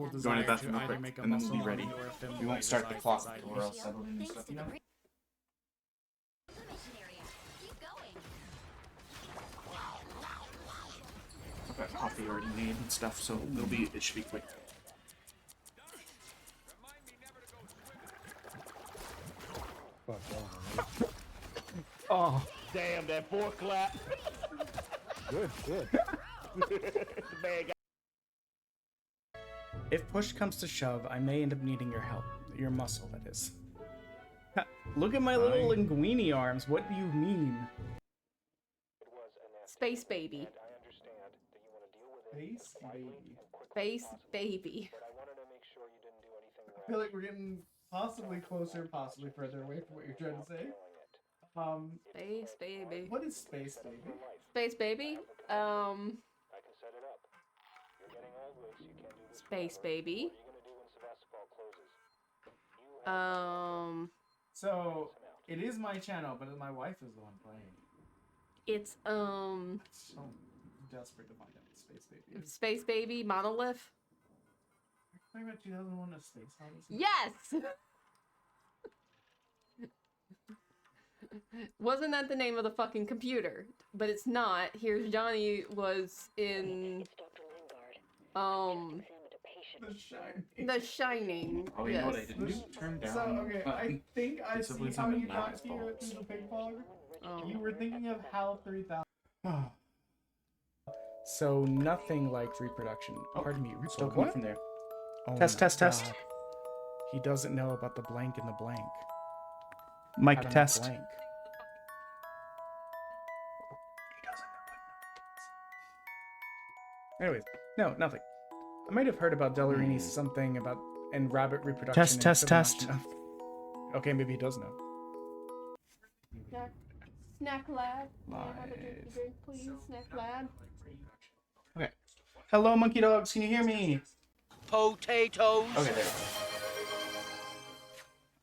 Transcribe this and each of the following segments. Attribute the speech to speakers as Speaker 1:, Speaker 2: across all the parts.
Speaker 1: Going to
Speaker 2: desire
Speaker 1: the bathroom
Speaker 2: to
Speaker 1: real
Speaker 2: either
Speaker 1: quick,
Speaker 2: make a
Speaker 1: and then we'll
Speaker 2: muscle
Speaker 1: be ready.
Speaker 2: army or a femoid
Speaker 1: We won't start the
Speaker 2: reside
Speaker 1: clock
Speaker 2: inside
Speaker 1: until
Speaker 2: me.
Speaker 1: we're all settled in and stuff, you know? I've got coffee already made and stuff, so it should be quick.
Speaker 3: Oh,
Speaker 4: Damn, that fourth clap.
Speaker 3: good, good.
Speaker 4: The man got
Speaker 2: If push comes to shove, I may end up needing your help. Your muscle, that is. Look at my little linguini arms. What do you mean?
Speaker 5: Space baby.
Speaker 2: Space baby.
Speaker 5: Space baby.
Speaker 2: I feel like we're getting possibly closer, possibly further away from what you're trying to say.
Speaker 5: Space baby.
Speaker 2: What is space baby?
Speaker 5: Space baby? Space baby.
Speaker 2: So, it is my channel, but my wife is the one playing.
Speaker 5: It's,
Speaker 2: I'm so desperate to find out what space baby is.
Speaker 5: Space baby monolith?
Speaker 2: Are you talking about 2001 A Space Odyssey?
Speaker 5: Yes! Wasn't that the name of the fucking computer? But it's not. Here's Johnny was in The Shining.
Speaker 1: Oh, you
Speaker 5: yes.
Speaker 1: know what I didn't turn down?
Speaker 2: So, okay, I think I
Speaker 1: it's a
Speaker 2: see
Speaker 1: blitz
Speaker 2: how
Speaker 1: on
Speaker 2: you
Speaker 1: the
Speaker 2: got
Speaker 1: last
Speaker 2: here
Speaker 1: ball.
Speaker 2: through the pig fog.
Speaker 5: Oh.
Speaker 2: You were thinking of HAL 3000. So nothing like reproduction. Pardon me,
Speaker 1: Still
Speaker 2: reproduction.
Speaker 1: coming from there.
Speaker 2: Oh
Speaker 1: Test,
Speaker 2: my
Speaker 1: test, test.
Speaker 2: God. He doesn't know about the blank in the blank.
Speaker 1: Mic
Speaker 2: How to make
Speaker 1: test.
Speaker 2: blank. Anyways, no, nothing. I might have heard about Delarini's something about and rabbit reproduction.
Speaker 1: Test,
Speaker 2: and
Speaker 1: test,
Speaker 2: Fibonacci.
Speaker 1: test.
Speaker 2: Okay, maybe he does know.
Speaker 5: Snack lad. May I have a
Speaker 1: Live.
Speaker 5: drink, please? Snack lad.
Speaker 1: Okay. Hello, monkey dogs. Can you hear me?
Speaker 4: potatoes.
Speaker 1: Okay, there.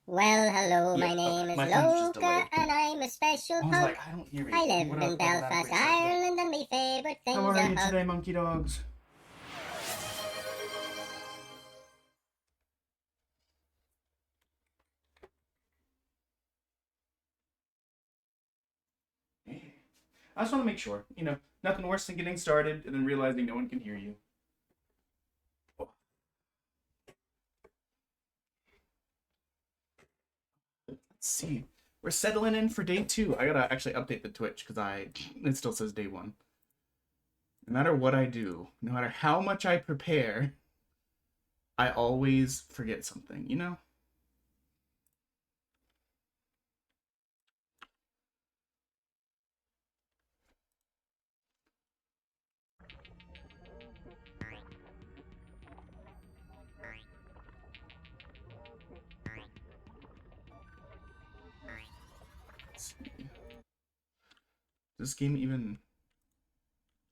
Speaker 6: Well, hello,
Speaker 1: Yeah,
Speaker 6: my name is
Speaker 1: my phone's just
Speaker 6: Loka,
Speaker 1: delayed.
Speaker 6: and I'm a special
Speaker 1: I was
Speaker 6: punk.
Speaker 1: like, I don't hear you.
Speaker 6: I live
Speaker 1: What
Speaker 6: in
Speaker 1: up, what up,
Speaker 6: Belfast,
Speaker 1: what up?
Speaker 6: Ireland, and my favourite things
Speaker 1: How are you
Speaker 6: are
Speaker 1: today, monkey dogs? I just want to make sure, you know, nothing worse than getting started and then realizing no one can hear you. Let's see. We're settling in for day 2. I gotta actually update the Twitch because it still says day 1. No matter what I do, no matter how much I prepare, I always forget something, you know? Let's see. This game even...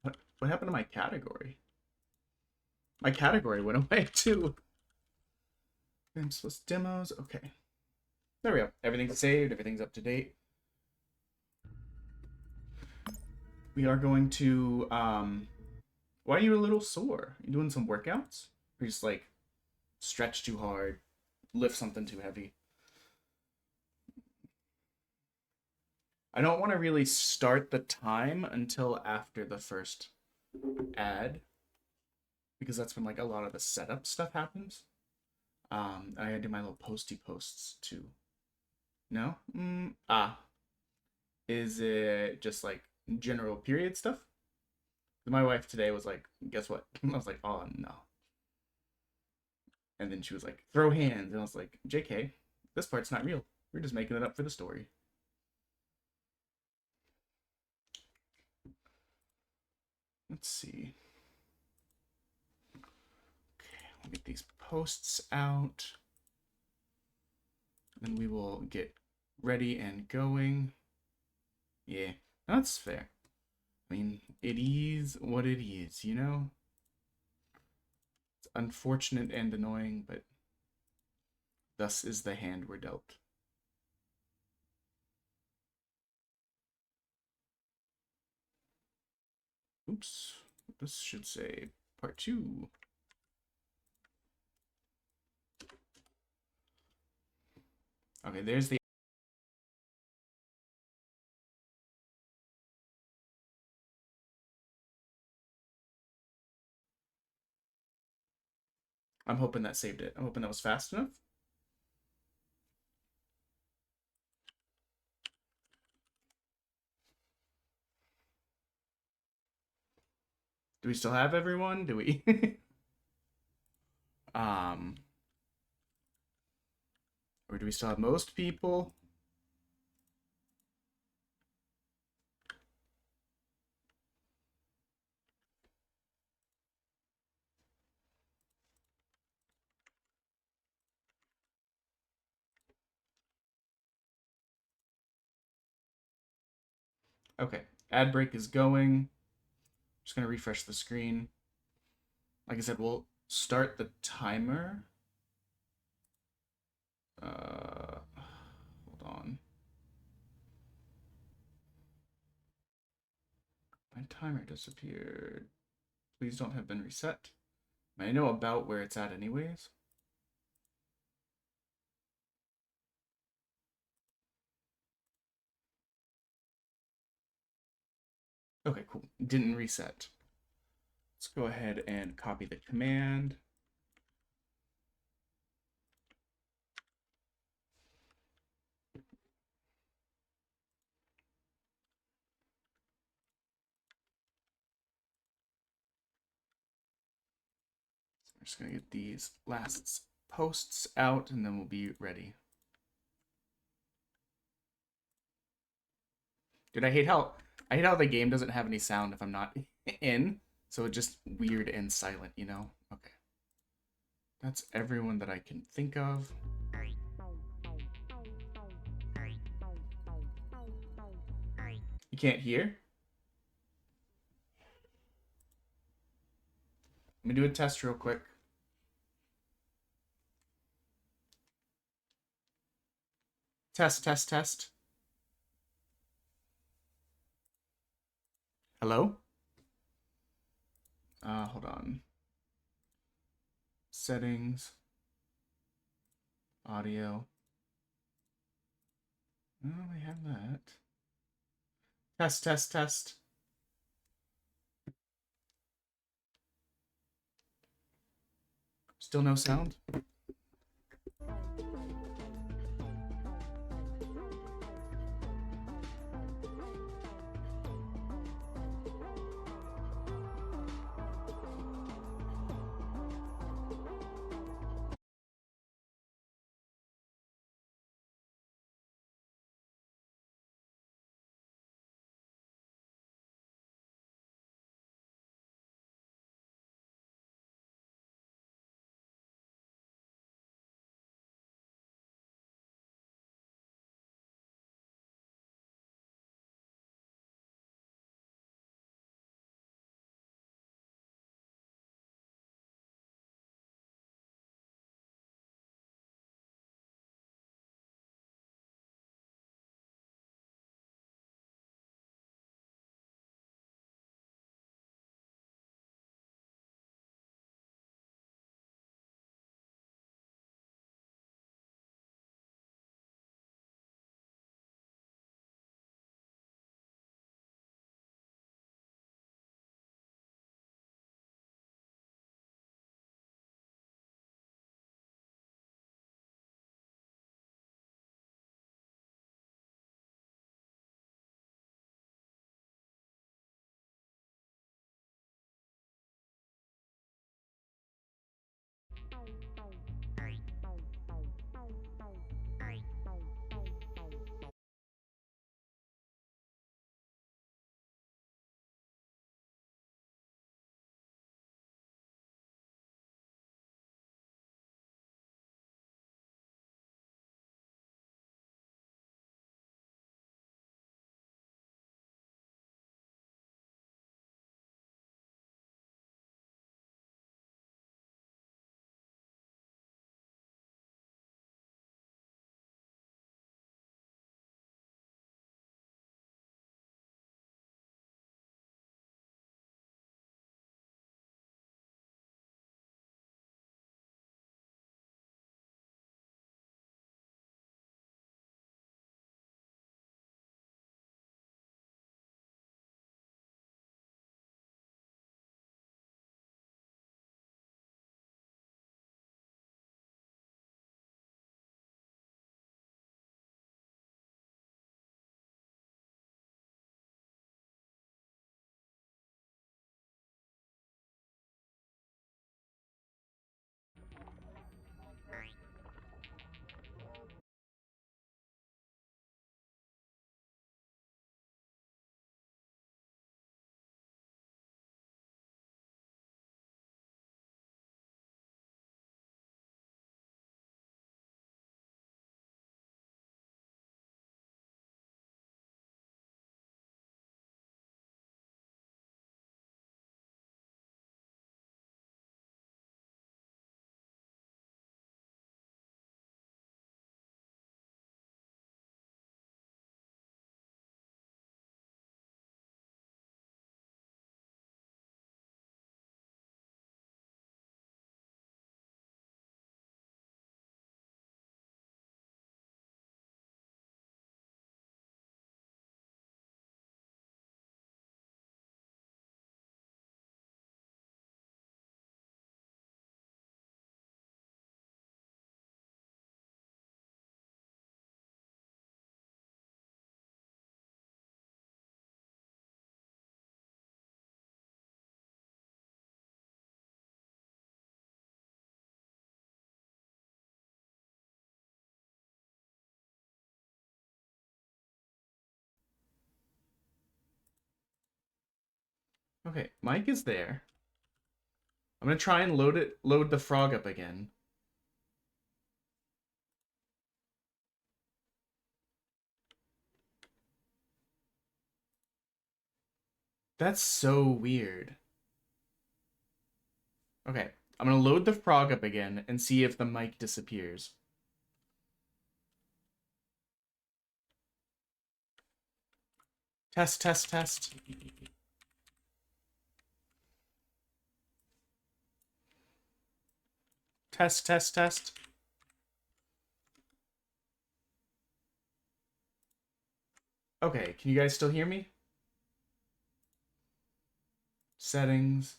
Speaker 1: What happened to my category? My category went away too. Games plus demos. Okay. There we go. Everything's saved. Everything's up to date. We are going to... Why are you a little sore? You doing some workouts? Or just like stretch too hard, lift something too heavy? I don't want to really start the time until after the first ad, because that's when like a lot of the setup stuff happens. I gotta do my little posty posts too. No? Is it just like general period stuff? My wife today was like, guess what? I was like, oh no. And then she was like, throw hands. And I was like, JK, this part's not real. We're just making it up for the story. Let's see. Okay, we'll get these posts out. Then we will get ready and going. Yeah, that's fair. I mean, it is what it is, you know? It's unfortunate and annoying, but thus is the hand we're dealt. Oops, this should say part 2. Okay, there's the... I'm hoping that saved it. I'm hoping that was fast enough. Do we still have everyone? Do we? um... Or do we still have most people? Okay, ad break is going. Just gonna refresh the screen. Like I said, we'll start the timer. Hold on. My timer disappeared. Please don't have been reset. I know about where it's at anyways. Okay, cool. Didn't reset. Let's go ahead and copy the command. So we're just gonna get these last posts out and then we'll be ready. Dude, I hate how the game doesn't have any sound if I'm not in. So it's just weird and silent, you know? Okay. That's everyone that I can think of. You can't hear? Let me do a test real quick. Test, test, test. Hello? Hold on. Settings. Audio. Oh, we have that. Test, test, test. Still no sound? Okay, Mike is there. I'm gonna try and load the frog up again. That's so weird. Okay, I'm gonna load the frog up again and see if the mic disappears. Test, test, test. Test, test, test. Okay, can you guys still hear me? Settings.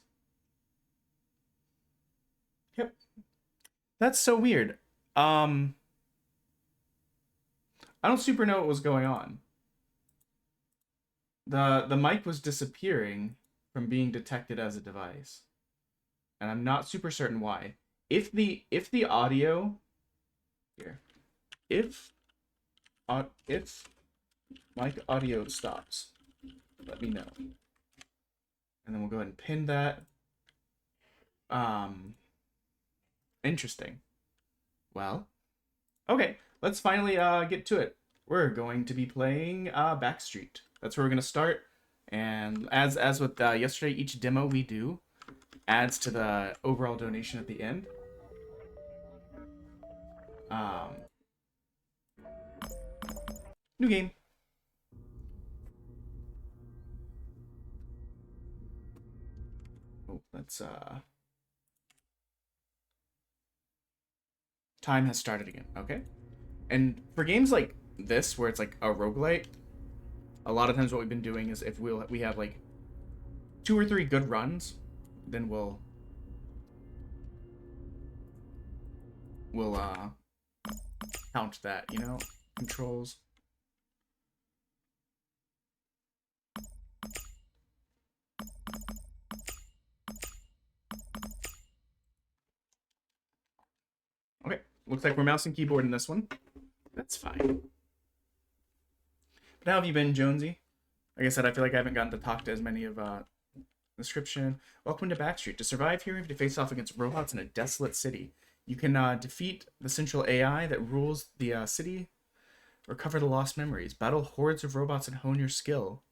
Speaker 1: Yep. That's so weird. I don't super know what was going on. The mic was disappearing from being detected as a device. And I'm not super certain why. If the audio here, if mic audio stops, let me know. And then we'll go ahead and pin that. Interesting. Well, okay, let's finally get to it. We're going to be playing Backstreet. That's where we're gonna start. And as with yesterday, each demo we do adds to the overall donation at the end. New game. Oh, let's time has started again. Okay. And for games like this, where it's like a roguelite, a lot of times what we've been doing is if we have like 2 or 3 good runs, then we'll count that, you know, controls. Okay, looks like we're mouse and keyboard in this one. That's fine. But how have you been, Jonesy? Like I said, I feel like I haven't gotten to talk to as many of description. Welcome to Backstreet. To survive here, you have to face off against robots in a desolate city. You can defeat the central AI that rules the city, recover the lost memories, battle hordes of robots, and hone your skill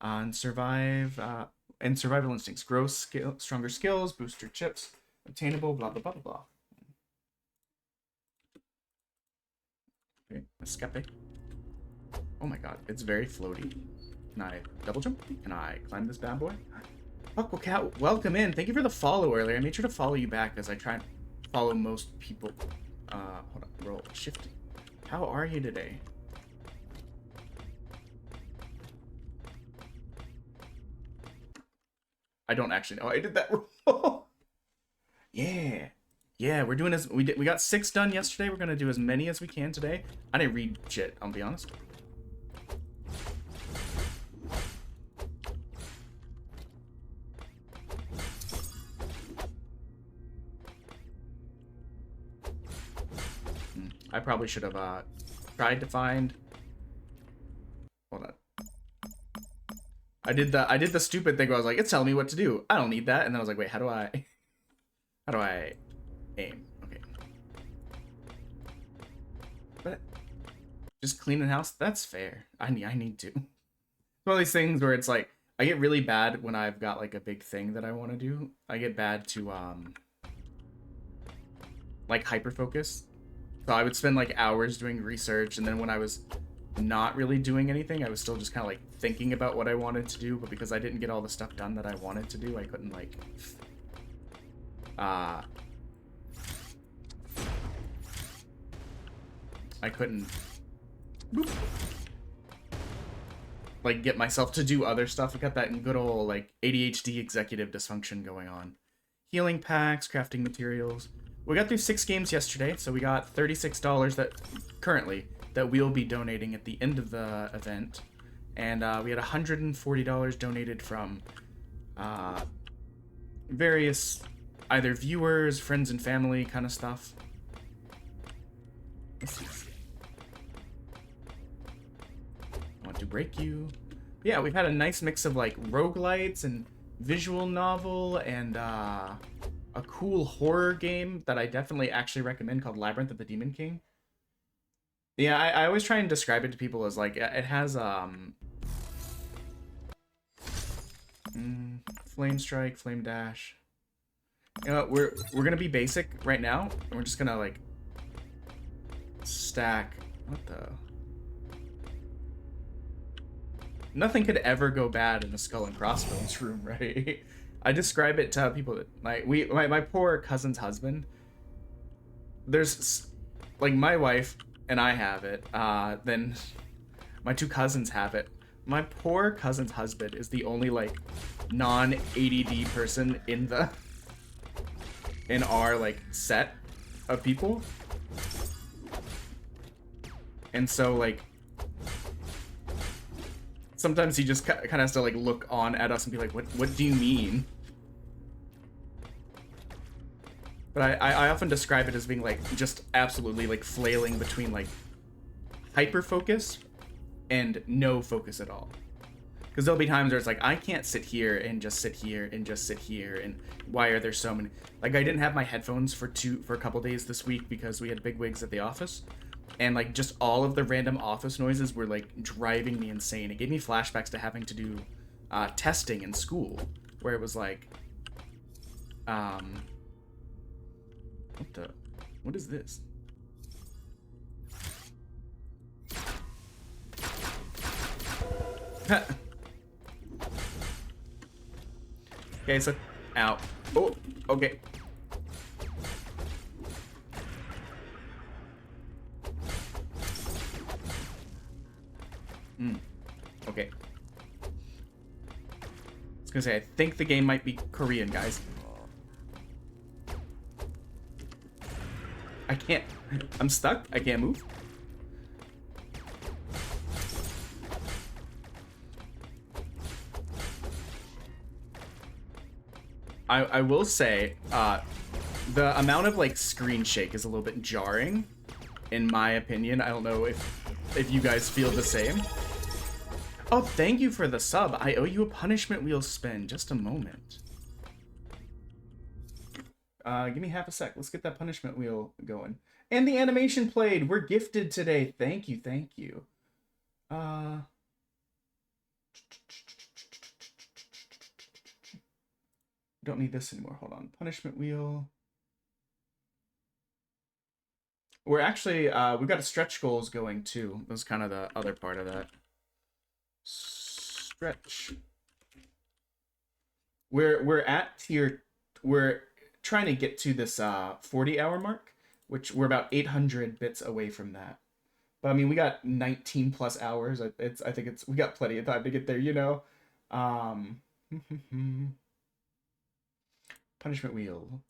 Speaker 1: on survival instincts. Grow stronger skills, boost your chips, obtainable, blah blah blah blah blah. Okay, escape. Oh my god, it's very floaty. Can I double jump? Can I climb this bad boy? Fuck, well, Cat, welcome in. Thank you for the follow earlier. I made sure to follow you back as I try and follow most people. Hold on, roll, shift. How are you today? I don't actually know. I did that roll. Yeah. Yeah, we're doing as we got 6 done yesterday. We're gonna do as many as we can today. I didn't read shit, I'll be honest. I probably should have tried to find. Hold on. I did the stupid thing where I was like, it's telling me what to do. I don't need that. And then I was like, wait, how do I aim? Okay. But just cleaning house, that's fair. I need to. It's one of these things where it's like I get really bad when I've got like a big thing that I want to do. I get bad to like hyper focus. So I would spend like hours doing research, and then when I was not really doing anything, I was still just kind of like thinking about what I wanted to do, but because I didn't get all the stuff done that I wanted to do, I couldn't like like get myself to do other stuff. I got that good old like ADHD executive dysfunction going on. Healing packs, crafting materials. We got through 6 games yesterday, so we got $36 that currently that we'll be donating at the end of the event, and we had $140 donated from various either viewers, friends and family kind of stuff. Let's see. I want to break you. But yeah, we've had a nice mix of like roguelites and visual novel and a cool horror game that I definitely actually recommend called Labyrinth of the Demon King. Yeah, I always try and describe it to people as like it has Flame Strike, Flame Dash. You know, we're gonna be basic right now, and we're just gonna like stack. What the? Nothing could ever go bad in a Skull and Crossbones room, right? I describe it to people that my poor cousin's husband. There's like my wife and I have it. Then my two cousins have it. My poor cousin's husband is the only like non-ADD person in our like set of people. And so like sometimes he just kind of has to like look on at us and be like, what do you mean? But I often describe it as being like just absolutely like flailing between like hyper focus and no focus at all. Because there'll be times where it's like, I can't sit here and just sit here and just sit here, and why are there so many? Like, I didn't have my headphones for a couple days this week because we had big wigs at the office. And like just all of the random office noises were like driving me insane. It gave me flashbacks to having to do testing in school, where it was like, what is this? Okay, so out. Oh, okay. Okay. I was gonna say, I think the game might be Korean, guys. I can't. I'm stuck. I can't move. I will say, the amount of like screen shake is a little bit jarring, in my opinion. I don't know if you guys feel the same. Oh, thank you for the sub. I owe you a punishment wheel spin. Just a moment. Give me half a sec. Let's get that punishment wheel going. And the animation played. We're gifted today. Thank you. Thank you. Don't need this anymore. Hold on. Punishment wheel. We're actually, we've got a stretch goals going too. That was kind of the other part of that. Stretch. We're at tier, we're trying to get to this 40-hour mark, which we're about 800 bits away from that. But I mean, we got 19 plus hours. I think we got plenty of time to get there, you know. Punishment wheel.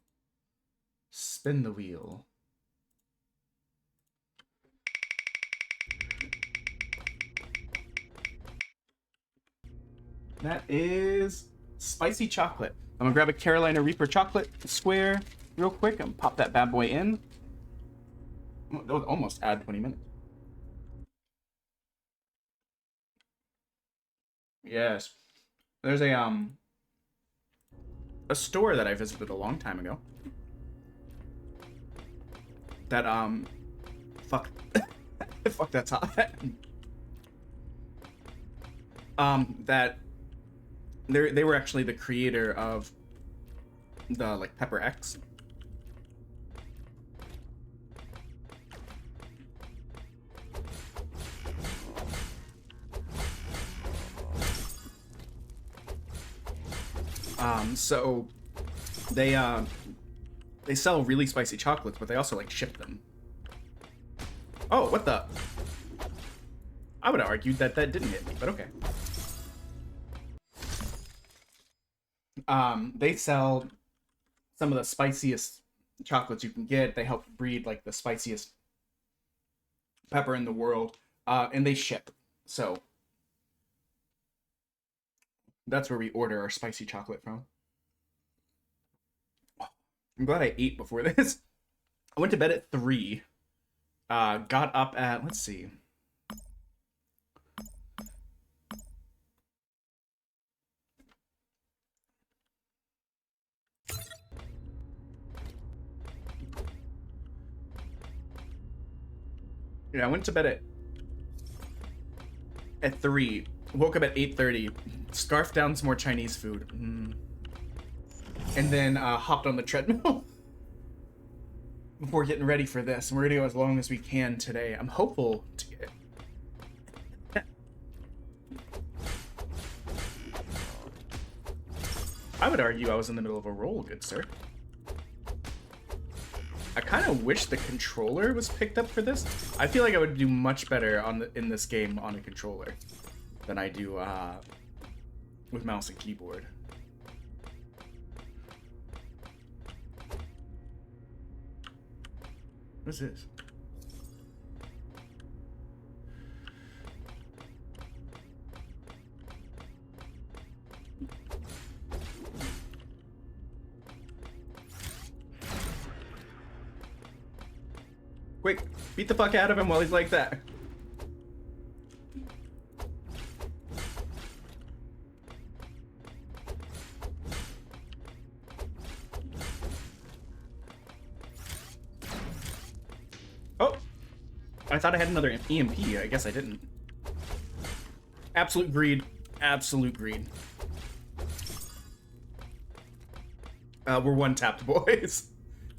Speaker 1: Spin the wheel. That is spicy chocolate. I'm gonna grab a Carolina Reaper chocolate square real quick and pop that bad boy in. That was almost add 20 minutes. Yes. There's a store that I visited a long time ago. That fuck fuck, that's hot. That they were actually the creator of the like Pepper X. So they sell really spicy chocolates, but they also like ship them. Oh, what the? I would have argued that didn't hit me, but okay. They sell some of the spiciest chocolates you can get. They help breed like the spiciest pepper in the world, and they ship. So that's where we order our spicy chocolate from. I'm glad I ate before this. I went to bed at 3. Got up at, let's see. Yeah, I went to bed at 3. Woke up at 8:30. Scarfed down some more Chinese food. And then hopped on the treadmill before getting ready for this. And we're gonna go as long as we can today. I'm hopeful to get. I would argue I was in the middle of a roll, good sir. I kind of wish the controller was picked up for this. I feel like I would do much better in this game on a controller than I do with mouse and keyboard. What's this? Quick, beat the fuck out of him while he's like that. Oh! I thought I had another EMP. I guess I didn't. Absolute greed. Absolute greed. We're one-tapped, boys.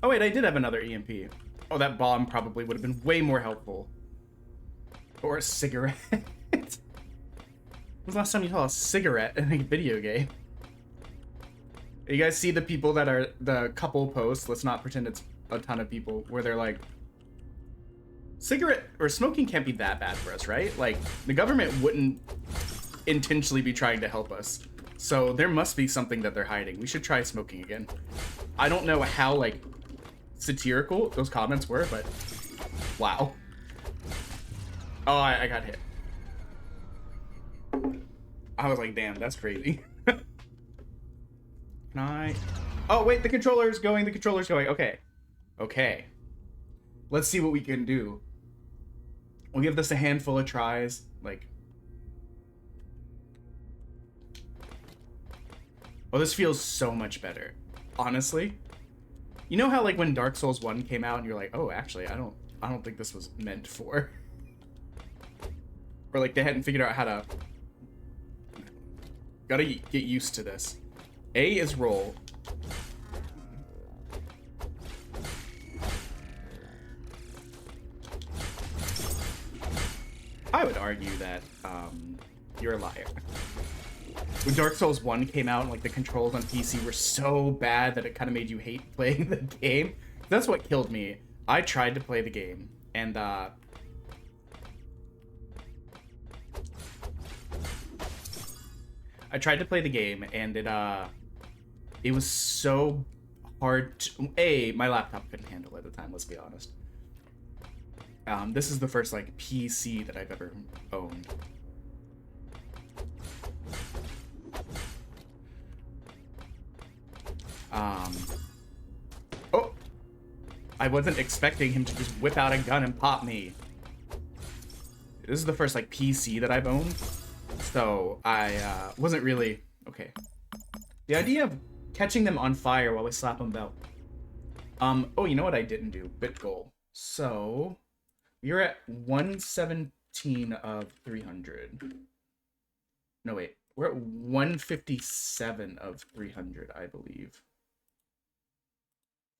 Speaker 1: Oh wait, I did have another EMP. Oh, that bomb probably would have been way more helpful. Or a cigarette. When was the last time you saw a cigarette in a video game? You guys see the people that are the couple posts? Let's not pretend it's a ton of people where they're like, cigarette or smoking can't be that bad for us, right? Like, the government wouldn't intentionally be trying to help us. So there must be something that they're hiding. We should try smoking again. I don't know how, like, satirical those comments were, but wow. Oh, I got hit. I was like, damn, that's crazy. Can I? Oh, wait, the controller's going. The controller's going. Okay. Okay. Let's see what we can do. We'll give this a handful of tries. Like, oh, this feels so much better. Honestly. You know how, like, when Dark Souls 1 came out and you're like, oh, actually, I don't think this was meant for. Or, like, they hadn't figured out how to. Gotta get used to this. A is roll. I would argue that, you're a liar. When Dark Souls 1 came out, like, the controls on PC were so bad that it kind of made you hate playing the game. That's what killed me. I tried to play the game, and, I tried to play the game, and it was so hard to... my laptop couldn't handle it at the time, let's be honest. This is the first, like, PC that I've ever owned. Oh! I wasn't expecting him to just whip out a gun and pop me. This is the first, like, PC that I've owned. So, I, wasn't really... Okay. The idea of catching them on fire while we slap them about... oh, you know what I didn't do? Bit goal. So... You're at 117 of 300. No, wait. We're at 157 of 300, I believe.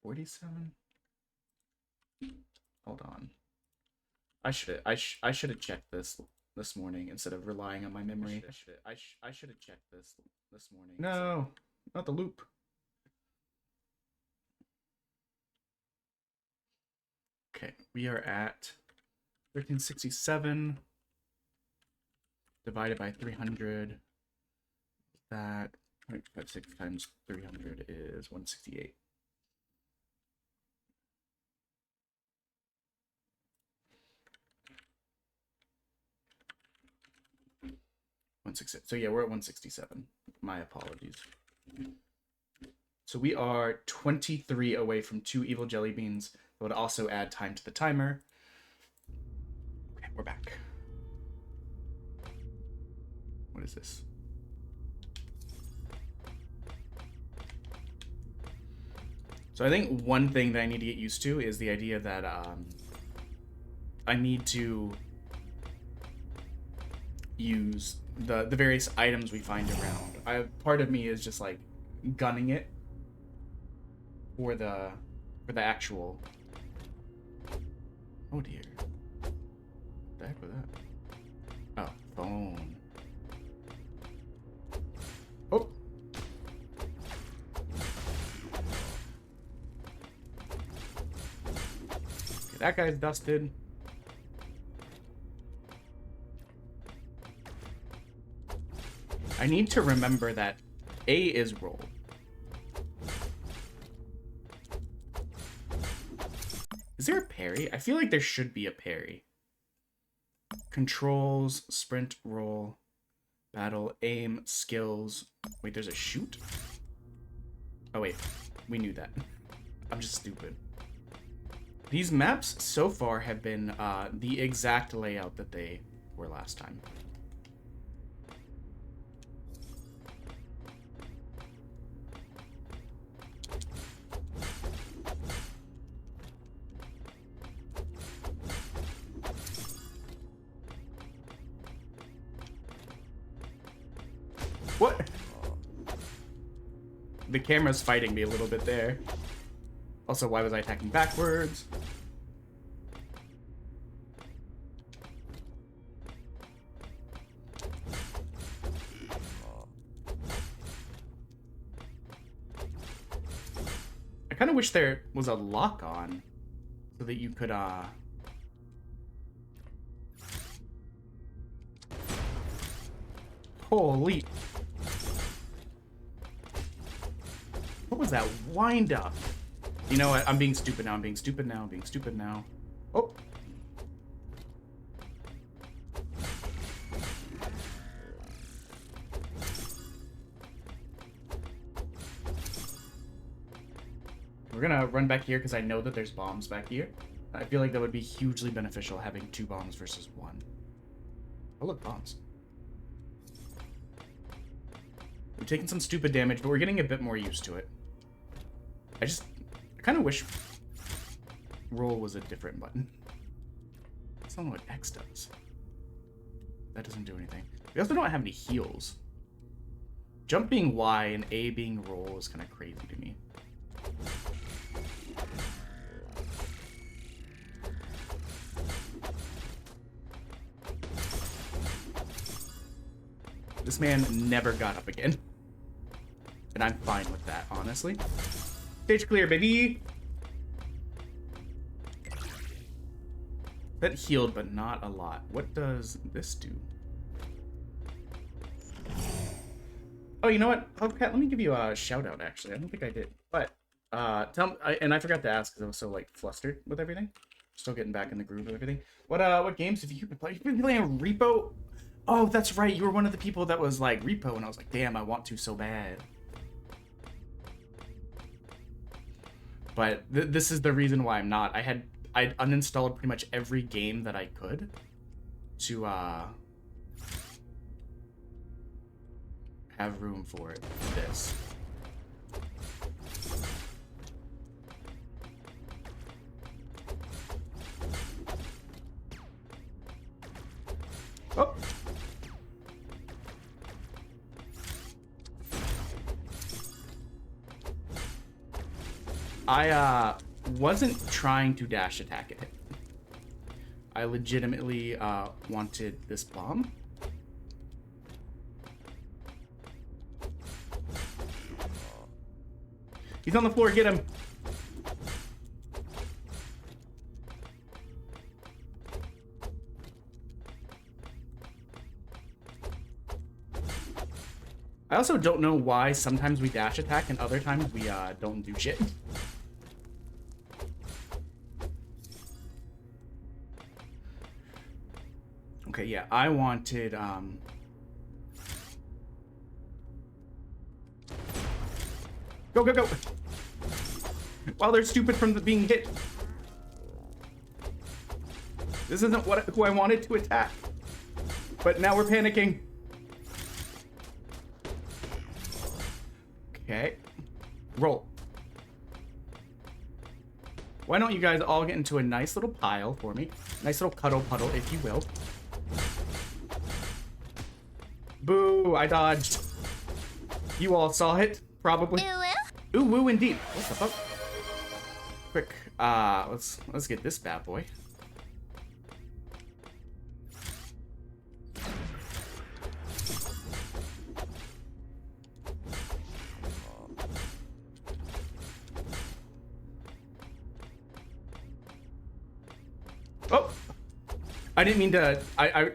Speaker 1: 47? Hold on. I should have checked this morning instead of relying on my memory. I should have checked this morning. No, not the loop. Okay, we are at 1367 divided by 300. That 0.56 times 300 is 168. So yeah, we're at 167. My apologies. So we are 23 away from 2 evil jelly beans. That would also add time to the timer. Okay, we're back. What is this? So I think one thing that I need to get used to is the idea that I need to use the various items we find around. Part of me is just like gunning it for the actual. Oh dear. What the heck was that? Oh, phone. Oh. Okay, that guy's dusted. I need to remember that A is roll. Is there a parry? I feel like there should be a parry. Controls, sprint, roll, battle, aim, skills. Wait, there's a shoot? Oh wait, we knew that. I'm just stupid. These maps so far have been the exact layout that they were last time. What? The camera's fighting me a little bit there. Also, why was I attacking backwards? I kind of wish there was a lock on so that you could, Holy. What was that wind up? You know what? I'm being stupid now. I'm being stupid now. I'm being stupid now. Oh. We're gonna run back here because I know that there's bombs back here. I feel like that would be hugely beneficial having 2 bombs versus 1. Oh look, bombs. We're taking some stupid damage, but we're getting a bit more used to it. I kind of wish roll was a different button. I don't know what X does. That doesn't do anything. We also don't have any heals. Jump being Y and A being roll is kind of crazy to me. This man never got up again. And I'm fine with that, honestly. Stage clear, baby! That healed, but not a lot. What does this do? Oh, you know what? Hubcat, let me give you a shout out, actually. I don't think I did. But, and I forgot to ask because I was so, like, flustered with everything. Still getting back in the groove of everything. What games have you been playing? You've been playing Repo? Oh, that's right. You were one of the people that was like Repo, and I was like, damn, I want to so bad. But this is the reason why I'm not. I uninstalled pretty much every game that I could to have room for this. Oh. I wasn't trying to dash attack it. I legitimately wanted this bomb. He's on the floor, get him! I also don't know why sometimes we dash attack and other times we don't do shit. Okay, yeah, I wanted, Go, go, go! While they're stupid from being hit. This isn't who I wanted to attack. But now we're panicking. Okay. Roll.
Speaker 2: Why don't you guys all get into a nice little pile for me? Nice little cuddle puddle, if you will. Boo, I dodged. You all saw it, probably. Ooh, woo indeed. What the fuck? Quick, let's get this bad boy. Oh! I didn't mean to, I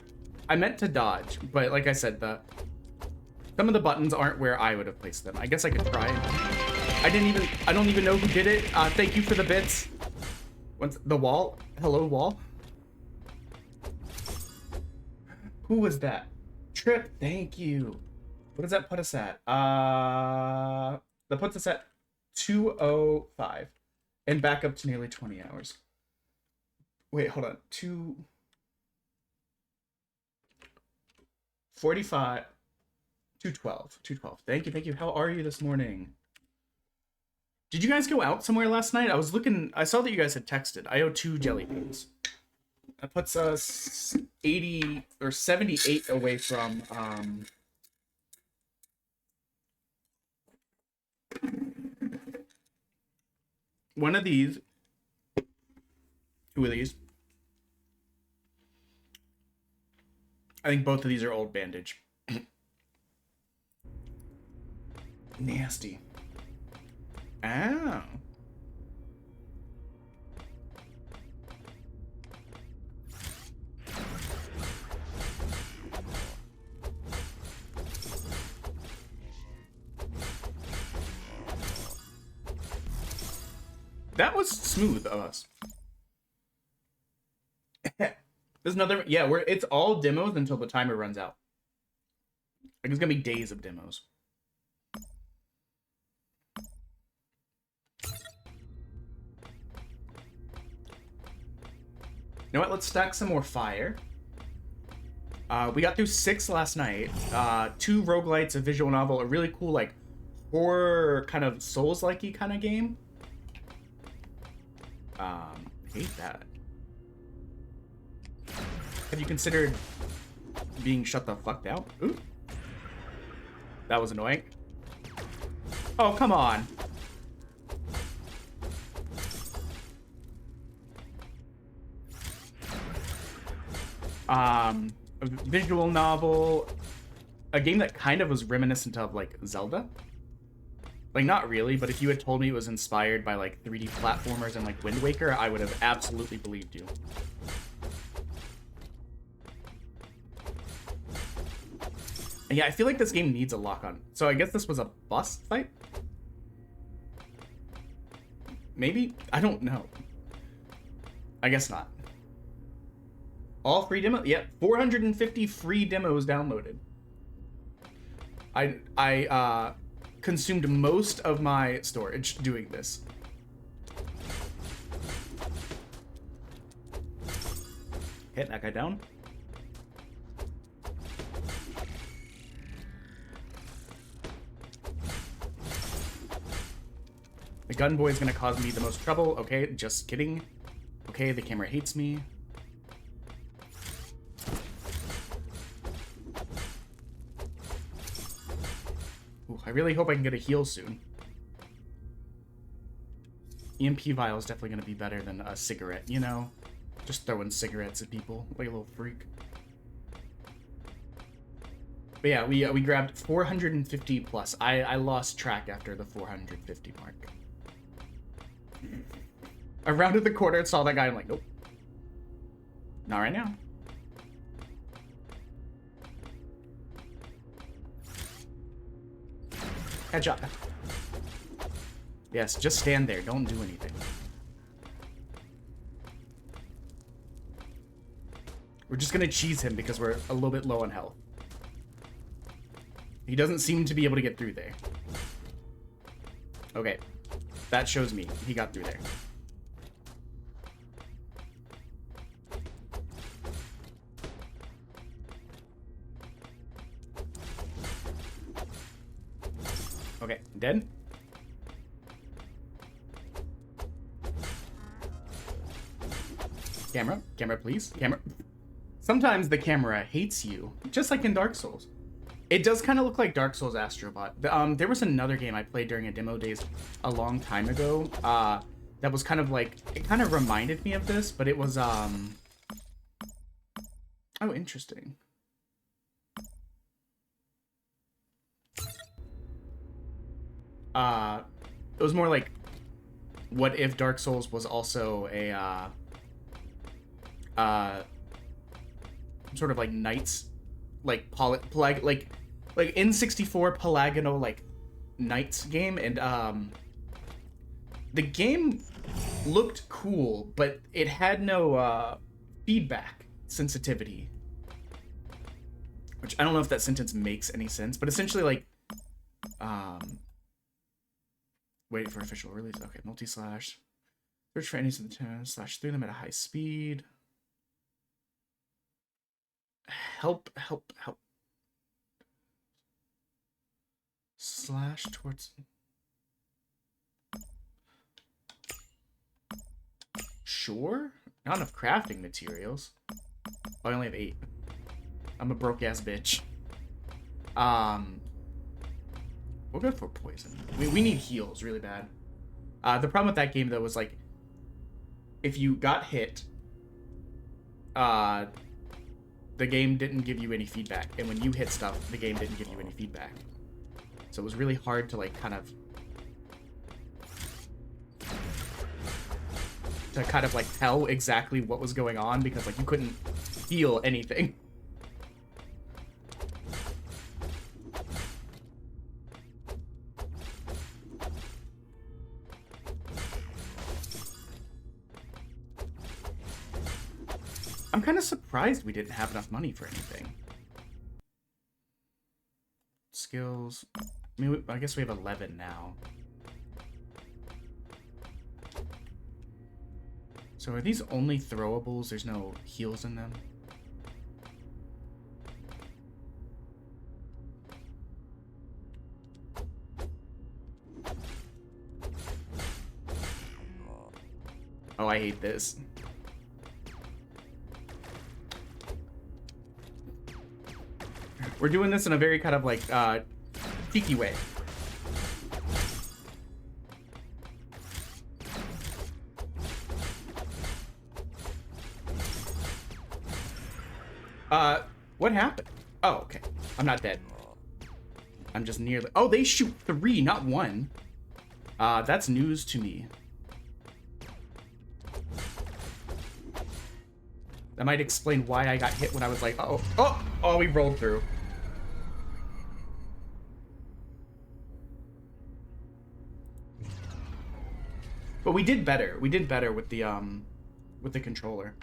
Speaker 2: meant to dodge, but like I said, some of the buttons aren't where I would have placed them. I guess I could try. I don't even know who did it. Thank you for the bits. What's the wall? Hello, wall. Who was that? Trip, thank you. What does that put us at? That puts us at 2:05 and back up to nearly 20 hours. Wait, hold on. 2:45. 2:12. 2:12. Thank you, thank you. How are you this morning? Did you guys go out somewhere last night? I was looking. I saw that you guys had texted. I owe 2 jelly beans. That puts us 80 or 78 away from one of these. 2 of these. I think both of these are old bandage. Nasty. Ow. That was smooth of us. There's another, yeah, it's all demos until the timer runs out. Like, it's gonna be days of demos. You know what? Let's stack some more fire. We got through 6 last night. 2 roguelites, a visual novel, a really cool, like, horror kind of Souls-like-y kind of game. Hate that. Have you considered being shut the fuck down? Ooh. That was annoying. Oh, come on. A visual novel, a game that kind of was reminiscent of like Zelda. Like, not really, but if you had told me it was inspired by like 3D platformers and like Wind Waker, I would have absolutely believed you. And yeah, I feel like this game needs a lock-on. So I guess this was a boss fight? Maybe? I don't know. I guess not. All free demos? Yep, 450 free demos downloaded. I consumed most of my storage doing this. Hit that guy down. The gun boy is gonna cause me the most trouble. Okay, just kidding. Okay, the camera hates me. Ooh, I really hope I can get a heal soon. EMP vial is definitely gonna be better than a cigarette, you know? Just throwing cigarettes at people like a little freak. But yeah, we grabbed 450 plus. I lost track after the 450 mark. I rounded the corner and saw that guy. I'm like, nope. Not right now. Headshot. Yes, just stand there. Don't do anything. We're just gonna cheese him because we're a little bit low on health. He doesn't seem to be able to get through there. Okay. That shows me he got through there. Okay, dead. Camera, camera, please, camera. Sometimes the camera hates you, just like in Dark Souls. It does kind of look like Dark Souls Astrobot. There was another game I played during a demo days a long time ago. That was kind of like, it kind of reminded me of this, but it was oh, interesting. It was more like, what if Dark Souls was also a sort of like Knights, like like N64 polygonal like Knights game, and the game looked cool, but it had no feedback sensitivity, which I don't know if that sentence makes any sense, but essentially like wait for official release. Okay, multi-slash. Search for enemies in the town, slash through them at a high speed. Help. Slash towards... Sure? Not enough crafting materials. Oh, I only have 8. I'm a broke-ass bitch. We'll go for poison. I mean, we need heals really bad. The problem with that game, though, was, like, if you got hit, the game didn't give you any feedback. And when you hit stuff, the game didn't give you any feedback. So it was really hard to, like, kind of tell exactly what was going on, because, like, you couldn't feel anything. I'm kind of surprised we didn't have enough money for anything. Skills. I mean, I guess we have 11 now. So are these only throwables? There's no heals in them? Oh, I hate this. We're doing this in a very kind of like cheeky way. What happened? Oh, okay. I'm not dead. I'm just nearly... Oh, they shoot 3, not 1. That's news to me. That might explain why I got hit when I was like, oh, we rolled through. But we did better. We did better with the controller.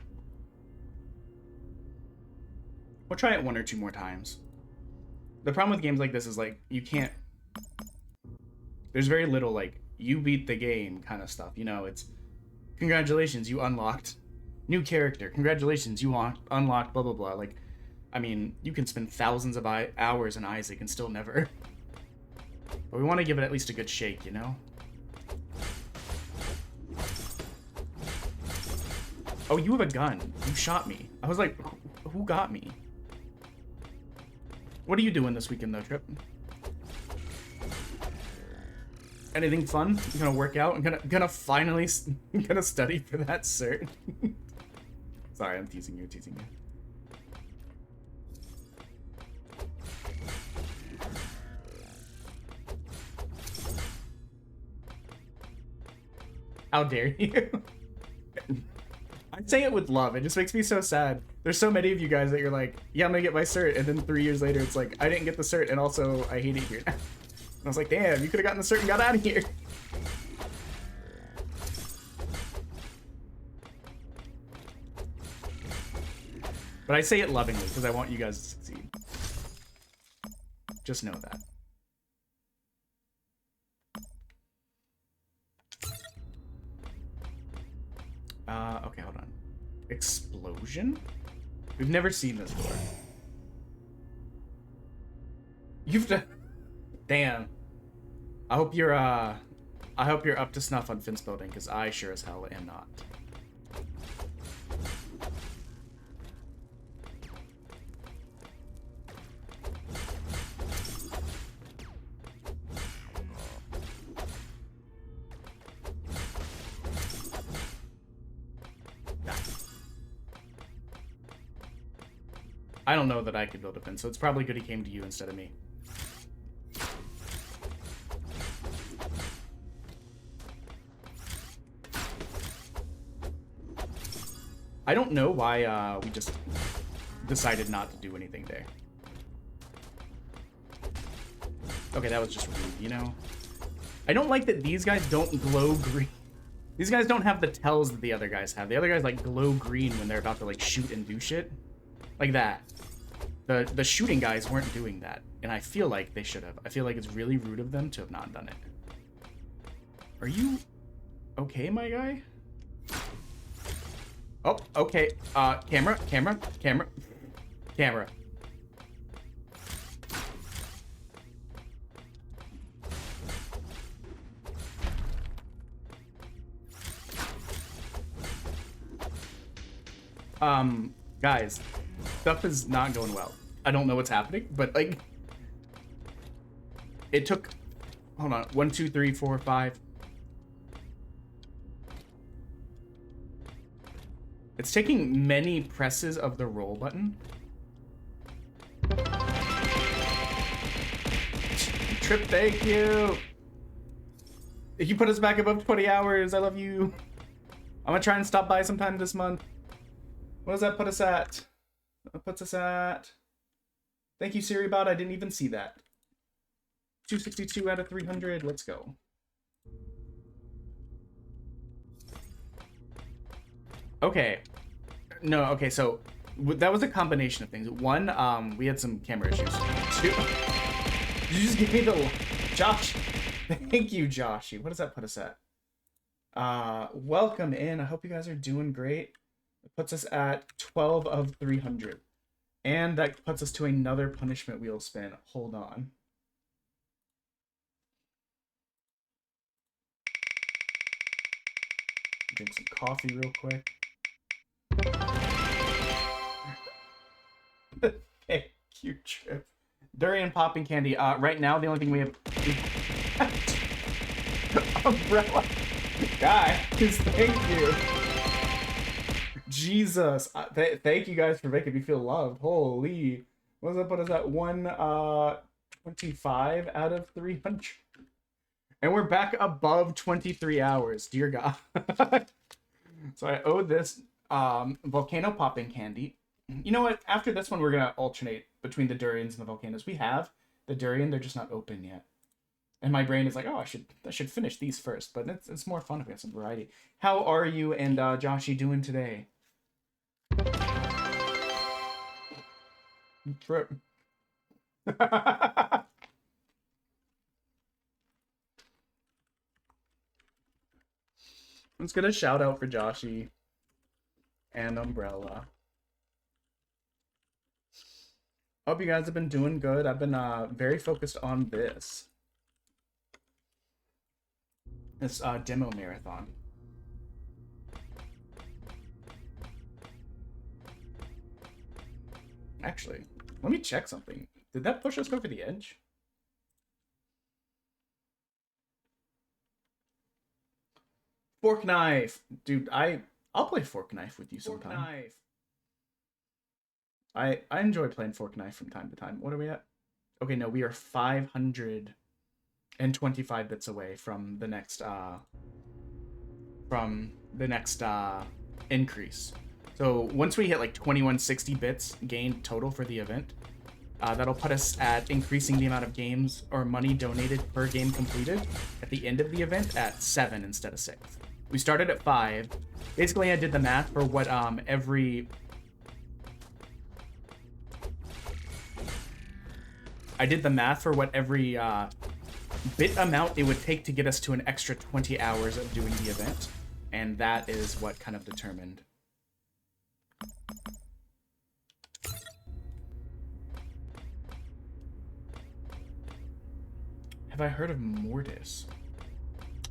Speaker 2: We'll try it 1 or 2 more times. The problem with games like this is, like, you can't... There's very little, like, you beat the game kind of stuff. You know, it's, congratulations, you unlocked new character. Congratulations, you unlocked blah, blah, blah. Like, I mean, you can spend thousands of hours in Isaac and still never... But we want to give it at least a good shake, you know? Oh, you have a gun. You shot me. I was like, who got me? What are you doing this weekend, though, Trip? Anything fun? You gonna work out? I'm gonna finally gonna study for that cert. Sorry, I'm teasing you. How dare you? I say it with love. It just makes me so sad. There's so many of you guys that you're like, yeah, I'm gonna get my cert, and then 3 years later, it's like, I didn't get the cert, and also, I hate it here. And I was like, damn, you could have gotten the cert and got out of here. But I say it lovingly, because I want you guys to succeed. Just know that. Okay, hold on. Explosion? We've never seen this before. You've done... Damn. I hope you're up to snuff on fence building, because I sure as hell am not. I don't know that I could build a fence, so it's probably good he came to you instead of me. I don't know why we just decided not to do anything there. Okay, that was just rude, you know? I don't like that these guys don't glow green. These guys don't have the tells that the other guys have. The other guys like glow green when they're about to like shoot and do shit. Like that. The shooting guys weren't doing that. And I feel like they should have. I feel like it's really rude of them to have not done it. Are you okay, my guy? Oh, okay. Camera. Guys, stuff is not going well. I don't know what's happening, but like, it took, hold on, 1, 2, 3, 4, 5. It's taking many presses of the roll button. Trip, thank you. You put us back above 20 hours. I love you. I'm gonna try and stop by sometime this month. What does that put us at? That puts us at... Thank you, SiriBot. I didn't even see that. 262 out of 300. Let's go. Okay. No, okay, so that was a combination of things. One, we had some camera issues. Two, did you just give me the... Josh. Thank you, Joshy. What does that put us at? Welcome in. I hope you guys are doing great. It puts us at 12 of 300. And that puts us to another punishment wheel spin. Hold on. Drink some coffee real quick. Thank you, Trip. Durian popping candy. Right now, the only thing we have... Umbrella. Guys, thank you. Jesus, thank you guys for making me feel loved. Holy, what does that put us at? 125 out of 300, and we're back above 23 hours. Dear God. So I owe this volcano popping candy. You know what? After this one, we're gonna alternate between the durians and the volcanoes. We have the durian; they're just not open yet. And my brain is like, oh, I should finish these first. But it's more fun if we have some variety. How are you and Joshy doing today? Trip. Let's get a shout out for Joshy and Umbrella. Hope you guys have been doing good. I've been very focused on this demo marathon. Actually, let me check something. Did that push us over the edge? Fork knife, dude. I'll play fork knife with you sometime. Fork knife. I enjoy playing fork knife from time to time. What are we at? Okay, no, we are 525 bits away from the next increase. So once we hit like 2160 bits gained total for the event, that'll put us at increasing the amount of games or money donated per game completed at the end of the event at 7 instead of 6. We started at 5. Basically, I did the math for what every bit amount it would take to get us to an extra 20 hours of doing the event, and that is what kind of determined. Have I heard of Mortis?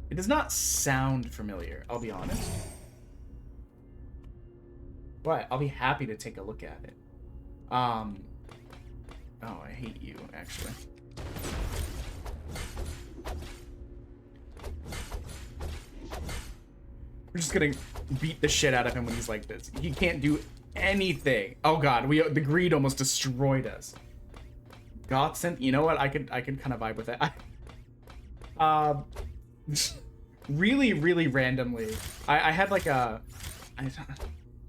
Speaker 2: It does not sound familiar, I'll be honest. But I'll be happy to take a look at it. Oh, I hate you, actually. We're just gonna beat the shit out of him when he's like this. He can't do anything. Oh god, the greed almost destroyed us. Goth synth, you know what? I could kind of vibe with it. Really randomly, I had like I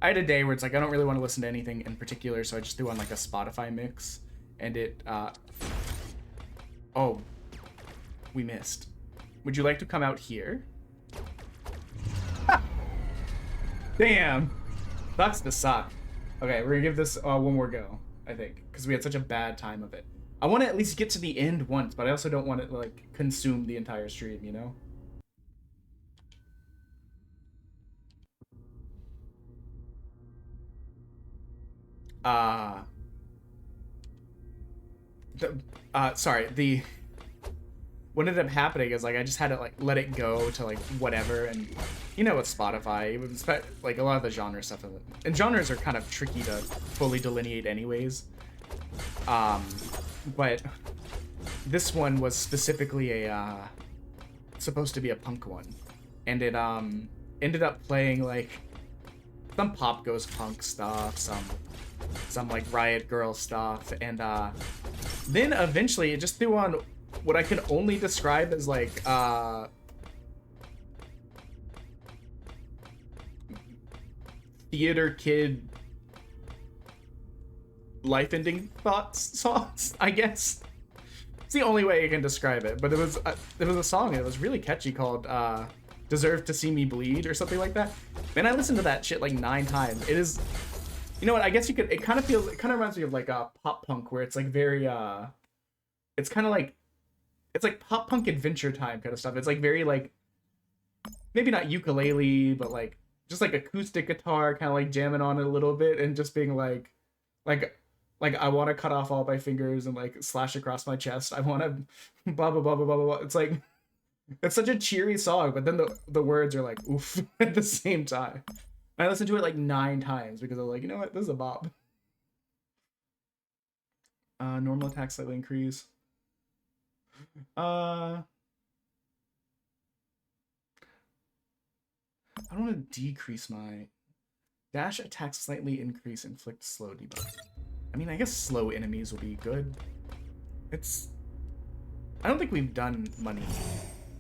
Speaker 2: had a day where it's like I don't really want to listen to anything in particular, so I just threw on like a Spotify mix, and it oh, we missed. Would you like to come out here? Damn, sucks to suck. Okay, we're gonna give this one more go, I think, because we had such a bad time of it. I want to at least get to the end once, but I also don't want it to like consume the entire stream, you know? Sorry, what ended up happening is like I just had to like let it go to like whatever, and you know, with Spotify, it was like a lot of the genre stuff, and genres are kind of tricky to fully delineate anyways. But this one was specifically a supposed to be a punk one, and it ended up playing like some pop goes punk stuff, some like Riot Girl stuff, and then eventually it just threw on what I can only describe as like theater kid life-ending thoughts songs, I guess. It's the only way I can describe it, but it was a song, and it was really catchy, called Deserve to See Me Bleed or something like that. Man, I listened to that shit like 9 times. It is, you know what, I guess you could, it kind of reminds me of like pop punk, where it's like very it's kind of like, it's like pop punk Adventure Time kind of stuff. It's like very like, maybe not ukulele, but like just like acoustic guitar, kind of like jamming on it a little bit, and just being like I want to cut off all my fingers and like slash across my chest. I want to blah blah blah blah blah blah. It's like, it's such a cheery song, but then the words are like oof at the same time. I listened to it like 9 times because I was like, you know what, this is a bop. Normal attack slightly increase. I don't want to decrease my dash attack slightly increase, inflict slow debuff. I mean, I guess slow enemies will be good. I don't think we've done money.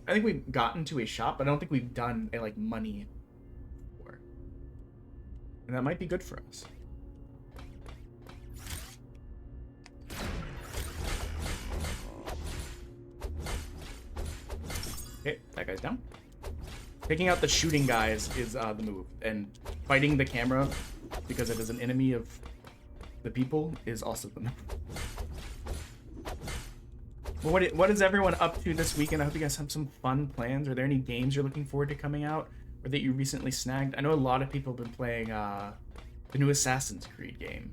Speaker 2: I think we've gotten to a shop, but I don't think we've done a like money before. And that might be good for us. Okay, that guy's down. Taking out the shooting guys is the move, and fighting the camera because it is an enemy of the people is also the move. Well, what is everyone up to this weekend? I hope you guys have some fun plans. Are there any games you're looking forward to coming out, or that you recently snagged? I know a lot of people have been playing the new Assassin's Creed game.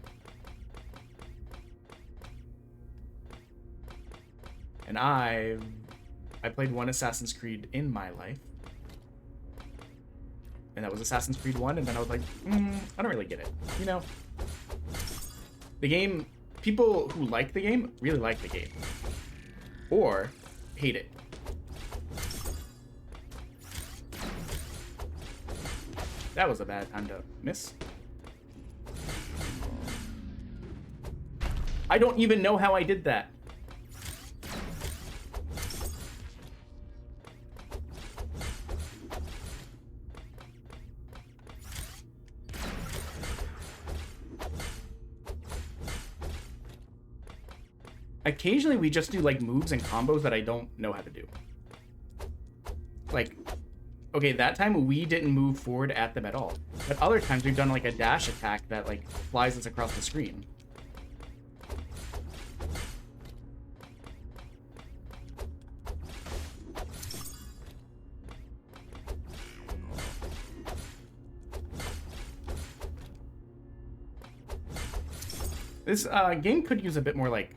Speaker 2: And I played one Assassin's Creed in my life. And that was Assassin's Creed 1, and then I was like, I don't really get it. You know? The game, people who like the game really like the game. Or hate it. That was a bad time to miss. I don't even know how I did that. Occasionally we just do like moves and combos that I don't know how to do. Like, okay, that time we didn't move forward at them at all. But other times we've done like a dash attack that like flies us across the screen. This game could use a bit more like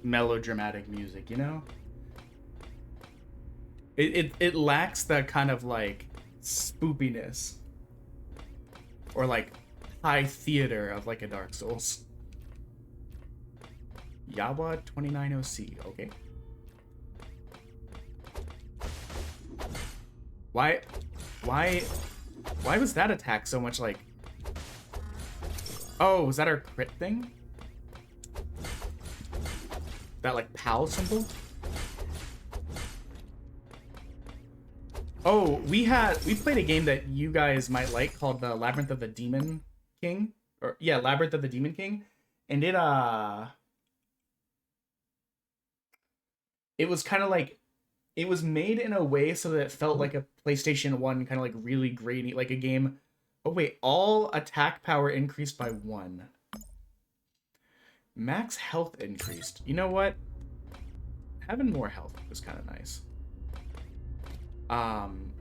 Speaker 2: melodramatic music, you know? It lacks that kind of like spoopiness or like high theater of like a Dark Souls. Yawa 29OC, okay. Why was that attack so much like Oh, was that our crit thing? That like PAL symbol? Oh, we played a game that you guys might like called the Labyrinth of the Demon King. Or yeah, Labyrinth of the Demon King. And it was kind of like, it was made in a way so that it felt like a PlayStation 1 kind of like really grainy, like a game. Oh wait, all attack power increased by 1. Max health increased. You know what? Having more health was kind of nice. I don't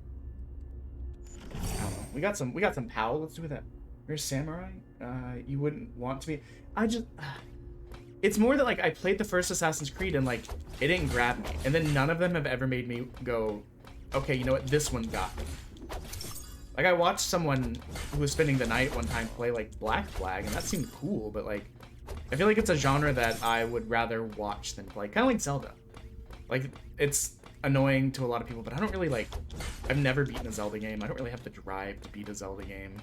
Speaker 2: know. We got some PAL. Let's do that. Where's Samurai? You wouldn't want to be. It's more that like I played the first Assassin's Creed and like it didn't grab me, and then none of them have ever made me go, okay, you know what? This one got me. Like I watched someone who was spending the night one time play like Black Flag, and that seemed cool, but like I feel like it's a genre that I would rather watch than play. Kind of like Zelda. Like it's annoying to a lot of people, but I don't really like. I've never beaten a Zelda game. I don't really have the drive to beat a Zelda game.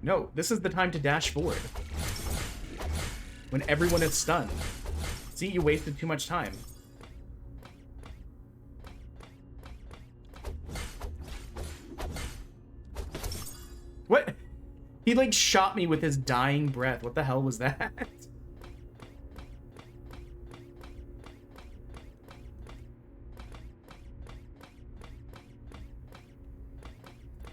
Speaker 2: No, this is the time to dash forward. When everyone is stunned. See, you wasted too much time. What? He like shot me with his dying breath. What the hell was that?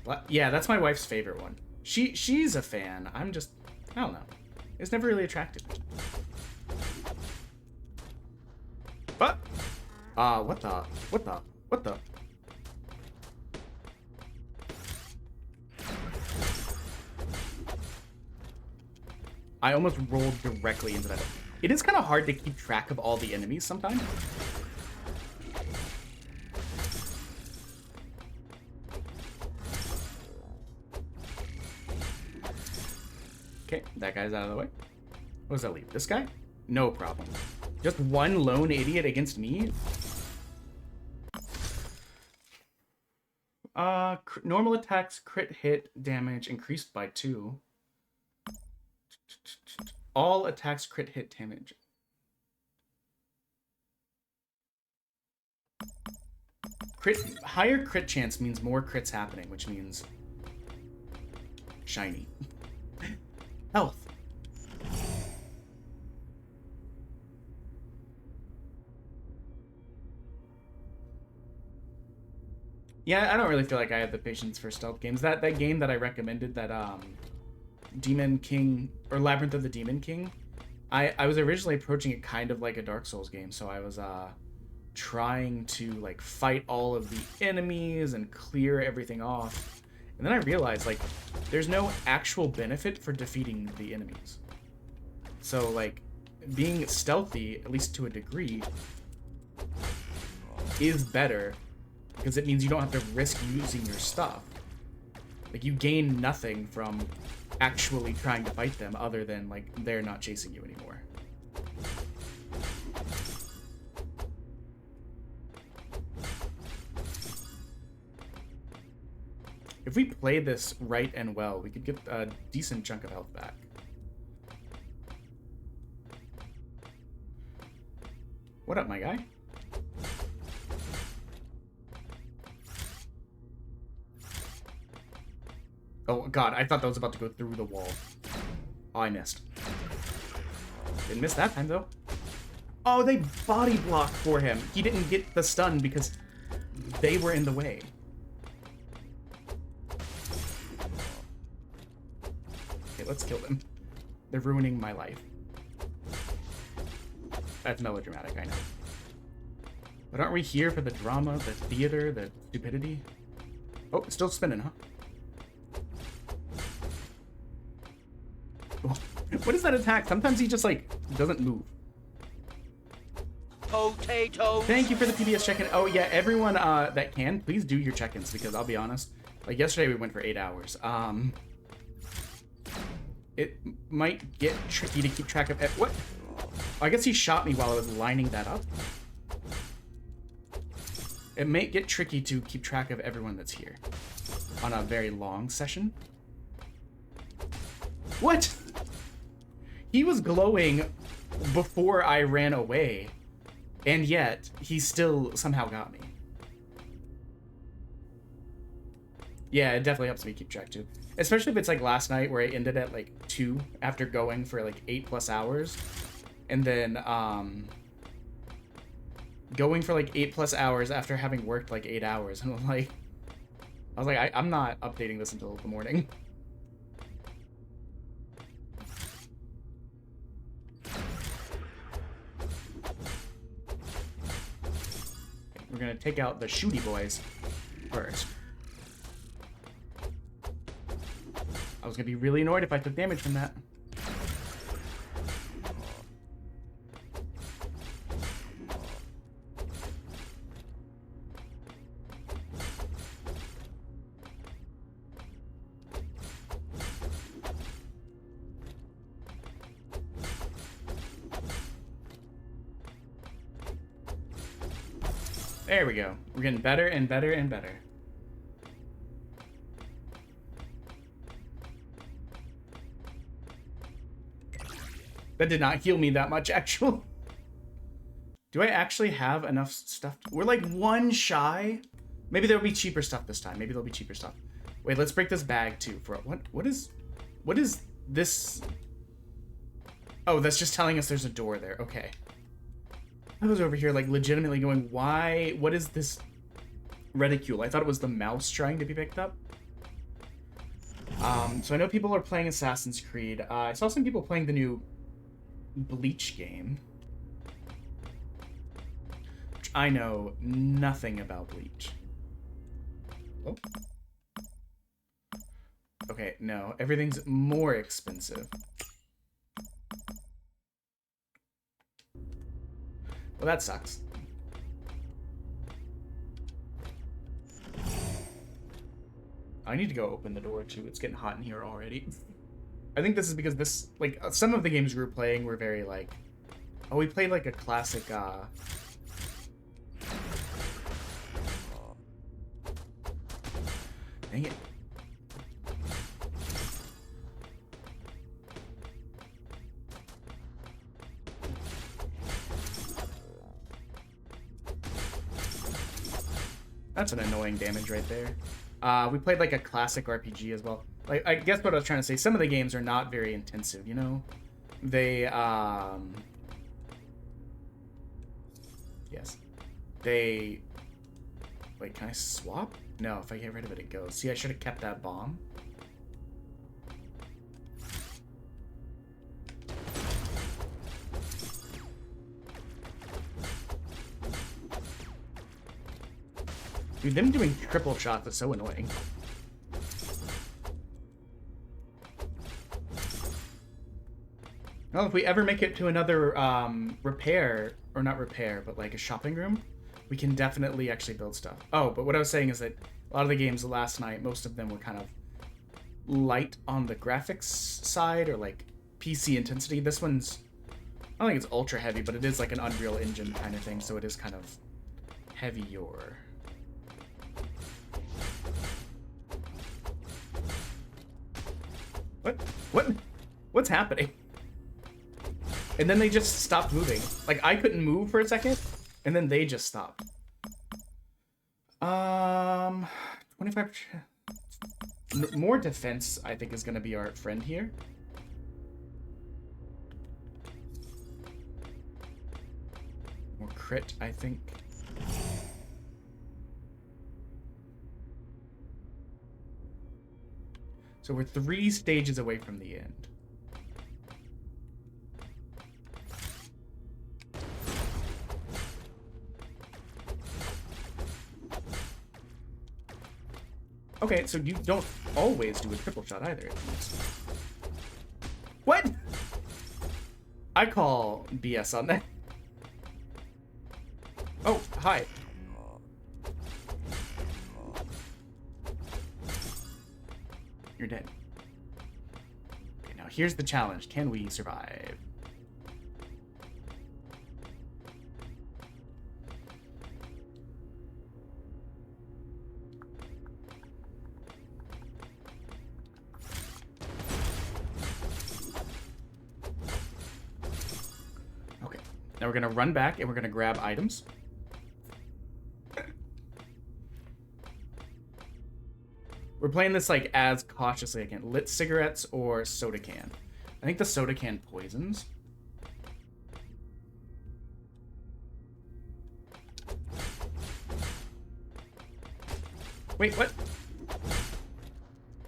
Speaker 2: What? Yeah, that's my wife's favorite one. She's a fan. I don't know. It's never really attracted me. What? What the? I almost rolled directly into that. It is kind of hard to keep track of all the enemies sometimes. Okay, that guy's out of the way. What does that leave? This guy? No problem. Just one lone idiot against me? Normal attacks, crit hit damage increased by 2. All attacks, crit hit damage. Higher crit chance means more crits happening, which means shiny. Health. Yeah, I don't really feel like I have the patience for stealth games. That game that I recommended, that Demon King or Labyrinth of the Demon King, I was originally approaching it kind of like a Dark Souls game, so I was trying to like fight all of the enemies and clear everything off. And then I realized like there's no actual benefit for defeating the enemies. So like being stealthy, at least to a degree, is better because it means you don't have to risk using your stuff. Like you gain nothing from actually trying to fight them other than like they're not chasing you anymore. If we play this right and well, we could get a decent chunk of health back. What up, my guy? Oh god, I thought that was about to go through the wall. Oh, I missed. Didn't miss that time, though. Oh, they body blocked for him. He didn't get the stun because they were in the way. Okay, let's kill them. They're ruining my life. That's melodramatic, I know. But aren't we here for the drama, the theater, the stupidity? Oh, it's still spinning, huh? What is that attack? Sometimes he just, like, doesn't move.
Speaker 4: Potatoes.
Speaker 2: Thank you for the PBS check-in. Oh, yeah, everyone that can, please do your check-ins, because I'll be honest, like, yesterday we went for 8 hours. It might get tricky to keep track of... What? I guess he shot me while I was lining that up. It may get tricky to keep track of everyone that's here on a very long session. What? He was glowing before I ran away, and yet he still somehow got me. Yeah, it definitely helps me keep track too. Especially if it's like last night where I ended at like 2 after going for like 8+ hours. And then going for like 8+ hours after having worked like 8 hours. And I was like, I'm not updating this until the morning. We're gonna take out the shooty boys first. I was gonna be really annoyed if I took damage from that. There we go. We're getting better and better and better. That did not heal me that much, actually. Do I actually have enough stuff? We're like 1 shy. Maybe there'll be cheaper stuff this time. Maybe there'll be cheaper stuff. Wait, let's break this bag too. For what is this? Oh, that's just telling us there's a door there. Okay. I was over here like legitimately going, why? What is this reticule? I thought it was the mouse trying to be picked up. So I know people are playing Assassin's Creed. I saw some people playing the new Bleach game, which I know nothing about Bleach. Oh. Okay, no, everything's more expensive. Well, that sucks. I need to go open the door too. It's getting hot in here already. I think this is because this, like, some of the games we were playing were very, like... Oh, we played, like, a classic, Dang it. That's an annoying damage right there. We played, like, a classic RPG as well. Like, I guess what I was trying to say, some of the games are not very intensive, you know? They, yes. They... Wait, can I swap? No, if I get rid of it, it goes. See, I should have kept that bomb. Dude, them doing triple shots is so annoying. Well, if we ever make it to another repair, or not repair, but like a shopping room, we can definitely actually build stuff. Oh, but what I was saying is that a lot of the games last night, most of them were kind of light on the graphics side, or like PC intensity. This one's, I don't think it's ultra heavy, but it is like an Unreal Engine kind of thing, so it is kind of heavier. What's happening? And then they just stopped moving. Like, I couldn't move for a second, and then they just stopped. 25%. More defense, I think, is going to be our friend here. More crit, I think. So we're 3 stages away from the end. Okay, so you don't always do a triple shot either. What? I call BS on that. Oh, hi. You're dead. Okay, now here's the challenge. Can we survive? Now we're gonna run back and we're gonna grab items. We're playing this like as cautiously as I can. Lit cigarettes or soda can. I think the soda can poisons. Wait, what?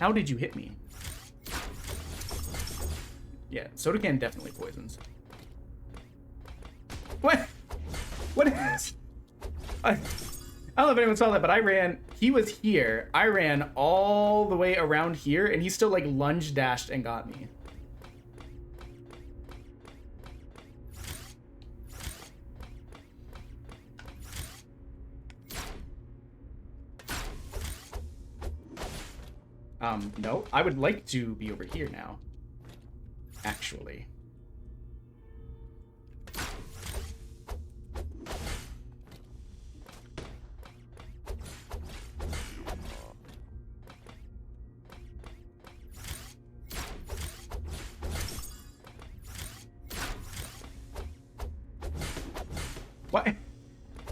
Speaker 2: How did you hit me? Yeah, soda can definitely poisons. What? What is? I don't know if anyone saw that, but I ran. He was here. I ran all the way around here, and he still like lunge dashed and got me. No, I would like to be over here now. Actually. What?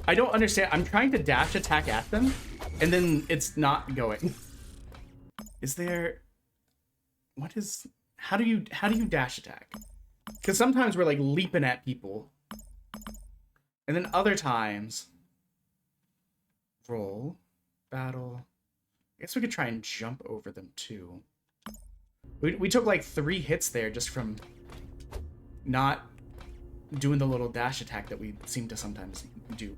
Speaker 2: I don't understand. I'm trying to dash attack at them, and then it's not going. Is there... What is... How do you dash attack? Because sometimes we're like leaping at people. And then other times... Roll. Battle. I guess we could try and jump over them too. We took like 3 hits there just from not doing the little dash attack that we seem to sometimes do.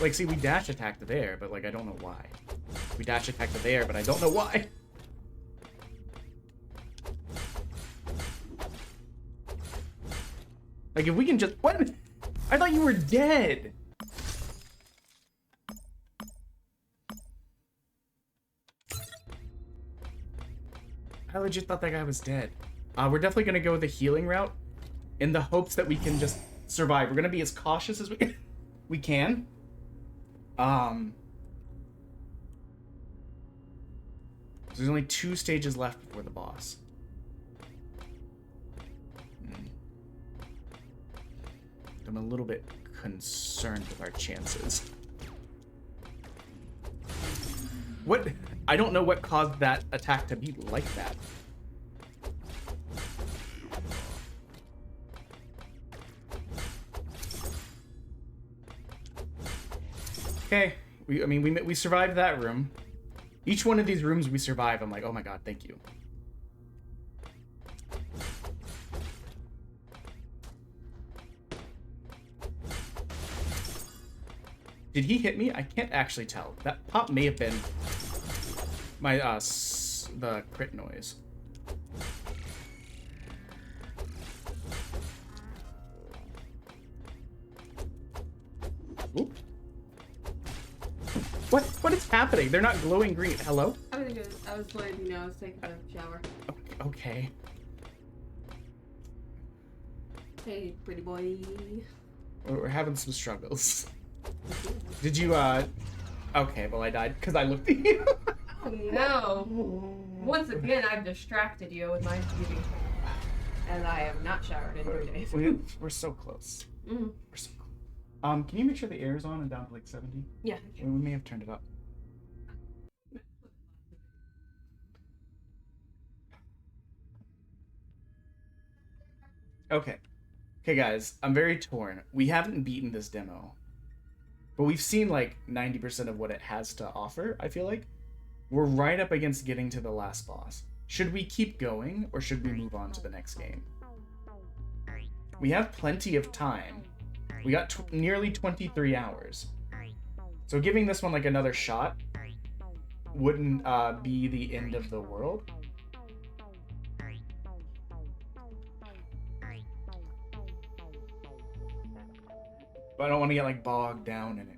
Speaker 2: Like, see, we dash attacked there, but, like, I don't know why. We dash attacked there, but I don't know why. Like, if we can just... What? I thought you were dead! I legit thought that guy was dead. We're definitely gonna go the healing route in the hopes that we can just survive. We're gonna be as cautious as we can. So there's only 2 stages left before the boss. I'm a little bit concerned with our chances. What? I don't know what caused that attack to be like that. Okay, we survived that room. Each one of these rooms we survive, I'm like, oh my god, thank you. Did he hit me? I can't actually tell. That pop may have been my the crit noise. Oop. What is happening? They're not glowing green. Hello?
Speaker 5: I was letting you know I was taking a shower.
Speaker 2: Okay.
Speaker 5: Hey, pretty boy.
Speaker 2: We're having some struggles. Did you, Okay, well I died because I looked at you.
Speaker 5: Oh no. Once again, I've distracted you with my beauty. And I have not showered in 3 days.
Speaker 2: We're so close.
Speaker 5: Mm-hmm.
Speaker 2: We're so close. Can you make sure the air is on and down to like 70?
Speaker 5: Yeah.
Speaker 2: We may have turned it up. Okay. Okay, guys, I'm very torn. We haven't beaten this demo, but we've seen like 90% of what it has to offer, I feel like. We're right up against getting to the last boss. Should we keep going, or should we move on to the next game? We have plenty of time. We got nearly 23 hours. So giving this one like another shot wouldn't be the end of the world. But I don't want to get like bogged down in it.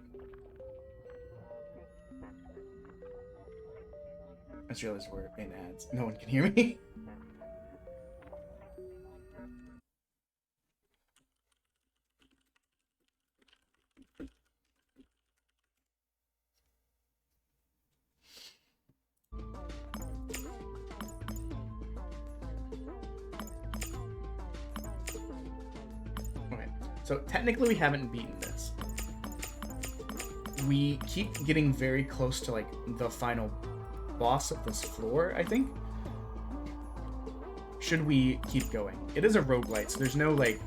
Speaker 2: I just realized we're in ads. No one can hear me. So technically we haven't beaten this. We keep getting very close to like the final boss of this floor, I think. Should we keep going? It is a roguelite, so there's no like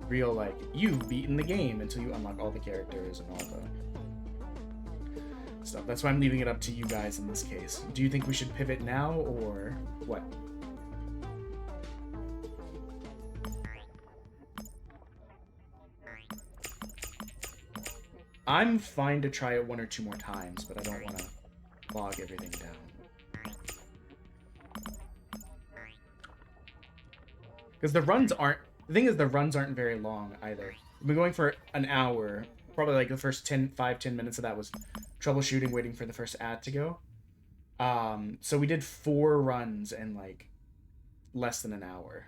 Speaker 2: real like you've beaten the game until you unlock all the characters and all the stuff. That's why I'm leaving it up to you guys in this case. Do you think we should pivot now or what? I'm fine to try it 1 or 2 more times, but I don't want to bog everything down. Because the runs aren't... The thing is, the runs aren't very long, either. We've been going for an hour. Probably, like, the first 10 minutes of that was troubleshooting, waiting for the first ad to go. So we did 4 runs in, like, less than an hour.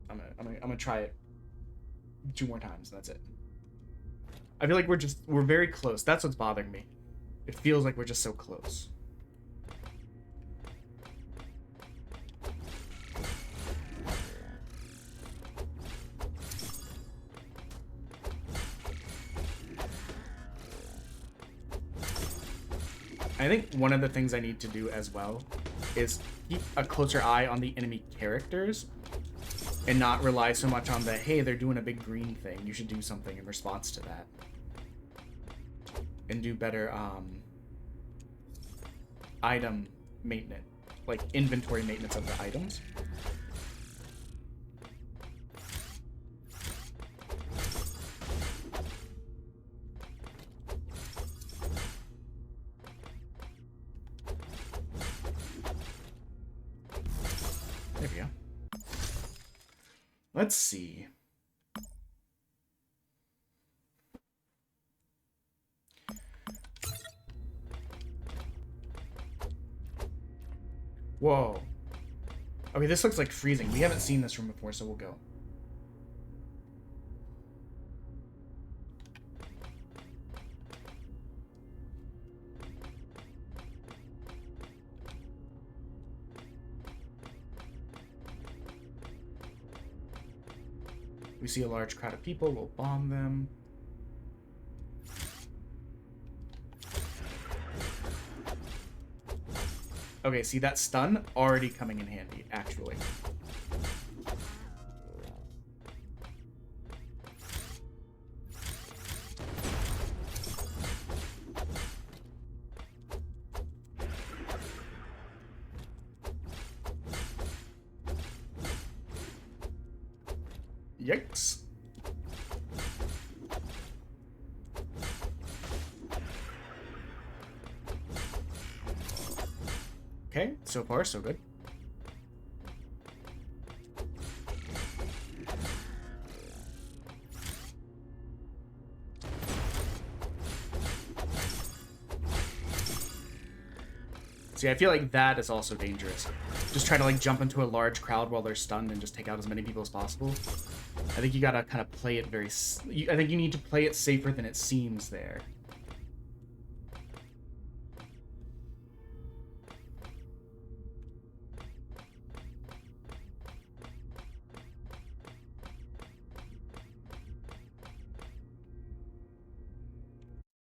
Speaker 2: I'm gonna try it 2 more times, and that's it. I feel like we're very close. That's what's bothering me. It feels like we're just so close. I think one of the things I need to do as well is keep a closer eye on the enemy characters and not rely so much on the, hey, they're doing a big green thing, you should do something in response to that. And do better item maintenance, like inventory maintenance of the items. There we go. Let's see. Whoa. Okay, this looks like freezing. We haven't seen this room before, so we'll go. We see a large crowd of people, we'll bomb them. Okay, see that stun already coming in handy, actually. Yikes. Okay, so far so good. See, I feel like that is also dangerous. Just try to like jump into a large crowd while they're stunned and just take out as many people as possible. I think you gotta kind of play it very... I think you need to play it safer than it seems there.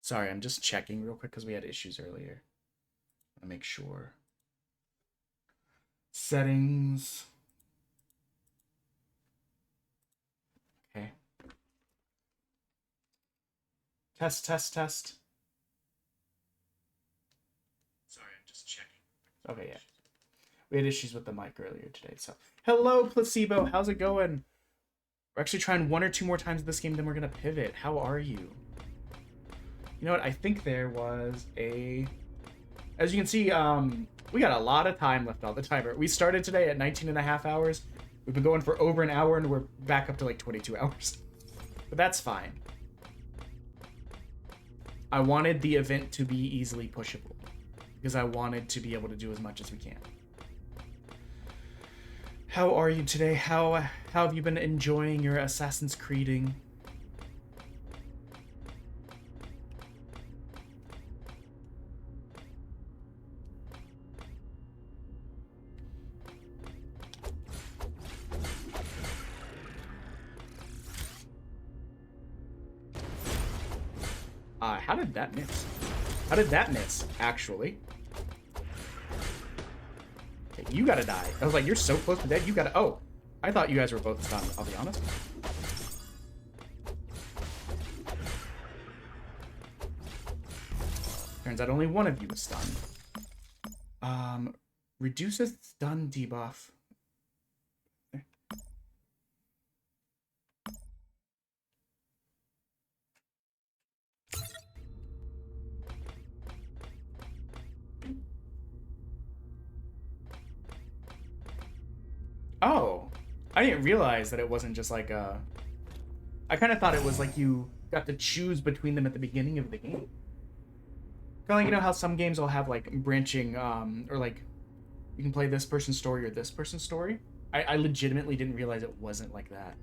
Speaker 2: Sorry, I'm just checking real quick because we had issues earlier. I make sure. Settings. Okay. Test. Sorry, I'm just checking. Okay, yeah. We had issues with the mic earlier today, so. Hello, Placebo. How's it going? We're actually trying 1 or 2 more times this game, then we're gonna pivot. How are you? You know what? I think there was a... As you can see, we got a lot of time left on the timer. We started today at 19.5 hours. We've been going for over an hour, and we're back up to like 22 hours. But that's fine. I wanted the event to be easily pushable, because I wanted to be able to do as much as we can. How are you today? How have you been enjoying your Assassin's Creeding? How did that miss? How did that miss, actually? Okay, you gotta die. I was like, you're so close to dead, you gotta... Oh, I thought you guys were both stunned, I'll be honest. Turns out only one of you was stunned. Reduces stun debuff. Oh, I didn't realize that it wasn't just like a... I kind of thought it was like you got to choose between them at the beginning of the game. Kind of like, you know how some games will have like branching, or like you can play this person's story or this person's story? I legitimately didn't realize it wasn't like that.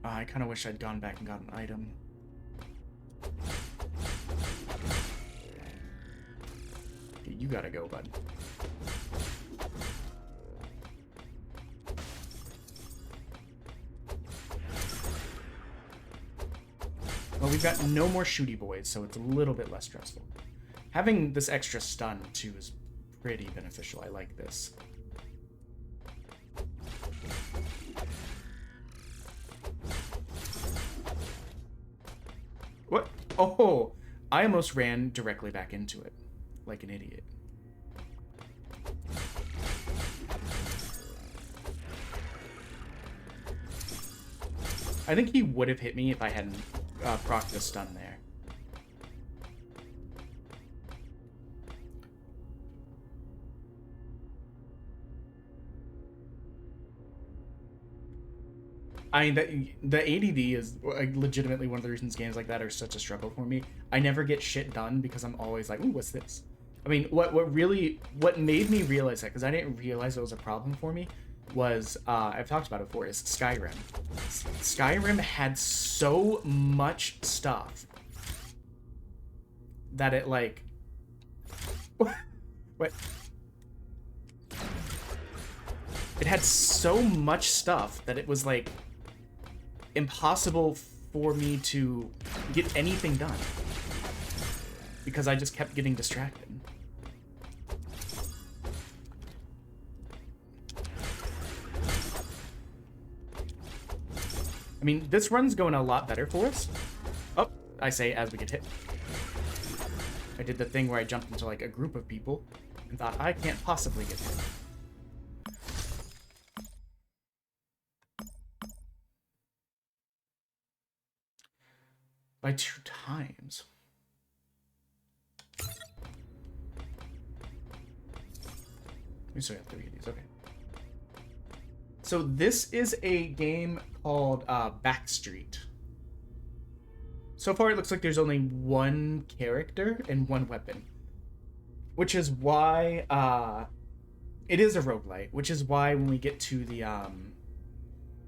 Speaker 2: I kind of wish I'd gone back and got an item. Okay, you gotta go, bud. Well, we've got no more shooty boys, so it's a little bit less stressful. Having this extra stun, too, is pretty beneficial. I like this. What? Oh, I almost ran directly back into it, like an idiot. I think he would have hit me if I hadn't proc the stun there. I mean, the ADD is legitimately one of the reasons games like that are such a struggle for me. I never get shit done because I'm always like, ooh, what's this? I mean, what made me realize that, because I didn't realize it was a problem for me, was, I've talked about it before, is Skyrim. Skyrim had so much stuff that it, like... What? It had so much stuff that it was, like, impossible for me to get anything done. Because I just kept getting distracted. I mean, this run's going a lot better for us. Oh, I say as we get hit. I did the thing where I jumped into like a group of people and thought, I can't possibly get hit. By 2 times. We still have 3 of these, okay. So this is a game called Backstreet. So far it looks like there's only 1 character and 1 weapon. Which is why it is a roguelite, which is why when we get to the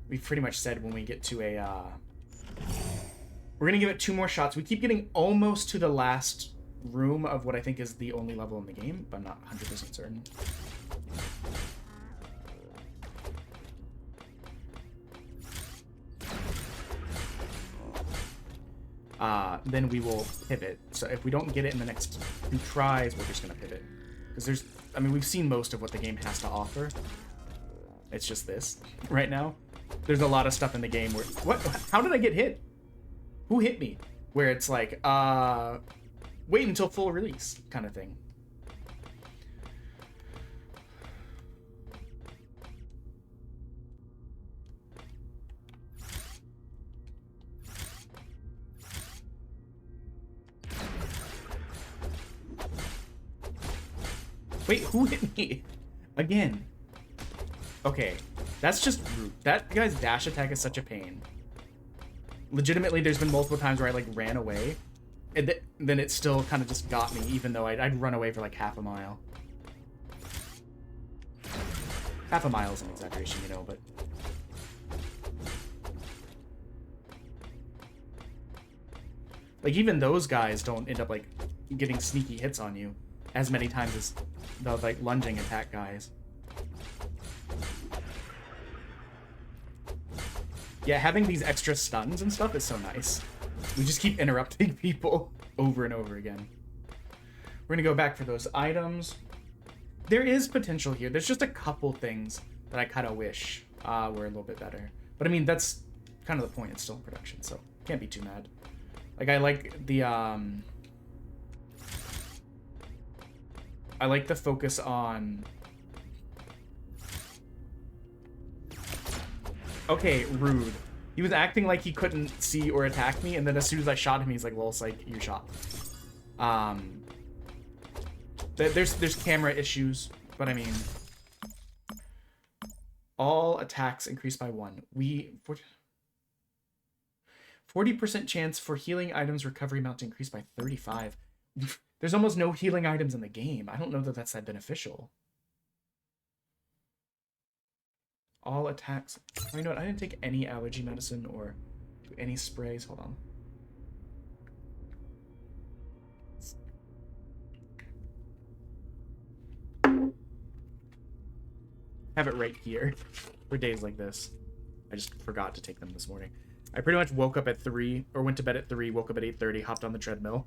Speaker 2: we've pretty much said when we get to a we're gonna give it 2 more shots. We keep getting almost to the last room of what I think is the only level in the game, but I'm not 100% certain. Then we will pivot. So if we don't get it in the next 2 tries, we're just gonna pivot. Because there's, I mean, we've seen most of what the game has to offer. It's just this right now. There's a lot of stuff in the game where, what? How did I get hit? Who hit me? Where it's like, wait until full release kind of thing. Wait, who hit me? Again. Okay, that's just rude. That guy's dash attack is such a pain. Legitimately, there's been multiple times where I, like, ran away. And then it still kind of just got me, even though I'd run away for, like, half a mile. Half a mile is an exaggeration, you know, but... Like, even those guys don't end up, like, getting sneaky hits on you as many times as the, like, lunging attack guys. Yeah, having these extra stuns and stuff is so nice. We just keep interrupting people over and over again. We're gonna go back for those items. There is potential here. There's just a couple things that I kind of wish were a little bit better. But I mean, that's kind of the point. It's still in production, so can't be too mad. Like, I like the focus on... Okay, rude. He was acting like he couldn't see or attack me, and then as soon as I shot him, he's like, lol, psych, you're shot. There's camera issues, but I mean... All attacks increased by 1. 40% chance for healing items recovery amount to increase by 35. There's almost no healing items in the game. I don't know that that's that beneficial. All attacks. Oh, you know what? I didn't take any allergy medicine or any sprays. Hold on. Have it right here for days like this. I just forgot to take them this morning. I pretty much woke up at 3, or went to bed at 3, woke up at 8:30, hopped on the treadmill.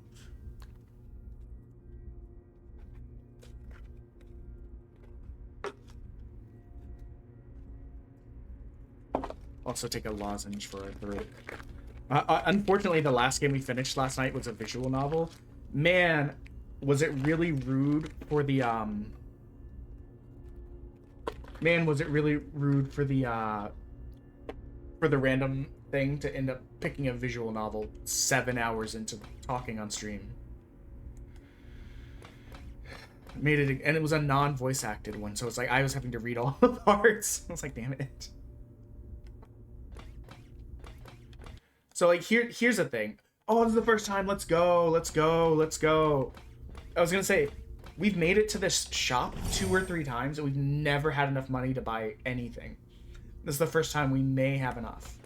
Speaker 2: Also take a lozenge for a throat. Unfortunately, the last game we finished last night was a visual novel. Man, was it really rude for the random thing to end up picking a visual novel 7 hours into talking on stream. Made it, and it was a non-voice acted one, so it's like I was having to read all the parts. I was like, damn it. So like here's the thing. Oh, this is the first time. Let's go. Let's go. Let's go. I was gonna say, we've made it to this shop 2 or 3 times, and we've never had enough money to buy anything. This is the first time we may have enough.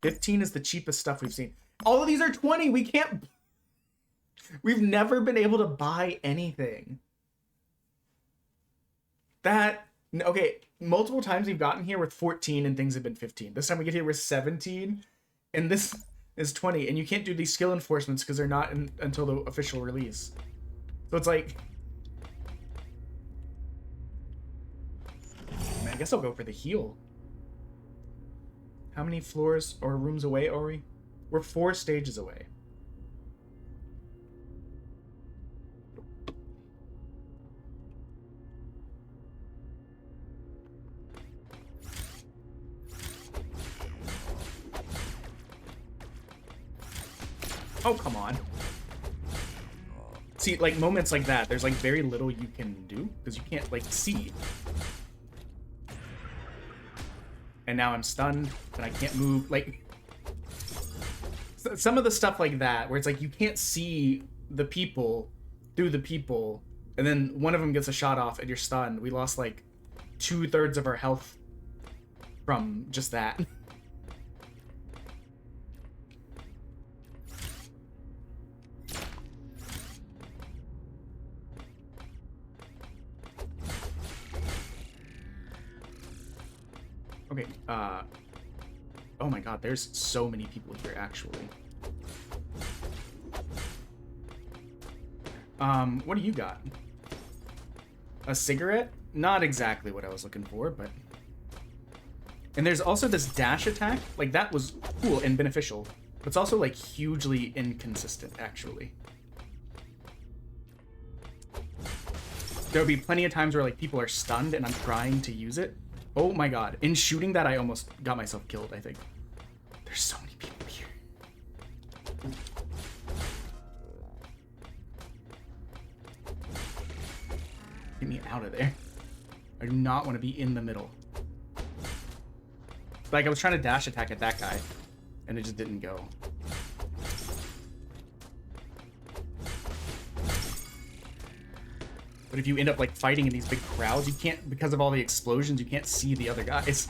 Speaker 2: 15 is the cheapest stuff we've seen. All of these are 20. We can't... We've never been able to buy anything. Okay, multiple times we've gotten here with 14 and things have been 15. This time we get here with 17 and this is 20. And you can't do these skill enforcements because they're not until the official release. So it's like... Man, I guess I'll go for the heal. How many floors or rooms away are we? We're 4 stages away. Oh, come on. See, like, moments like that, there's, like, very little you can do, because you can't, like, see. And now I'm stunned, and I can't move, like... Some of the stuff like that, where it's like, you can't see the people through the people, and then one of them gets a shot off, and you're stunned. We lost, like, 2/3 of our health from just that. Okay, oh my god, there's so many people here, actually. What do you got? A cigarette? Not exactly what I was looking for, but... And there's also this dash attack. Like, that was cool and beneficial. But it's also, like, hugely inconsistent, actually. There'll be plenty of times where, like, people are stunned and I'm trying to use it. Oh my god. In shooting that, I almost got myself killed, I think. There's so many people here. Get me out of there. I do not want to be in the middle. Like, I was trying to dash attack at that guy, and it just didn't go. But if you end up, like, fighting in these big crowds, you can't, because of all the explosions, you can't see the other guys.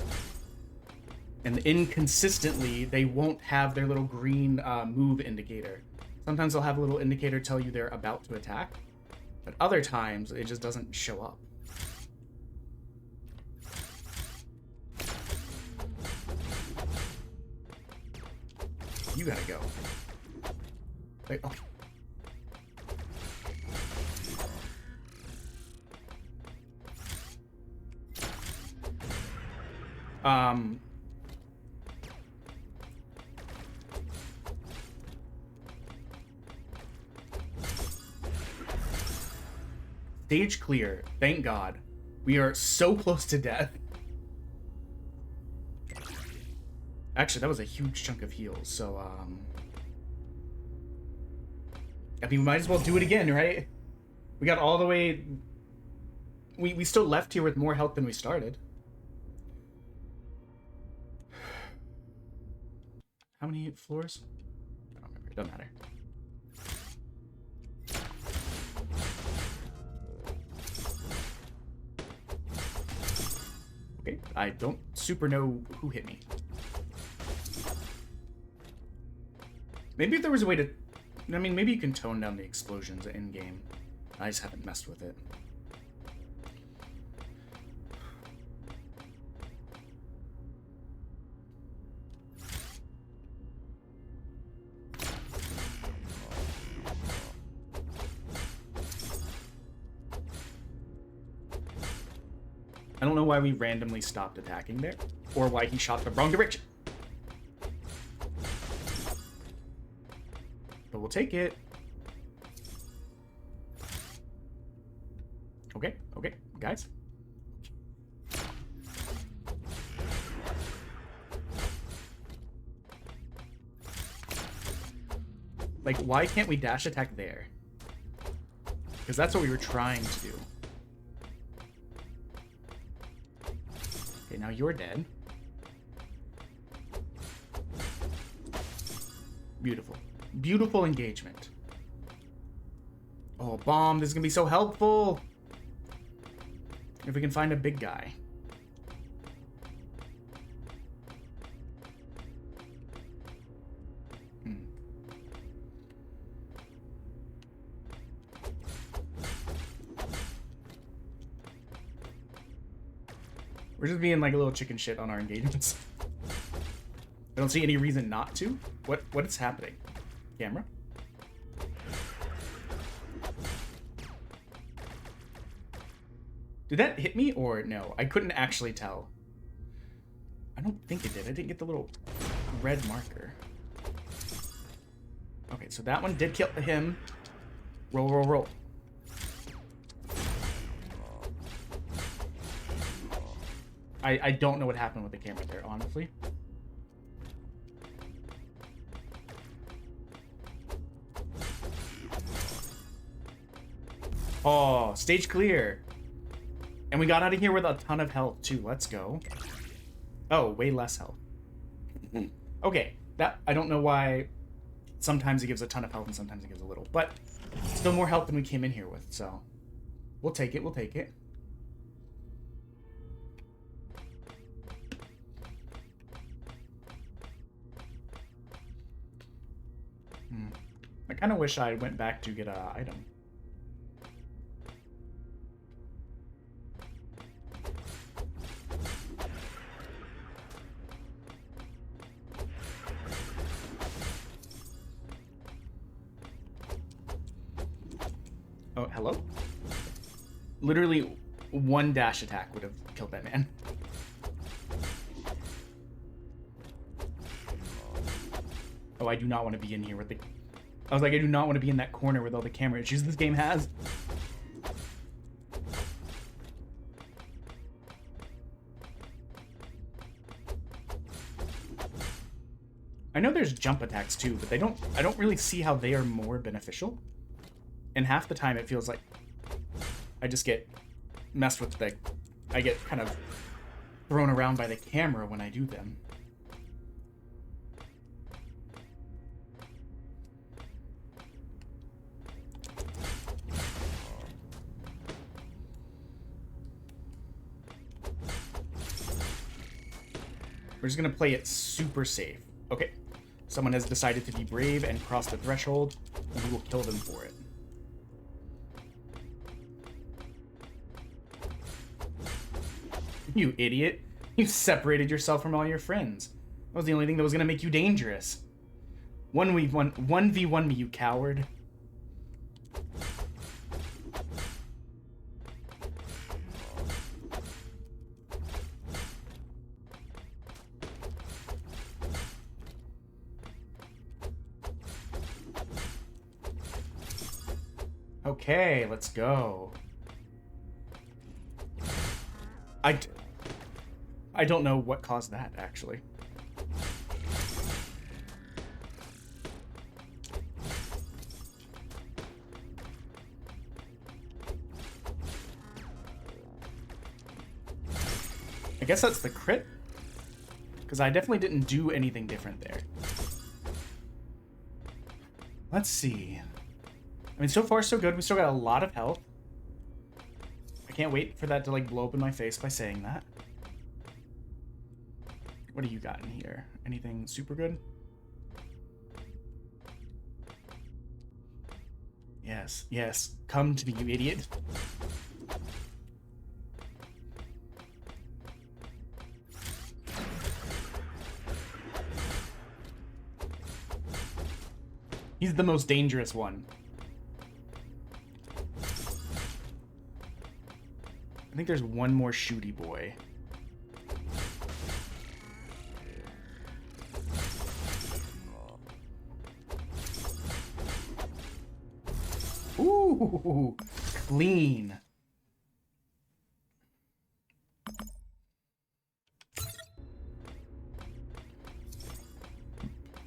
Speaker 2: And inconsistently, they won't have their little green move indicator. Sometimes they'll have a little indicator tell you they're about to attack, but other times, it just doesn't show up. You gotta go. Like, okay. Stage clear. Thank God. We are so close to death. Actually, that was a huge chunk of heals, so, I mean, we might as well do it again, right? We got all the way... We still left here with more health than we started. How many floors? I don't remember. It doesn't matter. Okay, I don't super know who hit me. Maybe if there was a way to... I mean, maybe you can tone down the explosions in-game. I just haven't messed with it. I don't know why we randomly stopped attacking there, or why he shot the wrong direction. But we'll take it. Okay, okay, guys. Like, why can't we dash attack there? Because that's what we were trying to do. Okay, now you're dead. Beautiful. Beautiful engagement. Oh, bomb. This is going to be so helpful. If we can find a big guy. We're just being like a little chicken shit on our engagements. I don't see any reason not to. What is happening? Camera? Did that hit me or no? I couldn't actually tell. I don't think it did. I didn't get the little red marker. Okay, so that one did kill him. Roll, roll, roll. I don't know what happened with the camera there, honestly. Oh, stage clear. And we got out of here with a ton of health, too. Let's go. Oh, way less health. Okay, that I don't know why sometimes it gives a ton of health and sometimes it gives a little. But still more health than we came in here with, so we'll take it, we'll take it. I kind of wish I went back to get an item. Oh, hello? Literally one dash attack would have killed that man. Oh, I do not want to be in here with the... I was like, I do not want to be in that corner with all the camera issues this game has. I know there's jump attacks too, but I don't really see how they are more beneficial. And half the time it feels like I just get messed with I get kind of thrown around by the camera when I do them. We're just gonna play it super safe. Okay. Someone has decided to be brave and cross the threshold, and we will kill them for it. You idiot. You separated yourself from all your friends. That was the only thing that was gonna make you dangerous. 1v1 me, you coward. Okay, let's go. I don't know what caused that, actually. I guess that's the crit? Because I definitely didn't do anything different there. Let's see. I mean, so far so good. We still got a lot of health. I can't wait for that to, like, blow up in my face by saying that. What do you got in here? Anything super good? Yes, yes. Come to me, you idiot. He's the most dangerous one. I think there's one more shooty boy. Ooh, clean.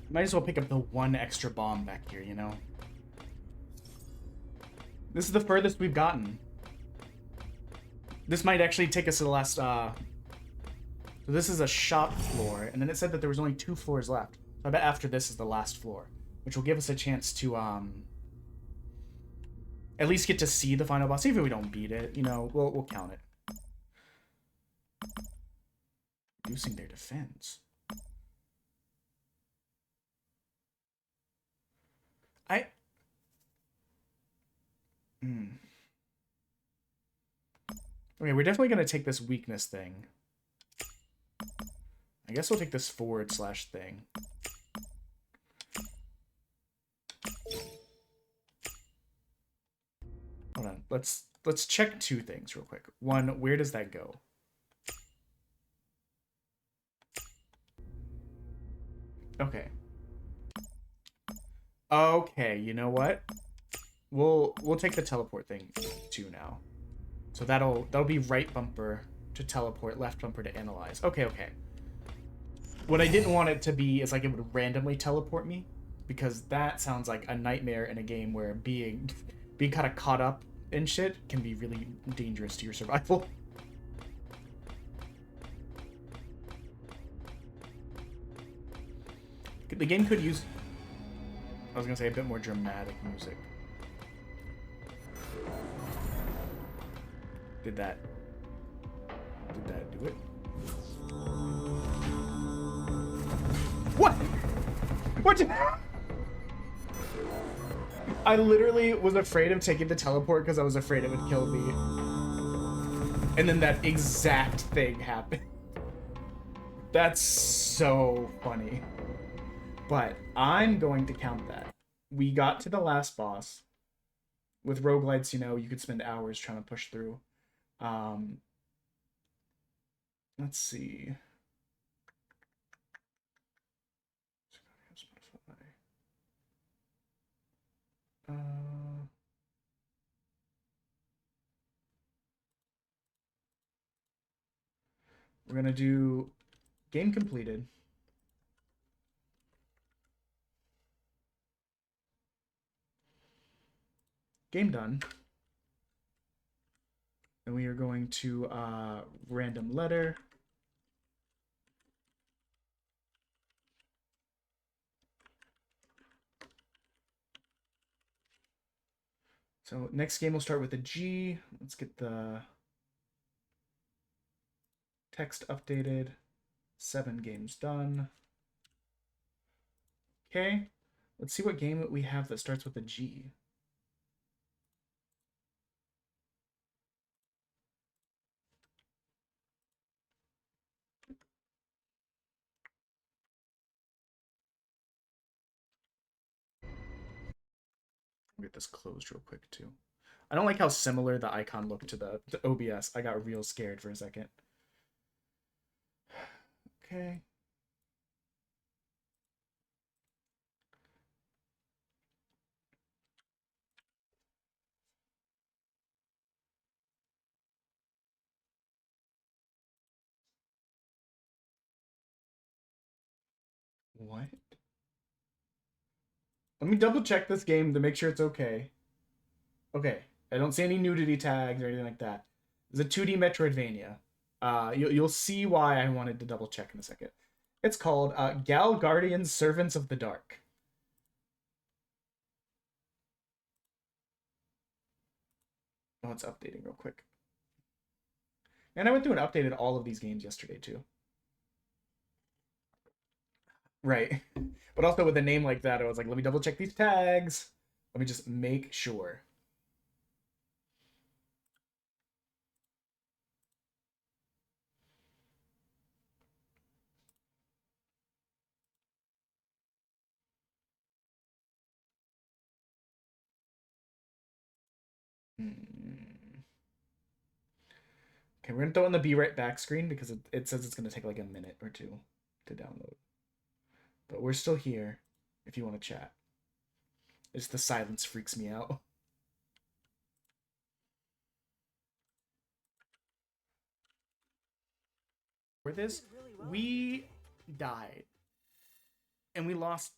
Speaker 2: Might as well pick up the one extra bomb back here, you know? This is the furthest we've gotten. This might actually take us to the last, So this is a shop floor, and then it said that there was only 2 floors left. So I bet after this is the last floor, which will give us a chance to, at least get to see the final boss. Even if we don't beat it, you know, we'll count it. Reducing their defense. Okay, we're definitely going to take this weakness thing. I guess we'll take this forward slash thing. Hold on. Let's check 2 things real quick. One, where does that go? Okay. Okay, you know what? We'll take the teleport thing too now. So that'll be right bumper to teleport, left bumper to analyze. Okay, okay. What I didn't want it to be is like it would randomly teleport me, because that sounds like a nightmare in a game where being kind of caught up in shit can be really dangerous to your survival. The game could use, I was gonna say, a bit more dramatic music. Did that do it? What? What? I literally was afraid of taking the teleport because I was afraid it would kill me. And then that exact thing happened. That's so funny. But I'm going to count that. We got to the last boss. With roguelites, you know, you could spend hours trying to push through. Let's see. We're gonna do game completed. Game done. And we are going to random letter. So next game we'll start with a G. Let's get the text updated. 7 games done. Okay. Let's see what game we have that starts with a G. Get this closed real quick too. I don't like how similar the icon looked to the OBS. I got real scared for a second. Okay. What? Let me double check this game to make sure it's okay. Okay, I don't see any nudity tags or anything like that. It's a 2D Metroidvania. You'll see why I wanted to double check in a second. It's called Gal Guardian Servants of the Dark. Oh, it's updating real quick. And I went through and updated all of these games yesterday too. Right. But also with a name like that, I was like, let me double check these tags. Let me just make sure. Okay, we're gonna throw in the Be Right Back screen because it says it's gonna take like a minute or two to download. But we're still here if you want to chat. It's the silence freaks me out. For this, we died. And we lost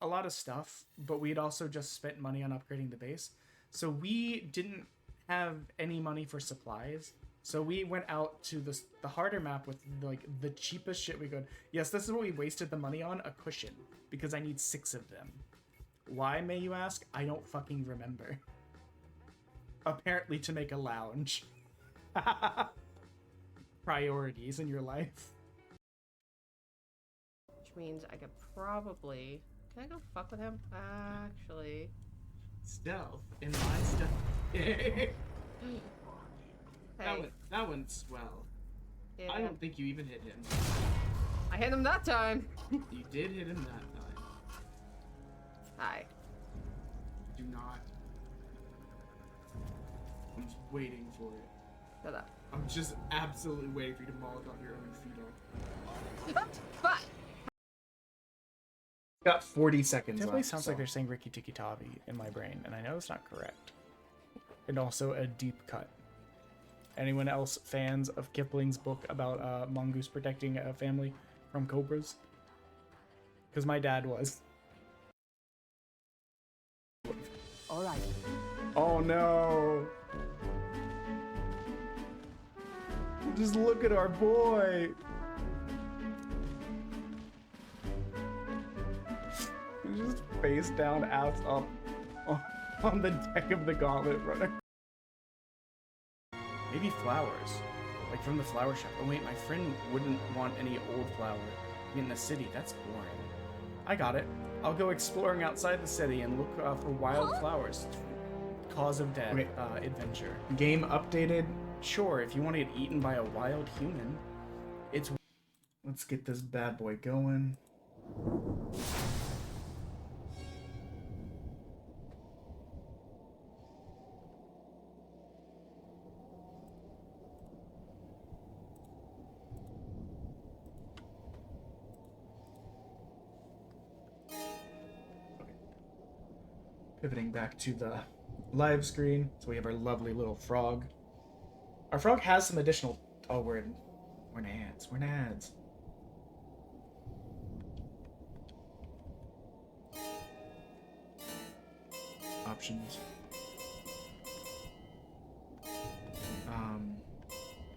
Speaker 2: a lot of stuff, but we had also just spent money on upgrading the base. So we didn't have any money for supplies. So we went out to the harder map with like the cheapest shit we could. Yes, this is what we wasted the money on, a cushion, because I need 6 of them. Why, may you ask? I don't fucking remember. Apparently to make a lounge. Priorities in your life.
Speaker 5: Which means I could probably... Can I go fuck with him? Actually...
Speaker 2: Stealth in my stuff.
Speaker 5: Hey.
Speaker 2: That went swell.
Speaker 5: Yeah.
Speaker 2: I don't think you even hit him.
Speaker 5: I hit him that time.
Speaker 2: You did hit him that time.
Speaker 5: Hi.
Speaker 2: Do not. I'm just waiting for it.
Speaker 5: Shut up.
Speaker 2: I'm just absolutely waiting for you to Molotov your own feet off.
Speaker 5: But
Speaker 2: Got 40 seconds
Speaker 7: Definitely
Speaker 2: left.
Speaker 7: sounds like they're saying Rikki Tikki Tavi in my brain, and I know it's not correct. And also a deep cut. Anyone else fans of Kipling's book about a mongoose protecting a family from cobras? Because my dad was.
Speaker 3: Alright.
Speaker 2: Oh no! Just look at our boy! Just face down, ass up on the deck of the gauntlet runner. Maybe flowers. Like from the flower shop. Oh wait, my friend wouldn't want any old flower in the city. That's boring. I got it. I'll go exploring outside the city and look for wild flowers. Cause of death adventure. Game updated? Sure, if you want to get eaten by a wild human. It's... Let's get this bad boy going. Pivoting back to the live screen, so we have our lovely little frog. Our frog has some additional... Oh, we're in ads. We're in ads. Options.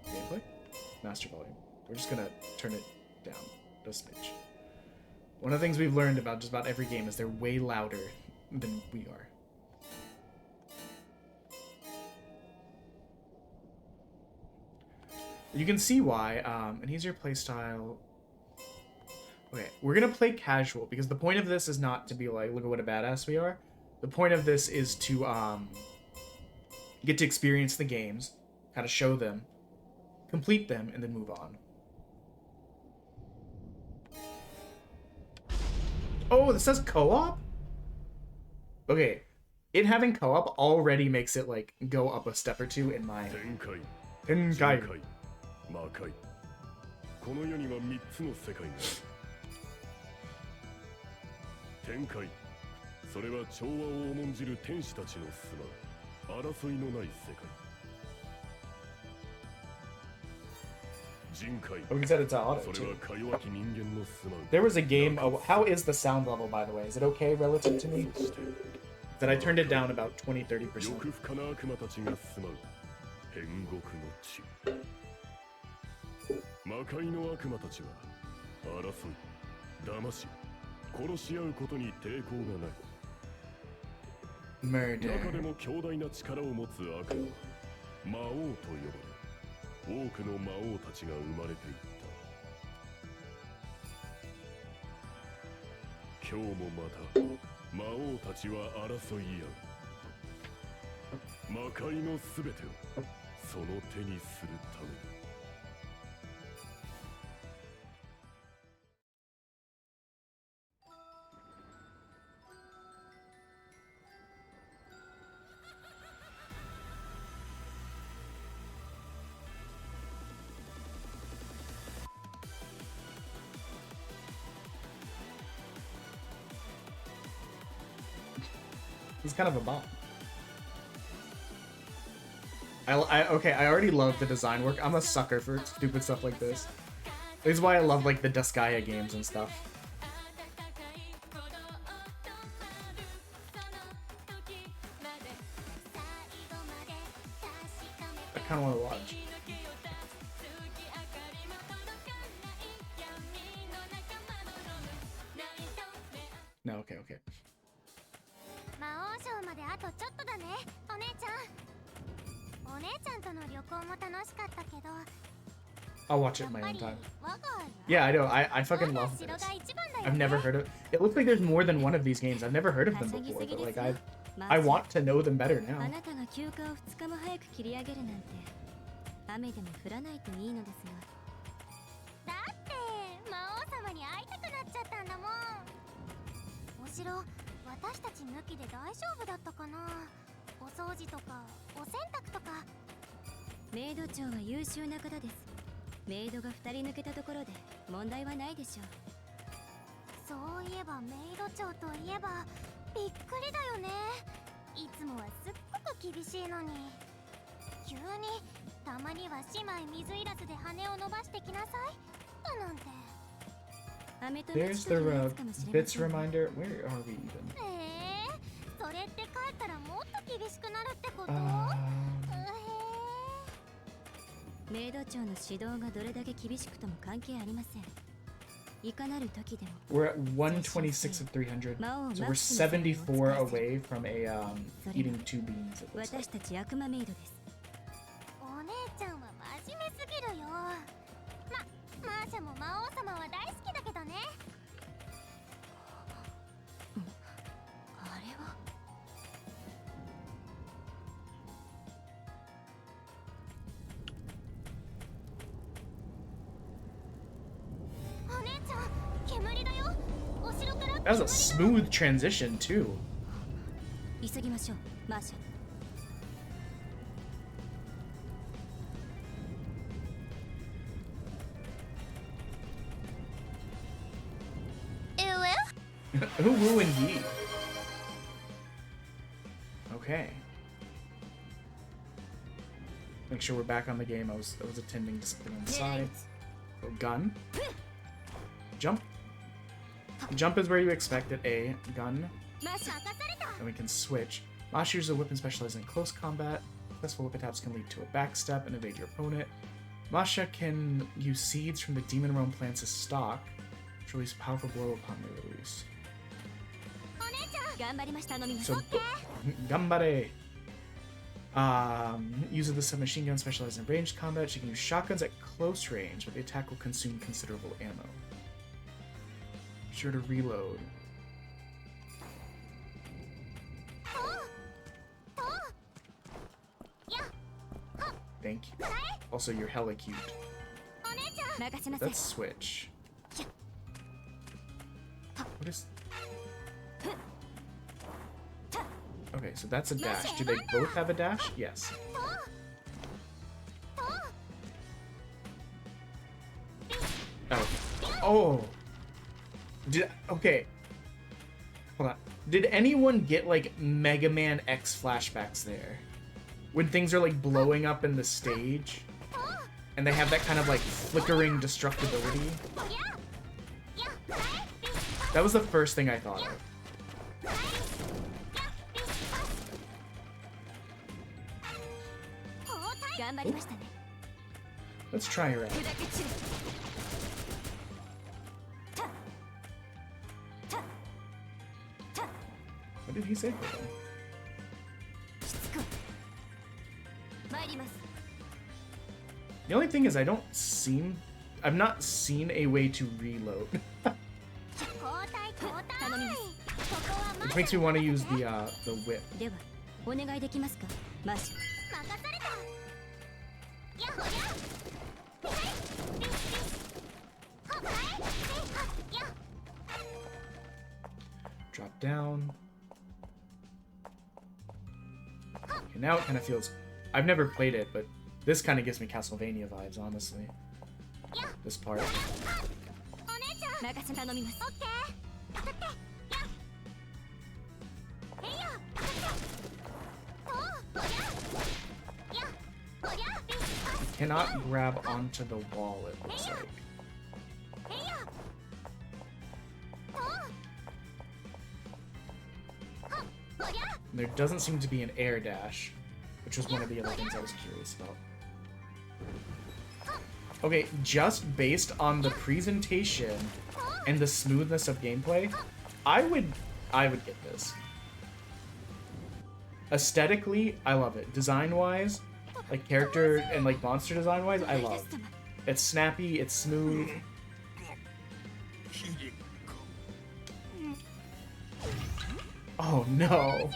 Speaker 2: Gameplay? Master volume. We're just gonna turn it down a smidge. One of the things we've learned about just about every game is they're way louder than we are. You can see why, and here's your playstyle. Okay, we're gonna play casual, because the point of this is not to be like, look at what a badass we are. The point of this is to, get to experience the games, kind of show them, complete them, and then move on. Oh, this says co-op? Okay, it having co-op already makes it like go up a step or two in my
Speaker 8: 展開
Speaker 2: Tenkai.
Speaker 8: 人海魔界この世には3つの世界がある天界それは調和を重んじる天使たちの住まう争いのない世界人海
Speaker 2: Oh, he said it's auto
Speaker 8: それは
Speaker 2: too.
Speaker 8: か弱き人間の住まう
Speaker 2: There was a game. Oh, how is the sound level, by the way? Is it okay relative to me?
Speaker 8: そして
Speaker 2: That I turned it down about 20, 30%.
Speaker 8: 欲深な悪魔たちが住まう天国の地魔界の悪魔たちは争い騙し殺し合うことに抵抗がない
Speaker 2: Murder.
Speaker 8: 中でも強大な力を持つ悪魔は魔王と呼ばれ多くの魔王たちが生まれていった今日もまた魔王たちは争い合う魔界のすべてをその手にするために
Speaker 2: He's kind of a bomb. Okay, I already love the design work. I'm a sucker for stupid stuff like this. This is why I love like the Duskaya games and stuff. I kind of want to watch. No, okay, okay.
Speaker 6: 魔王賞まであとちょっとだね、お姉ちゃん。お姉ちゃんとの旅行も楽しかったけど、
Speaker 2: I'll watch it in my own time. Yeah, I know. I fucking love this. I've never heard of. It looks like there's more than one of these games. I've never heard of them before, but like I want to know them better now.
Speaker 6: あなたが休暇を2日も早く切り上げるなんて、雨でも降らないといいのですが。だって魔王様に会いたくなっちゃったんだもん。お城、私たち抜きで大丈夫だったかな。お掃除とかお洗濯とか。メイド長は優秀な方です。メイドが2人抜けたところで問題はないでしょう。そういえばメイド長といえばびっくりだよね。いつもはすっごく厳しいのに、急にたまには姉妹水いらずで羽を伸ばしてきなさいだなんて。
Speaker 2: There's the bits reminder. Where are we even?
Speaker 6: それって帰ったらもっと厳しくなるってこと？メイド長の指導がどれだけ厳しくとも関係ありません。いかなる時でも。
Speaker 2: We're at 126 of 300, so we're 74 away from a eating 2 beans. It looks like.
Speaker 6: 私たち悪魔メイドです。お姉ちゃんは真面目すぎるよ。マーシャも魔王様は大好きだけどね。あれは。お姉ちゃん、煙だよ。お城から。
Speaker 2: That was a smooth transition too.
Speaker 6: 急ぎましょう、マーシャ。
Speaker 2: Who woo indeed? Okay. Make sure we're back on the game. I was attending to something on the side. Oh, gun. Jump. Jump is where you expect it. A gun. And we can switch. Mash uses a weapon specializing in close combat. Successful whip attacks can lead to a backstep and evade your opponent. Masha can use seeds from the Demon Realm plants as stock, which release a powerful blow upon their release. So, Gambare! Uses the submachine gun specialized in ranged combat. She can use shotguns at close range, but the attack will consume considerable ammo. Be sure to reload. Thank you. Also, you're hella cute. Let's switch. What is... Okay, so that's a dash. Do they both have a dash? Yes. Oh. Oh. Okay. Hold on. Did anyone get like Mega Man X flashbacks there? When things are like blowing up in the stage and they have that kind of like flickering destructibility? That was the first thing I thought of. Let's try her out. What did he say? The only thing is I've not seen a way to reload. Which makes me want to use the whip. Drop down. Okay, now it kind of feels... I've never played it, but this kind of gives me Castlevania vibes, honestly. This part. You cannot grab onto the wall, it looks like. There doesn't seem to be an air dash, which was one of the other things I was curious about. Okay, just based on the presentation and the smoothness of gameplay, I would get this. Aesthetically, I love it. Design-wise, like character and like monster design-wise, I love. It's snappy, it's smooth. Oh no.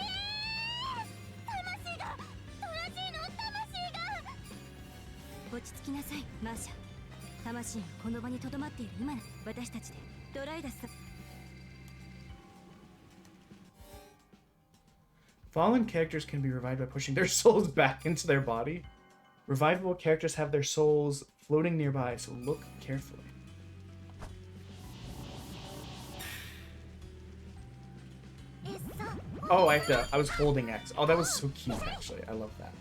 Speaker 2: Fallen characters can be revived by pushing their souls back into their body. Revivable characters have their souls floating nearby, so look carefully. Oh, I was holding X. Oh, that was so cute, actually. I love that.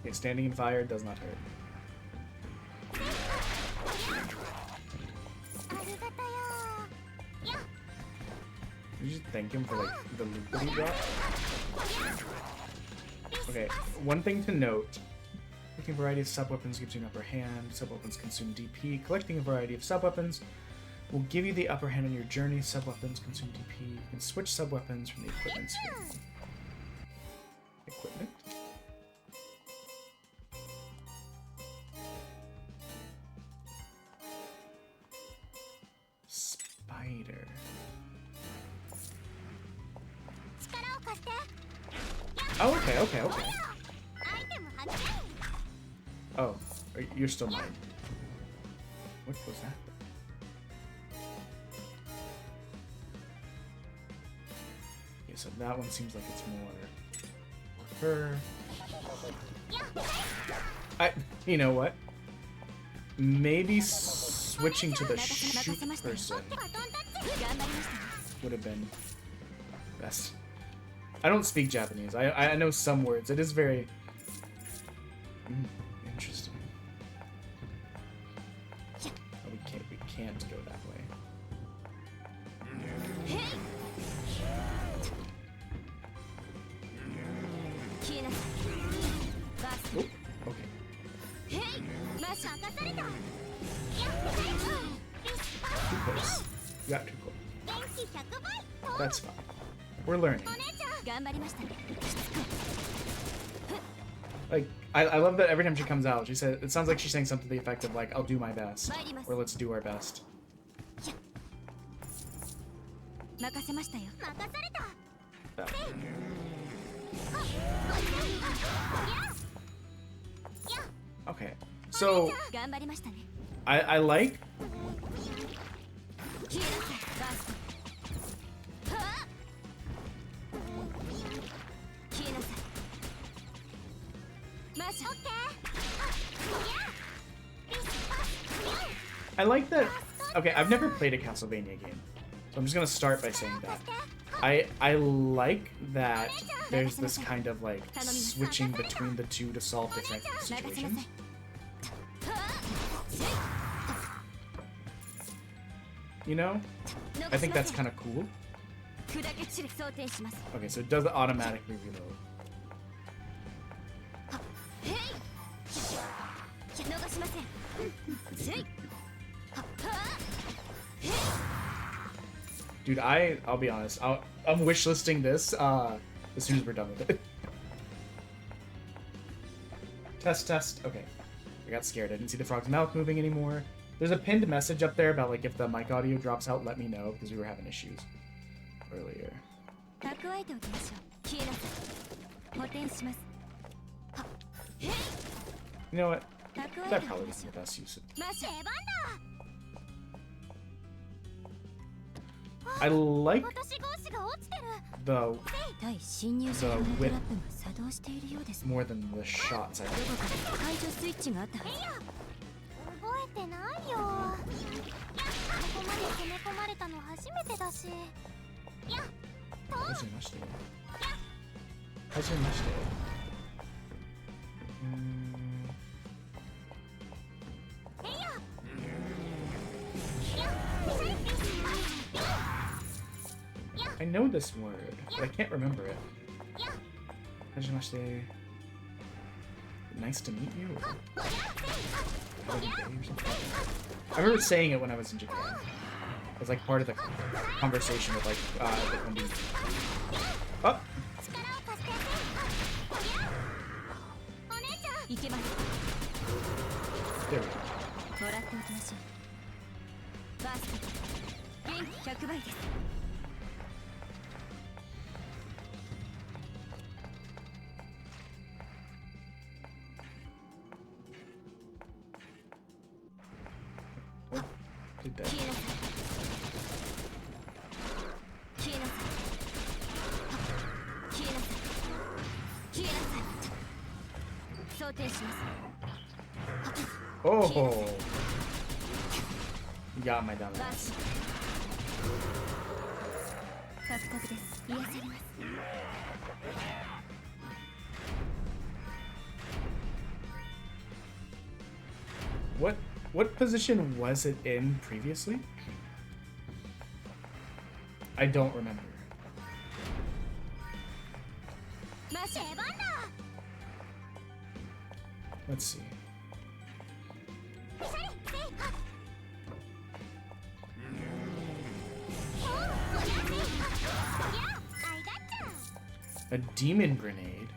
Speaker 2: Okay, standing in fire does not hurt. You just thank him for like the loot that he dropped. Okay, one thing to note. Collecting a variety of sub-weapons gives you an upper hand. Sub-weapons consume DP. Collecting a variety of sub-weapons will give you the upper hand on your journey. Sub-weapons consume DP. You can switch sub-weapons from the equipment screen. Equipment? Spider. Oh, okay. Oh, you're still mine. What was that? Okay, so that one seems like it's more her. You know what? Maybe switching to the shoot person would have been best. I don't speak Japanese. I know some words. It is very interesting. Oh, we can't go that way. You got too close. That's fine. We're learning.
Speaker 6: 頑張りましたね。
Speaker 2: Like, I love that every time she comes out, she says, it sounds like she's saying something to the effect of like, I'll do my best. Or let's do our best.
Speaker 6: 任せましたよ。任された。
Speaker 2: That one. Okay, so
Speaker 6: 頑張りましたね。
Speaker 2: I like
Speaker 6: 消えなさい。バースト。はあ。消えなさい。マーシャ。オッケー。
Speaker 2: I like that. Okay, I've never played a Castlevania game, so I'm just gonna start by saying that I like that there's this kind of like switching between the two to solve different situations. You know, I think that's kind of cool.
Speaker 6: 砕け散る装填します。
Speaker 2: Okay, so it does automatically reload.
Speaker 6: へい。逃しません。せい。はあ。
Speaker 2: Dude, I'll be honest. I'm wishlisting this as soon as we're done with it. Test. Okay. I got scared. I didn't see the frog's mouth moving anymore. There's a pinned message up there about like if the mic audio drops out, let me know because we were having issues earlier.
Speaker 6: 蓄えておきましょう。消えなさい。補填します。はっ。へい。
Speaker 2: You know what?
Speaker 6: 蓄えて
Speaker 2: That
Speaker 6: おき
Speaker 2: probably
Speaker 6: ま
Speaker 2: isn't
Speaker 6: しょ
Speaker 2: the best use of
Speaker 6: う。マシャ。出番だ。
Speaker 2: I like
Speaker 6: 私ゴーシが落ちてる。
Speaker 2: the
Speaker 6: 対侵入者
Speaker 2: the
Speaker 6: のト
Speaker 2: whip
Speaker 6: ラップが作動しているようです。
Speaker 2: more than the shots I
Speaker 6: ど
Speaker 2: think.
Speaker 6: こかで解除スイッチがあったはず。覚えてないよ。ここまで攻め込まれたの初めてだし。やっ。
Speaker 2: Hajimashite. I know this word, but I can't remember it. Hajimashite. Nice to meet you. Or have a good day or something. I remember saying it when I was in Japan. It was like part of the conversation with like the Kondi. Oh!
Speaker 6: いけます。
Speaker 2: There we go.
Speaker 6: もらっておきましょう。バースト。元気100倍です。
Speaker 2: Did that.
Speaker 6: 消えなさい。消えなさい。消えなさい。消えなさい。装填します。
Speaker 2: Oh! You got my
Speaker 6: バー
Speaker 2: dominance.
Speaker 6: スト。カクカクです。癒されます。
Speaker 2: What position was it in previously? I don't remember.
Speaker 6: マシ出番だ。
Speaker 2: Let's see. A demon grenade.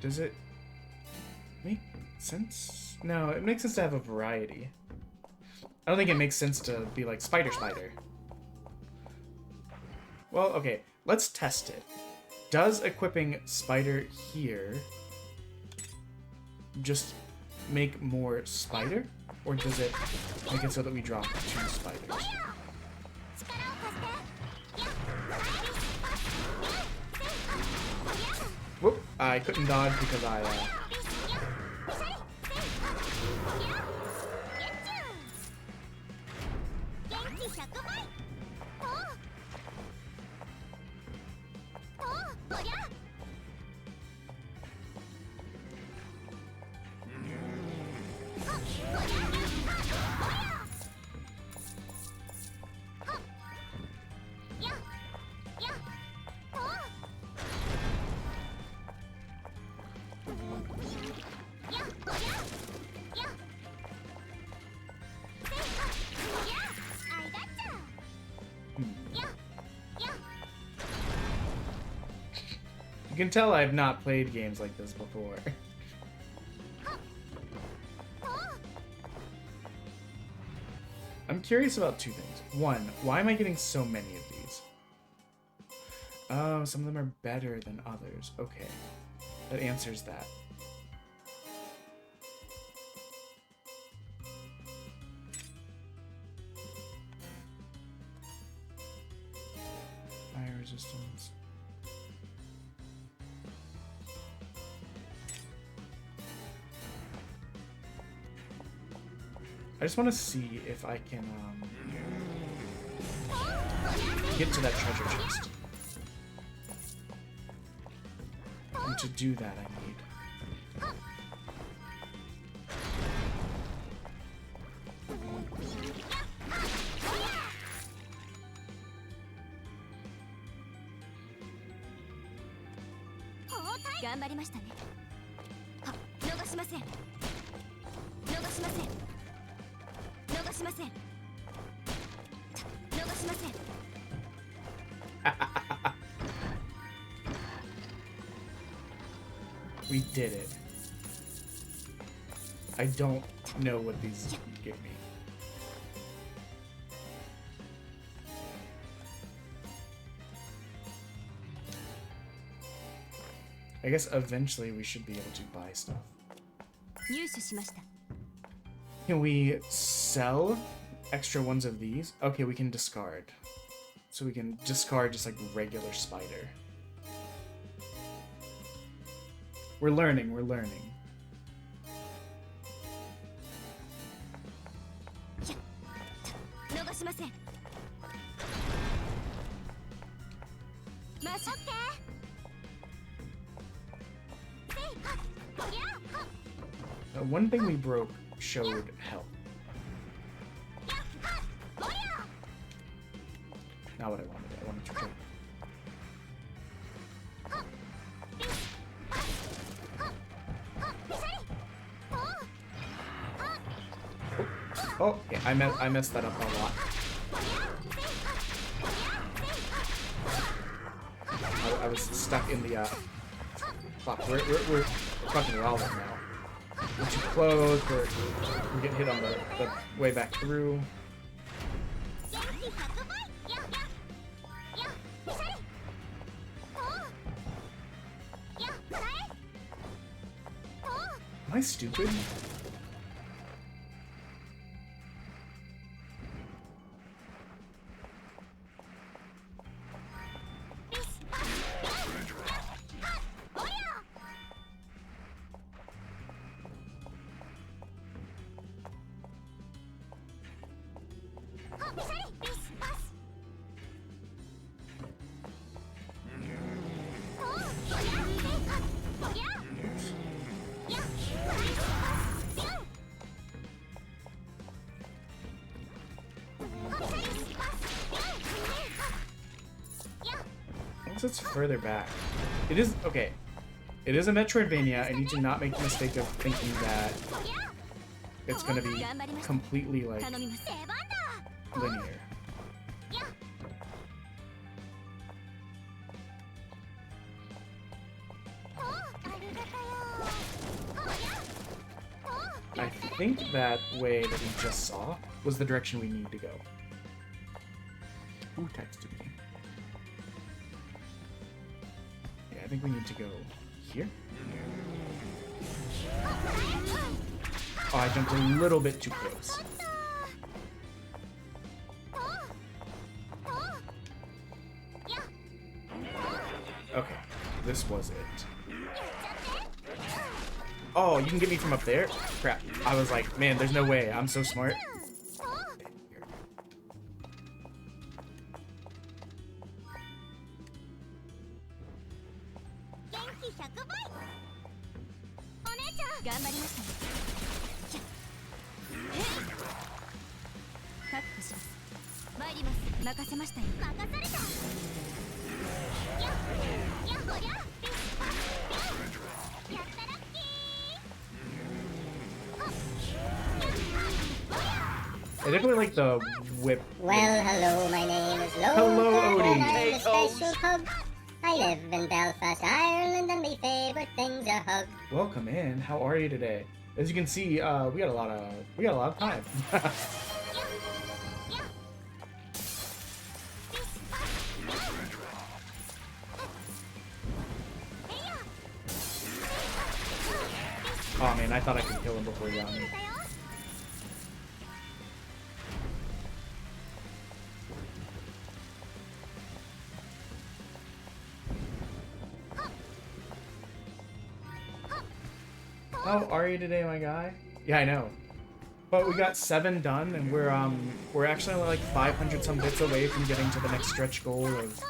Speaker 2: Does it make sense? No, it makes sense to have a variety. I don't think it makes sense to be like spider. Well, okay, let's test it. Does equipping spider here just make more spider? Or does it make it so that we drop 2 spiders? Whoop, I couldn't dodge because I, You can tell I've not played games like this before. I'm curious about two things. One, why am I getting so many of these? Oh, some of them are better than others. Okay, that answers that. Fire resistance. I just want to see if I can get to that treasure chest. And to do that, I need... We did it. I don't know what these give me. I guess eventually we should be able to buy stuff. Can we sell extra ones of these? Okay, we can discard. So we can discard just like regular spider. We're learning, we're learning. One thing we broke showed health. Not what I wanted. I wanted to drink. Oh, yeah, I messed that up a lot. I was stuck in the fuck. We're fucking relevant now. We're too close. We're getting hit on the way back through. Am I stupid? It's further back. It is okay. It is a Metroidvania. I need to not make the mistake of thinking that it's gonna be completely like linear. I think that way that we just saw was the direction we need to go. Who texted me? I think we need to go here. Oh, I jumped a little bit too close. Okay, this was it. Oh, you can get me from up there? Crap. I was like, man, there's no way. I'm so smart. I definitely like the whip.
Speaker 9: Well, hello, my name is Lo.
Speaker 2: Hello, Odie.
Speaker 9: And I'm the special pug.
Speaker 6: I live in Belfast, Ireland, and my favorite thing's a hug.
Speaker 2: Welcome in. How are you today? As you can see, we got a lot of time. Oh man, I thought I could kill him before he got me. How are you today, my guy? Yeah, I know. But we got 7 done, and we're actually only like 500 some bits away from getting to the next stretch goal of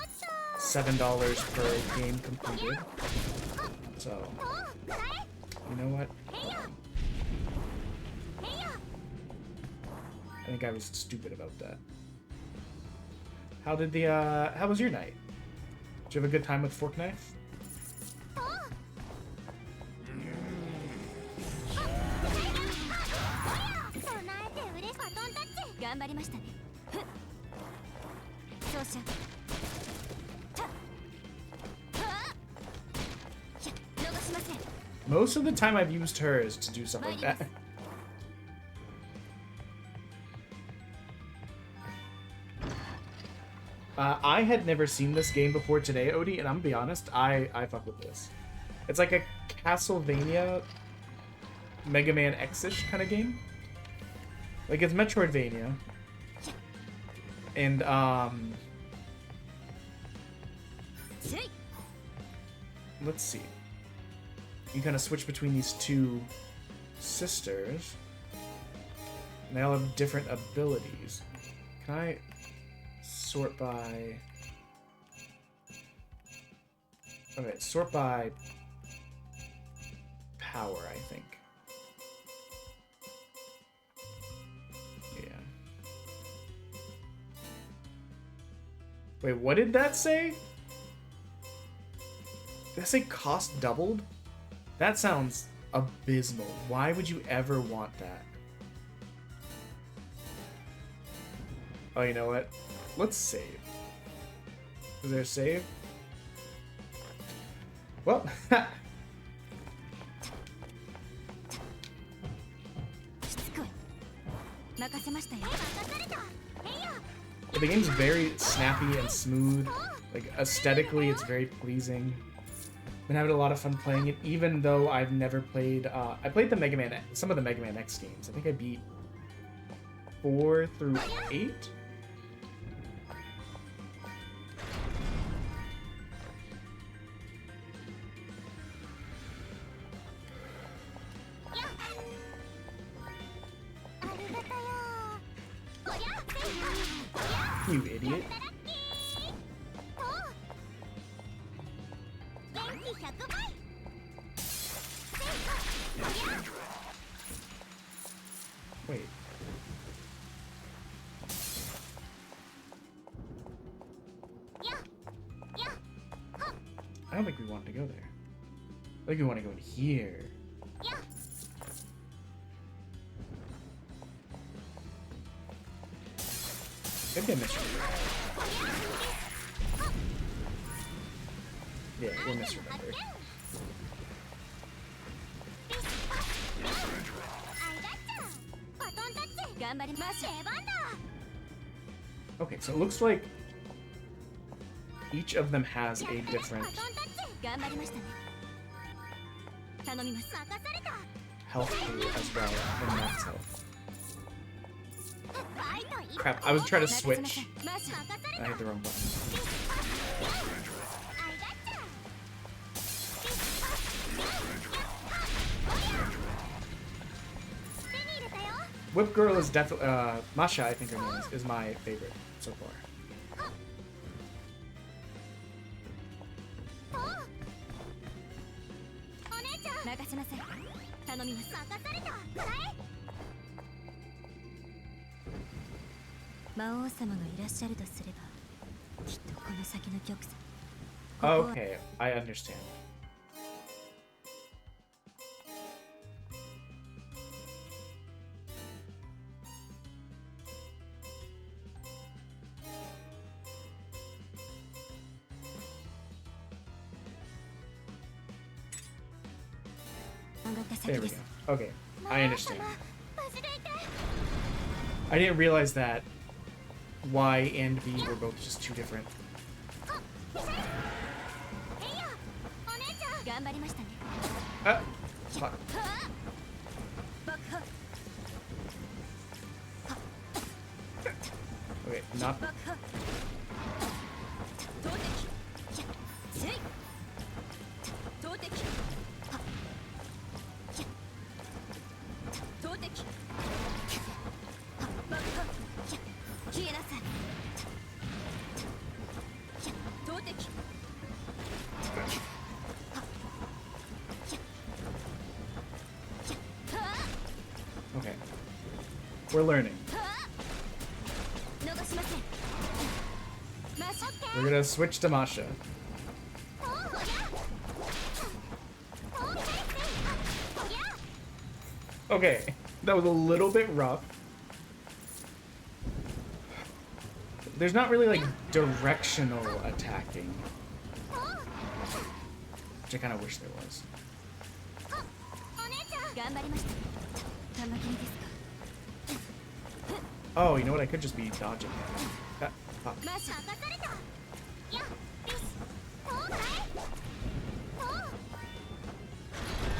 Speaker 2: $7 per game completed. So, you know what? I think I was stupid about that. How was your night? Did you have a good time with Fork Knife?
Speaker 6: 頑張りましたね。ふっ。そうしよう。た。はあ。いや、逃しません。
Speaker 2: Most of the time I've used her is to do something like that. I had never seen this game before today, Odie, and I'm gonna be honest, I fuck with this. It's like a Castlevania Mega Man X-ish kind of game. Like, it's Metroidvania. And, let's see. You kind of switch between these two sisters. And they all have different abilities. Can I sort by... Okay, sort by power, I think. Yeah. Wait, what did that say? Did that say cost doubled? That sounds abysmal. Why would you ever want that? Oh, you know what? Let's save. Is there a save? Well, the game's very snappy and smooth. Like, aesthetically, it's very pleasing. Been having a lot of fun playing it, even though I've never played. I played the Mega Man, some of the Mega Man X games. I think I beat 4 through 8. You idiot. Wait. I don't think we wanted to go there. I think we want to go in here. Maybe I misremembered. Yeah, we're misremembered. Okay, so it looks like each of them has a different health pool as well, and max health. Crap, I was trying to switch. I hit the wrong button. Whip Girl is definitely, Masha, I think her name is my favorite so far. Okay, I understand. There we go. Okay, I understand. I didn't realize that Y and B were both just two different. Fuck. Okay, not. Okay. We're learning. We're gonna switch to Masha. Okay, that was a little bit rough. There's not really like directional attacking, which I kind of wish there was. Oh, you know what? I could just be dodging.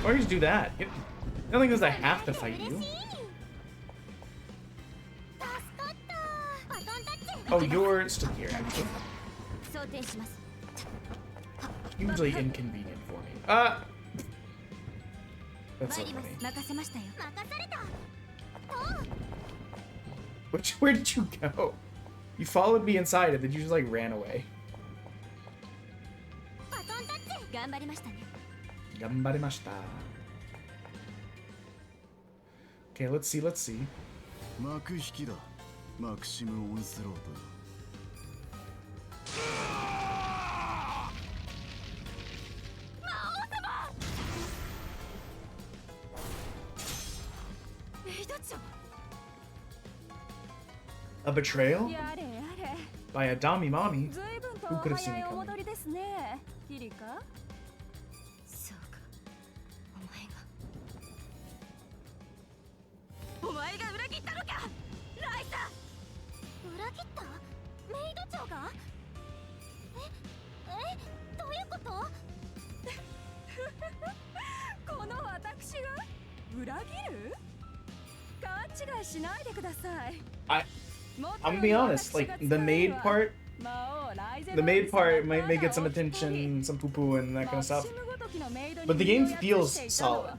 Speaker 2: Or just do that. I don't think because I have to fight you. Oh, you're still here, actually. Hugely inconvenient for me. That's so funny. Where did you go? You followed me inside and then you just like ran away. Gambarimashita. Okay, let's see. A betrayal? By a Dami Mommy? Who could have seen it coming? I'm gonna be honest, like the maid part might get some attention, some poo-poo and that kind of stuff. But the game feels solid.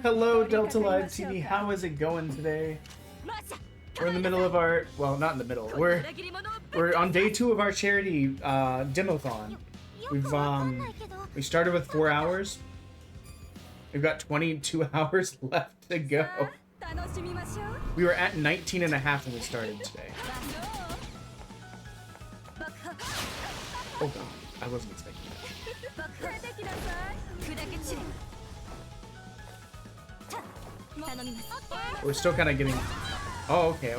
Speaker 2: Hello, Delta Live TV. How is it going today? We're in the middle of our, well, not in the middle. We're on day 2 of our charity Demo-thon. We started with 4 hours. We've got 22 hours left to go. We were at 19 and a half when we started today. Oh god, I wasn't expecting that. We're still kind of getting... Oh, okay.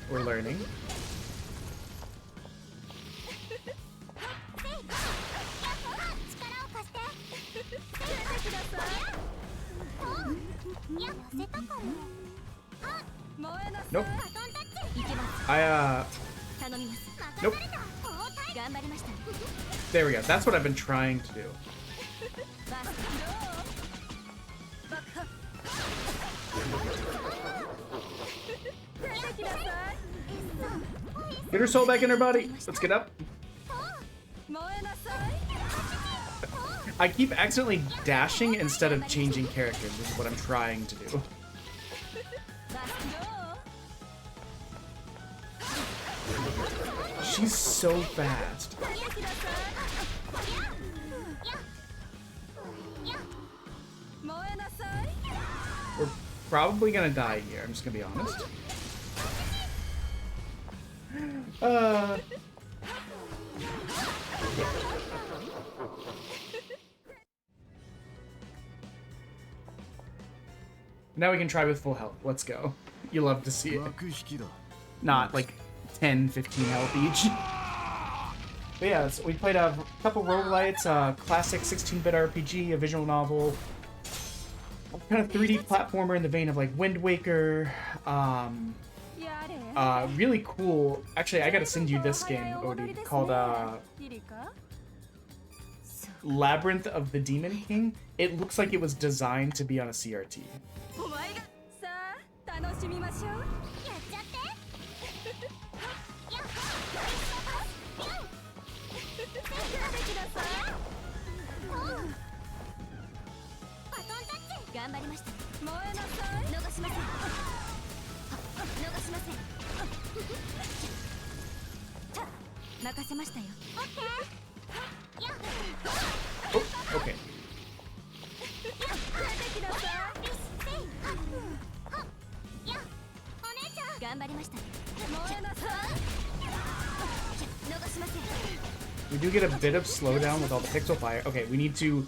Speaker 2: We're learning. Nope. Nope. There we go. That's what I've been trying to do. Get her soul back in her body. Let's get up. I keep accidentally dashing instead of changing characters. This is what I'm trying to do. she's so fast. We're probably gonna die here, I'm just gonna be honest. Now we can try with full health. Let's go. You love to see it. Not like 10, 15 health each. But yeah, so we played a couple roguelites, a classic 16-bit RPG, a visual novel, kind of 3D platformer in the vein of like Wind Waker. Really cool. Actually, I gotta send you this game, Odie, called Labyrinth of the Demon King. It looks like it was designed to be on a CRT. Oh, okay. We do get a bit of slowdown with all the pixel fire. Okay, we need to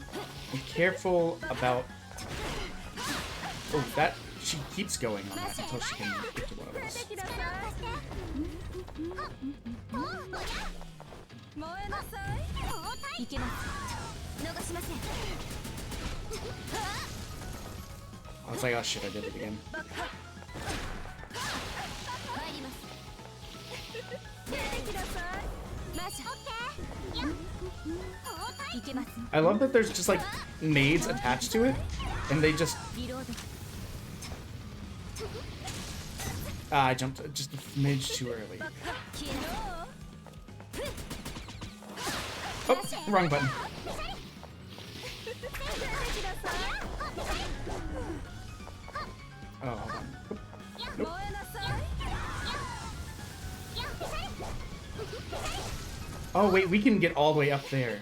Speaker 2: be careful about... Oh, that... She keeps going on that until she can get to one of those. I was like, oh shit, I did it again. I love that there's just like nades attached to it, and they just... I jumped just a smidge too early. Oh, wrong button. Oh, hold on. Nope. Oh, wait, we can get all the way up there.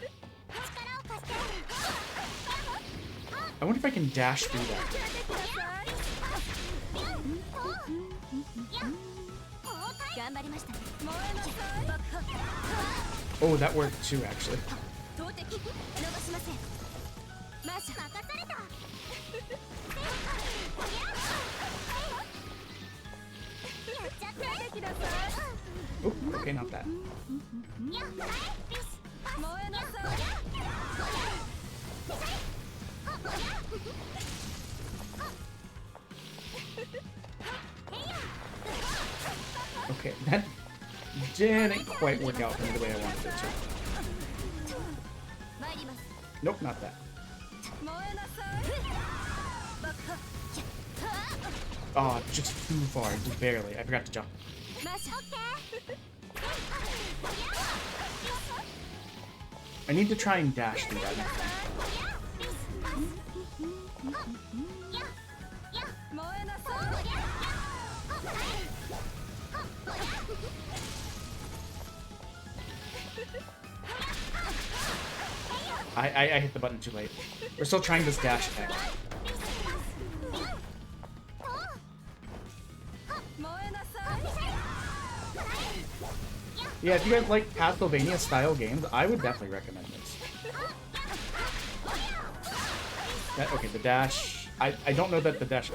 Speaker 2: I wonder if I can dash through that. Oh, that worked too, actually. Oh, okay, not that. Okay, that didn't quite work out for me the way I wanted it to. Nope, not that. Oh, just too far, just barely. I forgot to jump. I need to try and dash through that next time. I hit the button too late. We're still trying this dash attack. Yeah, if you guys like Castlevania style games, I would definitely recommend this. Okay, the dash... I don't know that the dash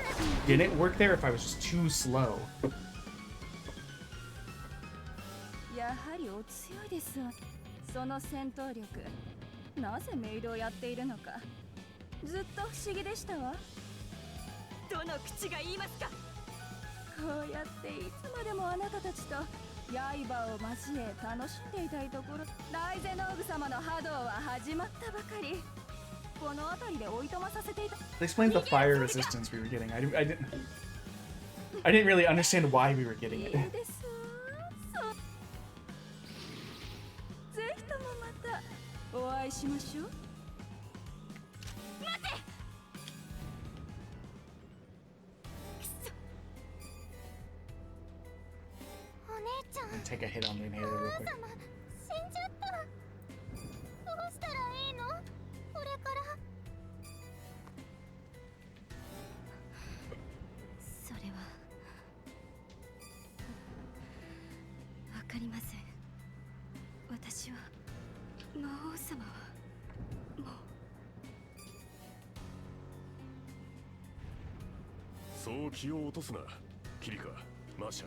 Speaker 2: didn't work there if I was just too slow. They explained the fire resistance we were getting. I didn't really understand why we were getting it.
Speaker 7: take a hit on the inhaler real quick.
Speaker 6: 死んじゃった。どうしたらいいの？これから。それはわかりません。私は魔王様はもう。
Speaker 8: そう気を落とすな、キリカ、マーシャ。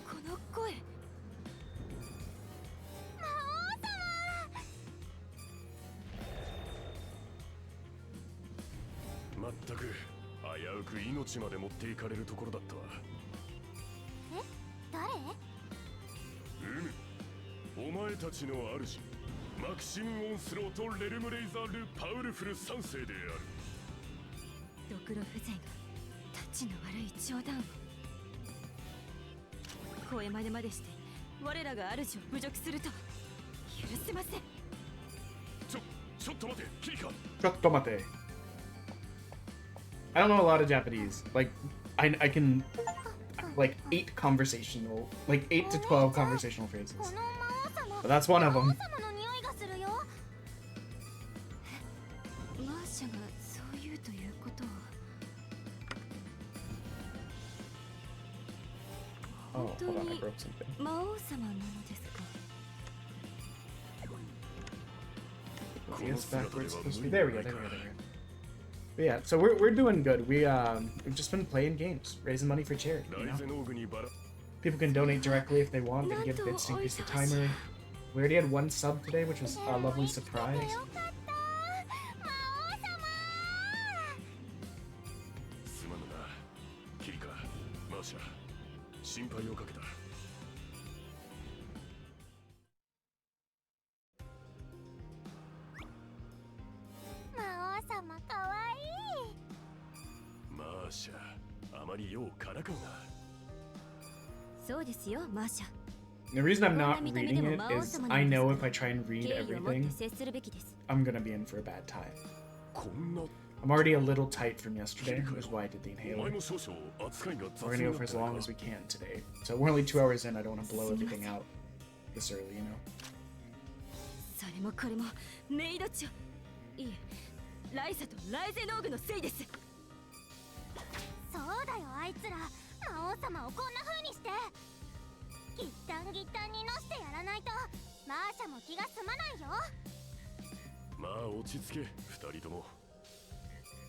Speaker 6: この声。魔王様。
Speaker 8: まったく危うく命まで持っていかれるところだったわ。
Speaker 6: え、誰？
Speaker 8: お前たちの主、マキシム・オンスローとレルムレイザー・ル・パウルフル3世である。
Speaker 6: ドクロ風情がタッチの悪い冗談を。声真似までして我らが主を侮辱するとは許せません。
Speaker 8: ちょっと待て、キリカ。
Speaker 7: Chottomate. I don't know a lot of Japanese. Like, I can like 8 conversational, like 8 to 12 conversational phrases.
Speaker 6: この魔王様。
Speaker 7: But that's one of them.
Speaker 6: 魔王様の匂いがするよ。マーシャがそう言うということは。
Speaker 7: Oh,
Speaker 6: 本当
Speaker 7: hold on, I
Speaker 6: に
Speaker 7: broke something.
Speaker 6: 魔王様なのですか。
Speaker 7: Yes, backwards. There we go. But yeah, so we're doing good. We've just been playing games, raising money for charity. You know? People can donate directly if they want. They can give bits to increase the timer. We already had 1 sub today, which was a lovely surprise.
Speaker 8: すまぬな、キリカ、マーシャ、心配をかけた。
Speaker 6: 魔王様かわいい。
Speaker 8: マーシャ、あまりようからかうな。
Speaker 6: そうですよ、マーシャ。
Speaker 7: The reason I'm not reading it is I know if I try and read everything, I'm gonna be in for a bad time.
Speaker 8: こんな
Speaker 7: I'm already a little tight from yesterday, which is why I did the inhaler. We're gonna go for as long as we can today. So we're only 2 hours in, I don't want to blow everything out this early, you know?
Speaker 6: それもこれもメイド長。いえ、ライサとライゼノーグのせいです。そうだよ、あいつら魔王様をこんな風にしてギッタンギッタンにのしてやらないとマーシャも気が済まないよ。
Speaker 8: まあ落ち着け、2人とも。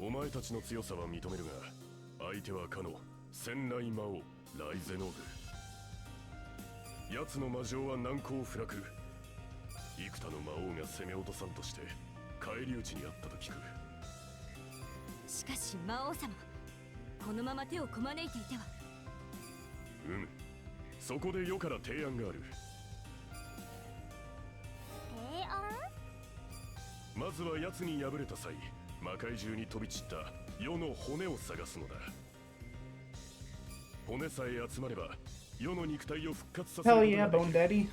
Speaker 8: お前たちの強さは認めるが、相手はかの戦雷魔王ライゼノーグ。奴の魔性は難攻不落。幾多の魔王が攻め落とさんとして返り討ちにあったと聞く。
Speaker 6: しかし魔王様、このまま手をこまねいていては。
Speaker 8: そこで世から提案がある。
Speaker 6: 提案？
Speaker 8: まずは奴に敗れた際、魔界中に飛び散った世の骨を探すのだ。骨さえ集まれば世の肉体を復活させる
Speaker 7: Hell yeah, Bone Daddy.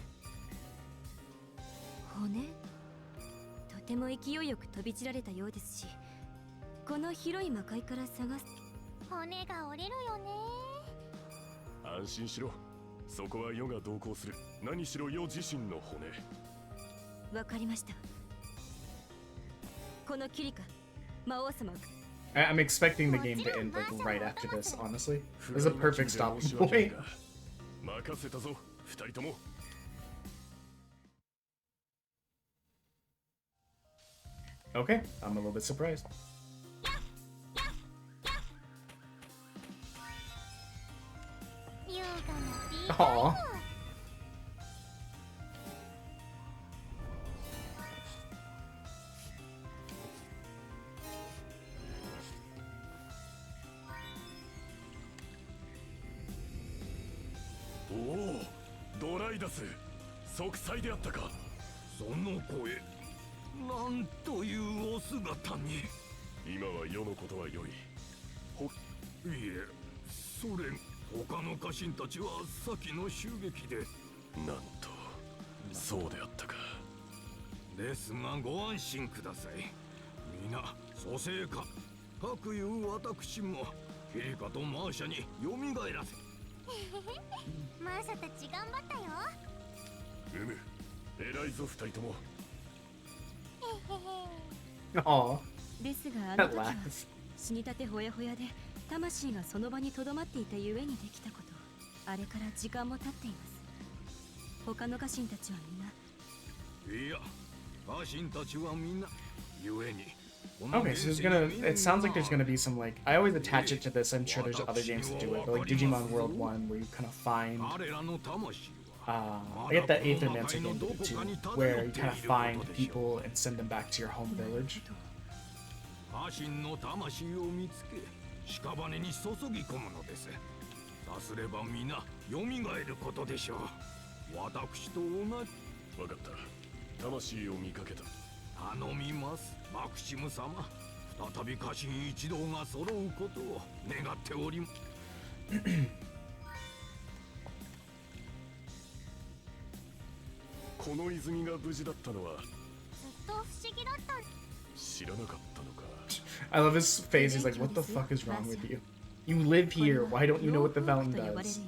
Speaker 6: 骨？とても勢いよく飛び散られたようですし、この広い魔界から探す。骨が折れるよね。
Speaker 8: 安心しろ、そこは世が同行する。何しろ世自身の骨。
Speaker 6: わかりました。このキリカ、魔王様。
Speaker 7: I'm expecting the game to end like right after this, honestly. This is a perfect stopping point.
Speaker 8: 任せたぞ、2人とも。
Speaker 7: Okay, I'm a little bit surprised. Aww.
Speaker 8: Oh, ドライダス、息災であったか。
Speaker 9: その声、なんというお姿に。
Speaker 8: 今は世のことは良い。
Speaker 9: いえ、それ他の家臣たちは先の襲撃で。
Speaker 8: なんと、そうであったか。
Speaker 9: ですがご安心ください。皆蘇生か。かくいう私もキリカとマーシャに蘇らせ。
Speaker 6: マーシャたち頑張ったよ。
Speaker 8: うむ、偉いぞ二人とも。
Speaker 2: Aw,
Speaker 6: ですがあの
Speaker 2: that
Speaker 6: 時は
Speaker 2: laughs.
Speaker 6: 死にたてほやほやで魂がその場に留まっていたゆえにできたこと。あれから時間も経っています。他の家臣たちはみんな。
Speaker 9: いや、家臣たちはみんなゆえに。
Speaker 2: Okay, so there's gonna. It sounds like there's gonna be some like. I always attach it to this. I'm sure there's other games that do it, but like Digimon World 1, where you kind of find. I get that 8th Romancer game did it too, where you kind of find people and send them back to your home village.
Speaker 9: 家臣の魂を見つけ、屍に注ぎ込むのです。さすれば皆蘇ることでしょう。私と同じ。
Speaker 8: わかった。魂を見かけた。
Speaker 9: 頼みます、マクシム様。再び家臣一同が揃うことを願っております。
Speaker 8: この泉が無事だったのは
Speaker 6: ずっと不思議だった。
Speaker 8: 知らなかったのか。
Speaker 2: I love his face. He's like, "What the fuck is wrong with you? You live here. Why don't you know what the fountain does?"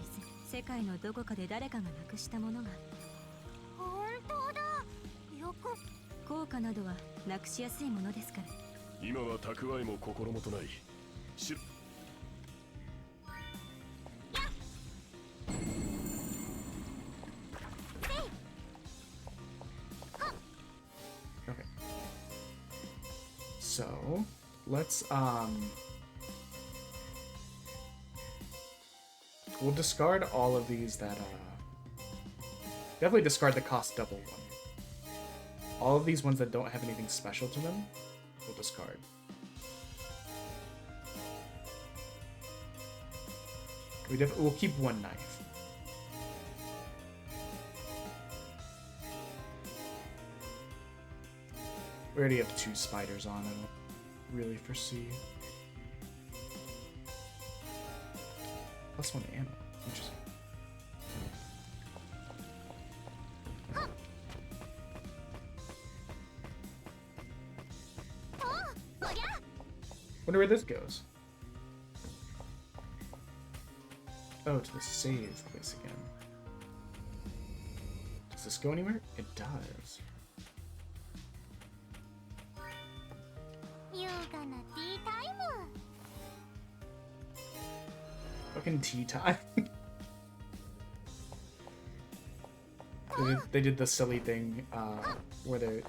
Speaker 6: 世界のどこかで誰かがなくしたものが。本当だ。よく。効果などはなくしやすいものですから。
Speaker 8: 今は蓄えも心もとない。
Speaker 2: Okay. So, let's we'll discard all of these that definitely discard the cost double one. All of these ones that don't have anything special to them, we'll discard. We'll keep one knife. We already have 2 spiders on. I don't really foresee. +1 ammo. Interesting. Wonder where this goes. Oh, to the save place again. Does this go anywhere? It does. Fucking tea time. They did the silly thing where they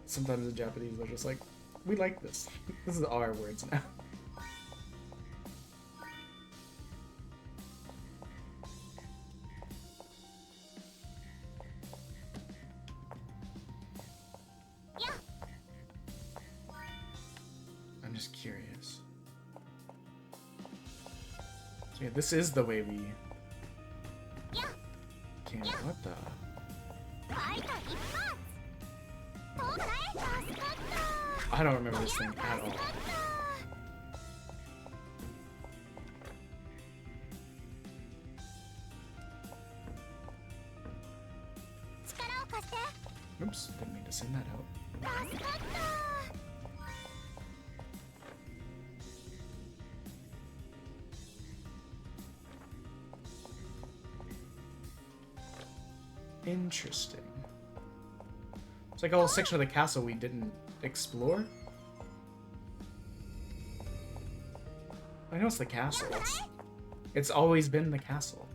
Speaker 2: sometimes the Japanese are just like, we like this. This is our words now. I'm just curious. So yeah, this is the way we can. What the? I don't remember this thing at all. Oops, didn't mean to send that out. Interesting. It's like a whole section of the castle we didn't explore. I know it's the castle. It's always been the castle.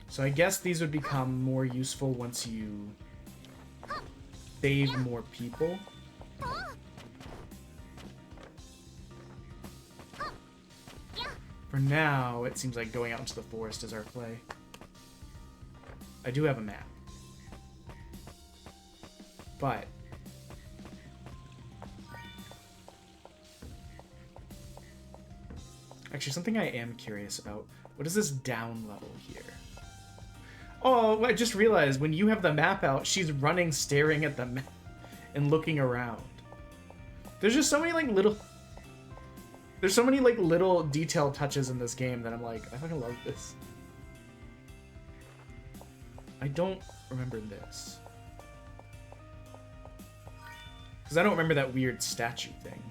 Speaker 2: So I guess these would become more useful once you save more people. For now, it seems like going out into the forest is our play. I do have a map. But actually, something I am curious about. What is this down level here? Oh, I just realized when you have the map out, she's running, staring at the map and looking around. There's just so many like little... There's so many like little detail touches in this game that I'm like, I fucking love this. I don't remember this. Because I don't remember that weird statue thing.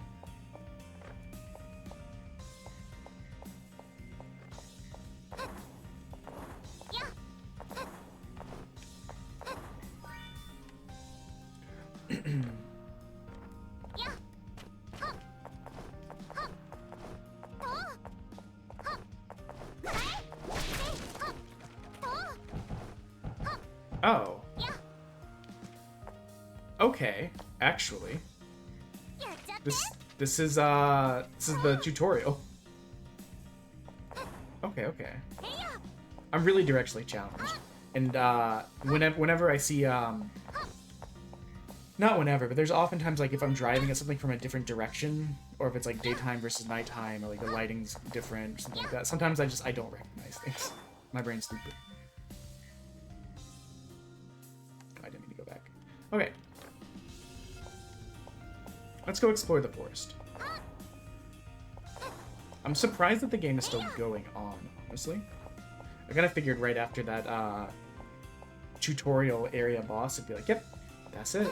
Speaker 2: Oh. Okay, actually. This is the tutorial. Okay, okay. I'm really directionally challenged. And whenever I see not whenever, but there's oftentimes like if I'm driving at something from a different direction, or if it's like daytime versus nighttime, or like the lighting's different, or something like that. Sometimes I don't recognize things. My brain's stupid. I didn't mean to go back. Okay. Let's go explore the forest. I'm surprised that the game is still going on, honestly. I kind of figured right after that tutorial area boss, it'd be like, yep, that's it.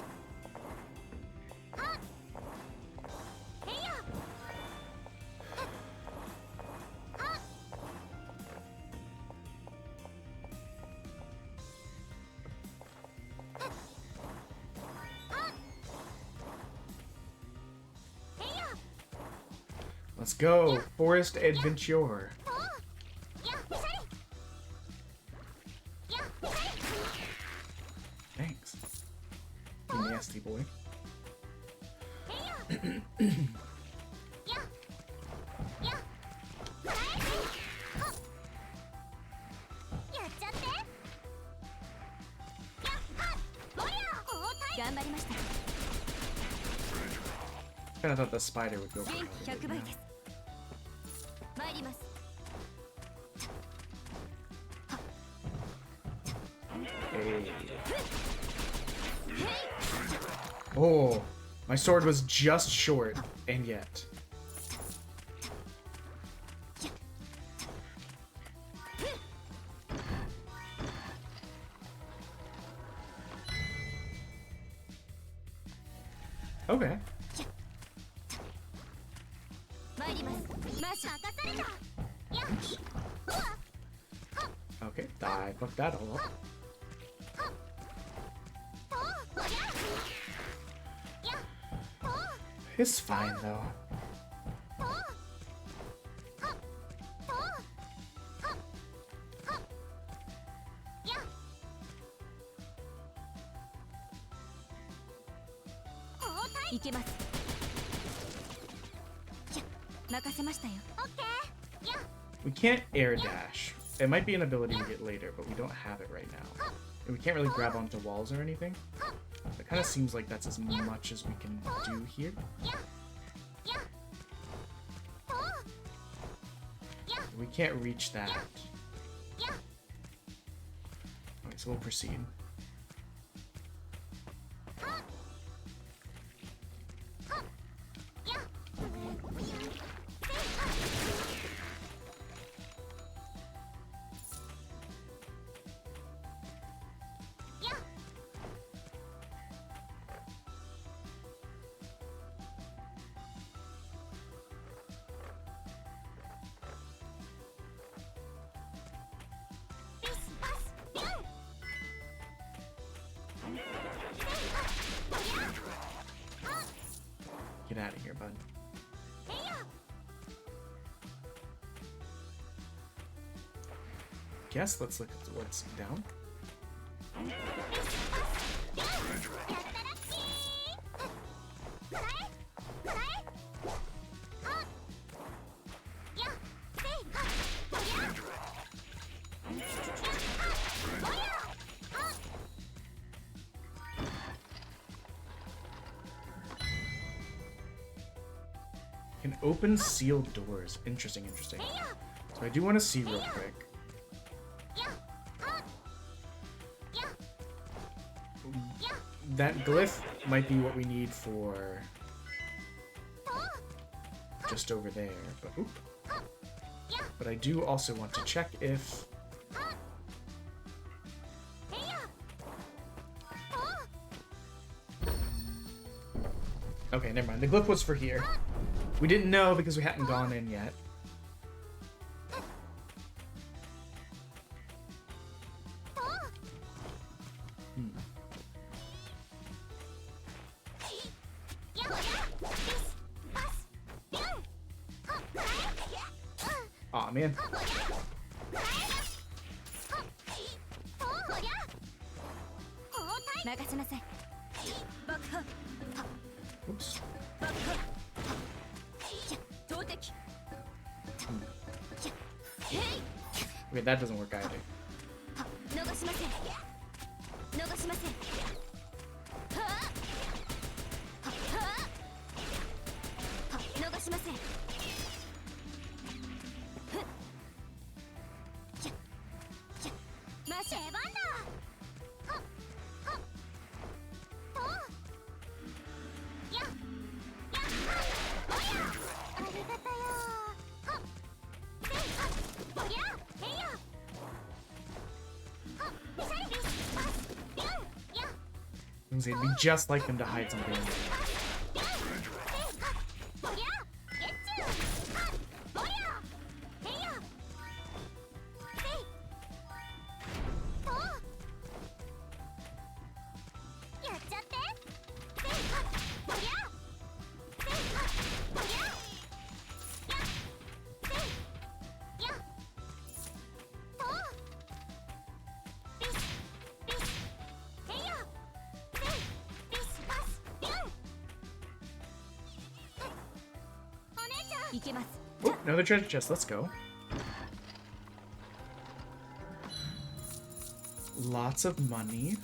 Speaker 2: Let's go, Forest Adventure. Thanks, you nasty boy. Kinda thought the spider would go for it. Hey. Oh, my sword was just short, and yet. Okay. Okay, I fucked that all up. It's fine though. We can't air dash. It might be an ability we get later, but we don't have it right now. And we can't really grab onto walls or anything. It kind of seems like that's as much as we can do here. We can't reach that. Okay, so we'll proceed. Get out of here, bud. Guess let's look at what's down. Can open sealed doors. Interesting, interesting. So I do want to see real quick. That glyph might be what we need for just over there, but oop. But I do also want to check if Okay, never mind. The glyph was for here. We didn't know because we hadn't gone in yet. Aw, man. Oops. Okay, that doesn't work either. It'd be just like them to hide something in there. Oh, another treasure chest. Let's go. Lots of money.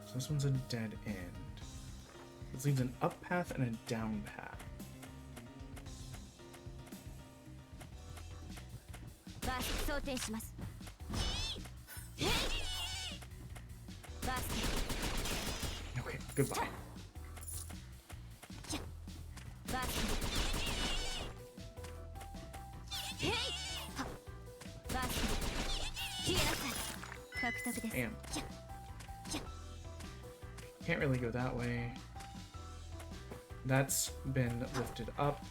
Speaker 2: So this one's a dead end. This leads an up path and a down path. Okay, goodbye. Damn. Can't really go that way. That's been lifted up.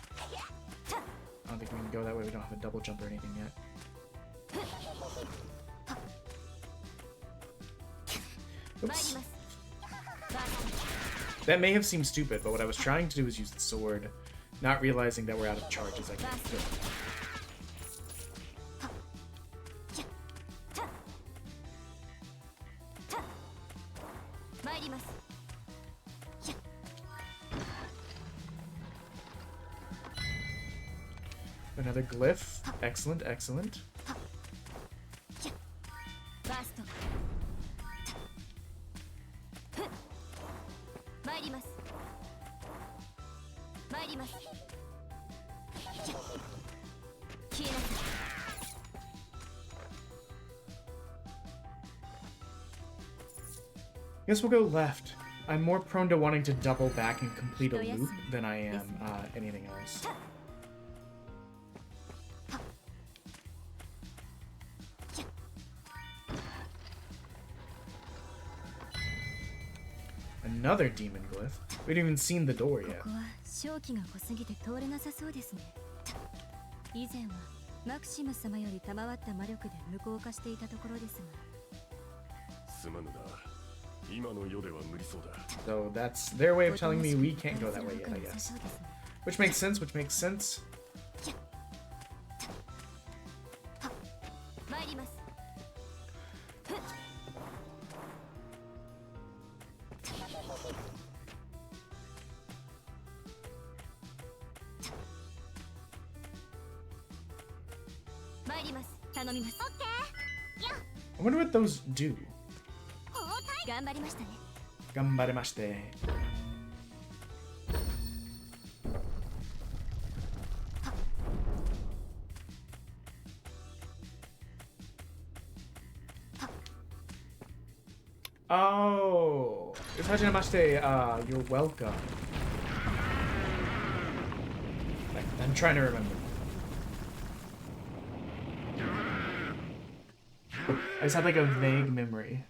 Speaker 2: I don't think we can go that way. We don't have a double jump or anything yet. Oops. That may have seemed stupid, but what I was trying to do was use the sword, not realizing that we're out of charges. I can't do it. Another glyph. Excellent, excellent. Guess we'll go left. I'm more prone to wanting to double back and complete a loop than I am anything else. Another demon glyph. We haven't even seen the door yet.
Speaker 6: 以前はマクシムス様より賜った魔力で無効化していたところですが。
Speaker 8: すまぬな。今の世では無理そうだ。
Speaker 2: So that's their way of telling me we can't go that way yet, I guess. Which makes sense, which makes sense. I wonder what those do.
Speaker 6: 頑張りましたね。
Speaker 2: 頑張りまして. Oh, you're welcome. I'm trying to remember. I just had like a vague memory.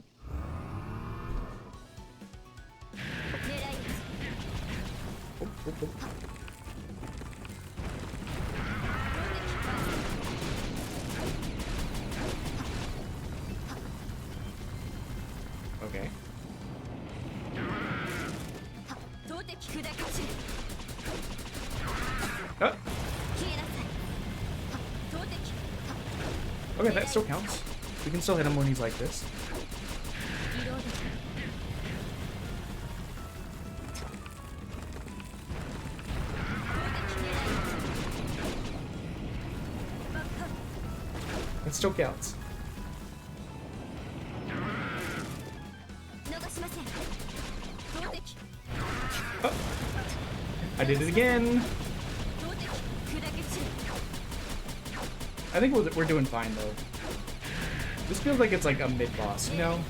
Speaker 2: Oh, oh, oh. Okay. Oh. Okay, that still counts. We can still hit him when he's like this. That still counts. Oh. I did it again. I think we're doing fine though. This feels like it's like a mid-boss, you know?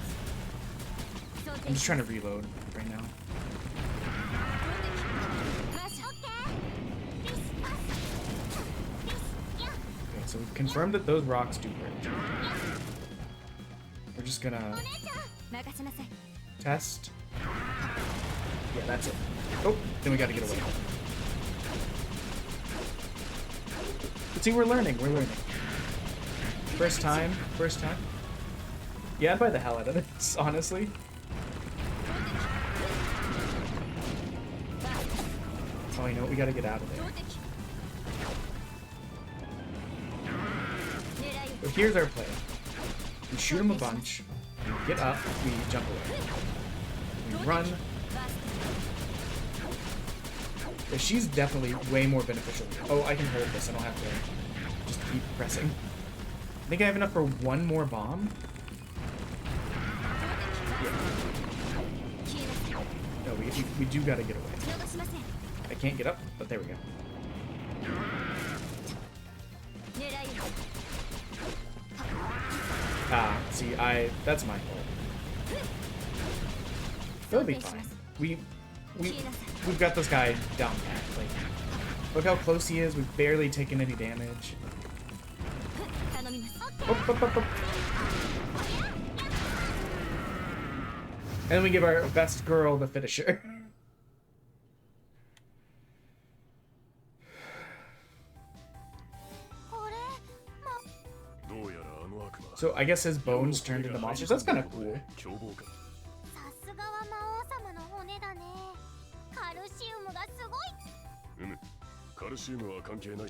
Speaker 2: I'm just trying to reload right now. Okay, so we've confirmed that those rocks do hurt. We're just gonna test. Yeah, that's it. Oh, then we gotta get away. But see, we're learning, we're learning. First time, first time. Yeah, I'd buy the hell out of this, honestly. Oh, you know what? We gotta get out of there. So here's our play. We shoot him a bunch, we get up, we jump away. We run. Yeah, she's definitely way more beneficial. Oh, I can hold this. I don't have to just keep pressing. I think I have enough for one more bomb. Yeah. No, we do gotta get away. I can't get up, but there we go. Ah, see, that's my fault. It'll be fine. We've got this guy down pat. Like, look how close he is. We've barely taken any damage. Up, up, up, up. And then we give our best girl the finisher. So I guess his bones turned into monsters. That's kind of cool.
Speaker 8: カルシウムは関係ない。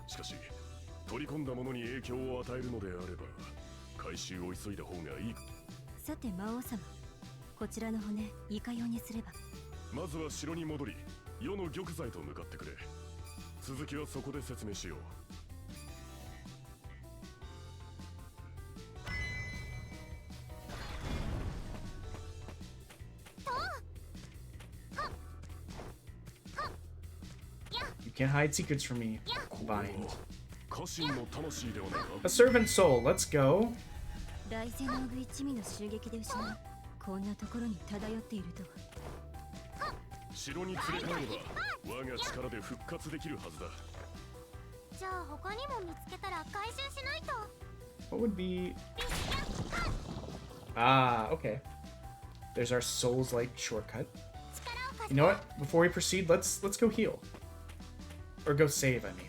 Speaker 8: しかし、取り込んだものに影響を与えるのであれば、回収を急いだ方がいい。
Speaker 6: さて魔王様、こちらの骨いかようにすれば。
Speaker 8: まずは城に戻り、世の玉座へと向かってくれ。続きはそこで説明しよう。
Speaker 2: Can't hide secrets from me. Bind. A servant soul. Let's go. What would be? Ah, okay. There's our souls-like shortcut. You know what? Before we proceed, let's go heal. Or go save, I mean.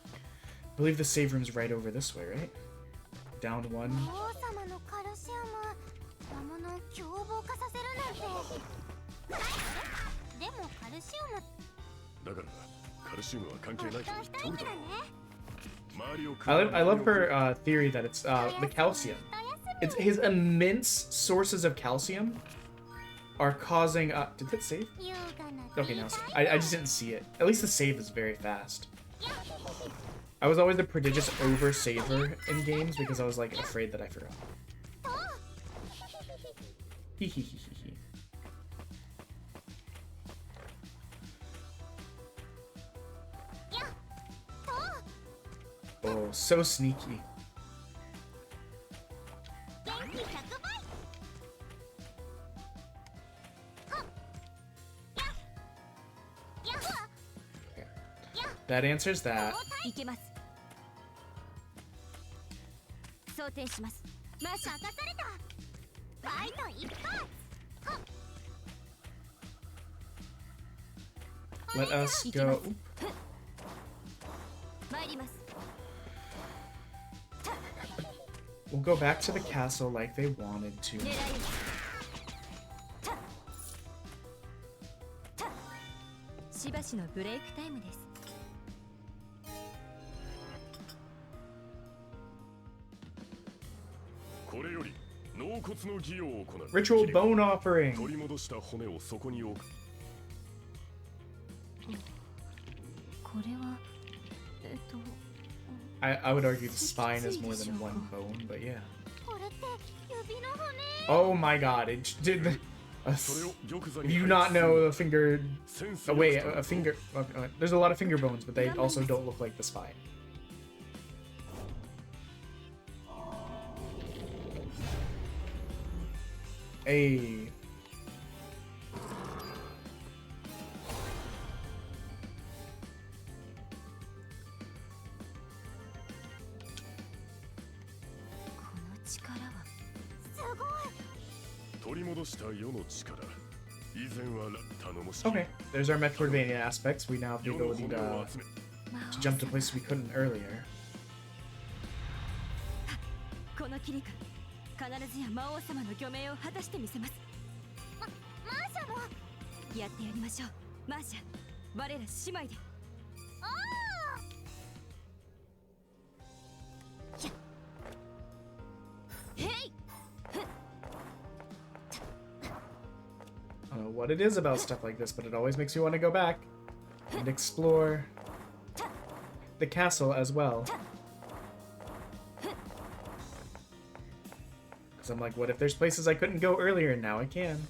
Speaker 2: I believe the save room's right over this way, right? Down one. I love her theory that it's the calcium. It's his immense sources of calcium are causing did that save? Okay, now I just didn't see it. At least the save is very fast. I was always a prodigious over-saver in games because I was like afraid that I forgot. Oh, so sneaky. That answers that.
Speaker 6: 装填します。任された。バイト一発。
Speaker 2: Let us go.
Speaker 6: 参ります。
Speaker 2: We'll go back to the castle like they wanted to.
Speaker 6: 狙い。しばしのブレイクタイムです。
Speaker 8: これより納骨の儀を行う。
Speaker 2: Ritual bone offering.
Speaker 8: 取り戻した骨をそこに置く。
Speaker 6: これは
Speaker 2: I would argue the spine is more than one bone, but yeah.
Speaker 6: これって指の骨。
Speaker 2: Oh my god, it did.
Speaker 8: それを玉座
Speaker 2: Do
Speaker 8: に
Speaker 2: you not know the finger?
Speaker 8: センス
Speaker 2: Oh
Speaker 8: よく
Speaker 2: wait,
Speaker 8: と
Speaker 2: a finger. There's a lot of finger bones, but they also don't look like the spine. Hey. Okay, there's our Metroidvania aspects. We now have the ability to jump to places we couldn't earlier.
Speaker 6: この切りが必ずや魔王様の御命を果たしてみせます。マーシャもやってやりましょう。マーシャ、我ら姉妹で。
Speaker 2: I don't know what it is about stuff like this, but it always makes you want to go back and explore the castle as well. Because I'm like, what if there's places I couldn't go earlier and now I can?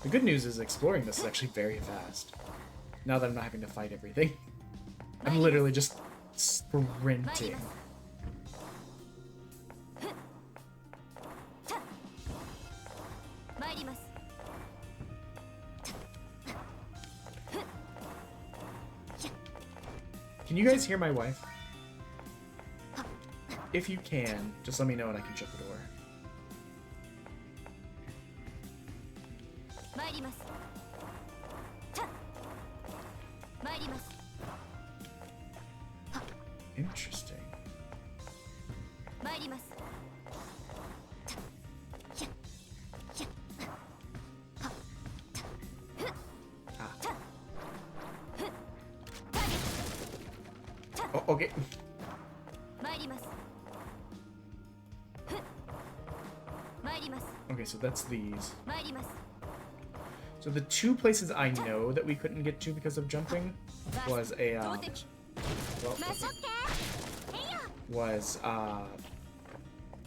Speaker 2: The good news is exploring this is actually very fast. Now that I'm not having to fight everything. I'm literally just sprinting. Can you guys hear my wife? If you can, just let me know and I can shut the door. Interesting. Oh, okay. Okay, so that's these. So the two places I know that we couldn't get to because of jumping was a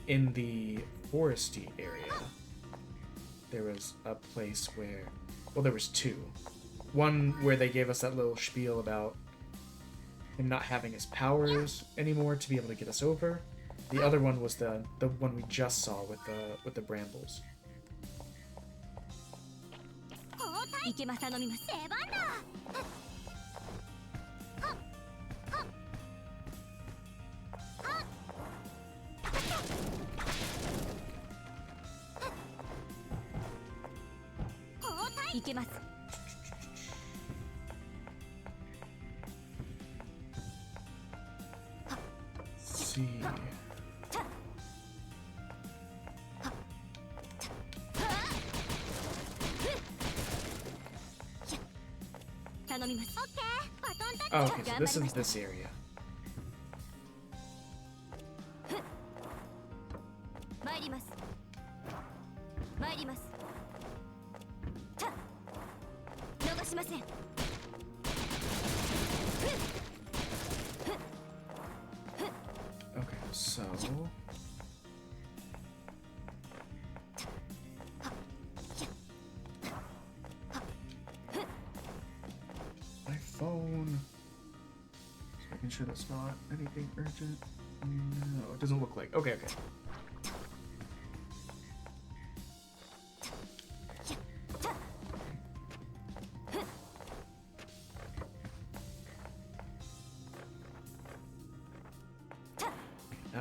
Speaker 2: in the foresty area. There was a place where, well, there was two. One where they gave us that little spiel about him not having his powers anymore to be able to get us over. The other one was the one we just saw with the brambles. See. Oh, okay, so this is this area. Okay, so my phone. Just making sure that's not anything urgent. No, it doesn't look like. Okay, okay.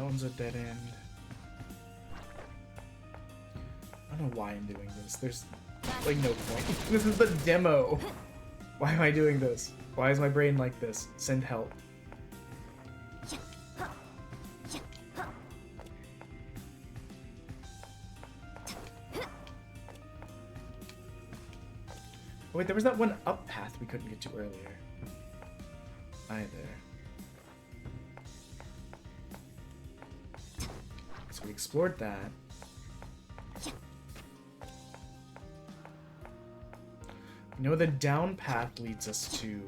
Speaker 2: one's a dead end. I don't know why I'm doing this. There's like no point. This is the demo. Why am I doing this? Why is my brain like this? Send help. Oh, wait, there was that one up path we couldn't get to earlier. Either. So we explored that. We know the down path leads us to...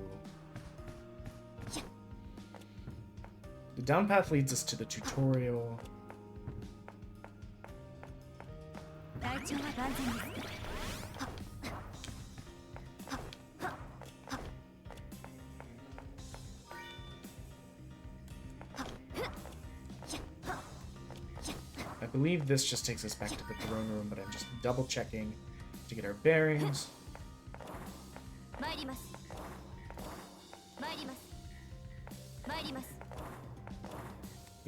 Speaker 2: The down path leads us to the tutorial. I believe this just takes us back to the throne room, but I'm just double checking to get our bearings.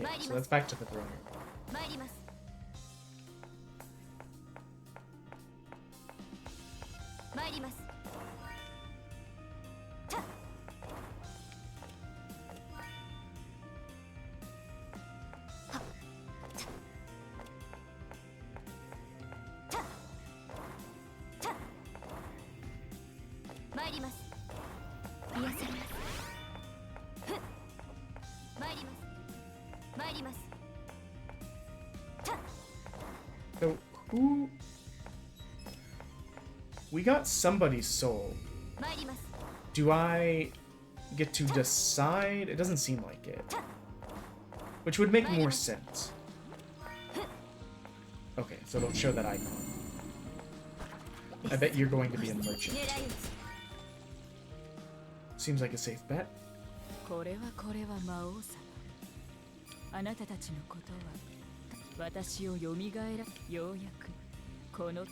Speaker 2: Yeah, so that's back to the throne room. So, who... We got somebody's soul. Do I get to decide? It doesn't seem like it. Which would make more sense. Okay, so it'll show that icon. I bet you're going to be a merchant. Seems like a safe bet.
Speaker 10: これは魔王様。あなたたちのことは私を蘇らようやくこの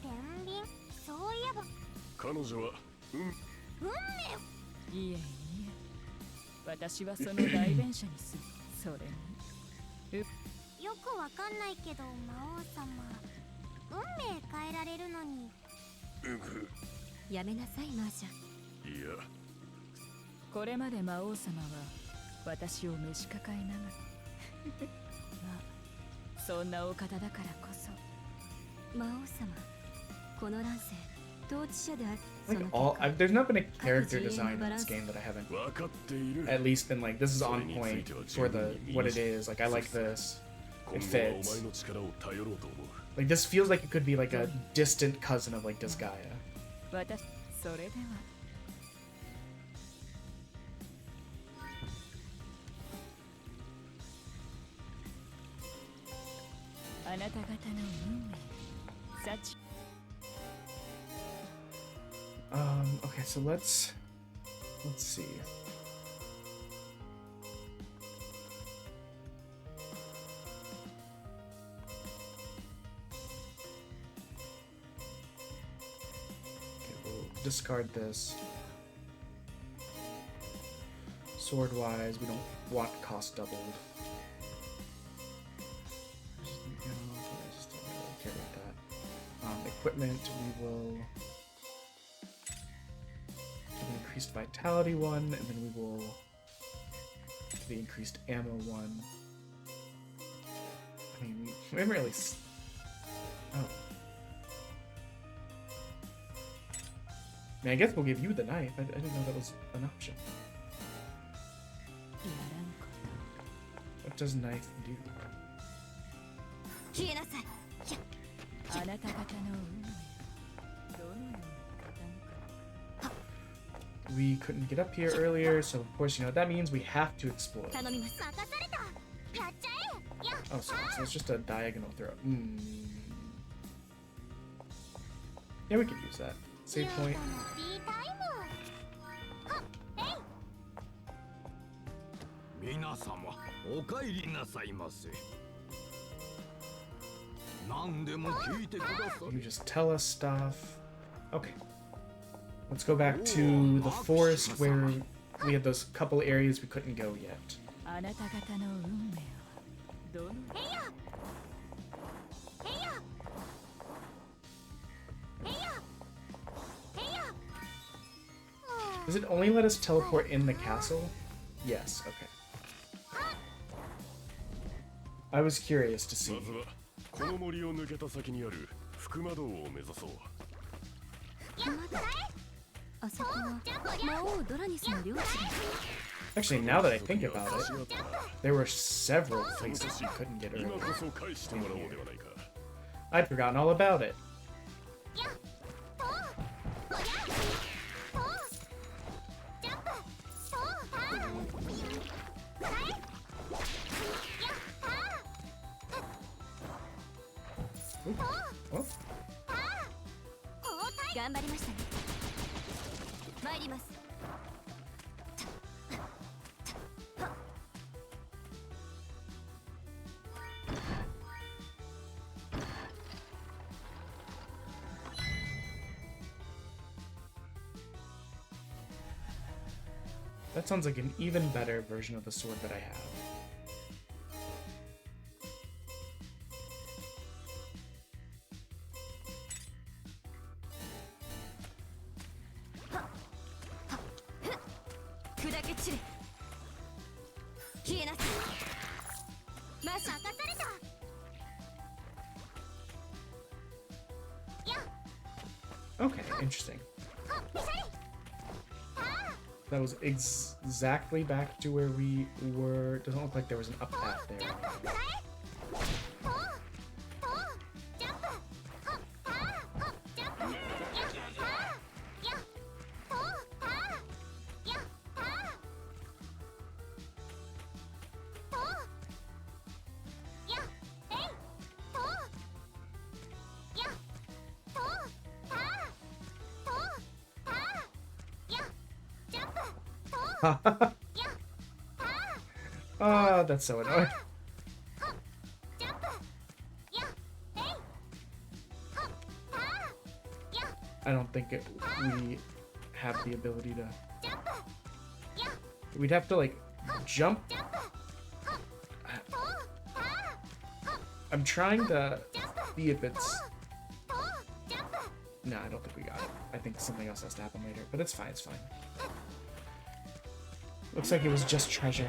Speaker 6: 天秤そういえば
Speaker 8: 彼女は
Speaker 6: 運命
Speaker 10: いえいえ私はその代弁者にするそれに
Speaker 6: よくわかんないけど魔王様運命変えられるのに
Speaker 10: やめなさいマーシャ
Speaker 8: いや
Speaker 10: これまで魔王様は私を召し抱えながらまあそんなお方だからこそ魔王様この乱世統治者である
Speaker 2: Like there's not been a character design in this game that I haven't at least been like, this is on point for the what it is. Like I like this. It fits. Like this feels like it could be like a distant cousin of like Disgaea.
Speaker 10: 私それではあなた方の運命幸
Speaker 2: Okay, so let's see. Okay, we'll discard this. Sword-wise, we don't want cost doubled. Okay with that. Equipment, we will give an increased vitality one, and then we will give the increased ammo one. I mean, we haven't really. Oh. I mean, I guess we'll give you the knife. I didn't know that was an option. What does knife do?
Speaker 6: 消えなさい
Speaker 10: あなた方の運命どのように傾く
Speaker 2: We couldn't get up here earlier, so of course you know what that means. We have to explore.
Speaker 6: 頼みます任されたやっちゃえや
Speaker 2: Oh, so it's just a diagonal throw. Yeah, we could use that. Save point.
Speaker 6: ティータイムはっえい
Speaker 9: 皆様お帰りなさいませ何でも聞いてくださ
Speaker 2: You just tell us stuff. Okay. Let's go back to the forest where we had those couple areas we couldn't go yet.
Speaker 10: あなた方の運命はどの
Speaker 2: Does it only let us teleport in the castle? Yes, okay. I was curious to see.
Speaker 8: まずはこの森を抜けた先にある福魔道を目指そう。
Speaker 6: あそこは魔王ドラニスの領地だ。
Speaker 2: Actually, now that I think about it, there were several places you couldn't get
Speaker 8: 今
Speaker 2: early.
Speaker 8: こそ返してもらおうではないか。
Speaker 2: I'd forgotten all about it. Ooh. Oh.
Speaker 6: 頑張りましたね。参ります。
Speaker 2: That sounds like an even better version of the sword that I have. Okay, interesting. That was exactly back to where we were. Doesn't look like there was an up path there. Ah, that's so annoying. I don't think we have the ability to. We'd have to like jump. I'm trying to see if it's. No, I don't think we got it. I think something else has to happen later, but it's fine. It's fine. Looks like it was just treasure.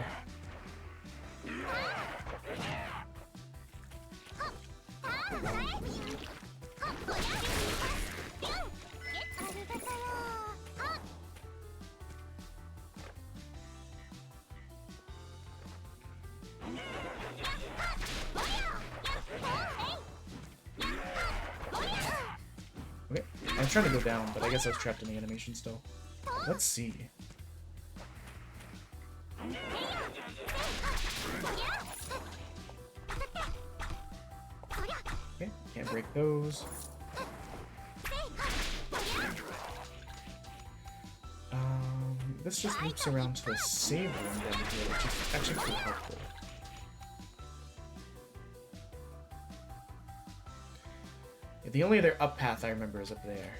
Speaker 2: Okay, I was trying to go down, but I guess I was trapped in the animation still. Let's see. Okay, can't break those. This just loops around to the save room down here, which is actually pretty helpful. Yeah, the only other up path I remember is up there.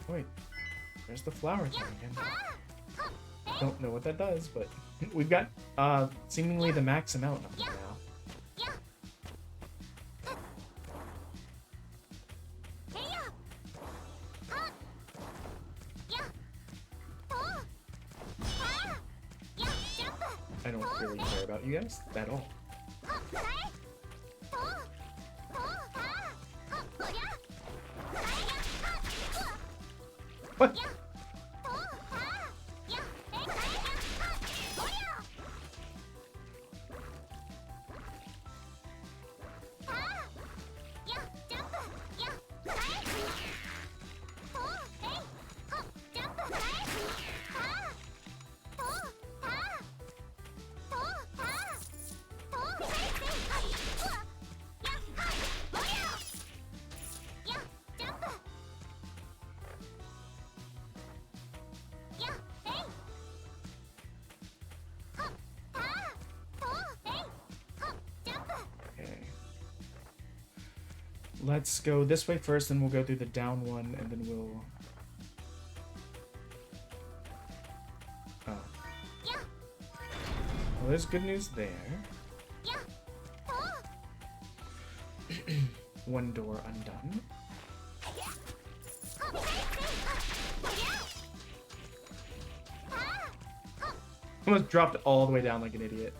Speaker 2: Wait, there's the flower thing again. Don't know what that does, but we've got seemingly the max amount of them now. I don't really care about you guys at all. What? Let's go this way first, and we'll go through the down one, and then we'll... Oh. Well, there's good news there. One door undone. Almost dropped it all the way down like an idiot.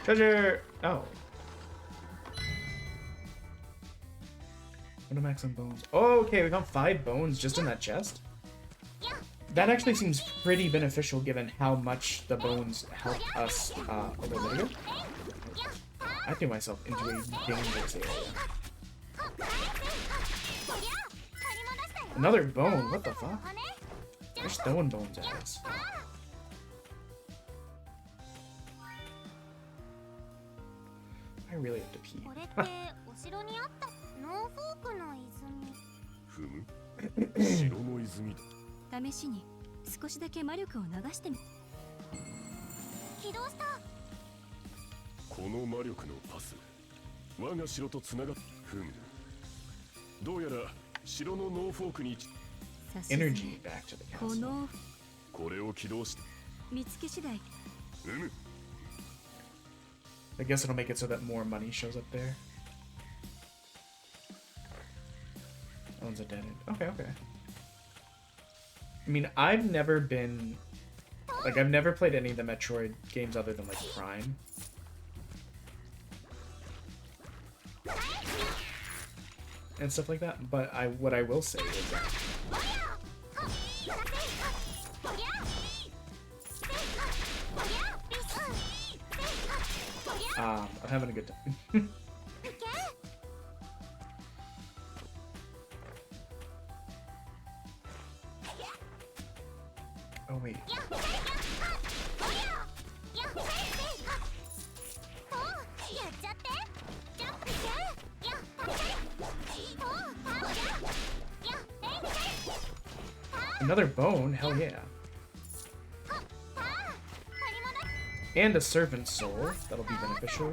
Speaker 2: Treasure! Oh. What a max on bones. Oh, okay, we got 5 bones just in that chest. That actually seems pretty beneficial given how much the bones help us a little bit ago. I threw myself into a dangerous area. Another bone? What the fuck? They're just throwing bones at us. I really have to pee.
Speaker 8: ふむ城の泉だ
Speaker 6: 試しに少しだけ魔力を流してみ。起動した。
Speaker 8: この魔力のパス我が城とつながっふむどうやら城のノーフォークに
Speaker 2: Energy back to the
Speaker 6: こ
Speaker 2: castle.
Speaker 6: の
Speaker 8: これを起動して
Speaker 6: 見つけ次第。
Speaker 8: む
Speaker 2: I guess it'll make it so that more money shows up there. That one's a dead end. Okay, okay. I mean, I've never been... Like, I've never played any of the Metroid games other than, like, Prime. And stuff like that. But what I will say is that... I'm having a good time. Oh, wait. Another bone? Hell yeah. And a servant soul. That'll be beneficial.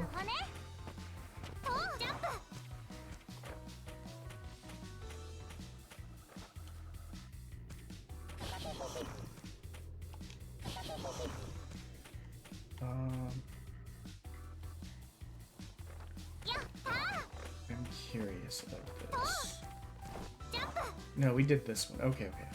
Speaker 2: I'm curious about this. No, we did this one. Okay, okay.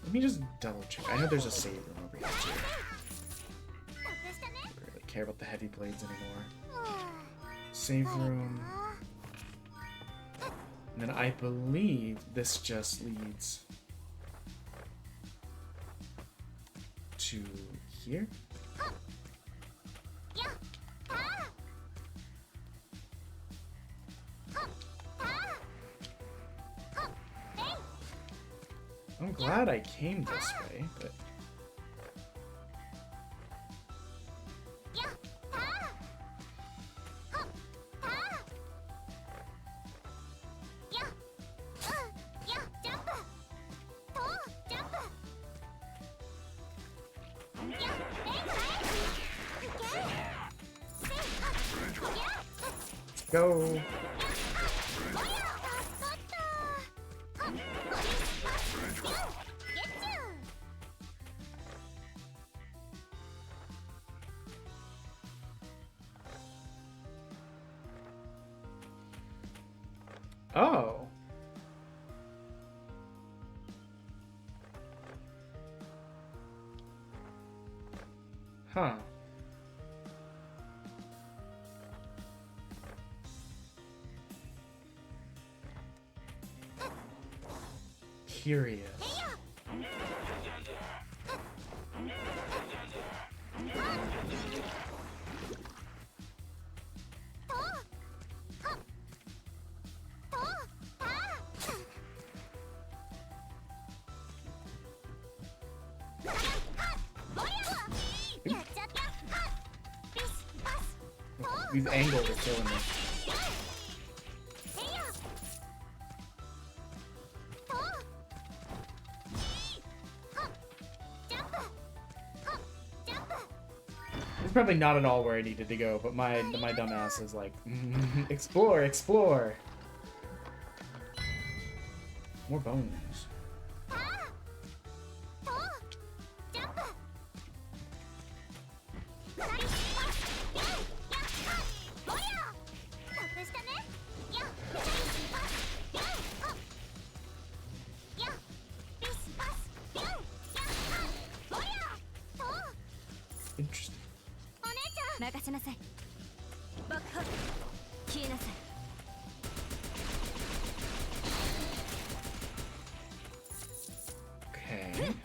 Speaker 2: Let me just double check. I know there's a save room over here too. I don't really care about the heavy blades anymore. Save room. And then I believe this just leads to here. I'm glad I came this way, but... Let's go! Oh. Huh. Curious. These angles are killing me. It's probably not at all where I needed to go, but my dumb ass is like, explore, explore. More bones. Interesting.
Speaker 6: 任せなさい。爆破。消えなさい。
Speaker 2: Okay.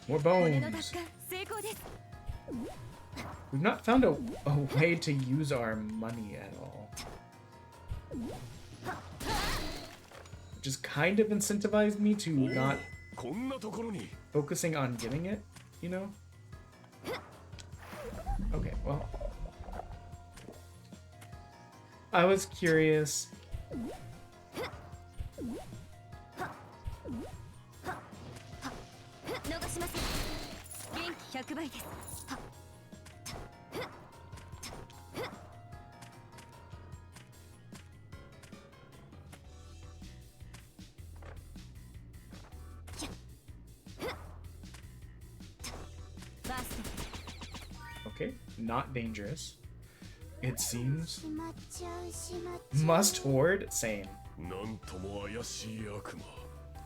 Speaker 2: More bones. We've not found a way to use our money at all. Which has kind of incentivized me to not focusing on getting it, you know? Okay, well. I was curious. Okay, not dangerous. It seems. Must hoard? Same.
Speaker 8: なんとも怪しい悪魔。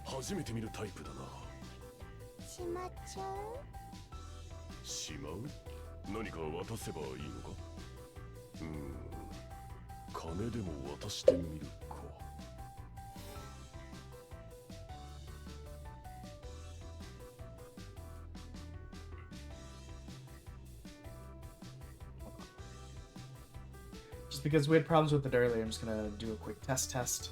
Speaker 8: 初めて見るタイプだな。
Speaker 6: しまっちゃう？
Speaker 8: しまう？何か渡せばいいのか？金でも渡してみるか。
Speaker 2: Just because we had problems with it earlier, I'm just gonna do a quick test. Test.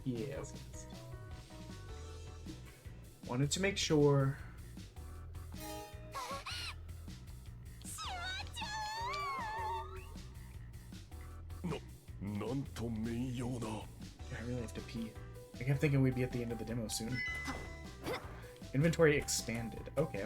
Speaker 2: Yeah. Wanted to make sure. I really have to pee. I kept thinking we'd be at the end of the demo soon. Inventory expanded. Okay.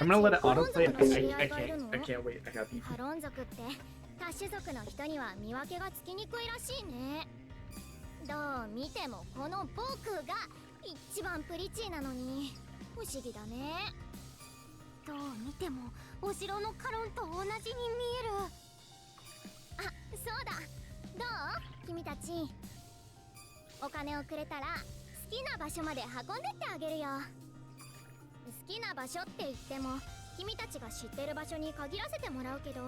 Speaker 2: I'm gonna let it autoplay. I can't wait. I got the.
Speaker 6: ハロン族って多種族の人には見分けがつきにくいらしいね。どう見てもこの僕が一番プリチーなのに不思議だね。どう見てもお城のカロンと同じに見える。あ、そうだ。どう？君たち。お金をくれたら好きな場所まで運んでってあげるよ。好きな場所って言っても君たちが知ってる場所に限らせてもらうけど、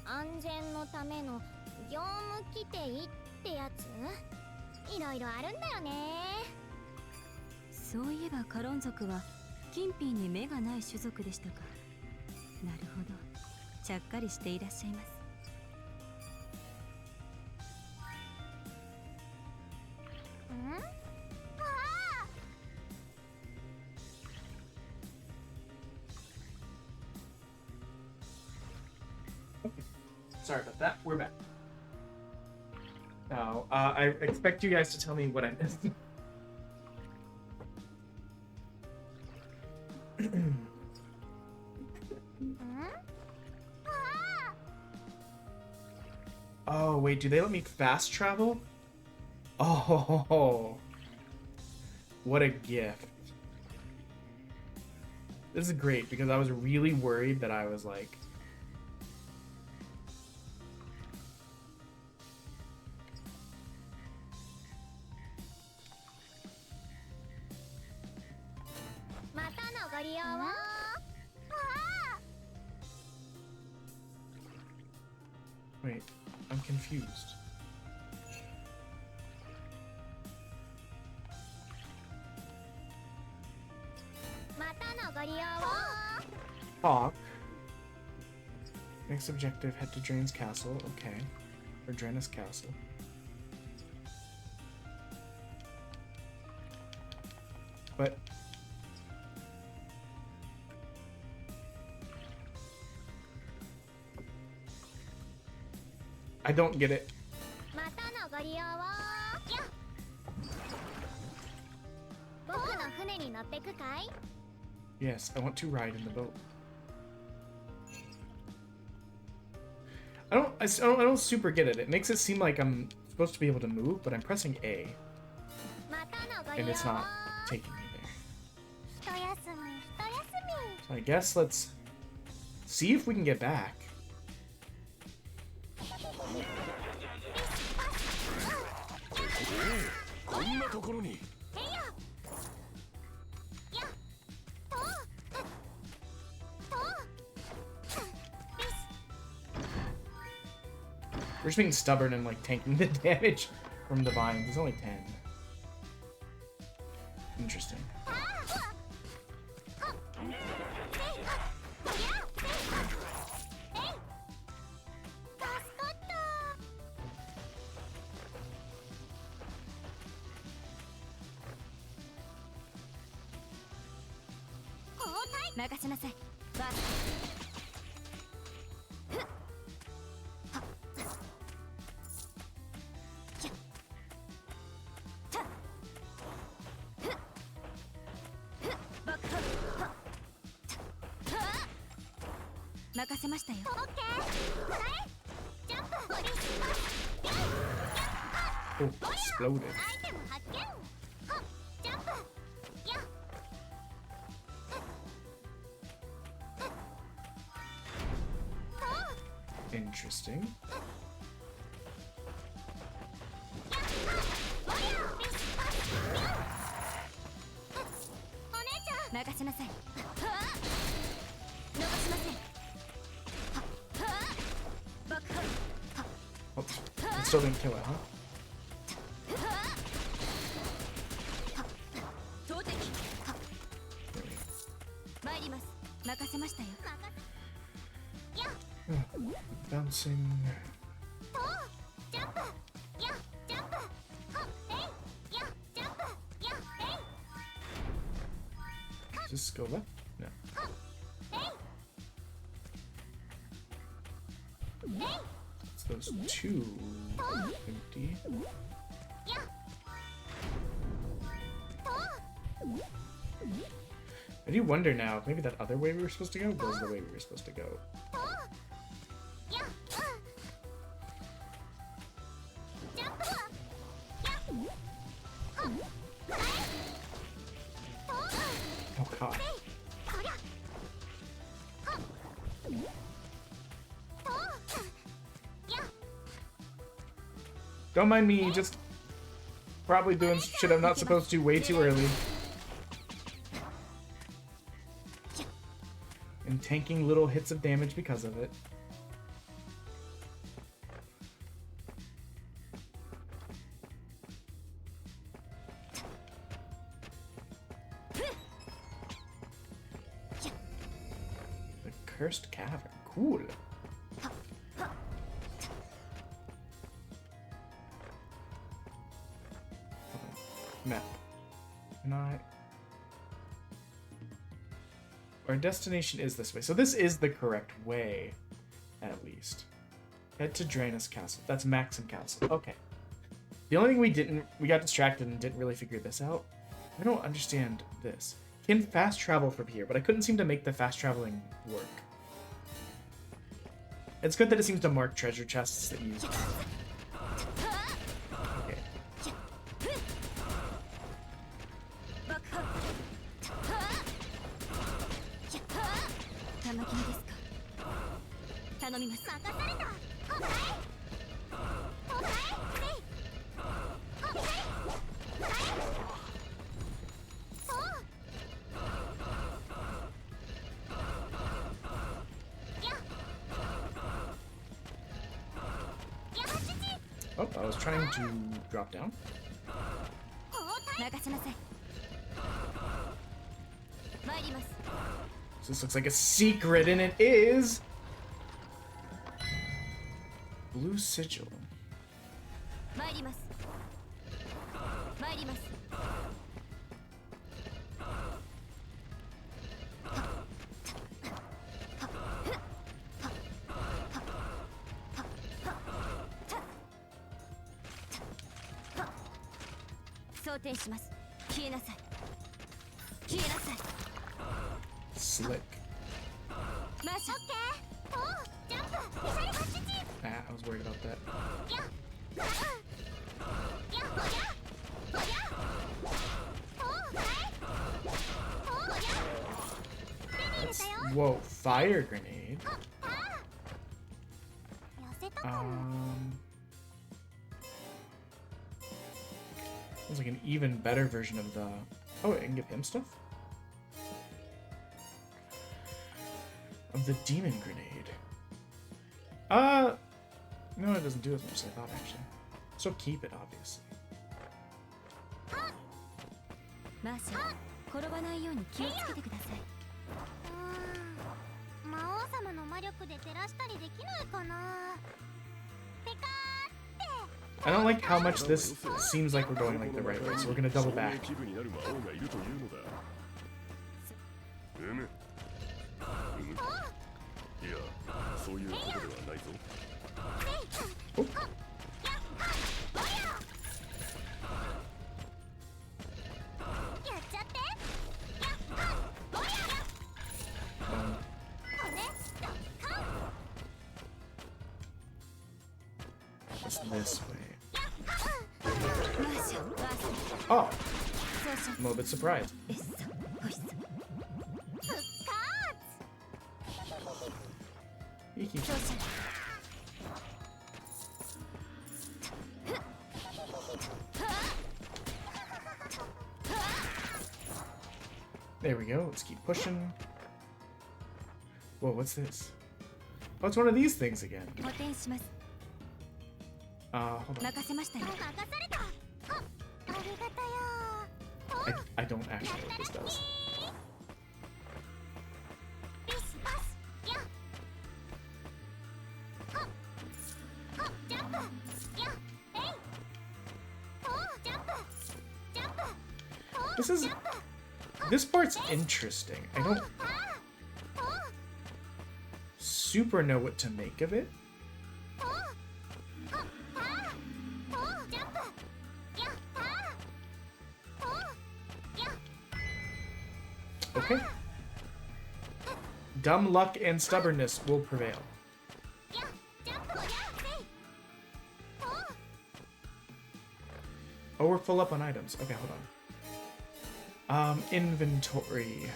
Speaker 6: 安全のための業務規定ってやついろいろあるんだよね。
Speaker 10: そういえばカロン族はキンピーに目がない種族でしたか。なるほど、ちゃっかりしていらっしゃいます。
Speaker 2: Sorry about that. We're back. Now, I expect you guys to tell me what I missed. Oh, wait, do they let me fast travel? Oh, what a gift. This is great because I was really worried that I was like... Wait, I'm confused. Talk. Next objective, head to Drain's Castle. Okay. Or Draina's Castle. But... I don't get it. Yes, I want to ride in the boat. I don't super get it. It makes it seem like I'm supposed to be able to move, but I'm pressing A. And it's not taking me there. So I guess let's see if we can get back. We're just being stubborn and like tanking the damage from the vines. There's only 10. Interesting. Oh, exploded. Interesting. Oh, it still didn't kill it, huh? Bouncing. Does this go left? No. It's those two empty. I do wonder now if maybe that other way we were supposed to go was the way we were supposed to go. Oh god. Don't mind me, just probably doing shit I'm not supposed to way too early. And tanking little hits of damage because of it. The Cursed Cavern. Cool. Map. Can I... Our destination is this way. So this is the correct way, at least. Head to Draina's Castle. That's Maxim Castle. Okay. The only thing we got distracted and didn't really figure this out. I don't understand this. Can fast travel from here, but I couldn't seem to make the fast traveling work. It's good that it seems to mark treasure chests that you... Okay.
Speaker 6: 玉木ですか。頼みます。任された。ほらい。ほらい。ほらい。
Speaker 2: Oh, I was trying to drop down.
Speaker 6: 任せなさい。参ります。
Speaker 2: So this looks like a secret, and it is... Blue Sigil.
Speaker 6: 参ります。参ります。想定します。消えなさい。消えなさい。
Speaker 2: Slick.
Speaker 6: マッシュ。オッケー。おう、ジャンプ。左走ち。
Speaker 2: Ah, I was worried about that.
Speaker 6: や。や。ほや。ほや。おう、はい。おう、や。手に入れたよ。
Speaker 2: Whoa, fire grenade.
Speaker 6: ああ。痩せたかも。
Speaker 2: It's like an even better version of the... Oh, I can give him stuff? Of the demon grenade. No, it doesn't do as much as I thought, actually. So keep it, obviously.
Speaker 6: マーシャ、転ばないように気をつけてください。魔王様の魔力で照らしたりできないかな。ペカーって。
Speaker 2: I don't like how much this seems like we're going like the right way, so we're gonna double back.
Speaker 8: いや、そういうことではないぞ。
Speaker 2: Oh. It's this way. Oh! I'm a little bit surprised. Eeky. There we go. Let's keep pushing. Whoa, what's this? Oh, it's one of these things again. Hold on. I don't actually know what this does. This part's interesting. I don't super know what to make of it. Okay. Dumb luck and stubbornness will prevail. Oh, we're full up on items. Okay, hold on. Inventory.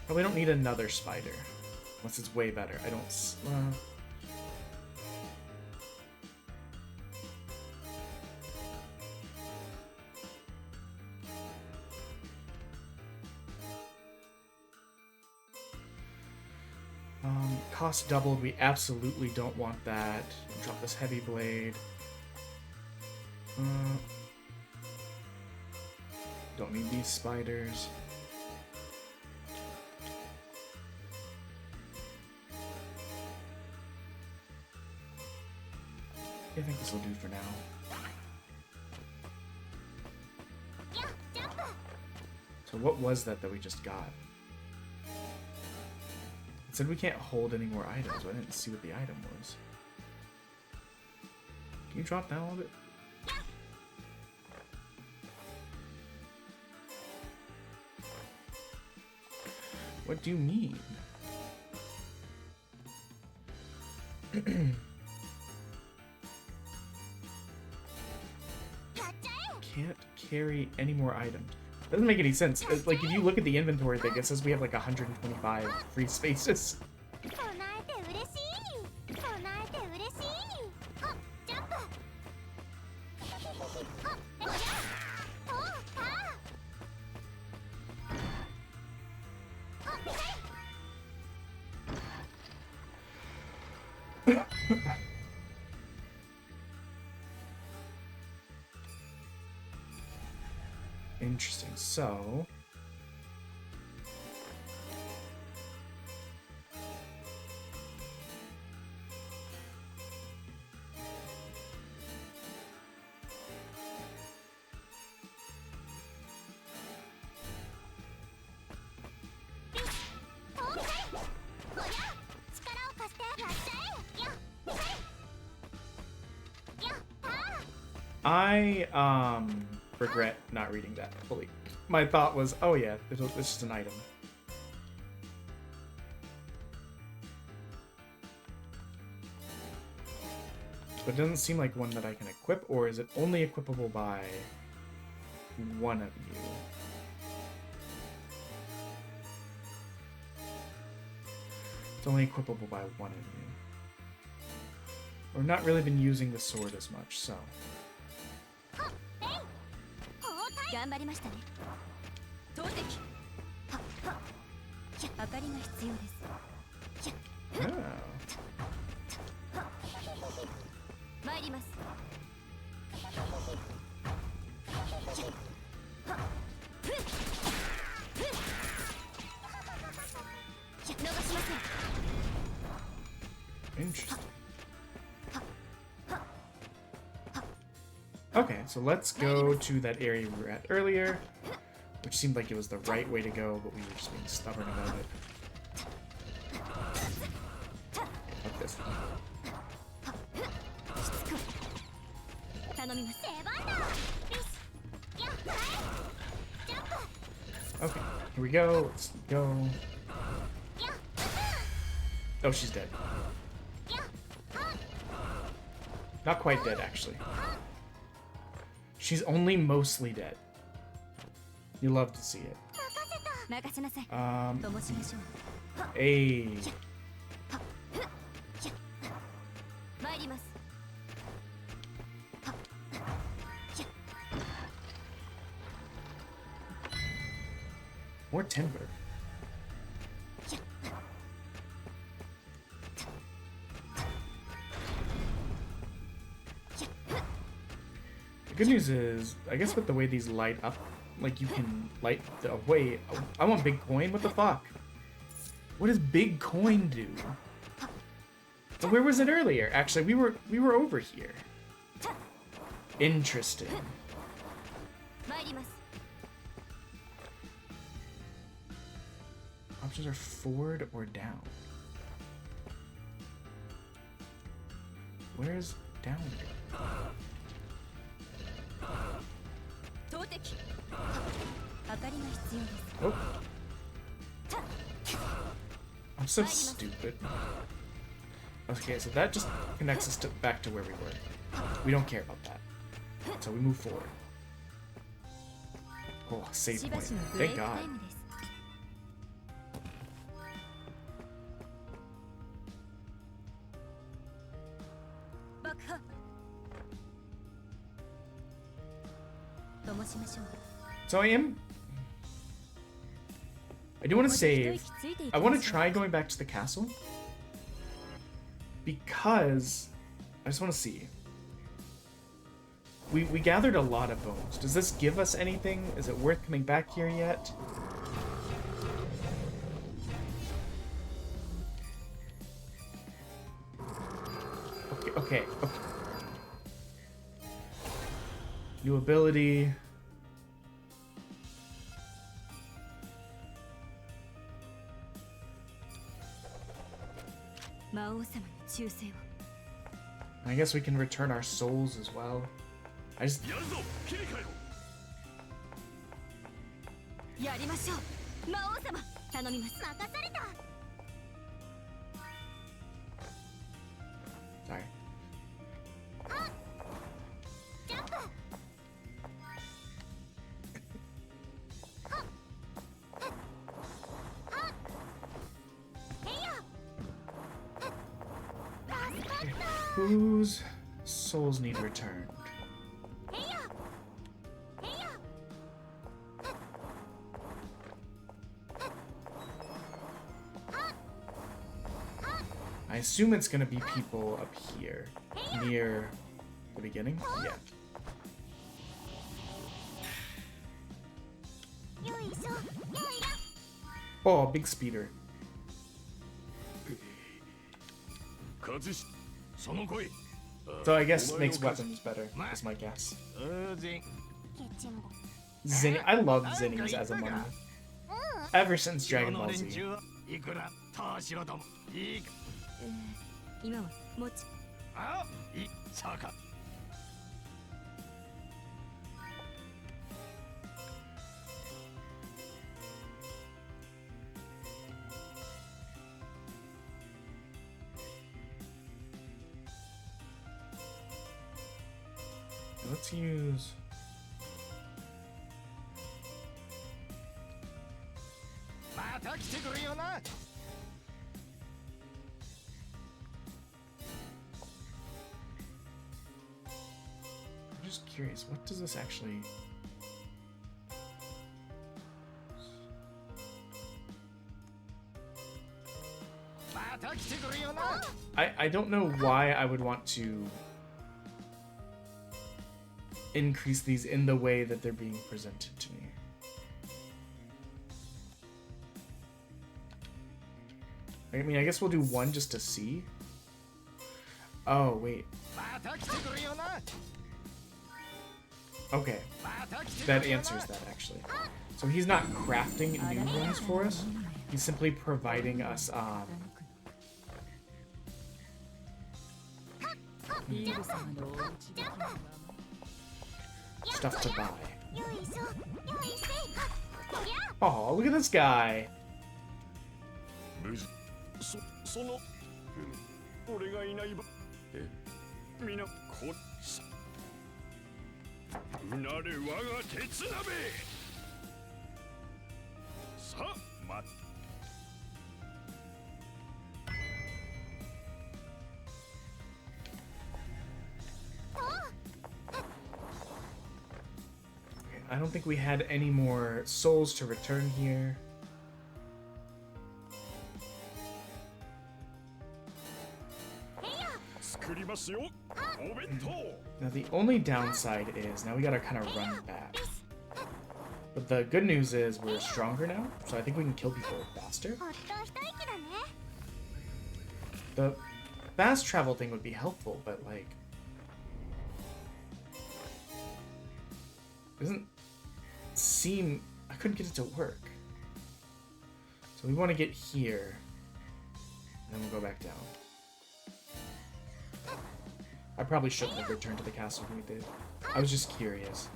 Speaker 2: Probably don't need another spider. Unless it's way better. I don't... Cost doubled. We absolutely don't want that. Drop this heavy blade. Don't need these spiders. I think this will do for now. So what was that we just got? It said we can't hold any more items, but I didn't see what the item was. Can you drop down a little bit? What do you mean? Can't carry any more items. Doesn't make any sense. Like, if you look at the inventory thing, it says we have like 125 free spaces.
Speaker 6: 備えて嬉しい備えて嬉しいほっジャンプほっおやほっパーほっはい
Speaker 2: Interesting. So, I regret not reading that fully. My thought was, oh yeah, it's just an item. But it doesn't seem like one that I can equip, or is it only equipable by one of you? It's only equipable by one of you. We've not really been using the sword as much, so.
Speaker 6: 頑張りましたね投擲はっはっ明かりが必要ですひゃ
Speaker 2: Oh.
Speaker 6: 参りますひゃはっふっふっひゃ逃しません
Speaker 2: Interesting. Okay, so let's go to that area we were at earlier, which seemed like it was the right way to go, but we were just being stubborn about it. Fuck this one. Okay, here we go. Let's go. Oh, she's dead. Not quite dead, actually. She's only mostly dead. You love to see it. Hey. More timber. The good news is, I guess with the way these light up, like you can light the wait. I want big coin. What the fuck? What does big coin do? So where was it earlier? Actually, we were over here. Interesting. Options are forward or down. Where's down? Oh. I'm so stupid. Okay, so that just connects us back to where we were. We don't care about that. So we move forward. Oh, save point. Thank God. So I do want to save. I want to try going back to the castle. Because I just want to see. We gathered a lot of bones. Does this give us anything? Is it worth coming back here yet? Okay. New ability. I guess we can return our souls as well. I just... Sorry. Whose souls need returned? I assume it's gonna be people up here, near the beginning? Yeah. Oh, big speeder. So I guess makes weapons better, is my guess. Zing, I love Zinnies as a money. Ever since Dragon Ball Z.
Speaker 6: 今はもち
Speaker 2: Let's use... I'm just curious, what does this actually... I don't know why I would want to increase these in the way that they're being presented to me. I mean, I guess we'll do one just to see. Oh, wait. Okay. That answers that, actually. So he's not crafting new ones for us. He's simply providing us, stuff to buy. Oh, look at this guy. I don't think we had any more souls to return here. Now the only downside is now we gotta kind of run back. But the good news is we're stronger now, so I think we can kill people faster. The fast travel thing would be helpful, but like... doesn't seem... I couldn't get it to work. So we want to get here, and then we'll go back down. I probably shouldn't have returned to the castle when we did. I was just curious.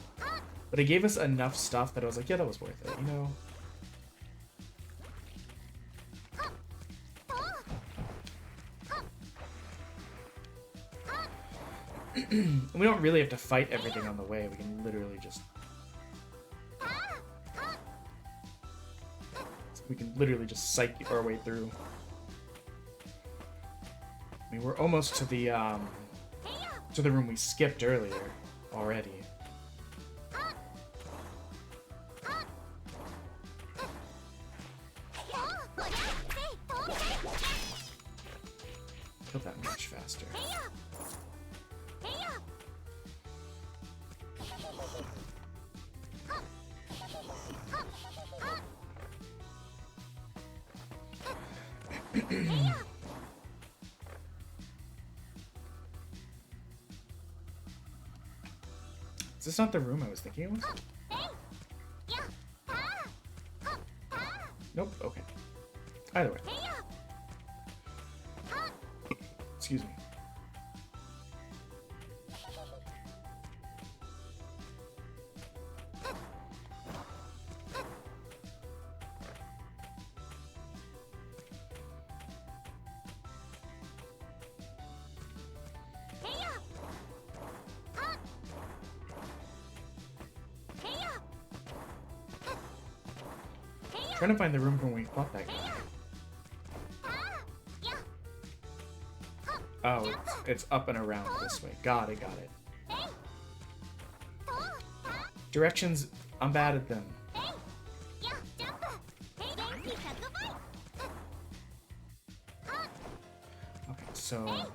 Speaker 2: But it gave us enough stuff that I was like, yeah, that was worth it, you know? We don't really have to fight everything on the way. We can literally just... we can literally just psych our way through. I mean, we're almost to the room we skipped earlier already. Killed that much faster. Is this not the room I was thinking it was? Nope, okay. Either way. Excuse me. Trying to find the room from when we fought that guy. Oh, it's up and around this way. Got it, got it. Directions, I'm bad at them. Okay, so...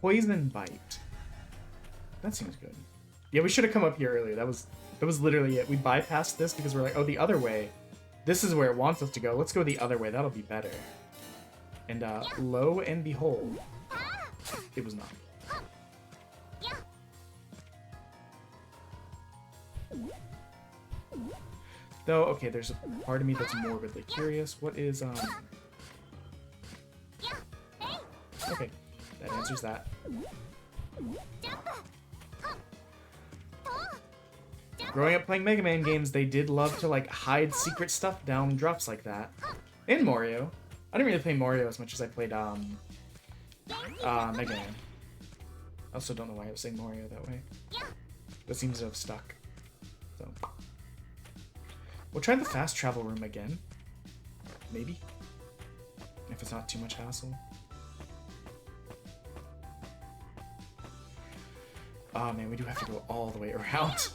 Speaker 2: Poison bite. That seems good. Yeah, we should have come up here earlier. That was literally it. We bypassed this because we're like, oh, the other way. This is where it wants us to go. Let's go the other way. That'll be better. And lo and behold, it was not. Though, okay, there's a part of me that's morbidly curious. What is okay, that answers that. Growing up playing Mega Man games, they did love to like hide secret stuff down drops like that. In Mario. I didn't really play Mario as much as I played Mega Man. I also don't know why I was saying Mario that way. That seems to have stuck. So we'll try the fast travel room again. Maybe. If it's not too much hassle. Oh man, we do have to go all the way around.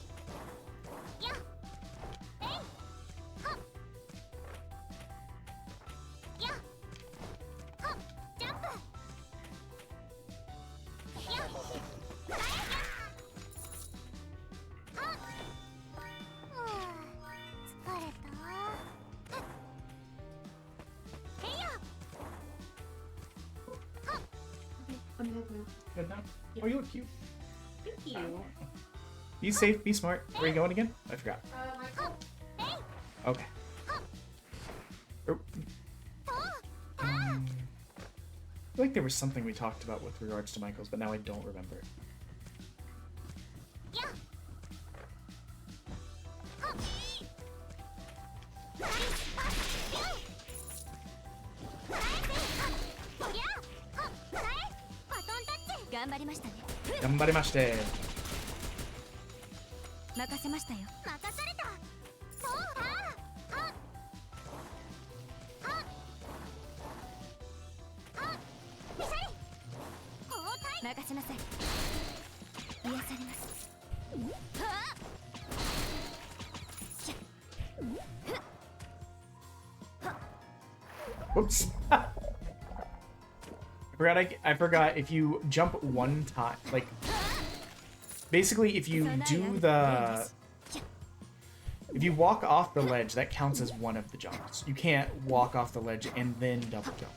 Speaker 2: Good now? Oh, you look cute.
Speaker 5: Thank you.
Speaker 2: Be safe, be smart. Where are you going again? I forgot. Okay. I feel like there was something we talked about with regards to Michael's, but now I don't remember. Gambarimashite.
Speaker 6: 任せましたよ。任された。そうだ。任せなさい。癒されます。
Speaker 2: Whoops. I forgot if you jump one time, like basically if you do the if you walk off the ledge, that counts as one of the jumps. You can't walk off the ledge and then double jump.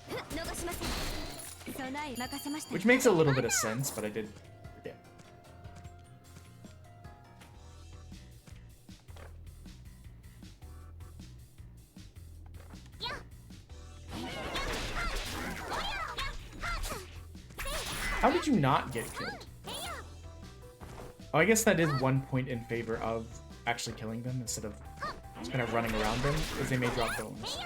Speaker 2: Which makes a little bit of sense, but I did forget. How did you not get killed? Oh, I guess that is 1 point in favor of actually killing them instead of just kind of running around them, because they may drop bones.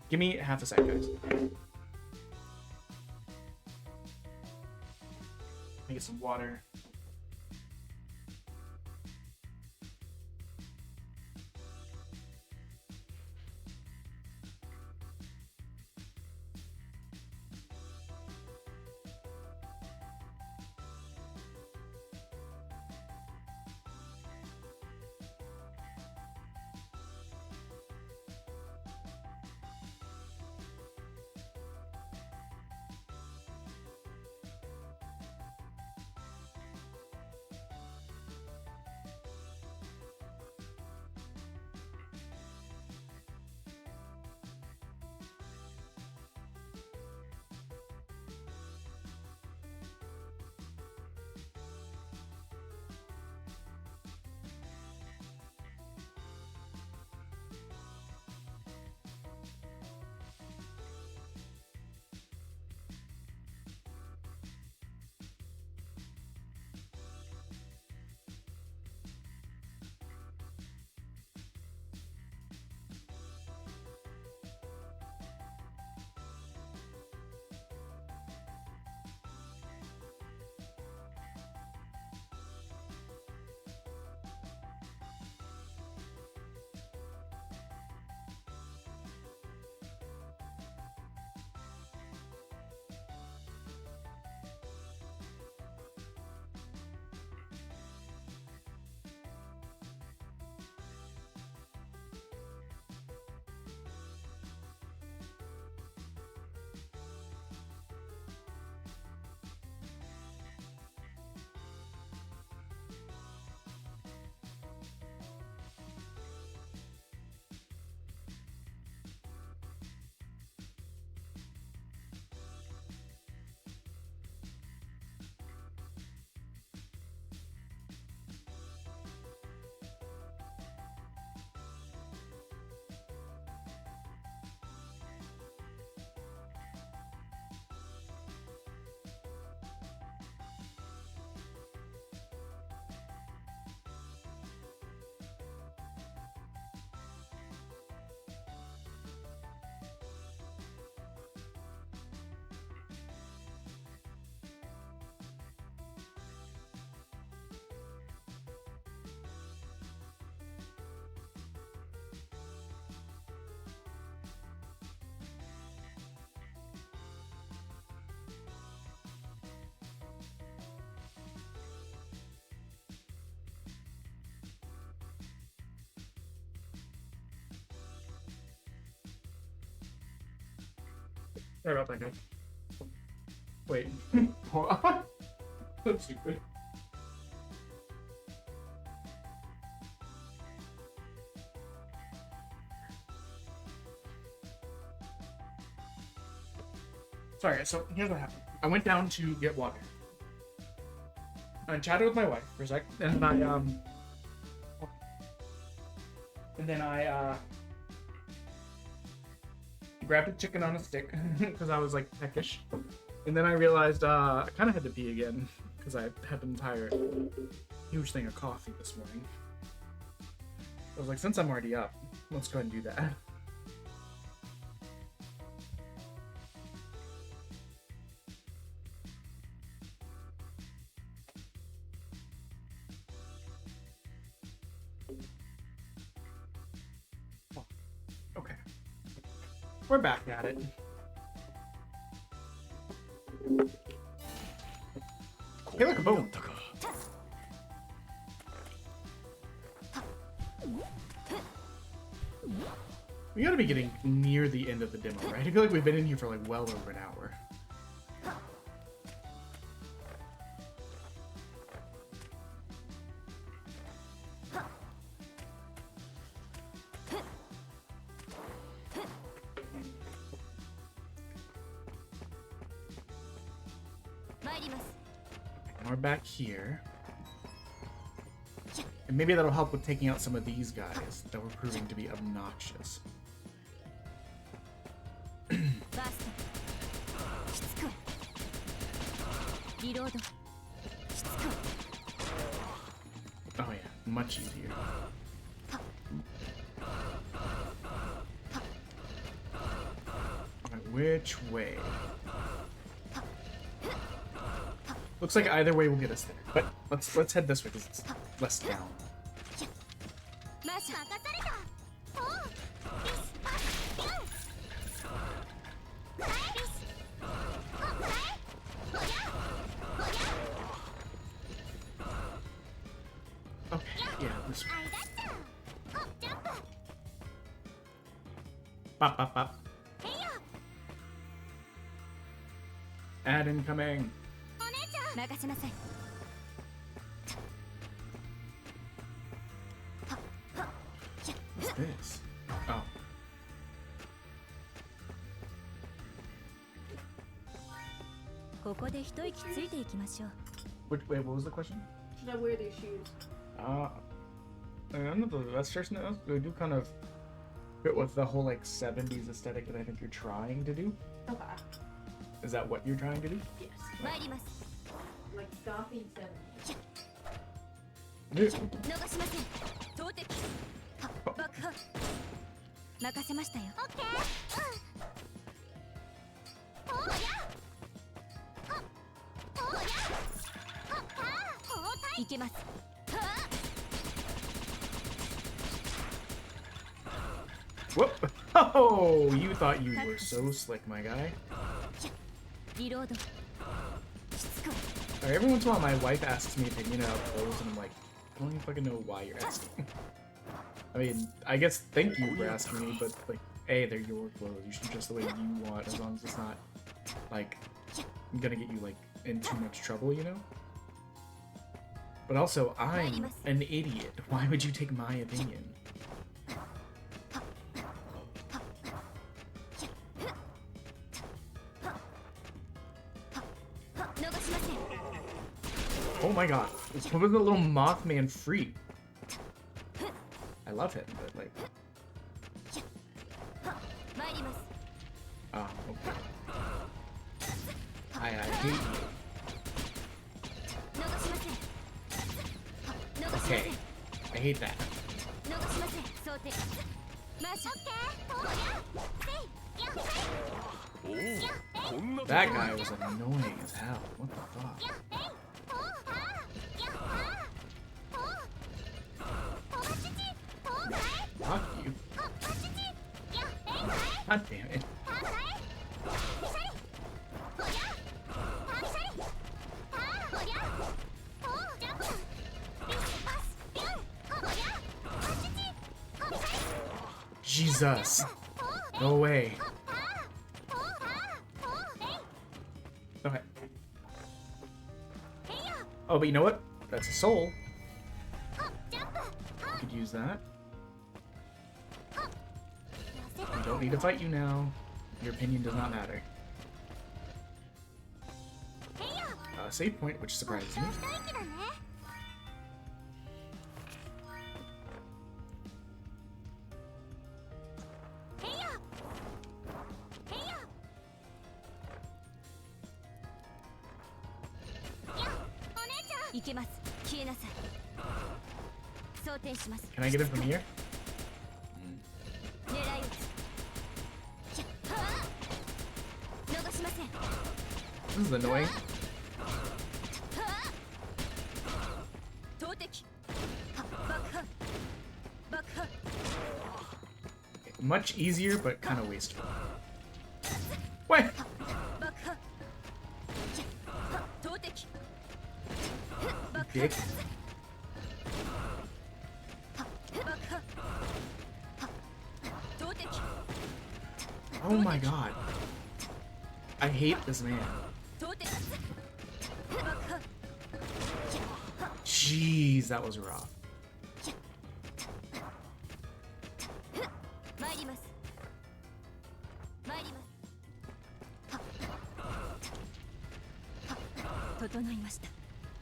Speaker 2: Give me half a sec, guys. Let me get some water. Sorry about that, guys. Wait. Hold on. That's stupid. Sorry, so here's what happened. I went down to get water. I chatted with my wife for a sec, and then I grabbed a chicken on a stick because I was like peckish, and then I realized I kind of had to pee again because I had an entire huge thing of coffee this morning. I was like, since I'm already up, let's go ahead and do that. Okay. We're back at it. Hey, look, boom. We gotta be getting near the end of the demo, right? I feel like we've been in here for like well over an hour. We're back here. And maybe that'll help with taking out some of these guys that were proving to be obnoxious. Oh yeah, much easier. Alright, which way? Looks like either way will get us there, but let's head this way because it's less down. Okay, yeah, this way. Bop, bop, bop. Ad incoming. What's this? Oh. Wait, what was the question?
Speaker 5: Should I wear these shoes?
Speaker 2: I don't know, that's just they do kind of fit with the whole like 70s aesthetic that I think you're trying to do.
Speaker 5: Okay.
Speaker 2: Is that what you're trying to do?
Speaker 5: Yes. Like stomping 70s.
Speaker 2: Whoop! Oh, you thought you were so slick, my guy. Every once in a while, my wife asks me an opinion about clothes, and I'm like, I don't even fucking know why you're asking. I mean, I guess thank you for asking me, but like, hey, they're your clothes. You should dress the way you want, as long as it's not like gonna get you like in too much trouble, you know. But also, I'm an idiot. Why would you take my opinion? Oh my god, what was the little Mothman freak? I love him, but like... Oh, okay. I hate you. Okay, I hate that. That guy was annoying as hell. What the fuck? Fuck you. God damn it. Jesus. No way. Okay. Oh, but you know what? That's a soul. I could use that. I don't need to fight you now. Your opinion does not matter. Save point, which surprises me. Can I get it from here? This is annoying. Much easier, but kind of wasteful. Wait! Dick. Oh my god. I hate this man. Jeez, that was rough.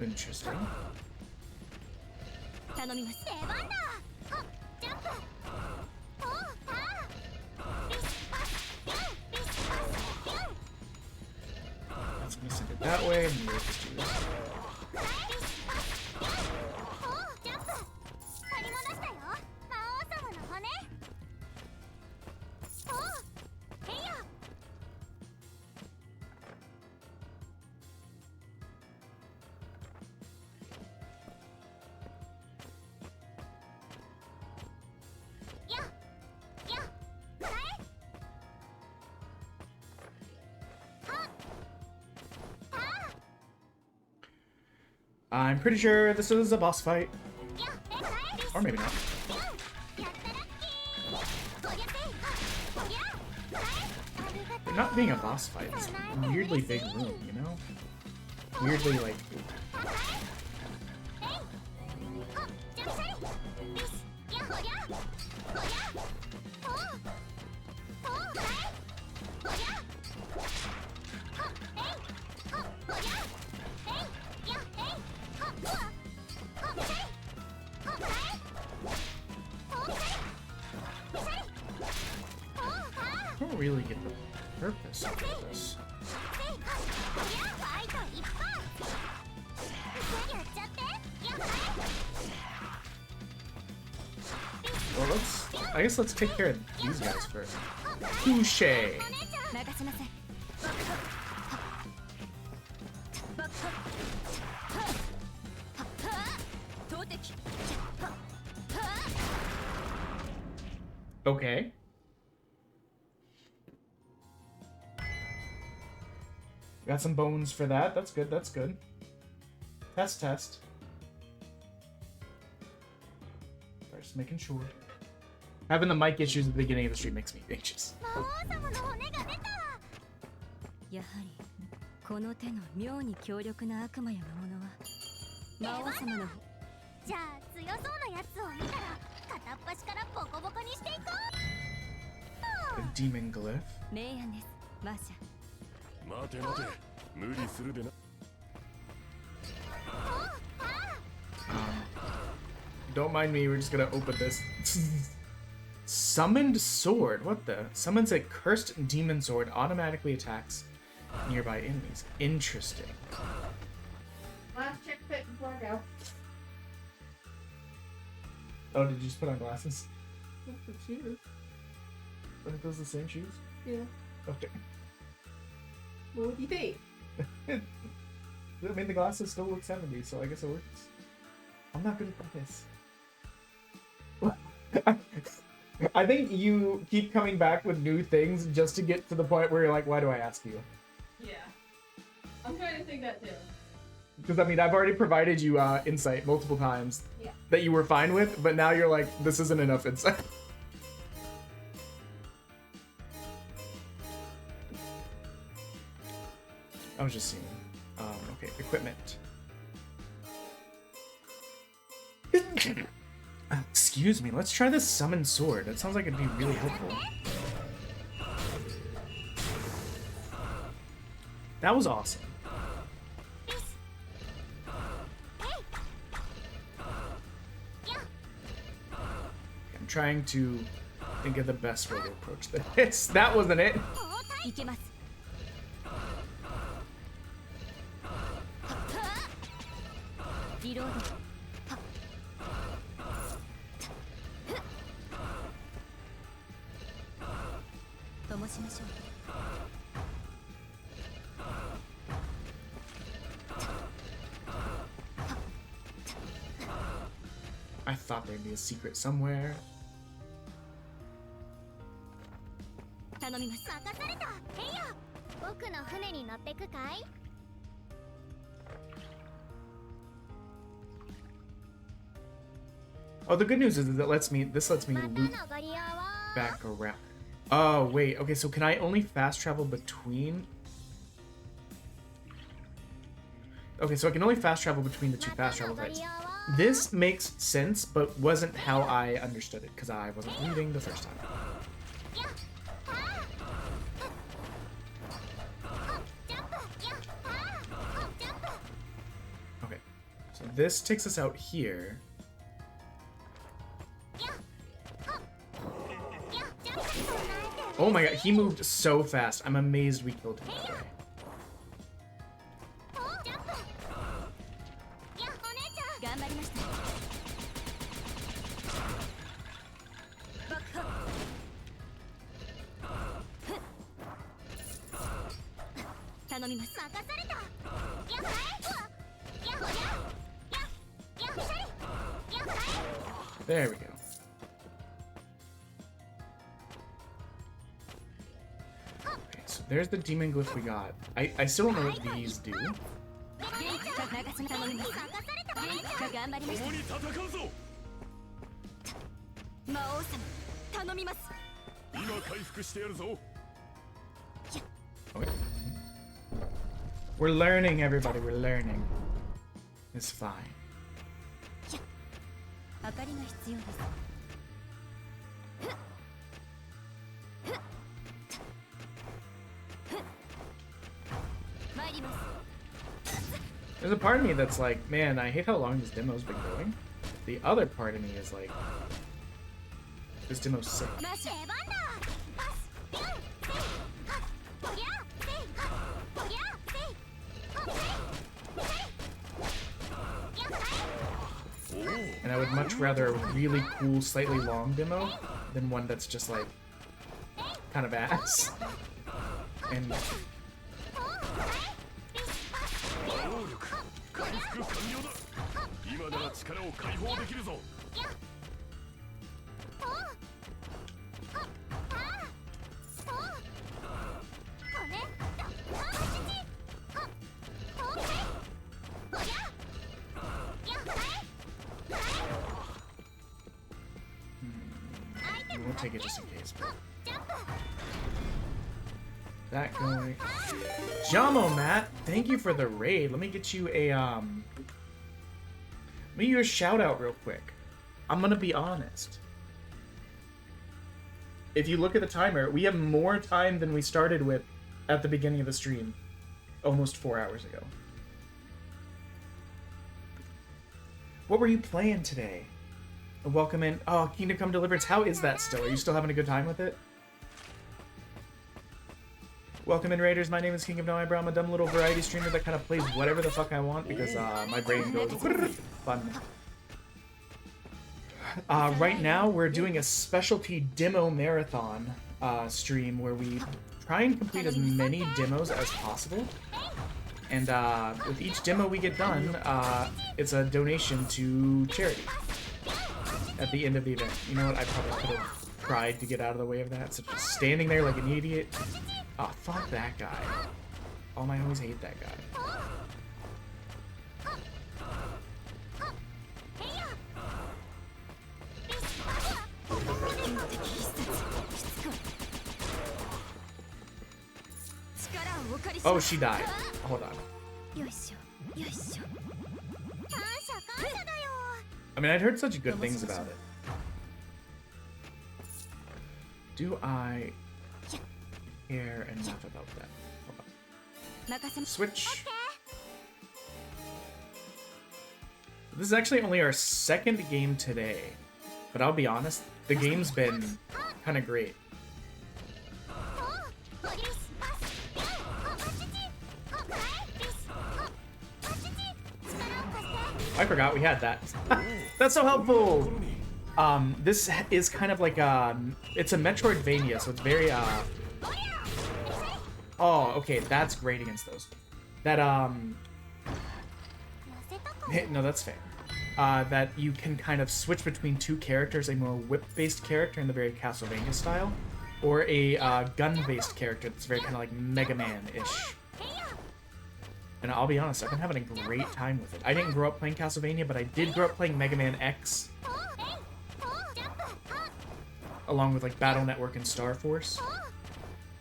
Speaker 2: Interesting. Let's me send it that way, and we'll just do this. I'm pretty sure this is a boss fight. Or maybe not. It not being a boss fight, it's a weirdly big room, you know? Weirdly, like... I don't really get the purpose of this. Well, I guess let's take care of these guys first. Touché! Okay. Got some bones for that. That's good, that's good. Test. Just making sure. Having the mic issues at the beginning of the stream makes me anxious. A demon glyph. Don't mind me, we're just gonna open this. Summoned sword. What the? Summons a cursed demon sword, automatically attacks nearby enemies. Interesting.
Speaker 5: Last check fit before I go.
Speaker 2: Oh, did you just put on glasses?
Speaker 5: Look for shoes.
Speaker 2: Are those the same shoes?
Speaker 5: Yeah.
Speaker 2: Okay.
Speaker 5: Well, what do you think?
Speaker 2: I mean, the glasses still look 70s, so I guess it works. I'm not good at this. I think you keep coming back with new things just to get to the point where you're like, why do I ask you?
Speaker 5: Yeah. I'm trying to think that too.
Speaker 2: Because, I mean, I've already provided you insight multiple times that you were fine with, but now you're like, this isn't enough insight. I was just seeing. Okay, equipment. Excuse me, let's try this summon sword. That sounds like it'd be really helpful. That was awesome. I'm trying to think of the best way to approach this. That wasn't it. I thought there'd be a secret somewhere. Oh, the good news is that this lets me loop back around. Oh, wait. Okay, so can I only fast travel between? Okay, so I can only fast travel between the two fast travel sites. This makes sense, but wasn't how I understood it, because I wasn't reading the first time. Okay, so this takes us out here. Oh my god, he moved so fast. I'm amazed we killed him that way. There we go. Okay, so there's the demon glyph we got. I still don't know what these do. Okay. We're learning, everybody. We're learning. It's fine. There's a part of me that's like, man, I hate how long this demo's been going. The other part of me is like, this demo's sick. And I would much rather a really cool, slightly long demo than one that's just like, kind of ass. And we'll take it just in case. But that going. Jamo Matt, thank you for the raid. Let me get you a let me give you a shout out real quick. I'm gonna be honest. If you look at the timer, we have more time than we started with at the beginning of the stream, almost 4 hours ago. What were you playing today? Welcome in. Oh, Kingdom Come Deliverance. How is that still? Are you still having a good time with it? Welcome in, Raiders. My name is King of No Eyebrow. I'm a dumb little variety streamer that kind of plays whatever the fuck I want because my brain goes fun. Right now, we're doing a specialty demo marathon stream where we try and complete as many demos as possible. And with each demo we get done, it's a donation to charity at the end of the event. You know what? I probably could have tried to get out of the way of that. So just standing there like an idiot. Oh, fuck that guy. Oh, I always hate that guy. Oh, she died. Hold on.
Speaker 6: よいしょよいしょ感謝感謝だよ
Speaker 2: I mean, I'd heard such good things about it. Do I care enough about that? Hold on.
Speaker 6: 任せま
Speaker 2: Switch. This is actually only our second game today, but I'll be honest, the game's been kind of great.
Speaker 6: おリスパスおパチチおクライリスおパチチ力を貸して
Speaker 2: I forgot we had that. That's so helpful. This is kind of like it's a Metroidvania, so it's very Oh, okay, that's great against those. That no, that's fair. That you can kind of switch between two characters, a more whip-based character in the very Castlevania style, or a gun-based character that's very kind of like Mega Man-ish. And I'll be honest, I've been having a great time with it. I didn't grow up playing Castlevania, but I did grow up playing Mega Man X, along with like Battle Network and Star Force.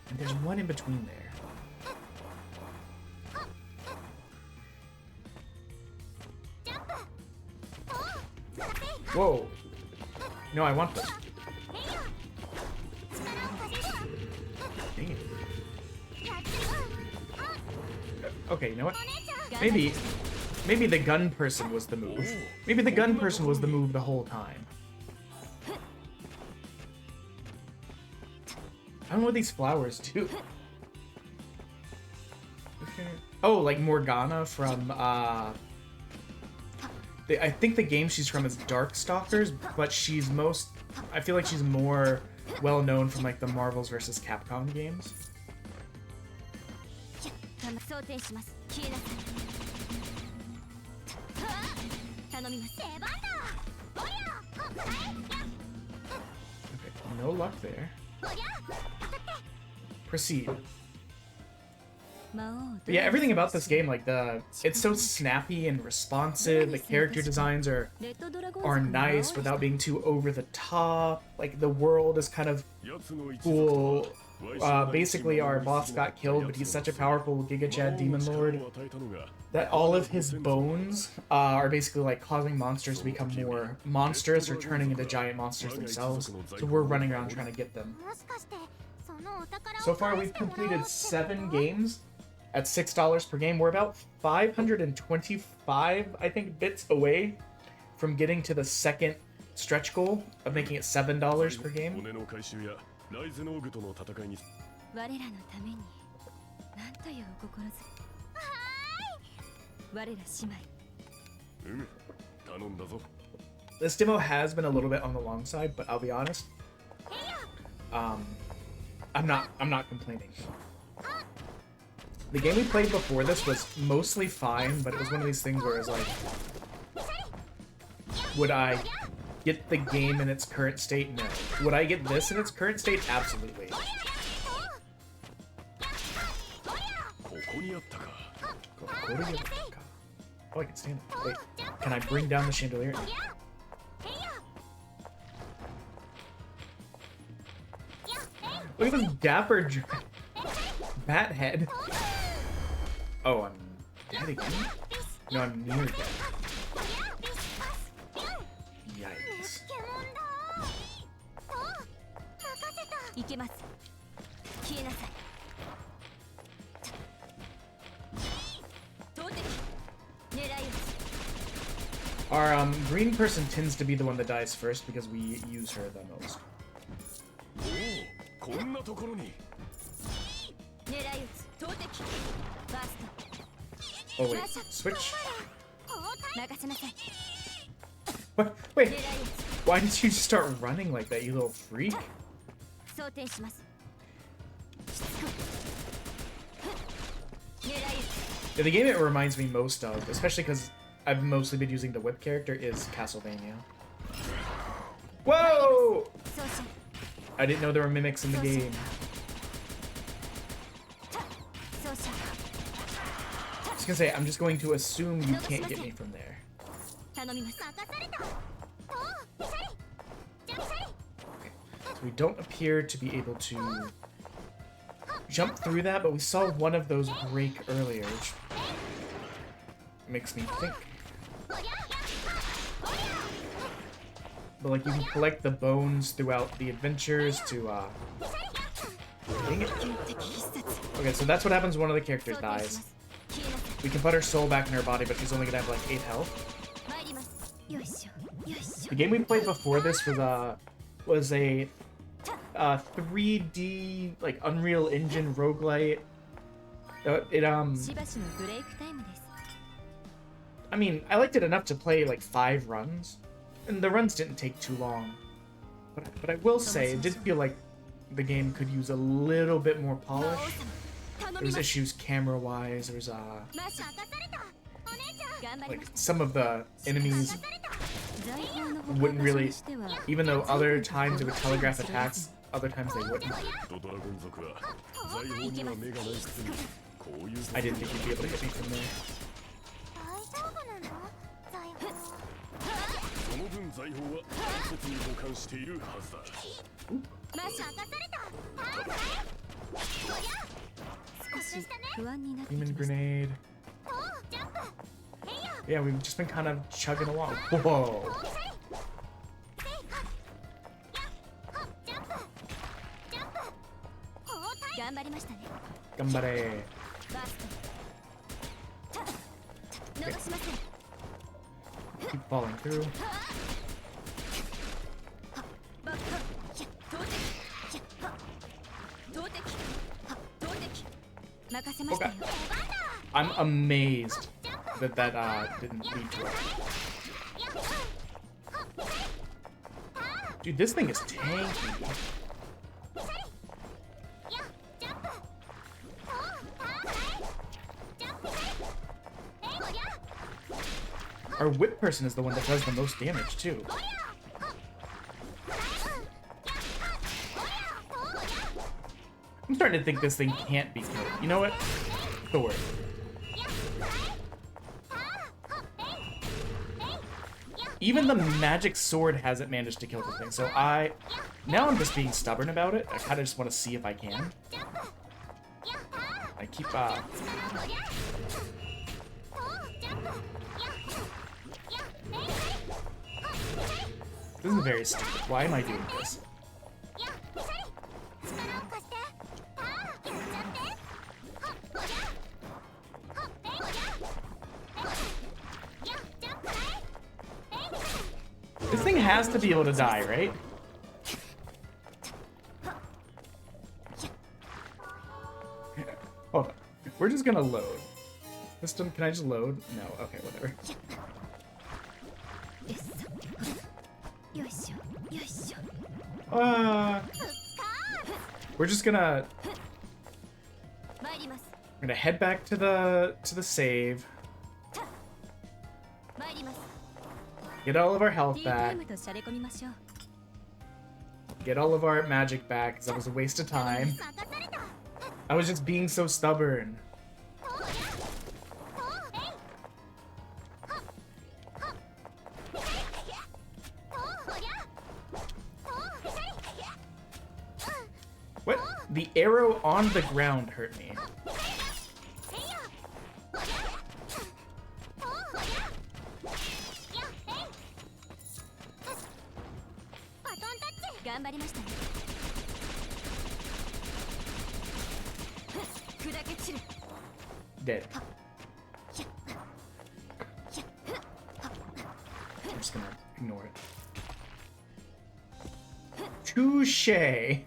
Speaker 2: And there's one in between there. Whoa. No, I want this. Dang it. Okay, you know what? Maybe the gun person was the move. Maybe the gun person was the move the whole time. I don't know what these flowers do. Okay. Oh, like Morgana from, I think the game she's from is Darkstalkers, but she's I feel like she's more well known from like the Marvels vs. Capcom games.
Speaker 6: 装填します消えなさい頼みます出番だおりゃおくらい
Speaker 2: Okay, no luck there.
Speaker 6: おりゃ当たって
Speaker 2: Proceed.
Speaker 6: 魔王
Speaker 2: But yeah, everything about this game, like it's so snappy and responsive. The character designs are nice without being too over the top. Like the world is kind of cool. Basically, our boss got killed, but he's such a powerful Giga Chad Demon Lord that all of his bones are basically like causing monsters to become more monstrous or turning into giant monsters themselves. So we're running around trying to get them.
Speaker 6: もしかしてそのお宝を
Speaker 2: So far, we've completed 7 games at $6 per game. We're about 525, I think, bits away from getting to the second stretch goal of making it $7 per game.
Speaker 8: ライゼノーグとの戦いに
Speaker 6: 我らのためになんというお心遣い我ら姉妹
Speaker 8: 頼んだぞ
Speaker 2: This demo has been a little bit on the long side, but I'll be honest. I'm not complaining. The game we played before this was mostly fine, but it was one of these things where it was like, would I get the game in its current state? No. Would I get this in its current state? Absolutely.
Speaker 8: ここにあったか
Speaker 2: Oh, I can stand it. Wait, can I bring down the chandelier? Look at this dapper bat head. Oh, I'm dead again? No, I'm near dead. Yikes.
Speaker 6: 行けます消えなさい投擲狙い撃ち
Speaker 2: Our green person tends to be the one that dies first because we use her the most.
Speaker 8: こんなところに
Speaker 6: 狙い撃つ投擲バースト
Speaker 2: Oh wait, switch?
Speaker 6: 任せなさい
Speaker 2: What? Wait,
Speaker 6: 狙い撃つ
Speaker 2: why did you start running like that, you little freak?
Speaker 6: 装填しますしつこい狙い撃つ
Speaker 2: Yeah, the game it reminds me most of, especially because I've mostly been using the whip character, is Castlevania. Whoa!
Speaker 6: 送信
Speaker 2: I didn't know there were mimics in the game.
Speaker 6: 送信
Speaker 2: I was gonna say, I'm just going to assume you can't get me from there.
Speaker 6: 頼みます任されたおうミサリじゃあミサリ
Speaker 2: So we don't appear to be able to jump through that, but we saw one of those break earlier, which makes me think. But like you can collect the bones throughout the adventures to dang it. Okay, so that's what happens when one of the characters dies. We can put her soul back in her body, but she's only gonna have like 8 health. The game we played before this was a 3D like Unreal Engine roguelite. I mean, I liked it enough to play like 5 runs, and the runs didn't take too long. But I will say, it did feel like the game could use a little bit more polish. There was issues camera-wise. There was like some of the enemies wouldn't really, even though other times it would telegraph attacks, other times they wouldn't. I didn't think you'd be able to hit me from there. Demon grenade. Yeah, we've just been kind of chugging along. Whoa. Gambare. Okay. Keep falling through. Okay. I'm amazed that didn't lead to it. Dude, this thing is tanky. Our whip person is the one that does the most damage, too. I'm starting to think this thing can't be killed. You know what? Thor. Even the magic sword hasn't managed to kill the thing, so now I'm just being stubborn about it. I kind of just want to see if I can. I keep, This is very stupid. Why am I doing this? This thing has to be able to die, right? Hold on. We're just gonna load. System, can I just load? No. Okay, whatever. We're just gonna head back to the save. Get all of our health back. Get all of our magic back, because that was a waste of time. I was just being so stubborn. What? The arrow on the ground hurt me. Dead. I'm just gonna ignore it. Touché.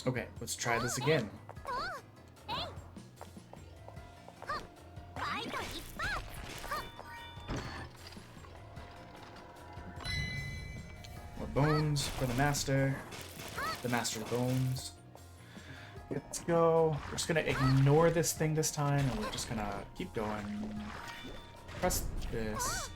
Speaker 2: Okay, let's try this again. More bones for the master. The master bones. Let's go. We're just gonna ignore this thing this time, and we're just gonna keep going. Press this.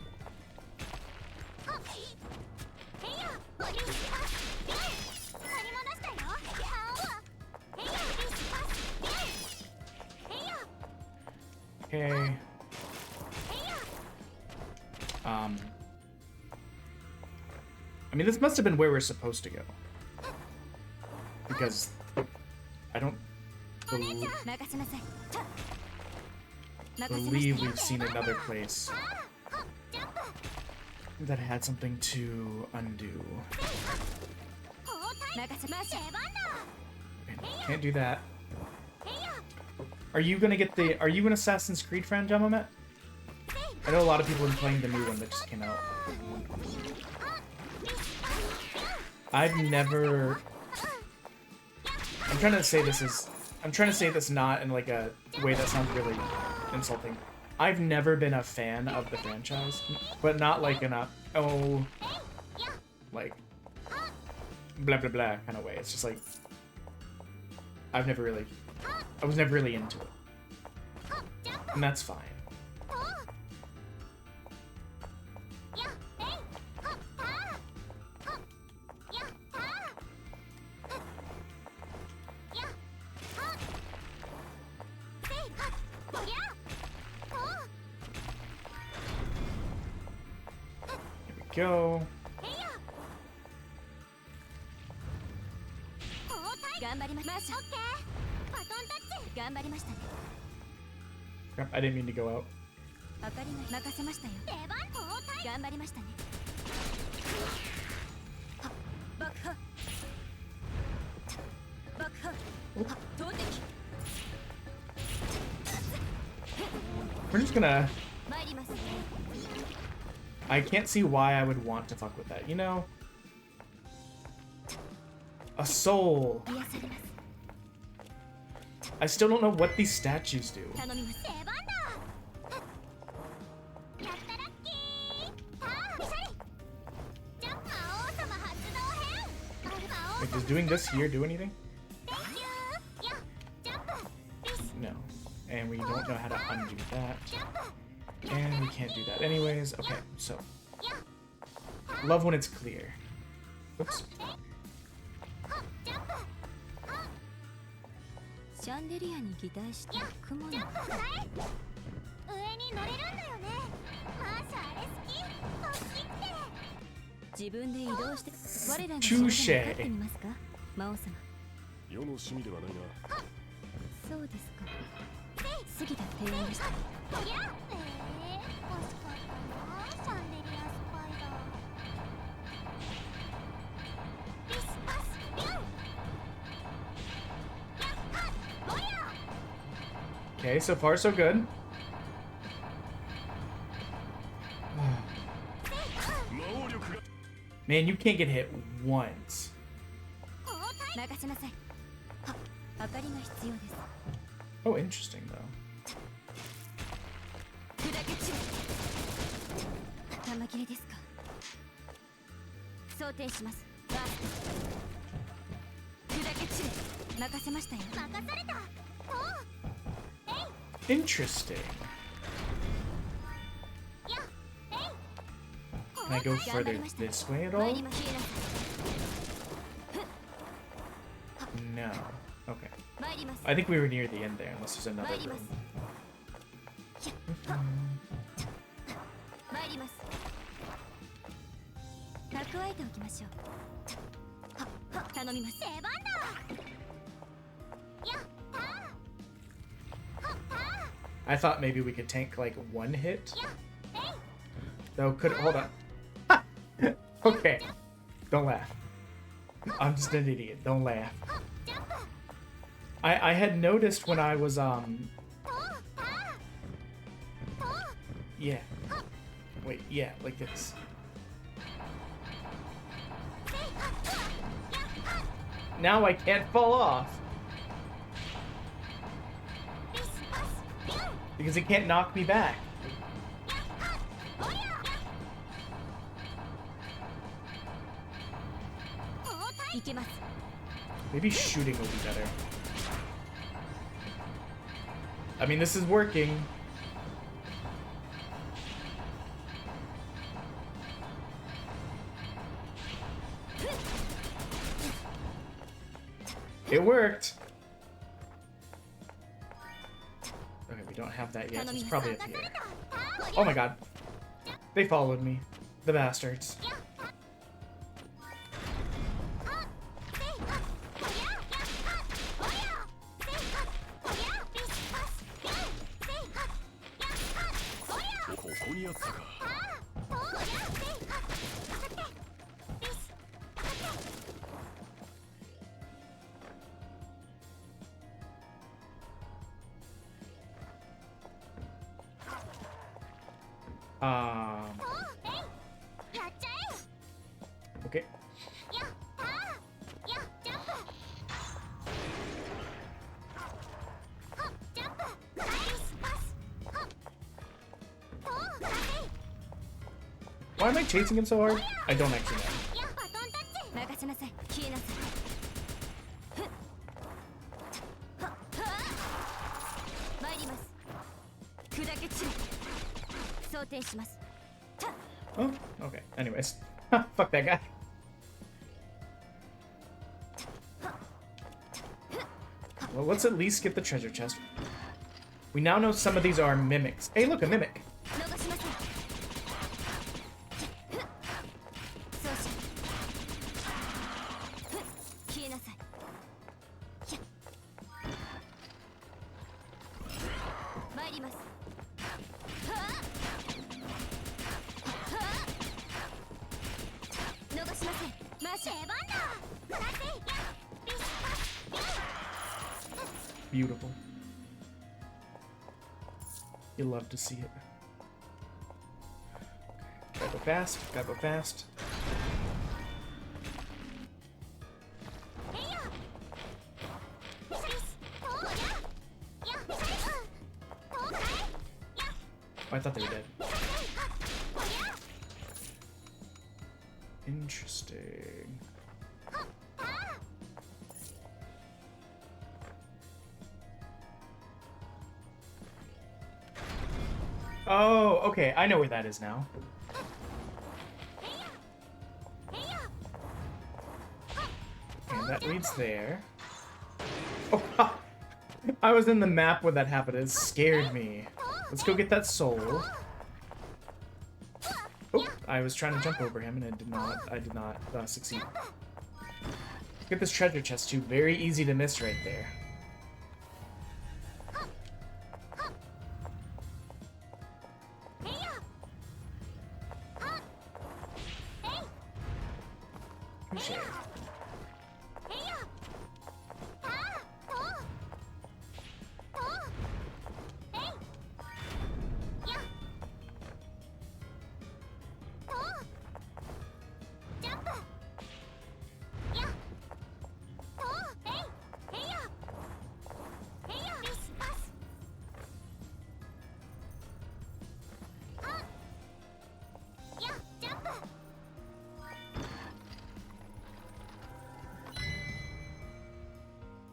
Speaker 2: Okay. I mean, this must have been where we're supposed to go. Because I don't believe we've seen another place that had something to undo. Okay, can't do that. Are you gonna get the? Are you an Assassin's Creed fan, Jamamet? I know a lot of people have been playing the new one that just came out. I've never. I'm trying to say this not in like a way that sounds really insulting. I've never been a fan of the franchise, but not like in a like blah blah blah kind of way. It's just like I was never really into it, and that's fine. Go. Crap, I didn't mean to go out. We're just gonna... I can't see why I would want to fuck with that, you know? A soul. I still don't know what these statues do. Like, does doing this here do anything? No. And we don't know how to undo that. And we can't do that anyways. Okay, so. Love when it's clear. Oops. Touche. Okay, so far so good. Man, you can't get hit once. Oh, interesting though. Interesting. Can I go further this way at all? No. Okay. I think we were near the end there, unless there's another room. I thought maybe we could tank like one hit. Though could hold on. Okay. Don't laugh. I'm just an idiot. Don't laugh. I had noticed when I was yeah. Wait, yeah, like this. Now I can't fall off. Because it can't knock me back. Maybe shooting will be better. I mean, this is working. It worked. Okay, we don't have that yet. So it's probably up here. Oh my god. They followed me. The bastards. Okay. Why am I chasing him so hard? I don't actually know. Oh, okay. Anyways. Fuck that guy. Well, let's at least get the treasure chest. We now know some of these are mimics. Hey, look, a mimic. Beautiful. You love to see it. Gotta go fast, gotta go fast. Oh, I thought they were dead. Interesting. Oh, okay. I know where that is now. And that leads there. Oh, I was in the map when that happened. It scared me. Let's go get that soul. Oh, I was trying to jump over him and I did not succeed. Get this treasure chest too. Very easy to miss right there.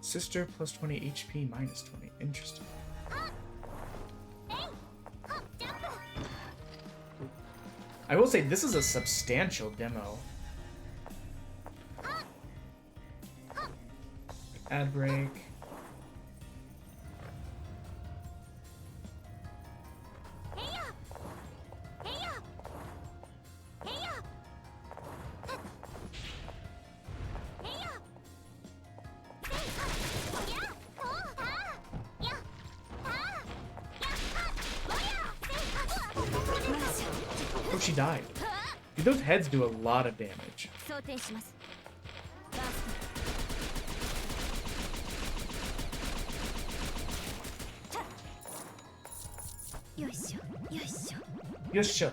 Speaker 2: Sister plus 20 HP minus 20. Interesting. I will say this is a substantial demo. Ad break. Oh, she died. Dude, those heads do a lot of damage. Yasha.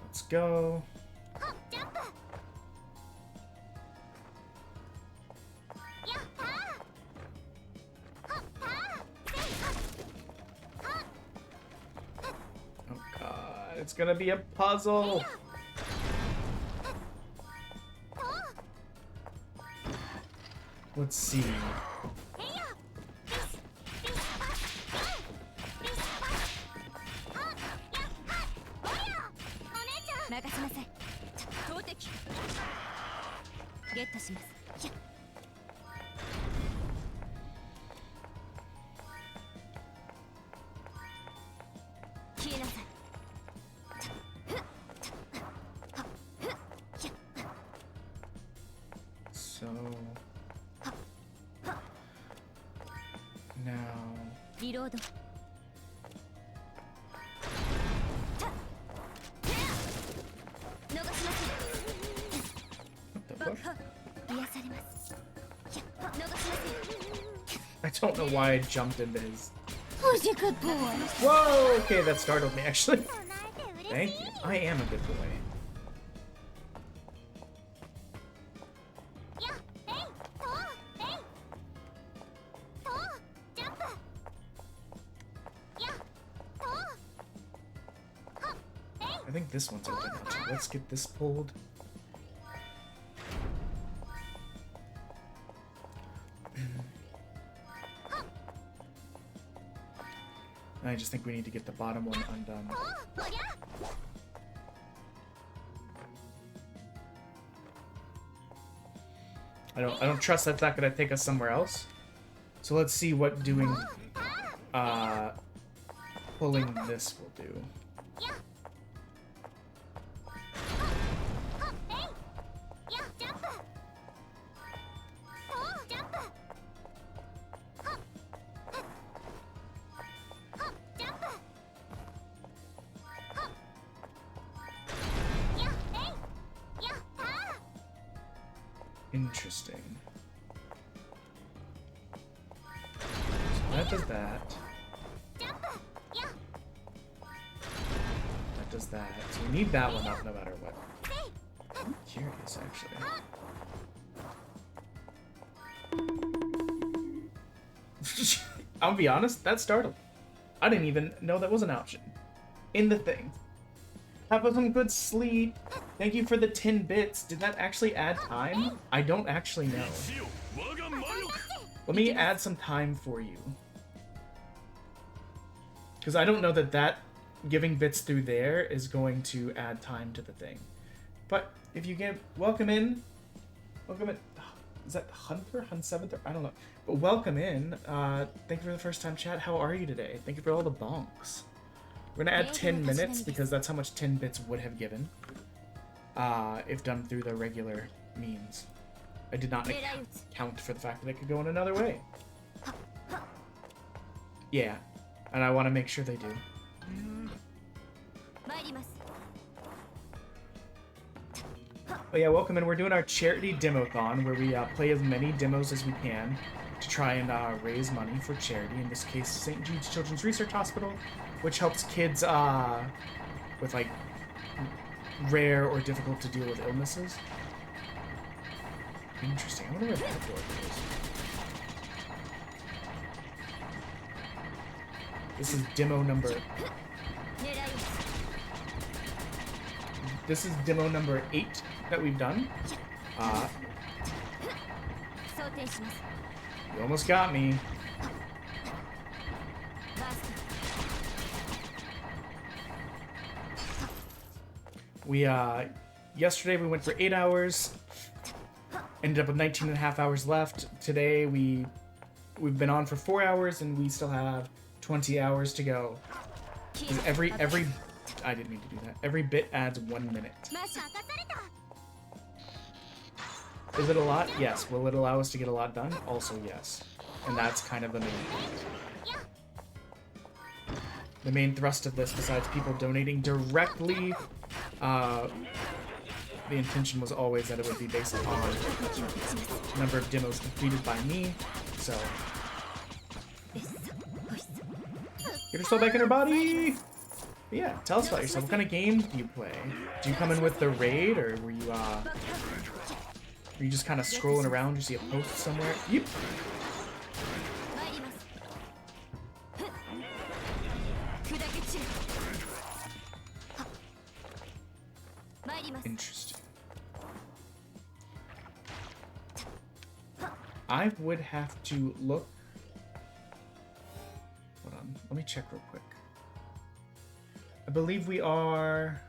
Speaker 2: Let's go. Oh god, it's gonna be a puzzle. Let's see.
Speaker 6: 任せなさい。投擲。ゲットします。ひゃ。消えなさい。
Speaker 2: So now
Speaker 6: リロード。逃しません。
Speaker 2: what the
Speaker 6: 爆
Speaker 2: fuck?
Speaker 6: 破。癒されます。ひゃ。逃しません。
Speaker 2: I don't know why I jumped into his.
Speaker 6: Who's your good boy?
Speaker 2: Whoa! Okay, that startled me actually.
Speaker 6: 唱えて嬉しい。
Speaker 2: Thank you. I am a good boy.
Speaker 6: やっ、えい、とう、えい。とう、ジャンプ。やっ、とう。はっ、えい。
Speaker 2: I think this one's open. Actually, let's get this pulled. I just think we need to get the bottom one undone.
Speaker 6: おりゃ。
Speaker 2: I don't trust that's not gonna take us somewhere else. So let's see what doing pulling this will do.
Speaker 6: やっ。はっ、えい。やっ、ジャンプ。とう、ジャンプ。はっ。はっ、ジャンプ。はっ。やっ、えい。やった。
Speaker 2: Interesting. So that does that.
Speaker 6: ジャンプ。やっ。
Speaker 2: That does that. So we need that one up no matter what. I'm curious, actually. I'll be honest, that startled me. I didn't even know that was an option in the thing. Have some good sleep. Thank you for the 10 bits. Did that actually add time? I don't actually know. Let me add some time for you. Because I don't know that giving bits through there is going to add time to the thing. But if you get welcome in. Is that Hunter? Hun7th? I don't know. But welcome in. Thank you for the first time chat. How are you today? Thank you for all the bonks. We're gonna add 10 minutes because that's how much 10 bits would have given. If done through the regular means. I did not account for the fact that it could go in another way. Yeah, and I want to make sure they do.
Speaker 6: 参ります。
Speaker 2: But yeah, welcome in. We're doing our charity Demo-thon where we play as many demos as we can to try and raise money for charity. In this case, St. Jude's Children's Research Hospital, which helps kids with like rare or difficult to deal with illnesses. Interesting. I wonder where that door goes. This is demo number. This is demo number 8 that we've done. You almost got me. We yesterday we went for 8 hours. Ended up with 19 and a half hours left. Today we've been on for 4 hours and we still have 20 hours to go. 'Cause every I didn't mean to do that. Every bit adds 1 minute. Is it a lot? Yes. Will it allow us to get a lot done? Also yes. And that's kind of the main point. The main thrust of this, besides people donating directly, the intention was always that it would be based upon the number of demos completed by me, so... Get yourself back in her body! But yeah, tell us about yourself. What kind of games do you play? Do you come in with the raid, or were you just kind of scrolling around, you see a post somewhere? Yep. Interesting. I would have to look. Hold on, let me check real quick. I believe we are.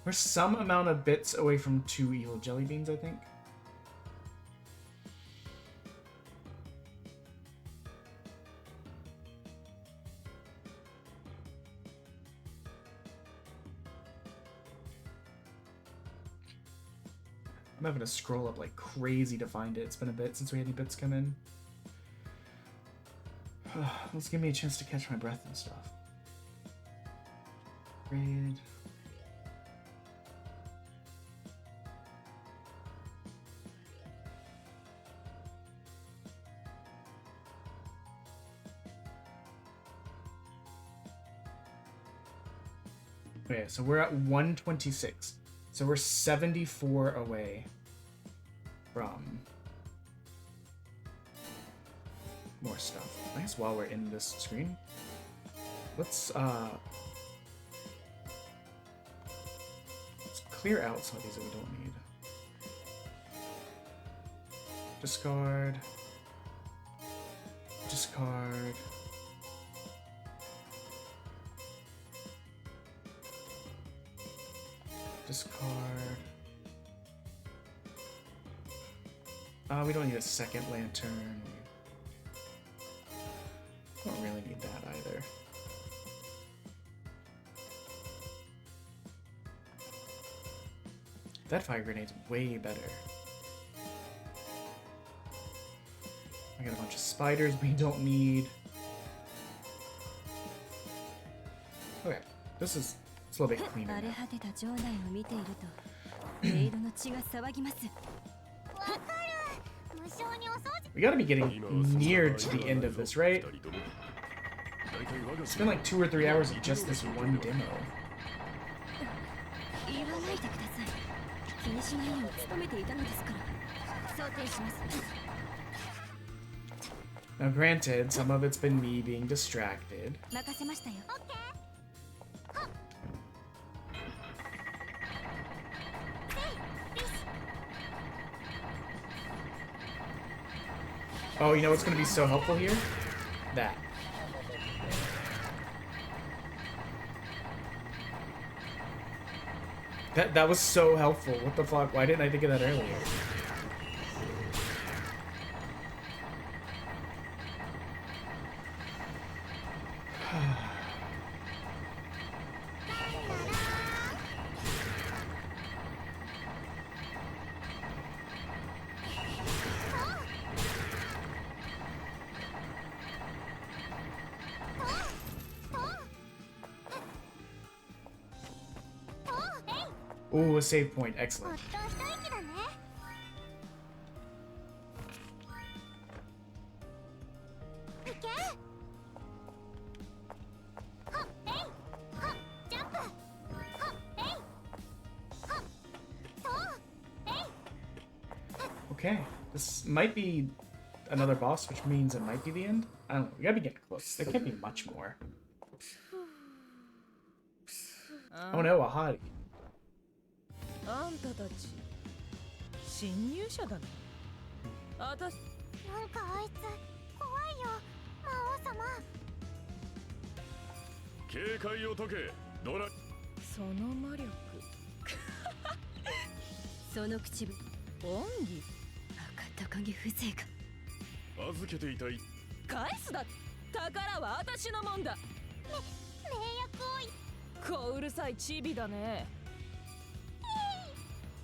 Speaker 2: We're some amount of bits away from 2 evil jelly beans, I think. I'm having to scroll up like crazy to find it. It's been a bit since we had any bits come in. Let's give me a chance to catch my breath and stuff. Read. Okay, so we're at 126. So we're 74 away from more stuff. I guess while we're in this screen, let's clear out some of these that we don't need. Discard. Discard. Discard. We don't need a second lantern. Don't really need that either. That fire grenade's way better. I got a bunch of spiders we don't need. Okay, this is a little bit cleaner now. We gotta be getting near to the end of this, right? It's been like 2 or 3 hours of just this one demo. Now granted, some of it's been me being distracted. Oh, you know what's gonna be so helpful here? That. That was so helpful. What the fuck? Why didn't I think of that earlier? Ooh, a save point. Excellent. Okay, this might be another boss, which means it might be the end. I don't know. We gotta be getting close. There can't be much more. Oh no, a hottie.
Speaker 10: あんたたち侵入者だね。あたし
Speaker 6: なんかあいつ怖いよ、魔王様。
Speaker 8: 警戒を解け、ドラ。
Speaker 10: その魔力。その口ぶ。恩義。赤高木風情が。
Speaker 8: 預けていたい。
Speaker 10: 返すだ。宝は私のもんだ。
Speaker 6: 迷惑を。
Speaker 10: こうるさいチビだね。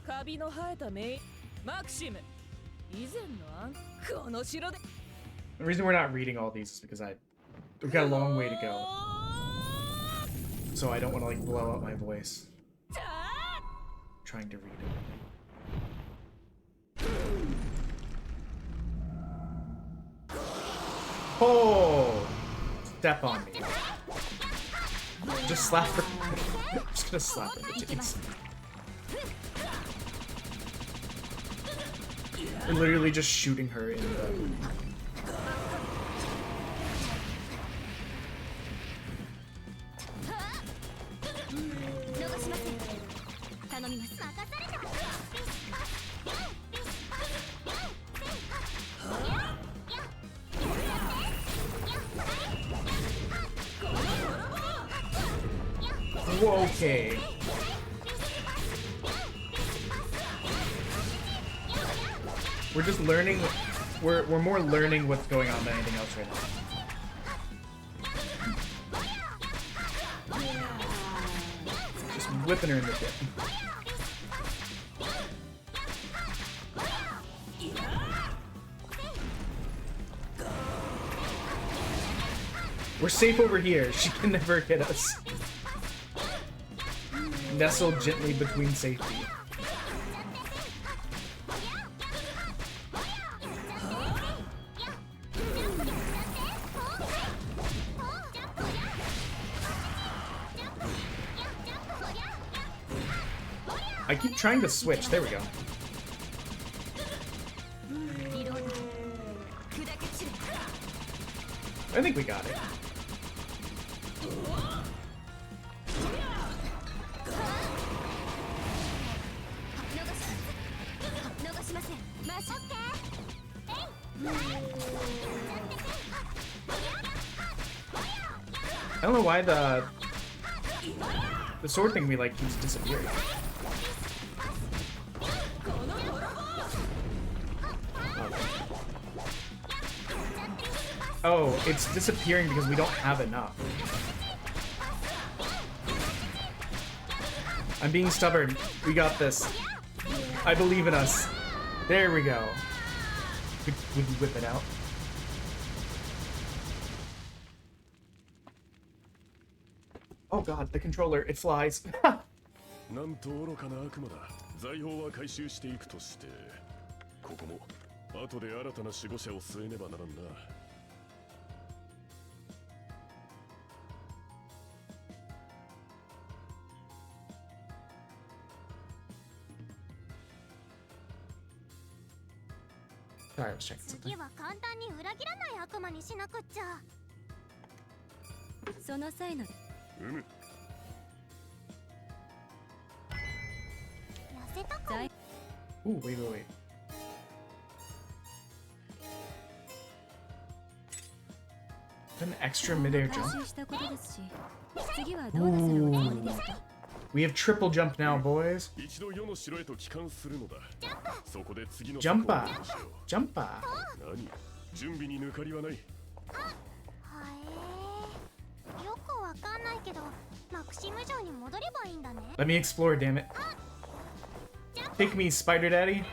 Speaker 10: カビの生えたメイマクシム以前のあんこの城で
Speaker 2: The reason we're not reading all these is because we've got a long way to go. So I don't want to like blow up my voice trying to read it. Oh! Step on me. Just slap her. I'm just gonna slap her in the titties. We're literally just shooting her in the... Whoa, okay. We're just learning. We're more learning what's going on than anything else right now. Just whipping her in the dip. We're safe over here. She can never hit us. Nestled gently between safety. I keep trying to switch. There we go. I think we got it. I don't know why the sword thing we like keeps disappearing. Oh, it's disappearing because we don't have enough. I'm being stubborn. We got this. I believe in us. There we go. We can whip it out. Oh god, the controller, it flies.
Speaker 8: なんと愚かな悪魔だ。財宝は回収していくとして、ここも後で新たな守護者を据えねばならんな。
Speaker 2: Sorry, I was checking something.
Speaker 6: 次は簡単に裏切らない悪魔にしなくっちゃ。その際の。
Speaker 8: うむ。
Speaker 6: 痩せたか。
Speaker 2: Ooh, wait. An extra midair jump. We have triple jump now, boys. Jumper. Jumper. Let me explore, damn it. Take me, Spider Daddy.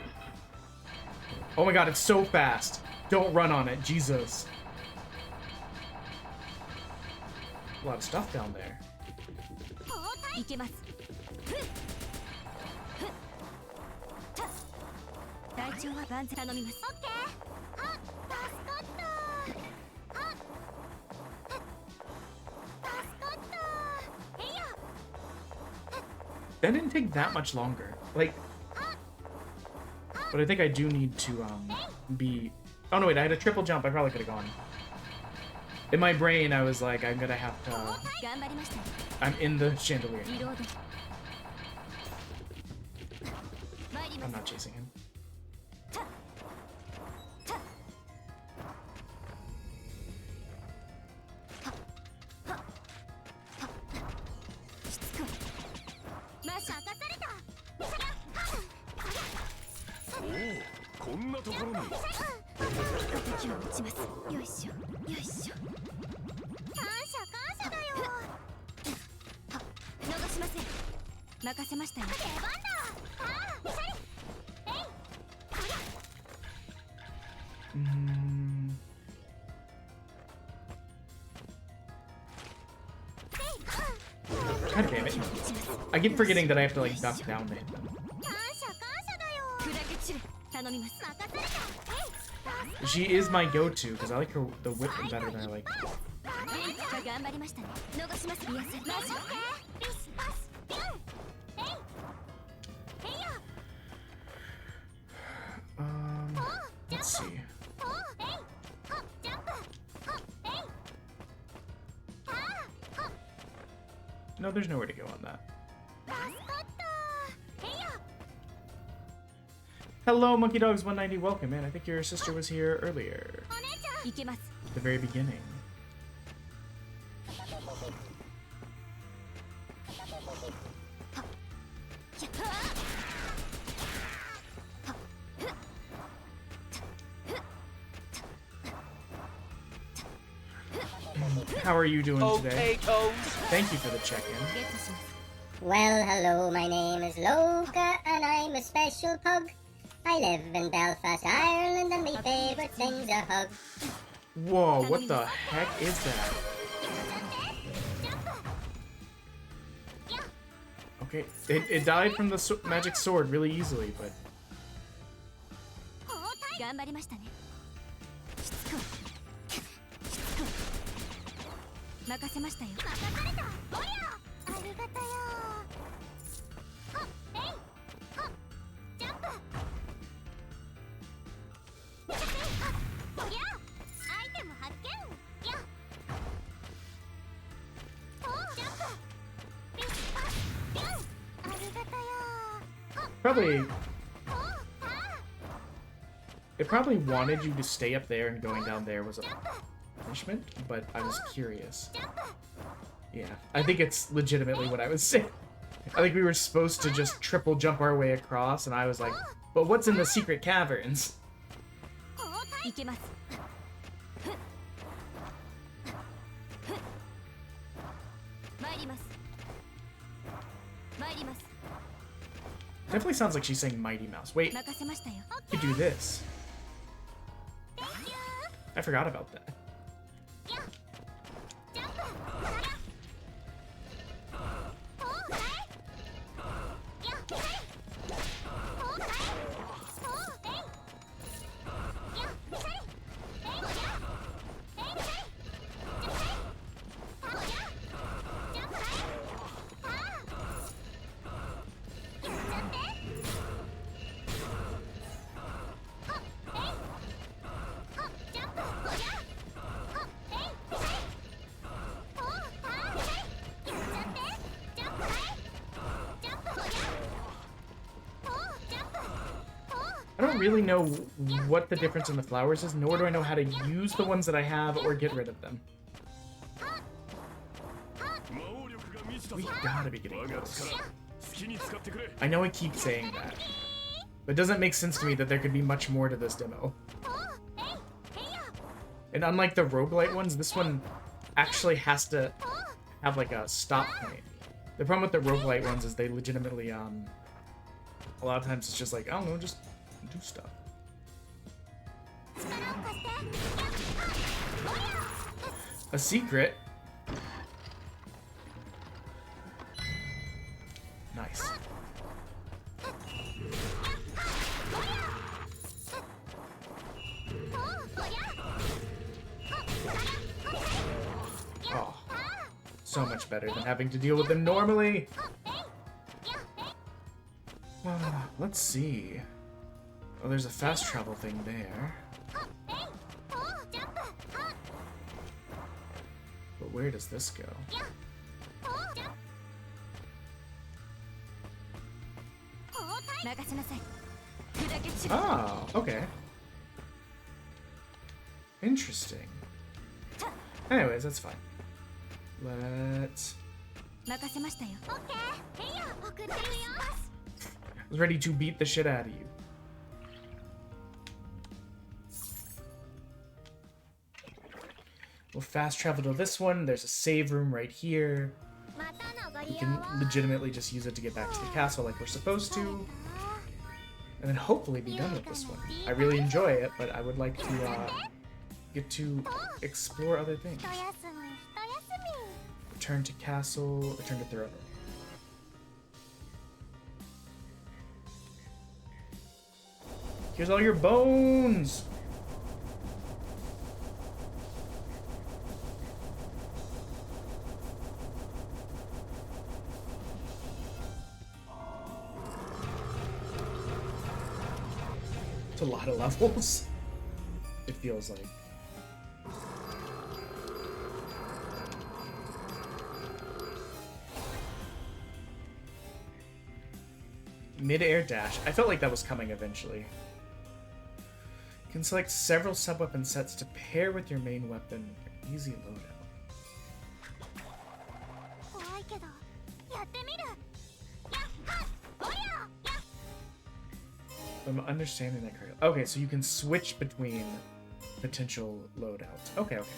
Speaker 2: Oh my god, it's so fast. Don't run on it, Jesus. A lot of stuff down there. That didn't take that much longer. Like, but I think I do need to be. Oh no, wait! I had a triple jump. I probably could have gone. In my brain, I was like, I'm gonna have to. I'm in the chandelier. I'm not chasing him. God damn it. I keep forgetting that I have to like duck down to hit them. She is my go-to because I like her the whip better than I like. Let's see. No, there's nowhere to go on that. Hello, Monkey Dogs 190. Welcome, man. I think your sister was here earlier. At the very beginning. How are you doing today?
Speaker 4: Potatoes.
Speaker 2: Thank you for the check-in.
Speaker 11: Well, hello, my name is Loka, and I'm a special pug. I live in Belfast, Ireland, and my favourite thing's a hug.
Speaker 2: Whoa, what the heck is that? Okay, it died from the magic sword really easily, but...
Speaker 6: 頑張りましたね。しつこい。任せましたよ。任された。おや。ありがたや。はっ、えい。はっ、ジャンプ。はっ、おや。アイテム発見。や。お、ジャンプ。ビッパッ、ビュン。ありがたや。はっ。
Speaker 2: Probably... It probably wanted you to stay up there, and going down there was a punishment, but I was curious. Yeah, I think it's legitimately what I was saying. I think we were supposed to just triple jump our way across, and I was like, but what's in the secret caverns?
Speaker 6: いけます。参ります。参ります。
Speaker 2: Definitely sounds like she's saying Mighty Mouse. Wait,
Speaker 6: 任せましたよ。
Speaker 2: you could do this. I forgot about that. I don't really know what the difference in the flowers is, nor do I know how to use the ones that I have or get rid of them. We gotta be getting close. I know I keep saying that, but it doesn't make sense to me that there could be much more to this demo. And unlike the roguelite ones, this one actually has to have like a stop point. The problem with the roguelite ones is they legitimately, a lot of times it's just like, I don't know, just do stuff. A secret? Nice. Oh, so much better than having to deal with them normally. Let's see. Oh, there's a fast travel thing there. But where does this go? Oh, okay. Interesting. Anyways, that's fine. Let's... I was ready to beat the shit out of you. We'll fast travel to this one. There's a save room right here. We can legitimately just use it to get back to the castle like we're supposed to. And then hopefully be done with this one. I really enjoy it, but I would like to get to explore other things. Return to castle, return to throne. Here's all your bones! It's a lot of levels, it feels like. Mid-air dash. I felt like that was coming eventually. You can select several sub-weapon sets to pair with your main weapon. Easy loadout. I'm understanding that correctly. Okay, so you can switch between potential loadouts. Okay, okay.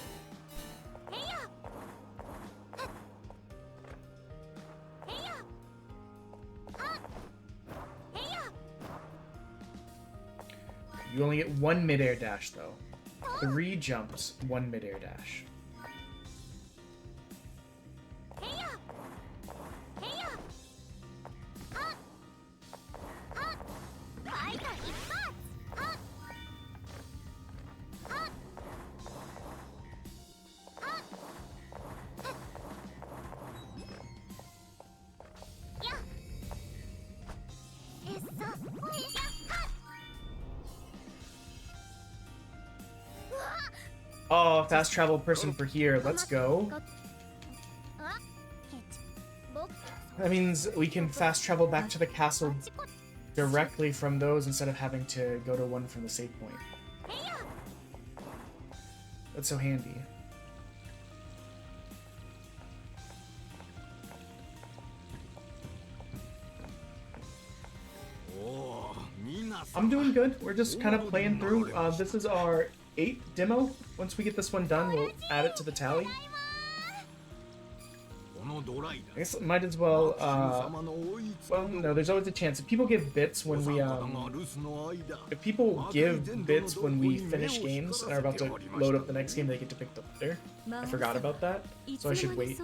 Speaker 2: You only get 1 midair dash, though. 3 jumps, 1 midair dash. Oh, fast travel person for here. Let's go. That means we can fast travel back to the castle directly from those instead of having to go to one from the save point. That's so handy. I'm doing good. We're just kind of playing through. This is our 8th demo. Once we get this one done, we'll add it to the tally. I guess might as well, well, no, there's always a chance. If people give bits when we, finish games and are about to load up the next game, they get to pick up there. I forgot about that, so I should wait.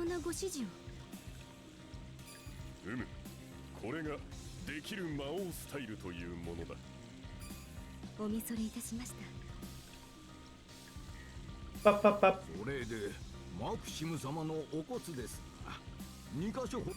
Speaker 8: これができる魔王スタイルというものだ。
Speaker 6: おみそれいたしました。
Speaker 2: パッパッパッ。
Speaker 9: それでマクシム様のお骨ですが、2箇所。本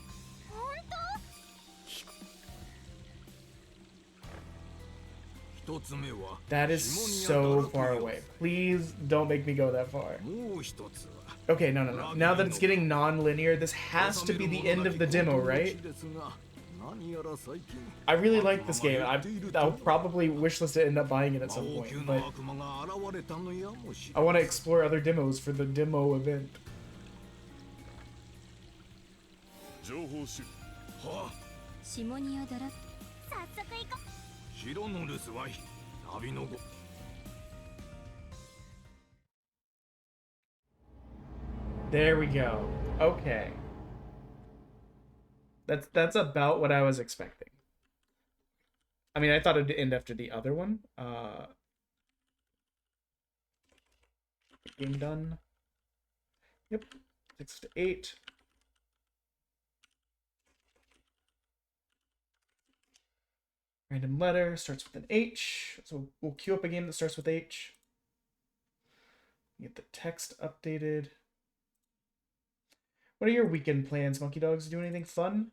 Speaker 9: 当？1つ目は
Speaker 2: That is so far away. Please don't make me go that far.
Speaker 9: もう1つは。
Speaker 2: Okay, no. Now that it's getting non-linear, this has to be the end of the demo, right? I really like this game. I'll probably wishlist to end up buying it at some point, but I want to explore other demos for the demo event. There we go. Okay. That's about what I was expecting. I mean, I thought it'd end after the other one. Game done. Yep. 6 to 8. Random letter starts with an H. So we'll queue up a game that starts with H. Get the text updated. What are your weekend plans, Monkey Dogs? Do anything fun?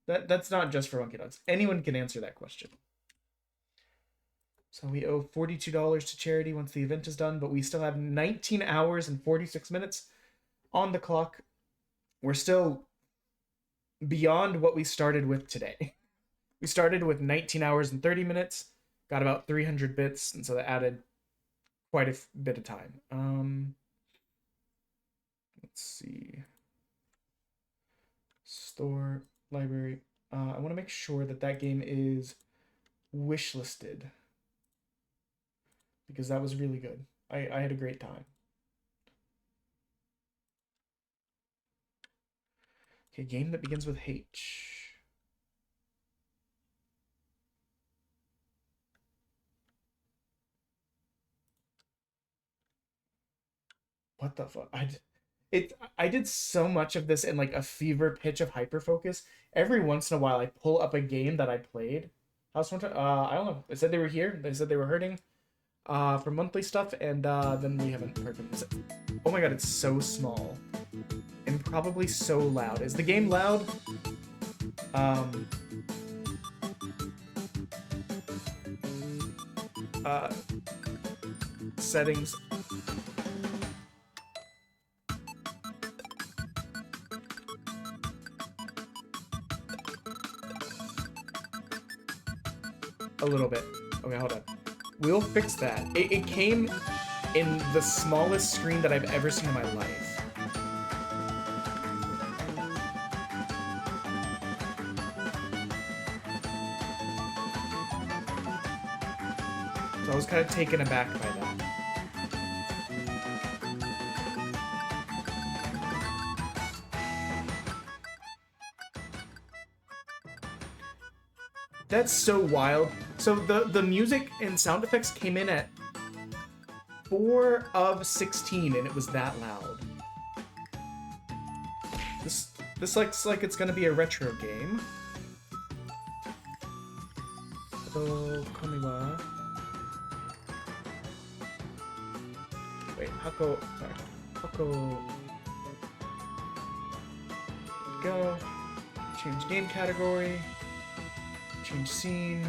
Speaker 2: That's not just for Monkey Dogs. Anyone can answer that question. So we owe $42 to charity once the event is done, but we still have 19 hours and 46 minutes on the clock. We're still beyond what we started with today. We started with 19 hours and 30 minutes, got about 300 bits, and so that added quite a bit of time. Let's see. Store, library. I want to make sure that game is wishlisted because that was really good. I had a great time. Okay, game that begins with H. What the fuck? I did so much of this in like a fever pitch of hyperfocus. Every once in a while I pull up a game that I played. I don't know. They said they were here. They said they were hurting for monthly stuff, and then we haven't heard from them. Oh my god, it's so small. And probably so loud. Is the game loud? Settings. A little bit. Okay, hold on. We'll fix that. It came in the smallest screen that I've ever seen in my life. So I was kind of taken aback by that. That's so wild. So the music and sound effects came in at 4 of 16, and it was that loud. This looks like it's gonna be a retro game. Hakoniwa. Wait, Hako. Sorry. Hako. Go. Change game category. Change scene.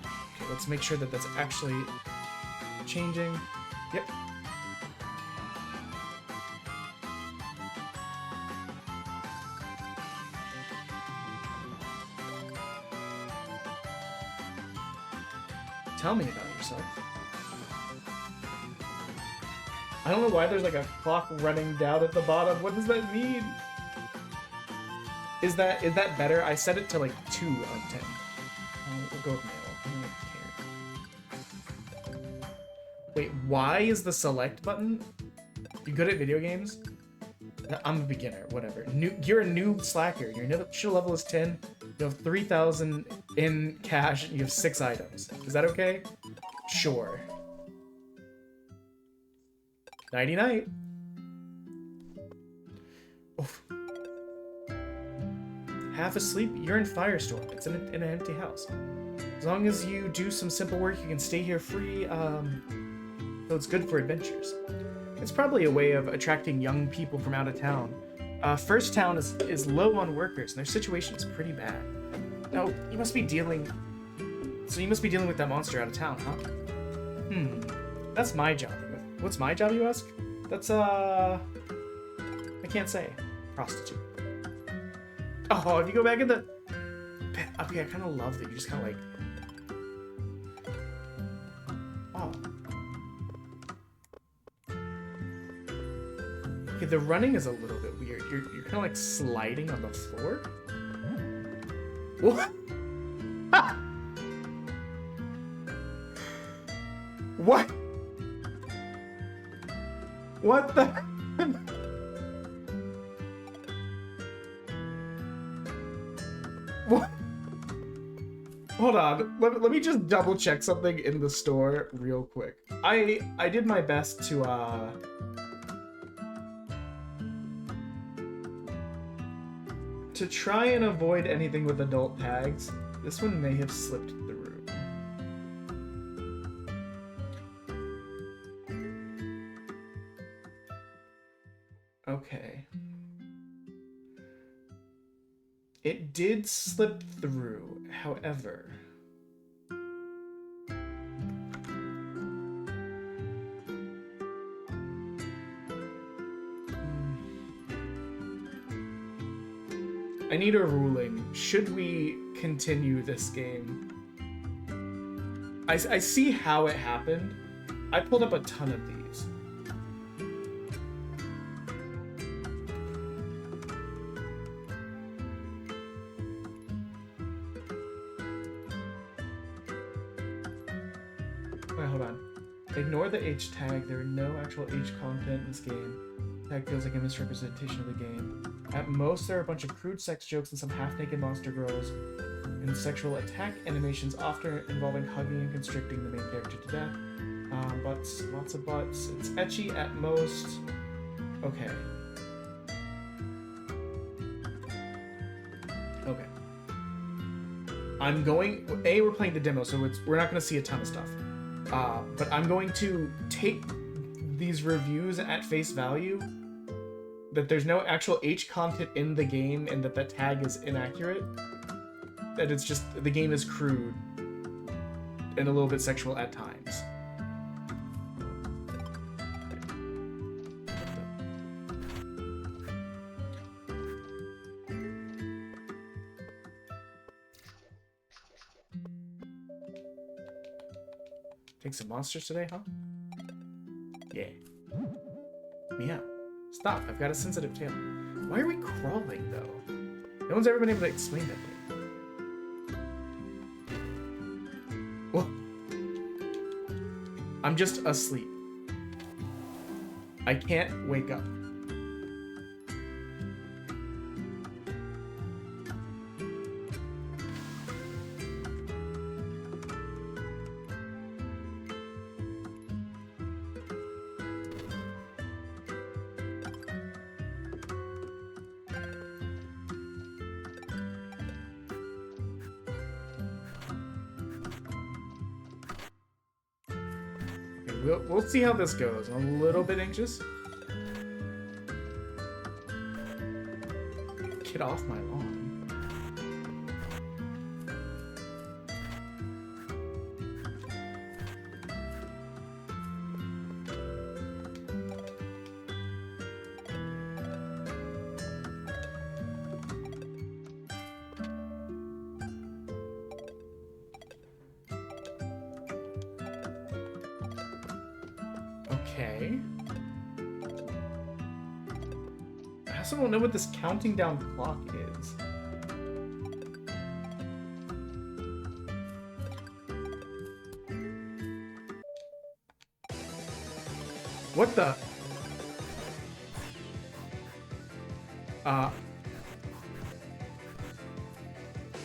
Speaker 2: Okay, let's make sure that that's actually changing. Yep. Tell me about yourself. I don't know why there's like a clock running down at the bottom. What does that mean? Is that better? I set it to like 2 out of 10. We'll go with male. I don't really care. Wait, why is the select button? You good at video games? I'm a beginner, whatever. You're a noob slacker. Your initial level is 10. You have 3,000 in cash, and you have 6 items. Is that okay? Sure. Nighty night. Oof. Half asleep, you're in Firestorm. It's in an empty house. As long as you do some simple work, you can stay here free. So it's good for adventures. It's probably a way of attracting young people from out of town. First Town is low on workers, and their situation is pretty bad. Now, you must be dealing... So you must be dealing with that monster out of town, huh? That's my job. What's my job, you ask? That's, I can't say. Prostitute. Oh, if you go back in the... Okay, I kind of love that you just kind of like... Oh. Okay, the running is a little bit weird. You're kind of like sliding on the floor? What? What? What the? What? Hold on. Let me just double check something in the store real quick. I did my best to try and avoid anything with adult tags. This one may have slipped through. Okay. It did slip through, however. I need a ruling. Should we continue this game? I see how it happened. I pulled up a ton of these. Wait, hold on. Ignore the H tag. There are no actual H content in this game. Tag feels like a misrepresentation of the game. At most, there are a bunch of crude sex jokes and some half-naked monster girls, and sexual attack animations often involving hugging and constricting the main character to death. Butts, lots of butts. It's ecchi at most. Okay. Okay. I'm going... we're playing the demo, so we're not going to see a ton of stuff. But I'm going to take these reviews at face value, that there's no actual H content in the game and that tag is inaccurate. That it's just, the game is crude and a little bit sexual at times. Take some monsters today, huh? Yeah. Meow. Stop, I've got a sensitive tail. Why are we crawling, though? No one's ever been able to explain that to me. Whoa. I'm just asleep. I can't wake up. We'll see how this goes. I'm a little bit anxious. Get off my lawn. Okay. I also don't know what this counting down clock is. What the?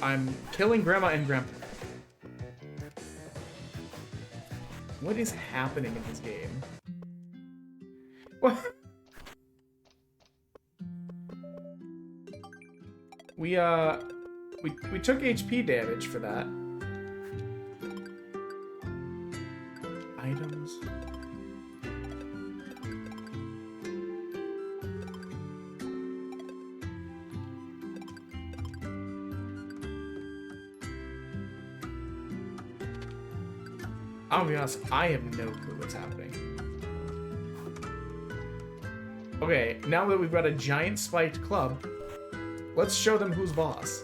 Speaker 2: I'm killing Grandma and Grandpa. What is happening in this game? What? We took HP damage for that. Items. I'll be honest, I have no clue what's happening. Okay, now that we've got a giant spiked club, let's show them who's boss.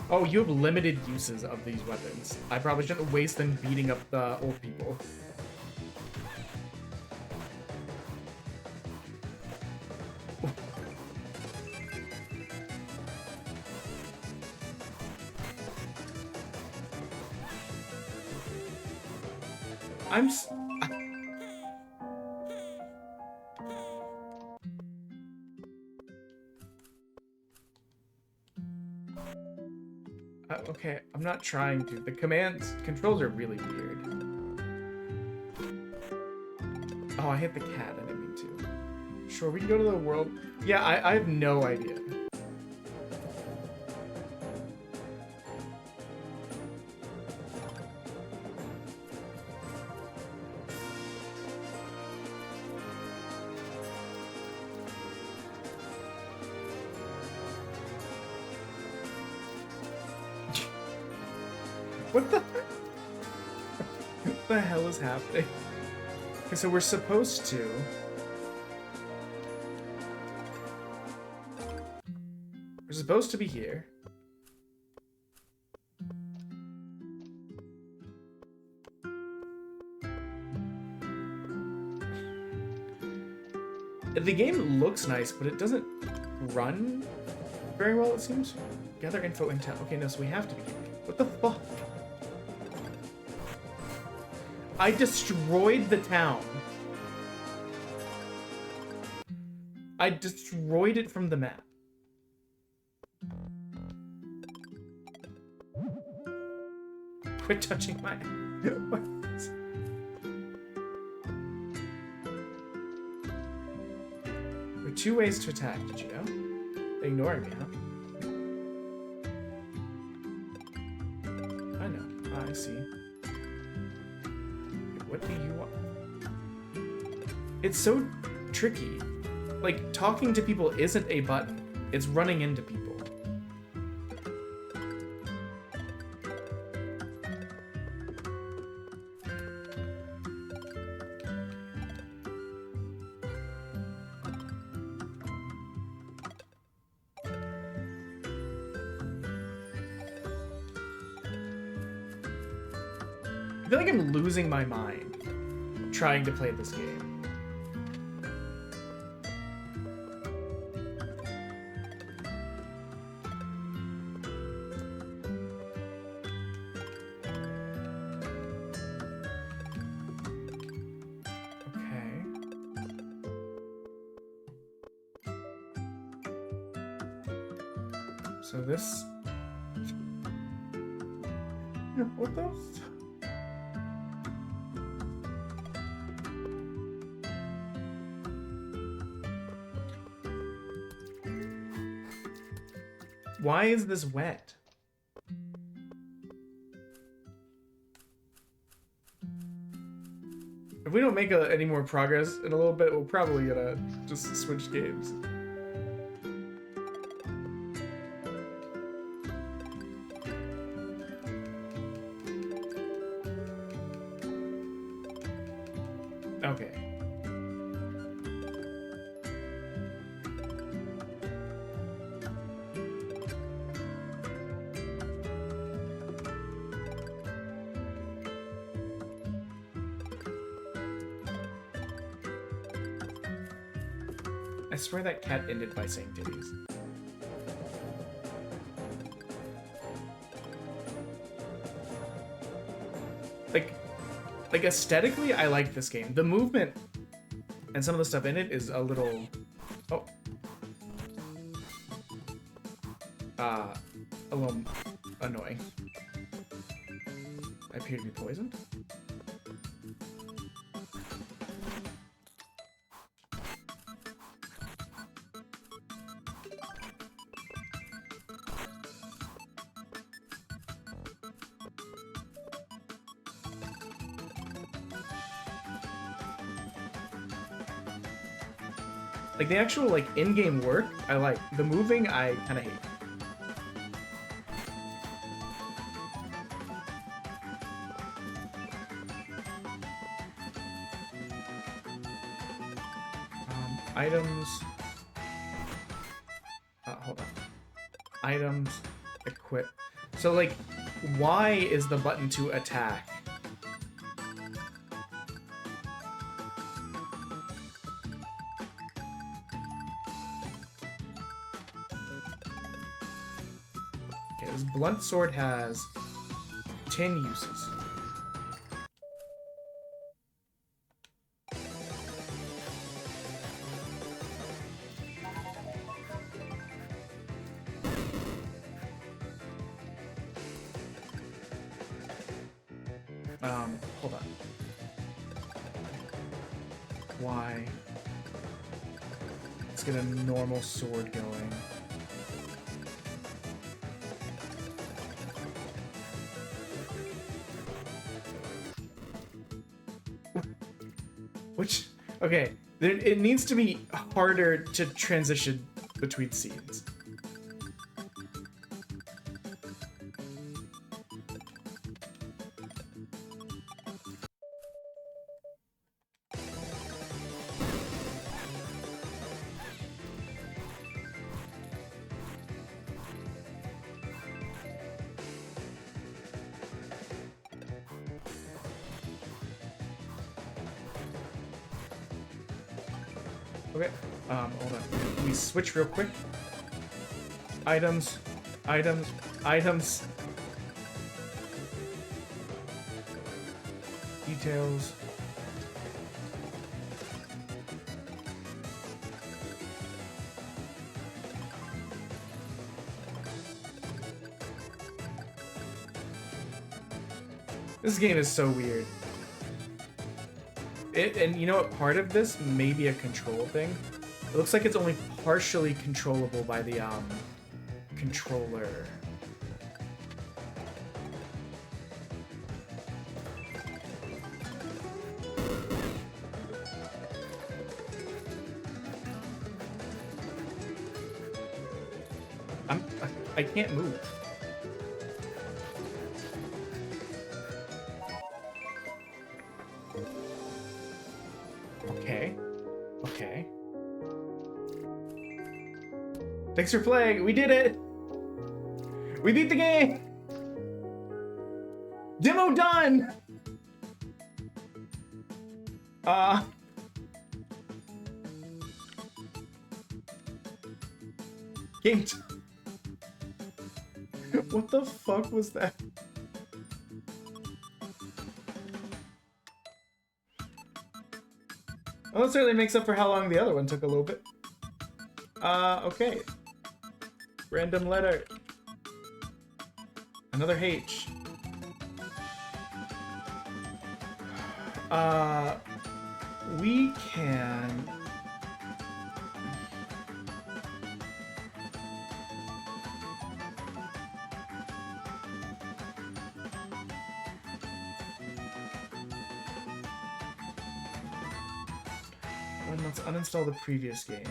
Speaker 2: Oh, you have limited uses of these weapons. I probably shouldn't waste them beating up the old people. Okay, I'm not trying to. The controls are really weird. Oh, I hit the cat. I didn't mean to. Sure, we can go to the world. Yeah, I have no idea. What the hell is happening? Okay, so we're supposed to... We're supposed to be here. The game looks nice, but it doesn't run very well, it seems. Gather info in town. Okay, no, so we have to be here. What the fuck? I destroyed the town. I destroyed it from the map. Quit touching my... What? There are two ways to attack, did you know? Ignoring me, huh? I know. I see. What do you want? It's so tricky. Like, talking to people isn't a button. It's running into people. I feel like I'm losing my mind trying to play this game. Okay. So this... What the... Why is this wet? If we don't make any more progress in a little bit, we're probably gonna just switch games. Okay. I swear that cat ended by saying titties. Like aesthetically, I like this game. The movement and some of the stuff in it is a little, a little annoying. I appear to be poisoned. Like the actual like in-game work, I like. The moving, I kind of hate. Items. Hold on. Items. Equip. So like, Y is the button to attack. Blunt sword has 10 uses. Hold on. Why? Let's get a normal sword going. Which, okay, it needs to be harder to transition between scenes. Okay, hold on. Let me switch real quick. Items, items, items. Details. This game is so weird. And you know what, part of this may be a control thing. It looks like it's only partially controllable by the controller. I can't move. Okay. Thanks for playing. We did it. We beat the game. Demo done. Game. What the fuck was that? Well, that certainly makes up for how long the other one took a little bit. Okay. Random letter. Another H. We can... One, let's uninstall the previous game.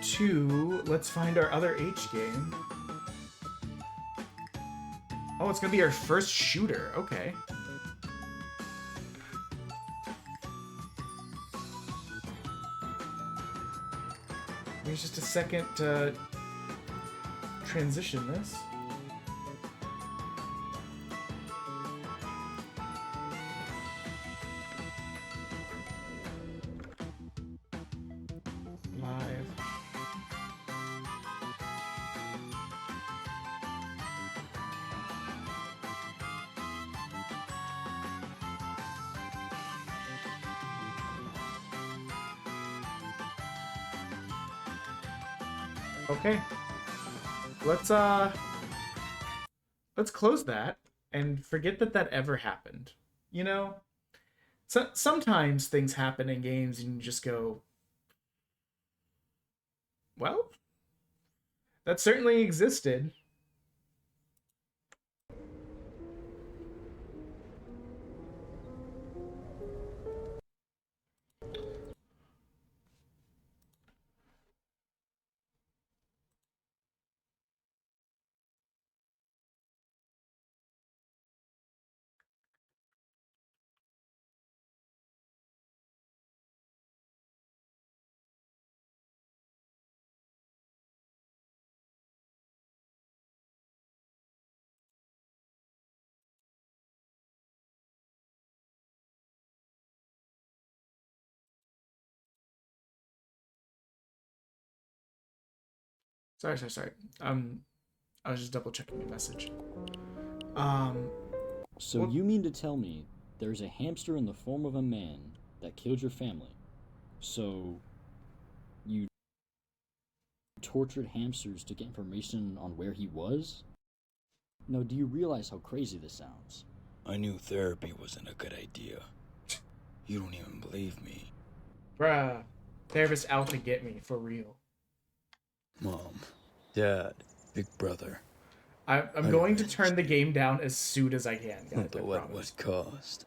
Speaker 2: Two, let's find our other H game. Oh, it's gonna be our first shooter. Okay. Here's just a second to transition this. Live. Okay. Let's close that and forget that that ever happened. You know? So sometimes things happen in games and you just go, well, that certainly existed. Sorry. I was just double checking your message.
Speaker 12: So
Speaker 2: well,
Speaker 12: you mean to tell me there's a hamster in the form of a man that killed your family? So you tortured hamsters to get information on where he was? No, do you realize how crazy this sounds?
Speaker 13: I knew therapy wasn't a good idea. You don't even believe me.
Speaker 2: bruh, therapist out to get me, for real.
Speaker 13: Mom, Dad, Big Brother.
Speaker 2: I'm going to turn the game down as soon as I can, guys, I
Speaker 13: What
Speaker 2: promise.
Speaker 13: caused?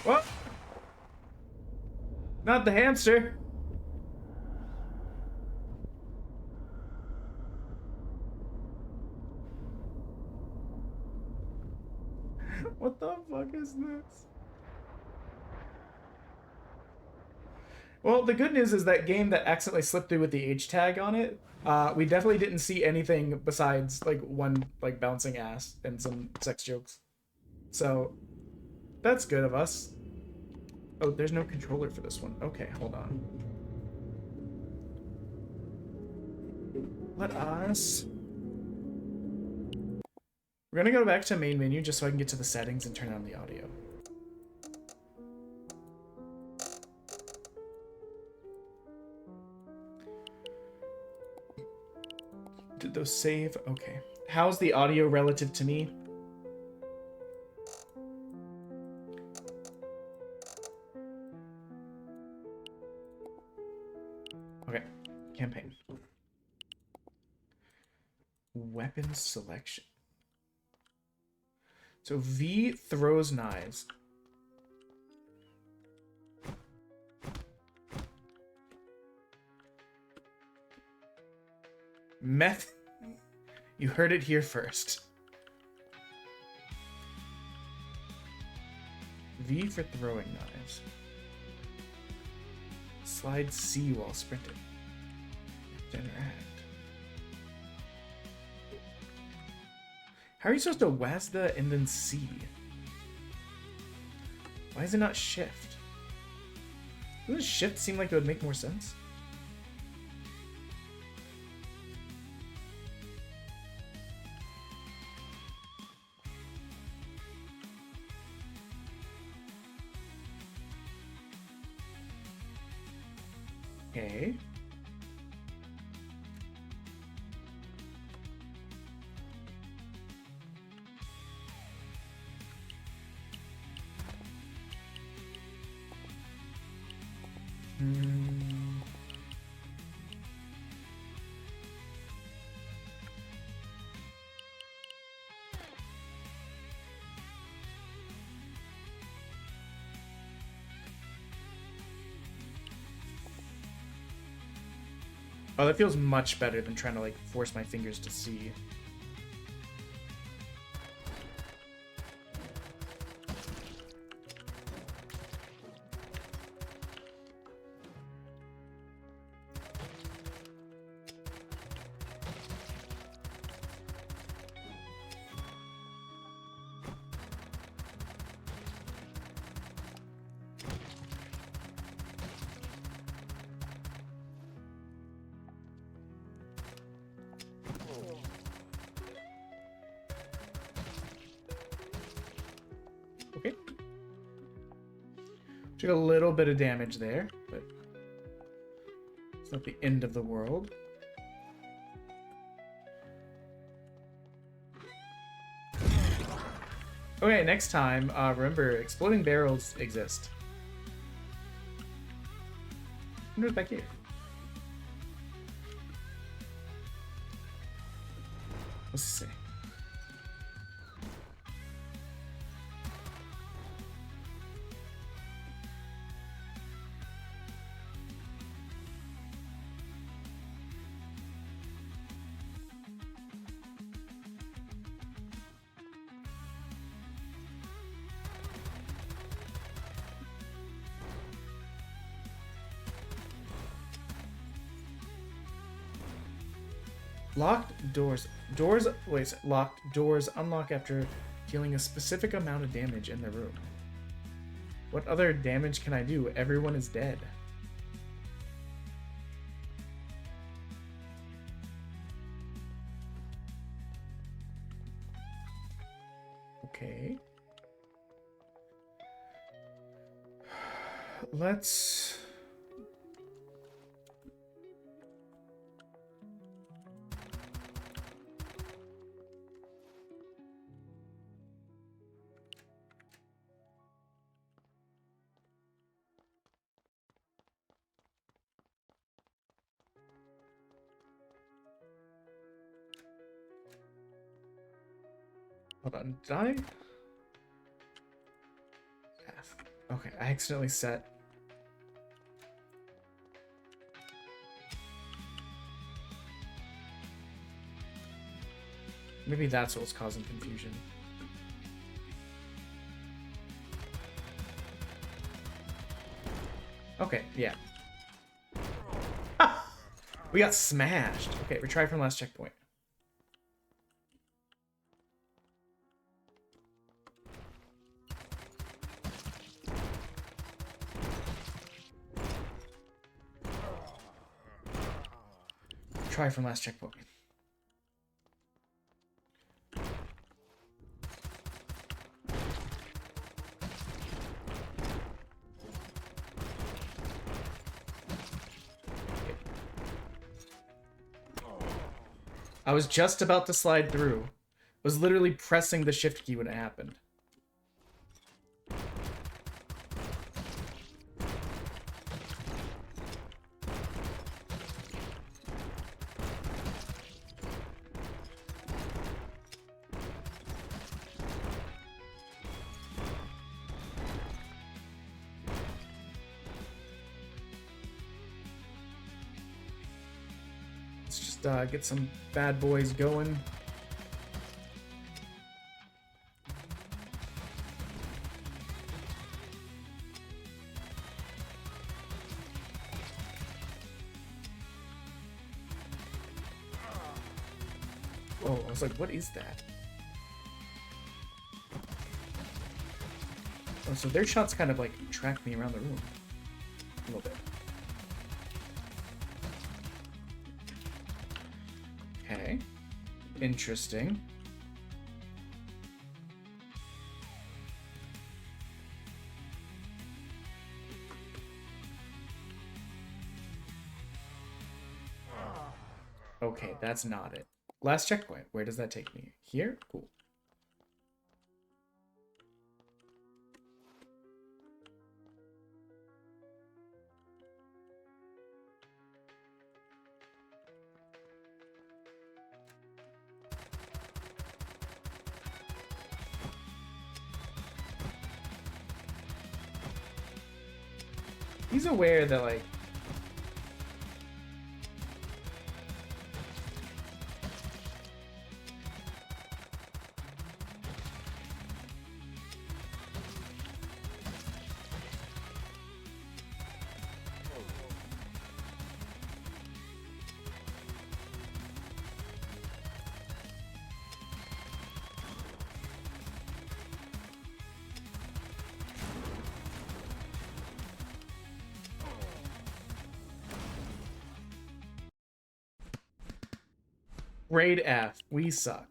Speaker 2: What? Not the hamster. What the fuck is this? Well, the good news is that game that accidentally slipped through with the H tag on it, we definitely didn't see anything besides like one like bouncing ass and some sex jokes. So that's good of us. Oh, there's no controller for this one. Okay, hold on. Let us... We're gonna go back to main menu just so I can get to the settings and turn on the audio. Did those save? Okay. How's the audio relative to me? Okay. Campaign. Weapons selection. So V throws knives. Meth. You heard it here first. V for throwing knives. Slide C while sprinting. Interact. How are you supposed to WASD and then C? Why is it not shift? Doesn't shift seem like it would make more sense? Okay. Oh, that feels much better than trying to like force my fingers to see. Okay. Took a little bit of damage there, but it's not the end of the world. Okay, next time, remember, exploding barrels exist. I wonder what's back here. What's it say? Locked doors. Locked doors unlock after dealing a specific amount of damage in the room. What other damage can I do? Everyone is dead. Okay. Let's... Hold on, did I? Okay, I accidentally set. Maybe that's what's causing confusion. Okay, yeah. Ah! We got smashed. Okay, retry from last checkpoint. Try from last checkpoint. I was just about to slide through. I was literally pressing the shift key when it happened. Get some bad boys going. Oh, I was like, what is that? Oh, so their shots kind of like track me around the room a little bit. Okay, interesting. Okay, that's not it. Last checkpoint. Where does that take me? Here? Cool. He's aware that, like... Grade F. We suck.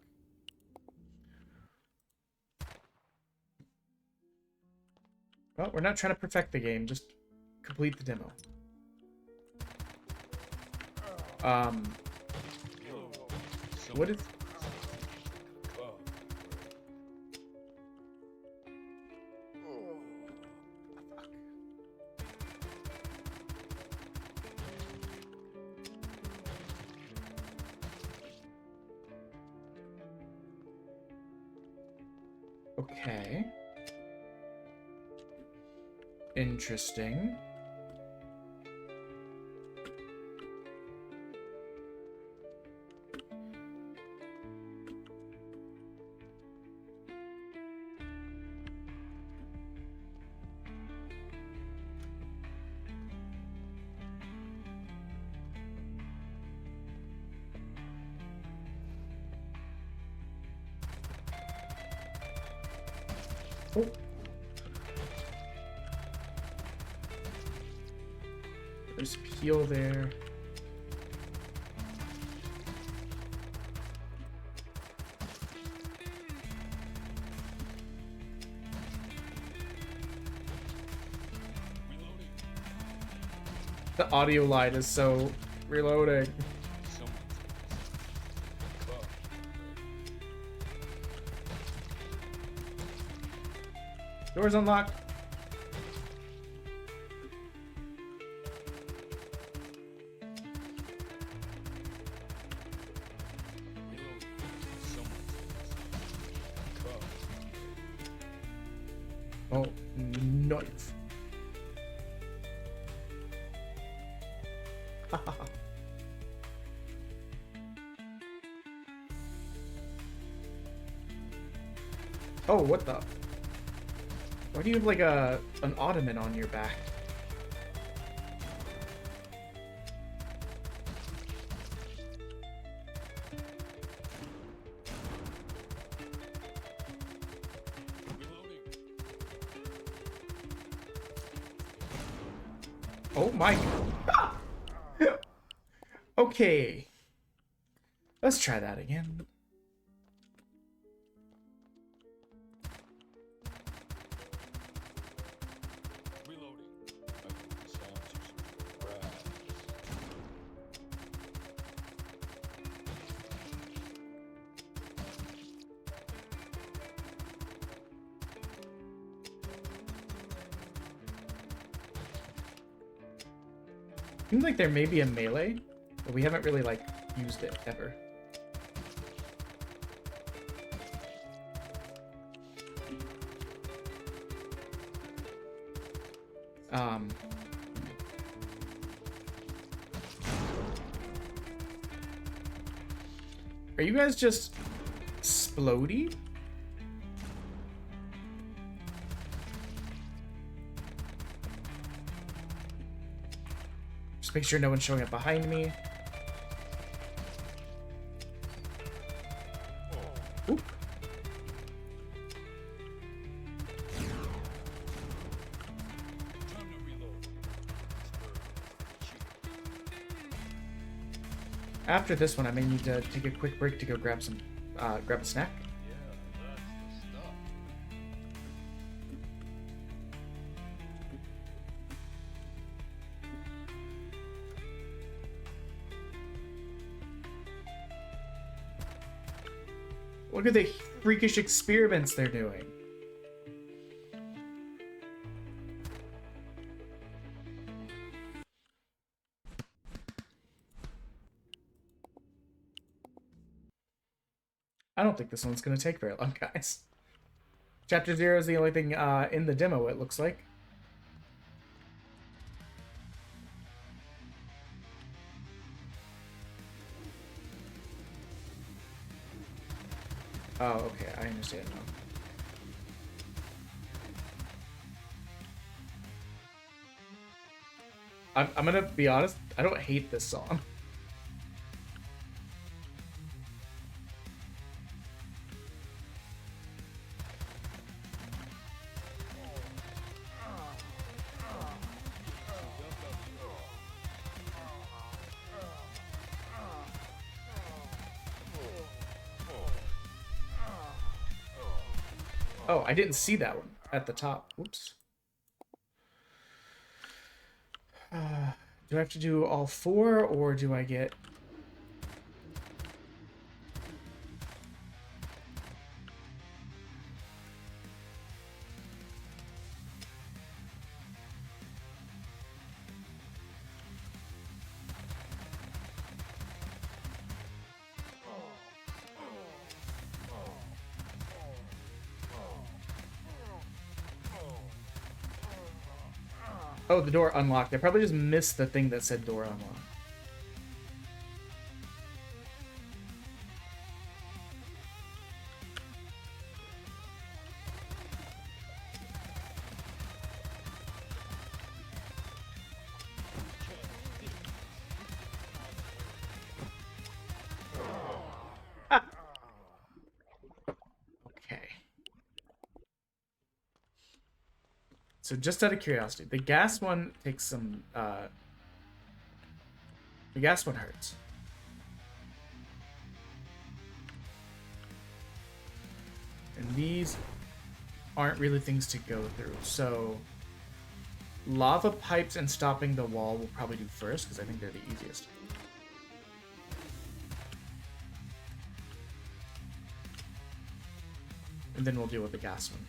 Speaker 2: Well, we're not trying to perfect the game, just complete the demo. What is... Okay. Interesting. Oh. There's peel there. The audio line is so reloading. Doors unlocked. Oh, knife. Oh, what the? Why do you have like an ottoman on your back? Oh my god. Okay. Let's try that again. Seems like there may be a melee, but we haven't really, like, used it ever. Are you guys just splody? Just make sure no one's showing up behind me. Oop. After this one, I may need to take a quick break to go grab some, grab a snack. Look at the freakish experiments they're doing. I don't think this one's going to take very long, guys. Chapter 0 is the only thing in the demo, it looks like. Oh, okay, I understand now. I'm gonna be honest, I don't hate this song. Oh, I didn't see that one at the top. Whoops. Do I have to do all 4, or do I get... Oh, the door unlocked. I probably just missed the thing that said door unlocked. Ah. Okay. So just out of curiosity, the gas one takes some, the gas one hurts. And these aren't really things to go through, so lava pipes and stopping the wall will probably do first, because I think they're the easiest. And then we'll deal with the gas one.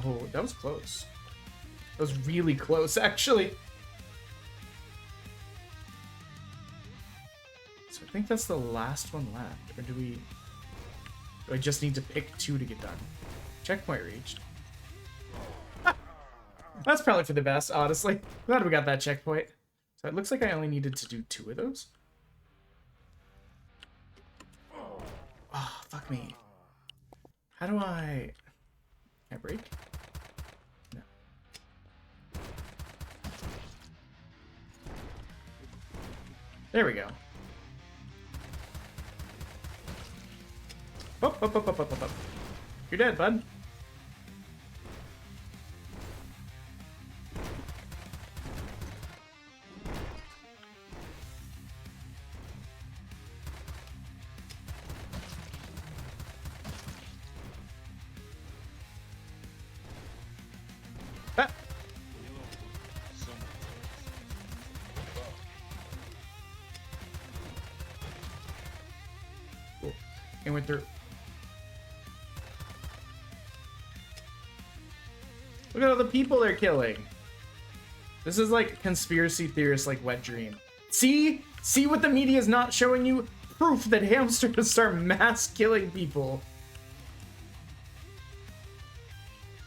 Speaker 2: Oh, that was close. That was really close, actually. So I think that's the last one left. Or do I just need to pick 2 to get done? Checkpoint reached. That's probably for the best, honestly. Glad we got that checkpoint. So it looks like I only needed to do 2 of those. Oh, fuck me. How do I... Can I break? No. There we go. Up, up, up, up, up, up, up. You're dead, bud. And went through. Look at all the people they're killing. This is like conspiracy theorists, like wet dream. See what the media is not showing you? Proof that hamsters are mass killing people.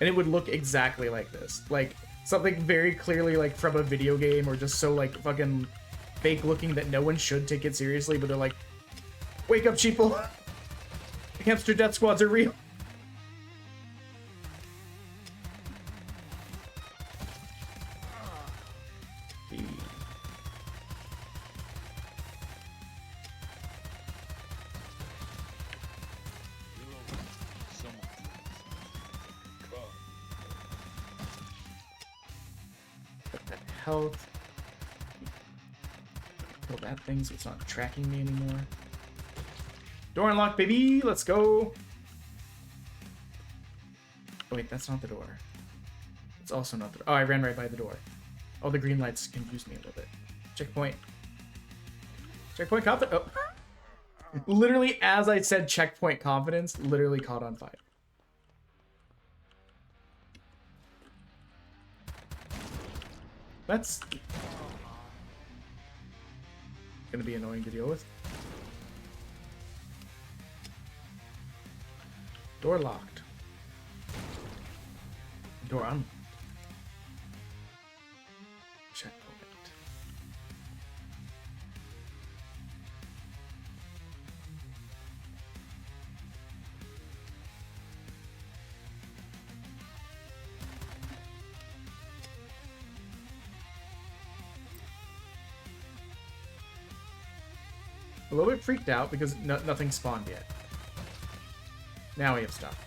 Speaker 2: And it would look exactly like this. Like something very clearly like from a video game, or just so like fucking fake looking that no one should take it seriously, but they're like, wake up, sheeple. Hamster death squads are real. That health. Kill that thing so it's not tracking me anymore. Door unlocked, baby! Let's go! Oh, wait, that's not the door. It's also not the door. Oh, I ran right by the door. Oh, the green lights confused me a little bit. Checkpoint. Checkpoint confidence. Oh. Literally, as I said checkpoint confidence, literally caught on fire. That's gonna be annoying to deal with. Door locked. Door unlocked. Checkpoint. A little bit freaked out because nothing spawned yet. Now we have stuff.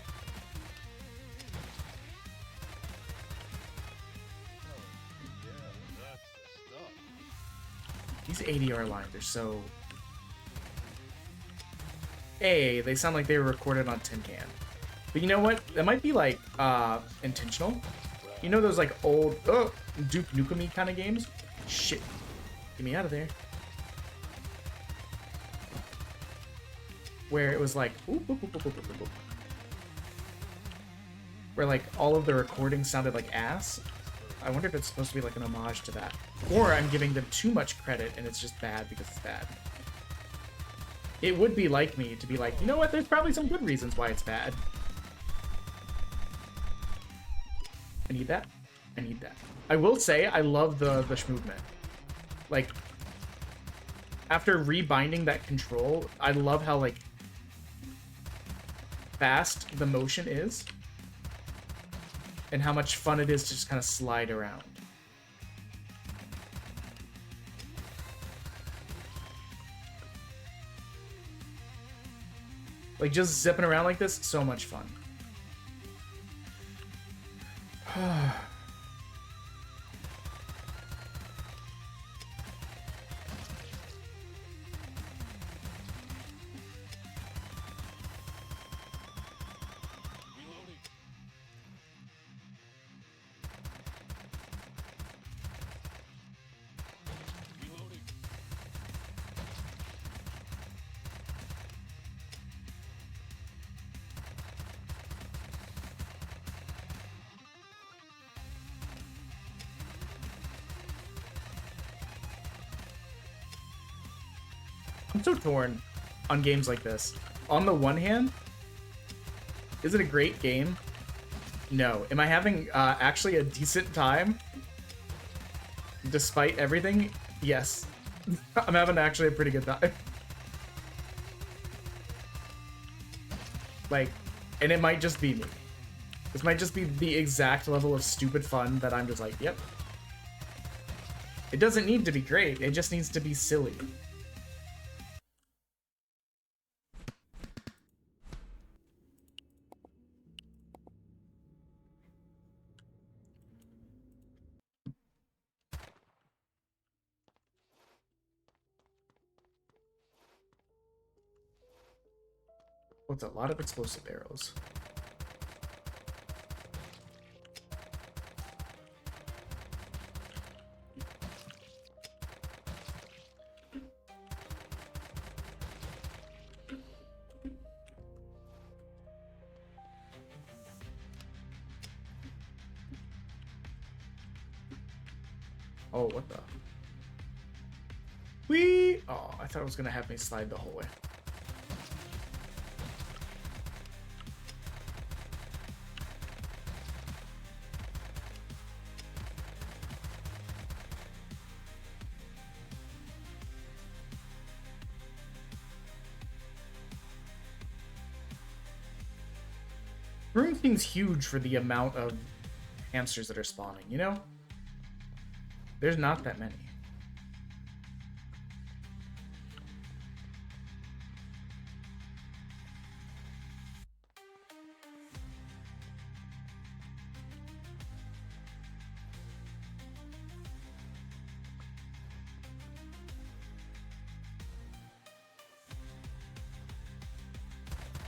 Speaker 2: These ADR lines are so... They sound like they were recorded on tin can. But you know what? That might be like intentional. You know those like old Duke Nukem kind of games? Shit. Get me out of there. Where it was like where like all of the recordings sounded like ass. I wonder if it's supposed to be like an homage to that. Or I'm giving them too much credit and it's just bad because it's bad. It would be like me to be like, you know what, there's probably some good reasons why it's bad. I need that. I need that. I will say, I love the movement. Like, after rebinding that control, I love how, like, fast the motion is. And how much fun it is to just kind of slide around. Like, just zipping around like this, so much fun. I'm so torn on games like this. On the one hand, is it a great game? No. Am I having actually a decent time? Despite everything? Yes. I'm having actually a pretty good time. Like, and it might just be me. This might just be the exact level of stupid fun that I'm just like, yep. It doesn't need to be great, it just needs to be silly. What's a lot of explosive arrows? Oh, what the? Whee! Oh, I thought it was gonna have me slide the whole way. Room seems huge for the amount of hamsters that are spawning, you know? There's not that many.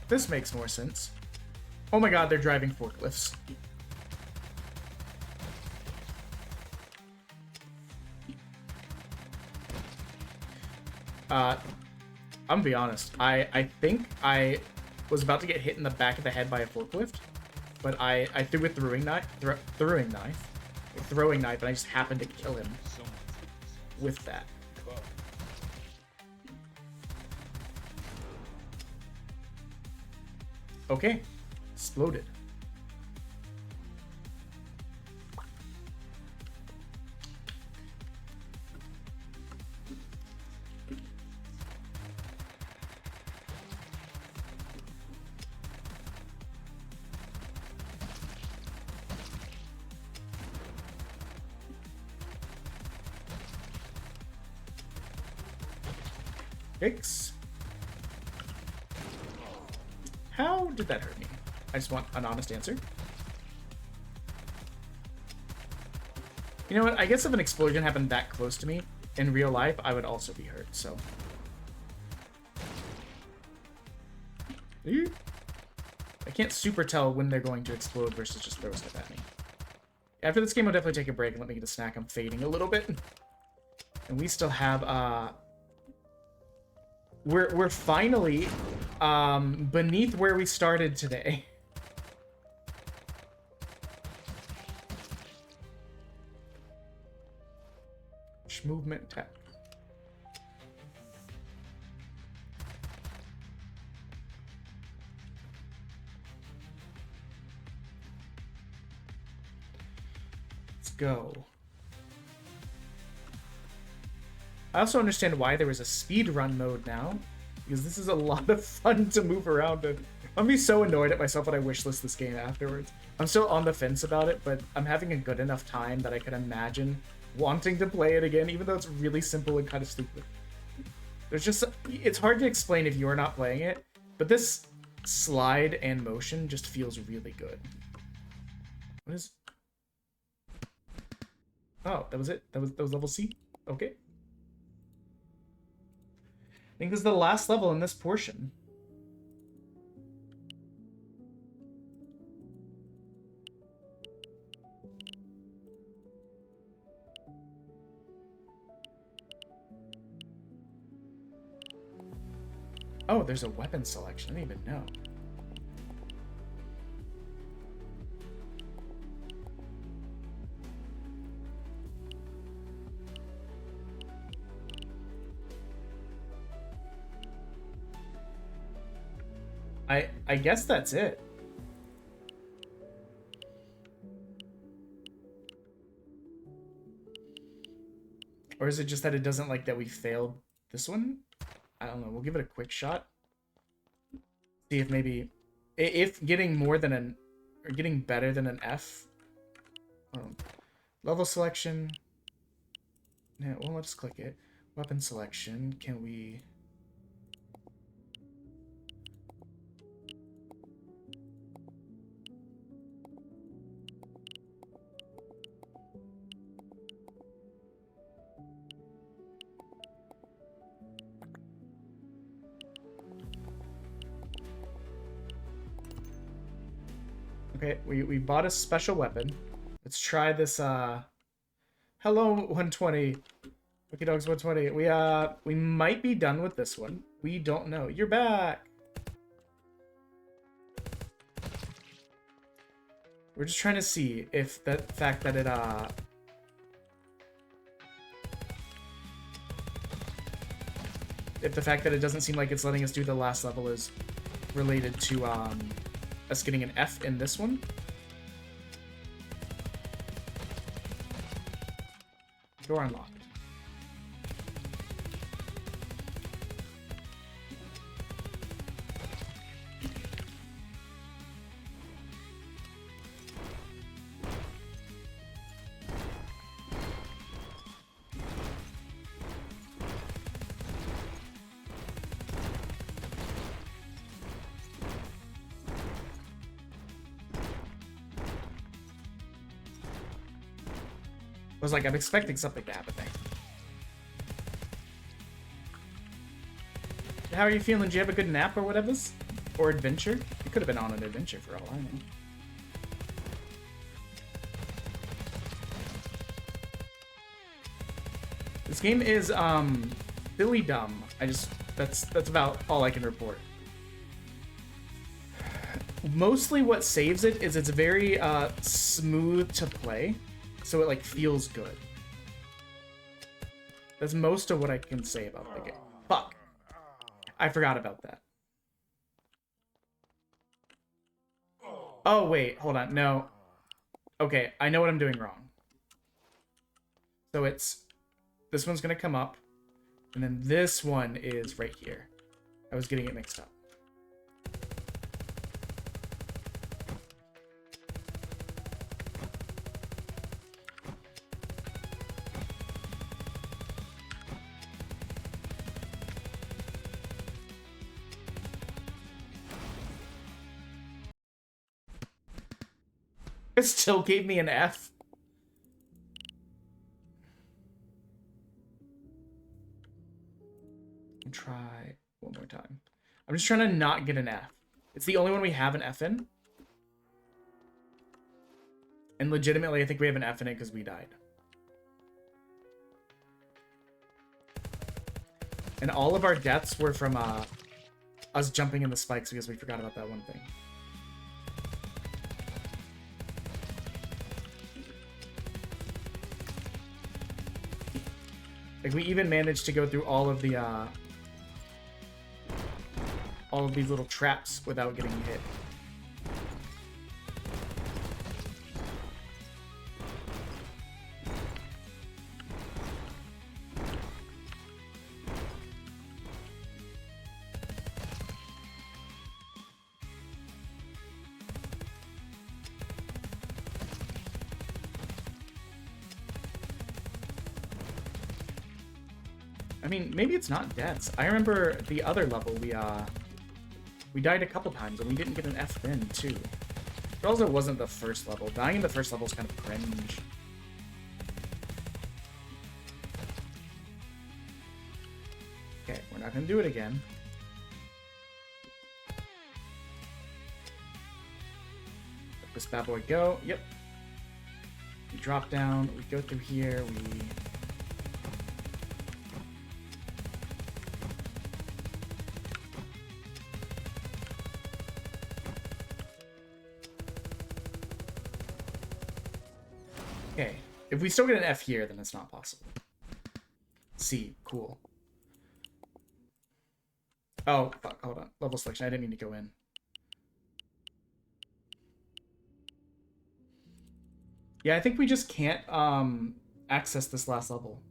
Speaker 2: This makes more sense. Oh my god, they're driving forklifts. I'm gonna be honest. I think I was about to get hit in the back of the head by a forklift, but I threw a throwing knife, and I just happened to kill him with that. Okay, exploded. Fix. How did that hurt me? I just want an honest answer. You know what? I guess if an explosion happened that close to me, in real life, I would also be hurt, so. I can't super tell when they're going to explode versus just throw stuff at me. After this game, I'll definitely take a break and let me get a snack. I'm fading a little bit. And we still have, we're finally, beneath where we started today. Movement tech. Let's go. I also understand why there is a speed run mode now, because this is a lot of fun to move around in. I'm gonna be so annoyed at myself when I wishlist this game afterwards. I'm still on the fence about it, but I'm having a good enough time that I can imagine wanting to play it again, even though it's really simple and kind of stupid. There's just, it's hard to explain if you're not playing it, but this slide and motion just feels really good. What is... Oh, that was it? That was level C? Okay. I think this is the last level in this portion. Oh, there's a weapon selection. I didn't even know. I guess that's it. Or is it just that it doesn't like that we failed this one? I don't know. We'll give it a quick shot. See if maybe... If getting more than an... Or getting better than an F... Level selection... Yeah, well, let's click it. Weapon selection. Can we... Okay, we bought a special weapon. Let's try this, Hello, 120. Cookie Dogs 120. We might be done with this one. We don't know. You're back! We're just trying to see if the fact that it, if the fact that it doesn't seem like it's letting us do the last level is related to, us getting an F in this one. Door unlocked. I was like, I'm expecting something to happen there. How are you feeling? Do you have a good nap or whatever? Or adventure? You could have been on an adventure for all I know. This game is, silly dumb. That's about all I can report. Mostly what saves it is it's very, smooth to play. So it, like, feels good. That's most of what I can say about the game. Fuck. I forgot about that. Oh, wait. Hold on. No. Okay, I know what I'm doing wrong. So it's... This one's gonna come up. And then this one is right here. I was getting it mixed up. It still gave me an F. Try one more time. I'm just trying to not get an F. It's the only one we have an F in. And legitimately, I think we have an F in it because we died. And all of our deaths were from us jumping in the spikes because we forgot about that one thing. Like, we even managed to go through all of these little traps without getting hit. I mean, maybe it's not deaths. I remember the other level, we died a couple times and we didn't get an F then too. It also wasn't the first level. Dying in the first level is kind of cringe. Okay, we're not gonna do it again. Let this bad boy go. Yep. We drop down, we go through here, we... Okay, if we still get an F here, then it's not possible. C, cool. Oh, fuck, hold on. Level selection, I didn't mean to go in. Yeah, I think we just can't access this last level.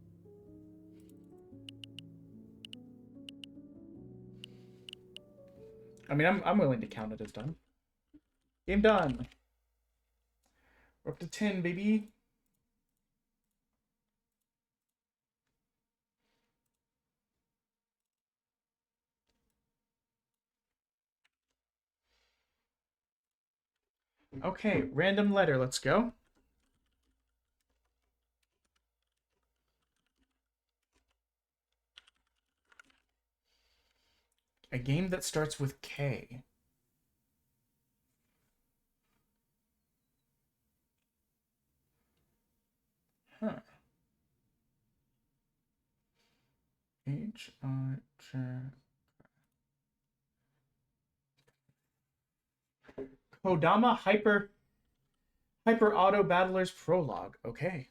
Speaker 2: I mean, I'm willing to count it as done. Game done. We're up to 10, baby. Okay, random letter, let's go. A game that starts with K. Huh. H-I-J... Kodama Hyper Auto Battlers Prologue. Okay.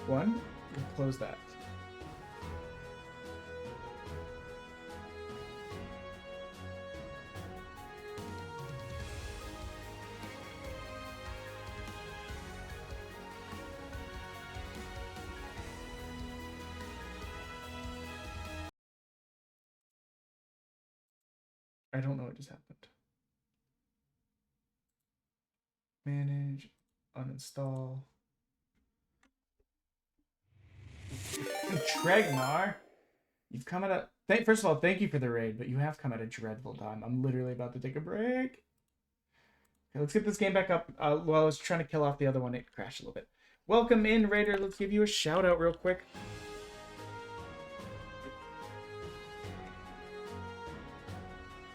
Speaker 2: One, we'll close that. I don't know what just happened. Manage, uninstall. Tregnar, you've come at a... First of all, thank you for the raid, but you have come at a dreadful time. I'm literally about to take a break. Okay, let's get this game back up. While I was trying to kill off the other one, it crashed a little bit. Welcome in, Raider. Let's give you a shout out real quick.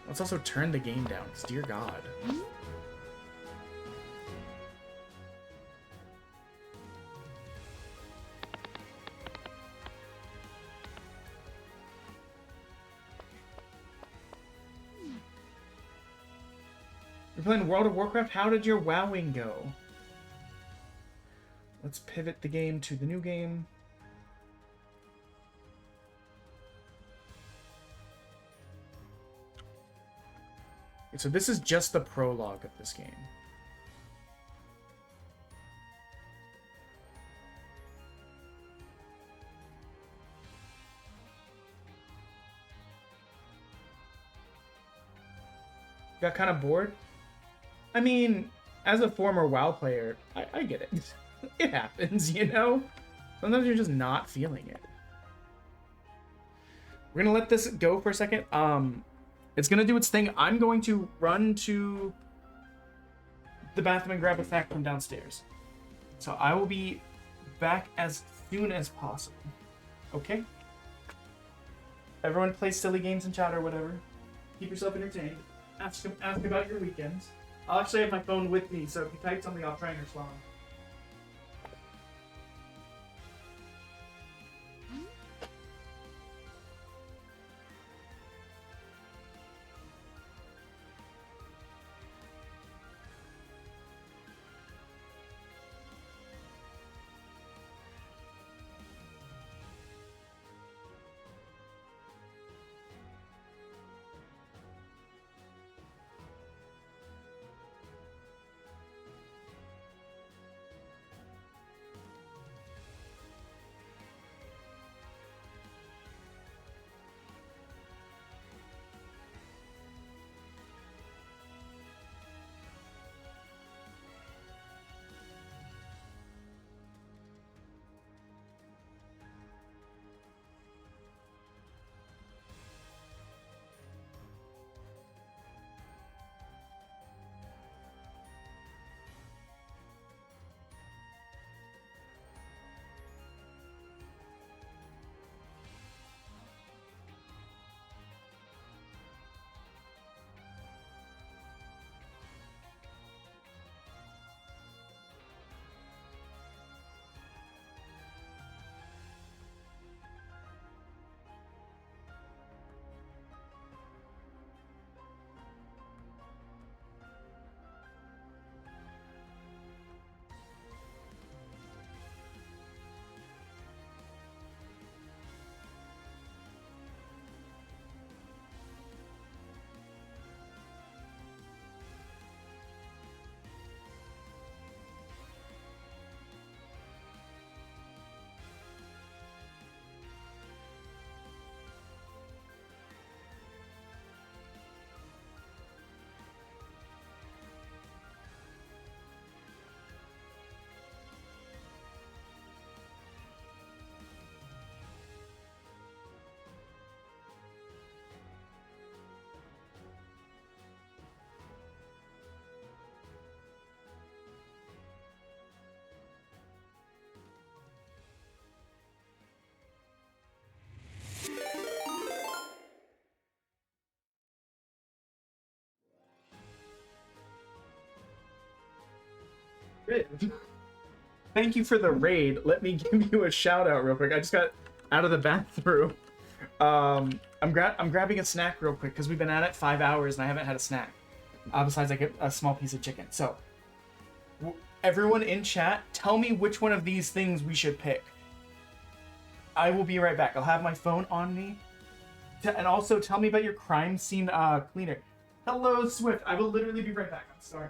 Speaker 2: Let's also turn the game down, because dear God. You're playing World of Warcraft? How did your wowing go? Let's pivot the game to the new game. So this is just the prologue of this game. Got kind of bored? I mean, as a former WoW player, I get it. It happens, you know? Sometimes you're just not feeling it. We're gonna let this go for a second. It's gonna do its thing. I'm going to run to the bathroom and grab a snack from downstairs. So I will be back as soon as possible. Okay? Everyone play silly games in chat or whatever. Keep yourself entertained. Ask about your weekends. I'll actually have my phone with me, so if you type something, I'll try and respond. Thank you for the raid. Let me give you a shout out real quick. I just got out of the bathroom. I'm grabbing a snack real quick because we've been at it 5 hours and I haven't had a snack. Besides like a small piece of chicken. So, everyone in chat, tell me which one of these things we should pick. I will be right back. I'll have my phone on me. And also tell me about your crime scene cleaner. Hello, Swift. I will literally be right back. I'm sorry.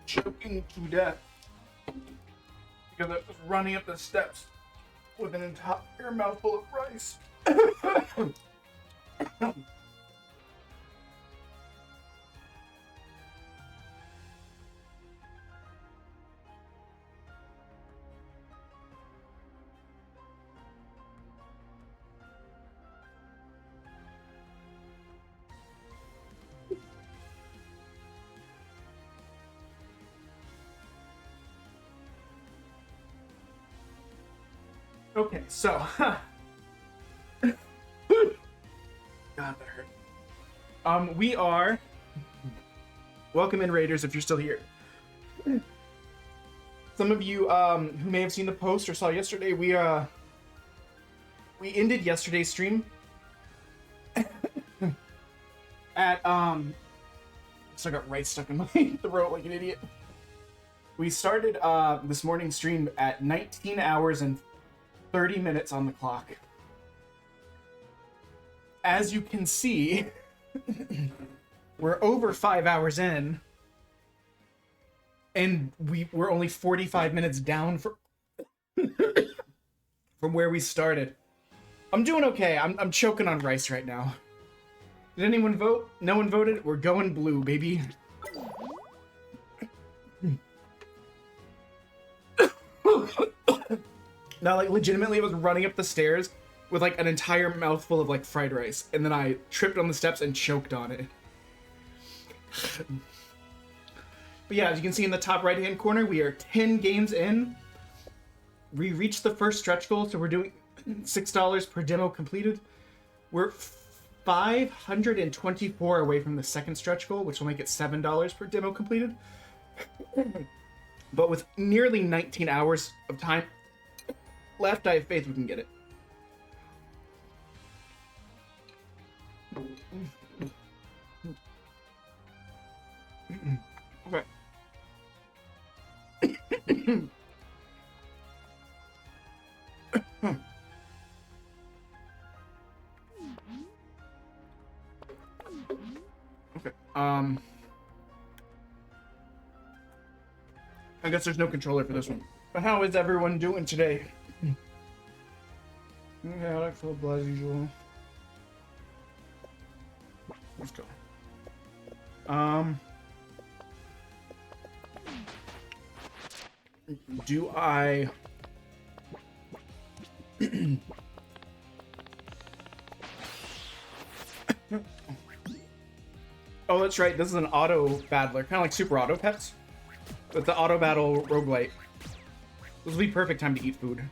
Speaker 2: Choking to death because I was running up the steps with an entire mouthful of rice. Okay, so God, that hurt. We are welcome in, Raiders, if you're still here. Some of you who may have seen the post or saw yesterday, we ended yesterday's stream at so I got rice stuck in my throat like an idiot. We started this morning's stream at 19 hours and 30 minutes on the clock. As you can see, we're over 5 hours in, and we're only 45 minutes down from where we started. I'm doing okay. I'm choking on rice right now. Did anyone vote? No one voted? We're going blue, baby. Now, like, legitimately, I was running up the stairs with, like, an entire mouthful of, like, fried rice. And then I tripped on the steps and choked on it. But yeah, as you can see in the top right-hand corner, we are 10 games in. We reached the first stretch goal, so we're doing $6 per demo completed. We're 524 away from the second stretch goal, which will make it $7 per demo completed. But with nearly 19 hours of time left, I have faith we can get it. Okay. Okay. I guess there's no controller for this one. But how is everyone doing today? Yeah, I feel as usual. Let's go. Do I... Oh, that's right. This is an auto battler, kind of like Super Auto Pets. It's the auto battle roguelite. This will be perfect time to eat food.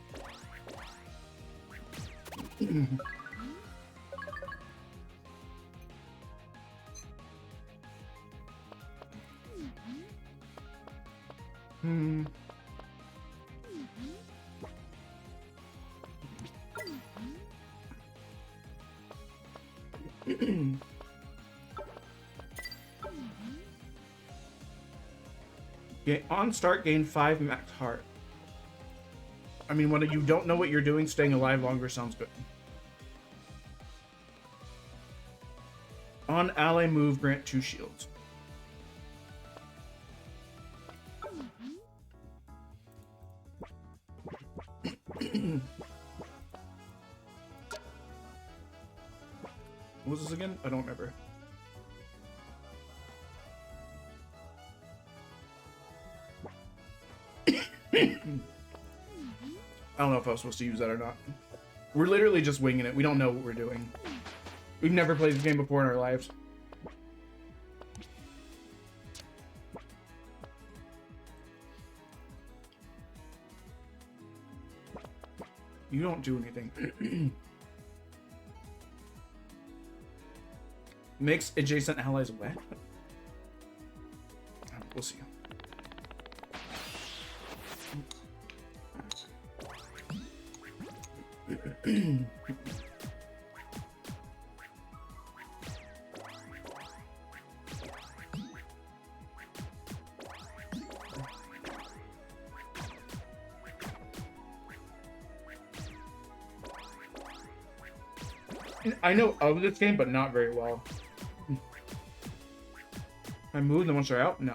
Speaker 2: On start, gain 5 max heart. I mean, when you don't know what you're doing, staying alive longer sounds good. On ally move, grant 2 shields. What was this again? I don't remember. I don't know if I was supposed to use that or not. We're literally just winging it. We don't know what we're doing. We've never played this game before in our lives. You don't do anything. Makes adjacent allies wet? We'll see. I know of this game, but not very well. I move them once they're out? No.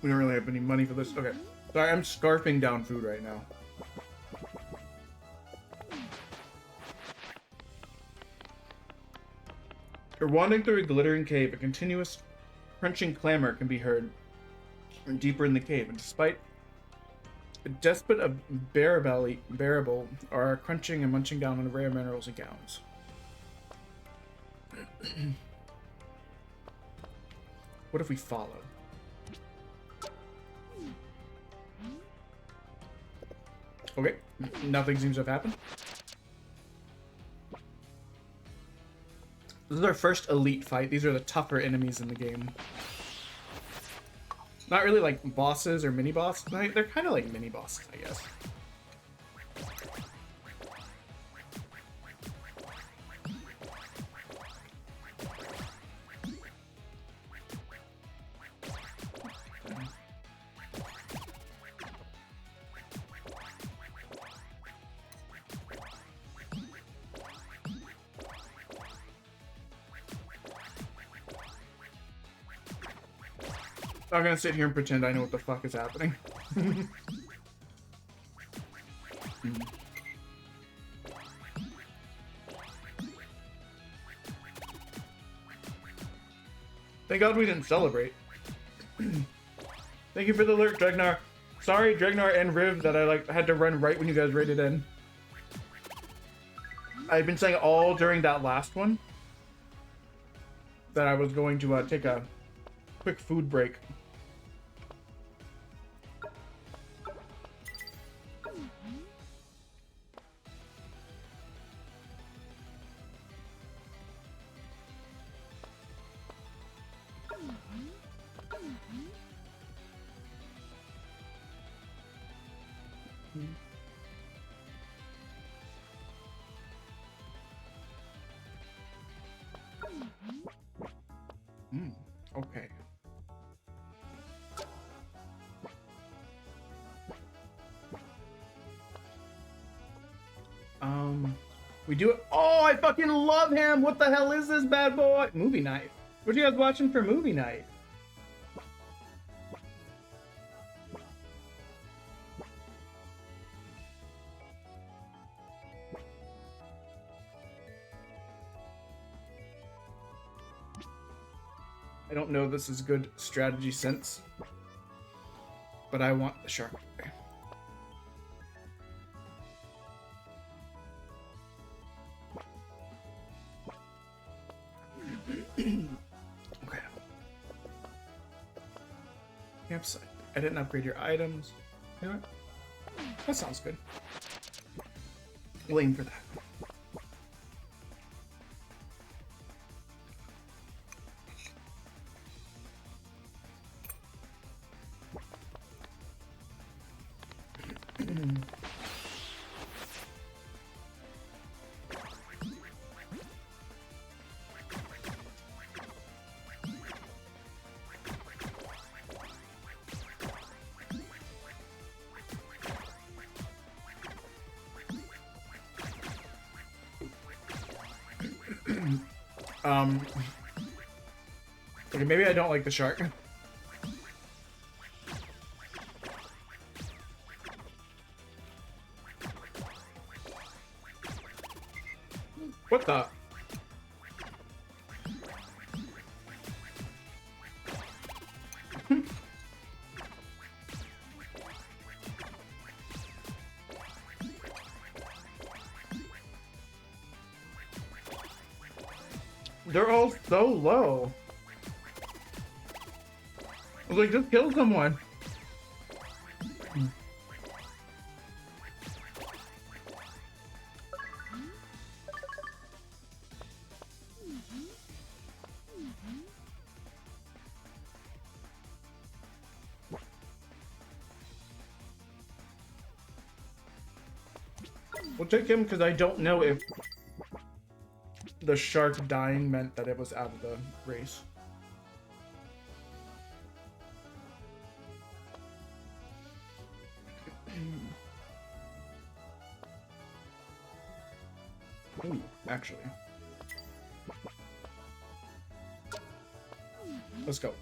Speaker 2: We don't really have any money for this. Okay. Sorry, I'm scarfing down food right now. You're wandering through a glittering cave. A continuous crunching clamor can be heard deeper in the cave, and despite a despot of bearable are crunching and munching down on rare minerals and gowns. What if we follow? Okay, nothing seems to have happened. This is our first elite fight. These are the tougher enemies in the game. Not really like bosses or mini bosses. They're kind of like mini bosses, I guess. I'm gonna sit here and pretend I know what the fuck is happening. Thank God we didn't celebrate. Thank you for the alert, Dregnar. Sorry, Dregnar and Riv, that I had to run right when you guys raided in. I've been saying all during that last one that I was going to take a quick food break. Okay. We do it. Oh, I fucking love him. What the hell is this bad boy? Movie night. What are you guys watching for movie night? I don't know if this is good strategy sense, but I want the shark. Okay. Campsite. I didn't upgrade your items. You know what? That sounds good. We'll aim for that. Okay, maybe I don't like the shark. What the? They're all so low. I was like, just kill someone. We'll take him because I don't know if the shark dying meant that it was out of the race. Ooh, actually. Let's go.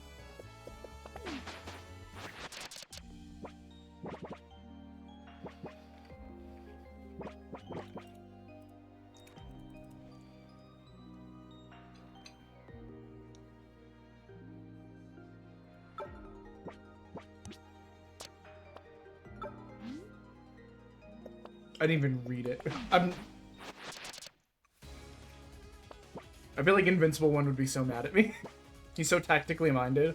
Speaker 2: I didn't even read it. I feel like Invincible One would be so mad at me. He's so tactically minded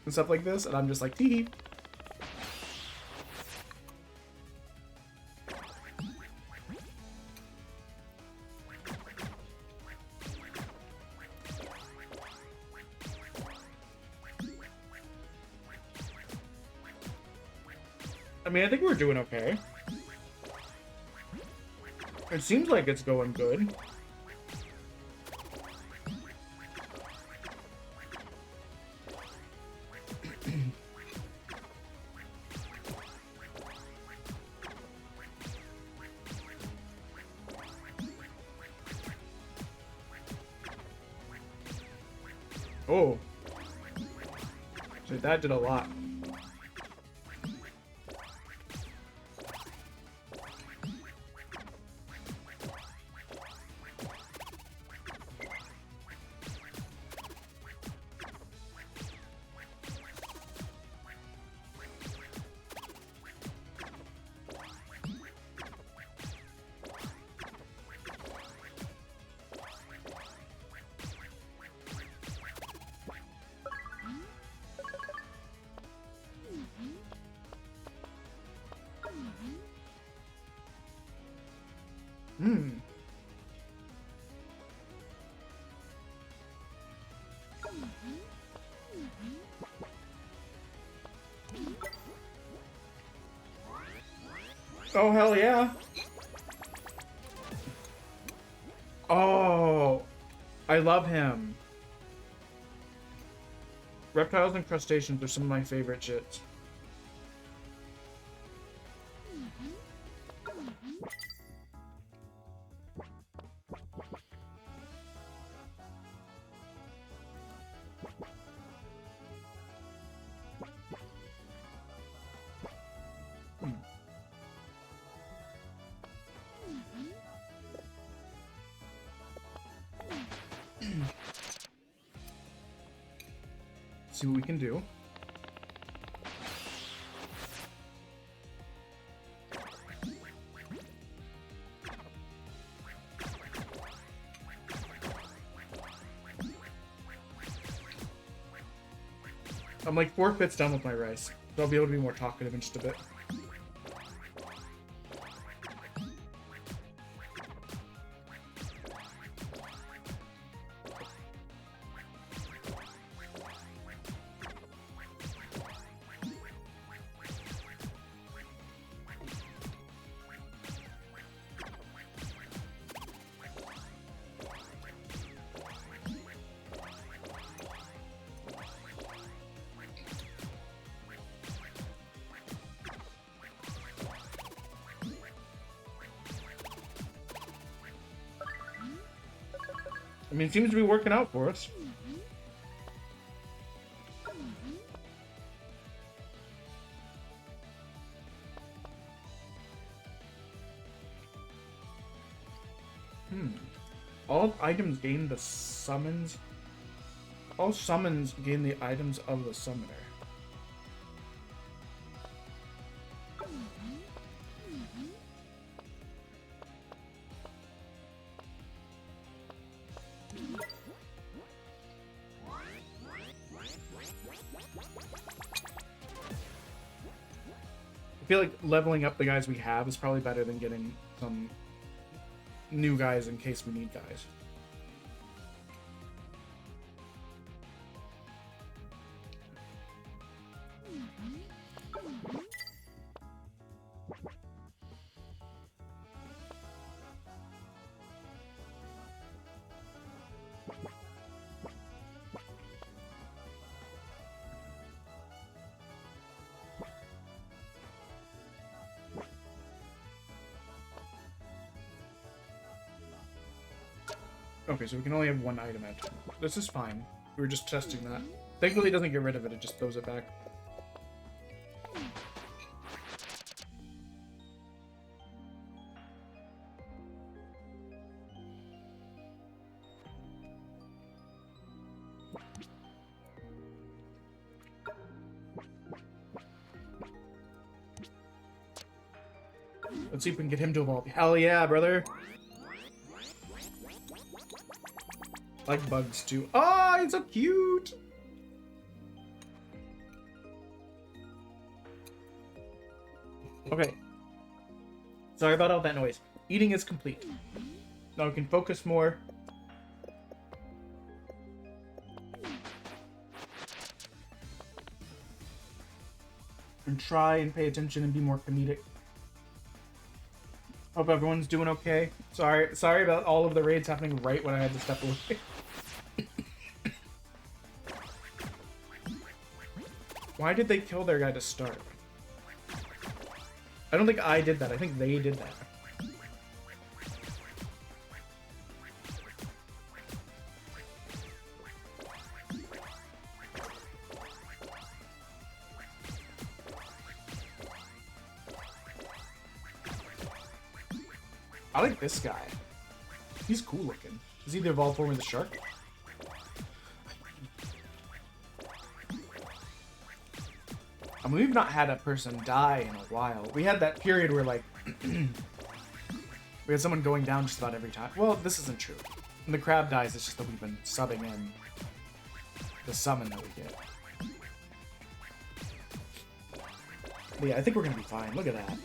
Speaker 2: and stuff like this, and I'm just like, tee hee. I mean, I think we're doing okay. It seems like it's going good. Oh. So that did a lot. Oh, hell yeah. Oh, I love him. Reptiles and crustaceans are some of my favorite shits. See what we can do. I'm like 4/5 done with my rice, so I'll be able to be more talkative in just a bit. I mean, it seems to be working out for us. All items gain the summons. All summons gain the items of the summoner. I feel like leveling up the guys we have is probably better than getting some new guys in case we need guys. Okay, so we can only have one item at a time. This is fine. We were just testing that. Thankfully it doesn't get rid of it, it just throws it back. Let's see if we can get him to evolve. Hell yeah, brother! I like bugs too. Oh, it's so cute! Okay. Sorry about all that noise. Eating is complete. Now we can focus more. And try and pay attention and be more comedic. Hope everyone's doing okay. Sorry about all of the raids happening right when I had to step away. Why did they kill their guy to start? I don't think I did that. I think they did that. I like this guy. He's cool looking. Is he the evolved form of the shark? I mean, we've not had a person die in a while. We had that period where, like, we had someone going down just about every time. Well, this isn't true. When the crab dies, it's just that we've been subbing in the summon that we get. But yeah, I think we're gonna be fine. Look at that.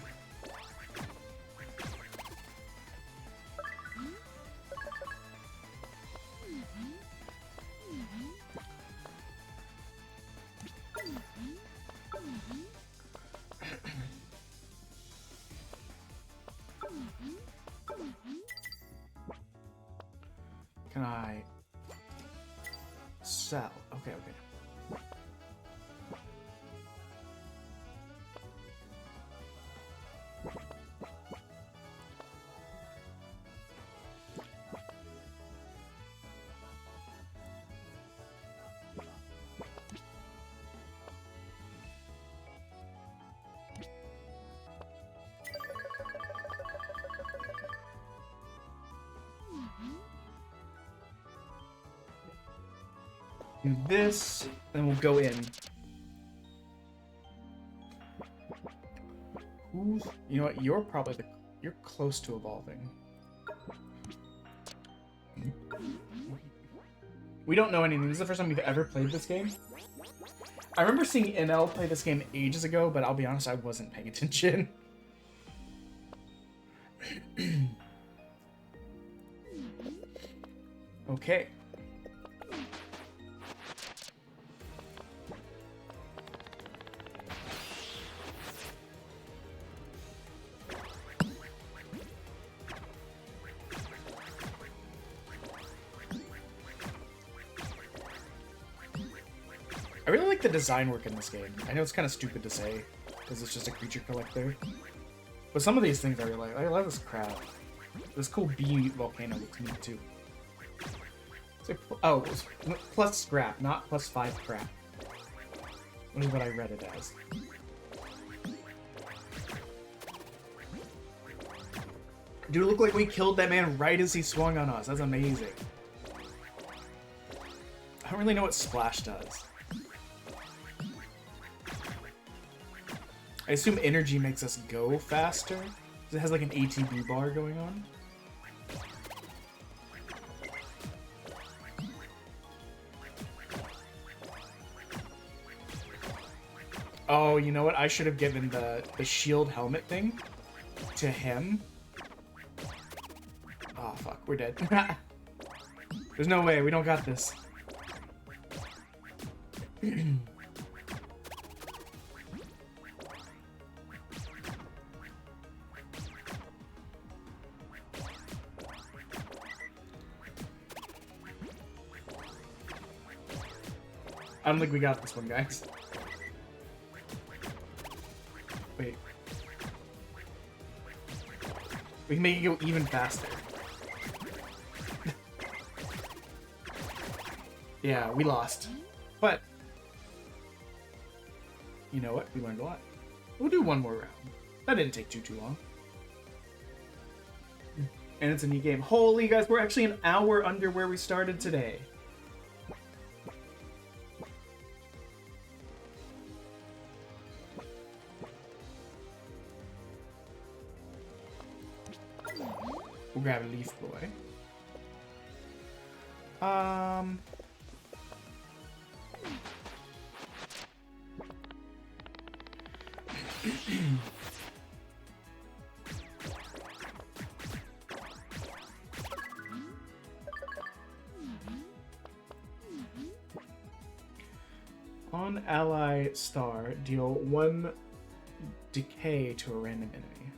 Speaker 2: Can I sell? Okay, okay. Do this, then we'll go in. Who's, you know what? You're probably you're close to evolving. We don't know anything. This is the first time we've ever played this game. I remember seeing NL play this game ages ago, but I'll be honest, I wasn't paying attention. Okay. I really like the design work in this game. I know it's kind of stupid to say, because it's just a creature collector. But some of these things I really like. I love this crab. This cool bee volcano looks neat too. Oh, it was plus scrap, not plus 5 crap. What is what I read it as. Dude, it looked like we killed that man right as he swung on us. That's amazing. I don't really know what Splash does. I assume energy makes us go faster. It has like an ATB bar going on. Oh, you know what? I should have given the shield helmet thing to him. Oh, fuck. We're dead. There's no way. We don't got this. I don't think we got this one, guys. Wait. We can make it go even faster. Yeah, we lost. But, you know what? We learned a lot. We'll do one more round. That didn't take too long. And it's a new game. Holy guys, we're actually an hour under where we started today. We'll grab a Leaf Boy. On ally star, deal 1 decay to a random enemy.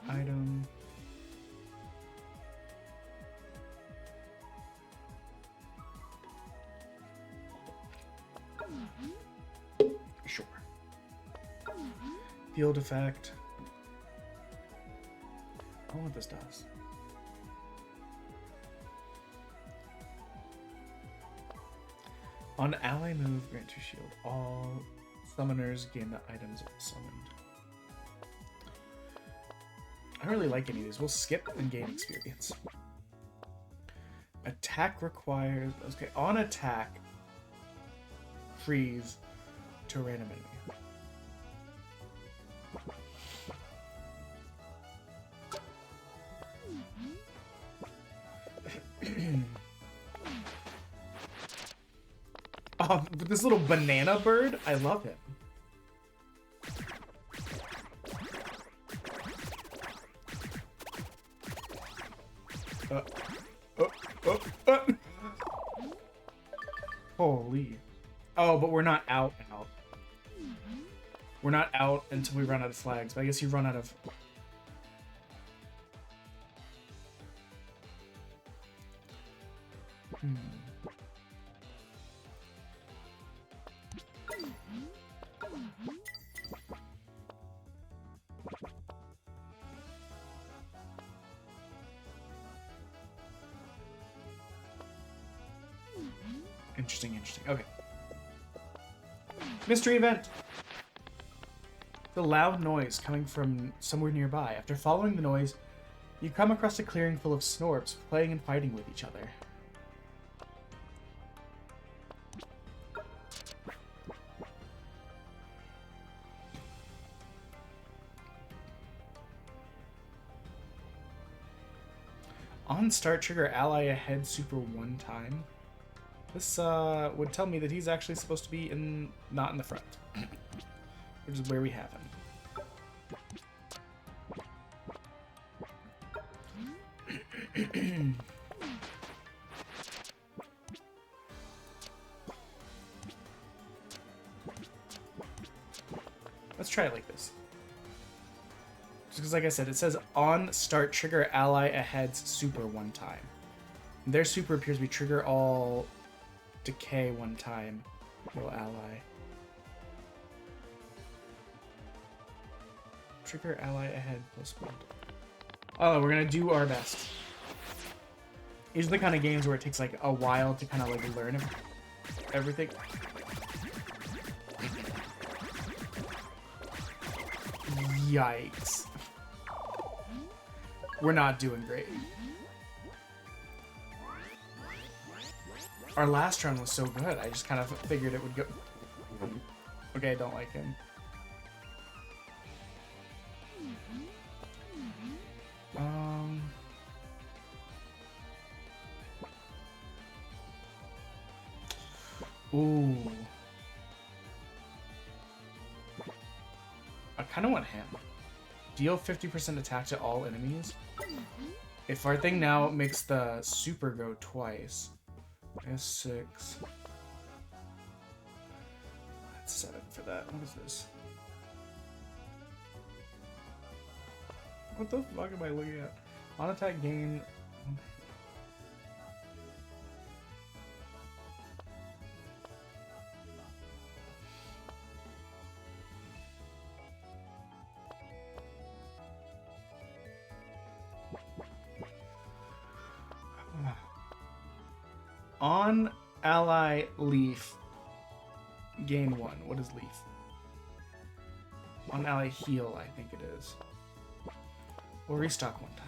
Speaker 2: Item. Sure. Field effect. I don't know what this does. On ally move, grant 2 shield. All summoners gain the items summoned. I don't really like any of these. We'll skip and gain experience. Attack requires... Okay, on attack, freeze to a random enemy. Oh, this little banana bird, I love it. Holy. Oh, but we're not out. We're not out until we run out of flags, but I guess you run out of... Interesting. Okay. Mystery event. The loud noise coming from somewhere nearby. After following the noise, you come across a clearing full of Snorps playing and fighting with each other. On start trigger, ally ahead super 1 time. This would tell me that he's actually supposed to be not in the front, which is where we have him. Let's try it like this. Just because, like I said, it says on start trigger, ally ahead super 1 time. Their super appears to be trigger all decay 1 time. Will ally. Trigger ally ahead +1. Oh, we're gonna do our best. These are the kind of games where it takes like a while to kind of like learn everything. Yikes. We're not doing great. Our last run was so good, I just kind of figured it would go... Okay, I don't like him. Ooh. I kind of want him. Deal 50% attack to all enemies. If our thing now makes the super go twice. S6. That's 7 for that. What is this? What the fuck am I looking at? On attack gain. On ally leaf, gain 1. What is leaf? On ally heal, I think it is. We'll restock one time.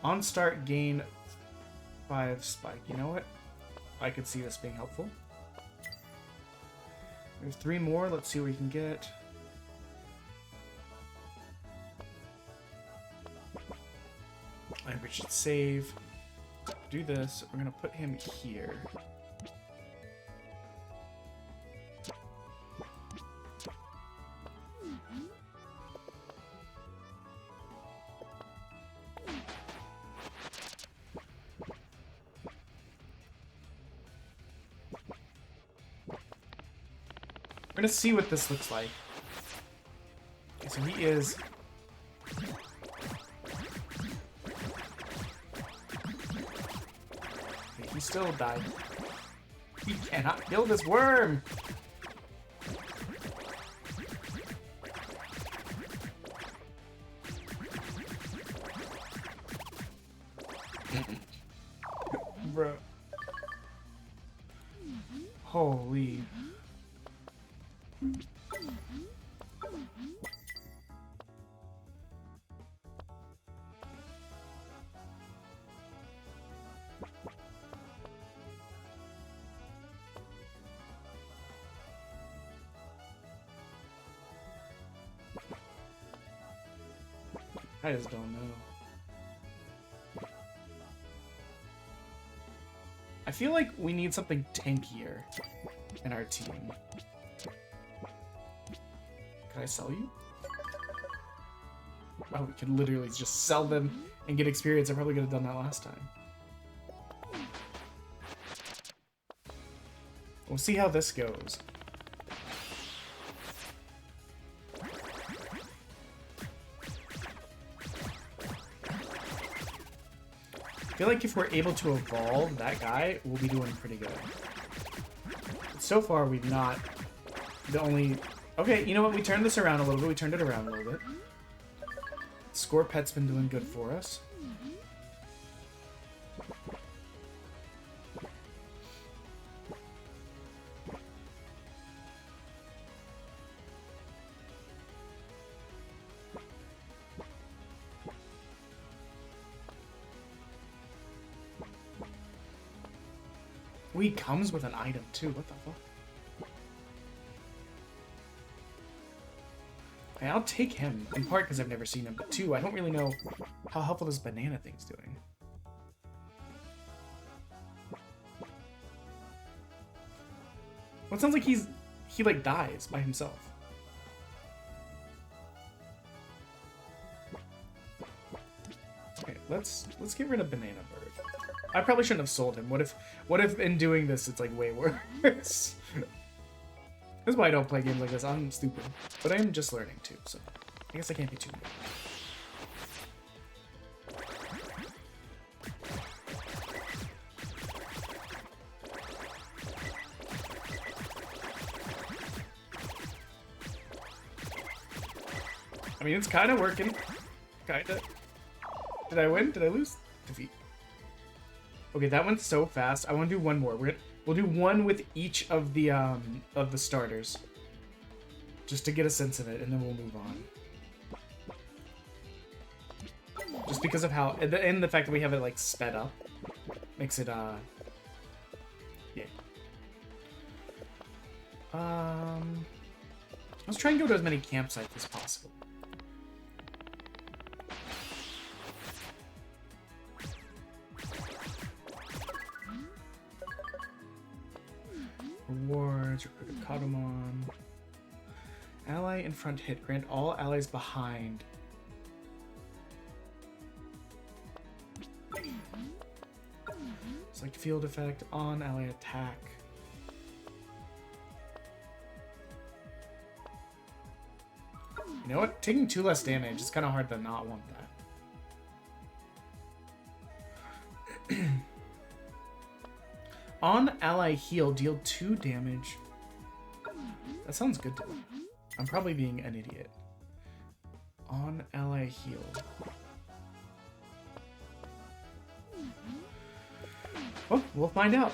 Speaker 2: On start, gain 5 spike. You know what? I could see this being helpful. There's 3 more. Let's see what we can get. We should save. Do this. We're gonna put him here. We're gonna see what this looks like. Okay, so he is. Okay, he still died. He cannot kill this worm. Bro. Holy. I just don't know. I feel like we need something tankier in our team. Can I sell you? Oh, we can literally just sell them and get experience. I probably could have done that last time. We'll see how this goes. I feel like if we're able to evolve that guy, we'll be doing pretty good. But so far, we've not. The only... Okay, you know what? We turned this around a little bit. We turned it around a little bit. Score Pet's been doing good for us. He comes with an item too. What the fuck? Okay, I'll take him. In part because I've never seen him, but 2, I don't really know how helpful this banana thing's doing. Well, it sounds like he like dies by himself. Okay, let's get rid of Banana Bird. I probably shouldn't have sold him. What if in doing this it's like way worse? This is why I don't play games like this. I'm stupid. But I am just learning too, so I guess I can't be too mad. I mean, it's kind of working. Kinda. Did I win? Did I lose? Defeat. Okay, that went so fast. I want to do one more. We'll do one with each of the starters, just to get a sense of it, and then we'll move on. Just because of how, and the fact that we have it like sped up, makes it yeah. Let's try and go to as many campsites as possible. Rewards, recruit a Kādomon. Ally in front hit. Grant all allies behind. Select field effect on ally attack. You know what? Taking 2 less damage, it's kind of hard to not want that. On ally heal, deal 2 damage. That sounds good to me. I'm probably being an idiot. On ally heal. Well, we'll find out.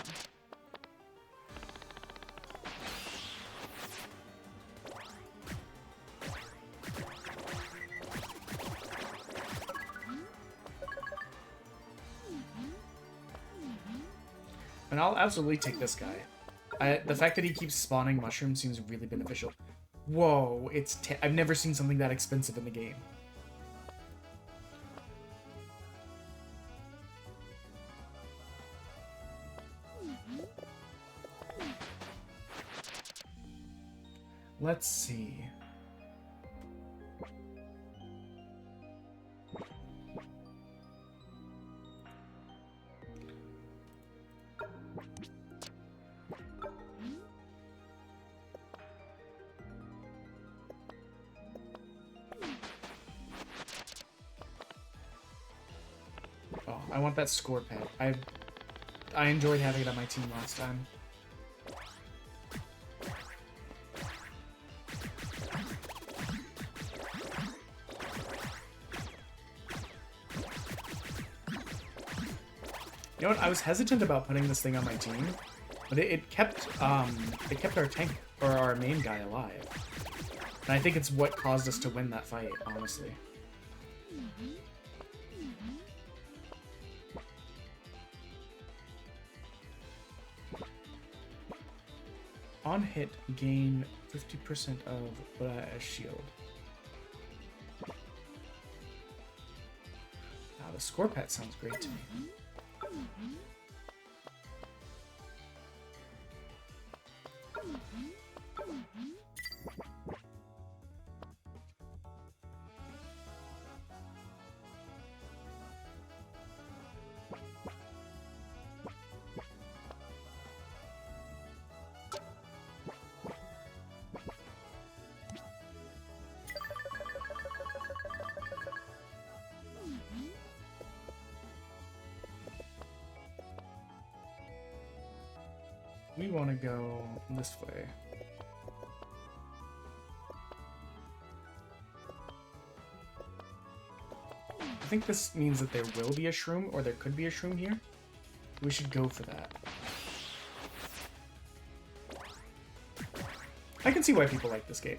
Speaker 2: And I'll absolutely take this guy. The fact that he keeps spawning mushrooms seems really beneficial. Whoa, it's I've never seen something that expensive in the game. Let's see. Oh, I want that score pad. I enjoyed having it on my team last time. You know what? I was hesitant about putting this thing on my team, but it kept our tank or our main guy alive. And I think it's what caused us to win that fight, honestly. On hit, gain 50% of shield. Wow, the score pad sounds great to me. We want to go this way. I think this means that there will be a shroom, or there could be a shroom here. We should go for that. I can see why people like this game.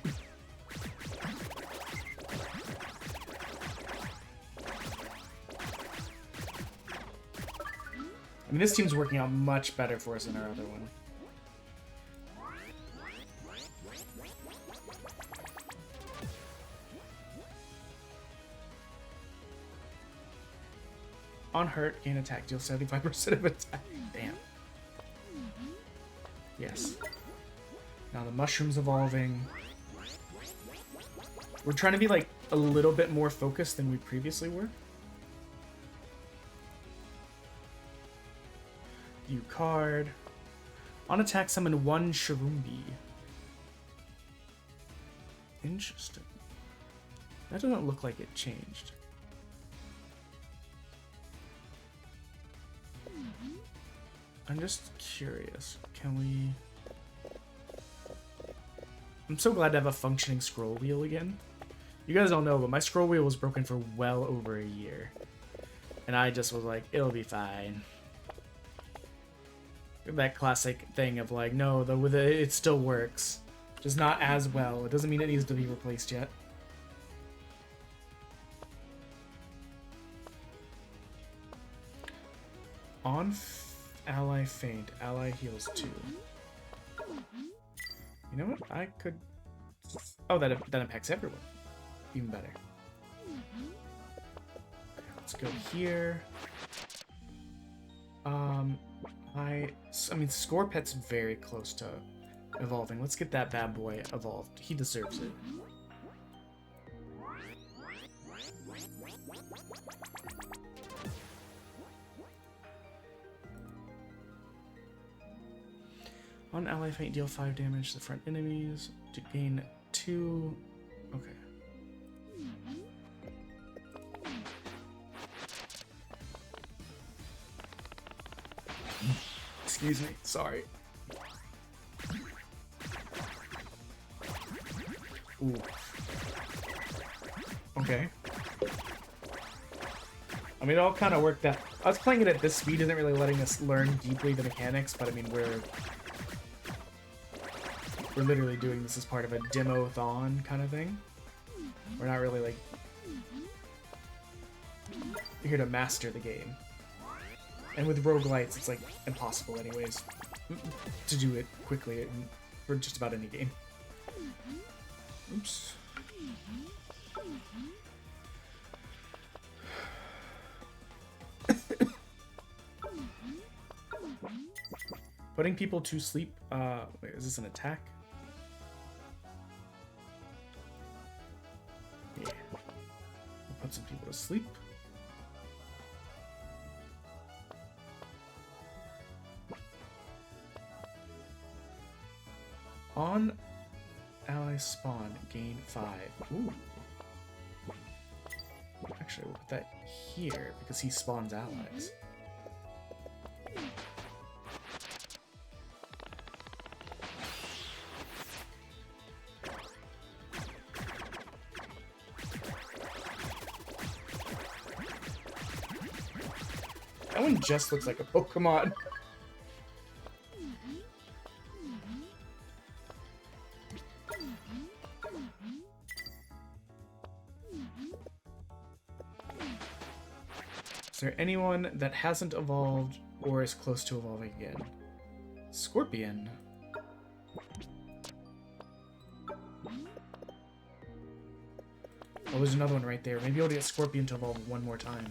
Speaker 2: I mean, this team's working out much better for us than our other one. On hurt, gain attack, deal 75% of attack. Damn. Yes. Now the mushroom's evolving. We're trying to be like a little bit more focused than we previously were. View card. On attack, summon one Sharumbi. Interesting. That doesn't look like it changed. I'm just curious. Can we... I'm so glad to have a functioning scroll wheel again. You guys don't know, but my scroll wheel was broken for well over a year. And I just was like, it'll be fine. That classic thing of like, no, it still works. Just not as well. It doesn't mean it needs to be replaced yet. On ally faint, ally heals 2. You know what? I could... Oh, that impacts everyone. Even better. Okay, let's go here. I mean, Scorpet's very close to evolving. Let's get that bad boy evolved. He deserves it. On ally faint, deal 5 damage to the front enemies to gain 2. Okay. Excuse me, sorry. Ooh. Okay. I mean, it all kind of worked out. Us playing it at this speed isn't really letting us learn deeply the mechanics, but I mean, we're literally doing this as part of a demo-thon kind of thing. We're not really, like, here to master the game. And with roguelites, it's, like, impossible anyways to do it quickly for just about any game. Oops. Putting people to sleep, wait, is this an attack? Yeah. We'll put some people to sleep. On ally spawn, gain 5. Ooh. Actually, we'll put that here because he spawns allies. That one just looks like a Pokemon. Is there anyone that hasn't evolved or is close to evolving again? Scorpion. Oh, there's another one right there. Maybe I'll get Scorpion to evolve one more time.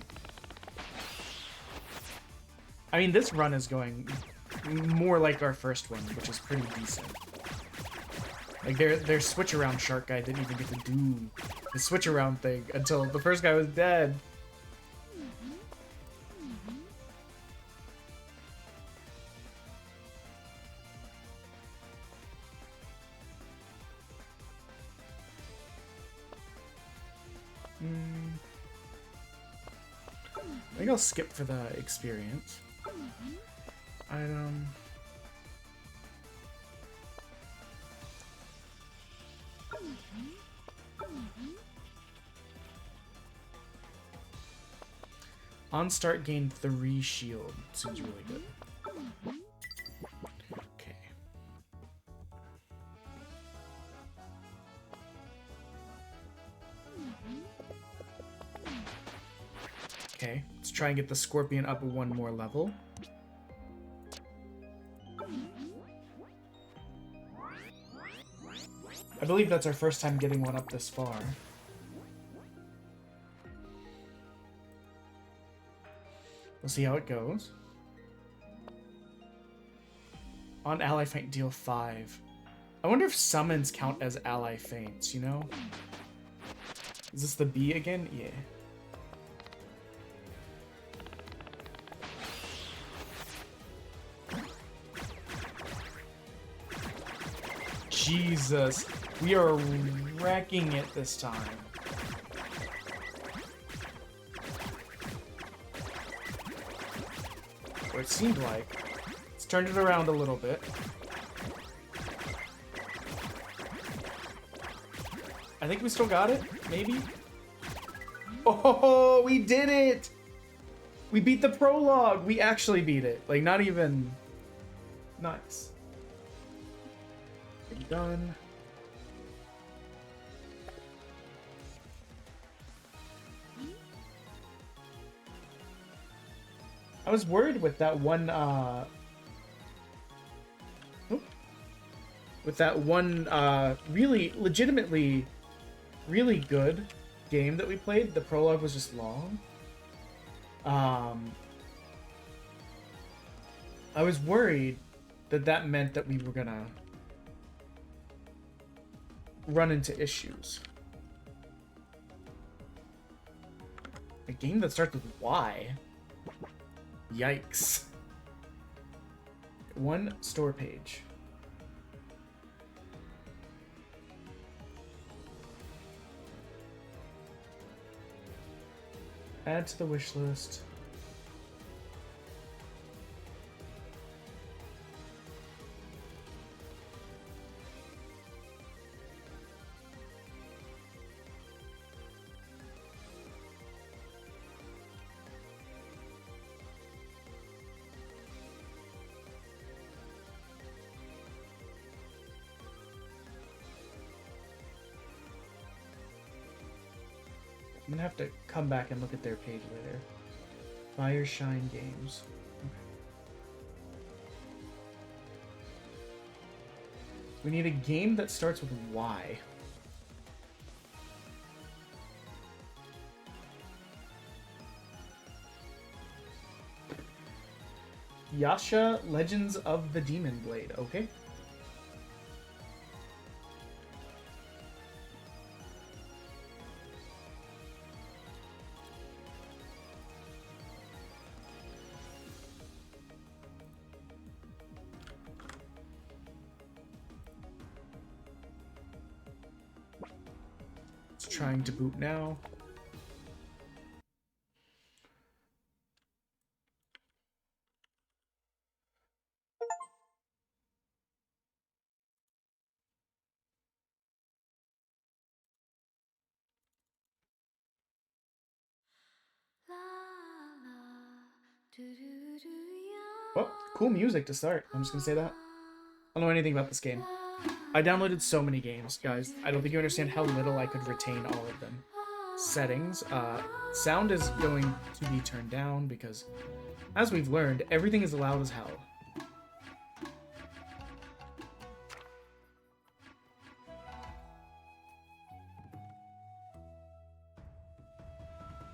Speaker 2: I mean, this run is going more like our first one, which is pretty decent. Like, their switch-around shark guy didn't even get to do the switch-around thing until the first guy was dead. I think I'll skip for the experience. Item. On start, gain 3 shield. Seems really good. Okay. Okay, let's try and get the Scorpion up one more level. I believe that's our first time getting one up this far. We'll see how it goes. On ally feint, deal 5. I wonder if summons count as ally feints, you know? Is this the B again? Yeah. Jesus, we are wrecking it this time. Or it seemed like. Let's turn it around a little bit. I think we still got it, maybe? Oh, we did it! We beat the prologue! We actually beat it. Like, not even... Nice. Done. I was worried with that one, really, legitimately, really good game that we played. The prologue was just long. I was worried that meant that we were gonna run into issues. A game that starts with Y? Yikes. One store page. Add to the wish list. I'm gonna have to come back and look at their page later. Fire Shine Games. Okay. We need a game that starts with Y. Yasha, Legends of the Demon Blade. Okay. It's trying to boot now. Well, cool music to start. I'm just gonna say that. I don't know anything about this game. I downloaded so many games, guys. I don't think you understand how little I could retain all of them. Settings. Sound is going to be turned down because, as we've learned, everything is loud as hell.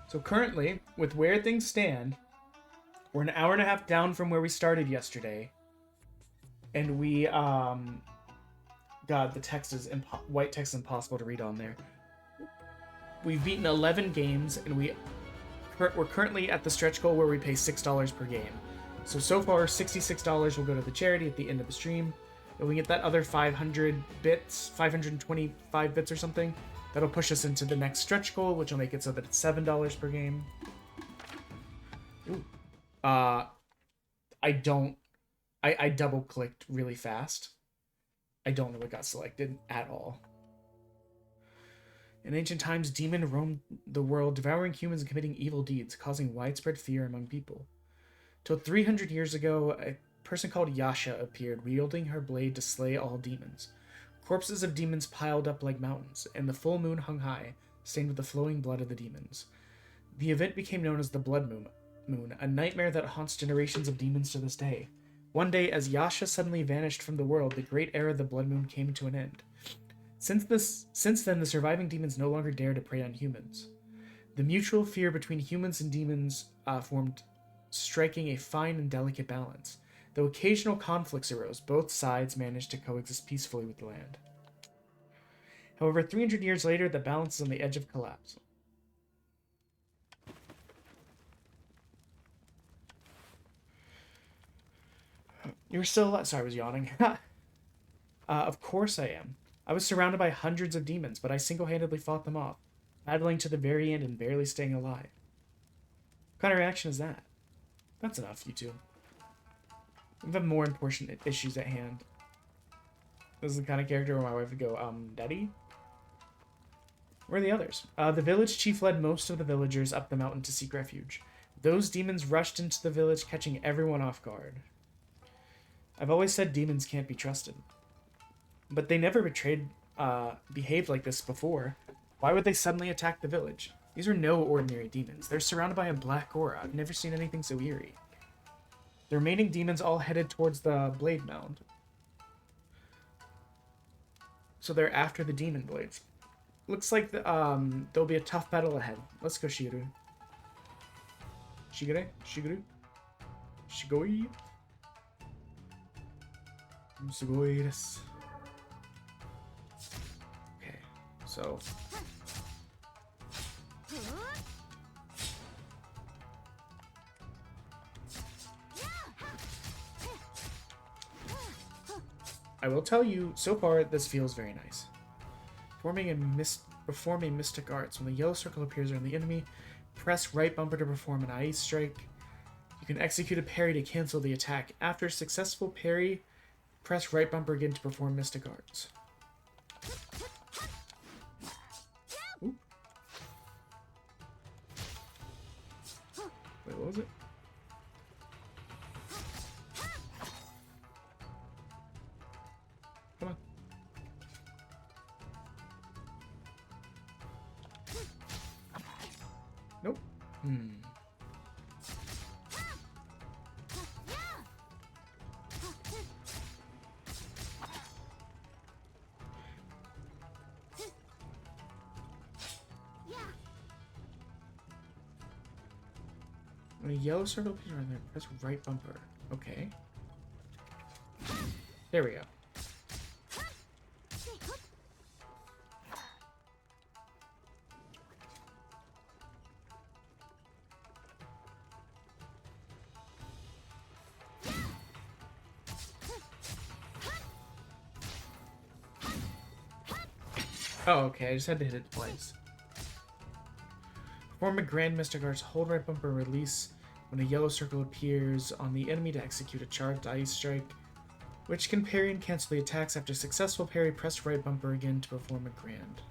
Speaker 2: So currently, with where things stand, we're an hour and a half down from where we started yesterday. And we, God, the text is white text is impossible to read on there. We've beaten 11 games, and we're currently at the stretch goal where we pay $6 per game. So far, $66 will go to the charity at the end of the stream. If we get that other 500 bits, 525 bits or something, that'll push us into the next stretch goal, which will make it so that it's $7 per game. Ooh. I double clicked really fast. I don't know what got selected at all. In ancient times, demons roamed the world, devouring humans and committing evil deeds, causing widespread fear among people. Till 300 years ago, a person called Yasha appeared, wielding her blade to slay all demons. Corpses of demons piled up like mountains, and the full moon hung high, stained with the flowing blood of the demons. The event became known as the Blood Moon, a nightmare that haunts generations of demons to this day. One day, as Yasha suddenly vanished from the world, the great era of the Blood Moon came to an end. Since then, the surviving demons no longer dare to prey on humans. The mutual fear between humans and demons formed, striking a fine and delicate balance. Though occasional conflicts arose, both sides managed to coexist peacefully with the land. However, 300 years later, the balance is on the edge of collapse. You're still alive. Sorry, I was yawning. Of course I am. I was surrounded by hundreds of demons, but I single-handedly fought them off, battling to the very end and barely staying alive. What kind of reaction is that? That's enough, you two. We have more important issues at hand. This is the kind of character where my wife would go, Daddy? Where are the others? The village chief led most of the villagers up the mountain to seek refuge. Those demons rushed into the village, catching everyone off guard. I've always said demons can't be trusted. But they never behaved like this before. Why would they suddenly attack the village? These are no ordinary demons. They're surrounded by a black aura. I've never seen anything so eerie. The remaining demons all headed towards the blade mound. So they're after the demon blades. Looks like there'll be a tough battle ahead. Let's go, Shigeru. Shigeru? Shigoi? Sugoi desu. Okay, so... I will tell you, so far, this feels very nice. Perform a mystic arts. When the yellow circle appears around the enemy, press right bumper to perform an ice strike. You can execute a parry to cancel the attack. After a successful parry, press right bumper again to perform mystic arts. Ooh. Wait, what was it? Come on. When a yellow circle appears around there, press right bumper. Okay. There we go. Oh, okay. I just had to hit it twice. Perform a Grand Mystic Arts. Hold right bumper, release when a yellow circle appears on the enemy to execute a charged ice strike, which can parry and cancel the attacks. After successful parry, press right bumper again to perform a Grand.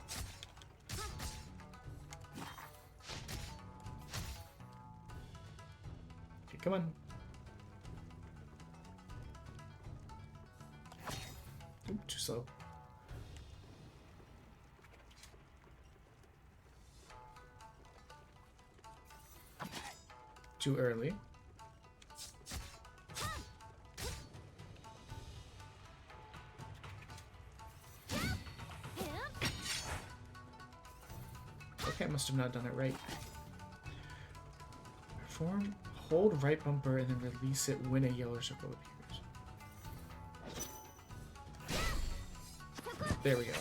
Speaker 2: Okay, come on. Oop, too slow. Too early. Okay, I must have not done it right. Perform, hold right bumper, and then release it when a yellow circle appears. There we go.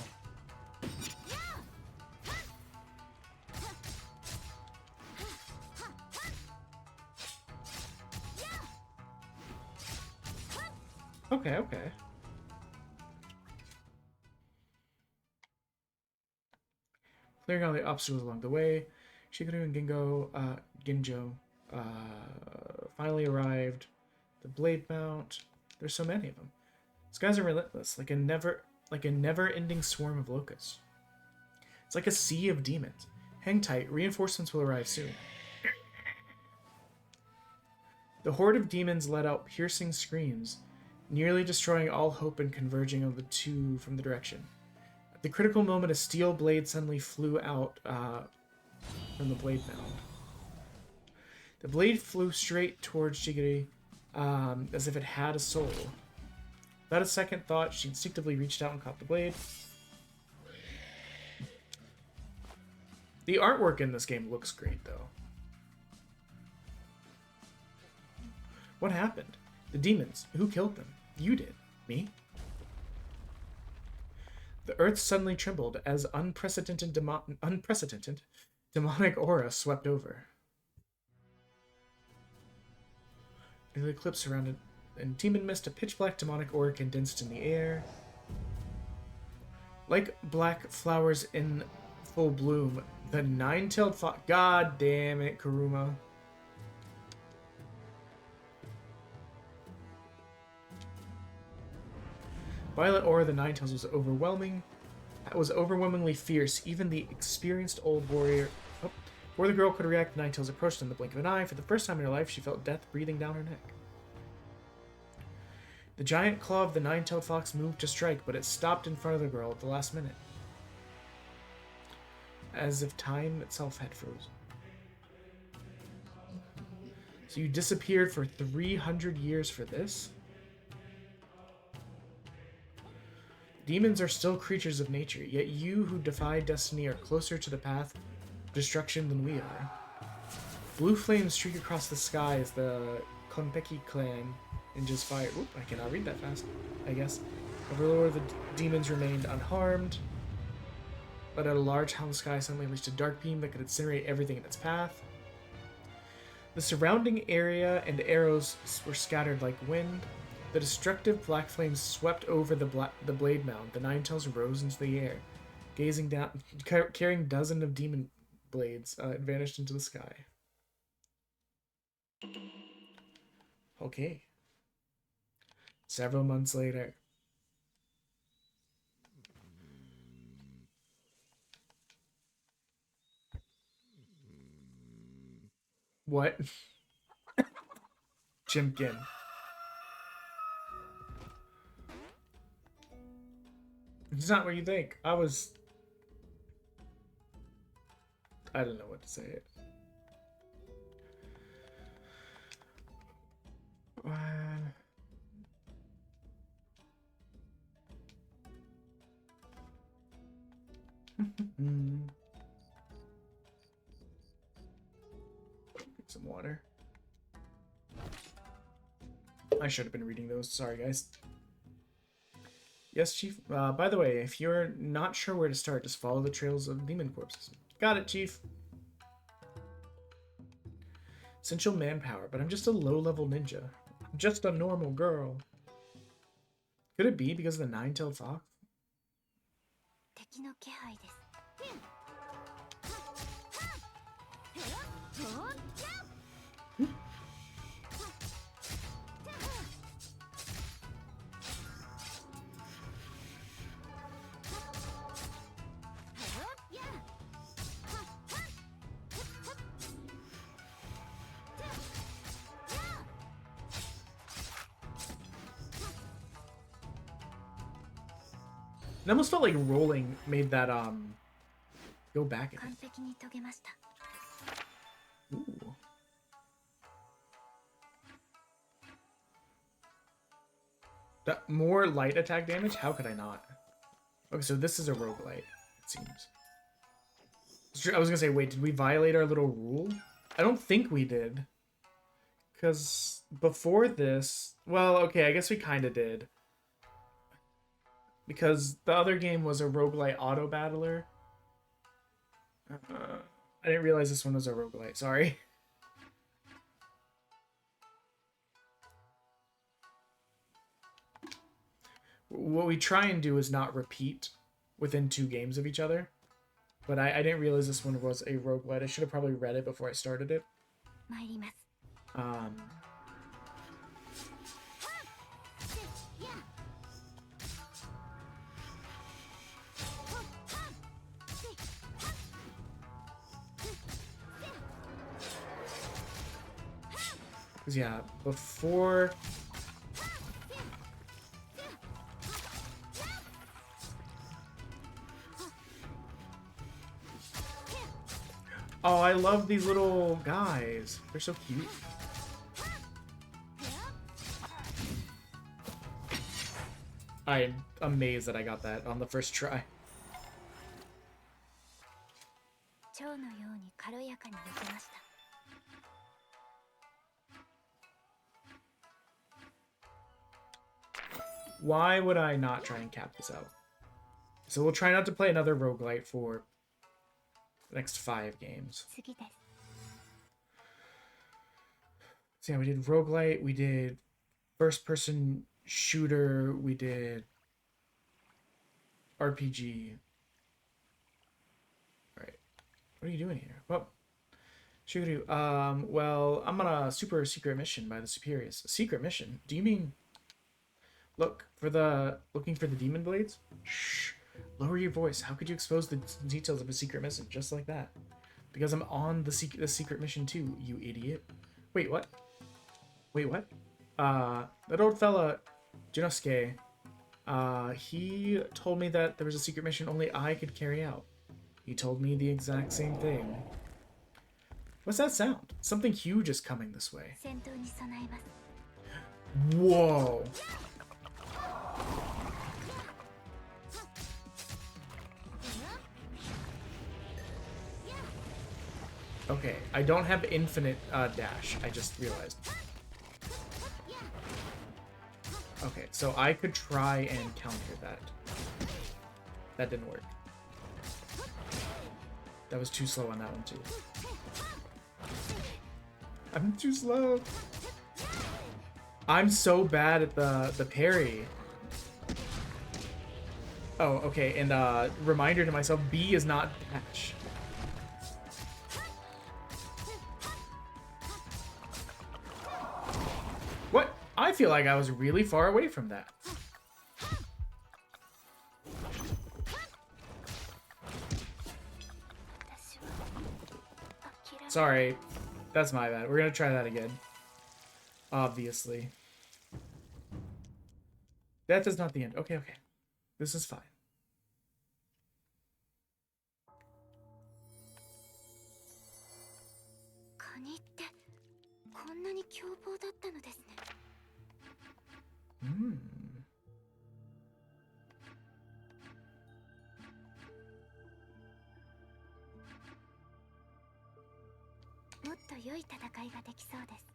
Speaker 2: Okay, okay. Clearing all the obstacles along the way, Shikuru and Ginjo finally arrived. The blade mount. There's so many of them. These guys are relentless, like a never-ending swarm of locusts. It's like a sea of demons. Hang tight, reinforcements will arrive soon. The horde of demons let out piercing screams, nearly destroying all hope and converging on the two from the direction. At the critical moment, a steel blade suddenly flew out from the blade mound. The blade flew straight towards Shigiri, as if it had a soul. Without a second thought, she instinctively reached out and caught the blade. The artwork in this game looks great, though. What happened? The demons. Who killed them? You did. Me? The earth suddenly trembled as unprecedented demonic aura swept over. The eclipse surrounded, and demon mist, a pitch-black demonic aura condensed in the air. Like black flowers in full bloom, the nine-tailed fox... God damn it, Kuruma. Violet aura, the Nine-Tails, was overwhelming. It was overwhelmingly fierce. Even the experienced old warrior... Oh, before the girl could react, the Nine-Tails approached in the blink of an eye. For the first time in her life, she felt death breathing down her neck. The giant claw of the nine-tailed fox moved to strike, but it stopped in front of the girl at the last minute. As if time itself had frozen. So you disappeared for 300 years for this? Demons are still creatures of nature, yet you who defy destiny are closer to the path of destruction than we are. Blue flames streak across the sky as the Konpeki clan ninjas fire. Oop, I cannot read that fast, I guess. Overlord of the demons remained unharmed, but at a large hell sky suddenly unleashed a dark beam that could incinerate everything in its path. The surrounding area and arrows were scattered like wind. The destructive black flames swept over the blade mound. The Nine-Tails rose into the air. Gazing down, carrying dozens of demon blades, it vanished into the sky. Okay. Several months later. What? Chimkin. It's not what you think. I don't know what to say. Get some water. I should have been reading those. Sorry, guys. Yes, Chief. By the way, if you're not sure where to start, just follow the trails of demon corpses. Got it, Chief. Essential manpower, but I'm just a low-level ninja. I'm just a normal girl. Could it be because of the nine-tailed fox?
Speaker 6: 敵の気配です。
Speaker 2: It almost felt like rolling made that go back.
Speaker 6: 完璧に遂げました。
Speaker 2: Ooh. That more light attack damage? How could I not? Okay, so this is a roguelite, it seems. I was gonna say, wait, did we violate our little rule? I don't think we did. Because before this... Well, okay, I guess we kind of did. Because the other game was a roguelite auto-battler. I didn't realize this one was a roguelite, sorry. What we try and do is not repeat within 2 games of each other. But I didn't realize this one was a roguelite. I should have probably read it before I started it. Because, yeah, before... Oh, I love these little guys. They're so cute. I'm amazed that I got that on the first try. Why would I not try and cap this out? So we'll try not to play another roguelite for the next 5 games. So yeah, we did roguelite, we did first-person shooter, we did RPG. Alright. What are you doing here? Well, shoot, well, I'm on a super secret mission by the Superiors. A secret mission? Do you mean... Looking for the demon blades? Shh. Lower your voice. How could you expose the details of a secret mission just like that? Because I'm on the secret mission too, you idiot. Wait, what? Wait, what? That old fella, Jinosuke, he told me that there was a secret mission only I could carry out. He told me the exact same thing. What's that sound? Something huge is coming this way. Whoa! Okay, I don't have infinite dash, I just realized. Okay, so I could try and counter that. That didn't work. That was too slow on that one too. I'm too slow. I'm so bad at the parry. Oh, okay, and reminder to myself, B is not dash. What? I feel like I was really far away from that. Sorry, that's my bad. We're gonna try that again. Obviously. Death is not the end. Okay, okay. This is fine. Hmm.
Speaker 6: もっと良い戦いができそうです。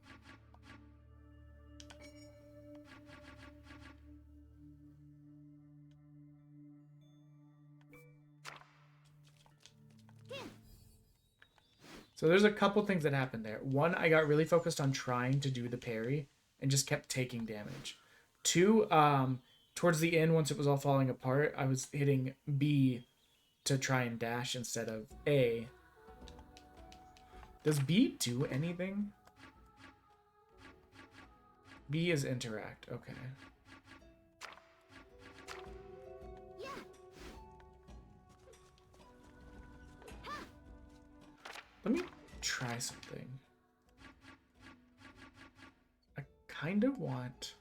Speaker 2: So there's a couple things that happened there. One, I got really focused on trying to do the parry and just kept taking damage. Two, towards the end, once it was all falling apart, I was hitting B to try and dash instead of A. Does B do anything? B is interact. Okay. Let me try something. I kind of want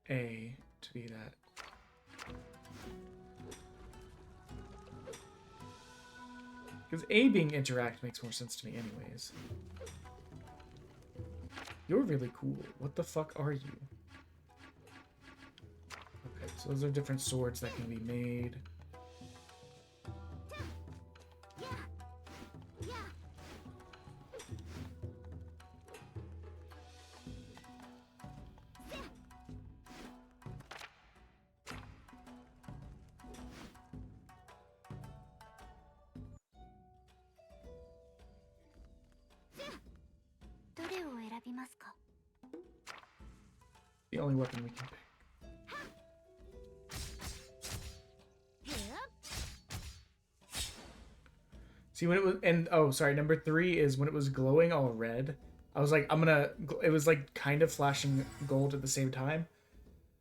Speaker 2: A to be that. Because A being interact makes more sense to me anyways. You're really cool. What the fuck are you? Okay, so those are different swords that can be made. The only weapon we can pick. See, when it was, and oh, sorry, number 3 is when it was glowing all red. I was like, it was like kind of flashing gold at the same time.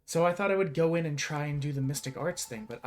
Speaker 2: So I thought I would go in and try and do the Mystic Arts thing, but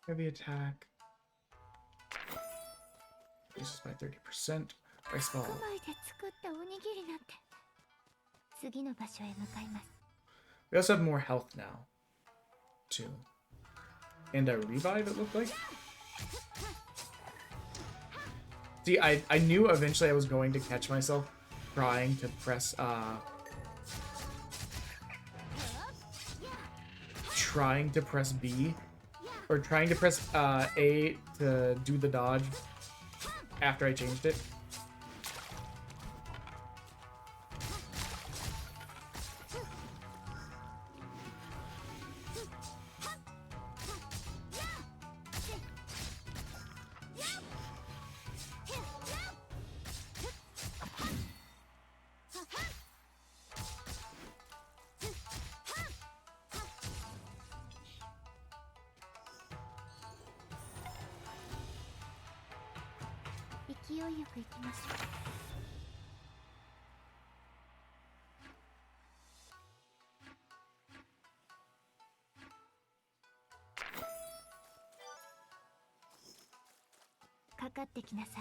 Speaker 2: heavy attack. This is by 30%. Ice ball. We also have more health now, too. And a revive, it looked like. See, I knew eventually I was going to catch myself trying to press B, or trying to press A to do the dodge after I changed it.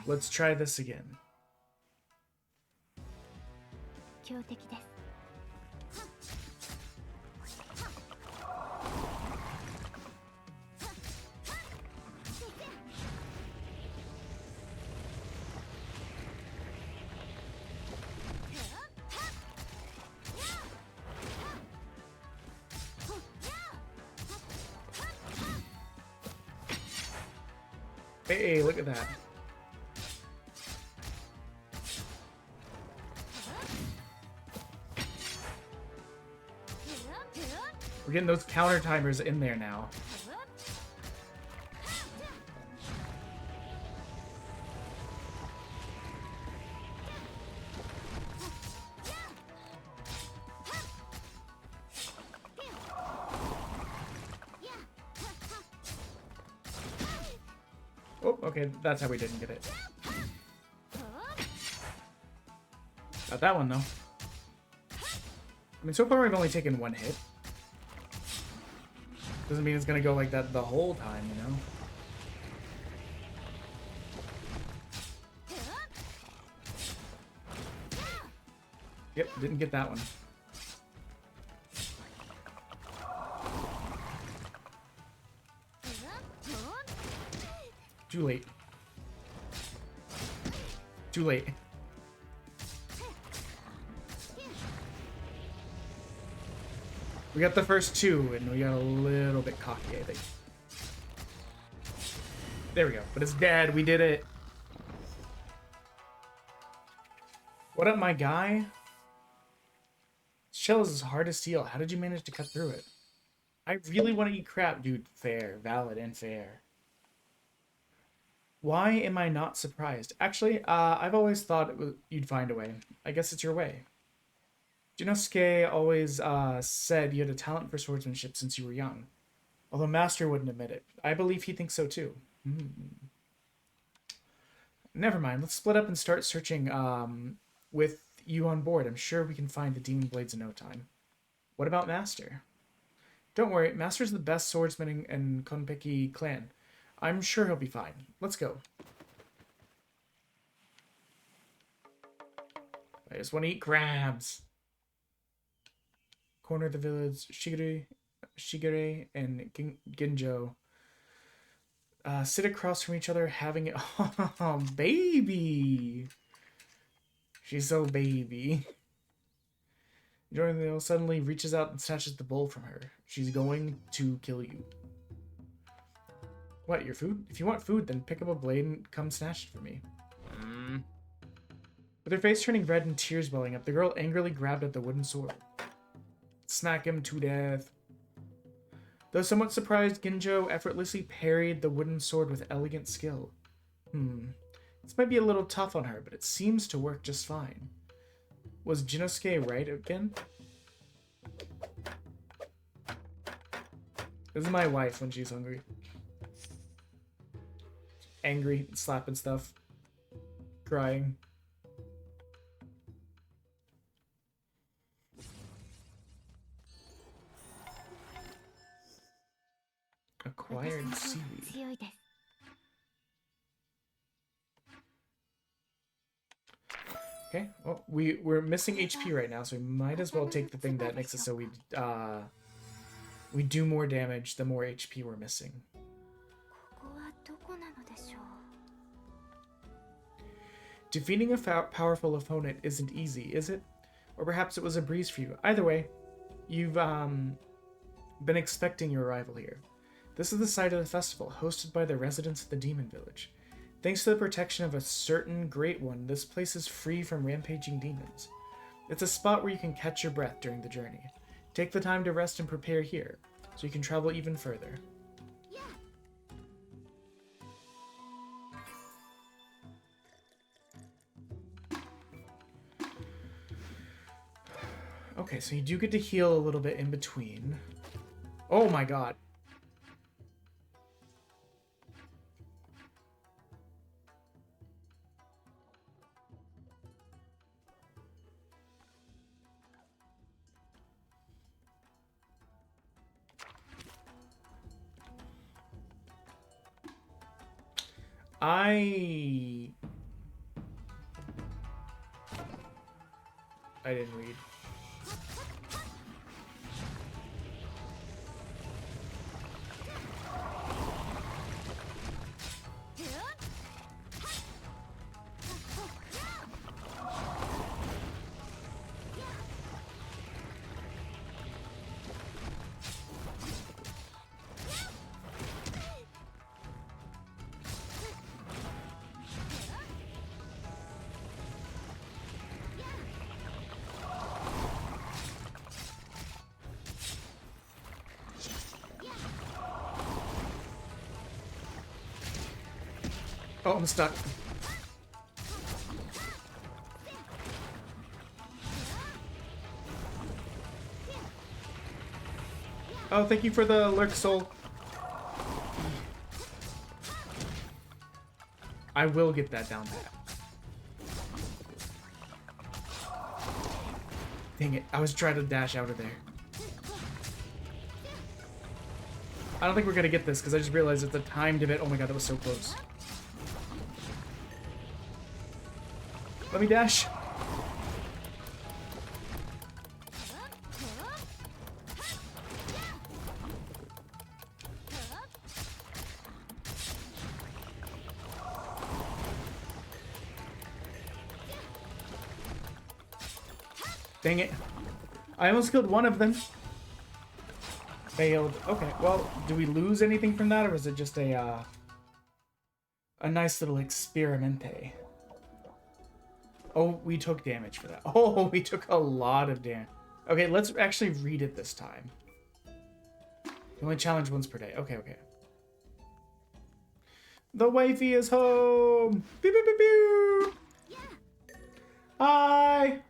Speaker 2: Let's try this again. Hey, look at that. We're getting those counter timers in there now. Oh. okay, that's how we didn't get it. Got that one, though. I mean, so far we've only taken one hit. Doesn't mean it's gonna go like that the whole time, you know? Yep, didn't get that one. Too late. Too late. We got the first two, and we got a little bit cocky, I think. There we go. But it's dead. We did it. What up, my guy? Shell is hard to steal. How did you manage to cut through it? I really want to eat crap, dude. Fair. Valid and fair. Why am I not surprised? Actually, I've always thought you'd find a way. I guess it's your way. Jinosuke always said you had a talent for swordsmanship since you were young. Although Master wouldn't admit it. I believe he thinks so too. Never mind. Let's split up and start searching with you on board. I'm sure we can find the demon blades in no time. What about Master? Don't worry. Master's the best swordsman in Konpeki clan. I'm sure he'll be fine. Let's go. I just want to eat crabs. Corner of the village, Shigure and Ginjo sit across from each other having it. Oh, baby! She's so baby. Jordan suddenly reaches out and snatches the bowl from her. She's going to kill you. What, your food? If you want food, then pick up a blade and come snatch it for me. With her face turning red and tears welling up, the girl angrily grabbed at the wooden sword. Smack him to death. Though somewhat surprised, Ginjo effortlessly parried the wooden sword with elegant skill. This might be a little tough on her, but it seems to work just fine. Was Jinosuke right again? This is my wife when she's hungry. Angry, slapping stuff. Crying. Acquired seaweed. Okay, well, we're missing HP right now, so we might as well take the thing that makes it so we do more damage the more HP we're missing. Defeating a powerful opponent isn't easy, is it? Or perhaps it was a breeze for you. Either way, you've been expecting your arrival here. This is the site of the festival, hosted by the residents of the Demon Village. Thanks to the protection of a certain Great One, this place is free from rampaging demons. It's a spot where you can catch your breath during the journey. Take the time to rest and prepare here, so you can travel even further. Okay, so you do get to heal a little bit in between. Oh my god. I didn't read. Oh, I'm stuck. Oh, thank you for the lurk soul. I will get that down pat. Dang it, I was trying to dash out of there. I don't think we're gonna get this because I just realized it's a timed event. Oh my god, that was so close. Let me dash. Dang it. I almost killed one of them. Failed. Okay, well, do we lose anything from that, or was it just a nice little experimente? Oh, we took damage for that. Oh, we took a lot of damage. Okay, let's actually read it this time. You only challenge once per day. Okay, okay. The wifey is home! Pew, pew, pew, pew! Hi!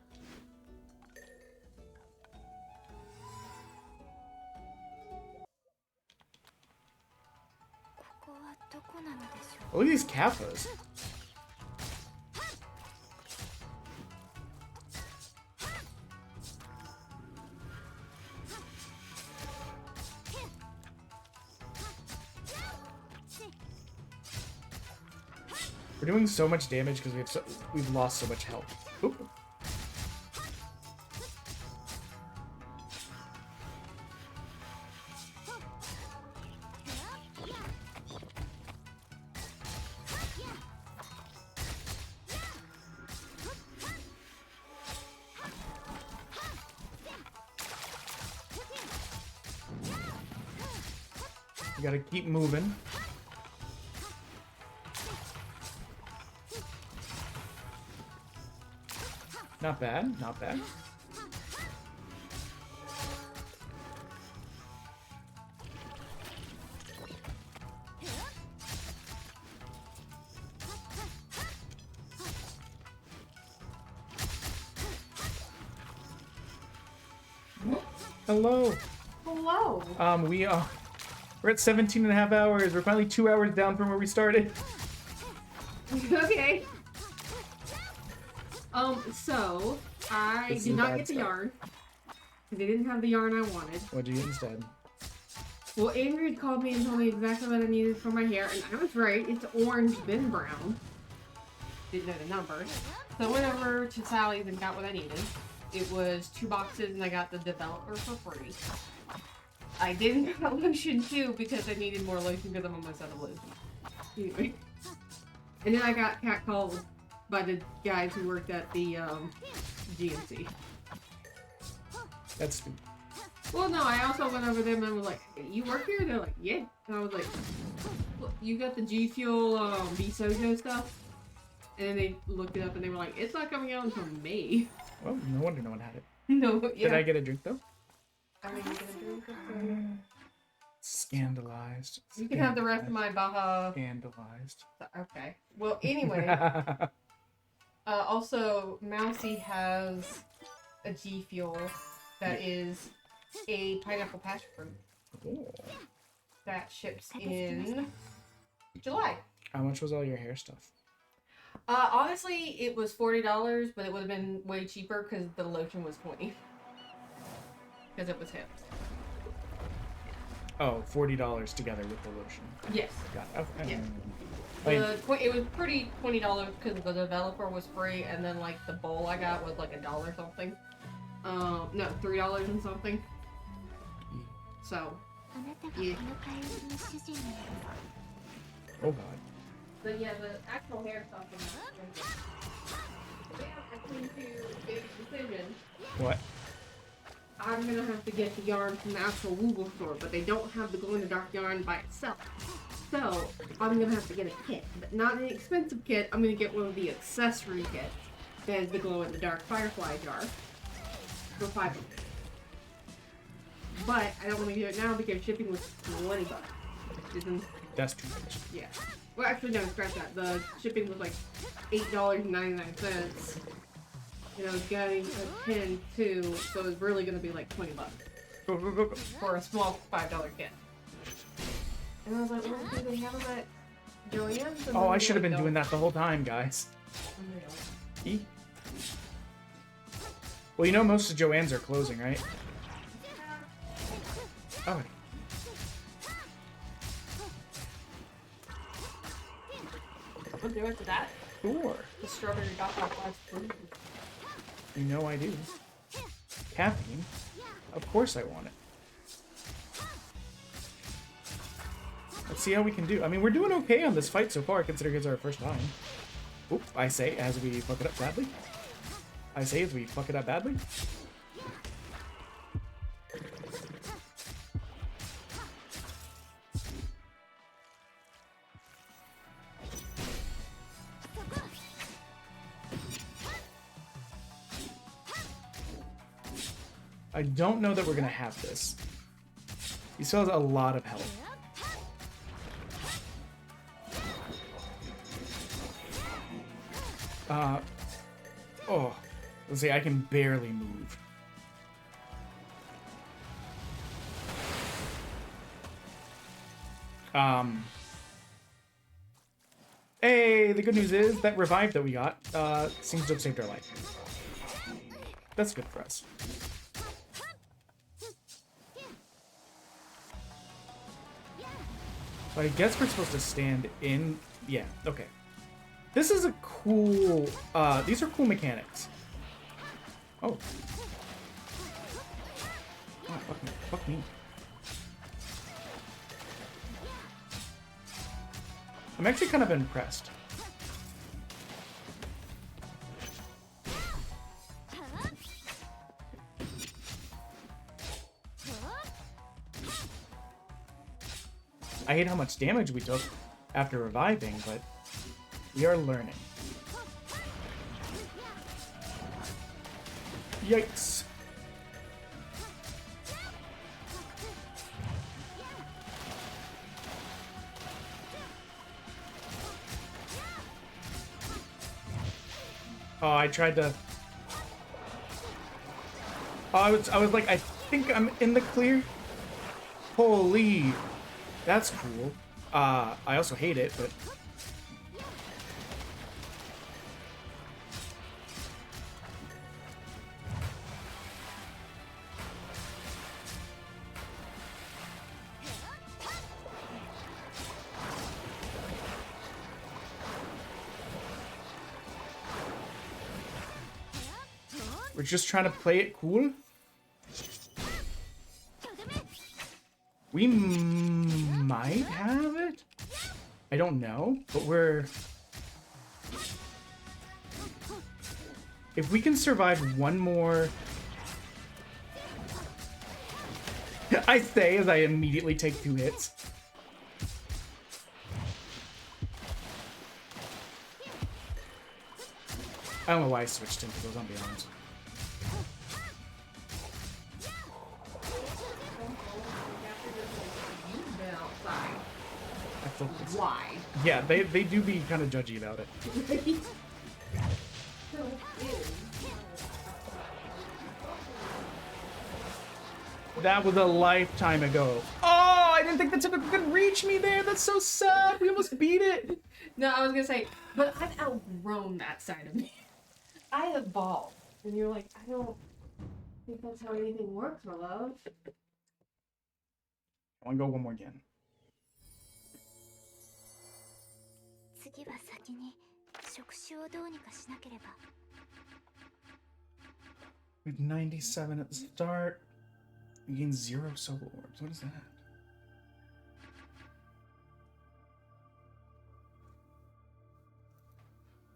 Speaker 2: Look at these kappas. We're doing so much damage because we've lost so much health. Oop. We gotta keep moving. Not bad, not bad. Hello.
Speaker 5: Hello.
Speaker 2: We're at 17 and a half hours. We're finally 2 hours down from where we started.
Speaker 5: Okay. So I
Speaker 2: This is
Speaker 5: did not
Speaker 2: bad
Speaker 5: get the
Speaker 2: stuff.
Speaker 5: yarn. They didn't have the yarn I wanted.
Speaker 2: What'd you get instead?
Speaker 5: Well, Ingrid called me and told me exactly what I needed for my hair, and I was right. It's orange, then brown. Didn't know the number. So I went over to Sally's and got what I needed. It was 2 boxes, and I got the developer for free. I didn't get lotion too because I needed more lotion because I'm almost out of lotion. Anyway. And then I got catcalled by the guys who worked at the GMC.
Speaker 2: That's stupid.
Speaker 5: Well, no, I also went over them and was like, hey, you work here? They're like, yeah. And I was like, look, you got the G Fuel B-Sojo stuff? And then they looked it up and they were like, it's not coming out until May.
Speaker 2: Well, no wonder no one had it.
Speaker 5: No, yeah.
Speaker 2: Did I get a drink though?
Speaker 5: I mean, you get a drink.
Speaker 2: Scandalized.
Speaker 5: You can have the rest of my Baja.
Speaker 2: Scandalized.
Speaker 5: Okay. Well, anyway. Also, Mousy has a G Fuel that is a pineapple passion fruit.
Speaker 2: Cool.
Speaker 5: That ships in July.
Speaker 2: How much was all your hair stuff?
Speaker 5: Honestly, it was $40, but it would have been way cheaper because the lotion was $20. Because it was him.
Speaker 2: Oh, $40 together with the lotion.
Speaker 5: Yes.
Speaker 2: Got it. Okay.
Speaker 5: Yeah. It was pretty $20 because the developer was free, and then like the bowl I got was like $1 something. No, $3 and something. So, yeah.
Speaker 2: Oh god.
Speaker 5: But yeah, the actual hair stuff is I came to make a decision.
Speaker 2: What?
Speaker 5: I'm gonna have to get the yarn from the actual Google store, but they don't have the glow-in-the-dark yarn by itself. So, I'm gonna have to get a kit. But not an expensive kit, I'm gonna get one of the accessory kits. That is the glow-in-the-dark firefly jar. For $5. But, I don't want to do it now because shipping was $20.
Speaker 2: That's too much.
Speaker 5: Yeah. Well, actually, no, scratch that. The shipping was like $8.99. And I was getting a pin too, so it was really gonna be like $20 for a small $5 kit. And I was like, well, do they have them at Joanne's and
Speaker 2: Oh,
Speaker 5: then
Speaker 2: I
Speaker 5: we,
Speaker 2: should have
Speaker 5: like,
Speaker 2: been doing
Speaker 5: don't-
Speaker 2: that the whole time, guys.
Speaker 5: and we don't.
Speaker 2: E? Well, you know most of Joanne's are closing, right? Oh.
Speaker 5: I'll do it to that.
Speaker 2: Sure.
Speaker 5: The strawberry got my last food.
Speaker 2: You know I do. Caffeine? Of course I want it. Let's see how we can do. I mean, we're doing okay on this fight so far, considering it's our first time. Oop, I say as we fuck it up badly. I say as we fuck it up badly. I don't know that we're gonna have this. He still has a lot of health. Oh, let's see, I can barely move. Hey, the good news is that revive that we got, seems to have saved our life. That's good for us. So I guess we're supposed to stand in, yeah, okay. This is a cool, these are cool mechanics. Oh. Oh, fuck me. Fuck me. I'm actually kind of impressed. I hate how much damage we took after reviving, but we are learning. Yikes. Oh, I tried to... Oh, I was like, I think I'm in the clear. Holy. That's cool. I also hate it, but... We're just trying to play it cool. We might have it. I don't know, but we're... If we can survive one more... I say as I immediately take 2 hits. I don't know why I switched into those, I'll be honest.
Speaker 5: Why?
Speaker 2: Yeah, they do be kind of judgy about it. That was a lifetime ago. Oh, I didn't think that Typical could reach me there. That's so sad. We almost beat it.
Speaker 5: No, I was gonna say, but I've outgrown that side of me. I evolved, and you're like, I don't think that's how anything works, my love.
Speaker 2: I want to go one more again.
Speaker 6: 次は先に触手をどうにかしなければ。
Speaker 2: We had 97 at the start. We gained 0 soul orbs. What is that?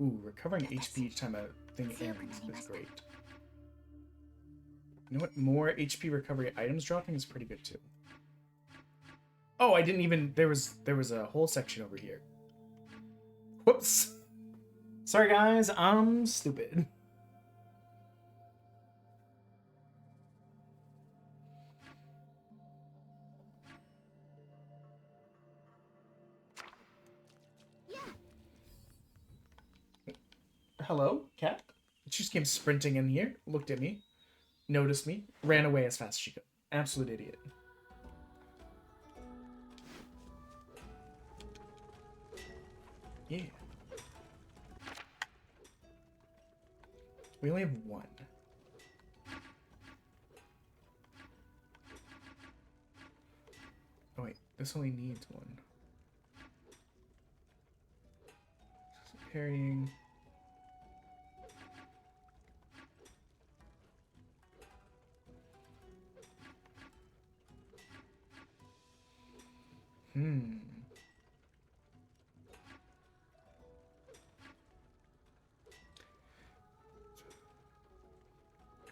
Speaker 2: Ooh, recovering HP each time a thing ends is great. You know what? More HP recovery items dropping is pretty good too. Oh, I didn't even... There was a whole section over here. Whoops. Sorry guys, I'm stupid. Hello, cat? She just came sprinting in here, looked at me, noticed me, ran away as fast as she could. Absolute idiot. Yeah. We only have one. Oh wait, this only needs one. Parrying.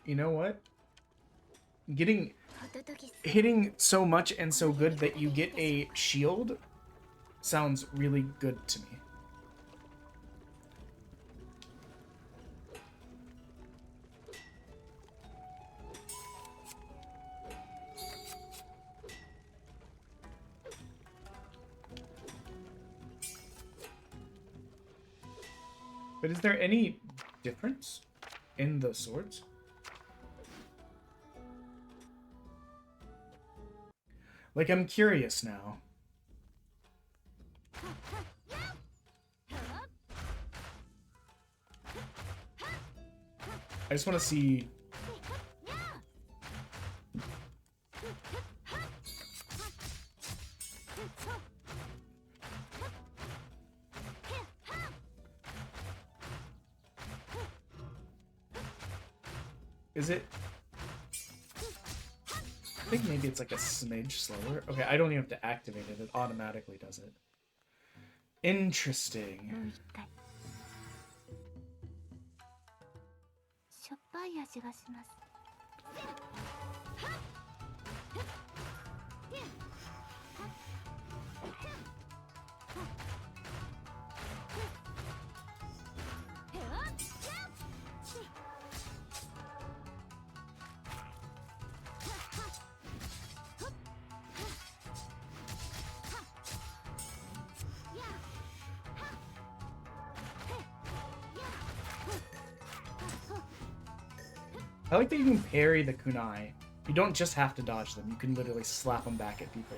Speaker 2: You know what? Hitting so much and so good that you get a shield sounds really good to me. But is there any difference in the swords? Like, I'm curious now. I just want to see. Is it? I think maybe it's like a smidge slower. Okay, I don't even have to activate it. It automatically does it. Interesting. I like that you can parry the kunai. You don't just have to dodge them. You can literally slap them back at people.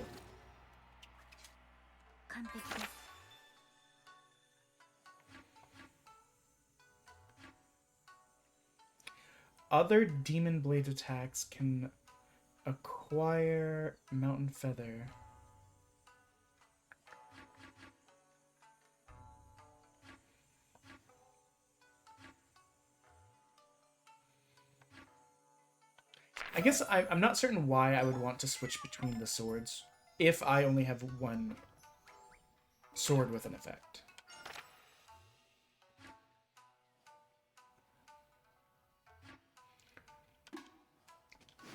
Speaker 2: Other Demon Blade attacks can acquire Mountain Feather. I guess I'm not certain why I would want to switch between the swords if I only have one sword with an effect.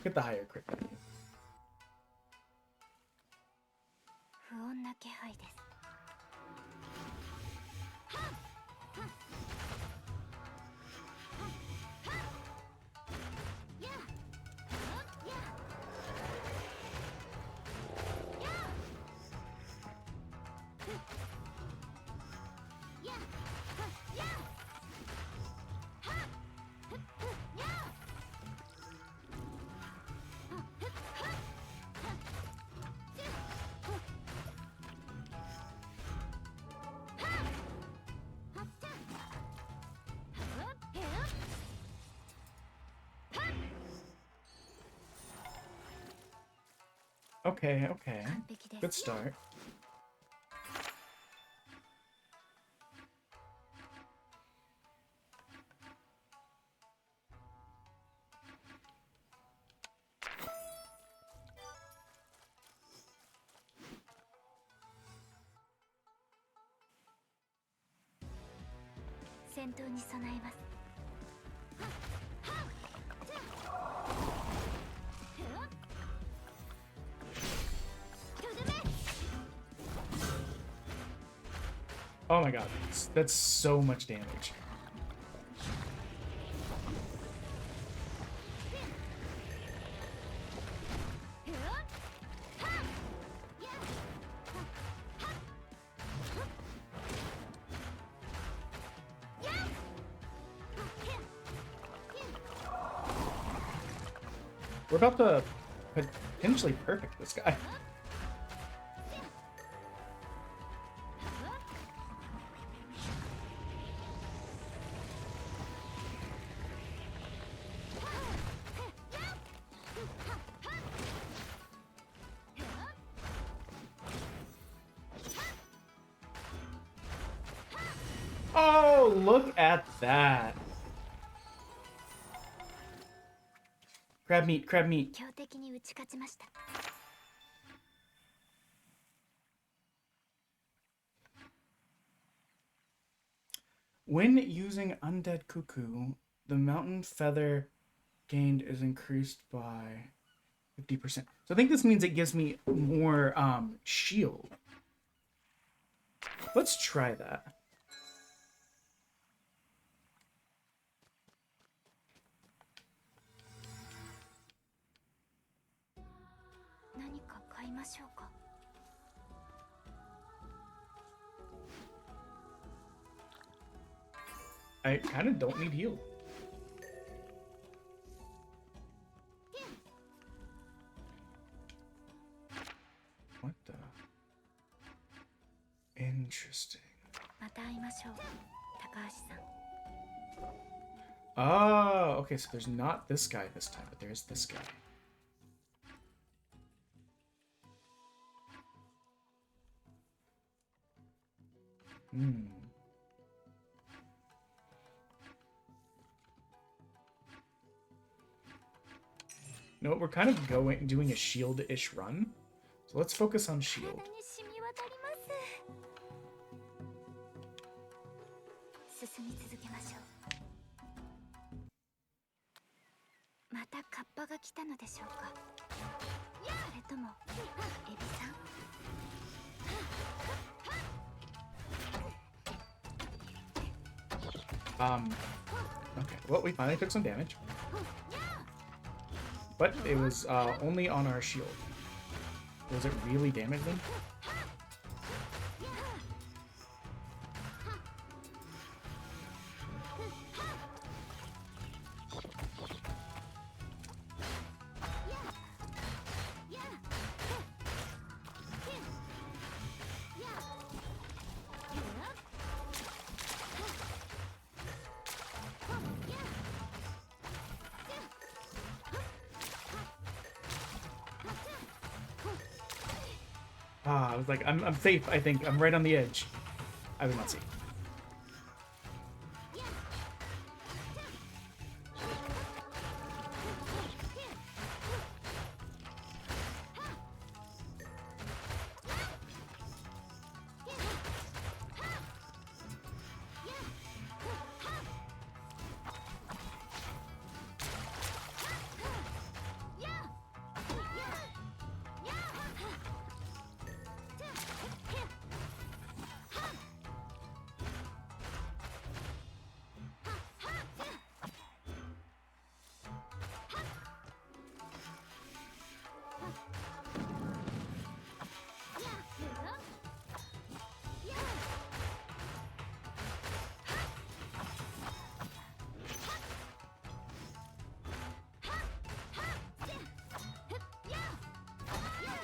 Speaker 2: Get the higher crit value. Okay, okay. Good start. Oh my god, that's so much damage. We're about to potentially perfect this guy. look at that. Crab meat, crab meat.
Speaker 6: 強敵に打ち勝ちました。
Speaker 2: When using Undead Cuckoo, the mountain feather gained is increased by 50%. So I think this means it gives me more shield. Let's try that. I kind of don't need heal. What the? Interesting. Oh, okay, so there's not this guy this time, but there's this guy. Hmm. You know what, we're kind of doing a shield-ish run. So let's focus on shield.
Speaker 6: 進み続けましょう。またカッパが来たのでしょうか。それともエビさん。
Speaker 2: Okay, well, we finally took some damage. But it was only on our shield. Was it really damage them? I was like, I'm safe, I think. I'm right on the edge. I was not safe.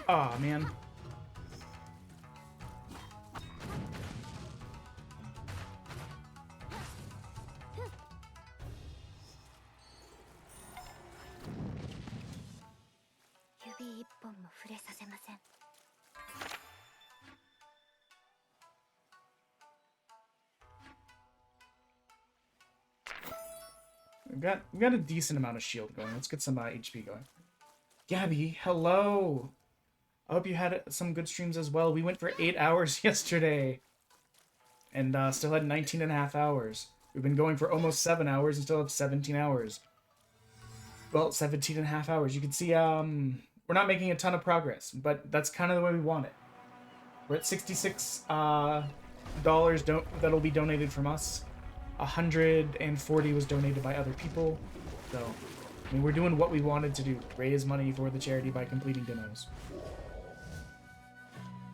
Speaker 2: Aw, man. We got a decent amount of shield going. Let's get some HP going. Gabby, hello. I hope you had some good streams as well. We went for 8 hours yesterday. And still had 19 and a half hours. We've been going for almost 7 hours and still have 17 hours. Well, 17 and a half hours. You can see we're not making a ton of progress, but that's kind of the way we want it. We're at $66 that'll be donated from us. 140 was donated by other people. So, I mean, we're doing what we wanted to do. Raise money for the charity by completing demos.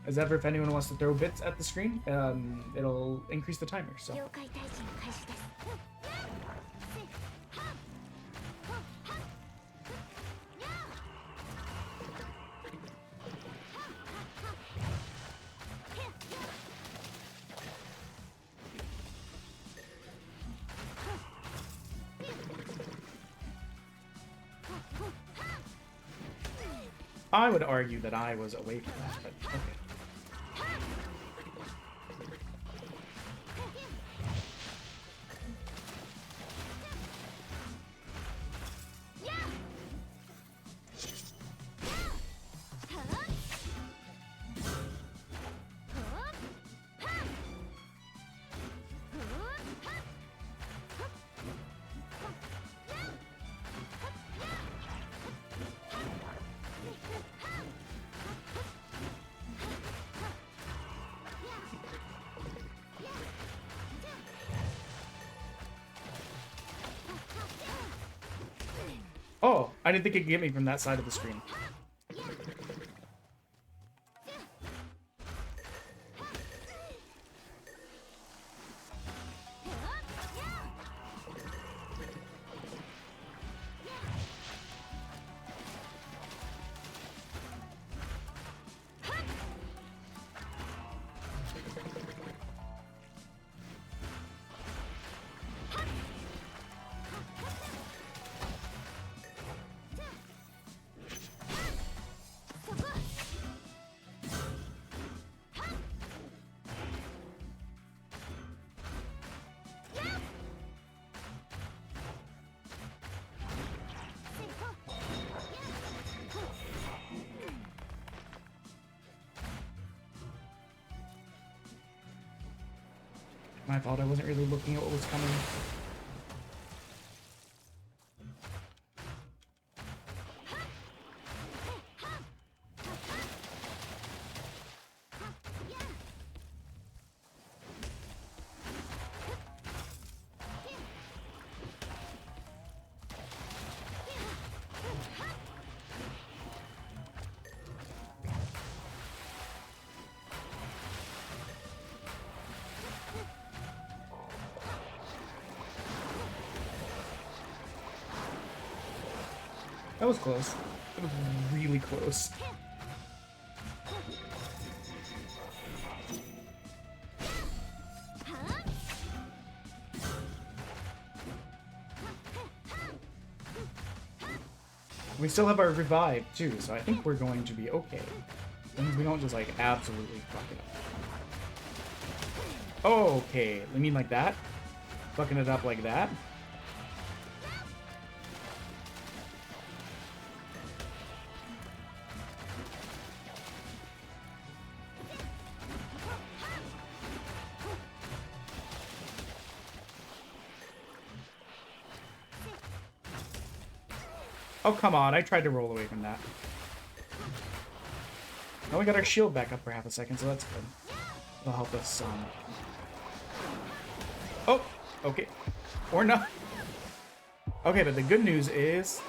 Speaker 2: As ever, if anyone wants to throw bits at the screen, it'll increase the timer, so. I would argue that I was away from that, but okay. I didn't think it could get me from that side of the screen. My fault, I wasn't really looking at what was coming. That was close. That was really close. We still have our revive too, so I think we're going to be okay. As long as we don't just like absolutely fuck it up. Oh, okay. I mean like that? Fucking it up like that? Oh, come on. I tried to roll away from that. Now we got our shield back up for half a second, so that's good. It'll help us, Oh, okay. Or not. Okay, but the good news is...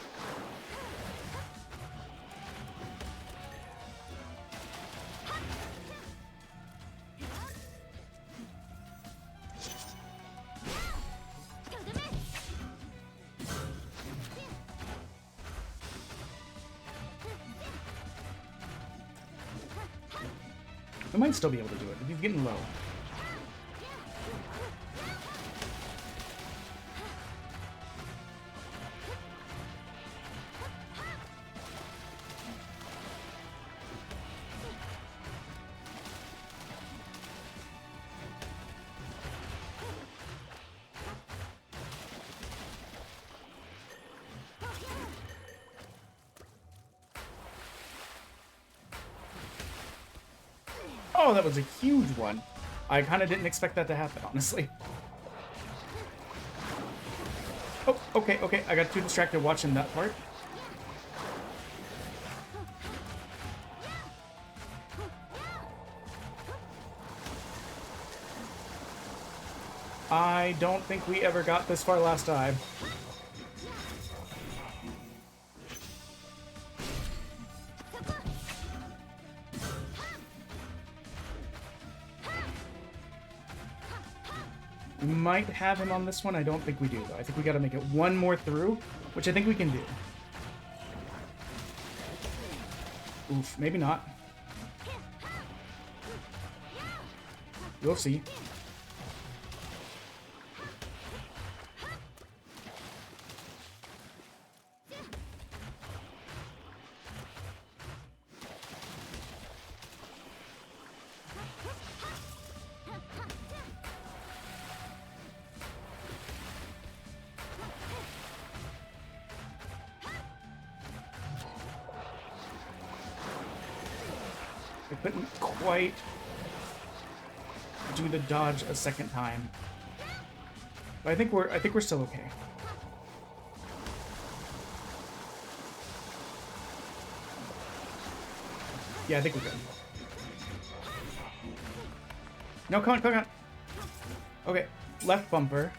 Speaker 2: we might still be able to do it, but he's getting low. Oh, that was a huge one. I kind of didn't expect that to happen, honestly. Oh, okay, okay. I got too distracted watching that part. I don't think we ever got this far last time. We might have him on this one. I don't think we do, though. I think we got to make it one more through, which I think we can do. Oof, maybe not. We'll see. I couldn't quite do the dodge a second time. But I think we're still okay. Yeah, I think we're good. No, come on, come on. Okay, left bumper.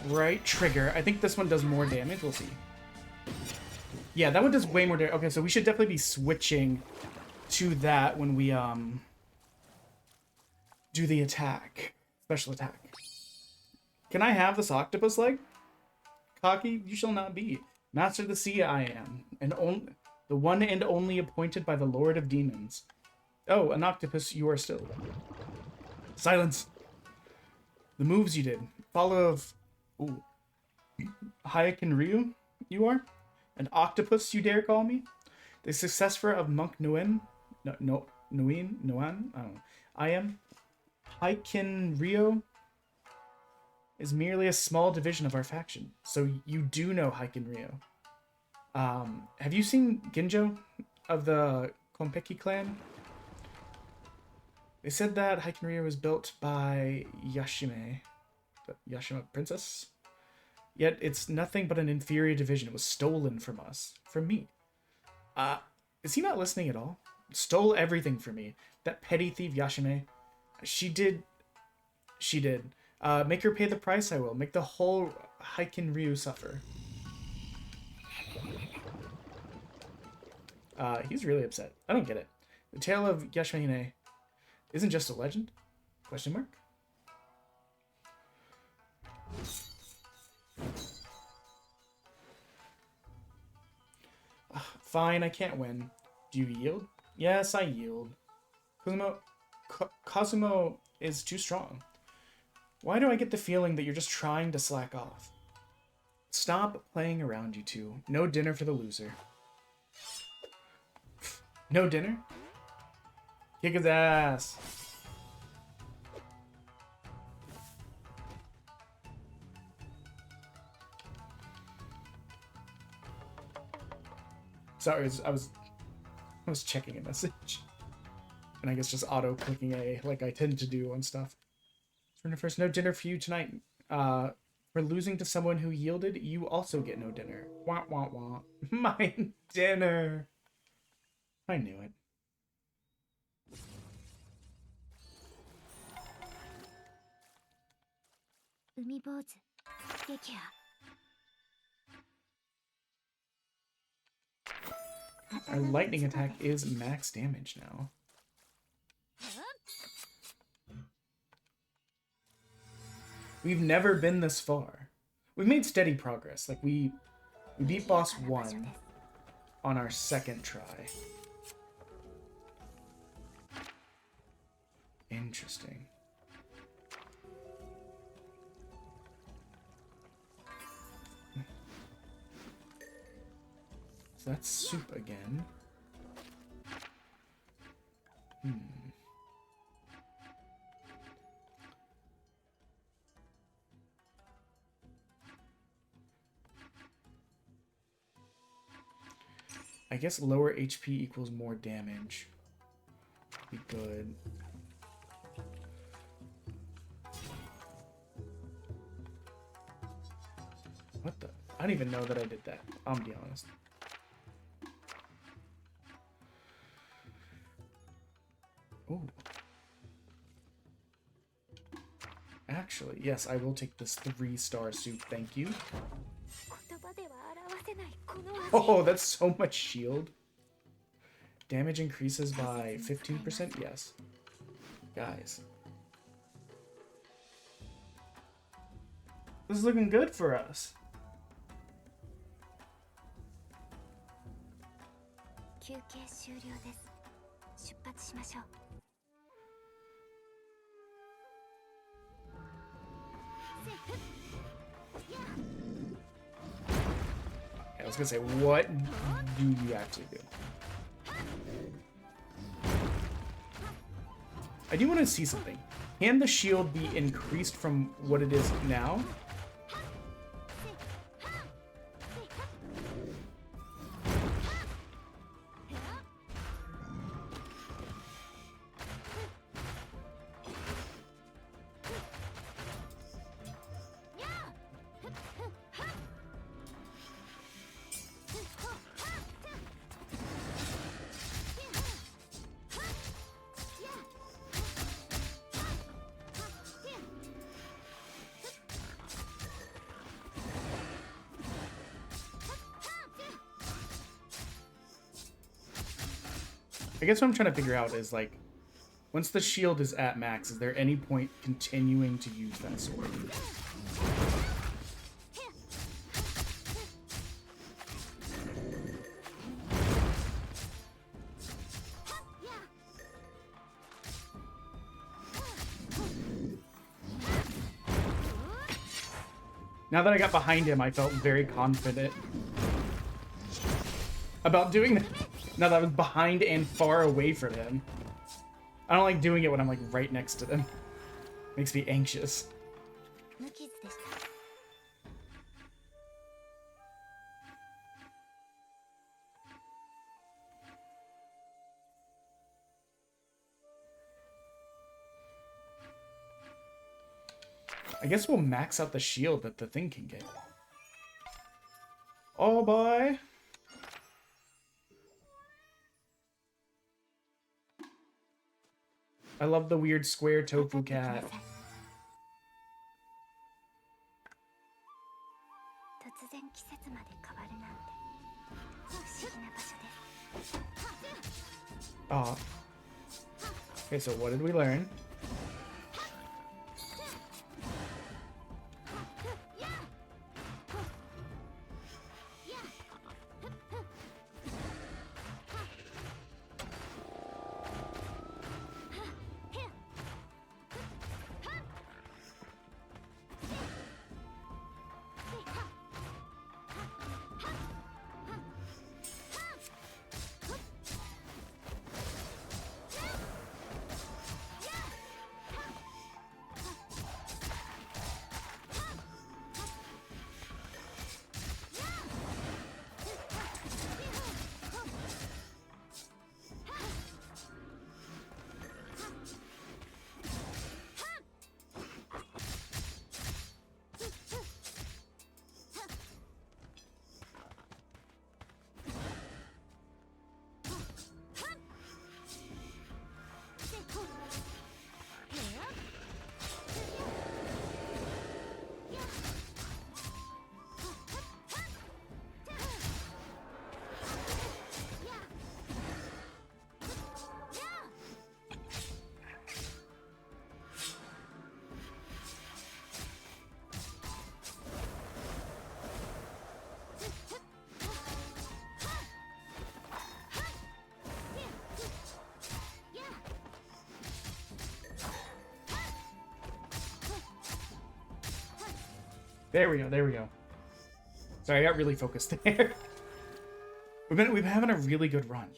Speaker 2: Right trigger. I think this one does more damage. We'll see. Yeah, that one does way more damage. Okay, so we should definitely be switching to that when we do the attack. Special attack. Can I have this octopus leg? Cocky, you shall not be. Master of the sea I am, and the one and only appointed by the Lord of Demons. Oh, an octopus you are still. Silence. The moves you did. Follow of... Ooh. Hayakin Ryu, you are? An octopus you dare call me? The successor of Monk Nguyen? Nguyen? I don't know. I am. Hayakin Ryu is merely a small division of our faction. So you do know Hayakin Ryu. Have you seen Ginjo of the Konpeki clan? They said that Hayakin Ryu was built by Yashime, the Yashima princess. Yet it's nothing but an inferior division. It was stolen from us. From me. Is he not listening at all? Stole everything from me. That petty thief Yashime. She did. Make her pay the price, I will. Make the whole Hayakin Ryu suffer. He's really upset. I don't get it. The tale of Yashime isn't just a legend? Question mark? Fine, I can't win. Do you yield? Yes, I yield. Kazumo is too strong. Why do I get the feeling that you're just trying to slack off? Stop playing around, you two. No dinner for the loser. No dinner? Kick his ass. Sorry, I was checking a message. And I guess just auto-clicking A, like I tend to do on stuff. First, no dinner for you tonight. For losing to someone who yielded, you also get no dinner. Wah, wah, wah. My dinner. I knew it. Our lightning attack is max damage now. We've never been this far. We've made steady progress. Like we beat boss 1 on our second try. Interesting. So that's soup again. I guess lower HP equals more damage. Be good. What the? I don't even know that I did that. I'll be honest. Ooh. Actually, yes, I will take this 3-star soup. Thank you. Oh, that's so much shield. Damage increases by 15%? Yes. Guys. This is looking good for us. I was gonna say, what do you actually do? I do want to see something. Can the shield be increased from what it is now? I guess what I'm trying to figure out is, like, once the shield is at max, is there any point continuing to use that sword? Now that I got behind him, I felt very confident about doing that. Now that I was behind and far away from him. I don't like doing it when I'm like right next to them. Makes me anxious. I guess we'll max out the shield that the thing can get. Oh boy. I love the weird square tofu cat. Oh. Okay, so what did we learn? There we go, there we go. Sorry, I got really focused there. We've been having a really good run.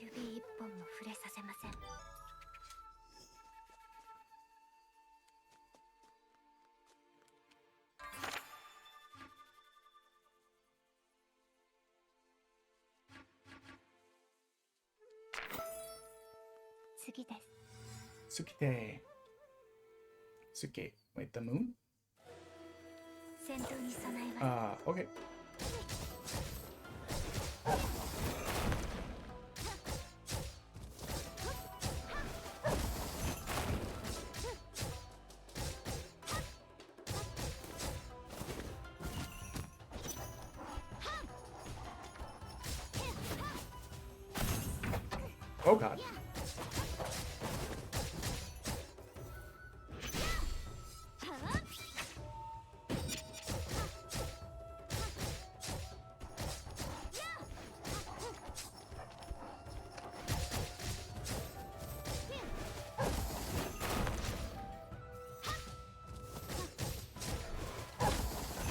Speaker 2: Tsukite. Tsuke. Wait, the moon? Okay. Oh god.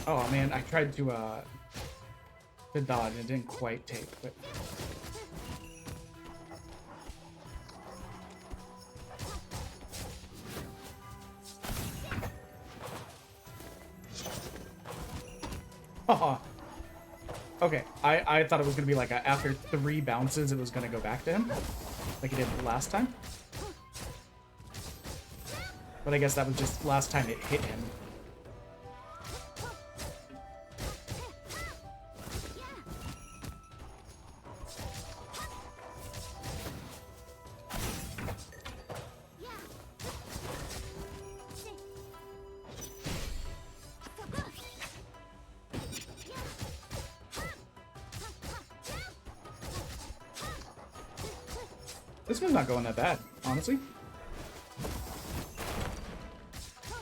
Speaker 2: Oh man, I tried to dodge and it didn't quite take, but okay, I thought it was gonna be like after 3 bounces it was gonna go back to him, like it did last time. But I guess that was just last time it hit him. This one's not going that bad, honestly.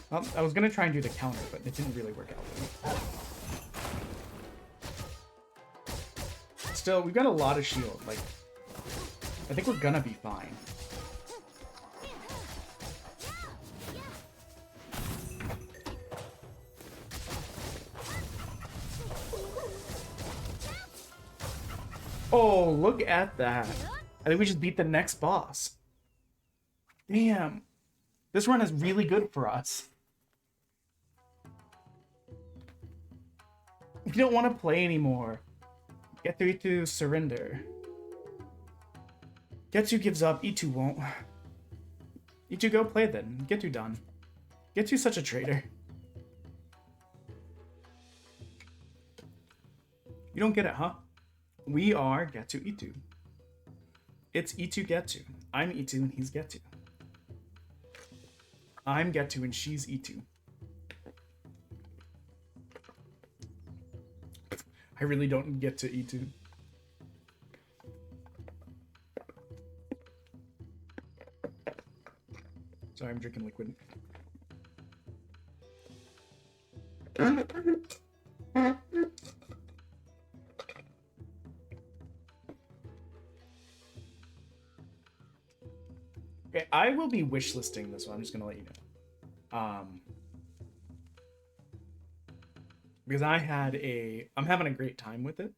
Speaker 2: Well, I was gonna try and do the counter, but it didn't really work out. Still, we've got a lot of shield. Like, I think we're gonna be fine. Oh, look at that. I think we just beat the next boss. Damn. This run is really good for us. If you don't want to play anymore, get through to surrender. Getsu gives up, E2 won't. E2 go play then. Getsu done. Getsu's such a traitor. You don't get it, huh? We are Getsu E2. It's E2 Getsu. I'm E2 and he's Getsu. I'm Getsu and she's E2. I really don't get to E2. Sorry, I'm drinking liquid. Okay, I will be wishlisting this one. I'm just gonna let you know. Because I'm having a great time with it.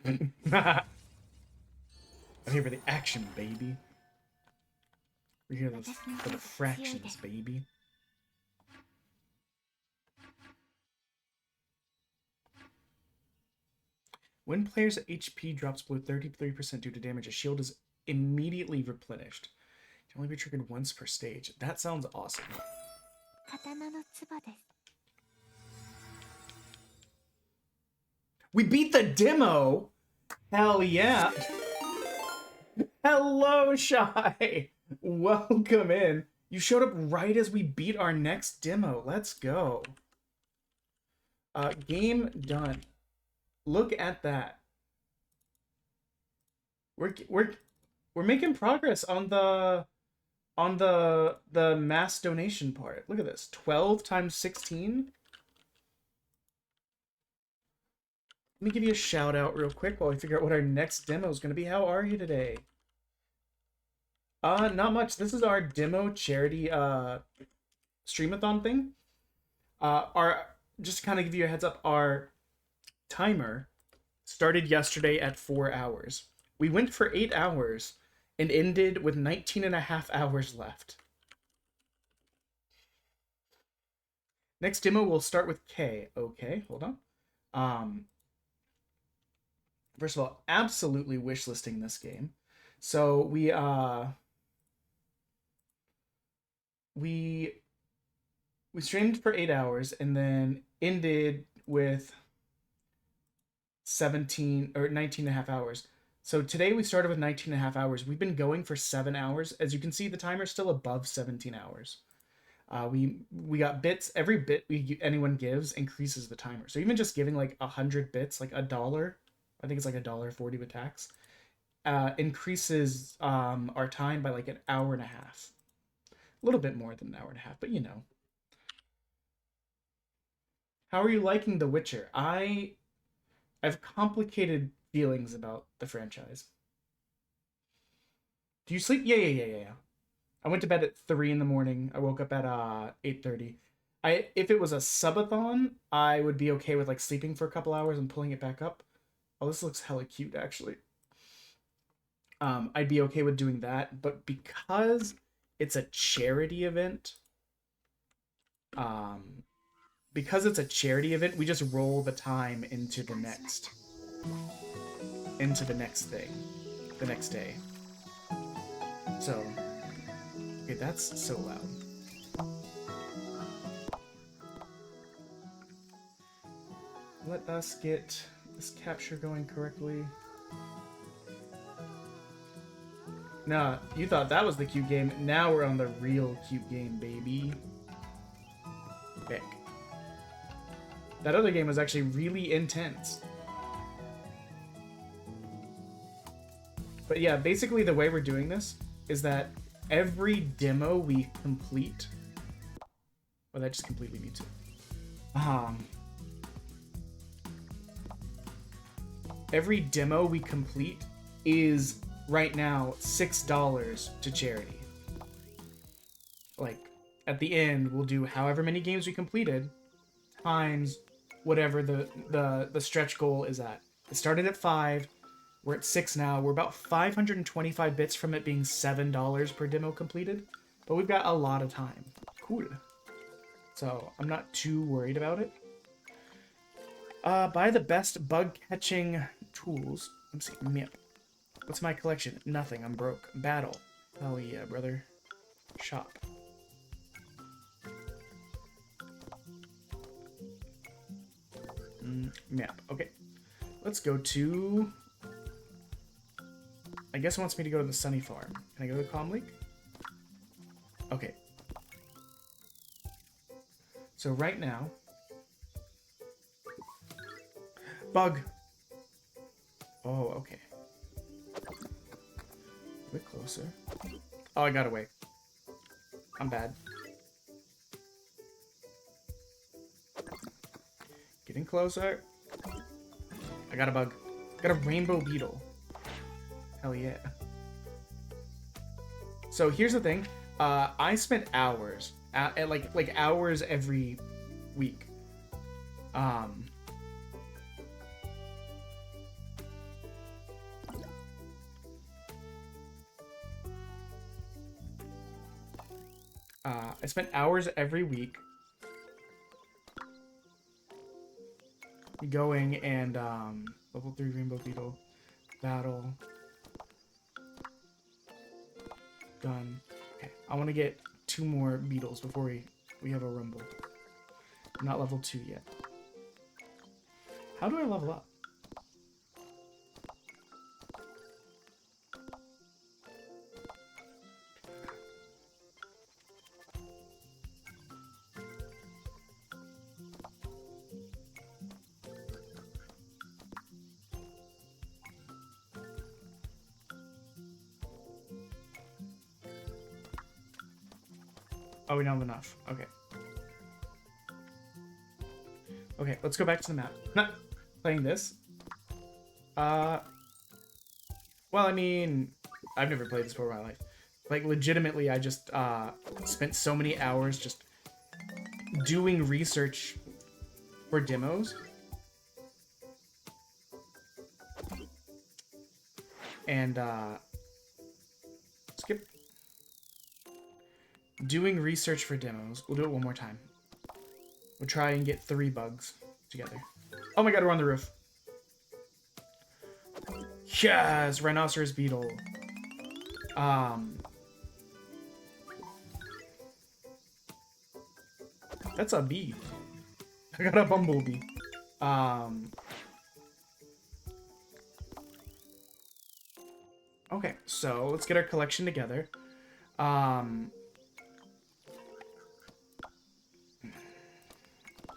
Speaker 2: I'm here for the action, baby. We're here for the fractions, baby. When player's HP drops below 33% due to damage, a shield is immediately replenished. It can only be triggered once per stage. That sounds awesome. We beat the demo! Hell yeah! Hello, Shy! Welcome in. You showed up right as we beat our next demo. Let's go. Game done. Look at that. We're making progress on the mass donation part. Look at this. 12 times 16. Let me give you a shout out real quick while we figure out what our next demo is going to be. How are you today? Not much. This is our demo charity streamathon thing. Just to kind of give you a heads up, our timer started yesterday at 4 hours. We went for 8 hours and ended with 19.5 hours left. Next demo will start with K. Okay, hold on. First of all, absolutely wishlisting this game. So we streamed for 8 hours and then ended with 19.5 hours. So today we started with 19.5 hours. We've been going for 7 hours. As you can see, the timer's still above 17 hours. We got bits. Every bit anyone gives increases the timer. So even just giving like 100 bits, like $1, I think it's like $1.40 with tax, increases our time by like an hour and a half. A little bit more than an hour and a half, but you know. How are you liking The Witcher? I have complicated feelings about the franchise. Do you sleep? Yeah. I went to bed at 3 in the morning. I woke up at 8:30. If it was a subathon, I would be okay with like sleeping for a couple hours and pulling it back up. Oh, this looks hella cute actually. I'd be okay with doing that, but because it's a charity event, we just roll the time into the next day. So, okay, that's so loud. Let us get this capture going correctly. Nah, you thought that was the cute game. Now we're on the real cute game, baby. Okay. That other game was actually really intense. But yeah, basically the way we're doing this is that every demo we complete... Well, that just completely mutes it. Every demo we complete is, right now, $6 to charity. Like, at the end, we'll do however many games we completed times whatever the stretch goal is at. It started at 5. We're at 6 now. We're about 525 bits from it being $7 per demo completed. But we've got a lot of time. Cool. So, I'm not too worried about it. Buy the best bug-catching tools. Let's see. Yep. What's my collection? Nothing. I'm broke. Battle. Oh yeah, brother. Shop. Map. Okay. Let's go to... I guess it wants me to go to the Sunny Farm. Can I go to the Calm Lake? Okay. So right now... Bug! Oh, okay. A bit closer. Oh, I got away. I'm bad. Getting closer. I got a bug. Got a rainbow beetle. Hell yeah. So here's the thing. I spent hours, like hours every week. I spent hours every week going and level 3 rainbow beetle battle done. Okay, I want to get 2 more beetles before we have a rumble. I'm not level 2 yet. How do I level up? Oh, we don't have enough. Okay. Okay, let's go back to the map. Not playing this. Well, I mean, I've never played this before in my life. Like, legitimately, I just spent so many hours just doing research for demos. And, skip. Doing research for demos. We'll do it one more time. We'll try and get 3 bugs together. Oh my god, we're on the roof. Yes! Rhinoceros beetle. That's a bee. I got a bumblebee. Okay, so let's get our collection together.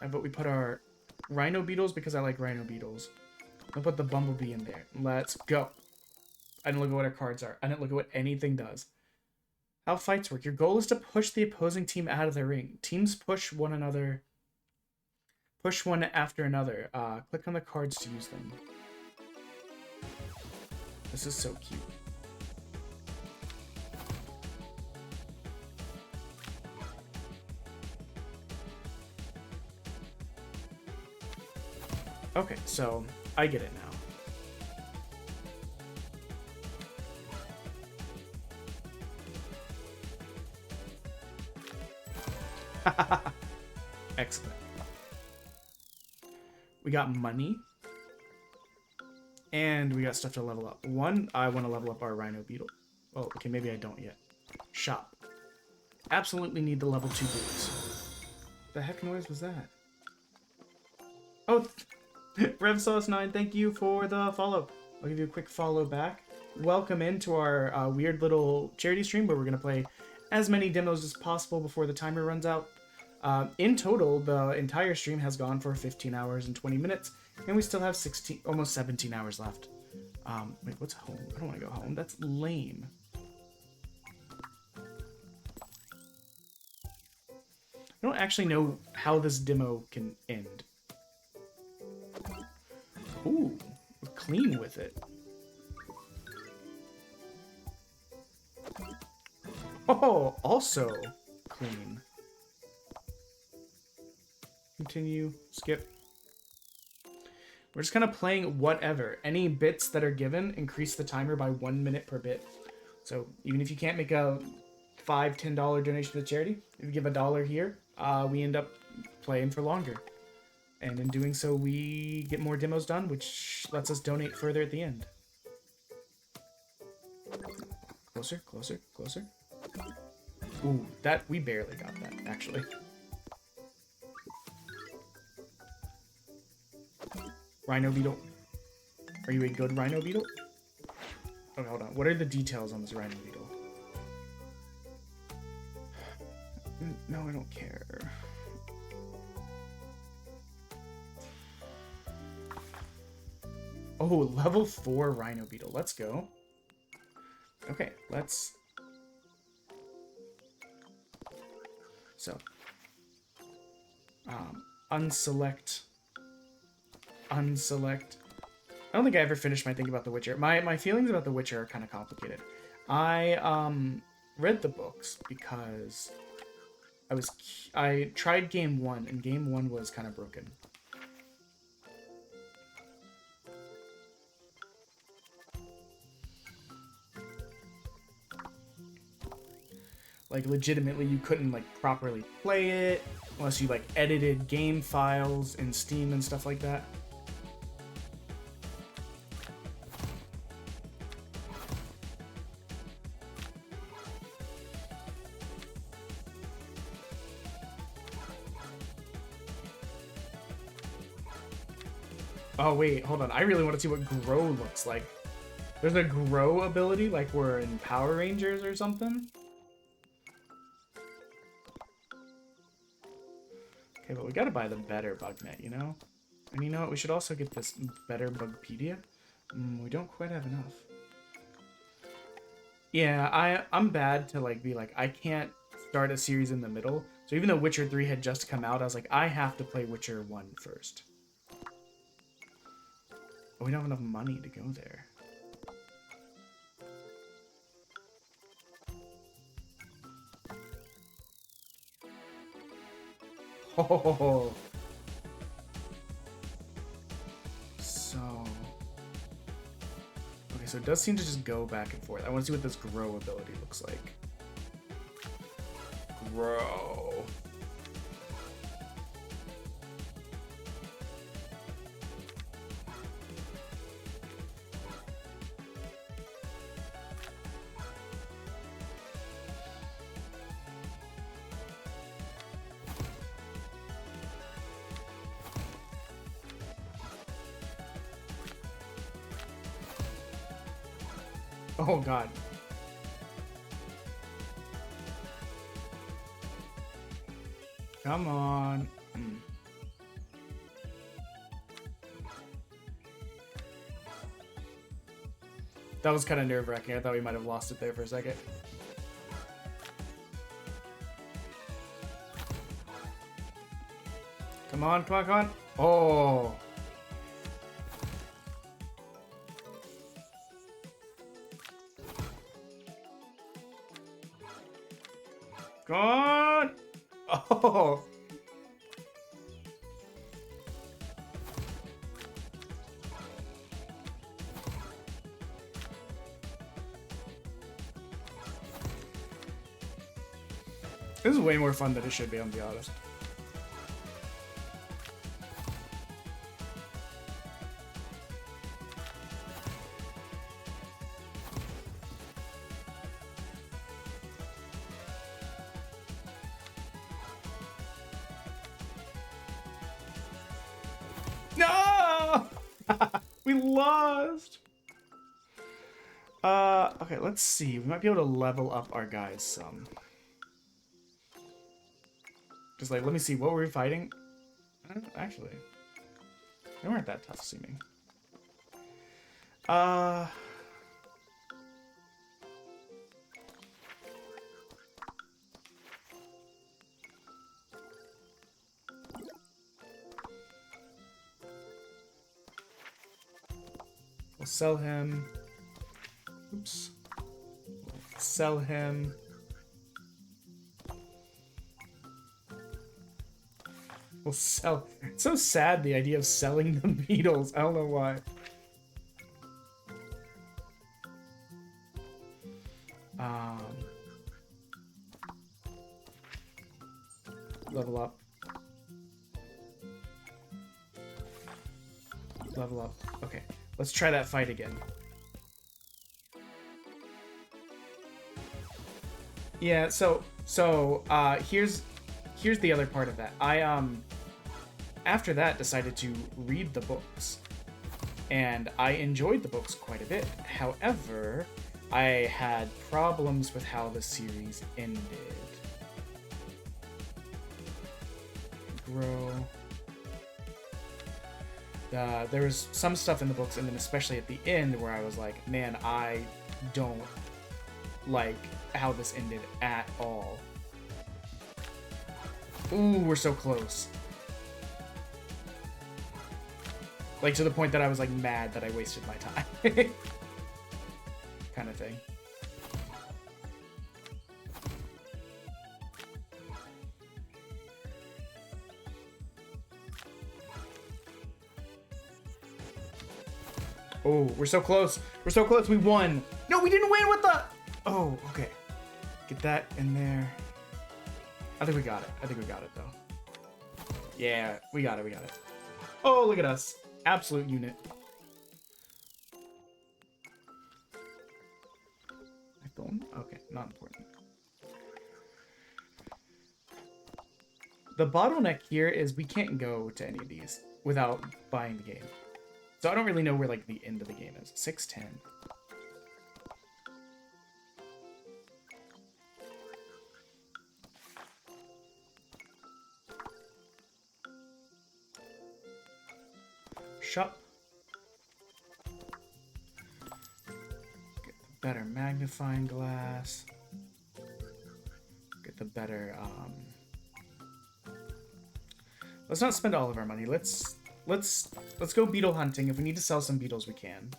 Speaker 2: But we put our rhino beetles because I like rhino beetles. I'll put the bumblebee in there. Let's go. I didn't look at what our cards are. I didn't look at what anything does. How fights work. Your goal is to push the opposing team out of the ring. Teams push one another. Push one after another. Click on the cards to use them. This is so cute. Okay, so I get it now. Excellent. We got money. And we got stuff to level up. One, I want to level up our rhino beetle. Oh, okay, maybe I don't yet. Shop. Absolutely need the level 2 boots. The heck noise was that? Oh, RevSauce9, thank you for the follow. I'll give you a quick follow back. Welcome into our weird little charity stream where we're going to play as many demos as possible before the timer runs out. In total, the entire stream has gone for 15 hours and 20 minutes, and we still have 16, almost 17 hours left. Wait, what's home? I don't want to go home. That's lame. I don't actually know how this demo can end. Ooh, we're clean with it. Oh, also clean. Continue, skip. We're just kind of playing whatever. Any bits that are given increase the timer by 1 minute per bit. So even if you can't make a $5, $10 donation to the charity, if you give $1 here, we end up playing for longer. And in doing so, we get more demos done, which lets us donate further at the end. Closer, closer, closer. Ooh, that, we barely got that, actually. Rhino Beetle. Are you a good Rhino Beetle? Okay, hold on. What are the details on this Rhino Beetle? No, I don't care. Oh, level 4 Rhino Beetle. Let's go. Okay, let's... So. Unselect. Unselect. I don't think I ever finished my thing about The Witcher. My feelings about The Witcher are kind of complicated. I read the books because I tried game 1, and game 1 was kind of broken. Like, legitimately, you couldn't, like, properly play it unless you, like, edited game files in Steam and stuff like that. Oh, wait, hold on. I really want to see what Grow looks like. There's a Grow ability, like we're in Power Rangers or something. Okay, but we gotta buy the better bug net, you know? And you know what? We should also get this better Bugpedia. We don't quite have enough. Yeah, I'm bad to, like, be like, I can't start a series in the middle. So even though Witcher 3 had just come out, I was like, I have to play Witcher 1 first. But we don't have enough money to go there. Oh. So. Okay, so it does seem to just go back and forth. I want to see what this Grow ability looks like. Grow. Oh god. Come on. That was kind of nerve-wracking. I thought we might have lost it there for a second. Come on, come on, come on. Oh. Come on! Oh! This is way more fun than it should be, I'll be honest. No! We lost! Okay, let's see. We might be able to level up our guys some. Just like, let me see, what were we fighting? Actually, they weren't that tough seeming. We'll sell him. Oops. We'll sell him. We'll sell. It's so sad, the idea of selling the beetles. I don't know why. Level up. Level up. Okay, let's try that fight again. Yeah, so here's the other part of that. I after that decided to read the books, and I enjoyed the books quite a bit. However, I had problems with how the series ended. Grow. There was some stuff in the books, and then especially at the end, where I was like, man, I don't like how this ended at all. Ooh, we're so close. Like, to the point that I was, like, mad that I wasted my time. Kind of thing. Oh, we're so close. We're so close. We won. No, we didn't win with the... Oh, okay. Get that in there. I think we got it. I think we got it, though. Yeah, we got it. We got it. Oh, look at us. Absolute unit. My phone? Okay, not important. The bottleneck here is we can't go to any of these without buying the game. So I don't really know where, like, the end of the game is. 610. Shop. Get the better magnifying glass. Get the better, Let's not spend all of our money. Let's go beetle hunting. If we need to sell some beetles, we can.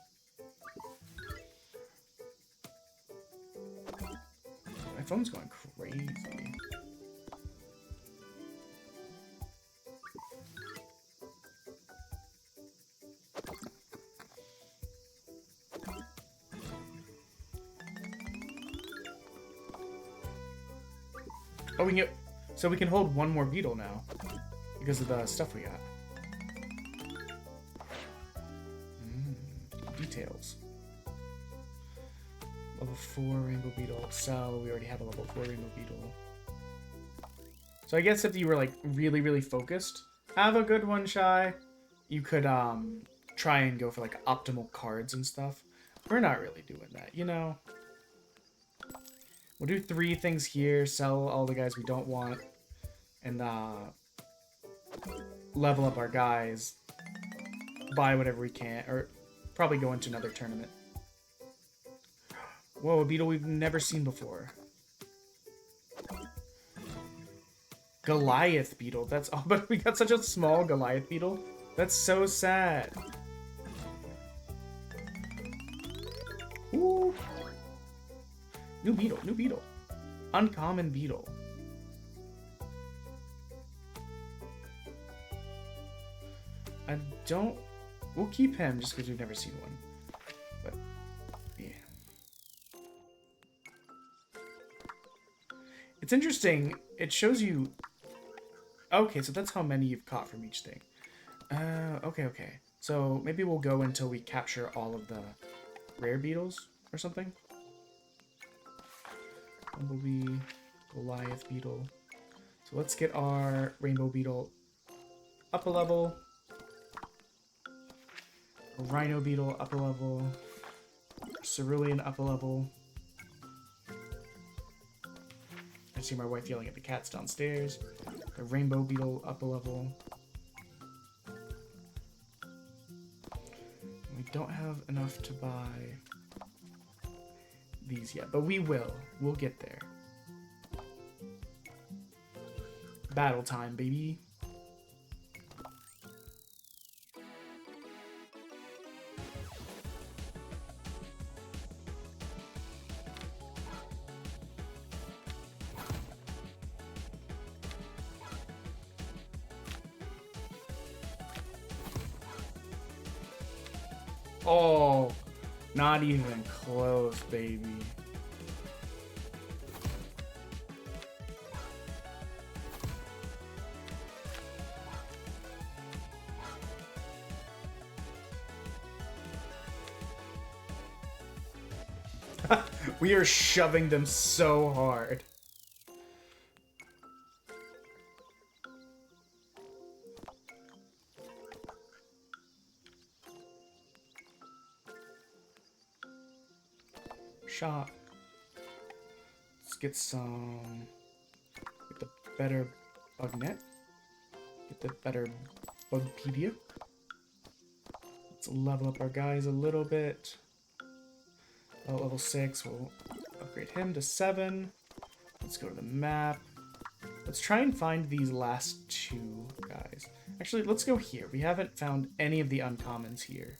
Speaker 2: My phone's going crazy. Oh, we can get, so we can hold one more beetle now because of the stuff we got. Details. Level 4 rainbow beetle. So we already have a level 4 rainbow beetle. So I guess if you were like really, really focused, have a good one, Shy. You could try and go for like optimal cards and stuff. We're not really doing that, you know. We'll do 3 things here, sell all the guys we don't want, and level up our guys, buy whatever we can, or probably go into another tournament. Whoa, a beetle we've never seen before. Goliath beetle, that's all, but we got such a small Goliath beetle. That's so sad. Ooh. New beetle, new beetle. Uncommon beetle. I don't... We'll keep him just because we've never seen one. But, yeah. It's interesting. It shows you... Okay, so that's how many you've caught from each thing. Okay. So maybe we'll go until we capture all of the rare beetles or something. Bumblebee, Goliath beetle. So let's get our rainbow beetle up a level. A rhino beetle up a level. Cerulean up a level. I see my wife yelling at the cats downstairs. The rainbow beetle up a level. We don't have enough to buy these yet, but we will. We'll get there. Battle time, baby. Oh, not even close, baby. We are shoving them so hard. Shot. Let's get some. Get the better bug net. Get the better bugpedia. Let's level up our guys a little bit. Oh, level 6. We'll upgrade him to 7. Let's go to the map. Let's try and find these last 2 guys. Actually, let's go here. We haven't found any of the uncommons here.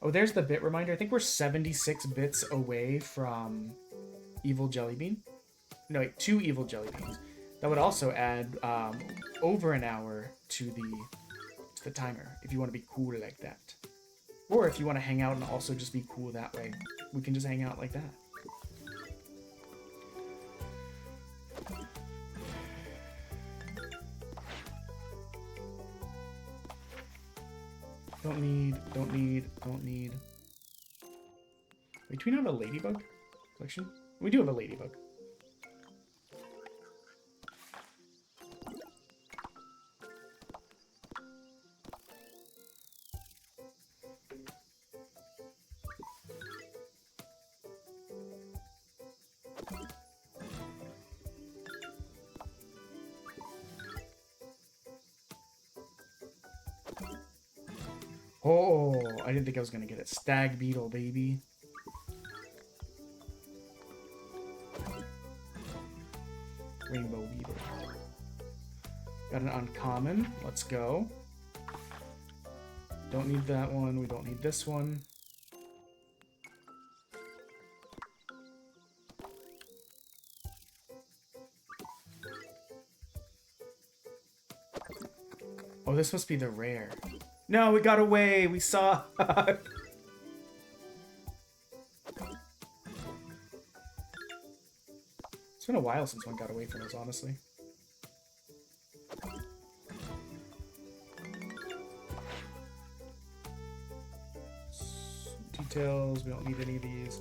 Speaker 2: Oh, there's the bit reminder. I think we're 76 bits away from Evil Jellybean. No, wait, 2 Evil Jellybeans. That would also add over an hour to the timer, if you want to be cool like that. Or if you want to hang out and also just be cool that way, we can just hang out like that. Don't need. Wait, do we not have a ladybug collection? We do have a ladybug. Oh, I didn't think I was gonna get it. Stag beetle, baby. Rainbow beetle. Got an uncommon. Let's go. Don't need that one. We don't need this one. Oh, this must be the rare. No, it got away. We saw. It's been a while since one got away from us, honestly. Details. We don't need any of these.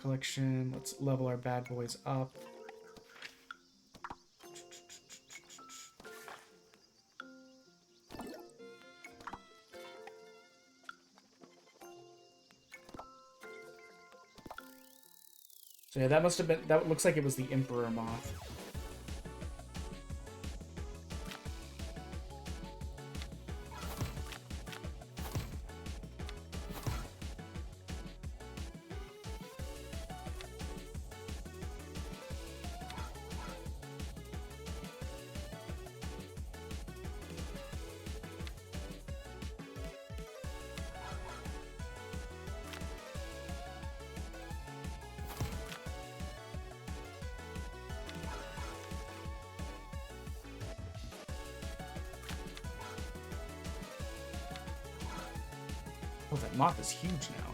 Speaker 2: Collection. Let's level our bad boys up. So yeah, that must have been, that looks like it was the Emperor Moth. Oh, that moth is huge now.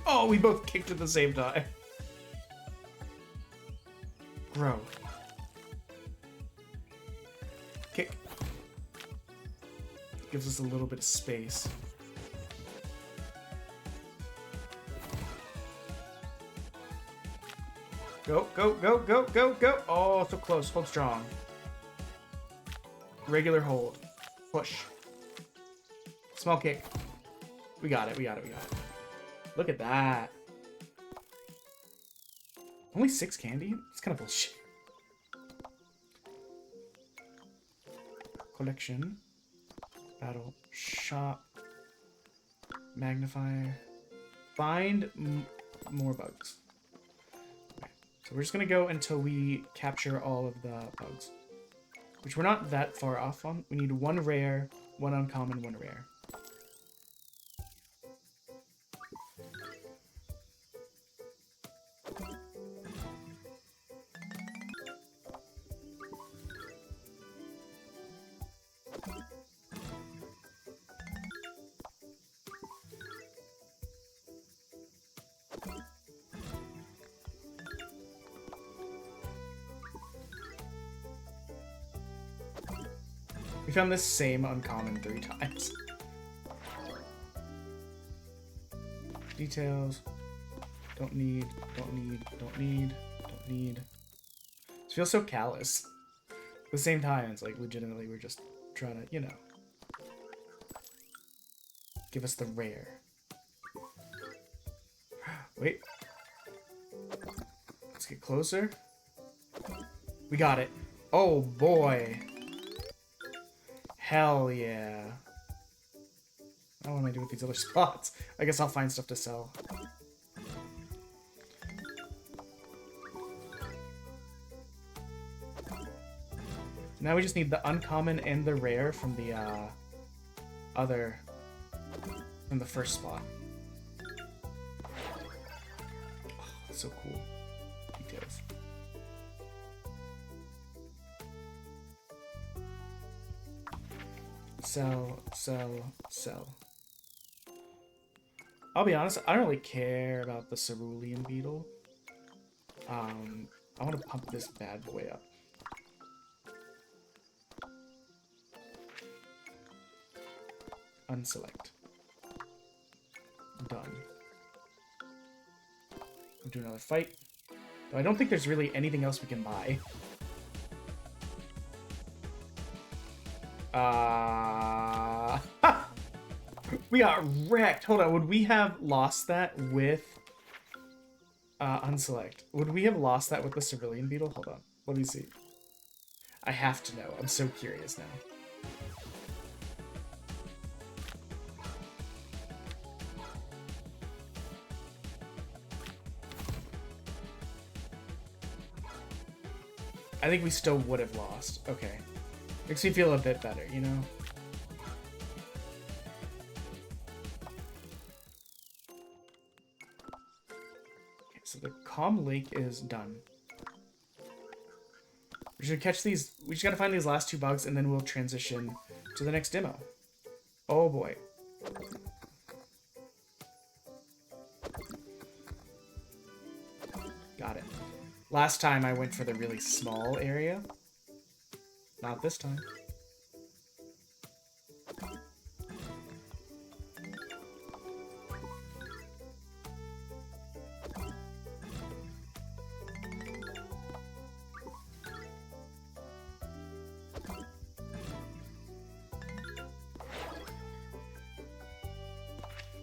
Speaker 2: Oh, we both kicked at the same time. Grow. Kick. Gives us a little bit of space. Go, go, go, go, go, go. Oh, so close. Hold strong. Regular hold. Push. Small kick. We got it, we got it, we got it. Look at that. Only 6 candy? It's kind of bullshit. Collection. Battle. Shop. Magnifier. Find more bugs. Okay. So we're just going to go until we capture all of the bugs. Which we're not that far off on. We need 1 rare, 1 uncommon, 1 rare. We found this same uncommon 3 times. Details. Don't need, don't need, don't need, don't need. It feels so callous. At the same time, it's like legitimately we're just trying to, you know, give us the rare. Wait. Let's get closer. We got it. Oh boy. Hell yeah. Now what am I doing with these other spots? I guess I'll find stuff to sell. Now we just need the uncommon and the rare from the from the first spot. Oh, that's so cool. Details. Sell, sell, sell. I'll be honest, I don't really care about the cerulean beetle. I want to pump this bad boy up. Unselect. Done. We'll do another fight. Though I don't think there's really anything else we can buy. We got wrecked. Hold on, would we have lost that with unselect? Would we have lost that with the cerulean beetle? Hold on, let me see. I have to know. I'm so curious now. I think we still would have lost. Okay. Makes me feel a bit better, you know? Okay, so the Calm Lake is done. We should catch these. We just gotta find these last 2 bugs and then we'll transition to the next demo. Oh boy. Got it. Last time I went for the really small area. Not this time.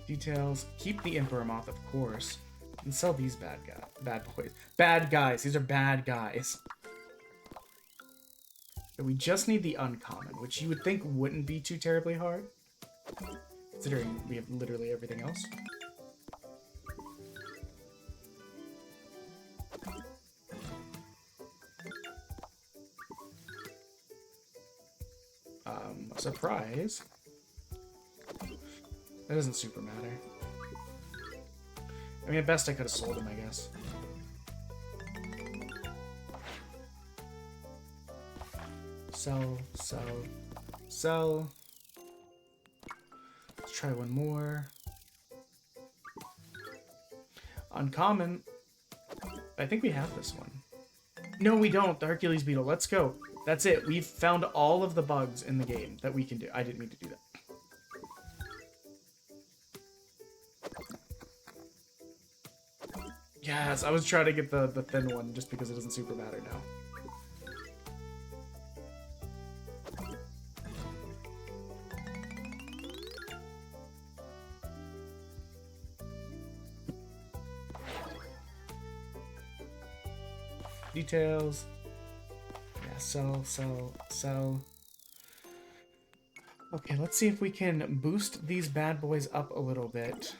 Speaker 2: Details. Keep the Emperor Moth, of course. And sell these bad boys. Bad guys. These are bad guys. So we just need the uncommon, which you would think wouldn't be too terribly hard, considering we have literally everything else. Surprise. That doesn't super matter. I mean, at best I could have sold him, I guess. Sell, sell, sell. Let's try one more. Uncommon. I think we have this one. No, we don't. The Hercules beetle. Let's go. That's it. We've found all of the bugs in the game that we can do. I didn't mean to do that. Yes, I was trying to get the thin one just because it doesn't super matter now. details. Yeah, sell. Okay, let's see if we can boost these bad boys up a little bit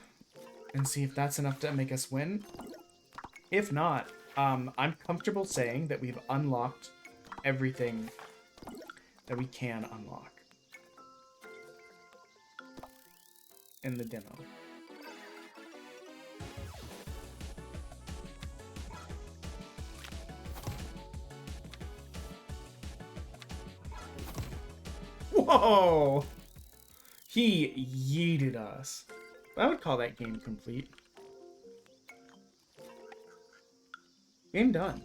Speaker 2: and see if that's enough to make us win. If not, I'm comfortable saying that we've unlocked everything that we can unlock in the demo. Whoa! He yeeted us. I would call that game complete. Game done.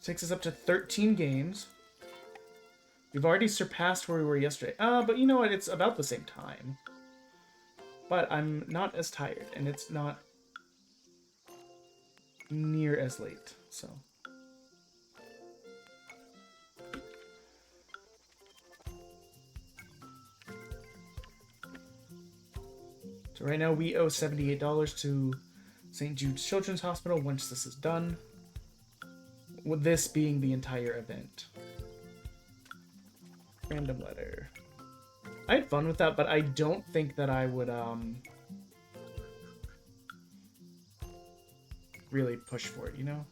Speaker 2: Takes us up to 13 games. We've already surpassed where we were yesterday. But you know what? It's about the same time. But I'm not as tired, and it's not near as late, so... So right now we owe $78 to St. Jude's Children's Hospital once this is done. With this being the entire event. Random letter. I had fun with that, but I don't think that I would really push for it, you know?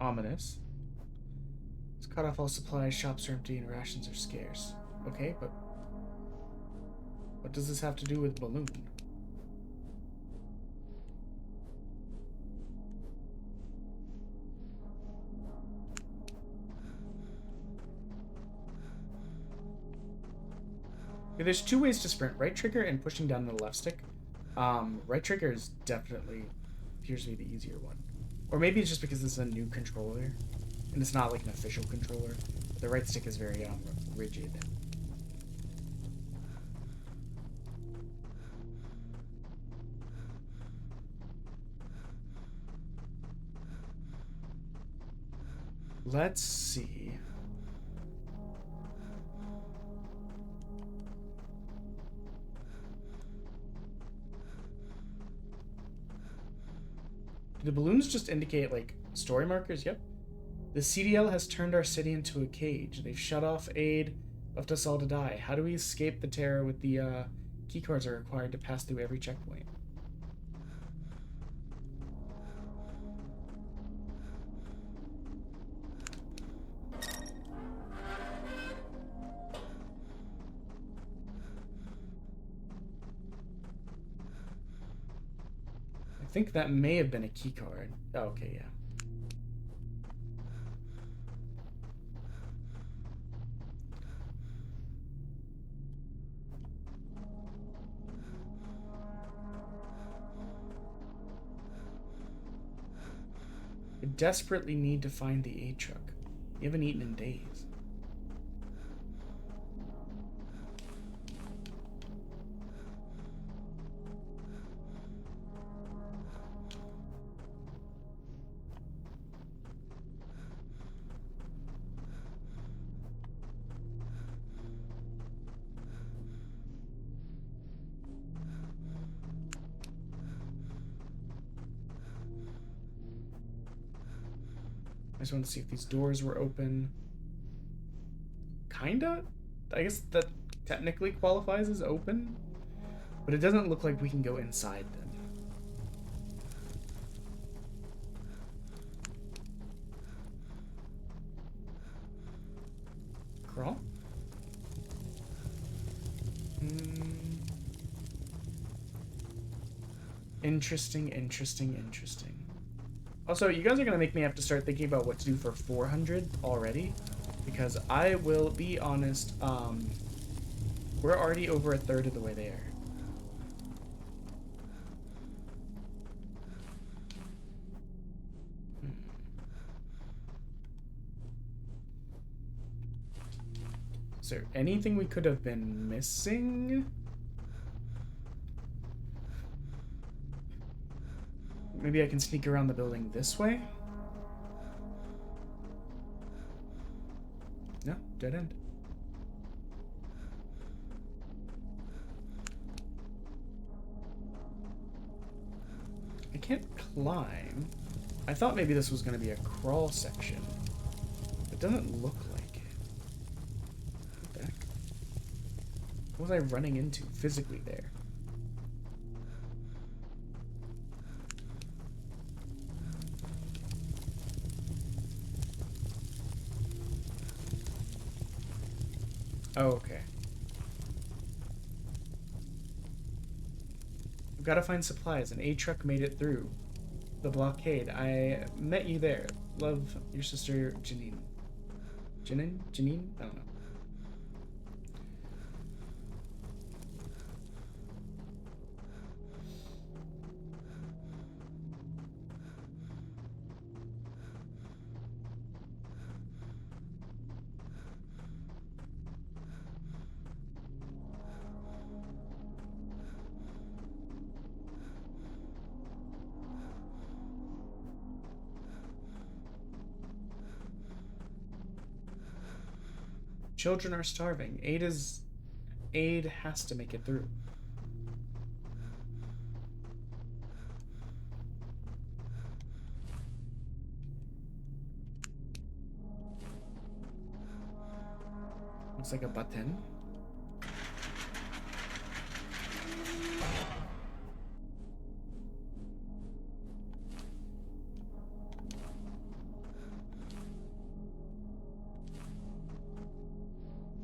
Speaker 2: Ominous. It's
Speaker 7: Cut off all supplies, shops are empty, and rations are scarce. Okay, but what does this have to do with Balloon? Okay, there's two ways to sprint. Right trigger and pushing down the left stick. Right trigger is definitely appears to be the easier one. Or maybe it's just because this is a new controller. And it's not like an official controller. The right stick is very rigid. Let's see. Do the balloons just indicate like story markers? Yep. The CDL has turned our city into a cage. They've shut off aid, left us all to die. How do we escape the terror with the keycards are required to pass through every checkpoint? I think that may have been a keycard. Oh, okay, yeah. I desperately need to find the aid truck. You haven't eaten in days. I just want to see if these doors were open. Kinda? I guess that technically qualifies as open, but it doesn't look like we can go inside them. Crawl? Interesting, interesting, interesting. Also, you guys are going to make me have to start thinking about what to do for 400 already, because I will be honest, we're already over a third of the way there. Is there anything we could have been missing? Maybe I can sneak around the building this way? No, dead end. I can't climb. I thought maybe this was going to be a crawl section. It doesn't look like it. What the heck? What was I running into physically there? Oh, okay. We've got to find supplies. An aid truck made it through the blockade. I met you there. Love, your sister, Janine. Janine? I don't know. Children are starving. Aid has to make it through. Looks like a button.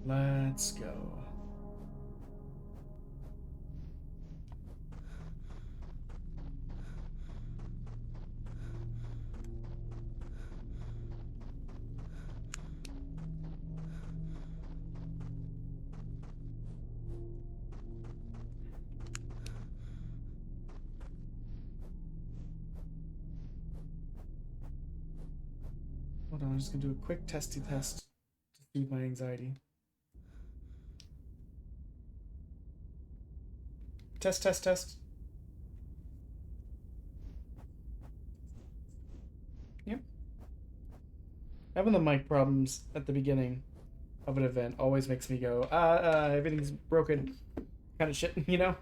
Speaker 2: Let's go. Hold on, I'm just gonna do a quick testy test to soothe my anxiety. Test, test, test. Yep. Having the mic problems at the beginning of an event always makes me go, everything's broken kind of shit, you know?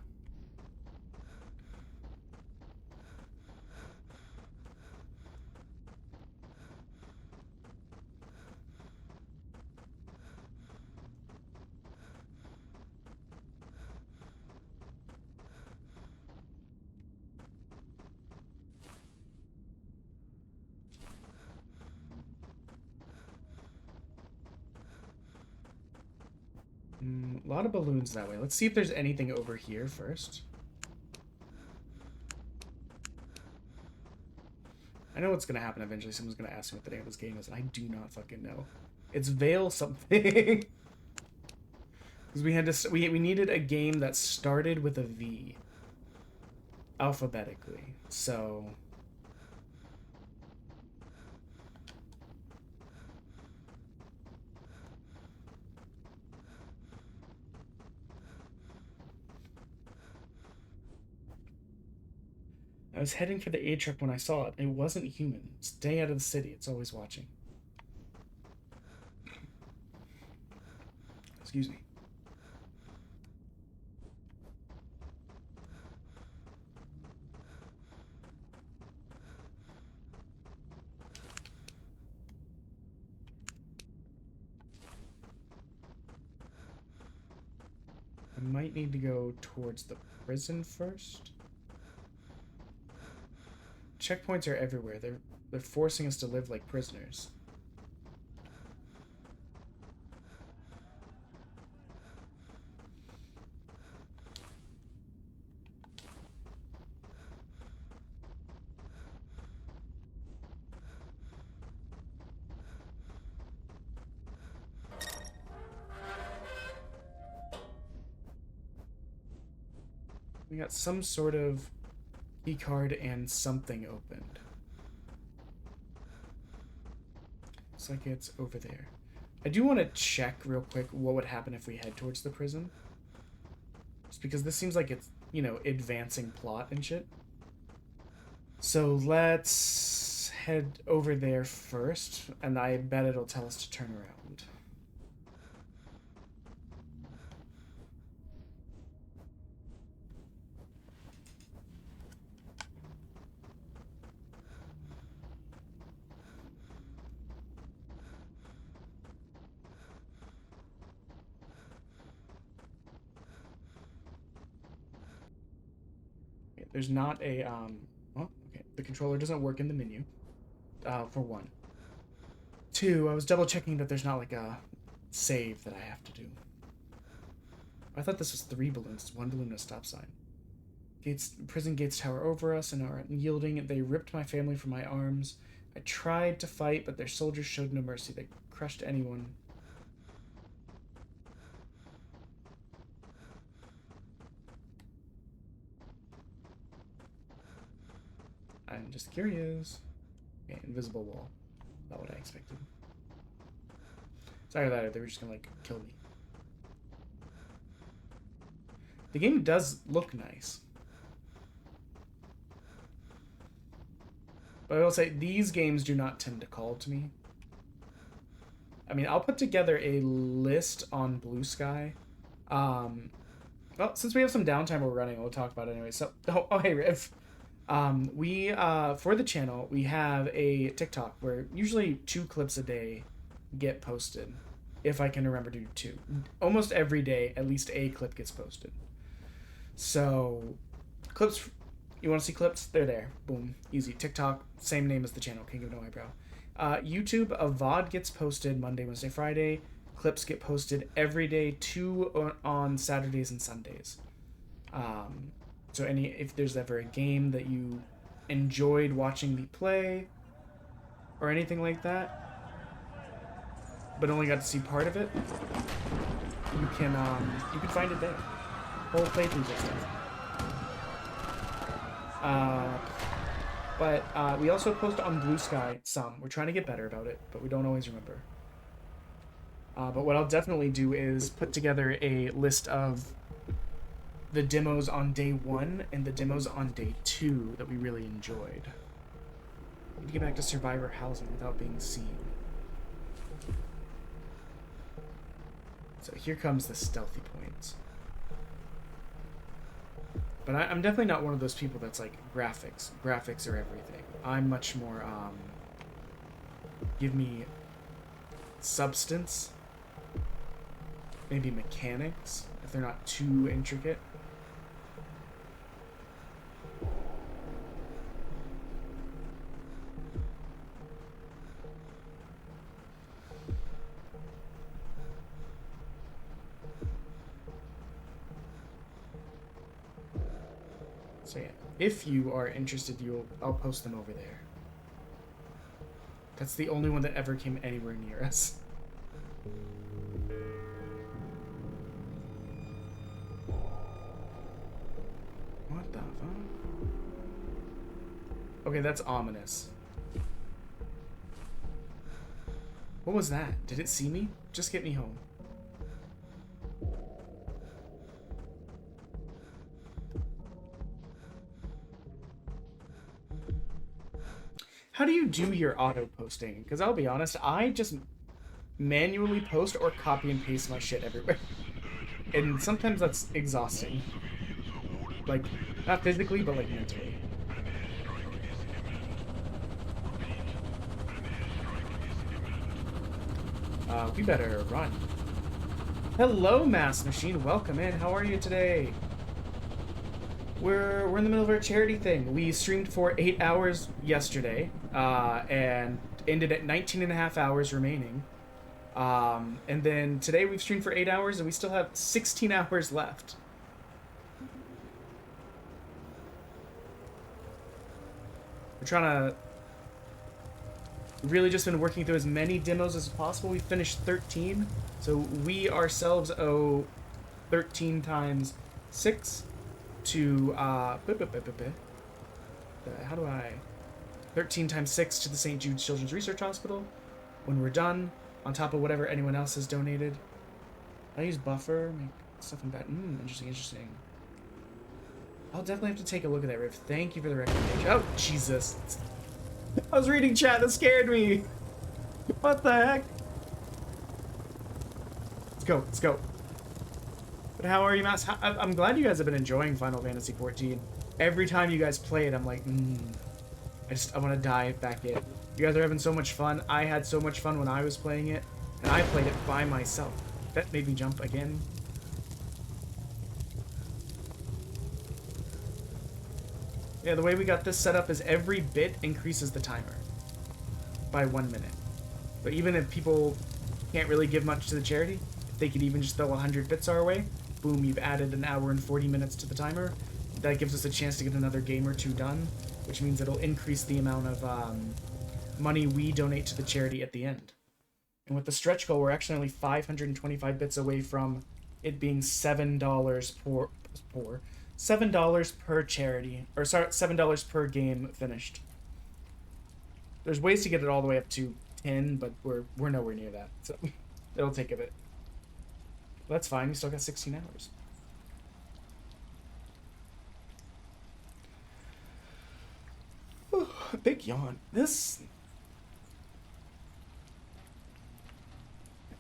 Speaker 2: A lot of balloons that way. Let's see if there's anything over here first. I know what's gonna happen eventually. Someone's gonna ask me what the name of this game is, and I do not fucking know. It's Veil something. Because we had to, we needed a game that started with a V. Alphabetically. So... I was heading for the A truck when I saw it. It wasn't human. Stay out of the city. It's always watching. Excuse me. I might need to go towards the prison first. Checkpoints are everywhere. They're forcing us to live like prisoners. We got some sort of key card and something opened. Looks like it's over there. I do want to check real quick what would happen if we head towards the prison. Just because this seems like it's, you know, advancing plot and shit. So let's head over there first, and I bet it'll tell us to turn around. There's not a, well, okay, the controller doesn't work in the menu, for one. Two, I was double checking that there's not like a save that I have to do. I thought this was 3 balloons, 1 balloon and a stop sign. Prison gates tower over us and are unyielding. They ripped my family from my arms. I tried to fight, but their soldiers showed no mercy. They crushed anyone. I'm just curious. Okay, invisible wall. Not what I expected. Sorry that they were just gonna like kill me. The game does look nice. But I will say, these games do not tend to call to me. I mean, I'll put together a list on Blue Sky. Well, since we have some downtime we're running, we'll talk about it anyway. So, oh hey, Riv. For the channel, we have a TikTok where usually 2 clips a day get posted. If I can remember to do 2. Almost every day, at least a clip gets posted. So, clips, you want to see clips? They're there. Boom. Easy. TikTok, same name as the channel, King of No Eyebrow. YouTube, a VOD gets posted Monday, Wednesday, Friday. clips get posted every day, 2 on Saturdays and Sundays. So if there's ever a game that you enjoyed watching me play or anything like that, but only got to see part of it, you can find it there. Whole playthroughs and stuff. But we also post on Blue Sky some. We're trying to get better about it, but we don't always remember. But what I'll definitely do is put together a list of the demos on day 1 and the demos on day 2 that we really enjoyed. Need to get back to survivor housing without being seen. So here comes the stealthy points. But I'm definitely not one of those people that's like, graphics. Graphics are everything. I'm much more, give me substance. Maybe mechanics, if they're not too intricate. So yeah, if you are interested, I'll post them over there. That's the only one that ever came anywhere near us. What the fuck? Okay, that's ominous. What was that? Did it see me? Just get me home. How do you do your auto posting? Because I'll be honest, I just manually post or copy and paste my shit everywhere. And sometimes that's exhausting. Like, not physically, but like mentally. We better run. Hello, Mass Machine. Welcome in. How are you today? We're in the middle of our charity thing. We streamed for 8 hours yesterday, and ended at 19.5 hours remaining. And then today we've streamed for 8 hours, and we still have 16 hours left. We're trying to really just been working through as many demos as possible. We finished 13, so we ourselves owe 13 times 6 to how do I 13 times 6 to the St. Jude Children's Research Hospital when we're done, on top of whatever anyone else has donated. I use buffer, make stuff in that. Interesting. I'll definitely have to take a look at that, Riff. Thank you for the recommendation. Oh, Jesus. I was reading chat, that scared me. What the heck? Let's go. But how are you, Mass? I'm glad you guys have been enjoying Final Fantasy XIV. Every time you guys play it, I'm like, I want to dive back in. You guys are having so much fun. I had so much fun when I was playing it, and I played it by myself. That made me jump again. Yeah, the way we got this set up is every bit increases the timer by 1 minute. But even if people can't really give much to the charity, if they could even just throw 100 bits our way, boom, you've added an hour and 40 minutes to the timer. That gives us a chance to get another game or 2 done, which means it'll increase the amount of money we donate to the charity at the end. And with the stretch goal, we're actually only 525 bits away from it being $7 $7 per charity, or sorry, $7 per game finished. There's ways to get it all the way up to 10, but we're nowhere near that, so it'll take a bit. That's fine. We still got 16 hours. Big yawn.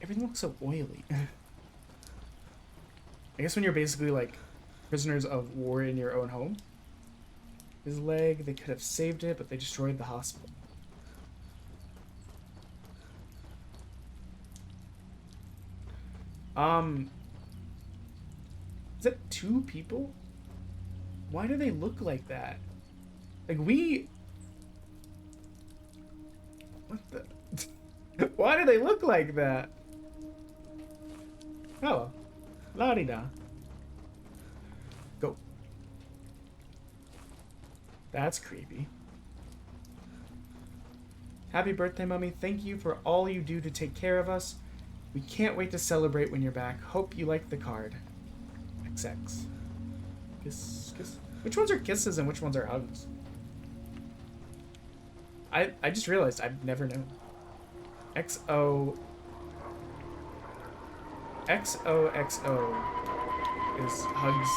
Speaker 2: Everything looks so oily. I guess when you're basically like prisoners of war in your own home. His leg, they could have saved it, but they destroyed the hospital. Is that 2 people? Why do they look like that? Like what the? Why do they look like that? Oh, la-di-da. Go. That's creepy. Happy birthday, Mummy. Thank you for all you do to take care of us. We can't wait to celebrate when you're back. Hope you like the card. XX. Kiss, kiss. Which ones are kisses and which ones are hugs? I just realized I've never known. XO. XOXO is hugs.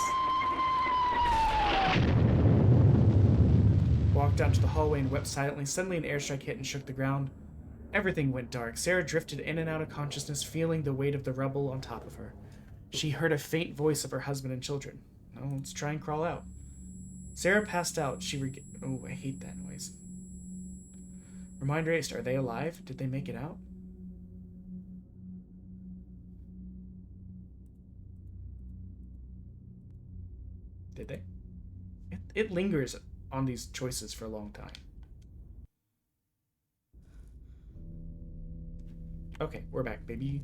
Speaker 2: Walked out to the hallway and wept silently. Suddenly an airstrike hit and shook the ground. Everything went dark. Sarah drifted in and out of consciousness, feeling the weight of the rubble on top of her. She heard a faint voice of her husband and children. Oh, let's try and crawl out. Sarah passed out. Oh, I hate that noise. Remind Raced, are they alive? Did they make it out? Did they? It lingers on these choices for a long time. Okay, we're back, baby.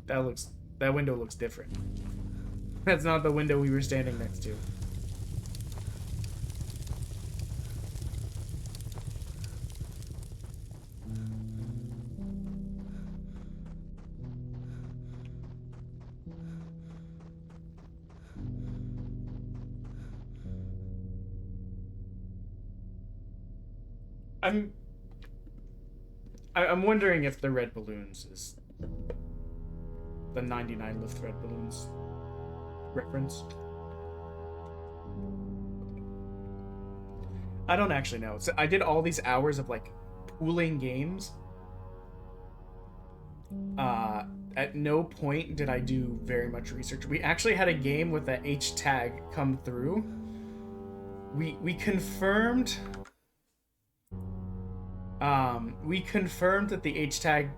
Speaker 2: That window looks different. That's not the window we were standing next to. I'm wondering if the red balloons is the 99 lift red balloons reference. I don't actually know. So I did all these hours of like pooling games. At no point did I do very much research. We actually had a game with the H tag come through. We confirmed that the H tag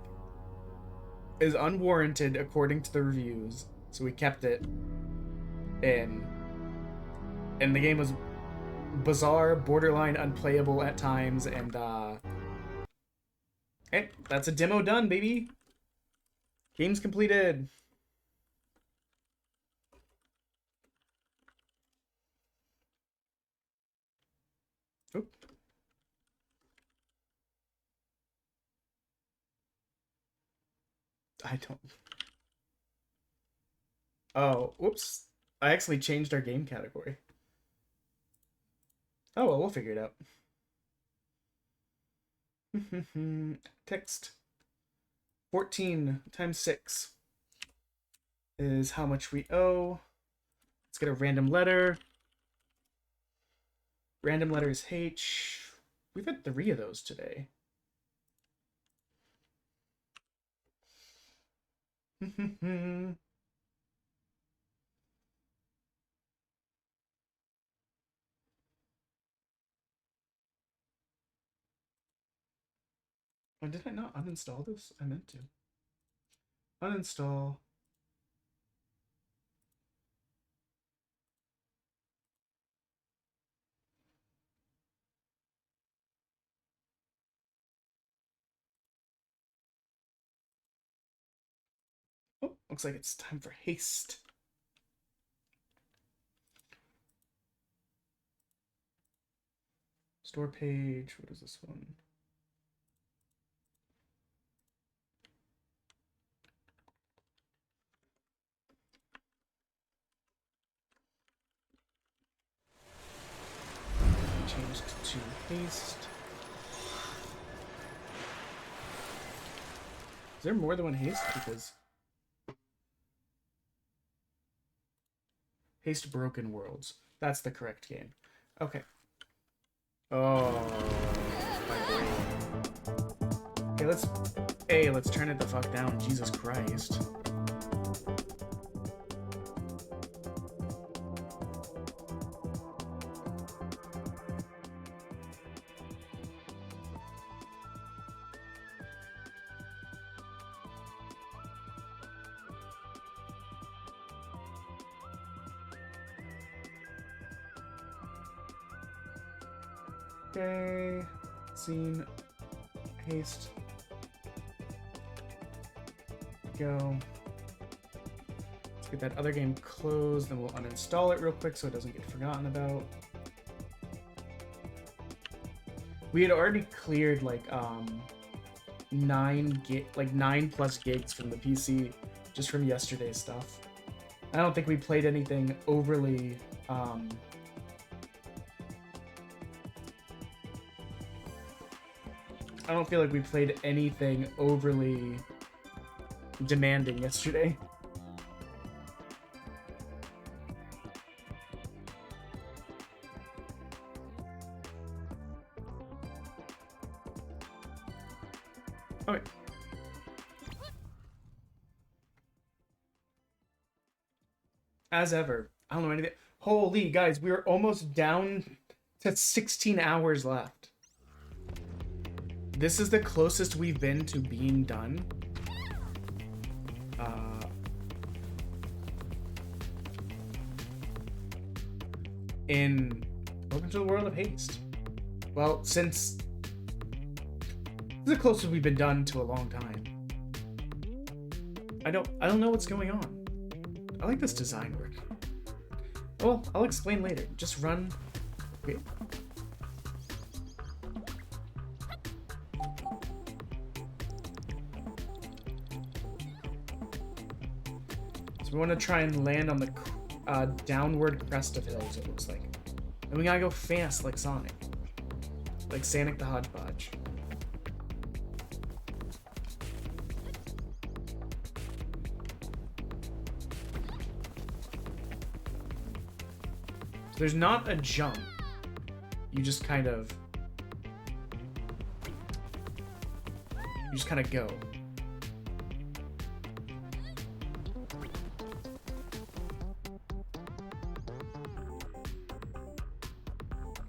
Speaker 2: is unwarranted according to the reviews, so we kept it in. And the game was bizarre, borderline unplayable at times, and hey, that's a demo done, baby. Game's completed. Oop. I don't. Oh, whoops. I actually changed our game category. Oh, well, we'll figure it out. Text. 14 times 6 is how much we owe. Let's get a random letter. Random letter is H. We've had 3 of those today. Oh, did I not uninstall this? I meant to. Uninstall. Oh, looks like it's time for Haste. Store page. What is this one? Changed to Haste. Is there more than one Haste? Because Haste Broken Worlds. That's the correct game. Okay. Oh, my brain. Okay, let's turn it the fuck down. Jesus Christ. Okay, scene, Haste, go. Get that other game closed, then we'll uninstall it real quick so it doesn't get forgotten about. We had already cleared like 9+ gigs from the PC just from yesterday's stuff. I don't think we played anything overly I don't feel like we played anything overly demanding yesterday. Okay. As ever, I don't know anything. Holy guys, we are almost down to 16 hours left. This is the closest we've been to being done. In Welcome to the World of Haste. Well, since this is the closest we've been done to a long time. I don't know what's going on. I like this design work. Oh, I'll explain later. Just run. Okay. So we want to try and land on the downward crest of hills, it looks like. And we gotta go fast like Sonic. Like Sonic the Hodgepodge. So there's not a jump. You just kind of go.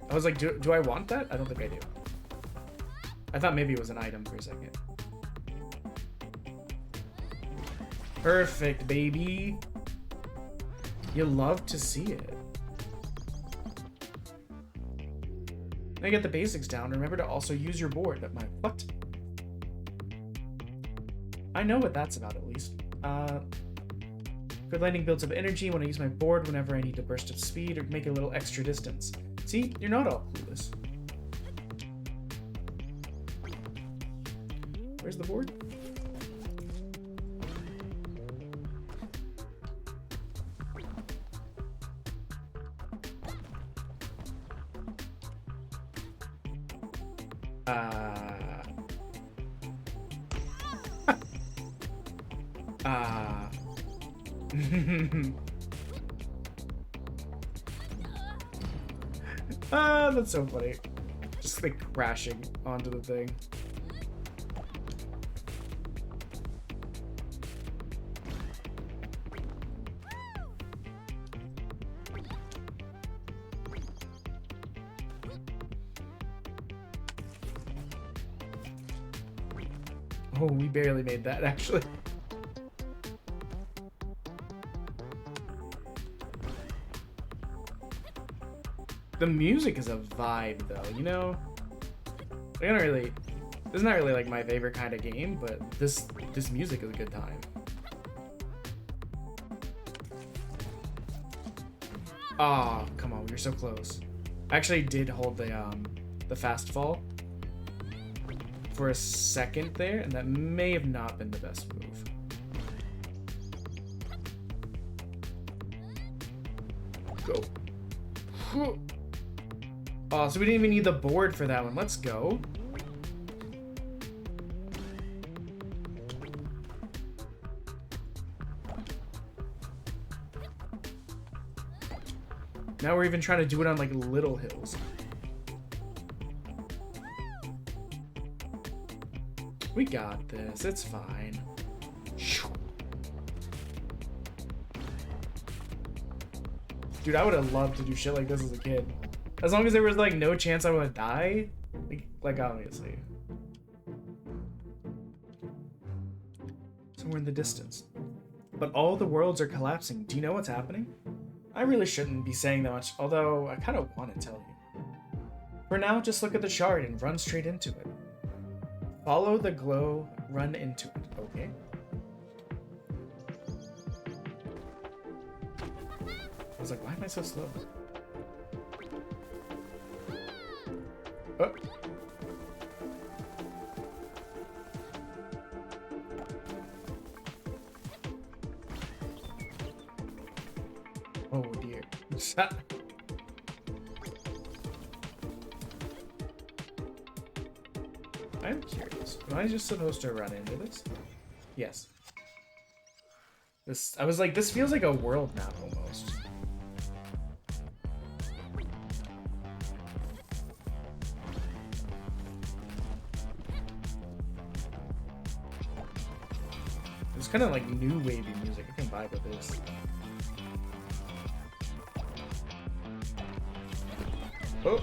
Speaker 2: I was like, do I want that? I don't think I do. I thought maybe it was an item for a second. Perfect, baby. You love to see it. Now you get the basics down. Remember to also use your board. What? I know what that's about, at least. Good landing builds up energy when I use my board whenever I need a burst of speed or make a little extra distance. See, you're not all clueless. Where's the board? That's so funny. Just like crashing onto the thing. Oh, we barely made that actually. The music is a vibe, though, you know? I don't really... This is not really, like, my favorite kind of game, but this music is a good time. Ah, oh, come on, we were so close. I actually did hold the fast fall for a second there, and that may have not been the best move. Go. Oh, so we didn't even need the board for that one. Let's go. Now we're even trying to do it on like little hills. We got this. It's fine. Dude, I would have loved to do shit like this as a kid. As long as there was like no chance I would die, like obviously. Somewhere in the distance. But all the worlds are collapsing. Do you know what's happening? I really shouldn't be saying that much, although I kind of want to tell you. For now, just look at the shard and run straight into it. Follow the glow, run into it, okay? I was like, why am I so slow? Oh. Oh dear. I'm curious. Am I just supposed to run into this? Yes. I was like, this feels like a world map almost. It's kind of like new wavy music. I can vibe with this. Oh.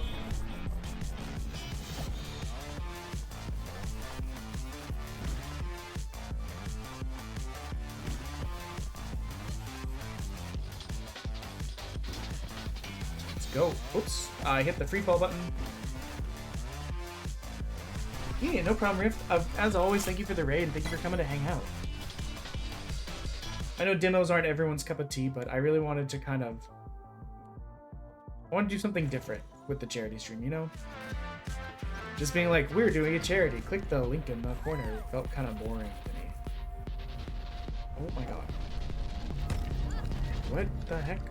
Speaker 2: Go. Oops. I hit the free fall button. Yeah, no problem, Rift. As always, thank you for the raid and thank you for coming to hang out. I know demos aren't everyone's cup of tea, but I really wanted to I want to do something different with the charity stream, you know? Just being like, we're doing a charity. Click the link in the corner. It felt kind of boring to me. Oh my god. What the heck?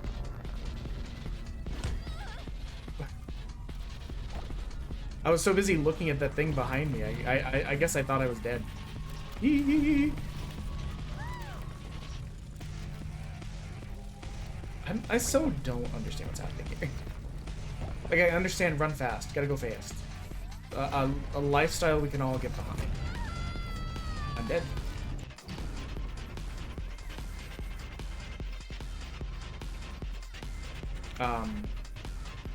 Speaker 2: I was so busy looking at that thing behind me. I guess I thought I was dead. I so don't understand what's happening here. Like, I understand run fast. Gotta go fast. A lifestyle we can all get behind. I'm dead.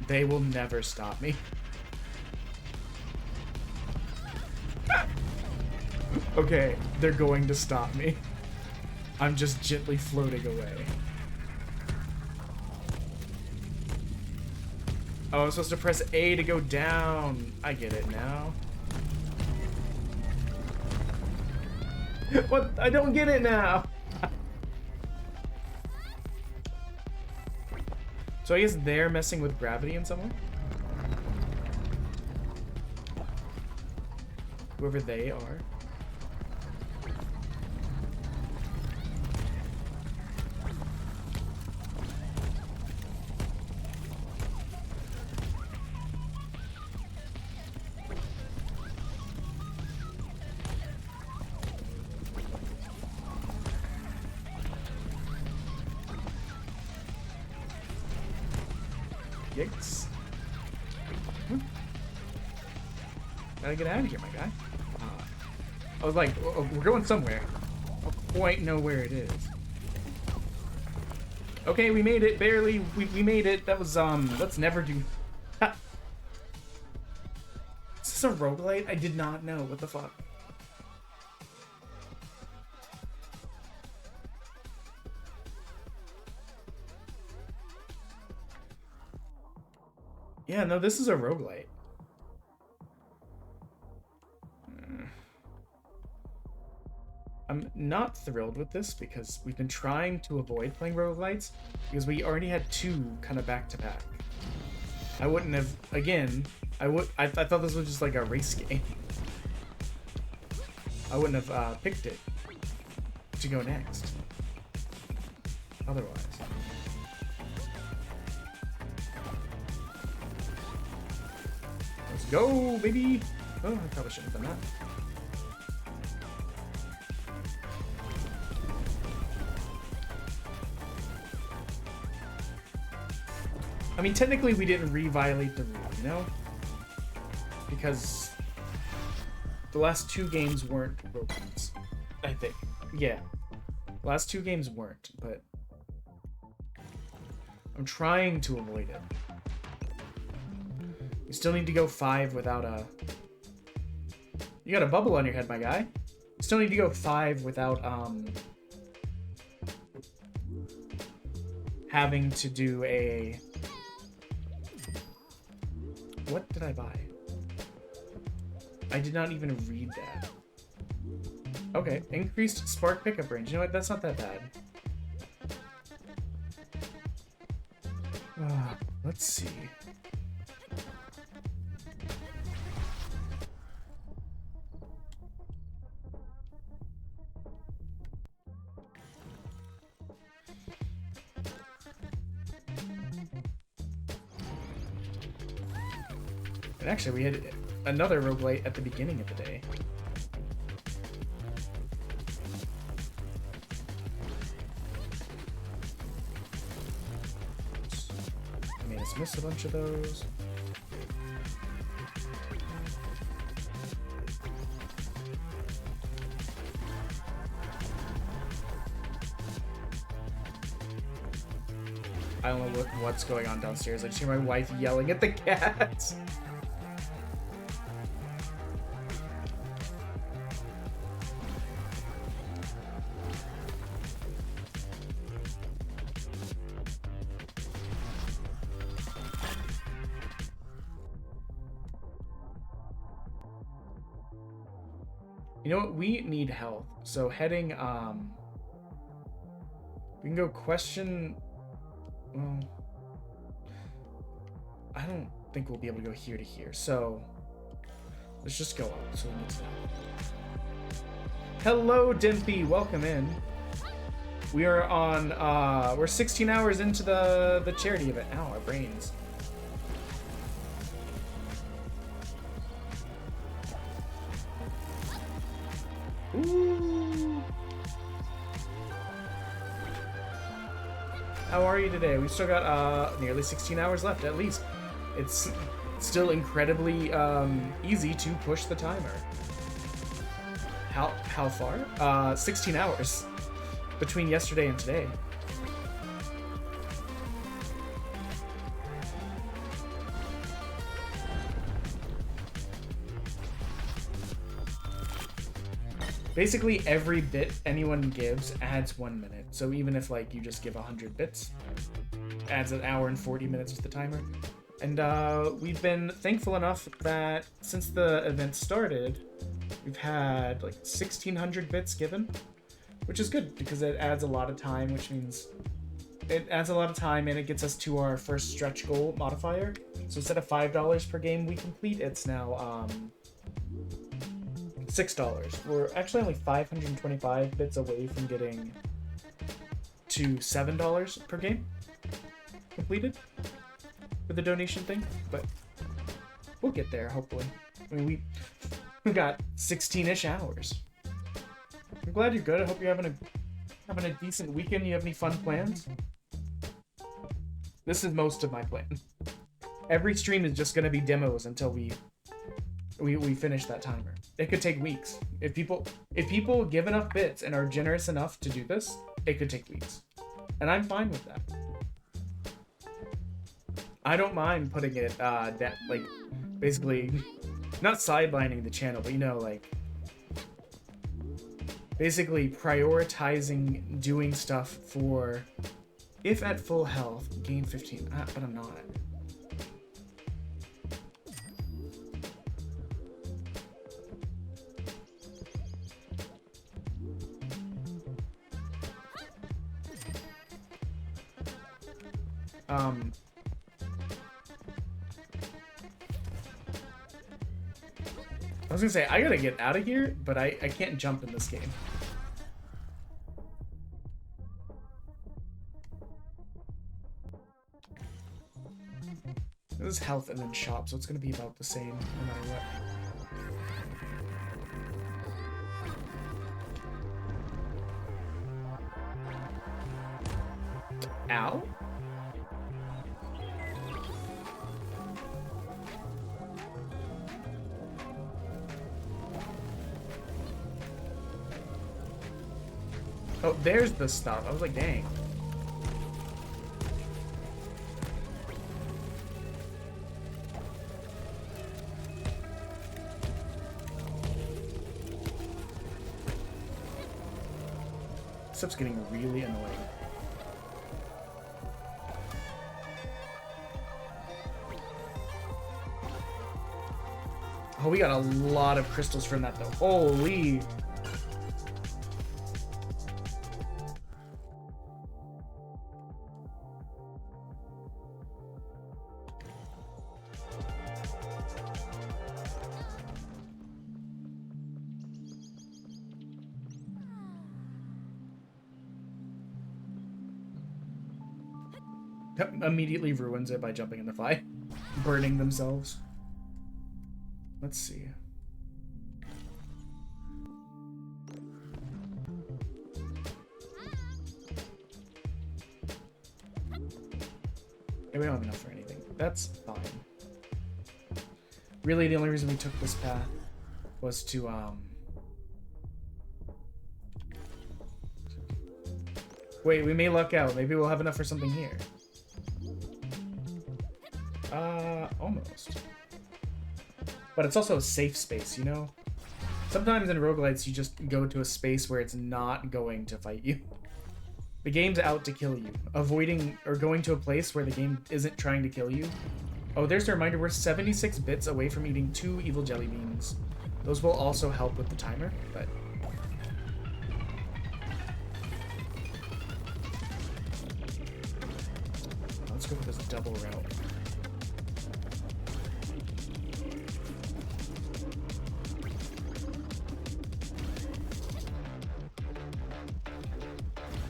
Speaker 2: They will never stop me. Okay, they're going to stop me. I'm just gently floating away. Oh, I'm supposed to press A to go down. I get it now. What? I don't get it now. So I guess they're messing with gravity in some way? Whoever they are. Yikes. Gotta get out of here, my guy. I was like, oh, we're going somewhere. I don't quite know where it is. Okay, we made it, barely. We made it. That was, let's never do... Ha. Is this a roguelite? I did not know. What the fuck? Yeah, no, this is a roguelite. I'm not thrilled with this because we've been trying to avoid playing roguelites because we already had two kind of back to back. I wouldn't have, again, I thought this was just like a race game. I wouldn't have picked it to go next. Otherwise. Let's go, baby! Oh, I probably shouldn't have done that. I mean, technically we didn't re-violate the rule, you know? Because the last two games weren't roguelites, I think. Yeah. The last two games weren't, but I'm trying to avoid it. You still need to go 5 without a... You got a bubble on your head, my guy. You still need to go 5 without, having to do a... What did I buy? I did not even read that. Okay, increased spark pickup range. You know what? That's not that bad. Let's see. And actually, we had another roguelite at the beginning of the day. I made us miss a bunch of those. I don't know what's going on downstairs. I just hear my wife yelling at the cats. You know what? We need health. So heading, we can go question. Well, I don't think we'll be able to go here to here. So let's just go up. So we need to. Hello, Dimpy. Welcome in. We are on. We're 16 hours into the charity event. Ow, our brains. Ooh. How are you today? We've still got nearly 16 hours left at least. It's still incredibly easy to push the timer. How far? 16 hours between yesterday and today. Basically, every bit anyone gives adds 1 minute. So even if like you just give 100 bits, adds an hour and 40 minutes to the timer. And we've been thankful enough that since the event started, we've had like 1,600 bits given, which is good because it adds a lot of time, which means it adds a lot of time and it gets us to our first stretch goal modifier. So instead of $5 per game we complete, it's now $6. We're actually only 525 bits away from getting to $7 per game completed for the donation thing, but we'll get there hopefully. I mean, we got 16-ish hours. I'm glad you're good. I hope you're having a decent weekend. You have any fun plans? This is most of my plan. Every stream is just gonna be demos until we finish that timer. It could take weeks. If people give enough bits and are generous enough to do this, it could take weeks. And I'm fine with that. I don't mind putting it that like basically not sidelining the channel, but you know, like basically prioritizing doing stuff for if at full health, gain 15. But I'm not. I was gonna say, I gotta get out of here, but I can't jump in this game. This is health and then shop, so it's gonna be about the same no matter what. Ow? Oh, there's the stuff. I was like, dang. This stuff's getting really annoying. Oh, we got a lot of crystals from that, though. Holy... immediately ruins it by jumping in the fly, burning themselves. Let's see. Yeah, we don't have enough for anything. That's fine. Really, the only reason we took this path was to, Wait, we may luck out. Maybe we'll have enough for something here. Almost. But it's also a safe space, you know? Sometimes in roguelites, you just go to a space where it's not going to fight you. The game's out to kill you. Avoiding or going to a place where the game isn't trying to kill you. Oh, there's a reminder. We're 76 bits away from eating 2 evil jelly beans. Those will also help with the timer, but... Let's go with this double route.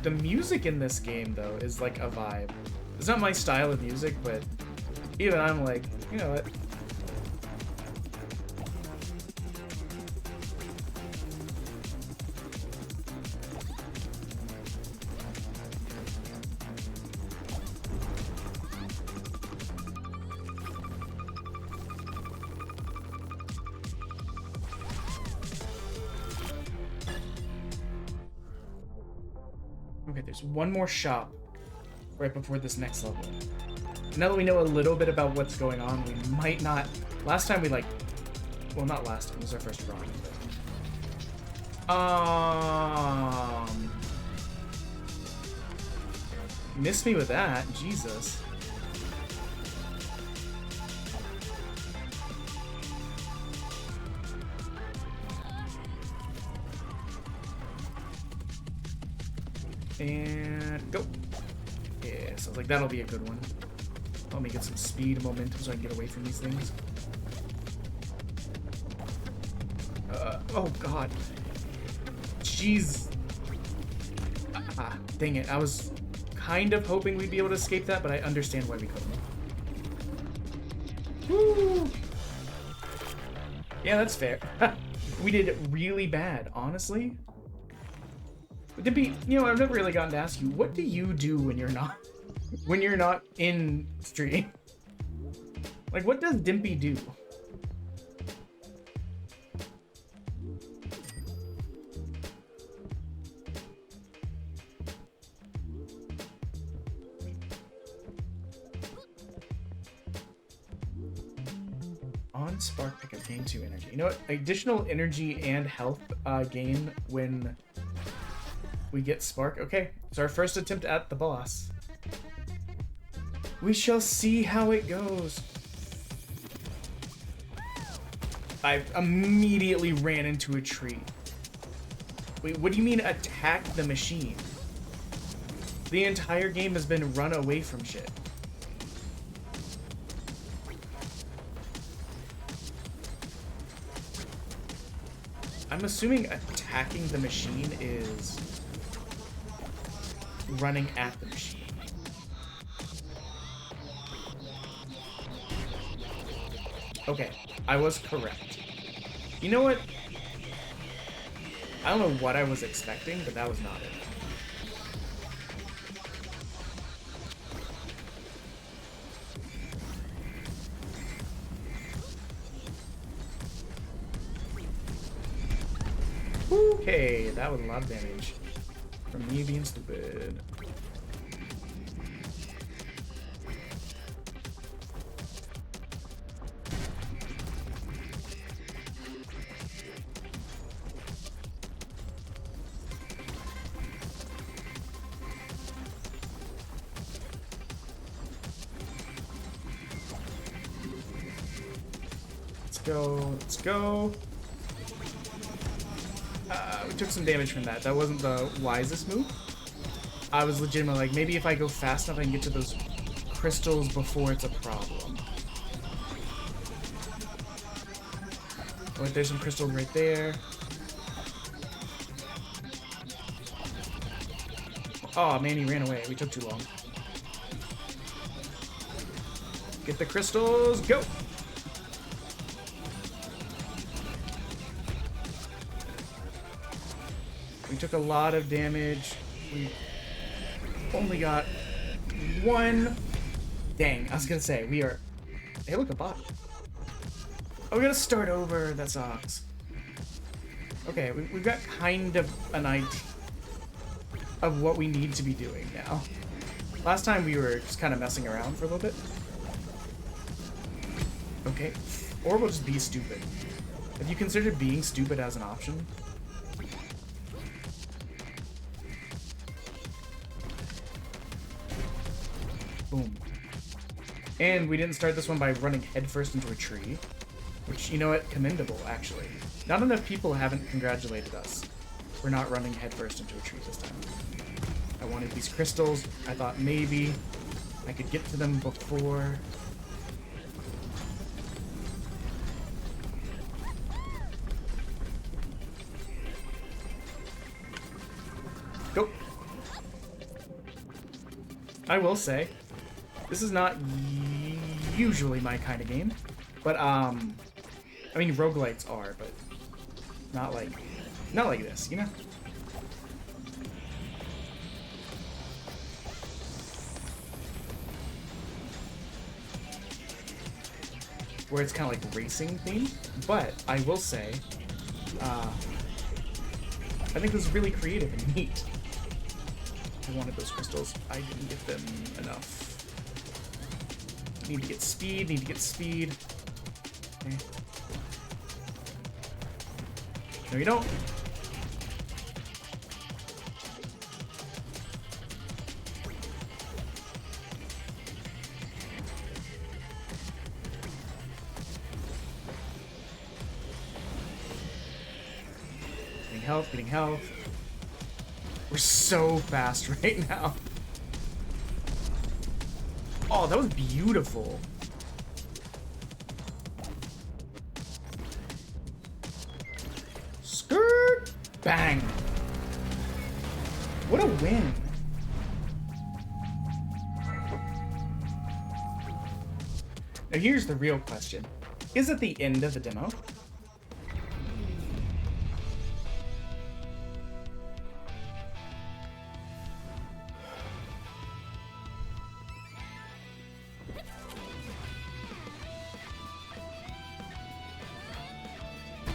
Speaker 2: The music in this game, though, is like a vibe. It's not my style of music, but even I'm like, you know what? Okay, there's one more shop right before this next level. Now that we know a little bit about what's going on, we might not... Last time we like... Well, not last time. This was our first run. Missed me with that. Jesus. And go. Yeah, sounds like that'll be a good one. Let me get some speed and momentum so I can get away from these things. Oh god. Jeez. Ah, dang it. I was kind of hoping we'd be able to escape that, but I understand why we couldn't. Woo! Yeah, that's fair. We did really bad, honestly. Dimpy, you know, I've never really gotten to ask you, what do you do when you're not in stream? Like, what does Dimpy do? On Spark Pick, I gain 2 energy. You know what? Additional energy and health gain when we get Spark. Okay, it's our first attempt at the boss. We shall see how it goes. I immediately ran into a tree. Wait, what do you mean attack the machine? The entire game has been run away from shit. I'm assuming attacking the machine is running at the machine. Okay, I was correct. You know what? I don't know what I was expecting, but that was not it. Okay, that was a lot of damage from me being stupid. Let's go. We took some damage from that. That wasn't the wisest move. I was legitimately like, maybe if I go fast enough, I can get to those crystals before it's a problem. Wait, there's some crystals right there. Oh man, he ran away. We took too long. Get the crystals. Go. We took a lot of damage. We only got one. Dang, I was gonna say, we are... Hey, look, a bot. Oh, we gotta start over. That sucks. Okay, we've got kind of an idea of what we need to be doing now. Last time we were just kind of messing around for a little bit. Okay. Or we'll just be stupid. Have you considered being stupid as an option? Boom. And we didn't start this one by running headfirst into a tree. Which, you know what? Commendable, actually. Not enough people haven't congratulated us for not running headfirst into a tree this time. I wanted these crystals. I thought maybe I could get to them before... Go! I will say, this is not usually my kind of game, but, I mean, roguelites are, but not like this, you know? Where it's kind of like racing themed, but I will say, I think this is really creative and neat. I wanted those crystals. I didn't get them enough. Need to get speed, need to get speed. Okay. No, you don't. Getting health. We're so fast right now. Oh, that was beautiful. Skirt! Bang! What a win. Now here's the real question. Is it the end of the demo?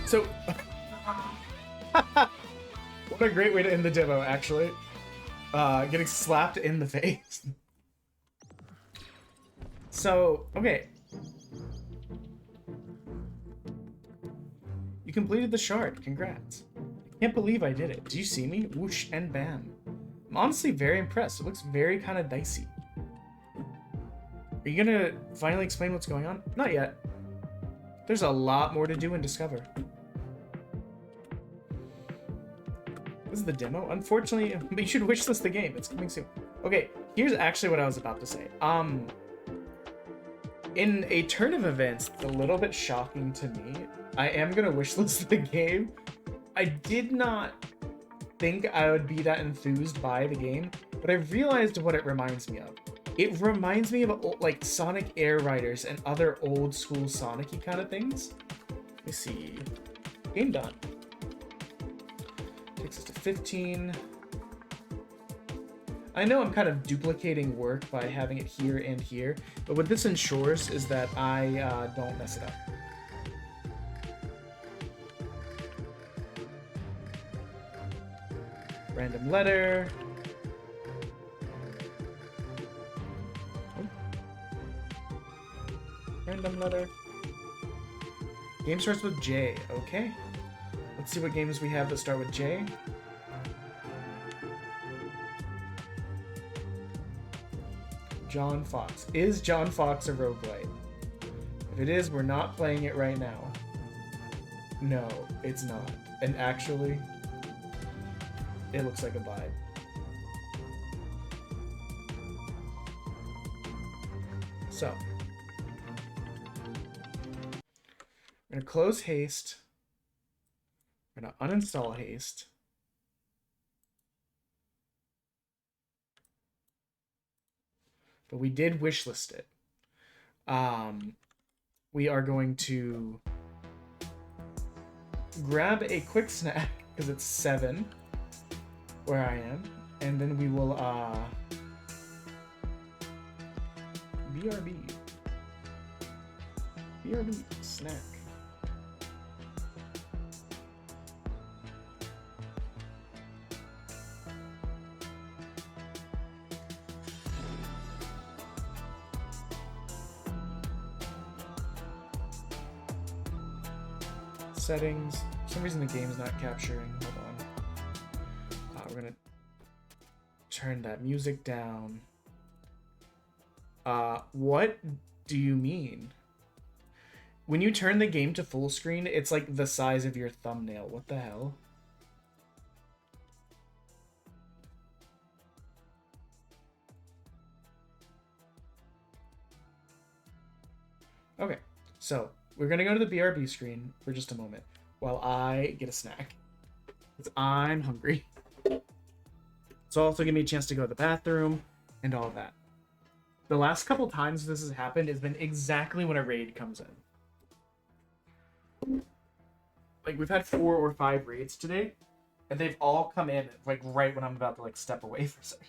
Speaker 2: So, what a great way to end the demo, actually. Getting slapped in the face. So, okay. You completed the shard. Congrats. I can't believe I did it. Do you see me? Whoosh and bam. I'm honestly very impressed. It looks very kind of dicey. Are you gonna finally explain what's going on? Not yet. There's a lot more to do and discover. This is the demo? Unfortunately, but you should wishlist the game. It's coming soon. Okay, here's actually what I was about to say. In a turn of events, it's a little bit shocking to me. I am gonna wishlist the game. I did not think I would be that enthused by the game, but I realized what it reminds me of. It reminds me of like Sonic Air Riders and other old school Sonic-y kind of things. Let me see. Game done. Takes us to 15. I know I'm kind of duplicating work by having it here and here, but what this ensures is that I don't mess it up. Random letter. Random letter. Game starts with J. Okay. Let's see what games we have that start with J. John Fox. Is John Fox a roguelite? If it is, we're not playing it right now. No, it's not. And actually, it looks like a vibe. So, we're gonna close Haste. We're gonna uninstall Haste. But we did wishlist it. we are going to grab a quick snack because it's 7 where I am, and then we will BRB snack. Settings. For some reason the game's not capturing. Hold on. We're gonna turn that music down. What do you mean? When you turn the game to full screen, it's like the size of your thumbnail. What the hell? Okay, so we're gonna go to the BRB screen for just a moment while I get a snack. 'Cause I'm hungry. So also give me a chance to go to the bathroom and all that. The last couple times this has happened has been exactly when a raid comes in. Like, we've had 4 or 5 raids today, and they've all come in like right when I'm about to like step away for a second.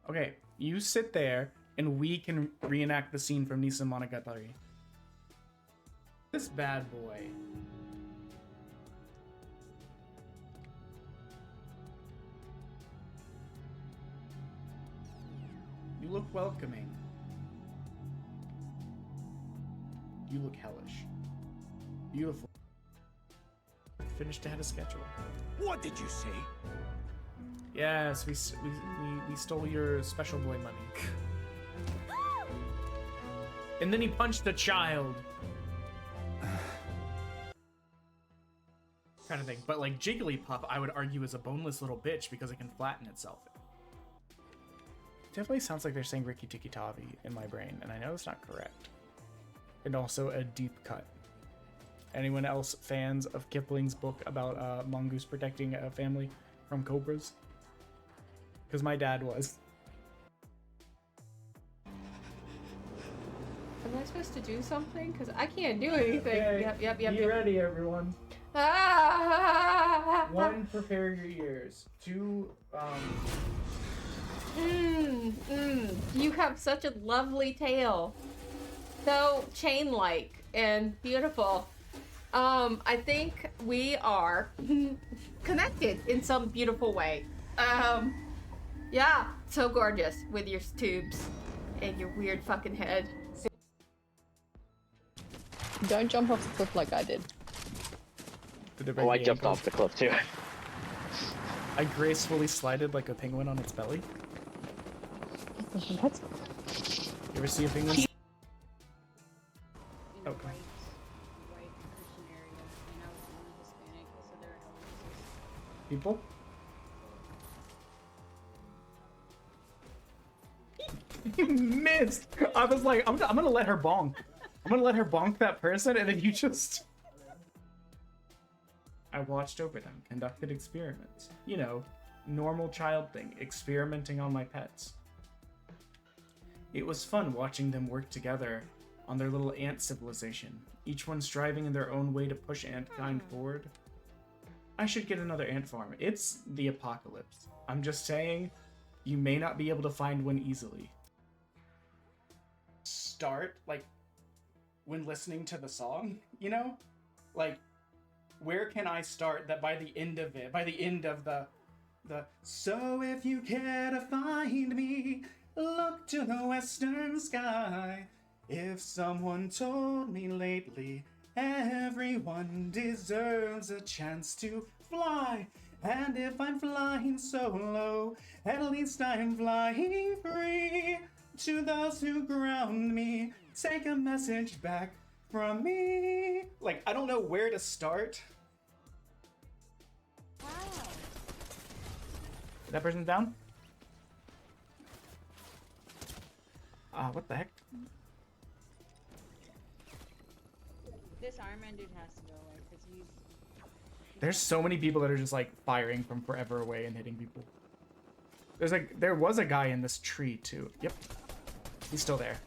Speaker 2: Okay, you sit there, and we can reenact the scene from Nisa Monogatari. This bad boy. You look welcoming. You look hellish. Beautiful. Finished ahead of schedule.
Speaker 9: What did you say?
Speaker 2: Yes, we stole your special boy money. And then he punched the child. Kind of thing. But like Jigglypuff, I would argue, is a boneless little bitch because it can flatten itself. Definitely sounds like they're saying Riki Tiki Tavi in my brain, and I know it's not correct. And also a deep cut. Anyone else fans of Kipling's book about a mongoose protecting a family from cobras? Because my dad was.
Speaker 5: Am I supposed to do something? Because I can't do anything.
Speaker 2: Okay.
Speaker 5: Yep.
Speaker 2: Be ready, everyone.
Speaker 5: Ah!
Speaker 2: 1, prepare your ears. 2,
Speaker 5: You have such a lovely tail. So chain-like and beautiful. I think we are connected in some beautiful way. Yeah, so gorgeous with your tubes and your weird fucking head.
Speaker 14: Don't jump off the cliff like I did.
Speaker 15: Oh, I jumped off the cliff too.
Speaker 2: I gracefully slided like a penguin on its belly.
Speaker 14: That's...
Speaker 2: You ever see a penguin? Okay. People? You missed! I was like, I'm gonna let her bonk. I'm gonna let her bonk that person, and then you just... I watched over them, conducted experiments. You know, normal child thing, experimenting on my pets. It was fun watching them work together on their little ant civilization, each one striving in their own way to push antkind forward. I should get another ant farm. It's the apocalypse. I'm just saying, you may not be able to find one easily. Start, like, when listening to the song, you know? Like, where can I start that by the end of it, by the end of the so if you care to find me, look to the western sky. If someone told me lately, everyone deserves a chance to fly. And if I'm flying so low, at least I'm flying free. To those who ground me, take a message back from me. Like, I don't know where to start. That person's down? What the heck?
Speaker 16: This Iron Man dude has to go away because
Speaker 2: There's so many people that are just like firing from forever away and hitting people. There was a guy in this tree too. Yep. He's still there.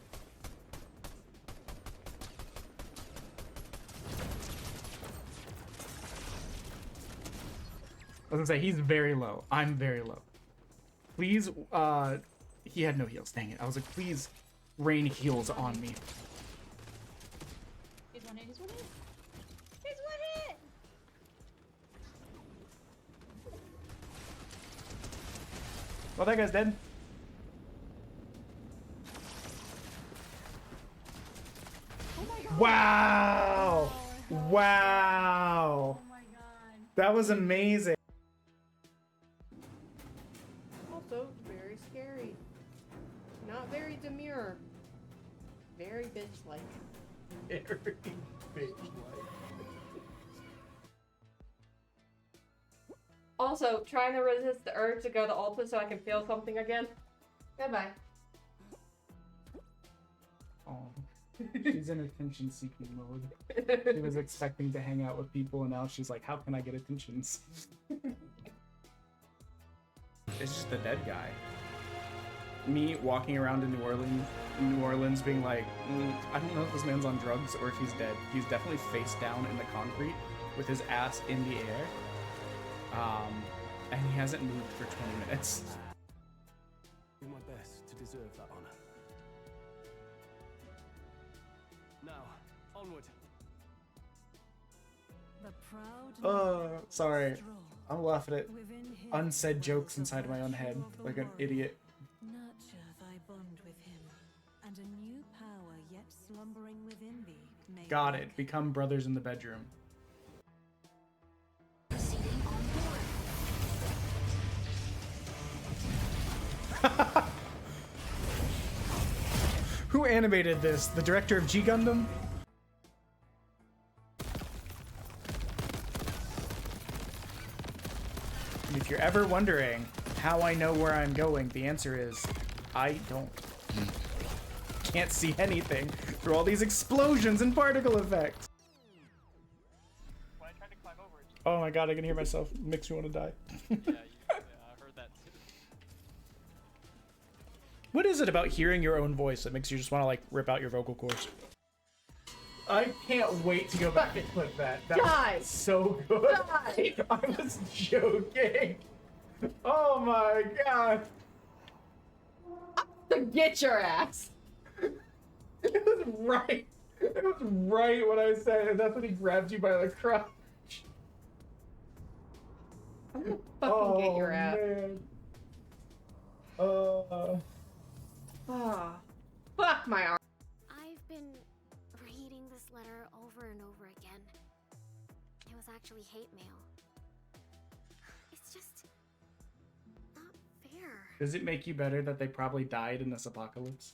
Speaker 2: I was gonna say, he's very low. I'm very low. Please, he had no heals. Dang it. I was like, please rain heals on me.
Speaker 10: He's one hit, he's one hit. He's one hit!
Speaker 2: Well, that guy's dead.
Speaker 10: Oh my god.
Speaker 2: Wow! Wow!
Speaker 10: Oh my god.
Speaker 2: That was amazing.
Speaker 5: Also, very scary. Not very demure. Very bitch-like.
Speaker 2: Very bitch-like.
Speaker 5: Also, trying to resist the urge to go to Ulta so I can feel something again. Goodbye.
Speaker 2: Oh, she's in attention-seeking mode. She was expecting to hang out with people, and now she's like, how can I get attentions? It's just the dead guy. Me walking around in New Orleans being like, I don't know if this man's on drugs or if he's dead. He's definitely face down in the concrete with his ass in the air. And he hasn't moved for 20 minutes.
Speaker 16: Do my best to deserve that honor. Now, onward.
Speaker 10: The proud
Speaker 2: Sorry. I'm laughing at unsaid jokes inside my own head, like an idiot.
Speaker 17: Nurture thy bond with him, and a new power yet slumbering within thee may
Speaker 2: Got it. Become brothers in the bedroom. Who animated this? The director of G Gundam? And if you're ever wondering how I know where I'm going, the answer is I don't. Can't see anything through all these explosions and particle effects.
Speaker 18: When I tried to climb over,
Speaker 2: Oh my god, I can hear myself. Makes me want to die.
Speaker 18: yeah, I heard that too.
Speaker 2: What is it about hearing your own voice that makes you just want to like rip out your vocal cords? I can't wait to go back and clip that. That was so good.
Speaker 5: Die!
Speaker 2: I was joking. Oh my god.
Speaker 5: Get your ass.
Speaker 2: It was right. It was right what I said, and that's when he grabbed you by the crotch.
Speaker 5: Fucking get your ass.
Speaker 2: Man.
Speaker 5: Ah, fuck my arm.
Speaker 6: I've been reading this letter over and over again. It was actually hate mail. It's just not fair.
Speaker 2: Does it make you better that they probably died in this apocalypse?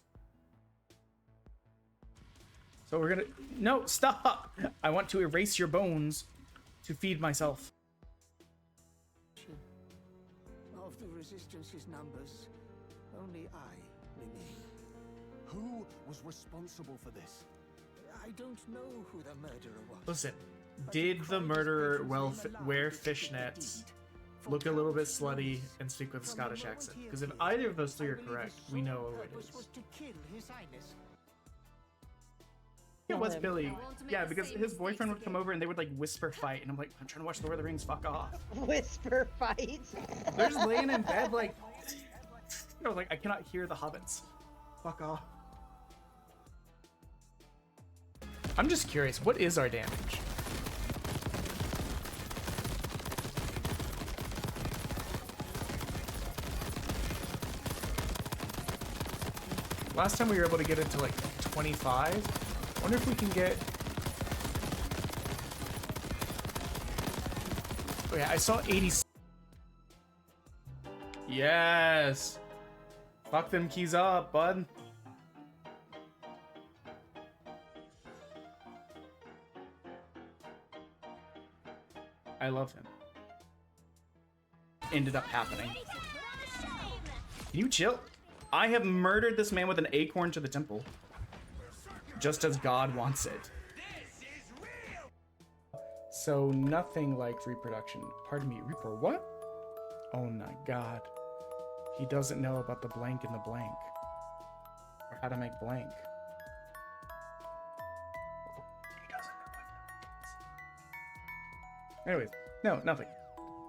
Speaker 2: So we're gonna... No, stop! I want to erase your bones to feed myself.
Speaker 3: Of the Resistance's numbers, only I remain.
Speaker 16: Who was responsible for this?
Speaker 3: I don't know who the murderer was.
Speaker 2: Listen, did the murderer wear fishnets, look a little bit slutty, and speak with a Scottish accent? Because if either of those three are correct, we know who it is.
Speaker 3: Was to kill His Highness.
Speaker 2: It was Billy. Yeah, because his boyfriend would come over and they would like whisper fight, and I'm like, I'm trying to watch The Lord of the Rings, fuck off.
Speaker 19: Whisper fight.
Speaker 2: They're just laying in bed like, I was like, I cannot hear the hobbits. Fuck off. I'm just curious, what is our damage? Last time we were able to get it to like 25. I wonder if we can get... Oh yeah, I saw 80. Yes! Fuck them keys up, bud. I love him. Ended up happening. Can you chill? I have murdered this man with an acorn to the temple. Just as God wants it.
Speaker 7: So nothing like reproduction. Pardon me, Reaper, what? Oh my god. He doesn't know about the blank in the blank. Or how to make blank. He doesn't know. Anyways, no, nothing.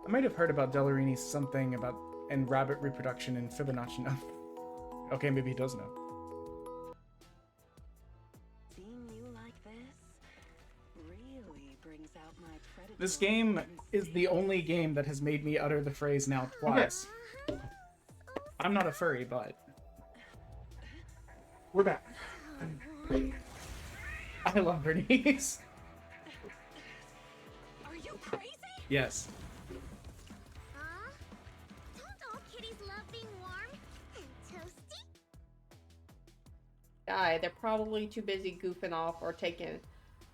Speaker 7: I might have heard about Delarini something about and rabbit reproduction and Fibonacci. No. Okay, maybe he does know.
Speaker 17: Seeing you like this really brings out my predator.
Speaker 7: This game is the only game that has made me utter the phrase now twice. I'm not a furry, but we're back. I love Bernice.
Speaker 6: Are you crazy?
Speaker 7: Yes.
Speaker 6: Don't all kitties love being warm and toasty?
Speaker 5: Guy, they're probably too busy goofing off or taking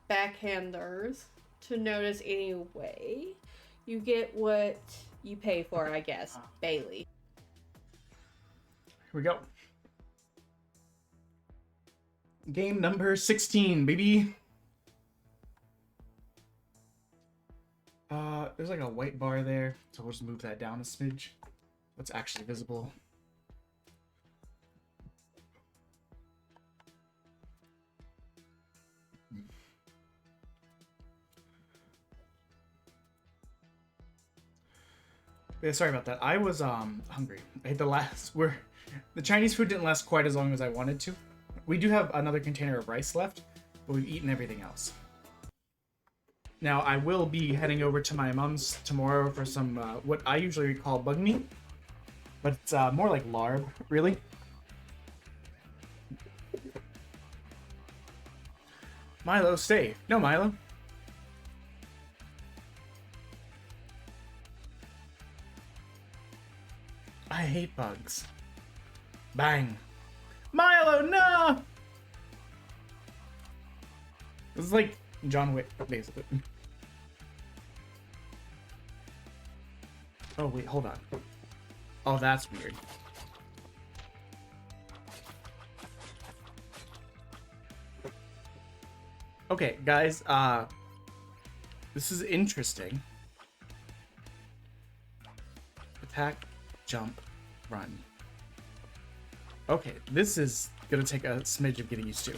Speaker 5: backhanders to notice anyway. You get what you pay for, I guess. Bailey.
Speaker 7: Here we go. Game number 16, baby. There's like a white bar there, so we'll just move that down a smidge. What's actually visible? Yeah, sorry about that. I was hungry. I ate the Chinese food didn't last quite as long as I wanted to. We do have another container of rice left, but we've eaten everything else. Now, I will be heading over to my mom's tomorrow for some, what I usually call bug meat. But it's more like larb, really. Milo, stay. No, Milo. I hate bugs. Bang. Milo, no! This is like John Wick, basically. Oh, wait, hold on. Oh, that's weird. Okay, guys, this is interesting. Attack, jump, run. Okay, this is gonna take a smidge of getting used to.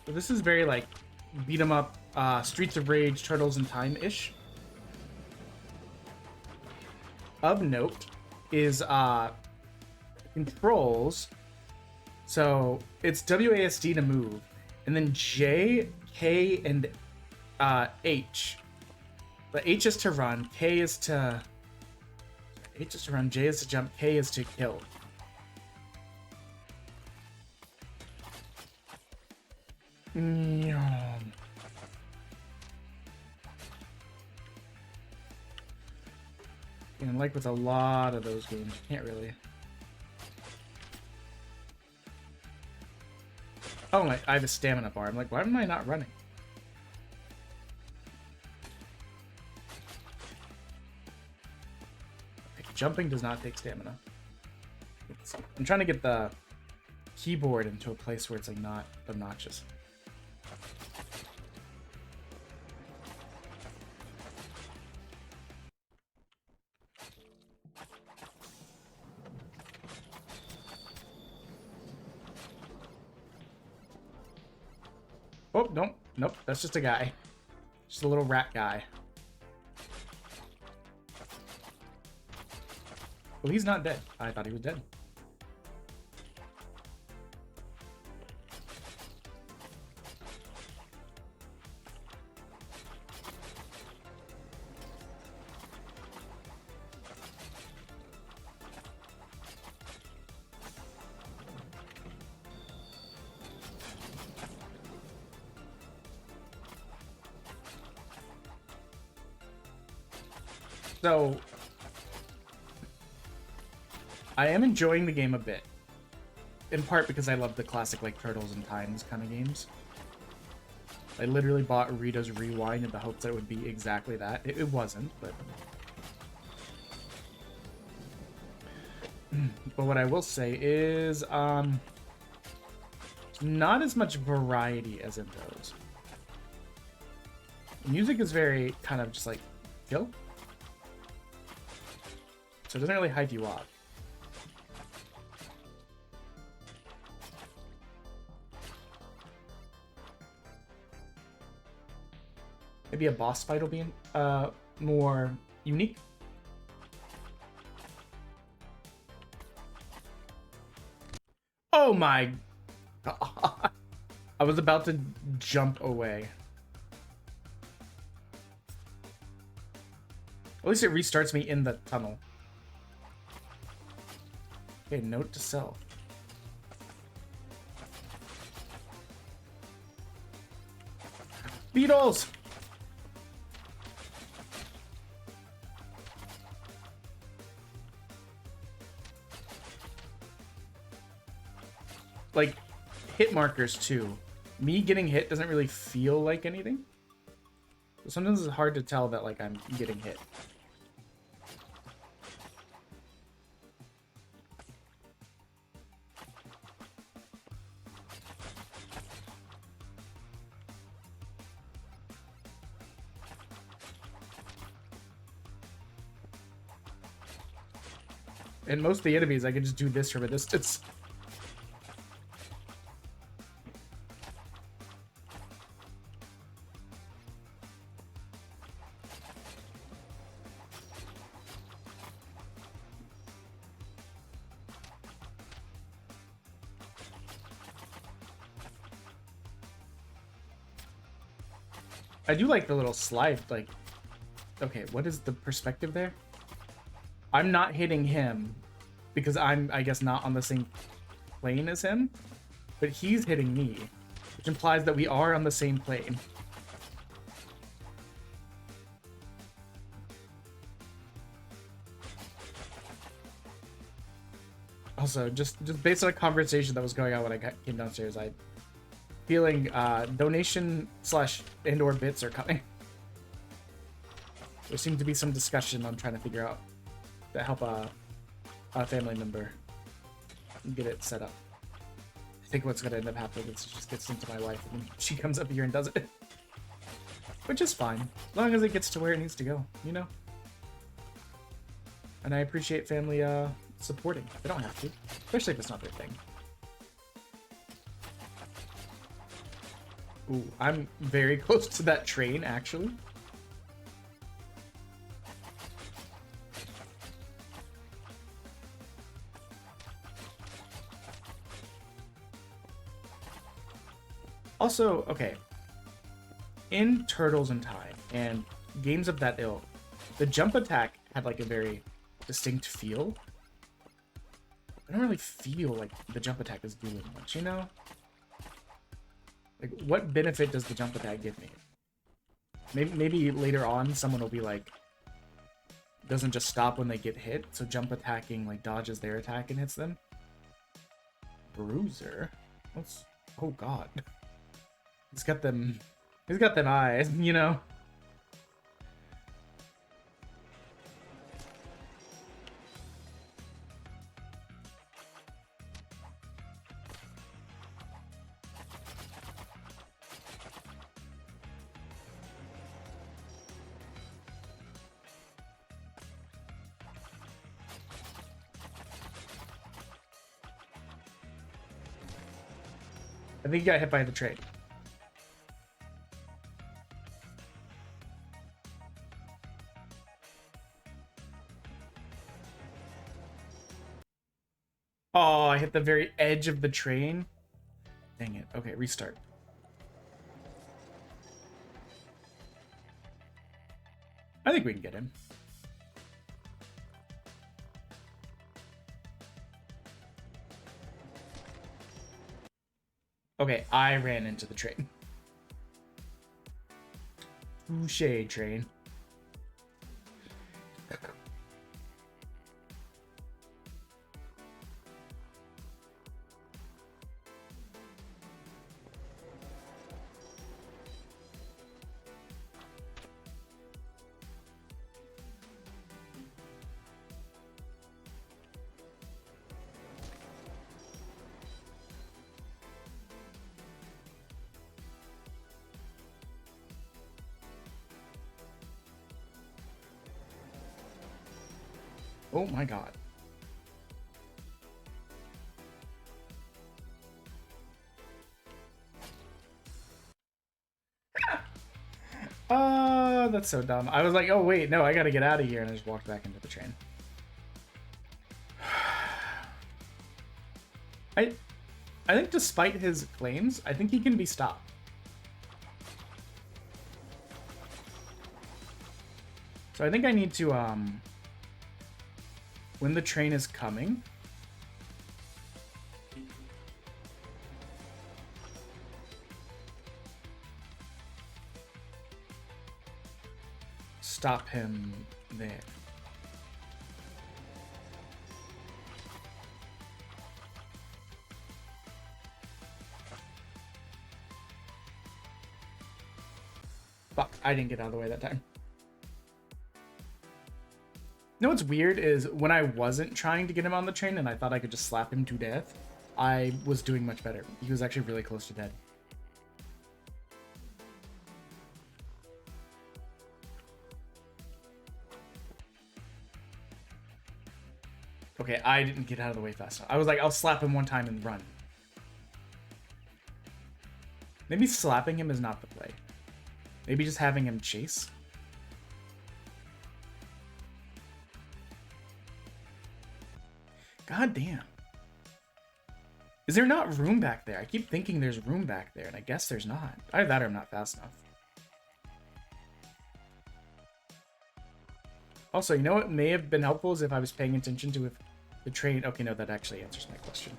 Speaker 7: So this is very like beat 'em up, Streets of Rage, Turtles in Time-ish. Of note is controls. So it's WASD to move, and then J, K, and H. The H is to run, K is to run, J is to jump, K is to kill. And like with a lot of those games, you can't really. Oh, I have a stamina bar. I'm like, why am I not running? Okay, jumping does not take stamina. I'm trying to get the keyboard into a place where it's like not obnoxious. Oh, no. Nope, that's just a guy. Just a little rat guy. Well, he's not dead. I thought he was dead. So, I am enjoying the game a bit. In part because I love the classic, like, Turtles in Times kind of games.
Speaker 2: I literally bought Rita's Rewind in the hopes that it would be exactly that. It wasn't, but... But what I will say is, not as much variety as in those. Music is very kind of just like chill, so it doesn't really hype you up. Maybe a boss fight will be more unique. Oh my god. I was about to jump away. At least it restarts me in the tunnel. Okay, note to self. Beetles! Like, hit markers too. Me getting hit doesn't really feel like anything. So sometimes it's hard to tell that like I'm getting hit. And most of the enemies I can just do this from a distance. I do like the little slide, like, okay, what is the perspective there? I'm not hitting him because I'm, I guess, not on the same plane as him, but he's hitting me, which implies that we are on the same plane. Also, just based on a conversation that was going on when I came downstairs, I'm feeling donation / and/or bits are coming. There seems to be some discussion on trying to figure out to help a family member get it set up. I think what's gonna end up happening is it just gets into my wife and she comes up here and does it. Which is fine, as long as it gets to where it needs to go, you know? And I appreciate family supporting. They don't have to, especially if it's not their thing. Ooh, I'm very close to that train, actually. Also, okay, in Turtles in Time and games of that ilk, the jump attack had like a very distinct feel. I don't really feel like the jump attack is doing much, you know? Like, what benefit does the jump attack give me? Maybe later on someone will be like, doesn't just stop when they get hit, so jump attacking like dodges their attack and hits them. Bruiser? What's... oh god. He's got them eyes, you know? I think he got hit by the train. Oh, I hit the very edge of the train. Dang it. Okay, restart. I think we can get him. Okay, I ran into the train. Touché, train. Oh my god. That's so dumb. I was like, oh wait, no, I gotta get out of here, and I just walked back into the train. I think despite his claims, I think he can be stopped. So I think I need to, when the train is coming, stop him there. Fuck, I didn't get out of the way that time. You know what's weird is when I wasn't trying to get him on the train and I thought I could just slap him to death, I was doing much better. He was actually really close to dead. Okay, I didn't get out of the way fast enough. I was like, I'll slap him one time and run. Maybe slapping him is not the play. Maybe just having him chase. God damn. Is there not room back there? I keep thinking there's room back there, and I guess there's not. Either that or I'm not fast enough. Also, you know what may have been helpful is if I was paying attention to if the train... Okay, no, that actually answers my question.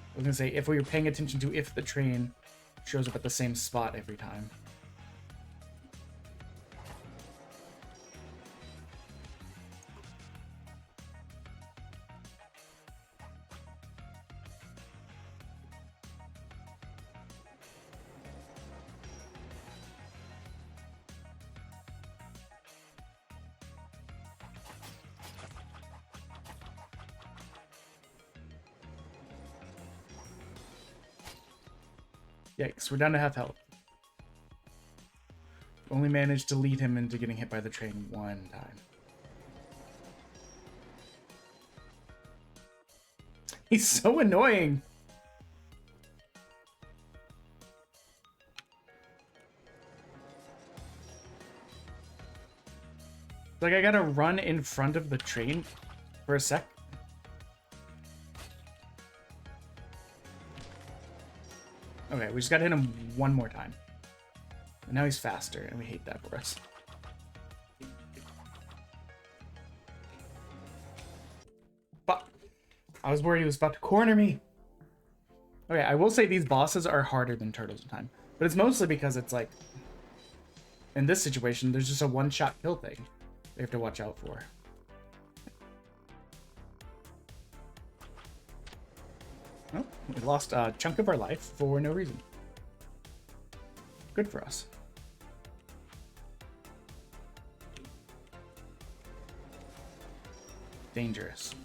Speaker 2: I was gonna say, if we were paying attention to if the train shows up at the same spot every time. Yikes, we're down to half health. Only managed to lead him into getting hit by the train one time. He's so annoying! Like, I gotta run in front of the train for a sec. Okay, we just gotta hit him one more time. And now he's faster, and we hate that for us. But I was worried he was about to corner me. Okay, I will say these bosses are harder than Turtles in Time. But it's mostly because it's like... In this situation, there's just a one-shot kill thing we have to watch out for. Oh, we lost a chunk of our life for no reason. Good for us. Dangerous.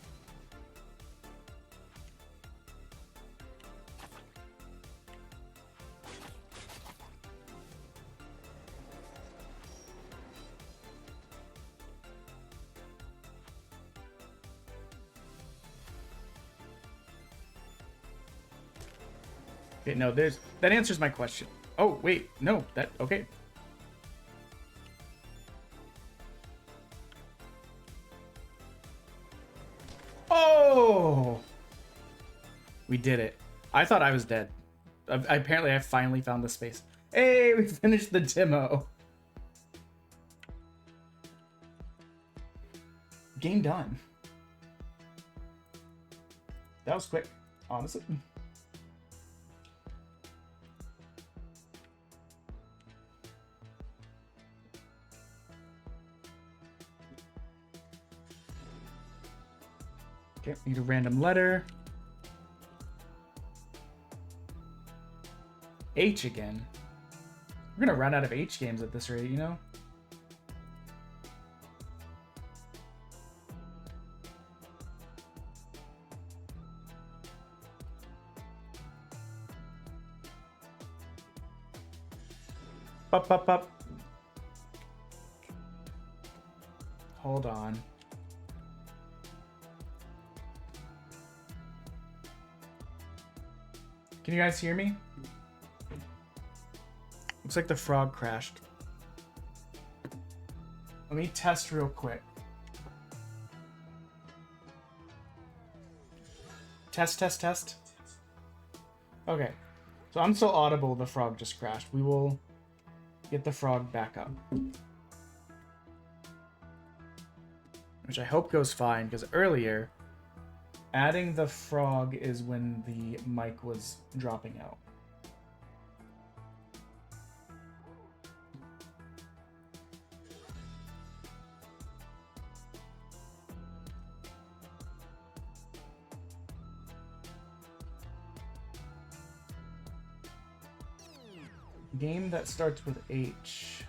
Speaker 2: Okay, no, that answers my question. Oh, wait, no, okay. Oh! We did it. I thought I was dead. Apparently, I finally found the space. Hey, we finished the demo. Game done. That was quick, honestly. Okay, need a random letter. H again. We're gonna run out of H games at this rate, you know? Up. Hold on. Can you guys hear me? Looks like the frog crashed. Let me test real quick. Test. Okay. So I'm still audible, the frog just crashed. We will get the frog back up. Which I hope goes fine, because earlier, adding the frog is when the mic was dropping out. Game that starts with H.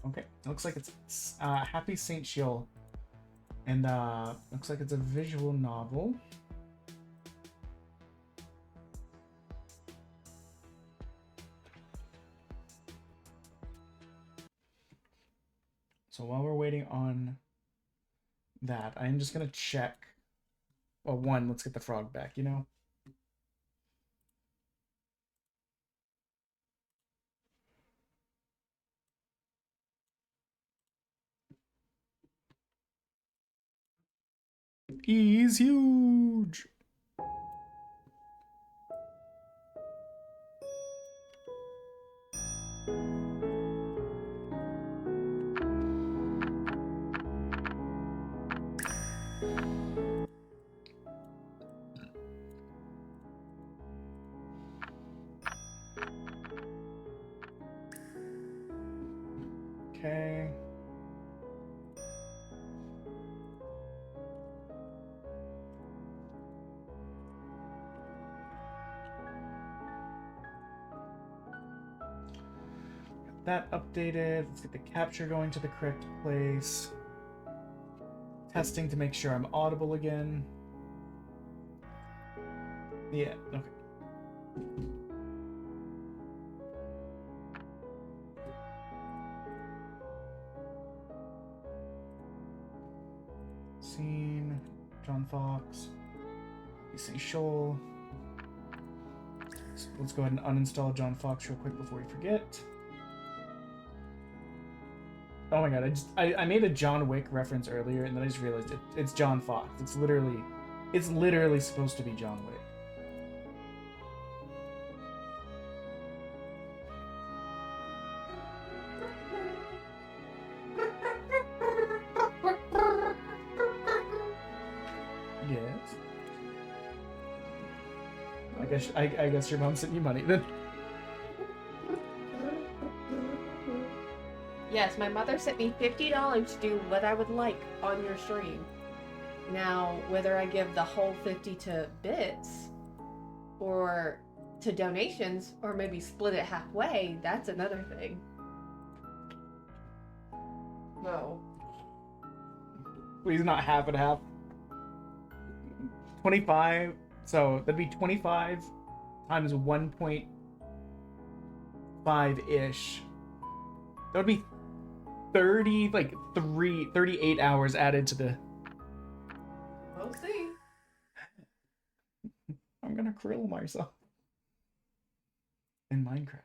Speaker 2: Okay, looks like it's Happy Saint Shiel, and looks like it's a visual novel. So while we're waiting on that, I'm just gonna check. Well, one, let's get the frog back, you know? He's huge. Okay. That updated. Let's get the capture going to the correct place. Testing to make sure I'm audible again. Yeah, okay. Scene, John Fox, St. Shoal. So let's go ahead and uninstall John Fox real quick before we forget. Oh my god, I made a John Wick reference earlier, and then I just realized it's John Fox. It's literally supposed to be John Wick. Yes. I guess your mom sent you money then.
Speaker 5: Yes, my mother sent me $50 to do what I would like on your stream. Now, whether I give the whole 50 to bits or to donations or maybe split it halfway, that's another thing. No.
Speaker 2: Please not half and half. 25. So that'd be 25 times 1.5-ish. That would be 38 hours added to the...
Speaker 5: We'll see.
Speaker 2: I'm gonna krill myself. In Minecraft.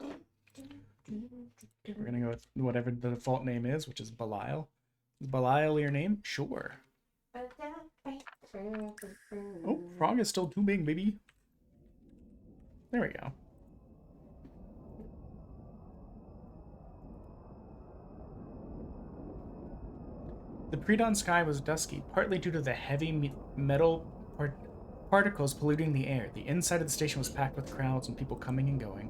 Speaker 2: Okay, we're gonna go with whatever the default name is, which is Belial. Is Belial your name? Sure. Oh, frog is still tubing, baby. There we go. The pre-dawn sky was dusky, partly due to the heavy metal particles polluting the air. The inside of the station was packed with crowds and people coming and going.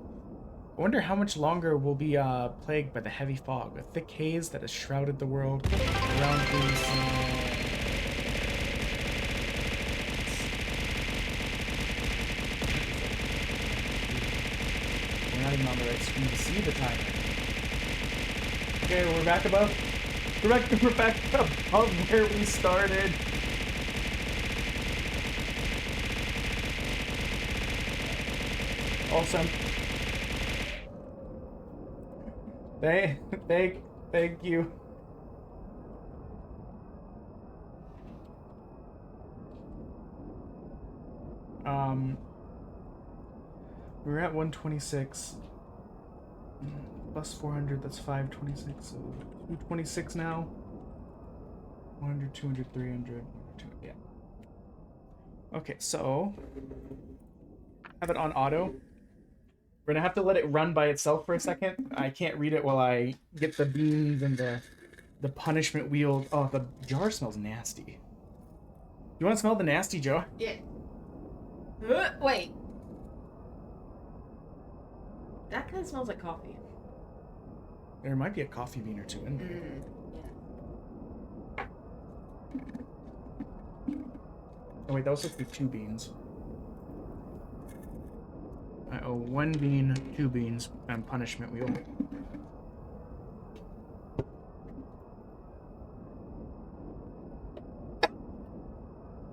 Speaker 2: I wonder how much longer we'll be plagued by the heavy fog, a thick haze that has shrouded the world around these. We're not even on the right screen to see the timer. Okay, we're back above. We're back above where we started. Awesome. Thank you. We're at 126. Plus 400, that's 526. So 226 now. 100, 200, 300, 200, yeah. Okay, so have it on auto. We're gonna have to let it run by itself for a second. I can't read it while I get the beans and the punishment wheel. Oh, the jar smells nasty. You want to smell the nasty jar?
Speaker 5: Yeah. Wait. That kind of smells like coffee.
Speaker 2: There might be a coffee bean or two in there. Oh wait, that was supposed to be 2 beans. I owe 1 bean, 2 beans, and punishment wheel.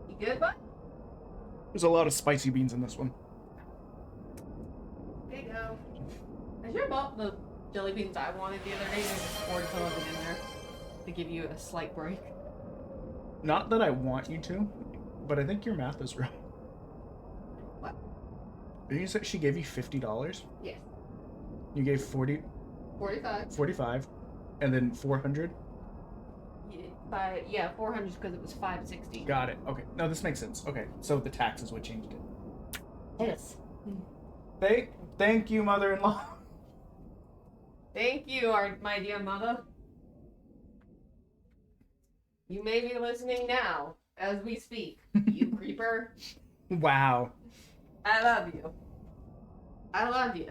Speaker 5: You good, bud?
Speaker 2: There's a lot of spicy beans in this one.
Speaker 5: There you go. I sure bought the jelly beans I wanted the other day and just poured some of them in there to give you a slight break.
Speaker 2: Not that I want you to, but I think your math is wrong.
Speaker 5: What?
Speaker 2: Did you say she gave you $50?
Speaker 5: Yes.
Speaker 2: You gave 45, and then 400?
Speaker 5: Yeah, 400 because it was 560.
Speaker 2: Got it. Okay. No, this makes sense. Okay, so the tax is what changed it.
Speaker 5: Yes.
Speaker 2: Thank you, mother-in-law.
Speaker 5: Thank you, my dear mother. You may be listening now, as we speak, you creeper.
Speaker 2: Wow.
Speaker 5: I love you. I love you.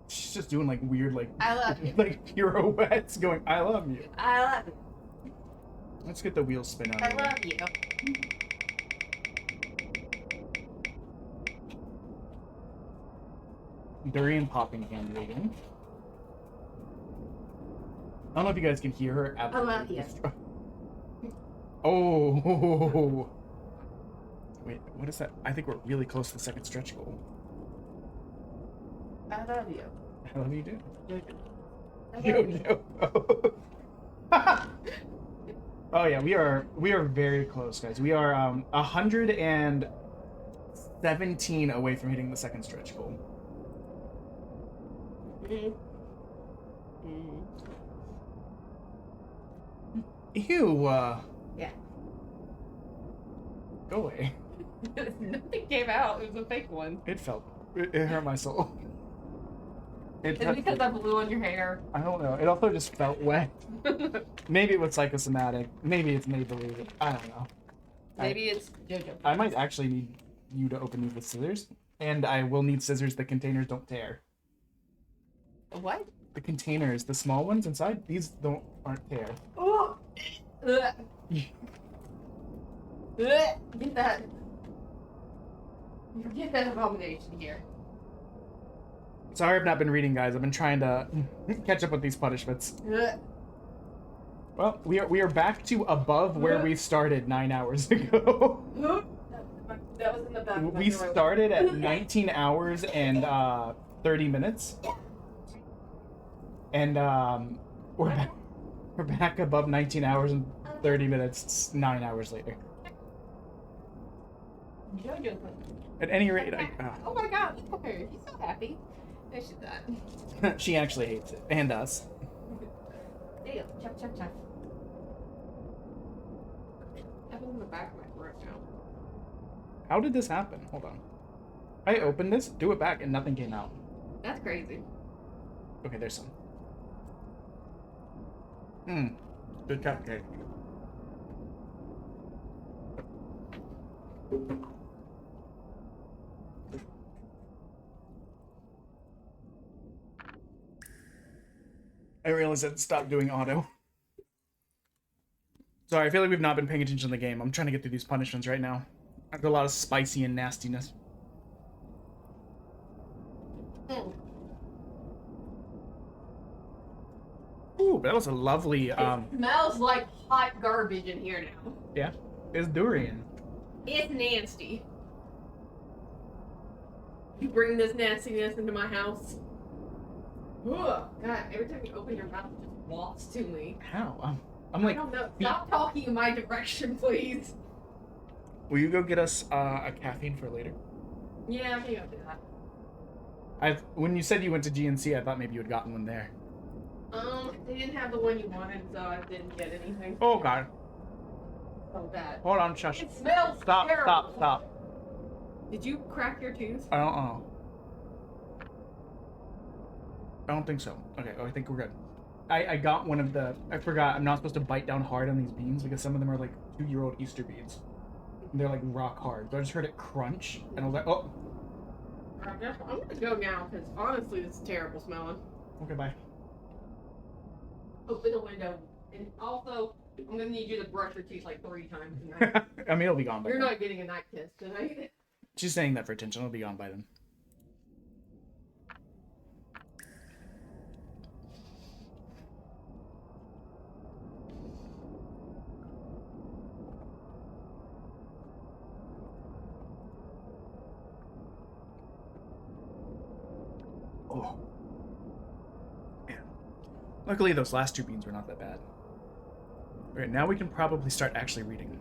Speaker 2: She's just doing like weird, like
Speaker 5: I love you.
Speaker 2: like pirouettes, going, "I love you."
Speaker 5: I love you.
Speaker 2: Let's get the wheels spin out.
Speaker 5: I love you.
Speaker 2: Durian popping candy again. I don't know if you guys can hear her.
Speaker 5: I love you.
Speaker 2: Oh. Wait, what is that? I think we're really close to the second stretch goal.
Speaker 5: I love you.
Speaker 2: I love you, too.
Speaker 5: Jojo.
Speaker 2: Oh yeah, we are very close, guys. We are 117 away from hitting the second stretch goal. Ew.
Speaker 5: Yeah.
Speaker 2: Go away.
Speaker 5: Nothing came out. It was a fake one.
Speaker 2: It hurt my soul.
Speaker 5: Is it because I blew on your hair?
Speaker 2: I don't know. It also just felt wet. Maybe it was psychosomatic. Maybe it's made believe. I don't know.
Speaker 5: Maybe it's JoJo.
Speaker 2: I might actually need you to open these with scissors, and I will need scissors. The containers don't tear.
Speaker 5: What?
Speaker 2: The containers, the small ones inside, these aren't tear.
Speaker 5: Oh! Get that. Get that abomination here.
Speaker 2: Sorry, I've not been reading, guys. I've been trying to catch up with these punishments. Well, we are back to above where we started 9 hours ago.
Speaker 5: That was in the back.
Speaker 2: We started at 19 hours and 30 minutes. And we're back above 19 hours and 30 minutes 9 hours later. At any rate,
Speaker 5: Oh my god, look at her. She's so happy. No, she's not.
Speaker 2: she actually hates it. And us.
Speaker 5: Damn, chop, chop, chop. something in the back of my throat now.
Speaker 2: How did this happen? Hold on. I opened this, do it back, and nothing came out.
Speaker 5: That's crazy.
Speaker 2: Okay, there's some. Good cupcake. I realized I stopped doing auto. Sorry, I feel like we've not been paying attention to the game. I'm trying to get through these punishments right now. After a lot of spicy and nastiness. Ooh, that was a lovely,
Speaker 5: It smells like hot garbage in here now.
Speaker 2: Yeah, it's durian.
Speaker 5: It's nasty. You bring this nastiness into my house. Ugh, God, every time you open your mouth, it just walks to me.
Speaker 2: How? I'm like,
Speaker 5: I don't know. Stop talking in my direction, please.
Speaker 2: will you go get us a caffeine for later?
Speaker 5: Yeah, maybe I'll do that.
Speaker 2: When you said you went to GNC, I thought maybe you had gotten one there.
Speaker 5: They didn't have the one you wanted, so I didn't get anything.
Speaker 2: Oh God.
Speaker 5: So bad.
Speaker 2: Hold on, shush.
Speaker 5: It smells
Speaker 2: Stop,
Speaker 5: terrible.
Speaker 2: stop.
Speaker 5: Did you crack your tooth?
Speaker 2: I don't know. I don't think so. Okay, I think we're good. I got one of the... I forgot, I'm not supposed to bite down hard on these beans because some of them are like 2-year-old Easter beans. And they're like rock hard. So I just heard it crunch, and I was like, oh.
Speaker 5: I'm gonna go now, because honestly, this is terrible smelling.
Speaker 2: Okay, bye.
Speaker 5: Open the window. And also, I'm gonna need you to brush your teeth like 3 times tonight.
Speaker 2: I mean, it'll be gone by
Speaker 5: You're
Speaker 2: then.
Speaker 5: not getting a night kiss tonight.
Speaker 2: She's saying that for attention. It'll be gone by then. Oh. Man. Luckily, those last 2 beans were not that bad. Alright, now we can probably start actually reading.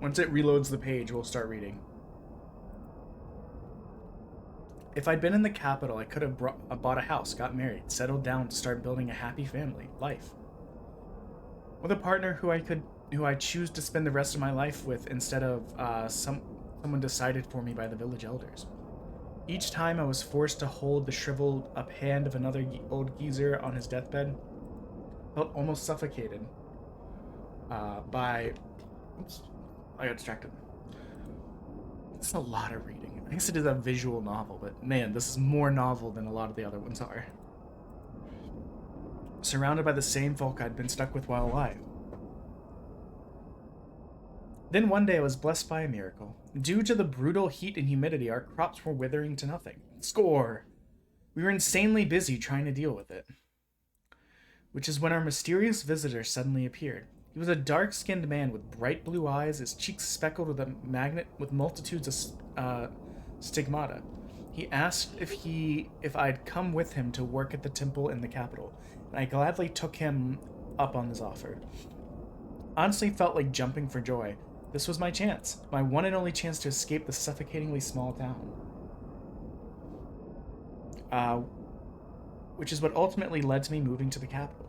Speaker 2: Once it reloads the page, we'll start reading. If I'd been in the capital, I could have bought a house, got married, settled down to start building a happy family life. With a partner who I choose to spend the rest of my life with instead of someone decided for me by the village elders. Each time I was forced to hold the shriveled up hand of another old geezer on his deathbed, felt almost suffocated by... Oops, I got distracted. It's a lot of reading. I guess it is a visual novel, but man, this is more novel than a lot of the other ones are. Surrounded by the same folk I'd been stuck with while alive. Then one day I was blessed by a miracle. Due to the brutal heat and humidity, our crops were withering to nothing. Score! We were insanely busy trying to deal with it. Which is when our mysterious visitor suddenly appeared. He was a dark-skinned man with bright blue eyes, his cheeks speckled with a magnet with multitudes of stigmata. He asked if I'd come with him to work at the temple in the capital, and I gladly took him up on his offer. Honestly felt like jumping for joy. This was my chance, my one and only chance to escape the suffocatingly small town. Which is what ultimately led to me moving to the capital.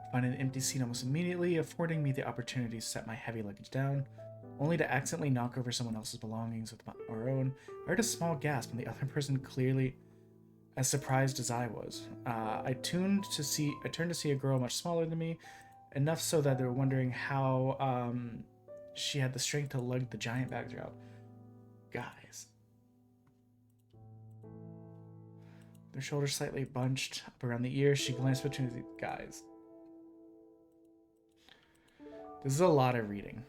Speaker 2: Find an empty seat almost immediately, affording me the opportunity to set my heavy luggage down, only to accidentally knock over someone else's belongings with our own. I heard a small gasp, and the other person clearly as surprised as I was. I turned to see a girl much smaller than me, enough so that they were wondering how she had the strength to lug the giant bags out. Guys. Their shoulders slightly bunched up around the ears. She glanced between the guys. This is a lot of reading.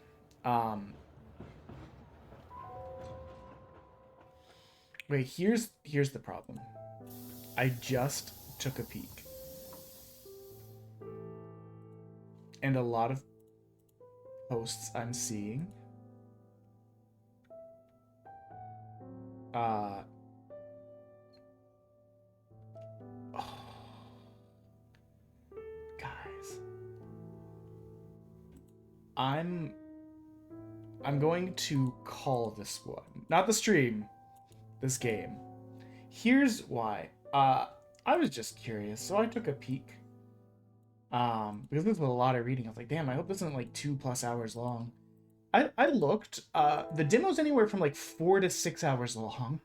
Speaker 2: Wait, here's the problem. I just took a peek. And a lot of posts I'm seeing guys, I'm going to call this one, not the stream, this game. Here's why. I was just curious, so I took a peek. Because this was a lot of reading. I was like, damn, I hope this isn't like 2+ hours long. I looked. The demo's anywhere from like 4 to 6 hours long.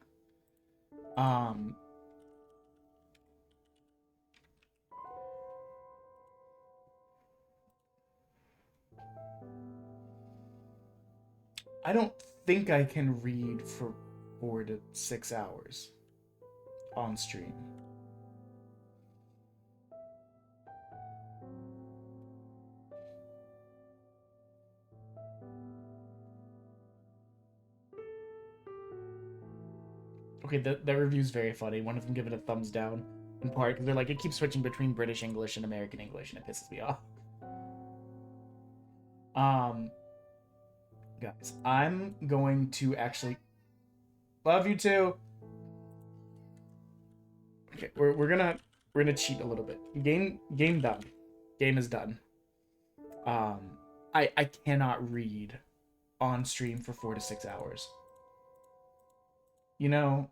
Speaker 2: I don't think I can read for 4 to 6 hours on stream. Okay, that review's very funny. One of them give it a thumbs down in part because they're like, it keeps switching between British English and American English and it pisses me off. Guys, I'm going to actually love you too. Okay, we're gonna cheat a little bit. Game done. Game is done. I cannot read on stream for 4 to 6 hours. You know,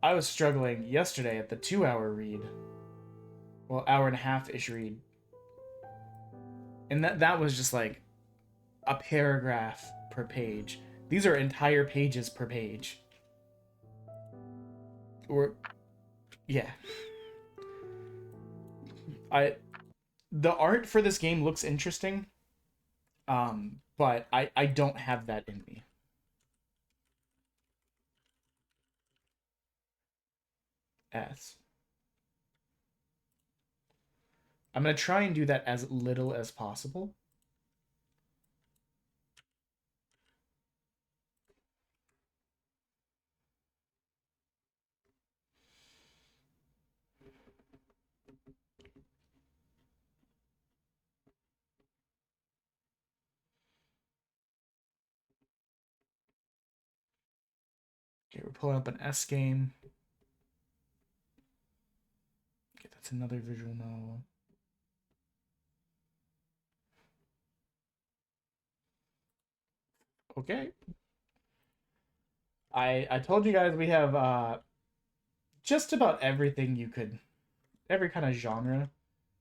Speaker 2: I was struggling yesterday at the 2-hour read. Well, hour and a half-ish read. And that was just like a paragraph per page. These are entire pages per page. Or, yeah. The art for this game looks interesting. But I don't have that in me. I'm going to try and do that as little as possible. Okay, we're pulling up an S game. Okay, that's another visual novel. Okay. I told you guys we have just about everything you could, every kind of genre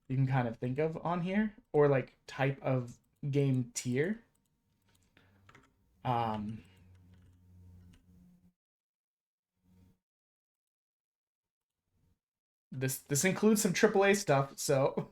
Speaker 2: you can kind of think of on here, or like type of game tier. This includes some AAA stuff, so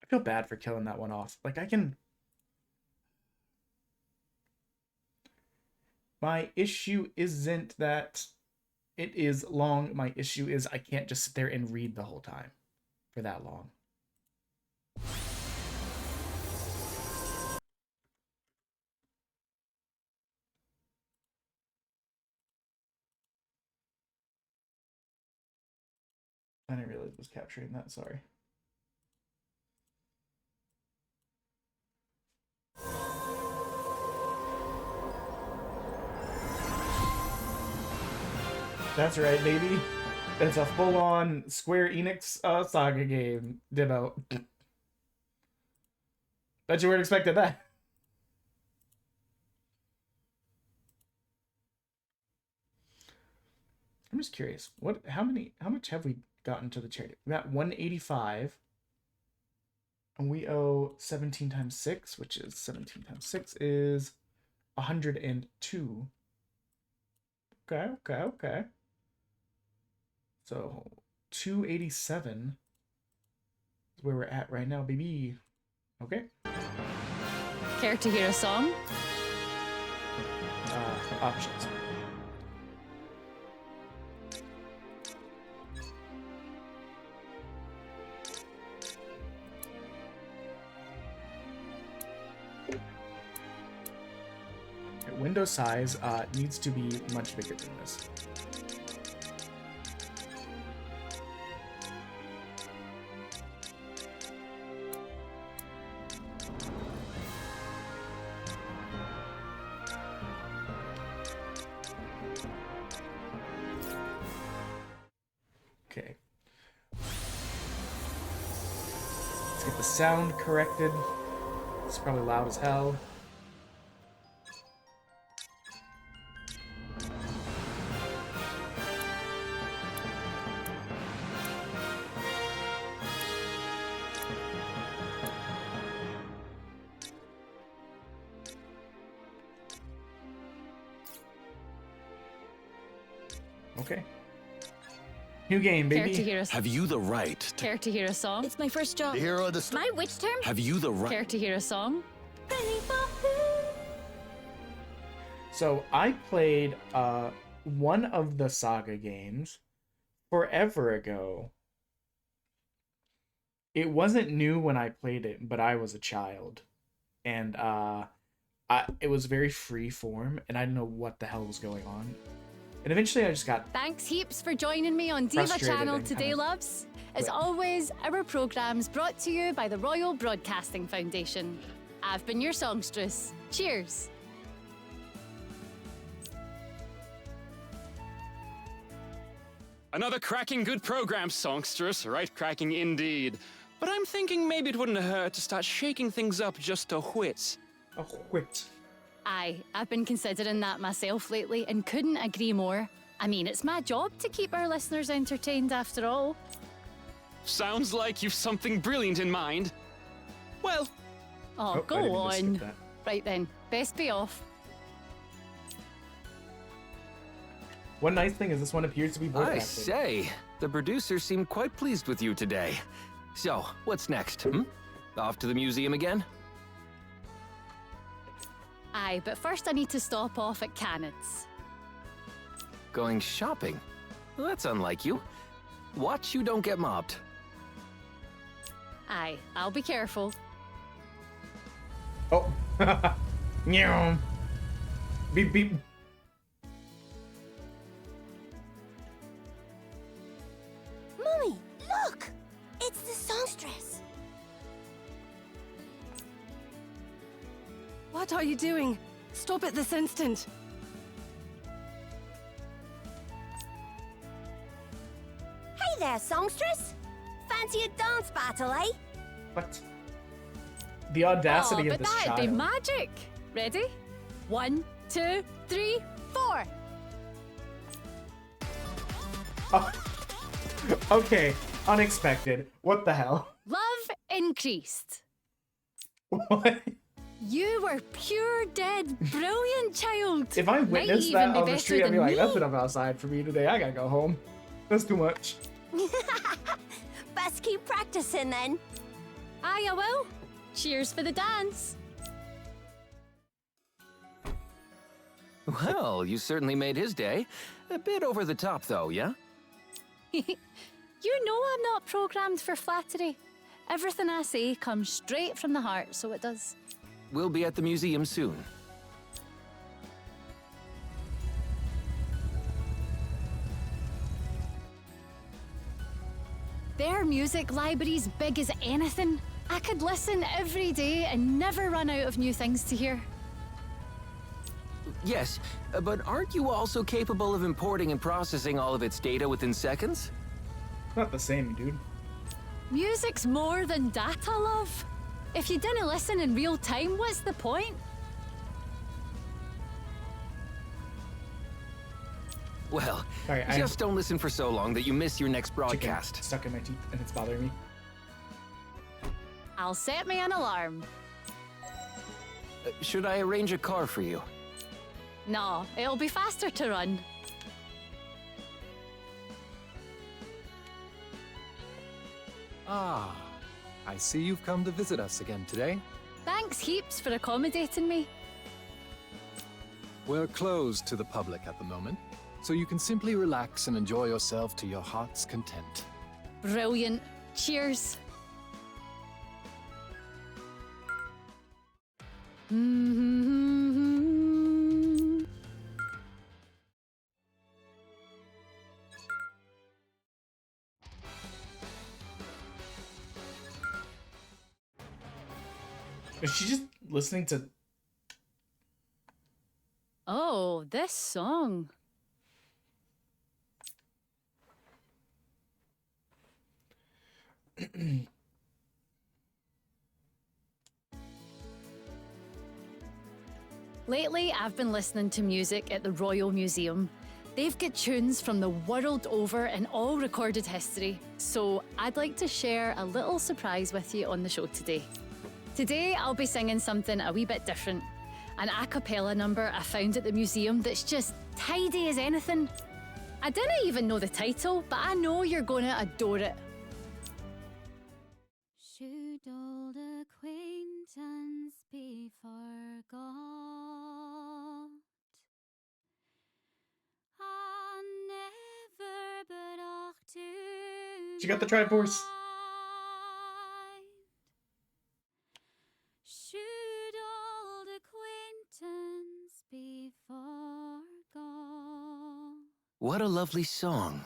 Speaker 2: I feel bad for killing that one off. Like, I can... My issue isn't that it is long. My issue is I can't just sit there and read the whole time for that long. I didn't realize it was capturing that, sorry. That's right, baby. It's a full-on Square Enix Saga game demo. Bet you weren't expecting that. I'm just curious. How much have we gotten to the charity? We got 185. And we owe 17 times 6, which is 17 times 6 is 102. Okay. So 287 is where we're at right now, baby. Okay.
Speaker 10: Care to hear a song?
Speaker 7: Options. Window size needs to be much bigger than this. Okay. Let's get the sound corrected. It's probably loud as hell. Okay. New game,
Speaker 10: Care
Speaker 7: baby.
Speaker 10: to hear a
Speaker 13: Have you the right to...
Speaker 10: Care to hear a song?
Speaker 6: It's my first job.
Speaker 13: The hero of the
Speaker 6: My witch term?
Speaker 13: Have you the right...
Speaker 10: Care to hear a song?
Speaker 7: So I played one of the Saga games forever ago. It wasn't new when I played it, but I was a child. And it was very free form, and I didn't know what the hell was going on. And eventually I just got...
Speaker 10: Thanks heaps for joining me on Diva
Speaker 7: Frustrated
Speaker 10: Channel
Speaker 7: and
Speaker 10: today,
Speaker 7: kind of
Speaker 10: loves. As
Speaker 7: quit.
Speaker 10: always, our program's brought to you by the Royal Broadcasting Foundation. I've been your songstress. Cheers.
Speaker 20: Another cracking good program, songstress. Right cracking indeed. But I'm thinking maybe it wouldn't hurt to start shaking things up just a whit.
Speaker 7: A whit?
Speaker 10: Aye, I've been considering that myself lately and couldn't agree more. I mean, it's my job to keep our listeners entertained after all.
Speaker 20: Sounds like you've something brilliant in mind. Well...
Speaker 10: Oh,
Speaker 20: I didn't
Speaker 10: go
Speaker 20: mean to skip
Speaker 10: on.
Speaker 20: that.
Speaker 10: Right then, best be off.
Speaker 7: One nice thing is this one appears to be
Speaker 21: I
Speaker 7: broadcasted.
Speaker 21: say, the producer seemed quite pleased with you today. So, what's next? Off to the museum again?
Speaker 10: Aye, but first I need to stop off at Cannett's.
Speaker 21: Going shopping? Well, that's unlike you. Watch you don't get mobbed.
Speaker 10: Aye, I'll be careful.
Speaker 7: Oh. Meow. Beep beep.
Speaker 6: Mummy, look! It's the songstress.
Speaker 22: What are you doing? Stop it this instant.
Speaker 6: Hey there, songstress. Fancy a dance battle, eh?
Speaker 7: What? The audacity
Speaker 10: oh,
Speaker 7: of
Speaker 10: but
Speaker 7: this
Speaker 10: that'd be
Speaker 7: child.
Speaker 10: magic. Ready? 1, 2, 3, 4.
Speaker 7: Oh. Okay, unexpected. What the hell?
Speaker 10: Love increased.
Speaker 7: What?
Speaker 10: You were pure dead brilliant, child.
Speaker 7: If I
Speaker 10: Might
Speaker 7: witnessed
Speaker 10: even
Speaker 7: that
Speaker 10: be
Speaker 7: on the
Speaker 10: better
Speaker 7: street, I'd be
Speaker 10: than
Speaker 7: like,
Speaker 10: me.
Speaker 7: that's enough outside for me today. I gotta go home. That's too much.
Speaker 6: Best keep practicing then.
Speaker 10: Aye, I will. Cheers for the dance.
Speaker 21: Well, you certainly made his day. A bit over the top, though, yeah?
Speaker 10: You know I'm not programmed for flattery. Everything I say comes straight from the heart, so it does.
Speaker 21: We'll be at the museum soon.
Speaker 10: Their music library's big as anything. I could listen every day and never run out of new things to hear.
Speaker 21: Yes, but aren't you also capable of importing and processing all of its data within seconds?
Speaker 7: Not the same, dude.
Speaker 10: Music's more than data, love. If you didn't listen in real time, what's the point?
Speaker 21: Well,
Speaker 7: Sorry,
Speaker 21: just don't listen for so long that you miss your next
Speaker 7: Chicken
Speaker 21: broadcast.
Speaker 7: stuck in my teeth and it's bothering me.
Speaker 10: I'll set me an alarm.
Speaker 21: Should I arrange a car for you?
Speaker 10: No, it'll be faster to run.
Speaker 23: Ah, I see you've come to visit us again today.
Speaker 10: Thanks heaps for accommodating me.
Speaker 1: We're closed to the public at the moment, so you can simply relax and enjoy yourself to your heart's content.
Speaker 10: Brilliant. Cheers.
Speaker 2: Is she just listening to...
Speaker 10: Oh, this song. Lately, I've been listening to music at the Royal Museum. They've got tunes from the world over in all recorded history, so I'd like to share a little surprise with you on the show today. Today, I'll be singing something a wee bit different. An a cappella number I found at the museum that's just tidy as anything. I didn't even know the title, but I know you're gonna adore it.
Speaker 6: Should old acquaintance be forgot? I never but ought to.
Speaker 2: She got the Triforce.
Speaker 6: Should old acquaintance be forgot?
Speaker 21: What a lovely song.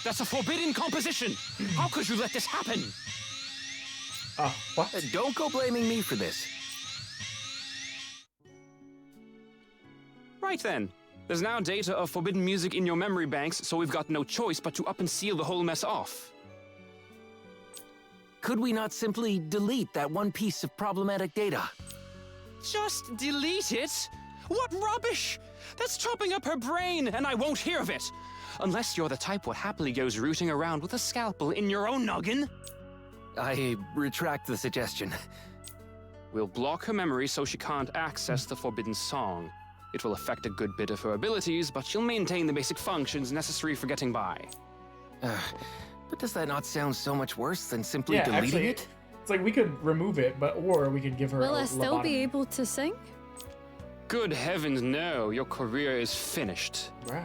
Speaker 21: That's a forbidden composition! How could you let this happen?
Speaker 2: What?
Speaker 21: Don't go blaming me for this. Right then. There's now data of forbidden music in your memory banks, so we've got no choice but to up and seal the whole mess off. Could we not simply delete that one piece of problematic data? Just delete it? What rubbish! That's chopping up her brain, and I won't hear of it! Unless you're the type what happily goes rooting around with a scalpel in your own noggin. I retract the suggestion. We'll block her memory so she can't access the forbidden song. It will affect a good bit of her abilities, but she'll maintain the basic functions necessary for getting by. But does that not sound so much worse than simply deleting it?
Speaker 2: It's like we could remove it, or we could give her
Speaker 10: Will
Speaker 2: a
Speaker 10: I still be
Speaker 2: lobotomy.
Speaker 10: able to sing?
Speaker 20: Good heavens, no. Your career is finished.
Speaker 2: Right.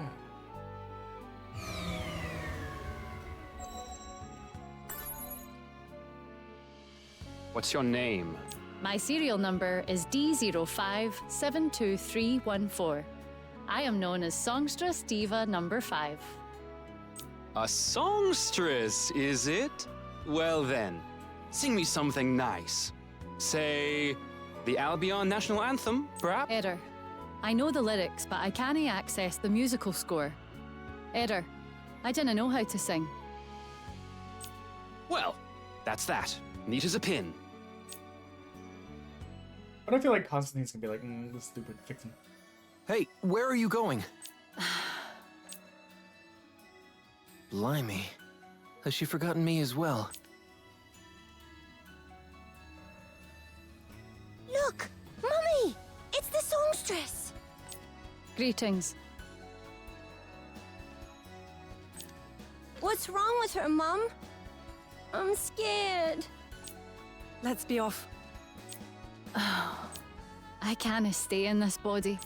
Speaker 20: What's your name?
Speaker 10: My serial number is D0572314. I am known as Songstress Diva number 5.
Speaker 20: A songstress, is it? Well then, sing me something nice. Say, the Albion National Anthem, perhaps?
Speaker 10: Error. I know the lyrics, but I can't access the musical score. Error. I didn't know how to sing.
Speaker 20: Well, that's that. Neat as a pin.
Speaker 2: But I feel like Constantine's gonna be like, this is stupid, fix him.
Speaker 21: Hey, where are you going? Blimey. Has she forgotten me as well?
Speaker 6: Look! Mummy! It's the songstress!
Speaker 10: Greetings.
Speaker 22: What's wrong with her, Mum? I'm scared. Let's be off.
Speaker 10: I can't stay in this body.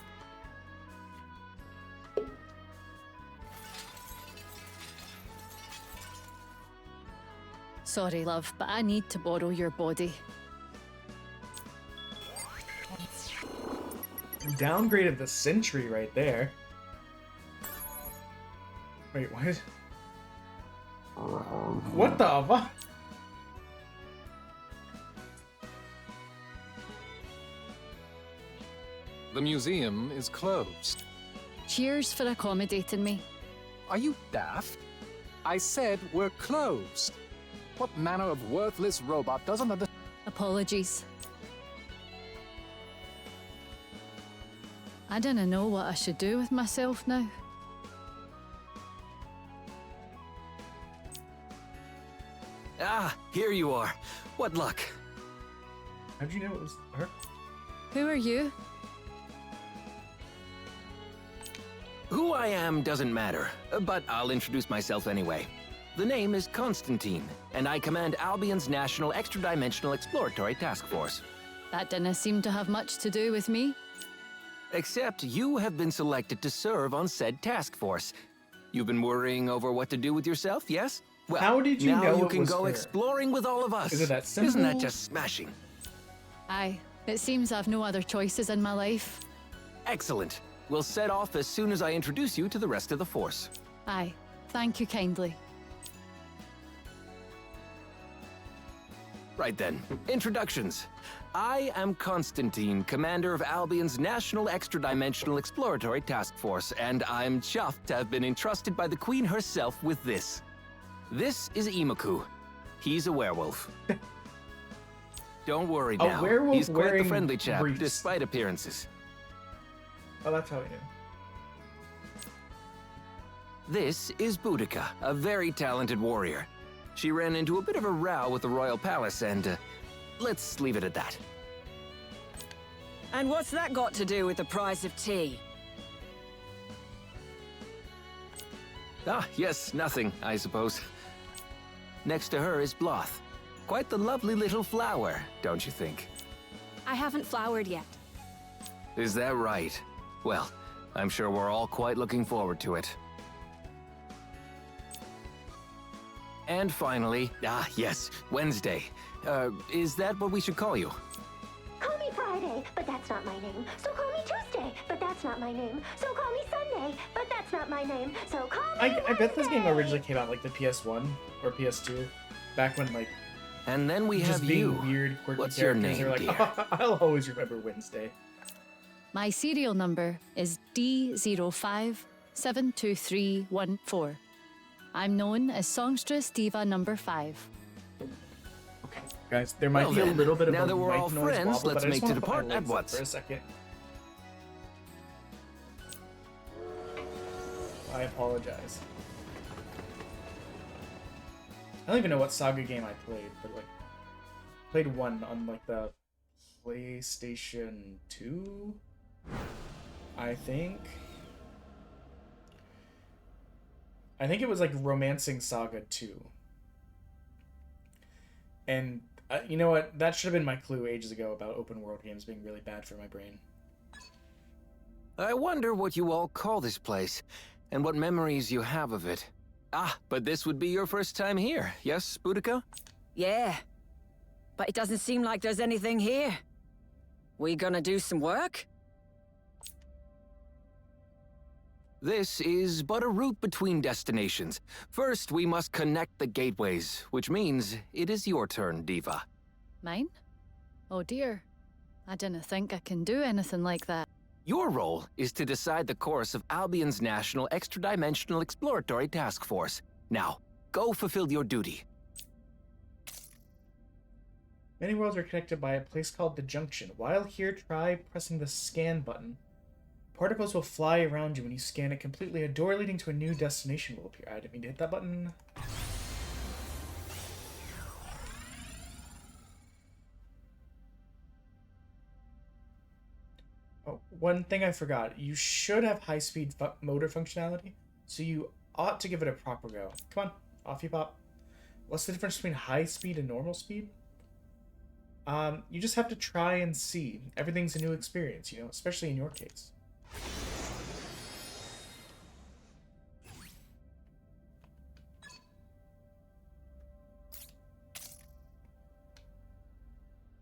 Speaker 10: Sorry, love, but I need to borrow your body.
Speaker 2: You downgraded the Sentry right there. Wait, what? What the fuck?
Speaker 1: The museum is closed.
Speaker 10: Cheers for accommodating me.
Speaker 1: Are you daft? I said we're closed. What manner of worthless robot doesn't understand?
Speaker 10: Apologies. I don't know what I should do with myself now.
Speaker 21: Ah, here you are. What luck.
Speaker 2: How'd you know it was her?
Speaker 10: Who are you?
Speaker 21: Who I am doesn't matter, but I'll introduce myself anyway.
Speaker 4: the name is Constantine, and I command Albion's National Extra-Dimensional Exploratory Task Force.
Speaker 10: That didn't seem to have much to do with me.
Speaker 4: Except you have been selected to serve on said task force. You've been worrying over what to do with yourself, yes? Well,
Speaker 7: how did you
Speaker 4: now
Speaker 7: know
Speaker 4: you
Speaker 7: it
Speaker 4: can
Speaker 7: was
Speaker 4: go
Speaker 7: her?
Speaker 4: exploring with all of us.
Speaker 7: Is it that simple?
Speaker 4: Isn't that just smashing?
Speaker 10: Aye, it seems I've no other choices in my life.
Speaker 4: Excellent. We'll set off as soon as I introduce you to the rest of the force.
Speaker 10: Aye, thank you kindly.
Speaker 4: Right then, introductions. I am Constantine, commander of Albion's National Extra-Dimensional Exploratory Task Force, and I'm chuffed to have been entrusted by the Queen herself with this. This is Imaku. He's a werewolf. Don't worry now.
Speaker 7: werewolf
Speaker 4: He's quite the
Speaker 7: wearing
Speaker 4: friendly chap,
Speaker 7: briefs.
Speaker 4: despite appearances.
Speaker 7: Oh, that's how we knew.
Speaker 4: This is Boudica, a very talented warrior. She ran into a bit of a row with the royal palace, and let's leave it at that.
Speaker 11: And what's that got to do with the price of tea?
Speaker 4: Ah, yes, nothing, I suppose. Next to her is Bloth. Quite the lovely little flower, don't you think?
Speaker 22: I haven't flowered yet.
Speaker 4: Is that right? Well, I'm sure we're all quite looking forward to it. And finally, yes, Wednesday. Is that what we should call you?
Speaker 6: Call me Friday, but that's not my name. So call me Tuesday, but that's not my name. So call me Sunday, but that's not my name. So call me
Speaker 7: I bet this game originally came out like the PS1 or PS2, back when like.
Speaker 4: And then we
Speaker 7: just
Speaker 4: have
Speaker 7: being
Speaker 4: you.
Speaker 7: weird, quirky
Speaker 4: What's your
Speaker 7: characters
Speaker 4: name,
Speaker 7: are like,
Speaker 4: dear?
Speaker 7: oh, I'll always remember Wednesday.
Speaker 10: My serial number is D0572314. I'm known as Songstress Diva number 5.
Speaker 7: Guys, there might be a
Speaker 4: then,
Speaker 7: little bit of
Speaker 4: now
Speaker 7: a
Speaker 4: that we're
Speaker 7: mic
Speaker 4: all
Speaker 7: noise
Speaker 4: friends,
Speaker 7: wobble,
Speaker 4: let's
Speaker 7: but I just
Speaker 4: make to
Speaker 7: wanna put my
Speaker 4: depart at
Speaker 7: legs up
Speaker 4: once.
Speaker 7: for a second. I apologize. I don't even know what Saga game I played, but like, played one on like the PlayStation 2, I think. I think it was like Romancing Saga 2. And you know what? That should have been my clue ages ago about open world games being really bad for my brain.
Speaker 4: I wonder what you all call this place, and what memories you have of it. Ah, but this would be your first time here, yes, Boudica?
Speaker 11: Yeah. But it doesn't seem like there's anything here. We gonna do some work?
Speaker 4: This is but a route between destinations. First, we must connect the gateways, which means it is your turn, Diva.
Speaker 10: Mine? Oh dear. I didn't think I can do anything like that.
Speaker 4: Your role is to decide the course of Albion's National Extra-Dimensional Exploratory Task Force. Now, go fulfill your duty.
Speaker 7: Many worlds are connected by a place called the Junction. While here, try pressing the scan button. Particles will fly around you when you scan it completely. A door leading to a new destination will appear. I didn't mean to hit that button. Oh, one thing I forgot. You should have high-speed motor functionality, so you ought to give it a proper go. Come on, off you pop. What's the difference between high speed and normal speed? You just have to try and see. Everything's a new experience, you know, especially in your case.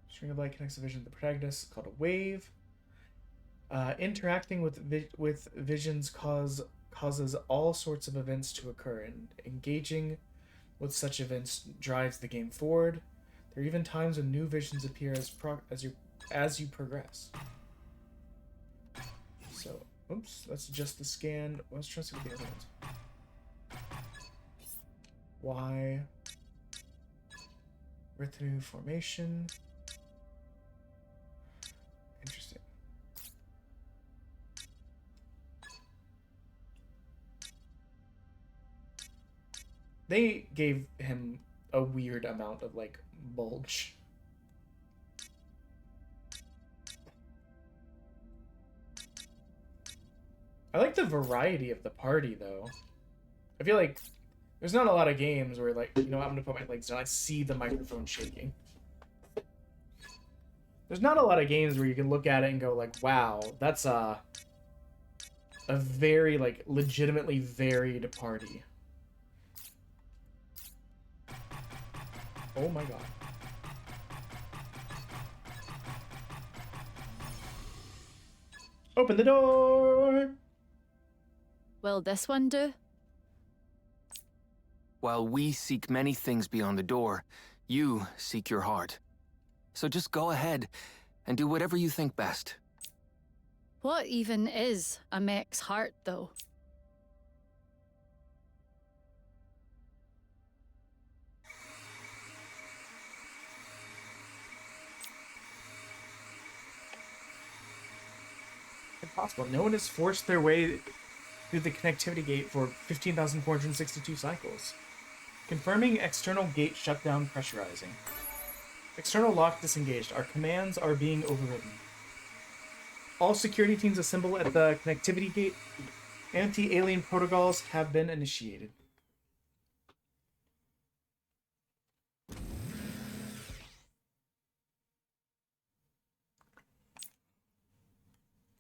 Speaker 7: String of light connects the vision of the protagonist, called a wave. Interacting with visions causes all sorts of events to occur, and engaging with such events drives the game forward. There are even times when new visions appear as you progress. So, oops, let's adjust the scan. Let's try to see what the other ones. Y. Retinue formation. Interesting. They gave him a weird amount of, like, bulge. I like the variety of the party, though. I feel like There's not a lot of games where, like, you know, I'm gonna put my legs down, I see the microphone shaking. There's not a lot of games where you can look at it and go like, wow, that's a very, like, legitimately varied party. Oh my god. Open the door!
Speaker 10: Will this one do?
Speaker 4: While we seek many things beyond the door, you seek your heart. So just go ahead and do whatever you think best.
Speaker 10: What even is a mech's heart, though?
Speaker 7: Impossible. No one has forced their way through the connectivity gate for 15,462 cycles. Confirming external gate shutdown pressurizing. External lock disengaged. Our commands are being overridden. All security teams assemble at the connectivity gate. Anti-alien protocols have been initiated.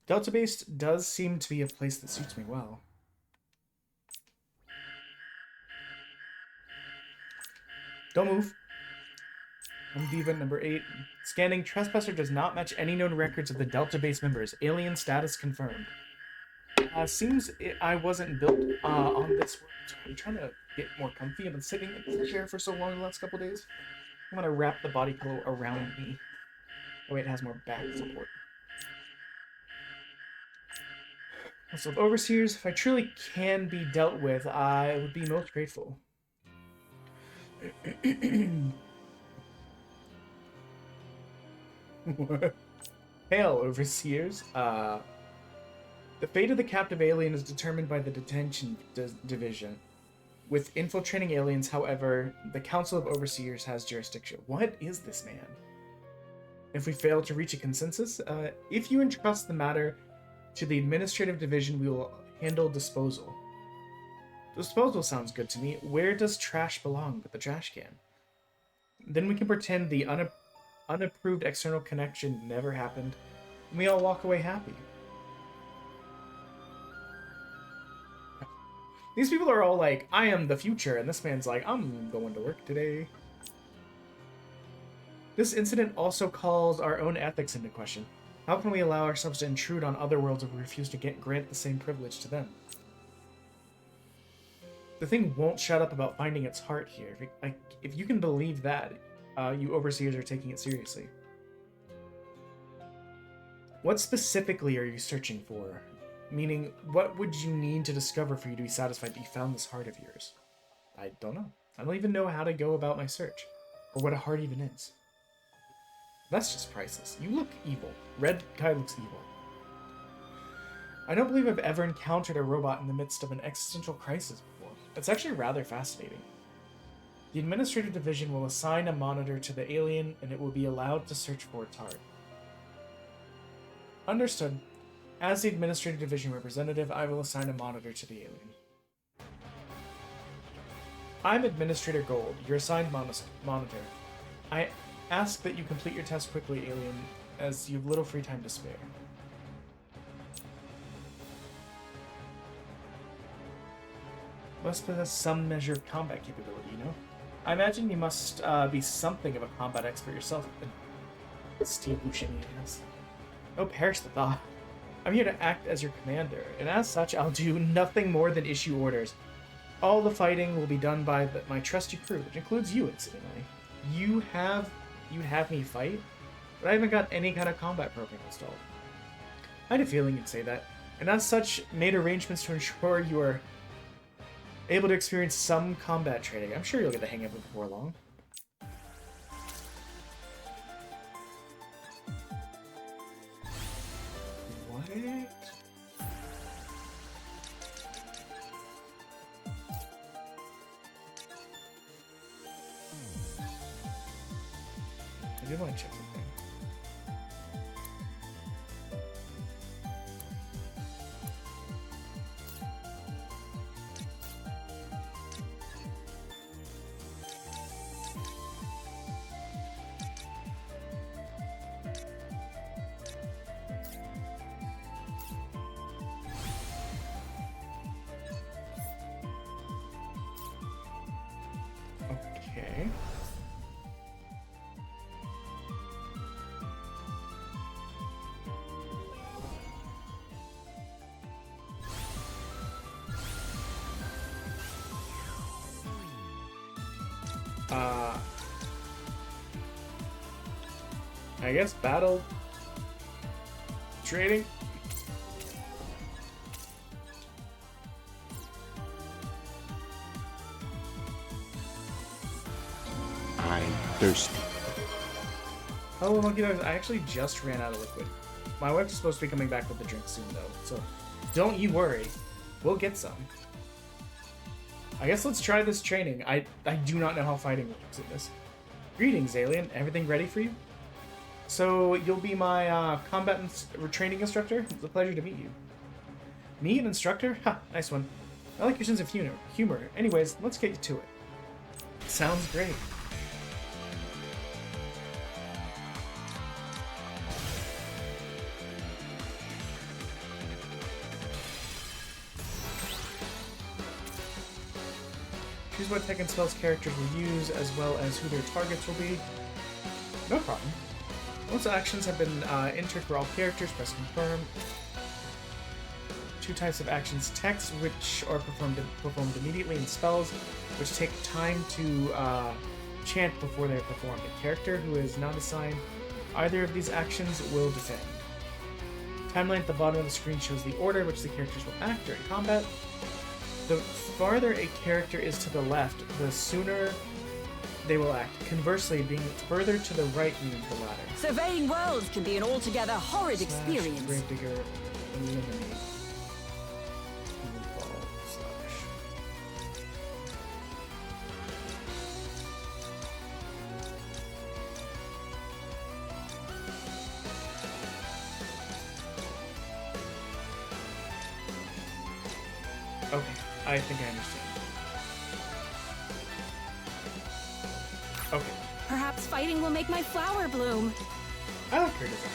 Speaker 7: Delta Base does seem to be a place that suits me well. Don't move. I'm Diva number 8. Scanning. Trespasser does not match any known records of the Delta Base members. Alien status confirmed. Seems I wasn't built on this world, so I'm trying to get more comfy. I've been sitting in the chair for so long the last couple days. I'm gonna wrap the body pillow around me. Oh wait, it has more back support. Also, with overseers, if I truly can be dealt with, I would be most grateful. Hail, overseers. The fate of the captive alien is determined by the detention division. With infiltrating aliens, however, the Council of Overseers has jurisdiction. What is this man? If we fail to reach a consensus, if you entrust the matter to the administrative division, we will handle disposal. Disposal sounds good to me. Where does trash belong but the trash can? Then we can pretend the unapproved external connection never happened, and we all walk away happy. These people are all like, I am the future, and this man's like, I'm going to work today. This incident also calls our own ethics into question. How can we allow ourselves to intrude on other worlds if we refuse to grant the same privilege to them? The thing won't shut up about finding its heart here. If you can believe that, you overseers are taking it seriously. What specifically are you searching for? Meaning, what would you need to discover for you to be satisfied that you found this heart of yours? I don't know. I don't even know how to go about my search, or what a heart even is. That's just priceless. You look evil. Red guy looks evil. I don't believe I've ever encountered a robot in the midst of an existential crisis before. It's actually rather fascinating. The administrative division will assign a monitor to the alien, and it will be allowed to search for its heart. Understood. As the administrative division representative, I will assign a monitor to the alien. I'm Administrator Gold, your assigned monitor. I ask that you complete your task quickly, alien, as you have little free time to spare. Must possess some measure of combat capability, you know? I imagine you must be something of a combat expert yourself. Steve Buscemi, yes. Oh, perish the thought. I'm here to act as your commander, and as such, I'll do nothing more than issue orders. All the fighting will be done by my trusty crew, which includes you, incidentally. You'd have me fight, but I haven't got any kind of combat program installed. I had a feeling you'd say that, and as such, made arrangements to ensure you are able to experience some combat training. I'm sure you'll get the hang of it before long. What? I do want to check something. I guess battle training.
Speaker 8: I'm thirsty.
Speaker 7: Oh, monkey dogs! I actually just ran out of liquid. My wife is supposed to be coming back with the drink soon, though, so don't you worry. We'll get some. I guess let's try this training. I do not know how fighting works in this. Greetings, alien. Everything ready for you? So you'll be my combat training instructor? It's a pleasure to meet you. Me, an instructor? Ha, nice one. I like your sense of humor. Anyways, let's get to it. Sounds great. Choose what tech and spells characters will use, as well as who their targets will be. No problem. Once actions have been entered for all characters, press confirm. 2 types of actions: text, which are performed immediately, and spells, which take time to chant before they are performed. A character who is not assigned either of these actions will defend. Timeline at the bottom of the screen shows the order which the characters will act during combat. The farther a character is to the left, the sooner they will act. Conversely, being further to the right means the latter.
Speaker 11: Surveying worlds can be an altogether horrid
Speaker 7: /
Speaker 11: experience.
Speaker 7: Gravedigger, eliminate. Okay, I think I understand. Okay.
Speaker 22: Perhaps fighting will make my flower bloom.
Speaker 7: I like her design.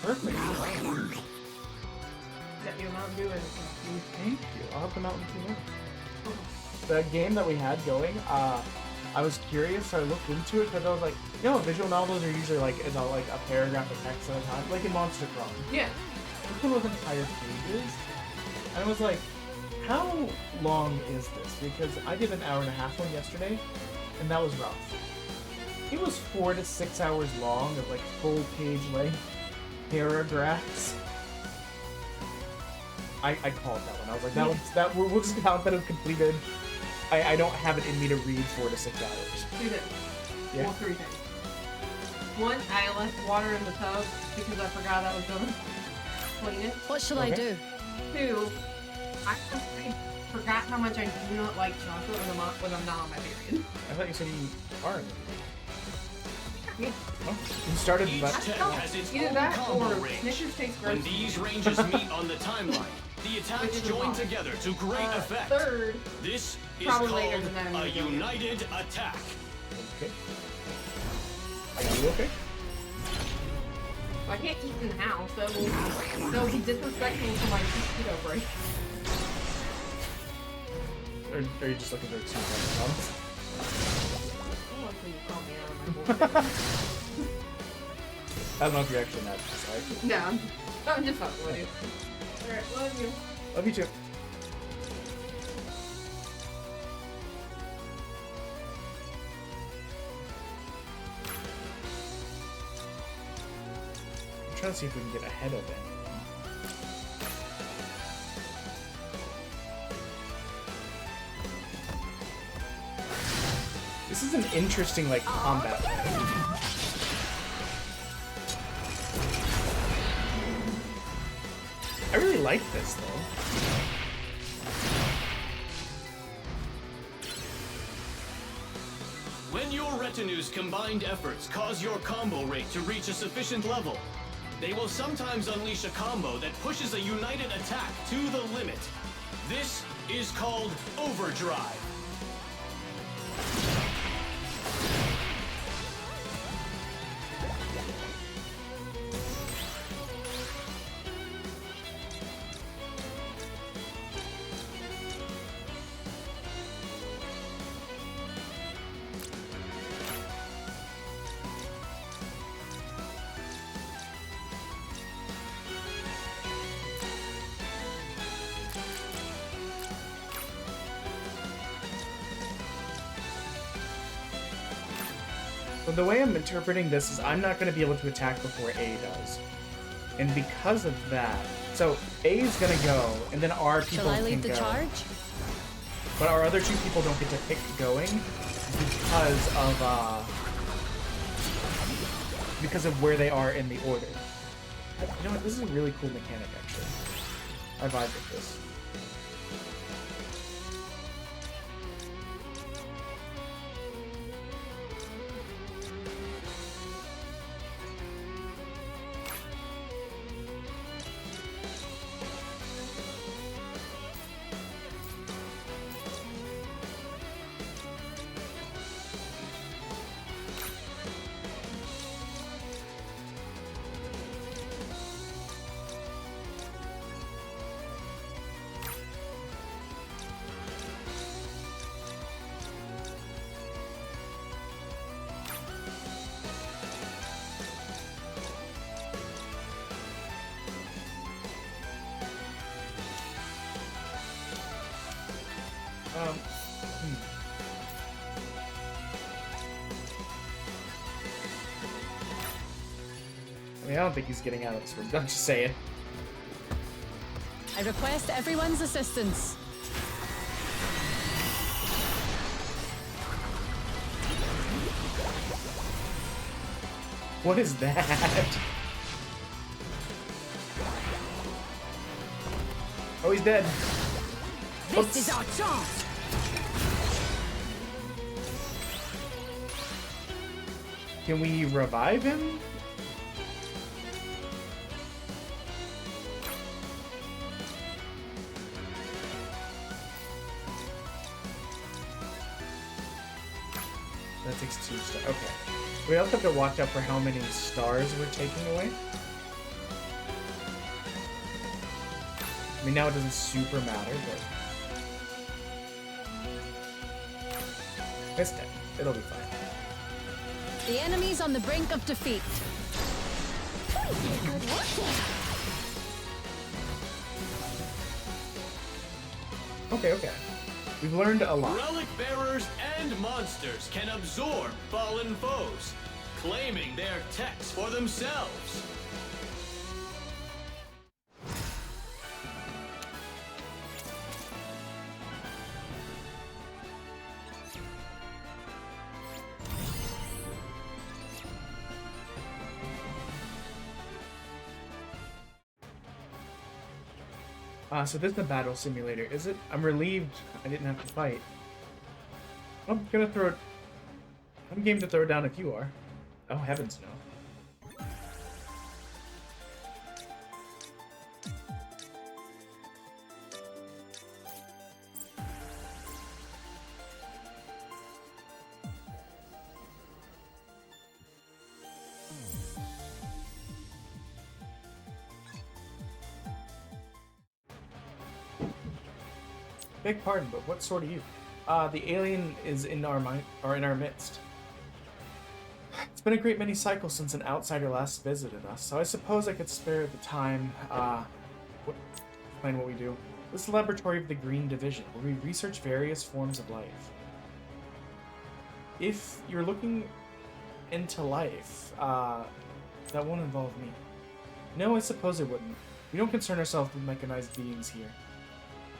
Speaker 7: Perfect.
Speaker 5: Get you a Mountain Dew and
Speaker 7: Thank you. I'll have the Mountain Dew. The game that we had going, I was curious, so I looked into it because I was like, you know, visual novels are usually like about like a paragraph of text at a time, like in Monster Crawl.
Speaker 5: Yeah.
Speaker 7: This one was entire pages, and I was like, how long is this? Because I did an hour and a half one yesterday, and that was rough. It was 4 to 6 hours long of like full page length paragraphs. I called that one. I was like, we'll just count that as completed. I don't have it in me to read 4 to 6 hours.
Speaker 5: Do this.
Speaker 7: Yeah.
Speaker 5: Well, 3 things. 1, I left water in the tub because I forgot I was going to clean it.
Speaker 22: What shall I do?
Speaker 5: 2, I forgot how much I do not like chocolate when I'm not on my period.
Speaker 7: I thought you said you are in the
Speaker 5: Yeah.
Speaker 7: Oh, you started
Speaker 12: Each
Speaker 7: but
Speaker 12: tech has its
Speaker 5: Either
Speaker 12: own
Speaker 5: that
Speaker 12: combo
Speaker 5: or
Speaker 12: range.
Speaker 5: Snickers tastes
Speaker 12: When
Speaker 5: gross.
Speaker 12: these ranges meet on the timeline, the attacks
Speaker 5: Which is
Speaker 12: join
Speaker 5: wrong.
Speaker 12: together to great effect.
Speaker 5: 3rd,
Speaker 12: This is
Speaker 5: probably
Speaker 12: called
Speaker 5: later than that I'm
Speaker 12: a
Speaker 5: gonna go.
Speaker 12: united attack.
Speaker 7: Okay. Are you okay?
Speaker 5: I can't eat in the house. That will be disrespectful to my keto break.
Speaker 7: Or are you just looking for excuses on the comments?
Speaker 5: I want you to call me out of my bullshit.
Speaker 7: I don't know if you're actually mad, right?
Speaker 5: No, I'm just fucking with you. Alright, love you.
Speaker 7: Love you too. I'm trying to see if we can get ahead of anyone. This is an interesting, like, combat. I really like this, though.
Speaker 12: When your retinue's combined efforts cause your combo rate to reach a sufficient level, they will sometimes unleash a combo that pushes a united attack to the limit. This is called Overdrive.
Speaker 7: So the way I'm interpreting this is I'm not going to be able to attack before A does. And because of that, so A is going to go, and then our people
Speaker 22: Shall I lead
Speaker 7: can
Speaker 22: the
Speaker 7: go.
Speaker 22: charge?
Speaker 7: But our other two people don't get to pick going because of where they are in the order. You know what? This is a really cool mechanic, actually. I vibe with this. I mean, I don't think he's getting out of this room. I'm just saying.
Speaker 22: I request everyone's assistance.
Speaker 7: What is that? Oh, he's dead.
Speaker 22: This is our chance.
Speaker 7: Can we revive him? That takes 2 stars. Okay. We also have to watch out for how many stars we're taking away. I mean, now it doesn't super matter, but... It's dead. It'll be fine.
Speaker 22: The enemy's on the brink of defeat.
Speaker 7: Okay, okay. We've learned a lot.
Speaker 12: Relic bearers and monsters can absorb fallen foes, claiming their techs for themselves.
Speaker 7: So this is the battle simulator, is it? I'm relieved I didn't have to fight. I'm gonna throw it. I'm game to throw it down if you are. Oh, heavens no. Beg pardon, but what sort are you? The alien is in our midst. It's been a great many cycles since an outsider last visited us, so I suppose I could spare the time. Explain what we do. This is the laboratory of the Green Division, where we research various forms of life. If you're looking into life, that won't involve me. No, I suppose it wouldn't. We don't concern ourselves with mechanized beings here.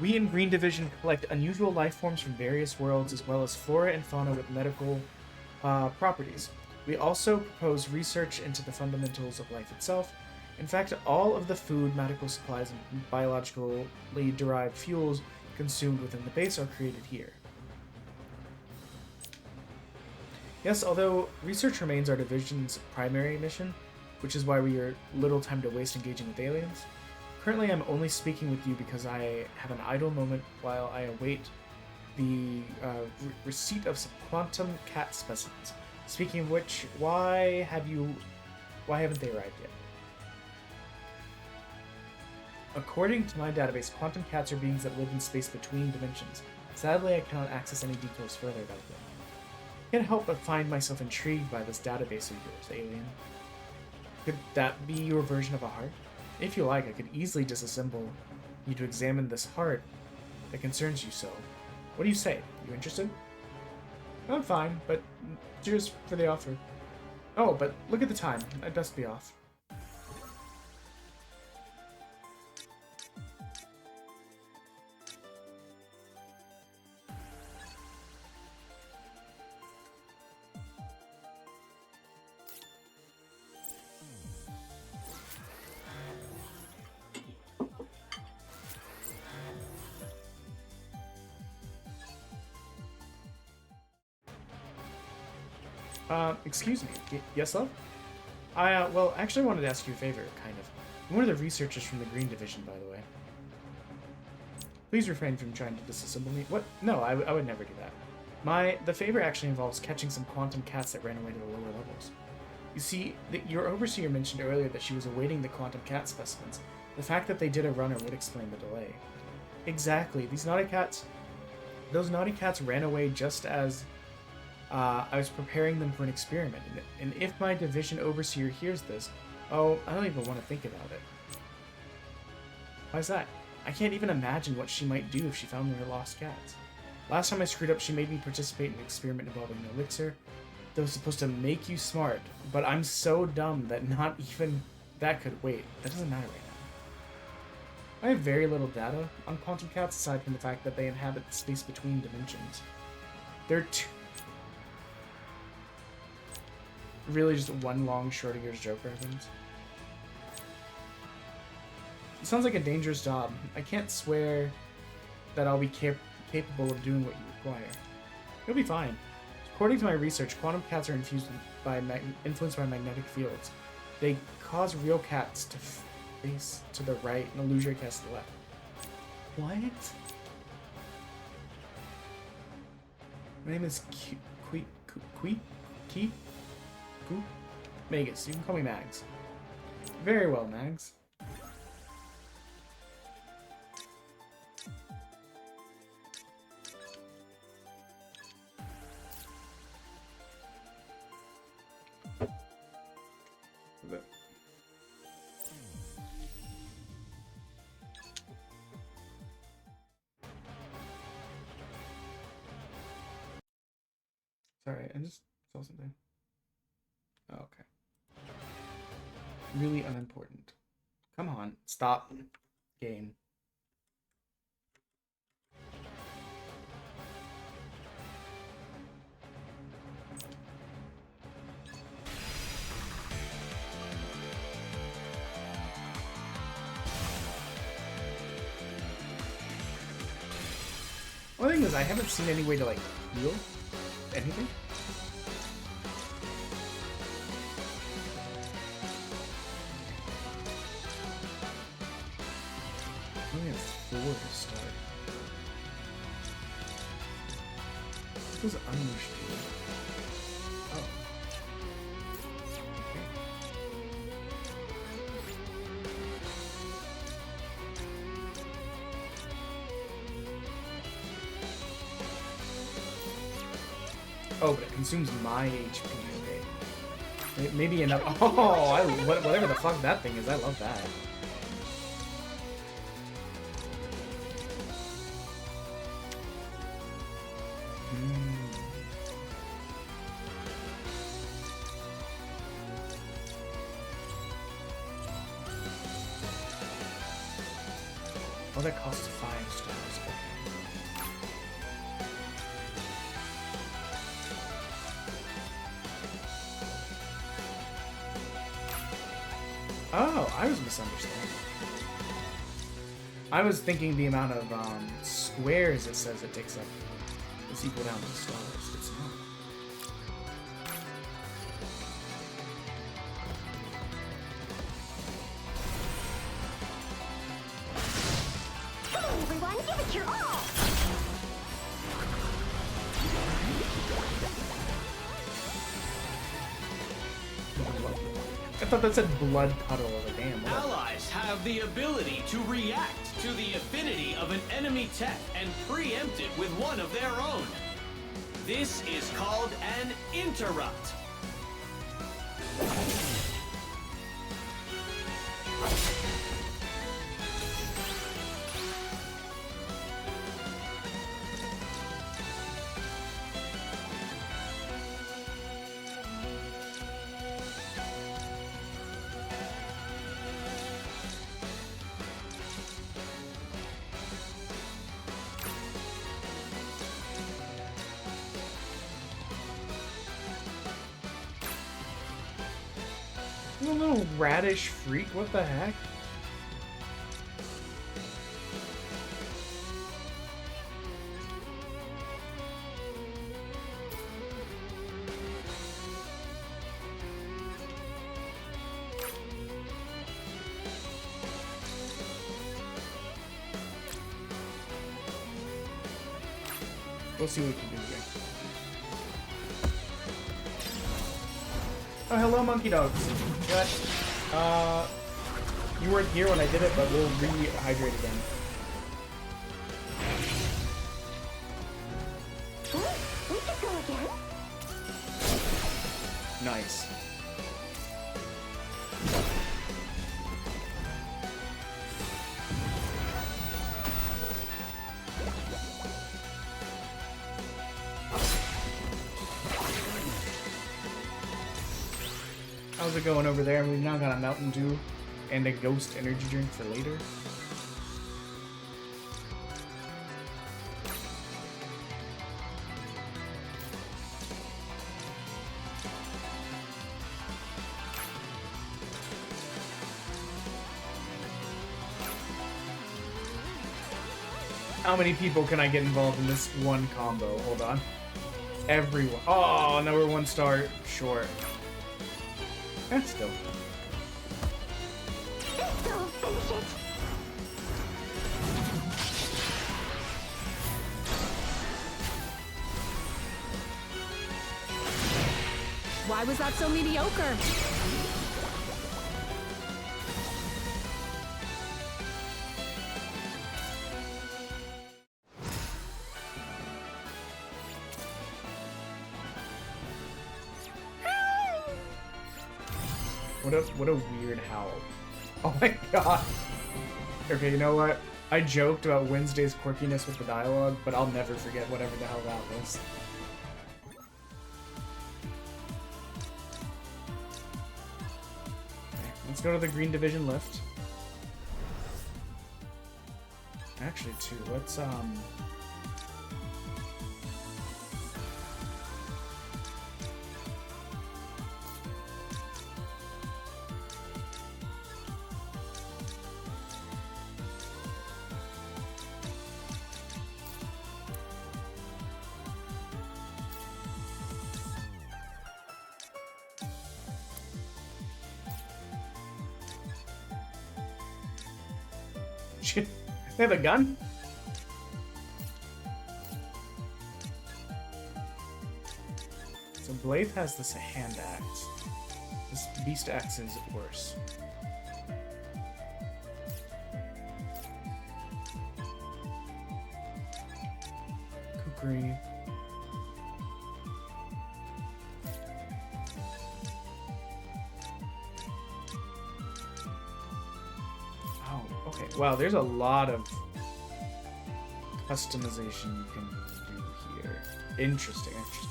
Speaker 7: We in Green Division collect unusual life forms from various worlds, as well as flora and fauna with medical properties. We also propose research into the fundamentals of life itself. In fact, all of the food, medical supplies, and biologically derived fuels consumed within the base are created here. Yes, although research remains our division's primary mission, which is why we are little time to waste engaging with aliens. Currently, I'm only speaking with you because I have an idle moment while I await the receipt of some quantum cat specimens. Speaking of which, why haven't they arrived yet? According to my database, quantum cats are beings that live in space between dimensions. Sadly, I cannot access any details further about them. I can't help but find myself intrigued by this database of yours, alien. Could that be your version of a heart? If you like, I could easily disassemble you to examine this heart that concerns you so. What do you say? You interested? I'm fine, but cheers for the offer. Oh, but look at the time. I'd best be off. Excuse me. Yes, love? Well, actually I wanted to ask you a favor, kind of. I'm one of the researchers from the Green Division, by the way. Please refrain from trying to disassemble me. What? No, I would never do that. The favor actually involves catching some quantum cats that ran away to the lower levels. You see, your overseer mentioned earlier that she was awaiting the quantum cat specimens. The fact that they did a runner would explain the delay. Exactly. Those naughty cats ran away just as I was preparing them for an experiment, and if my division overseer hears this, oh, I don't even want to think about it. Why's that? I can't even imagine what she might do if she found her lost cats. Last time I screwed up, she made me participate in an experiment involving an elixir that was supposed to make you smart, but I'm so dumb that not even that could wait. That doesn't matter right now. I have very little data on quantum cats aside from the fact that they inhabit the space between dimensions. They're really just one long Schrodinger's joke reference. It sounds like a dangerous job. I can't swear that I'll be capable of doing what you require. You'll be fine. According to my research, quantum cats are influenced by magnetic fields. They cause real cats to face to the right and illusory cats to the left. What? My name is Magus. You can call me Mags. Very well, Mags. Sorry, I just saw something. Oh, okay. Really unimportant. Come on, stop. Game. One thing is, I haven't seen any way to, like, heal anything. I only have 4 to start. What does Unleash do? Oh. Okay. Oh, but it consumes my HP. Okay. Maybe another. Oh, whatever the fuck that thing is, I love that. Oh, that costs 5 stars. Okay. Oh, I was misunderstanding. I was thinking the amount of squares it says it takes up is equal down to stars. It's not.
Speaker 6: Come on, everyone, give it your all!
Speaker 7: I thought that said blood puddle over damn.
Speaker 12: Allies have the ability to react to the affinity of an enemy tech and preempt it with one of their own. This is called an interrupt.
Speaker 7: You little radish freak, what the heck? We'll see what we can do here. Oh, hello, monkey dogs. What? You weren't here when I did it, but we'll rehydrate again.
Speaker 6: We could go again.
Speaker 7: Nice. How's it going over there? We've now got a Mountain Dew and a Ghost energy drink for later. How many people can I get involved in this one combo? Hold on. Everyone. Oh, no, we're 1 star short. That's still.
Speaker 22: Why was that so mediocre?
Speaker 7: What a weird howl. Oh my god. Okay, you know what? I joked about Wednesday's quirkiness with the dialogue, but I'll never forget whatever the hell that was. Okay, let's go to the Green Division lift. Actually, too, let's They have a gun? So Blade has this hand axe. This beast axe is worse. Kukri. Okay, wow, there's a lot of customization you can do here. Interesting, interesting.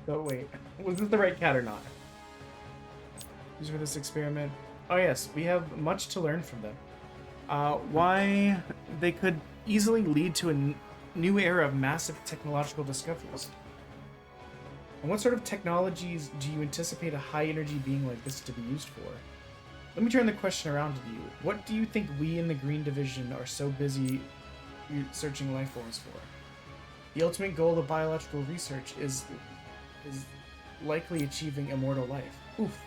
Speaker 7: So wait, was this the right cat or not? Use for this experiment. Oh yes, we have much to learn from them. Why they could easily lead to a new era of massive technological discoveries. And what sort of technologies do you anticipate a high-energy being like this to be used for? Let me turn the question around to you. What do you think we in the Green Division are so busy searching life forms for? The ultimate goal of biological research is likely achieving immortal life. Oof.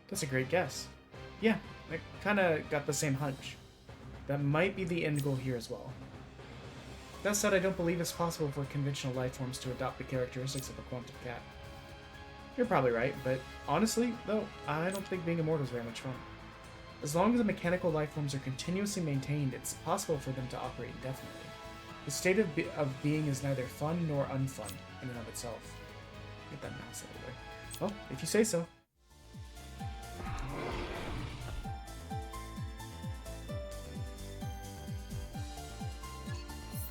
Speaker 7: That's a great guess. Yeah, I kind of got the same hunch. That might be the end goal here as well. That said, I don't believe it's possible for conventional life forms to adopt the characteristics of a quantum cat. You're probably right, but honestly, though, I don't think being immortal is very much fun. As long as the mechanical life forms are continuously maintained, it's possible for them to operate indefinitely. The state of being is neither fun nor unfun in and of itself. Get that mouse out of the way. Well, if you say so.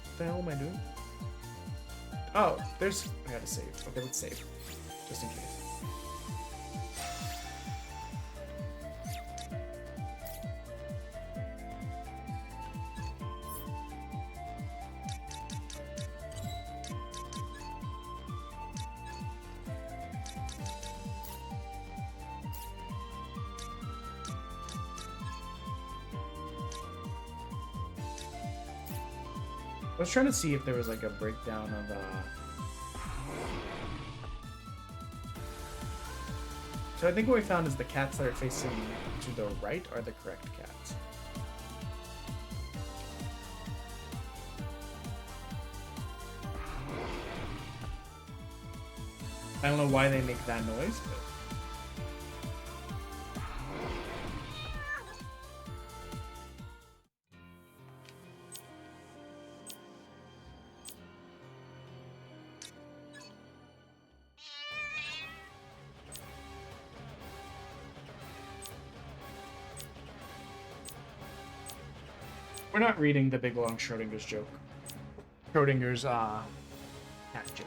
Speaker 7: What the hell am I doing? Oh, there's... I gotta save. Okay, let's save. Just in case. I was trying to see if there was like a breakdown of So I think what we found is the cats that are facing to the right are the correct cats. I don't know why they make that noise, but we're not reading the big long Schrodinger's joke. Schrodinger's cat joke.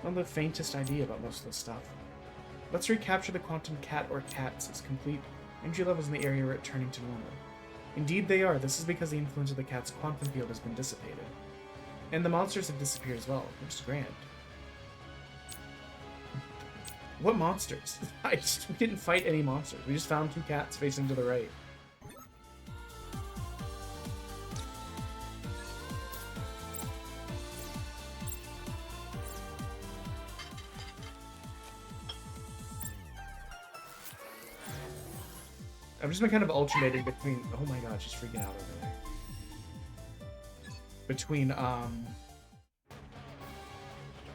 Speaker 7: Not the faintest idea about most of this stuff. Let's recapture the quantum cat or cats as complete energy levels in the area are returning to normal. Indeed they are. This is because the influence of the cat's quantum field has been dissipated. And the monsters have disappeared as well, which is grand. What monsters? We didn't fight any monsters. We just found 2 cats facing to the right. I've just been kind of alternating between... Oh my god, she's freaking out over there. Between,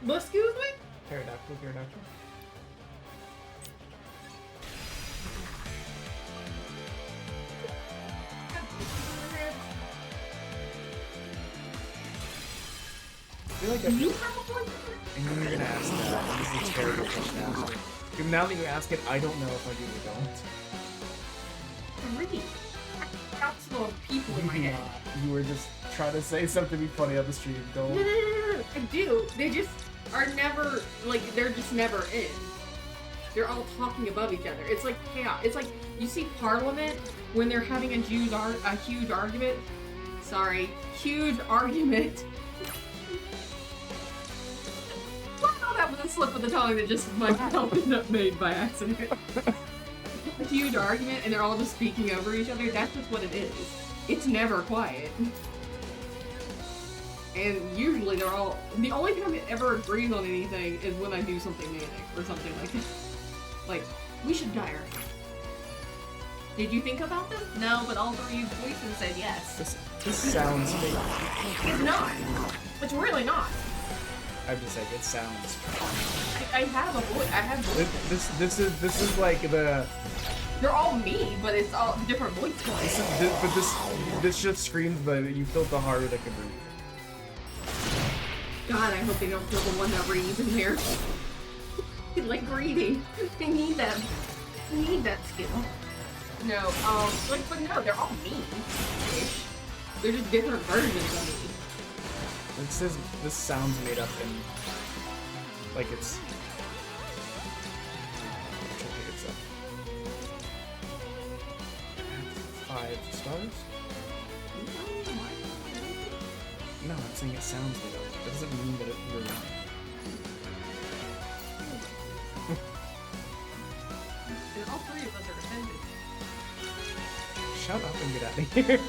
Speaker 5: Excuse me?
Speaker 7: Pterodactyl. I feel like I knew you were gonna ask that. This is a terrible question to ask. Now that you ask it, I don't know if I do or don't.
Speaker 5: Really? Council of people in my head.
Speaker 7: You were just trying to say something funny on the stream. Don't.
Speaker 5: No. I do. They just are never, like, they're just never in. They're all talking above each other. It's like chaos. It's like, you see Parliament when they're having a huge argument. Sorry. Huge argument. Well, that was a slip of the tongue that just myself made by accident. A huge argument and they're all just speaking over each other. That's just what it is. It's never quiet. And usually they're all... The only time it ever agrees on anything is when I do something manic or something like that. Like, we should dye our hair. Did you think about this? No, but all 3 voices said yes.
Speaker 7: This sounds fake.
Speaker 5: It's not. It's really not.
Speaker 7: I'm just saying, it sounds...
Speaker 5: I have a voice. I have voices.
Speaker 7: This is like the...
Speaker 5: They're all me, but it's all different voice lines.
Speaker 7: This just screams that you filled the heart that can breathe.
Speaker 5: God, I hope they don't kill the one that reads in there. Like reading. They need that. They need that skill. No, but no, they're all me. They're just different versions of me.
Speaker 7: It says this sounds made up and like it's. It's 5 stars. No, I'm saying it sounds made up. That doesn't mean that it really.
Speaker 5: And all 3 of us are offended.
Speaker 7: Shut up and get out of here.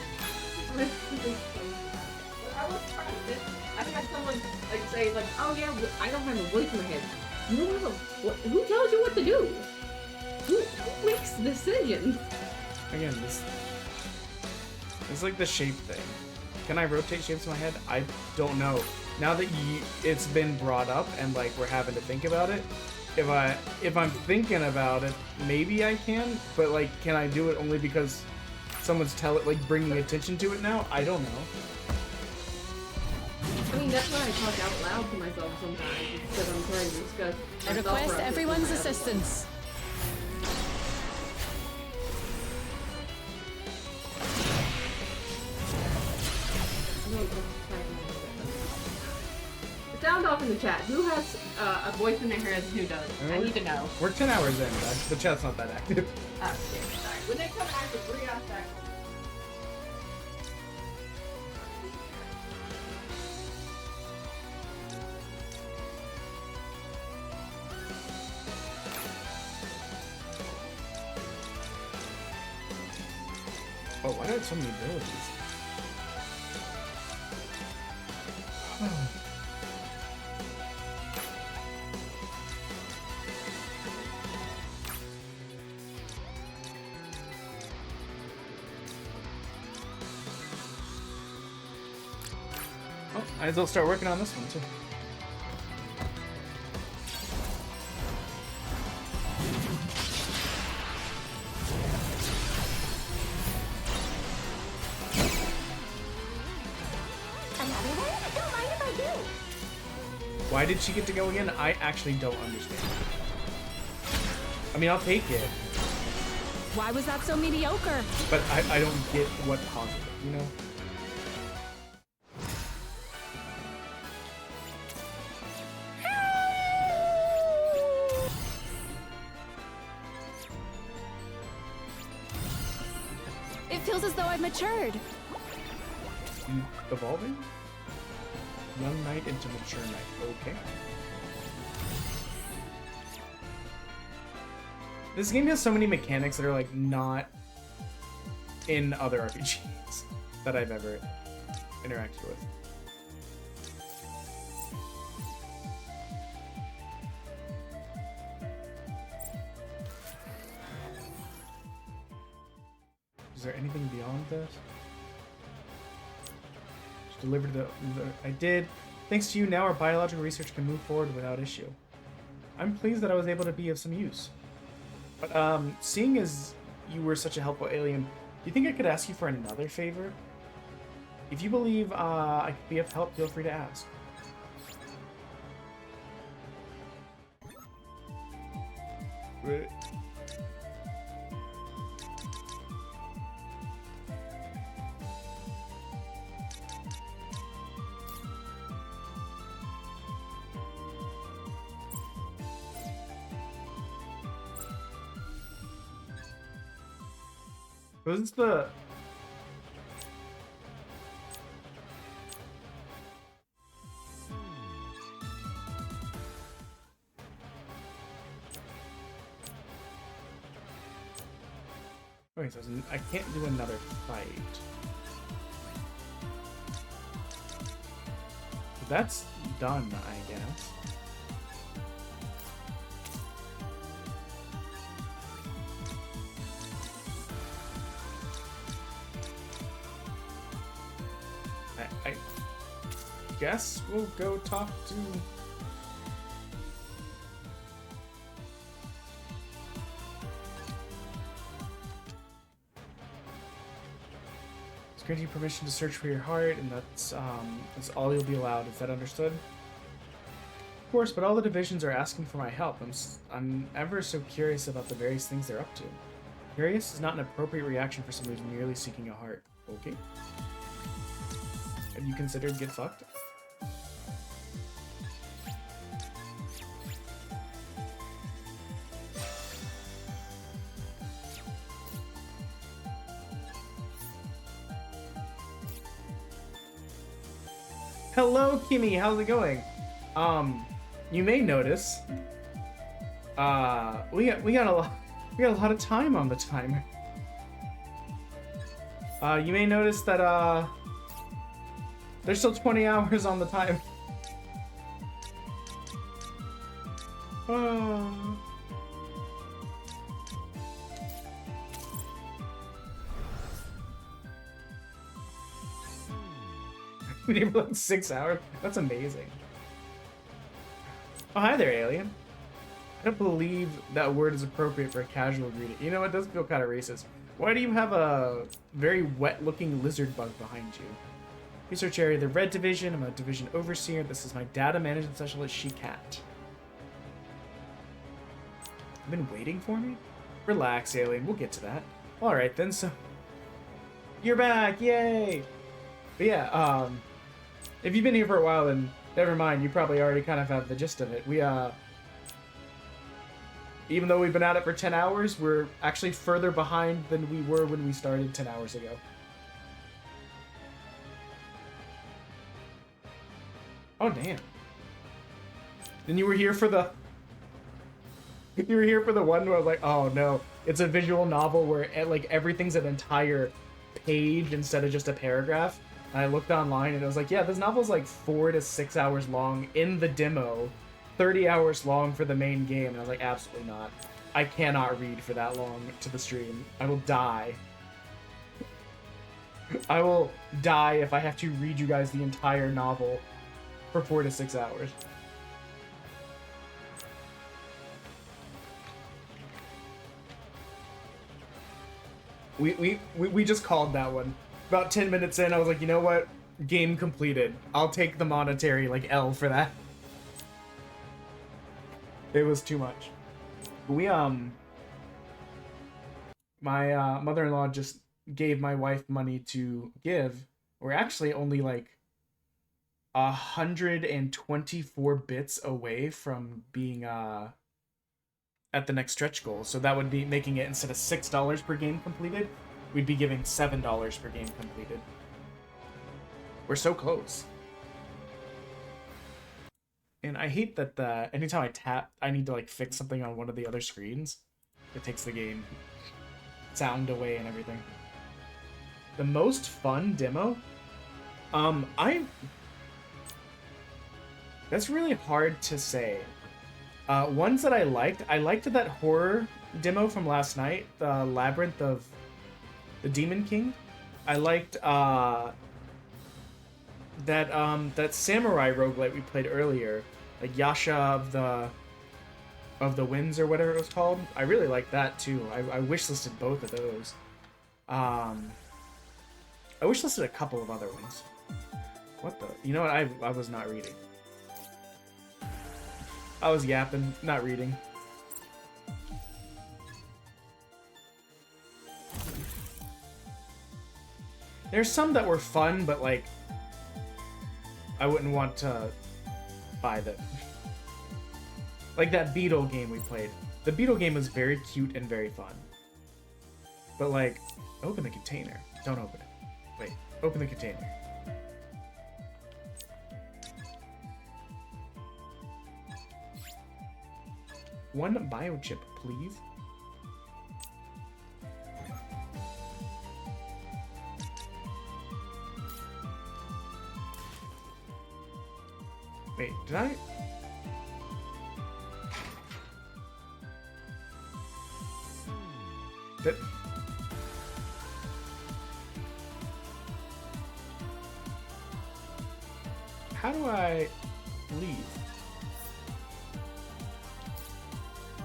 Speaker 5: I had someone like say like, oh yeah, I don't have a voice in my head. You don't have who tells you what to do? Who makes decisions?
Speaker 7: Again, It's like the shape thing. Can I rotate shapes in my head? I don't know. Now that it's been brought up and like we're having to think about it, if I'm thinking about it, maybe I can. But like, can I do it only because someone's bringing attention to it now? I don't know.
Speaker 5: I mean, that's why I talk out loud to myself sometimes because I'm trying to discuss.
Speaker 10: I request everyone's assistance.
Speaker 5: Sound off in the chat. Who has a voice in their head and who doesn't? I need to know.
Speaker 7: We're 10 hours in, but the chat's not that active.
Speaker 5: Oh, shit. Sorry. When they come back for 3 hours back.
Speaker 7: Oh, why do I have so many abilities? Oh, might as well start working on this one too. Why did she get to go again? I actually don't understand. I mean, I'll take it.
Speaker 10: Why was that so mediocre?
Speaker 7: But I don't get what caused it, you know?
Speaker 10: It feels as though I've matured.
Speaker 7: Evolving? Young knight into mature knight. Okay. This game has so many mechanics that are like not in other RPGs that I've ever interacted with. Is there anything beyond this? Just delivered I did. Thanks to you, now our biological research can move forward without issue. I'm pleased that I was able to be of some use. But seeing as you were such a helpful alien, do you think I could ask you for another favor? If you believe I could be of help, feel free to ask. Right. Wasn't the... Wait, so I can't do another fight. That's done, I guess. I guess we'll go talk to... It's granting you permission to search for your heart, and that's all you'll be allowed. Is that understood? Of course, but all the divisions are asking for my help. I'm ever so curious about the various things they're up to. Curious is not an appropriate reaction for someone who's merely seeking a heart. Okay. Have you considered get fucked? Hello, Kimmy. How's it going? You may notice, we got a lot of time on the timer. You may notice that there's still 20 hours on the time. Been for like 6 hours. That's amazing. Oh, hi there, alien. I don't believe that word is appropriate for a casual greeting. You know, it does feel kind of racist. Why do you have a very wet-looking lizard bug behind you? Research area, the Red Division. I'm a division overseer. This is my data management specialist, She-Cat. You've been waiting for me? Relax, alien. We'll get to that. All right, then. So, you're back. Yay! But yeah, if you've been here for a while, then never mind. You probably already kind of have the gist of it. We, even though we've been at it for 10 hours, we're actually further behind than we were when we started 10 hours ago. Oh, damn. Then you were here for the... You were here for the one where I was like, oh no, it's a visual novel where like everything's an entire page instead of just a paragraph. And I looked online and it was like, yeah, this novel's like 4 to 6 hours long in the demo, 30 hours long for the main game. And I was like, absolutely not. I cannot read for that long to the stream. I will die. I will die if I have to read you guys the entire novel for 4 to 6 hours. We just called that one. About 10 minutes in, I was like, you know what? Game completed. I'll take the monetary, like, L for that. It was too much. We, my, mother-in-law just gave my wife money to give. We're actually only, like, 124 bits away from being, at the next stretch goal. So that would be making it, instead of $6 per game completed, we'd be giving $7 per game completed. We're so close. And I hate that anytime I tap, I need to like fix something on one of the other screens. It takes the game sound away and everything. The most fun demo? That's really hard to say. Ones that I liked that horror demo from last night, the Labyrinth of the Demon King. I liked that samurai roguelite we played earlier, like Yasha of the Winds or whatever it was called. I really liked that too. I wishlisted both of those. I wishlisted a couple of other ones. What the? You know what? I was not reading. I was yapping, not reading. There's some that were fun, but like, I wouldn't want to buy them. Like that Beetle game we played. The Beetle game was very cute and very fun. But like, open the container. Don't open it. Wait, open the container. One biochip, please. Wait, did I? How do I leave?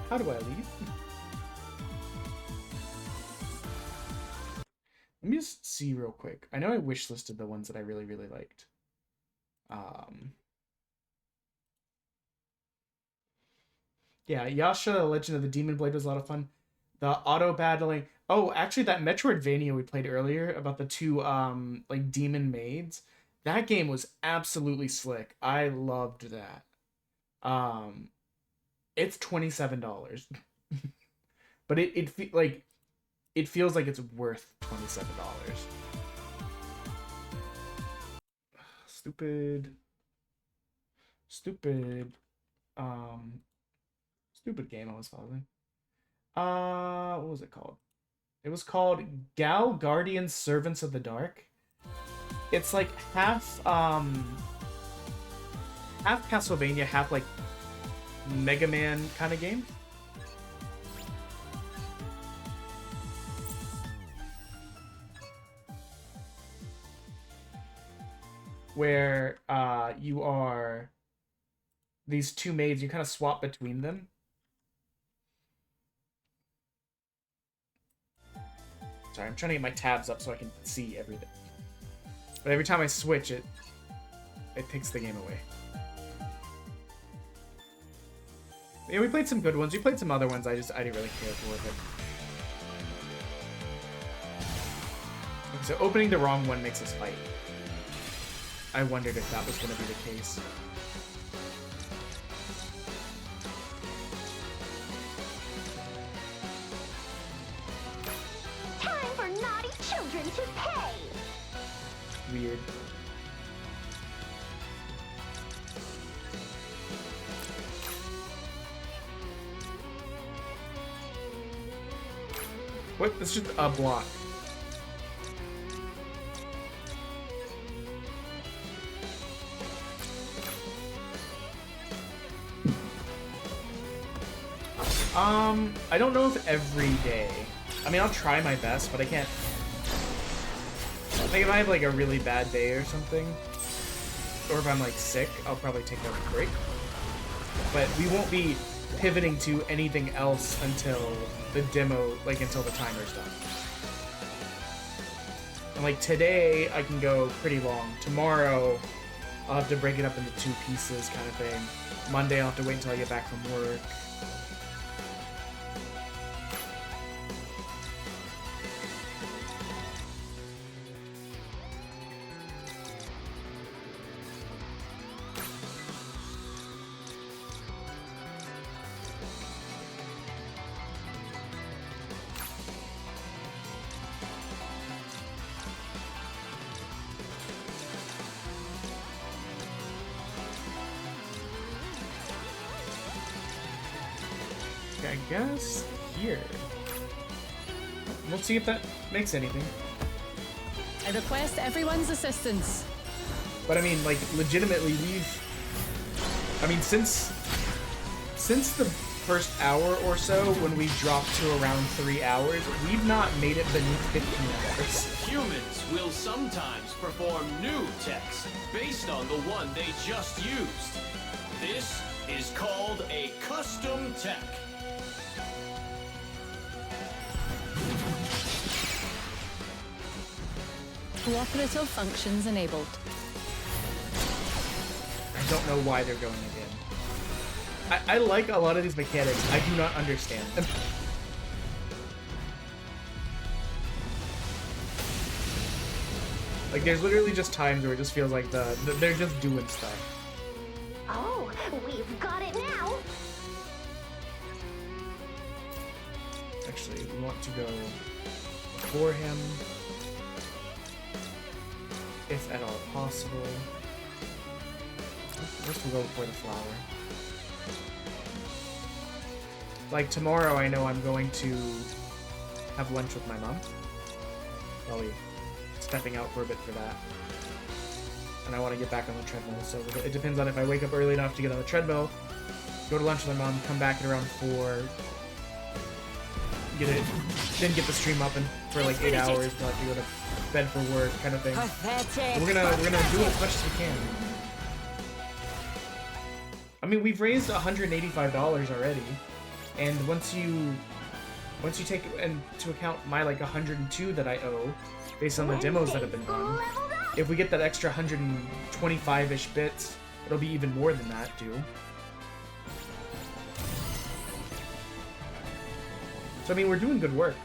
Speaker 7: How do I leave? Let me just see real quick. I know I wishlisted the ones that I really, really liked. Yeah, Yasha, Legend of the Demon Blade was a lot of fun. The auto battling. Oh, actually, that Metroidvania we played earlier about the two like demon maids. That game was absolutely slick. I loved that. It's $27, but it feels like it's worth $27. Stupid game I was following. What was it called? It was called Gal Guardian Servants of the Dark. It's like half Castlevania, half like Mega Man kind of game. where you are these two maids, you kind of swap between them. Sorry, I'm trying to get my tabs up so I can see everything. But every time I switch it, it takes the game away. Yeah, we played some good ones. We played some other ones I didn't really care for. But... So opening the wrong one makes us fight. I wondered if that was going to be the case.
Speaker 6: Time for naughty children to pay!
Speaker 7: Weird. What? It's just a block. I don't know if every day. I mean, I'll try my best, but I can't. Like, if I have like a really bad day or something, or if I'm like sick, I'll probably take a break. But we won't be pivoting to anything else until the demo, like until the timer's done. And like today, I can go pretty long. Tomorrow, I'll have to break it up into 2 pieces kind of thing. Monday, I'll have to wait until I get back from work. I guess here. We'll see if that makes anything.
Speaker 10: I request everyone's assistance.
Speaker 7: But I mean, like, legitimately, I mean, since the first hour or so, when we dropped to around 3 hours, we've not made it beneath 15 hours.
Speaker 12: Humans will sometimes perform new techs based on the one they just used. This is called a custom tech.
Speaker 10: Cooperative functions enabled.
Speaker 7: I don't know why they're going again. I like a lot of these mechanics. I do not understand them. Like, there's literally just times where it just feels like they're just doing stuff.
Speaker 6: Oh, we've got it now!
Speaker 7: Actually, we want to go before him, if at all possible. First we'll go before the flower. Like, tomorrow I know I'm going to have lunch with my mom. Probably stepping out for a bit for that. And I want to get back on the treadmill, so it depends on if I wake up early enough to get on the treadmill, go to lunch with my mom, come back at around 4, then get the stream up and for like 8 hours, till I have to go to bed for work, kind of thing. We're gonna do it as much as we can. I mean, we've raised $185 already, and once you take into account my like 102 that I owe, based on the demos that have been done, if we get that extra 125-ish bits, it'll be even more than that too. So I mean, we're doing good work.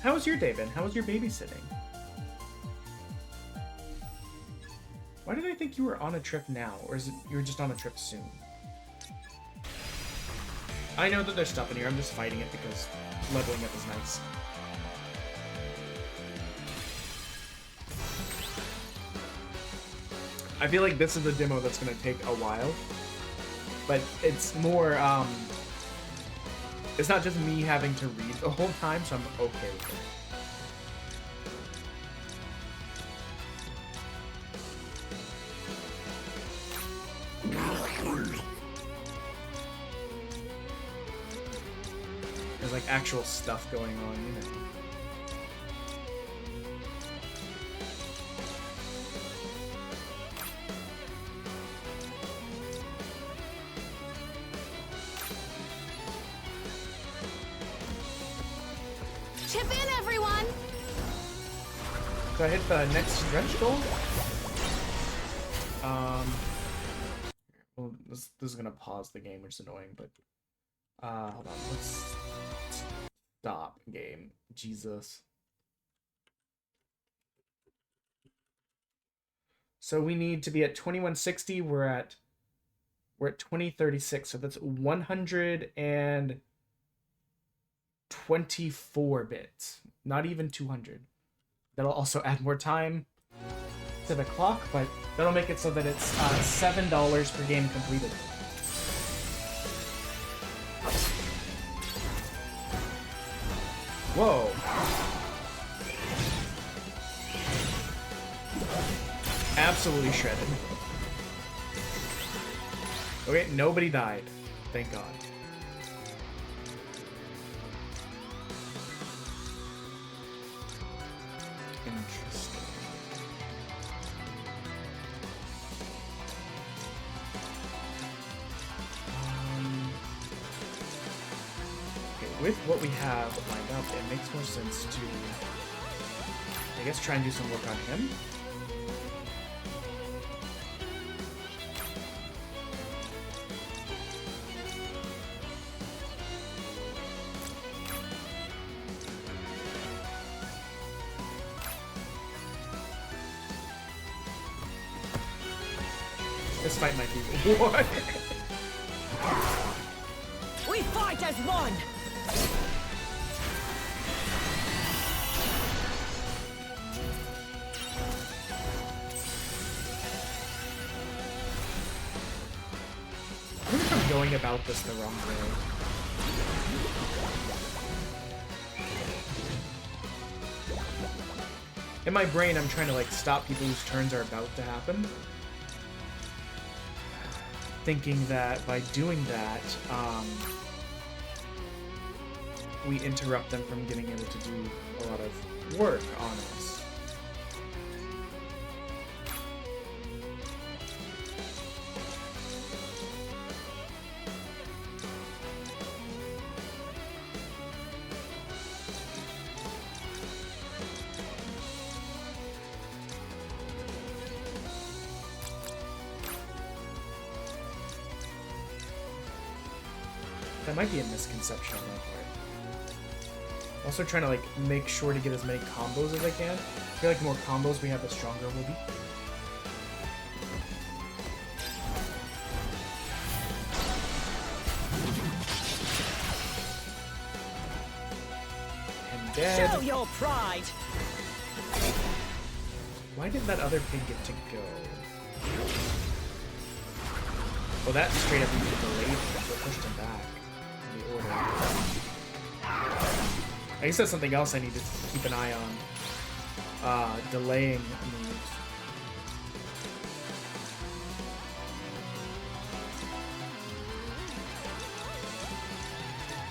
Speaker 7: How was your day, Ben? How was your babysitting? Why did I think you were on a trip now? Or is it you were just on a trip soon? I know that there's stuff in here. I'm just fighting it because leveling up is nice. I feel like this is a demo that's going to take a while. But it's more, it's not just me having to read the whole time, so I'm okay with it.
Speaker 2: actual stuff going on, you know.
Speaker 22: Chip in, everyone!
Speaker 2: So I hit the next stretch goal. Well, this is gonna pause the game, which is annoying, but hold on, let's stop game. Jesus. So we need to be at 2160. We're at 2036, so that's 124 bits. Not even 200. That'll also add more time to the clock, but that'll make it so that it's $7 per game completed. Whoa. Absolutely shredded. Okay, nobody died. Thank God. Interesting. Okay, with what we have lined up, it makes more sense to, I guess, try and do some work on him. This fight might be one.
Speaker 22: We fight as one!
Speaker 2: I wonder if I'm going about this the wrong way. In my brain, I'm trying to like stop people whose turns are about to happen. Thinking that by doing that, we interrupt them from getting able to do a lot of work on us. That might be a misconception on my part. Also trying to like make sure to get as many combos as I can. I feel like the more combos we have, the stronger we'll be. And dead.
Speaker 22: Show your pride!
Speaker 2: Why did that other pig get to go? Well, that straight up needed delayed him, so it pushed him back. Order. I guess that's something else I need to keep an eye on. Delaying moves.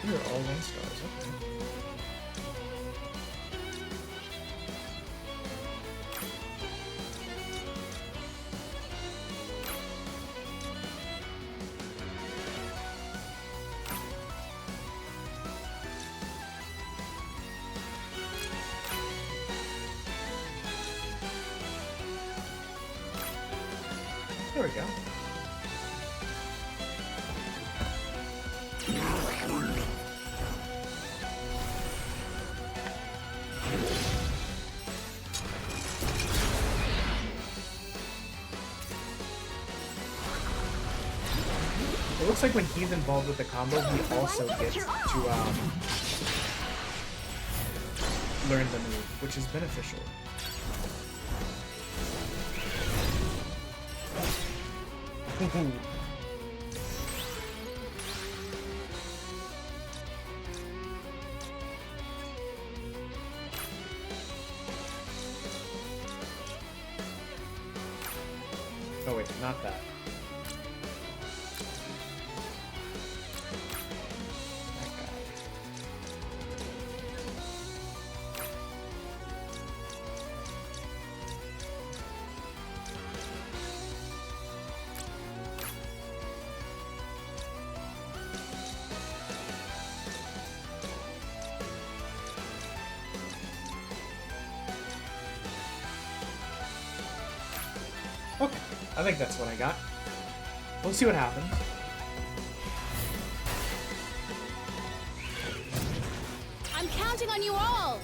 Speaker 2: These are all 1 stars, okay. There we go. It looks like when he's involved with the combo, he also gets to learn the move, which is beneficial. Oh wait, not that. That guy.
Speaker 7: Okay, I think that's what I got. We'll see what happens.
Speaker 10: I'm counting on you all!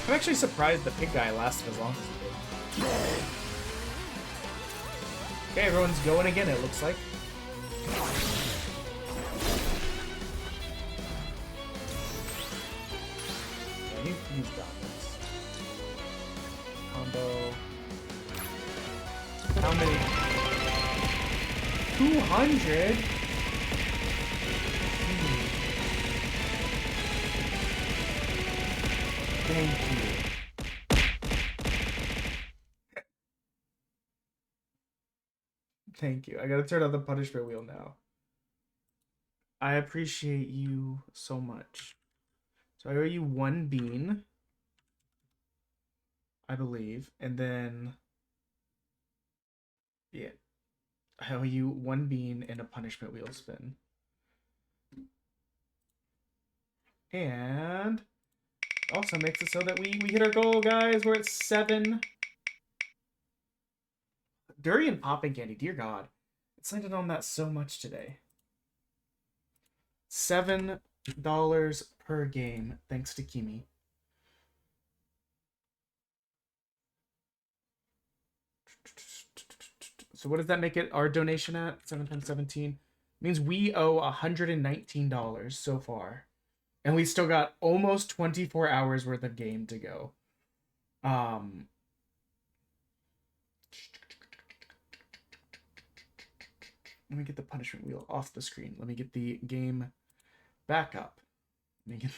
Speaker 7: I'm actually surprised the pig guy lasted as long as he did. Okay, everyone's going again, it looks like. Yeah, he's got this. Combo. How many? 200? Thank you. Thank you. I gotta turn on the punishment wheel now. I appreciate you so much. So I owe you 1 bean, I believe, and then yeah, I owe you 1 bean and a punishment wheel spin. And also makes it so that we hit our goal, guys. We're at 7. Durian popping candy, dear God. It's landed on that so much today. $7 per game, thanks to Kimi. So what does that make it our donation at? 7 times 17. Means we owe $119 so far. And we still got almost 24 hours worth of game to go. Let me get the punishment wheel off the screen. Let me get the game back up. Let me get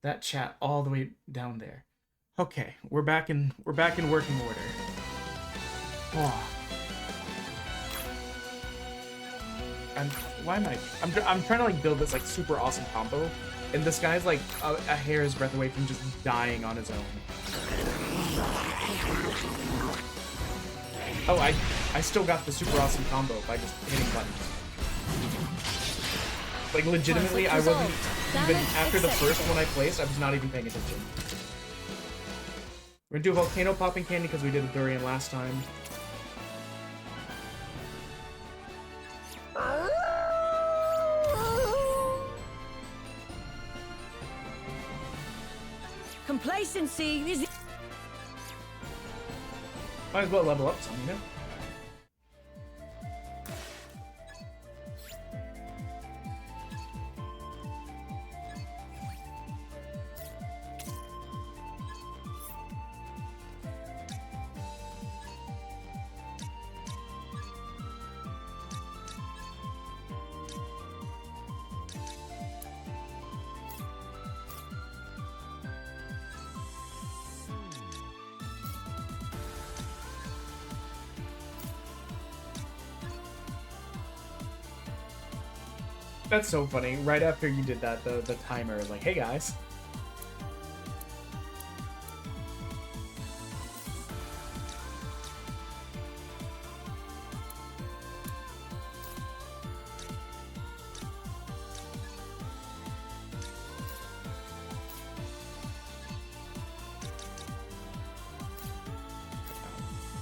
Speaker 7: that chat all the way down there. Okay, we're back in working order. Oh. I'm trying to like build this like super awesome combo, and this guy's like a hair's breadth away from just dying on his own. Oh, I still got the super awesome combo by just hitting buttons. Like legitimately, I wasn't even after the first one I placed. I was not even paying attention. We're gonna do a volcano popping candy because we did a durian last time.
Speaker 11: Complacency is...
Speaker 7: Might as well level up some, you know? That's so funny. Right after you did that, the timer is like, hey guys.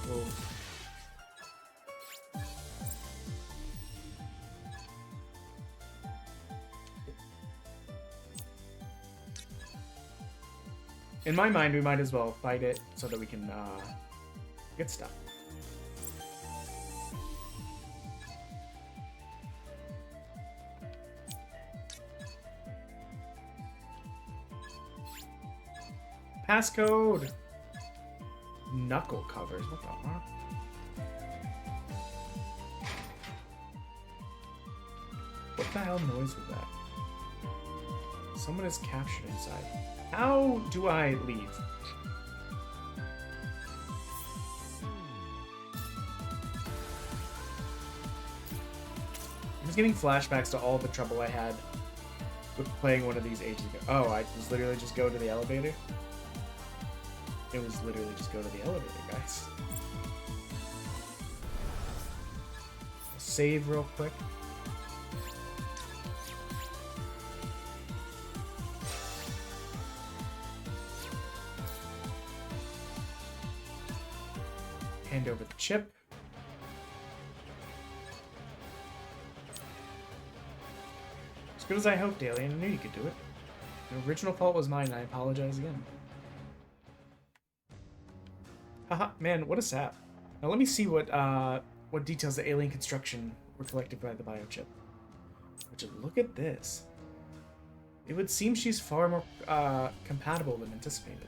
Speaker 7: Cool. In my mind, we might as well fight it so that we can get stuff. Passcode! Knuckle covers, what the fuck? What the hell noise was that? Someone is captured inside. How do I leave? I'm just getting flashbacks to all the trouble I had with playing one of these ages ago. Oh, I was literally just go to the elevator? It was literally just go to the elevator, guys. save real quick. Hand over the chip. As good as I hoped, Alien. I knew you could do it. The original fault was mine, and I apologize again. Haha, man, what a sap. Now let me see what details the alien construction were collected by the biochip. Which, look at this. It would seem she's far more compatible than anticipated.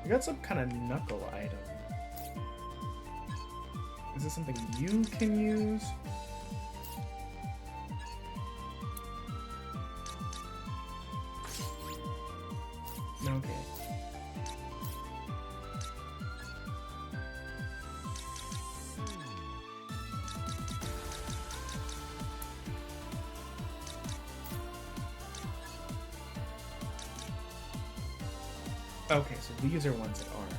Speaker 7: We got some kind of knuckle item. Is this something you can use? Okay. Okay, so these are ones that aren't.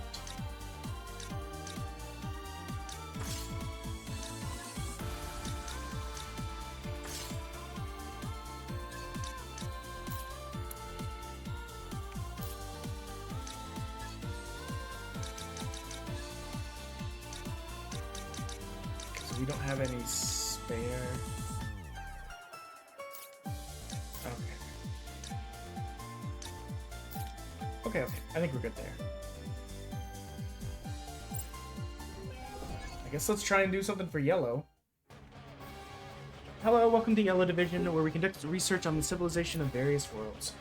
Speaker 7: So we don't have any spare. Okay, I think we're good there. I guess let's try and do something for Yellow. Hello, welcome to Yellow Division, where we conduct research on the civilization of various worlds.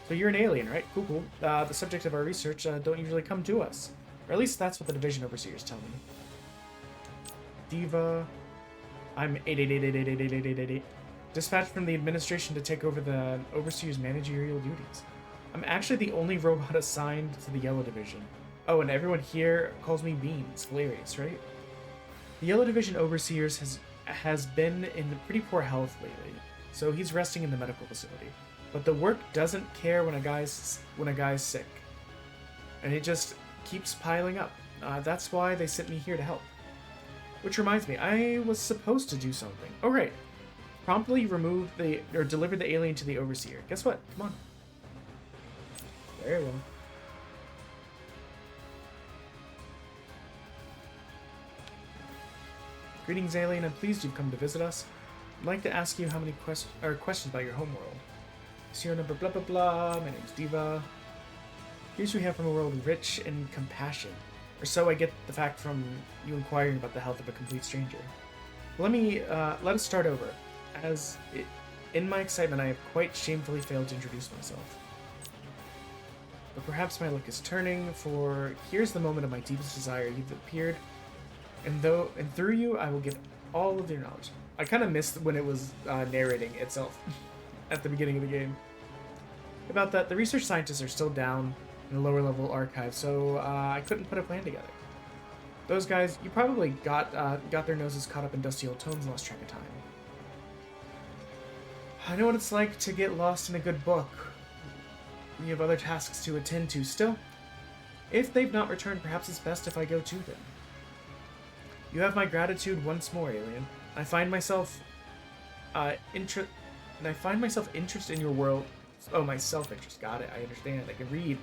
Speaker 7: So you're an alien, right? Cool, cool. The subjects of our research don't usually come to us. Or at least that's what the division overseers tell me. Diva... I'm 888888888. Dispatched from the administration to take over the overseer's managerial duties. I'm actually the only robot assigned to the Yellow Division. Oh, and everyone here calls me Bean. It's hilarious, right? The Yellow Division Overseers has been in pretty poor health lately, so he's resting in the medical facility. But the work doesn't care when a guy's sick, and it just keeps piling up. That's why they sent me here to help. Which reminds me, I was supposed to do something. Oh right, promptly deliver the alien to the Overseer. Guess what? Come on. Very well. Greetings, alien. I'm pleased you've come to visit us. I'd like to ask you how many questions about your homeworld. Serial number blah blah blah. My name's Diva. Here's who we have from a world rich in compassion. Or so I get the fact from you inquiring about the health of a complete stranger. Let us start over. In my excitement, I have quite shamefully failed to introduce myself. But perhaps my luck is turning, for here's the moment of my deepest desire. You've appeared, and through you, I will give all of your knowledge. I kind of missed when it was narrating itself at the beginning of the game. About that, the research scientists are still down in the lower level archive, so I couldn't put a plan together. Those guys, you probably got their noses caught up in dusty old tomes and lost track of time. I know what it's like to get lost in a good book. We have other tasks to attend to still. If they've not returned, perhaps it's best if I go to them. You have my gratitude once more, alien. I find myself interest in your world. Oh, my self-interest. Got it. I understand. I can read.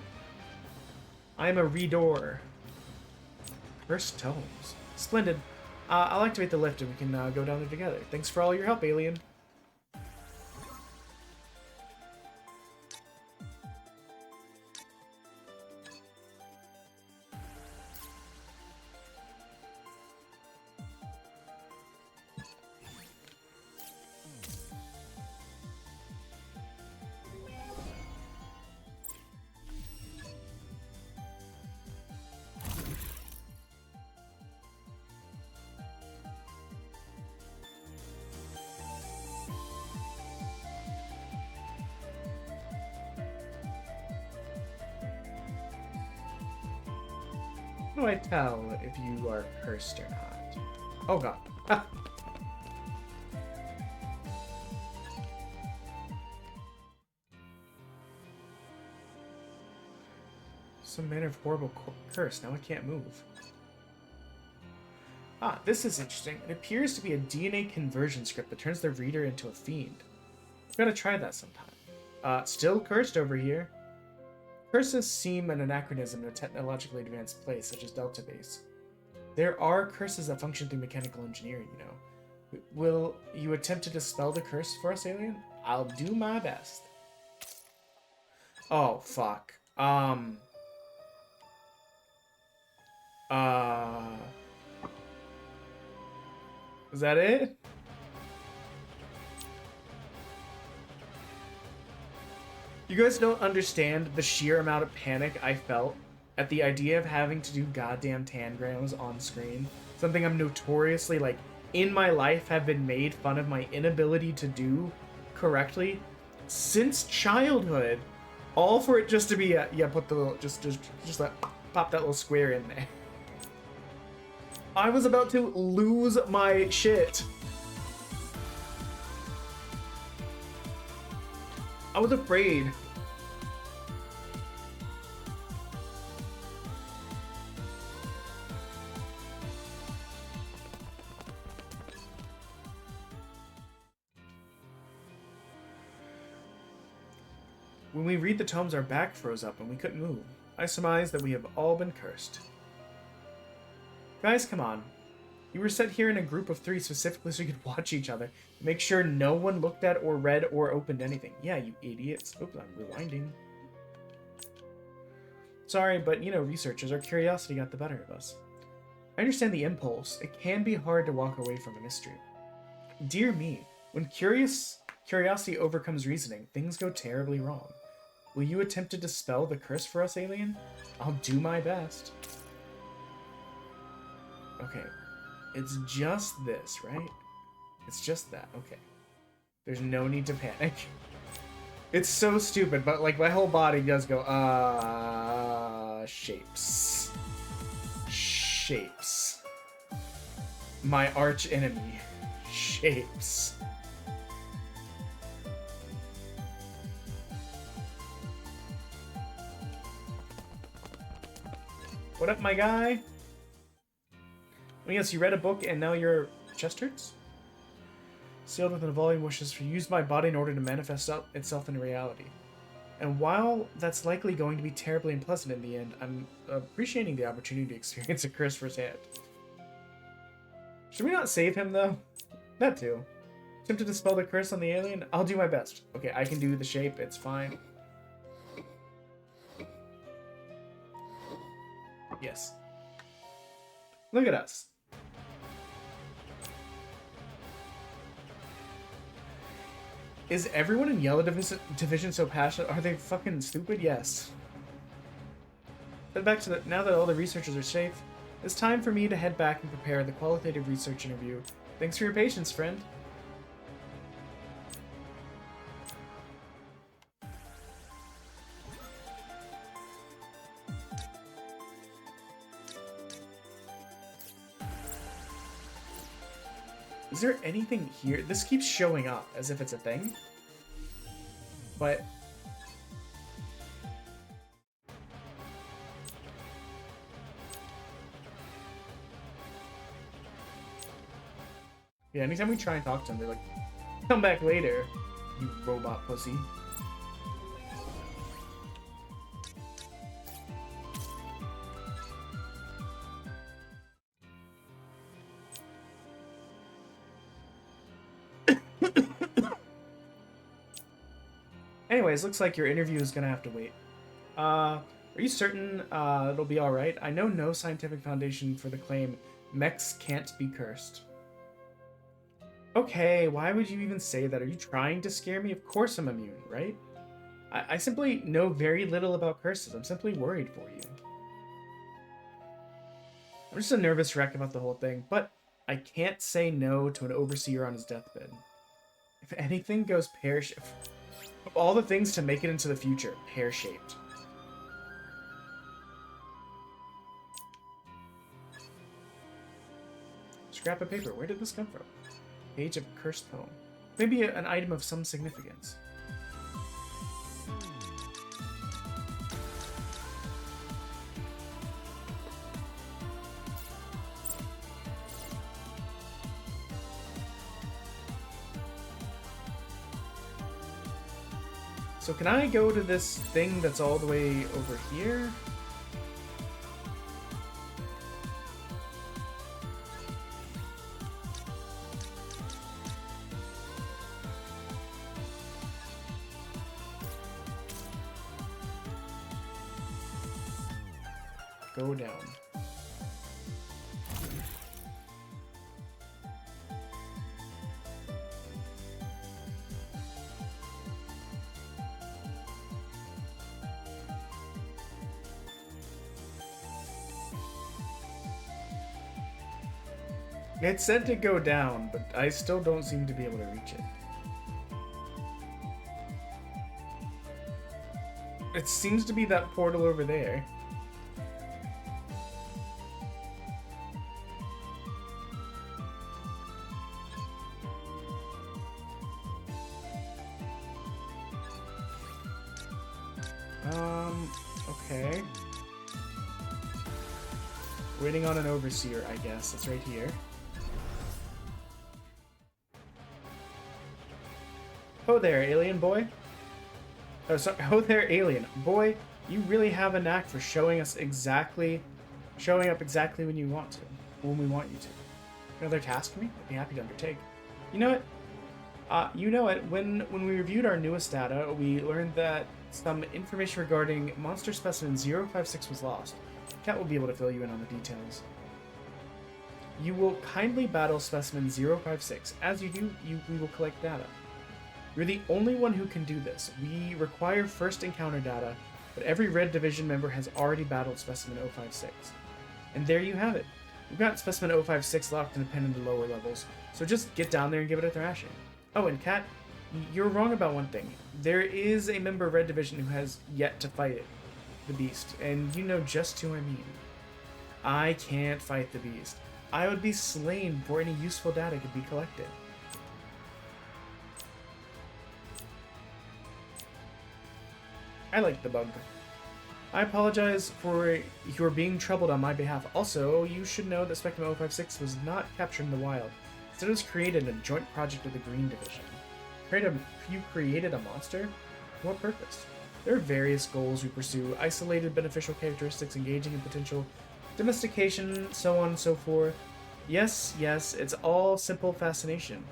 Speaker 7: I am a reader. First tomes. Splendid. I'll activate the lift and we can go down there together. Thanks for all your help, alien. do I tell if you are cursed or not? Oh god. Ah. Some manner of horrible curse. Now I can't move. Ah, this is interesting. It appears to be a DNA conversion script that turns the reader into a fiend. I've got to try that sometime. Still cursed over here. Curses seem an anachronism in a technologically advanced place, such as Delta Base. There are curses that function through mechanical engineering, you know. Will you attempt to dispel the curse for us, alien? I'll do my best. Oh, fuck. Is that it? You guys don't understand the sheer amount of panic I felt at the idea of having to do goddamn tangrams on screen. Something I'm notoriously, like, in my life have been made fun of my inability to do correctly since childhood. All for it just to be a, yeah, put the little, just let, pop that little square in there. I was about to lose my shit. I was afraid. When we read the tomes, our back froze up and we couldn't move. I surmise that we have all been cursed. Guys, come on. You were set here in a group of 3 specifically so you could watch each other. Make sure no one looked at or read or opened anything. Yeah, you idiots. Oops, I'm rewinding. Sorry, but you know, researchers, our curiosity got the better of us. I understand the impulse. It can be hard to walk away from a mystery. Dear me, when curiosity overcomes reasoning, things go terribly wrong. Will you attempt to dispel the curse for us, alien? I'll do my best. Okay, it's just this, right? It's just that, okay. There's no need to panic. It's so stupid, but like my whole body does go, shapes. Shapes. My arch enemy. Shapes. What up, my guy? Oh yes, you read a book and now your chest hurts? Sealed within a volume wishes to use my body in order to manifest itself in reality. And while that's likely going to be terribly unpleasant in the end, I'm appreciating the opportunity to experience a curse firsthand. Should we not save him though? That too. Attempt to dispel the curse on the alien? I'll do my best. Okay, I can do the shape, it's fine. Yes. Look at us. Is everyone in Yellow Division so passionate? Are they fucking stupid? Yes. But back to now that all the researchers are safe, it's time for me to head back and prepare the qualitative research interview. Thanks for your patience, friend. Is there anything here? This keeps showing up as if it's a thing. But... yeah, anytime we try and talk to them, they're like, come back later, you robot pussy. Anyways, looks like your interview is gonna have to wait. Are you certain it'll be alright? I know no scientific foundation for the claim mechs can't be cursed. Okay, why would you even say that? Are you trying to scare me? Of course I'm immune, right? I simply know very little about curses. I'm simply worried for you. I'm just a nervous wreck about the whole thing, but I can't say no to an overseer on his deathbed. If anything goes pear-shaped... of all the things to make it into the future, pear-shaped. Scrap of paper. Where did this come from? Page of cursed poem. Maybe an item of some significance. So can I go to this thing that's all the way over here? Go down. It said to go down, but I still don't seem to be able to reach it. It seems to be that portal over there. Okay. Waiting on an overseer, I guess. It's right here. Oh there, alien boy. Oh, sorry. Oh there, alien boy. You really have a knack for showing up exactly when you want to, when we want you to. Another task for me? I'd be happy to undertake. You know what? When we reviewed our newest data, we learned that some information regarding monster specimen 056 was lost. Cat will be able to fill you in on the details. You will kindly battle specimen 056. As you do, we will collect data. You're the only one who can do this. We require first encounter data, but every Red Division member has already battled specimen 056. And there you have it. We've got specimen 056 locked in a pen in the lower levels, so just get down there and give it a thrashing. Oh, and Cat, you're wrong about one thing. There is a member of Red Division who has yet to fight it, the Beast, and you know just who I mean. I can't fight the Beast. I would be slain before any useful data could be collected. I like the bug. I apologize for your being troubled on my behalf. Also, you should know that Spectrum 056 was not captured in the wild. Instead, it was created in a joint project with the Green Division. You created a monster? For what purpose? There are various goals we pursue, isolated beneficial characteristics engaging in potential domestication, so on and so forth. Yes, it's all simple fascination.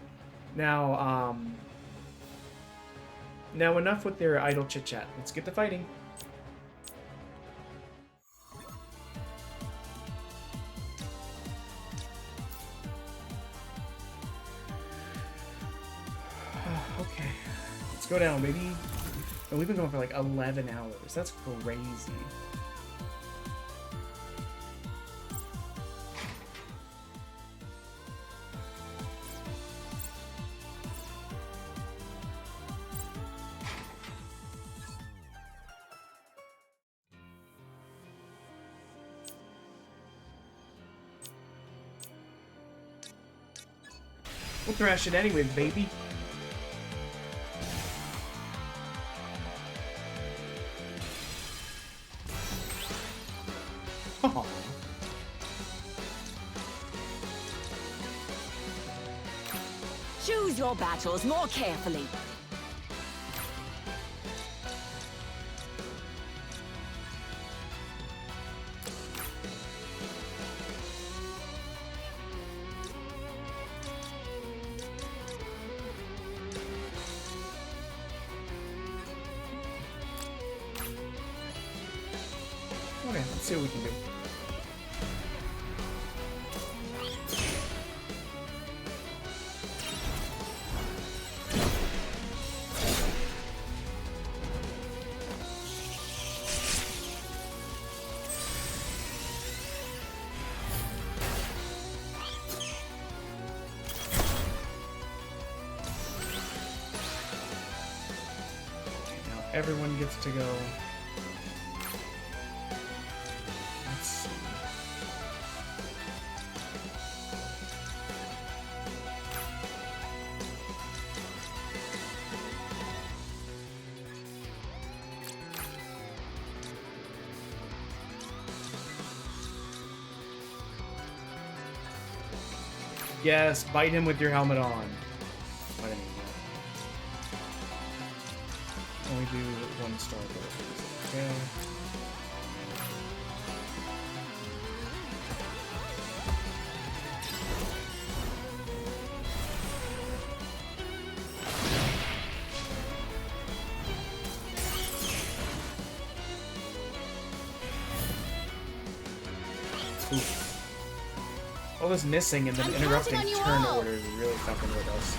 Speaker 7: Now enough with their idle chit-chat. Let's get to fighting. Okay. Let's go down, baby. Oh, we've been going for like 11 hours. That's crazy. We'll thrash it anyway, baby. Aww.
Speaker 11: Choose your battles more carefully.
Speaker 7: Okay, let's see what we can do. Now everyone gets to go. Yes, bite him with your helmet on. What an idiot. Only do 1 star abilities. Okay. All this missing and then interrupting turn orders is really fucking with us.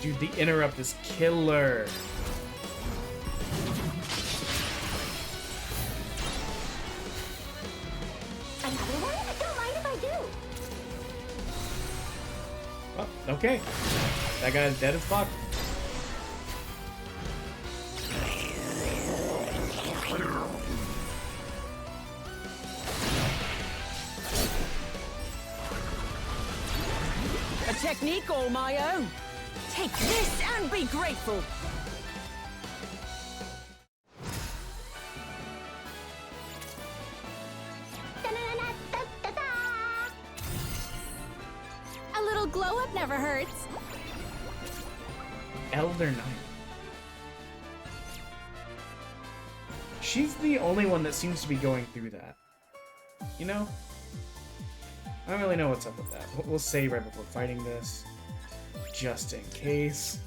Speaker 7: Dude, the interrupt is killer.
Speaker 6: Another one? Don't mind if I do.
Speaker 7: Oh, okay. That guy's dead as fuck.
Speaker 11: A technique all my own. Take this and be grateful.
Speaker 22: A little glow up never hurts.
Speaker 7: Elder Knight. She's the only one that seems to be going through that. You know? I don't really know what's up with that. We'll say right before fighting this. Just in case.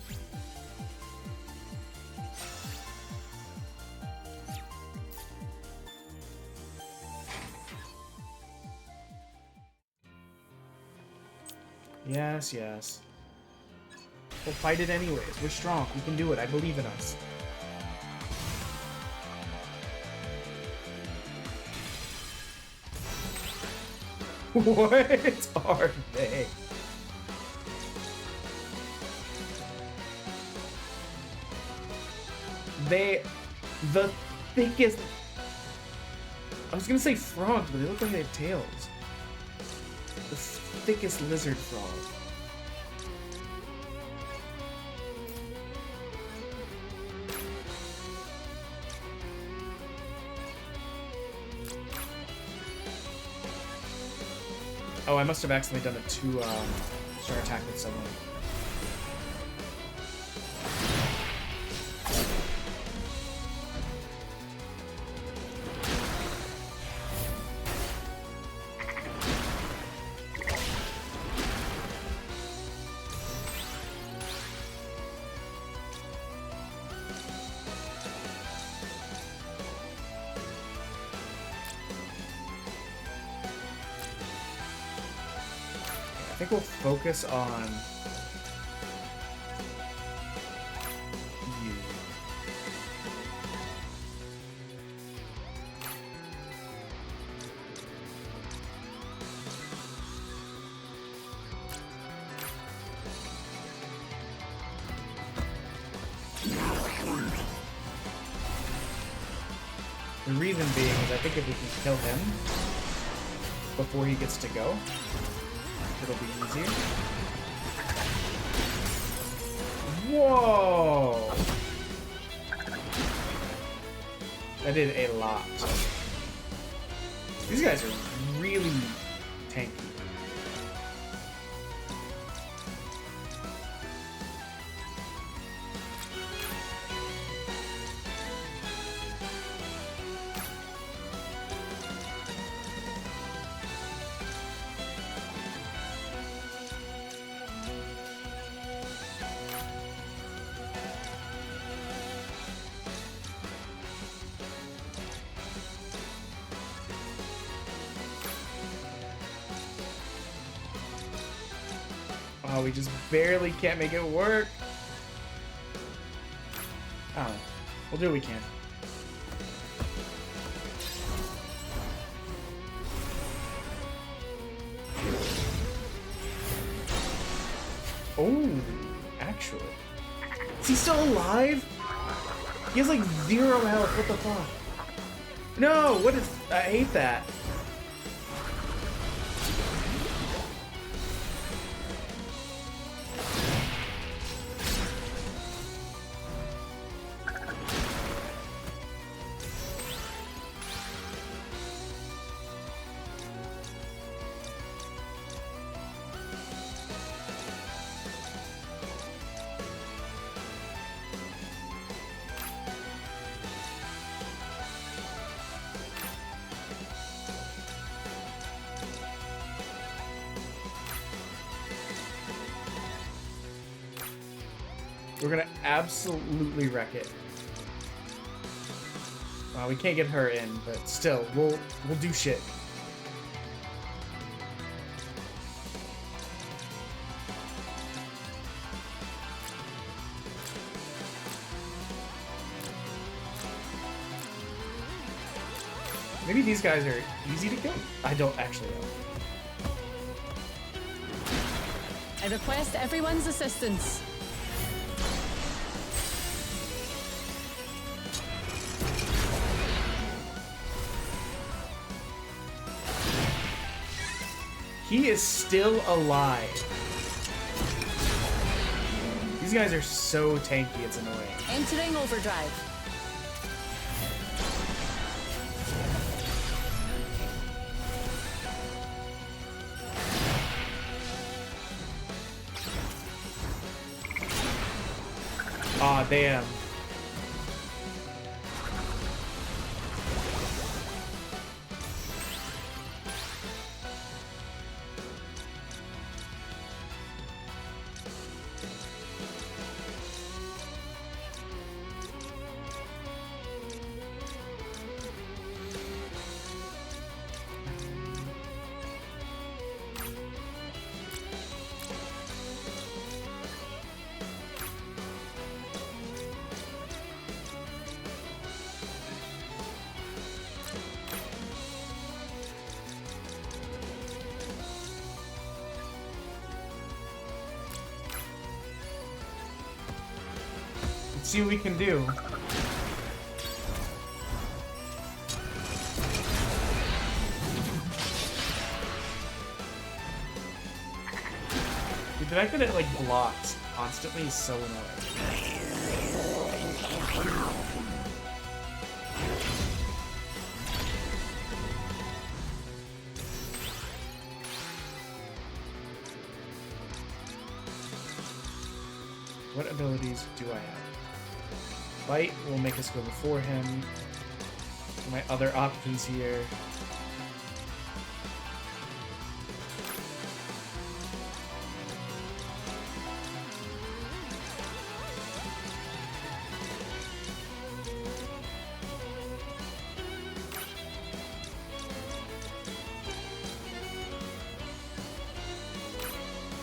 Speaker 7: Yes, yes. We'll fight it anyways. We're strong. We can do it. I believe in us. What are they? The thickest... I was gonna say frogs, but they look like they have tails. The thickest lizard frog. Oh, I must have accidentally done a 2-star attack with someone. I think we'll focus on you. The reason being is I think if we can kill him before he gets to go, it'll be easier. Whoa! That did a lot. These guys are really tanky. Oh, we just barely can't make it work. Oh, we'll do what we can. Oh, actually. Is he still alive? He has like 0 health. What the fuck? No, what is... I hate that. We're gonna absolutely wreck it. We can't get her in, but still, we'll do shit. Maybe these guys are easy to kill? I don't actually know.
Speaker 10: I request everyone's assistance.
Speaker 7: He is still alive. These guys are so tanky, it's annoying.
Speaker 10: Entering overdrive.
Speaker 7: Aw, damn. Let's see what we can do. Dude, the fact that it like blocks constantly is so annoying. What abilities do I have? Bite will make us go before him. My other options here.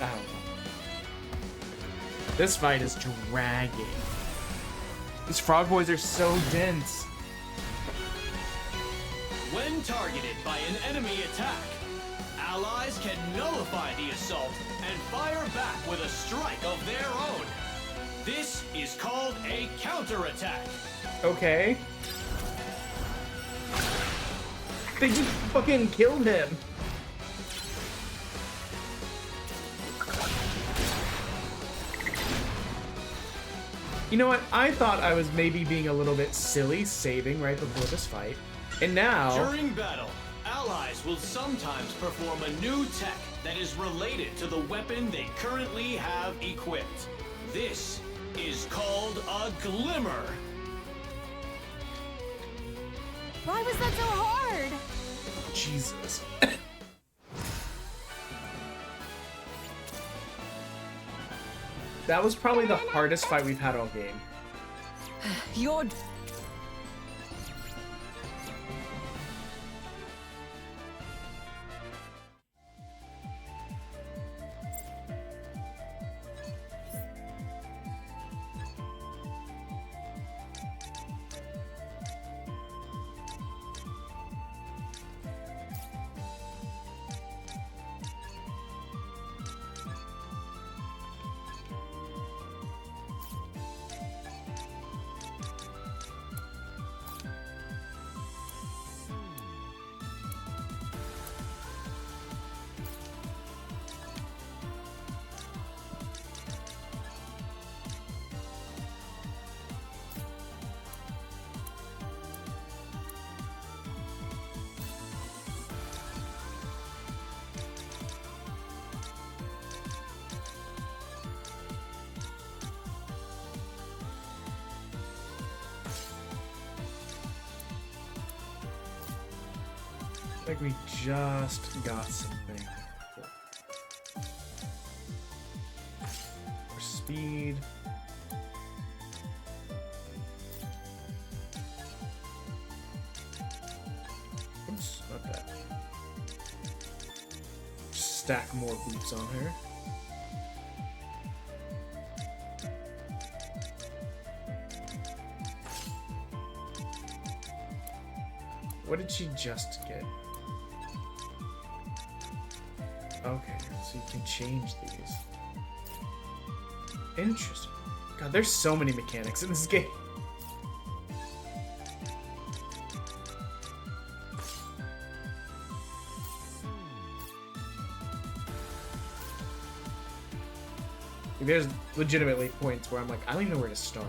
Speaker 7: Ow. This fight is dragging. These frog boys are so dense.
Speaker 12: When targeted by an enemy attack, allies can nullify the assault and fire back with a strike of their own. This is called a counterattack.
Speaker 7: Okay. They just fucking killed him. You know what? I thought I was maybe being a little bit silly saving right before this fight. And now...
Speaker 12: During battle, allies will sometimes perform a new tech that is related to the weapon they currently have equipped. This is called a glimmer.
Speaker 6: Why was that so hard?
Speaker 7: Jesus. That was probably the hardest fight we've had all game.
Speaker 11: You're...
Speaker 7: Like we just got something. For speed. Oops, not that. Stack more boots on her. What did she just get? Okay, so you can change these. Interesting. God, there's so many mechanics in this game. There's legitimately points where I'm like, I don't even know where to start.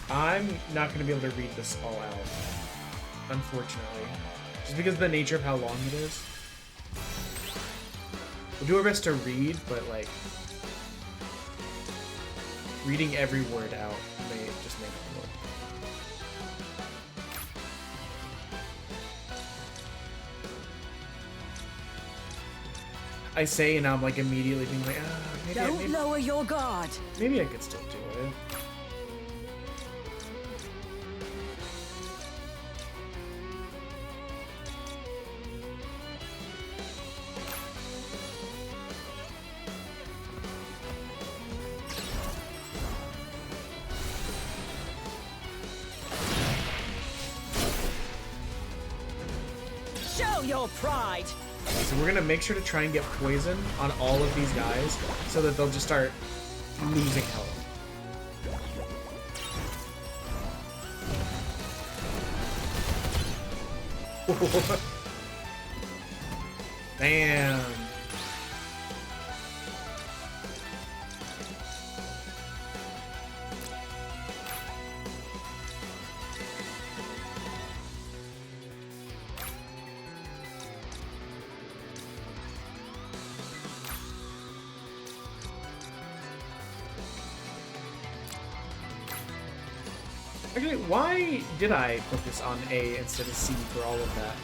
Speaker 7: I'm not going to be able to read this all out, unfortunately. Just because of the nature of how long it is. We'll do our best to read, but like, reading every word out may just make it work. I say, and I'm like immediately being like, maybe
Speaker 11: Don't lower your guard.
Speaker 7: Maybe I could still do it.
Speaker 11: Your pride.
Speaker 7: So we're gonna make sure to try and get poison on all of these guys so that they'll just start losing health. Damn. Actually, why did I focus on A instead of C for all of that?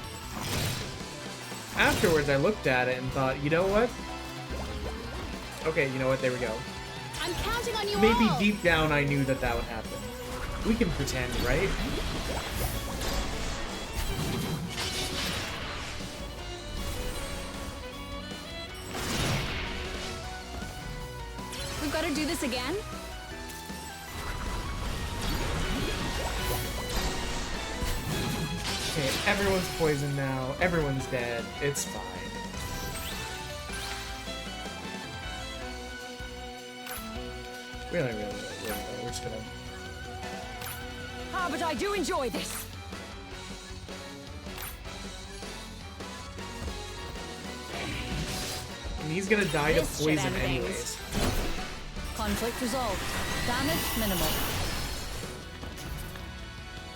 Speaker 7: Afterwards, I looked at it and thought, you know what? Okay, you know what? There we go.
Speaker 6: I'm counting on you
Speaker 7: Maybe
Speaker 6: all.
Speaker 7: deep down I knew that that would happen. We can pretend, right?
Speaker 6: We've got to do this again.
Speaker 7: Okay, everyone's poisoned now. Everyone's dead. It's fine. Really, we're just gonna...
Speaker 11: Ah, but I do enjoy this.
Speaker 7: And he's gonna die to
Speaker 11: This
Speaker 7: poison
Speaker 11: shenanigans.
Speaker 7: anyways.
Speaker 10: Conflict resolved. Damage minimal.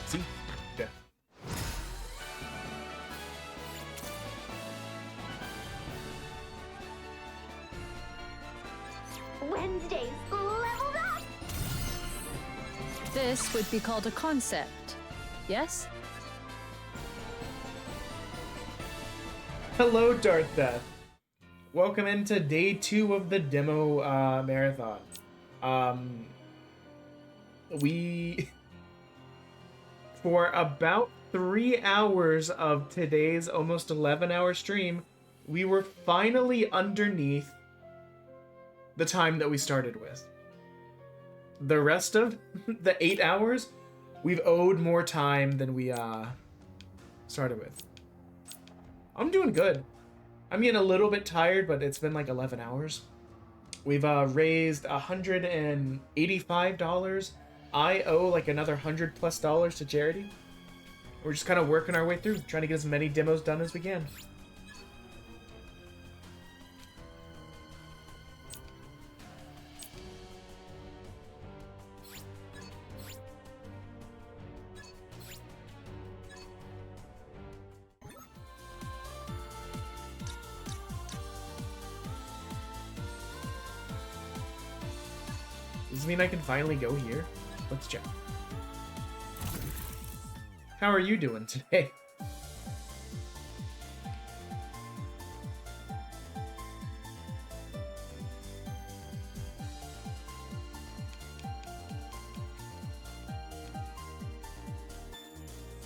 Speaker 7: See? Yeah.
Speaker 6: Wednesday's leveled up.
Speaker 10: This would be called a concept. Yes?
Speaker 7: Hello, Darth Death. Welcome into day 2 of the demo marathon. We... For about 3 hours of today's almost 11-hour stream, we were finally underneath the time that we started with. The rest of the 8 hours, we've owed more time than we started with. I'm doing good. I'm getting a little bit tired, but it's been like 11 hours. We've raised $185. I owe like another $100+ to charity. We're just kind of working our way through, trying to get as many demos done as we can. this mean I can finally go here? Let's check. How are you doing today?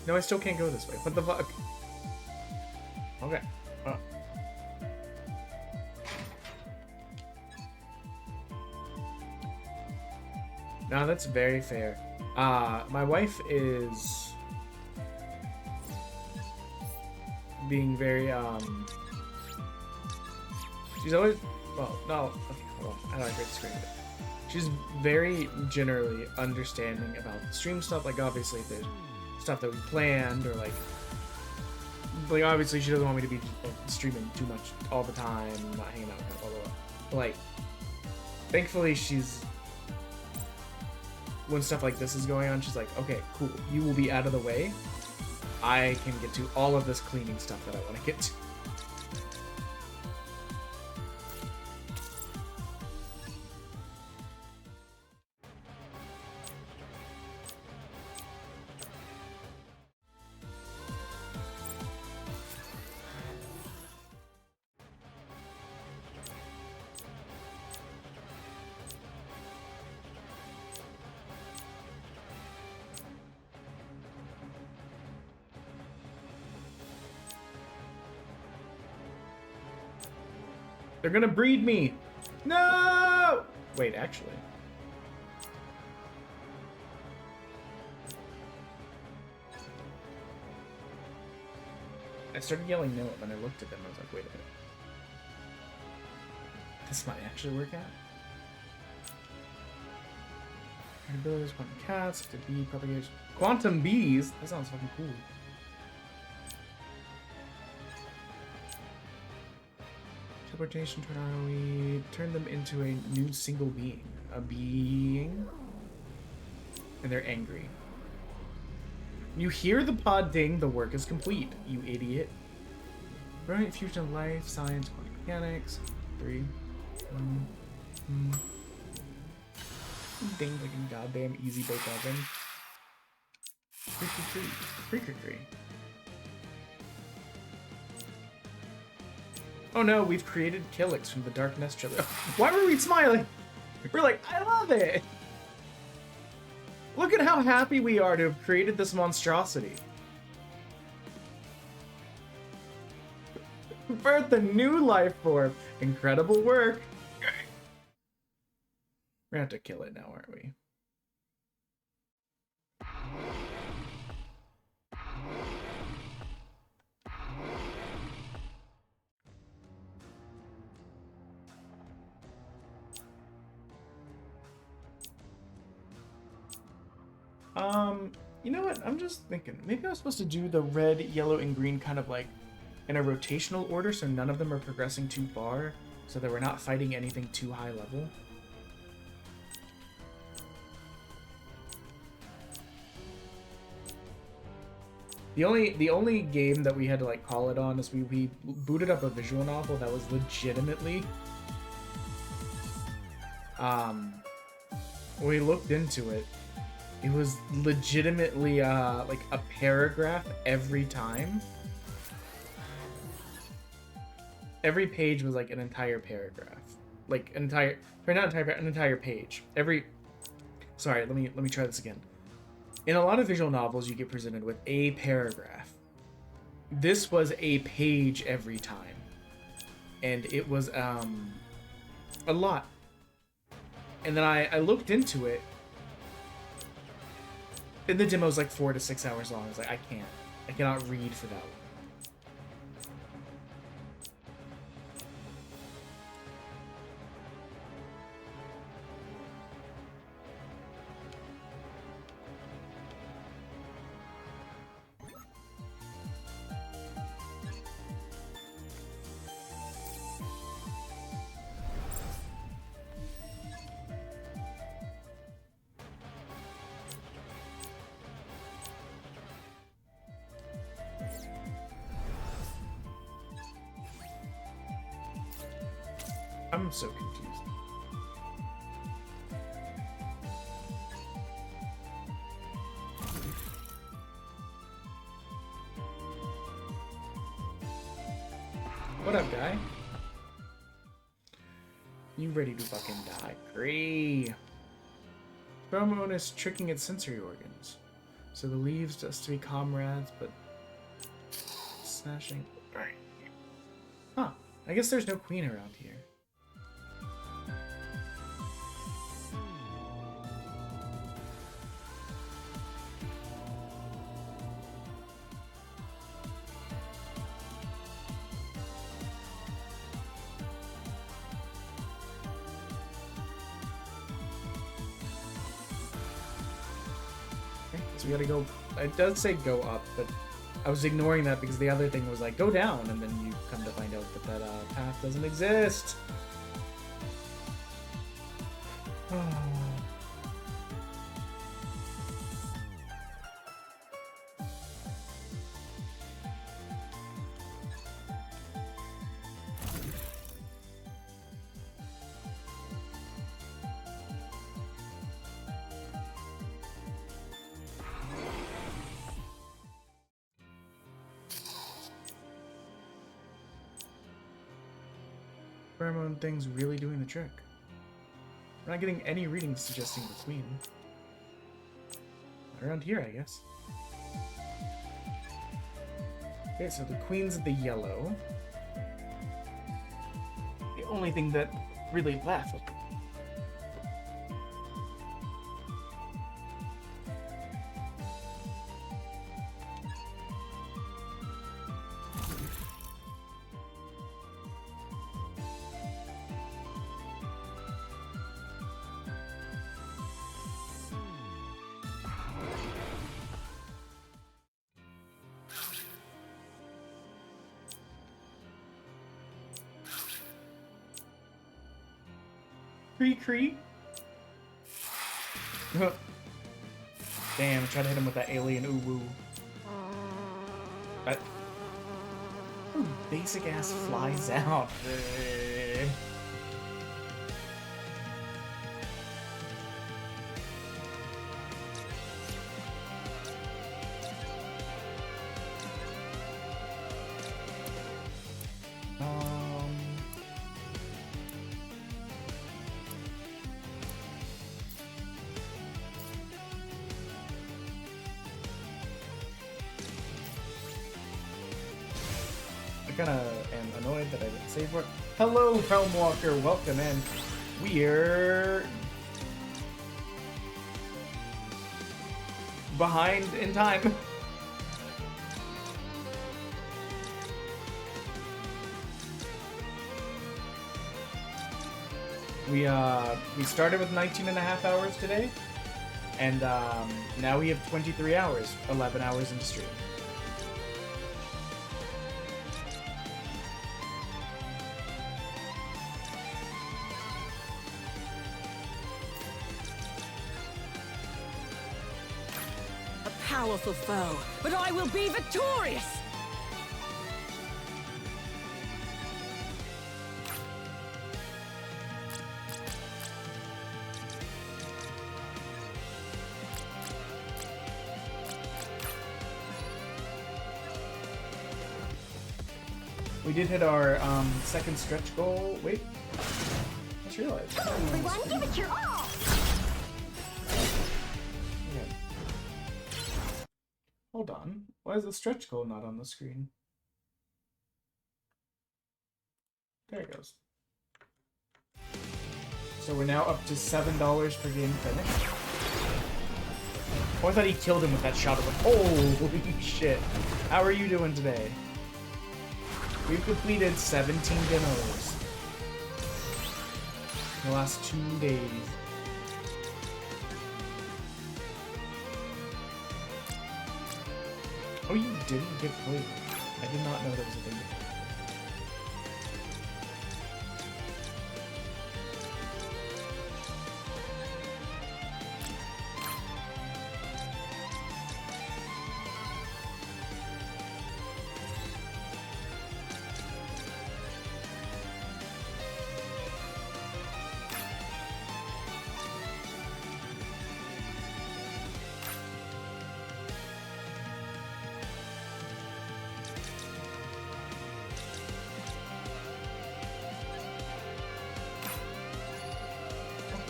Speaker 7: No, I still can't go this way. What the fuck? Okay. Oh. No, that's very fair. My wife is being very, she's always, well, no, okay, hold on. How do I create the screen? She's very generally understanding about stream stuff. Like, obviously, if there's stuff that we planned, or like obviously she doesn't want me to be streaming too much all the time, not hanging out, blah, blah, blah. But like, thankfully she's, when stuff like this is going on, she's like, okay, cool, you will be out of the way. I can get to all of this cleaning stuff that I want to get to. They're gonna breed me! No! Wait, actually. I started yelling no, and then I looked at them and I was like, wait a minute. This might actually work out. Abilities, quantum cats, to bee propagation. Quantum bees? That sounds fucking cool. Teleportation, we turn them into a new single being. A being. And they're angry. You hear the pod ding, the work is complete, you idiot. Brilliant fusion of life, science, quantum mechanics. 3. Ding like a goddamn easy bake oven. 3. Oh no, we've created Killix from the Dark Nest trilogy. Why were we smiling? We're like, I love it! Look at how happy we are to have created this monstrosity. Birth a new life form. Incredible work. We're gonna have to kill it now, aren't we? You know what? I'm just thinking, maybe I was supposed to do the red, yellow, and green kind of like in a rotational order so none of them are progressing too far, so that we're not fighting anything too high level. The only game that we had to like call it on is we booted up a visual novel that was legitimately when we looked into it, it was legitimately like a paragraph every time. Every page was like an entire paragraph, like an entire page. Sorry, let me try this again. In a lot of visual novels, you get presented with a paragraph. This was a page every time, and it was a lot. And then I looked into it. And the demo's like 4 to 6 hours long. I was like, I cannot read for that long. I'm so confused. What up, guy? You ready to fucking die? Great. Pheromone is tricking its sensory organs. So the leaves just to be comrades, but smashing. Huh. I guess there's no queen around here. So we gotta go. It does say go up, but I was ignoring that because the other thing was like go down, and then you come to find out that that path doesn't exist. Pheromone thing's really doing the trick. We're not getting any readings suggesting the queen. Not around here, I guess. Okay, so the queen's the yellow. The only thing that really left. Cree. Damn, I tried to hit him with that alien uwu. That basic ass flies out. Kinda am annoyed that I didn't save work. Hello, Realm Walker, welcome in. We're behind in time. We started with 19.5 hours today, and now we have 23 hours, 11 hours into stream.
Speaker 11: Powerful foe, but I will be victorious!
Speaker 7: We did hit our second stretch goal. Wait, I just realized.
Speaker 6: Everyone, give it your all!
Speaker 7: Hold on. Why is the stretch goal not on the screen? There it goes. So we're now up to $7 per game finished. Oh, I thought he killed him with that shot of the... Holy shit. How are you doing today? We've completed 17 demos in the last 2 days. Oh, you didn't get flavor. I did not know that was a thing.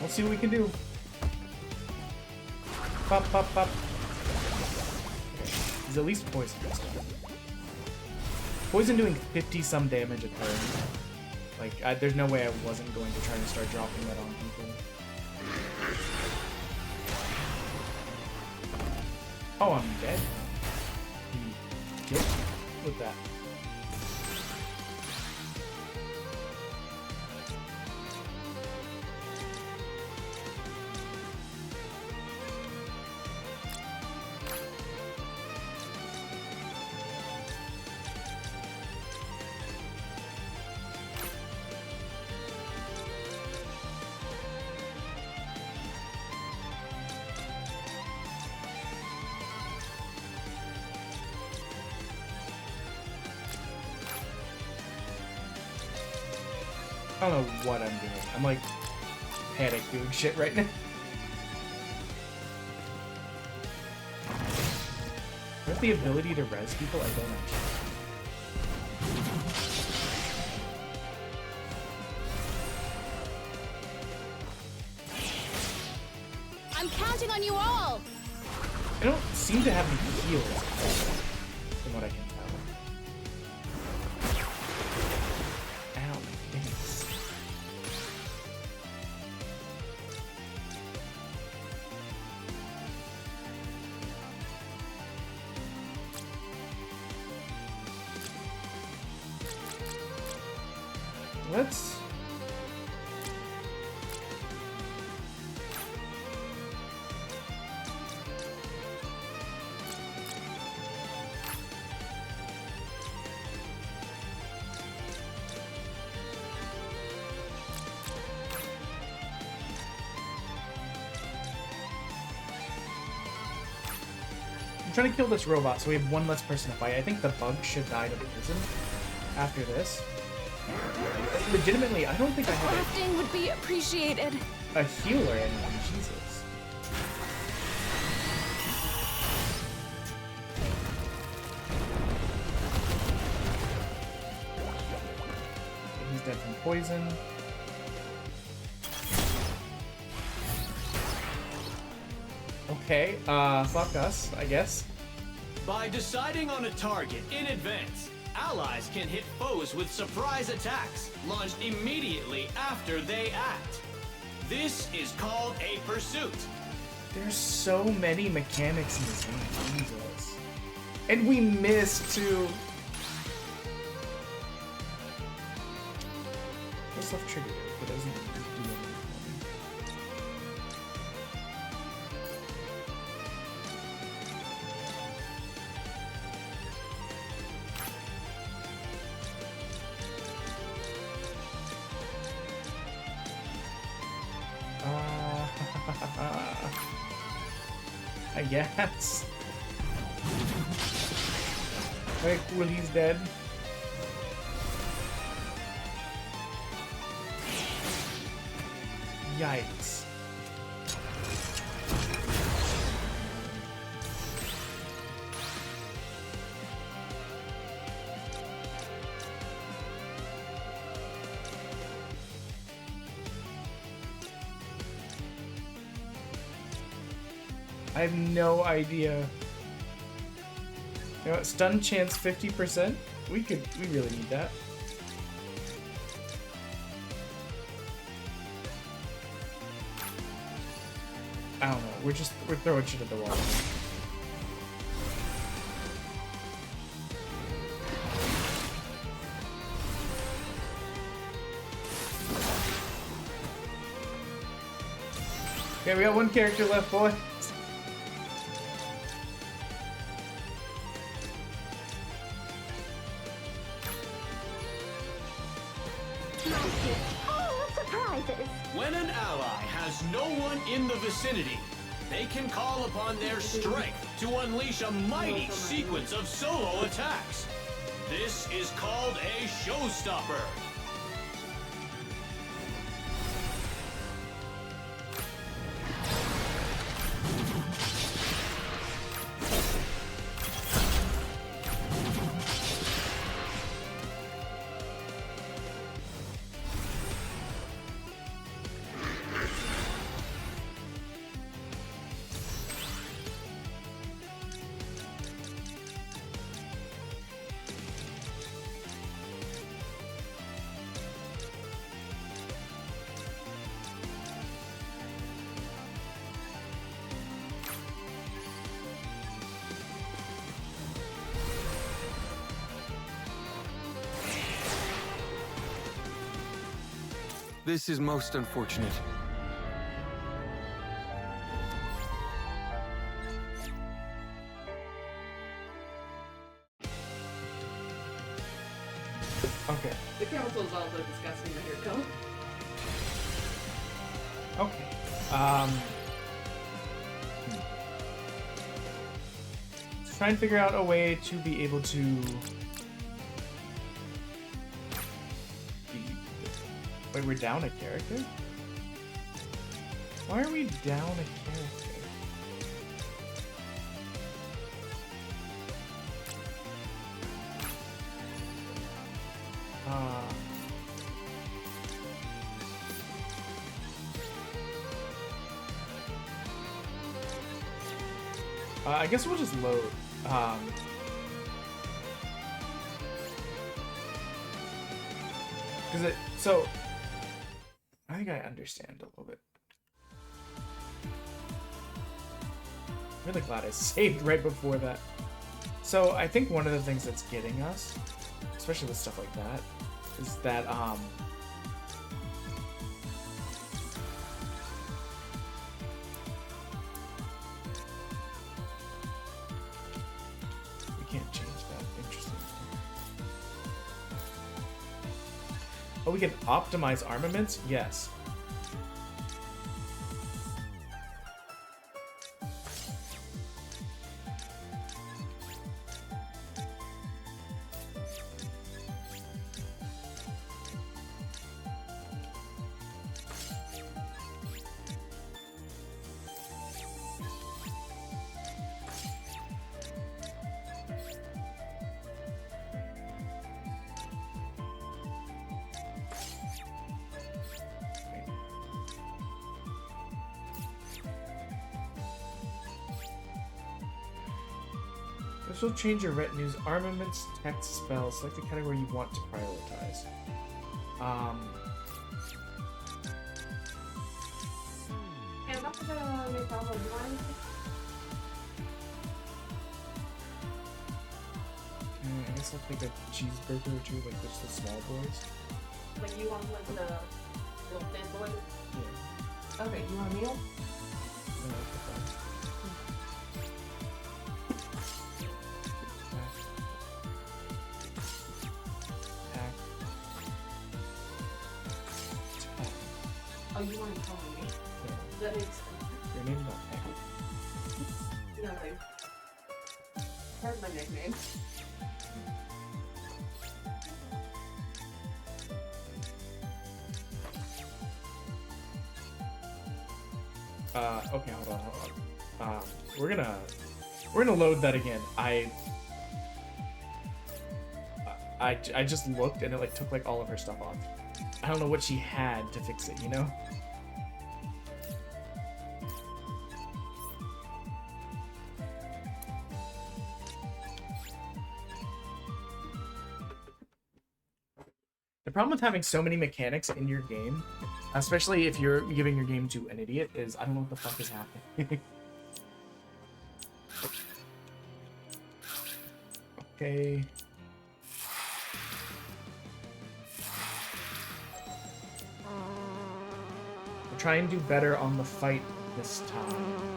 Speaker 7: We'll see what we can do. Pop, pop, pop. Okay. He's at least poisoned this time. Poison doing 50-some damage a turn. Like, there's no way I wasn't going to try to start dropping that on people. Oh, I'm dead. He killed me with that. I don't know what I'm doing. I'm like panic doing shit right now. Do I have the ability to res people? I don't actually.
Speaker 6: I'm counting on you all.
Speaker 7: I don't seem to have any heals from what I can tell. Ow, my face. Let's... I'm trying to kill this robot so we have one less person to fight. I think the bug should die to poison after this. Legitimately, I don't think I have
Speaker 22: Crafting would be appreciated.
Speaker 7: a healer anymore. Jesus. He's dead from poison. Okay, fuck us, I guess.
Speaker 12: By deciding on a target in advance, allies can hit foes with surprise attacks launched immediately after they act. This is called a pursuit.
Speaker 7: There's so many mechanics in this game, Jesus. And we missed too. This stuff triggered it, but it doesn't do anything I guess. Very cool, he's dead. Yikes. I have no idea. You know what, stun chance 50%? We really need that. I don't know, we're throwing shit at the wall. Okay, we got one character left, boy.
Speaker 12: When an ally has no one in the vicinity, they can call upon their strength to unleash a mighty sequence of solo attacks. This is called a showstopper.
Speaker 4: This is most unfortunate.
Speaker 7: Okay.
Speaker 5: The council is also discussing the hair color.
Speaker 7: Okay. Let's try and figure out a way to be able to Wait, we're down a character? Why are we down a character? I guess we'll just load. So I think I understand a little bit. I'm really glad I saved right before that. So I think one of the things that's getting us, especially with stuff like that, is that we can't change that. Interesting. Oh, we can optimize armaments? Yes. This will change your retinue's armaments, text, spells. Select the category you want to prioritize. I guess I'll take a cheeseburger or two, like just the small boys.
Speaker 5: Like you want like the little thin boy?
Speaker 7: Yeah.
Speaker 5: Okay, you want a meal?
Speaker 7: I like the fries.
Speaker 5: Oh, you want to call me?
Speaker 7: Yeah.
Speaker 5: That makes sense.
Speaker 7: Your name's not Peck.
Speaker 5: No, like, that's my nickname.
Speaker 7: Okay, hold on. We're gonna load that again. I just looked and it like took like all of her stuff off. I don't know what she had to fix it, you know? The problem with having so many mechanics in your game, especially if you're giving your game to an idiot, is I don't know what the fuck is happening. Okay. We'll try and do better on the fight this time.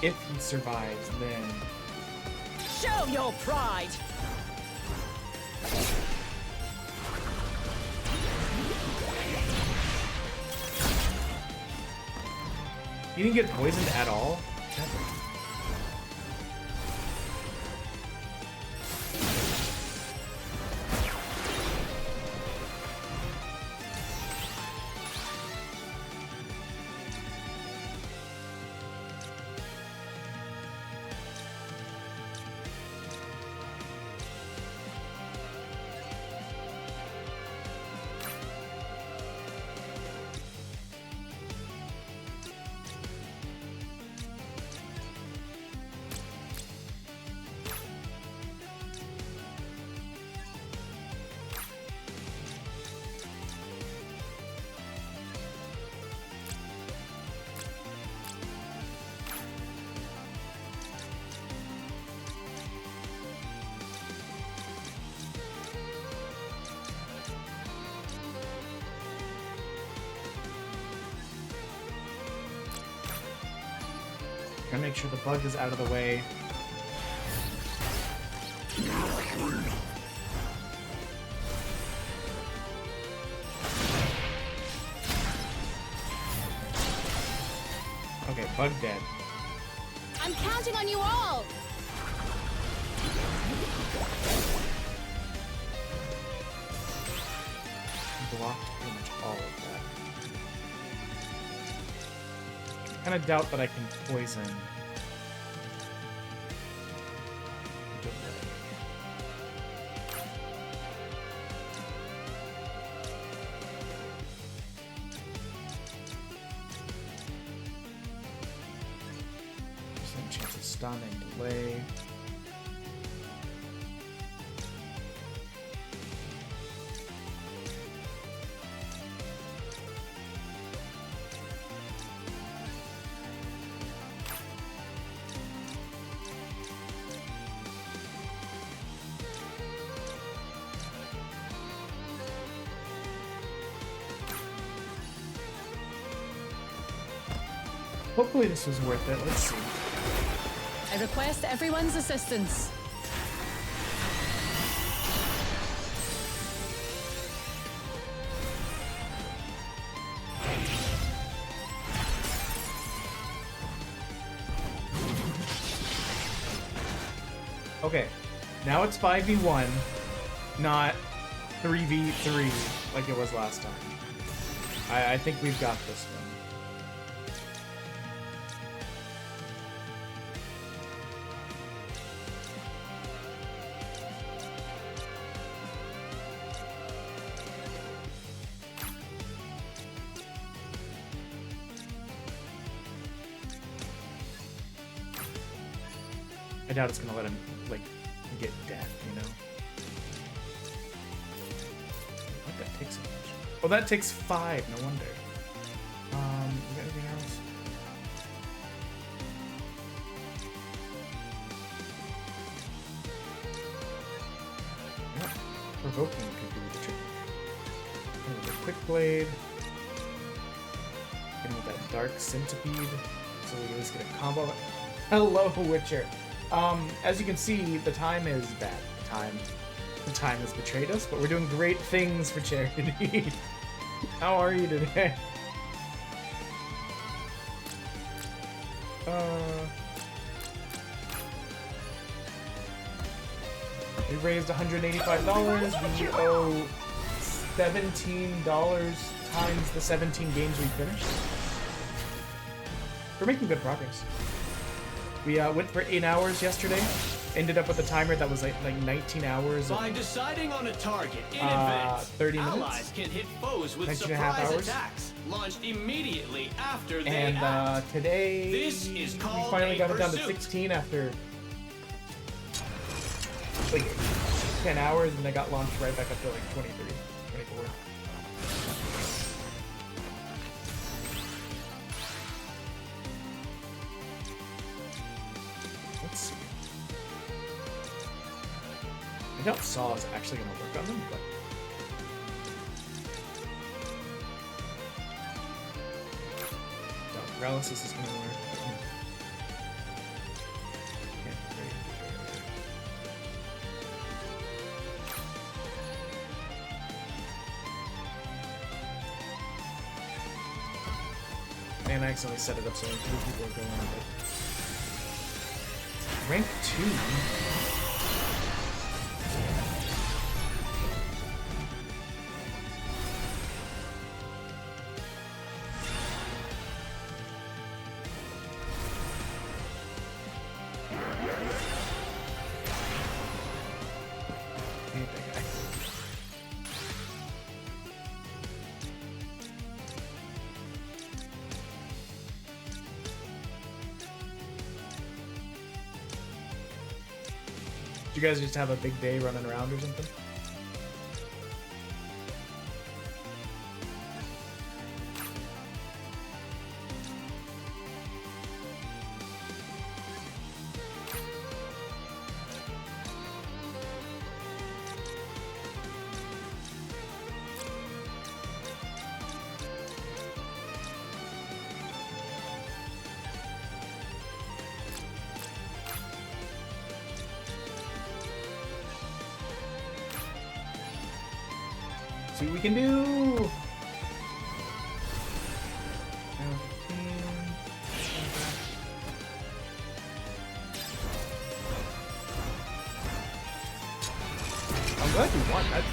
Speaker 7: If he survives, then...
Speaker 11: Show your pride!
Speaker 7: You didn't get poisoned at all? Gotta make sure the bug is out of the way. Okay, bug dead.
Speaker 10: I'm counting on you all!
Speaker 7: Blocked pretty much all of that. I kind of doubt that I can poison. Percent chance of stun and delay. Hopefully this was worth it. Let's see.
Speaker 10: I request everyone's assistance.
Speaker 7: Okay, now it's 5v1, not 3v3 like it was last time. I think we've got this one. I doubt it's gonna let him, like, get death, you know? What, that takes so much? Oh, that takes 5, no wonder. You got anything else? Yeah, provoking could do the trick. With a quick blade. And with that dark centipede. So we at least get a combo. Hello, Witcher. As you can see, the time is bad. The time has betrayed us, but we're doing great things for charity. How are you today? We raised $185. We owe $17 times the 17 games we finished. We're making good progress. We went for 8 hours yesterday. Ended up with a timer that was like 19 hours.
Speaker 12: By deciding on a target in advance,
Speaker 7: 30 minutes.
Speaker 12: allies can hit foes with
Speaker 7: 19 and a half
Speaker 12: surprise
Speaker 7: hours.
Speaker 12: attacks launched immediately after they
Speaker 7: And
Speaker 12: act.
Speaker 7: today
Speaker 12: This is
Speaker 7: we
Speaker 12: called
Speaker 7: finally
Speaker 12: a
Speaker 7: got it down to
Speaker 12: pursuit.
Speaker 7: 16 after like 10 hours, and I got launched right back up to like 23, 24. Let's see. I doubt Saw is actually going to work on them, but doubt paralysis is going to work. But, can't trade. And I accidentally set it up so like 3 people are going on it. Rank 2? Hate that guy. Did you guys just have a big day running around or something? See what we can do. I'm glad you won. That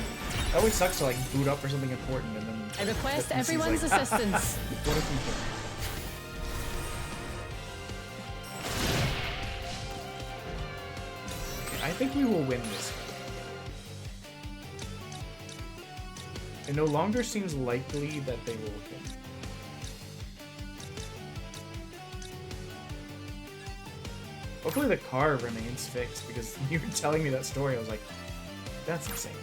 Speaker 7: always sucks to like boot up for something important and then.
Speaker 10: I request
Speaker 7: the PC's
Speaker 10: everyone's
Speaker 7: like,
Speaker 10: assistance.
Speaker 7: What if you did? I think we will win this. It no longer seems likely that they will win. Hopefully the car remains fixed, because when you were telling me that story, I was like, that's insane.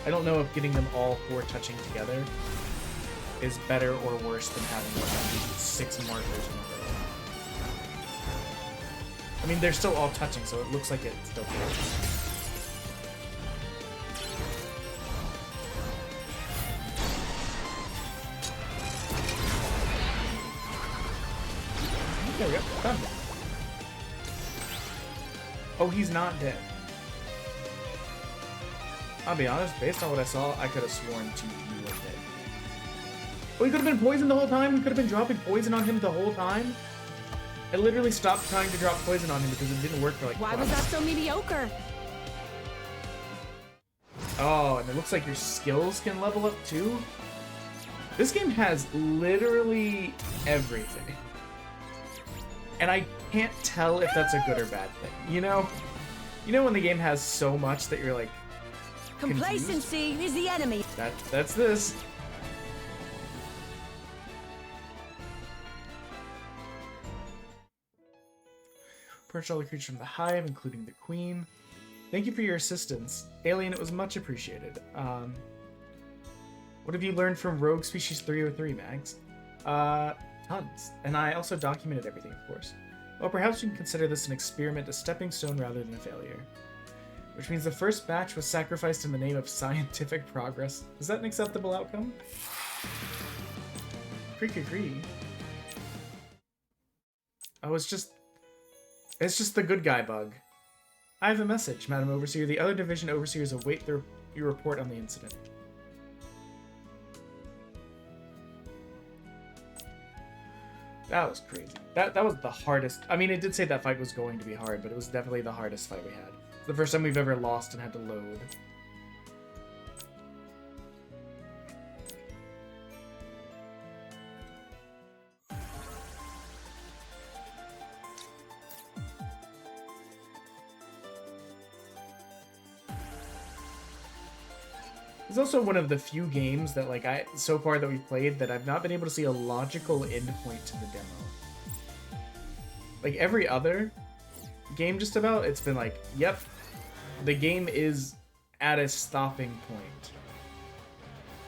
Speaker 7: I don't know if getting them all 4 touching together is better or worse than having like 6 markers in a row. I mean, they're still all touching, so it looks like it still works. There we go. Done. Oh, he's not dead. I'll be honest, based on what I saw, I could have sworn to you were dead. Oh, he could have been poisoned the whole time? We could have been dropping poison on him the whole time? I literally stopped trying to drop poison on him because it didn't work for like
Speaker 10: Why was that so mediocre?
Speaker 7: Oh, and it looks like your skills can level up too? This game has literally everything. And I can't tell if that's a good or bad thing, you know? You know when the game has so much that you're like,
Speaker 11: complacency is the enemy.
Speaker 7: That's this. Purge all the creatures from the hive, including the queen. Thank you for your assistance. Alien, it was much appreciated. What have you learned from Rogue Species 303, Mags? Tons. And I also documented everything, of course. Well, perhaps you can consider this an experiment, a stepping stone rather than a failure. Which means the first batch was sacrificed in the name of scientific progress. Is that an acceptable outcome? Creak agree. Oh, it's just the good guy bug. I have a message, Madam Overseer. The other division overseers await your report on the incident. That was crazy. That was the hardest. I mean, it did say that fight was going to be hard, but it was definitely the hardest fight we had. It's the first time we've ever lost and had to load. It's also one of the few games that, like, so far that we've played that I've not been able to see a logical endpoint to the demo. Like, every other game just about, it's been like, yep, the game is at a stopping point.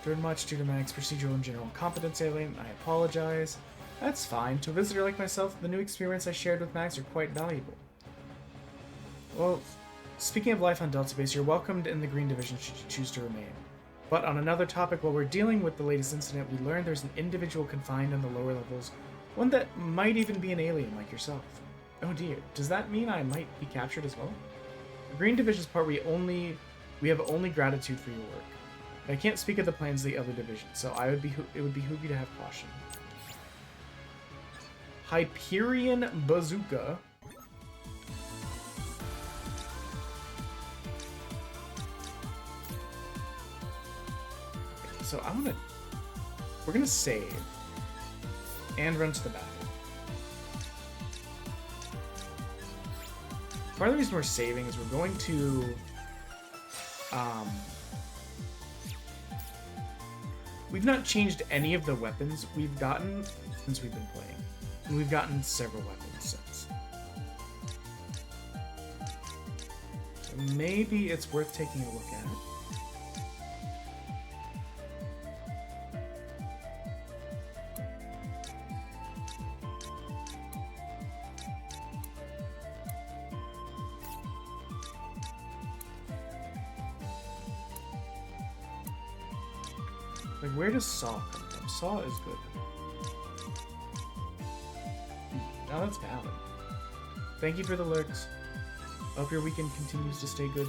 Speaker 7: During much due to Mag's procedural and general incompetence, Alien, I apologize. That's fine. To a visitor like myself, the new experience I shared with Mags are quite valuable. Well, speaking of life on Delta Base, you're welcomed in the Green Division should you choose to remain. But on another topic, while we're dealing with the latest incident, we learned there's an individual confined in the lower levels, one that might even be an alien like yourself. Oh dear, does that mean I might be captured as well? The Green Division's part, we have only gratitude for your work. I can't speak of the plans of the other division, so it would behoove you to have caution. Hyperion Bazooka. So we're gonna save and run to the bathroom. Part of the reason we're saving is we're going to, we've not changed any of the weapons we've gotten since we've been playing. And we've gotten several weapons since. So maybe it's worth taking a look at. Like, where does Saw come from? Saw is good. No, that's valid. Thank you for the lurks. Hope your weekend continues to stay good.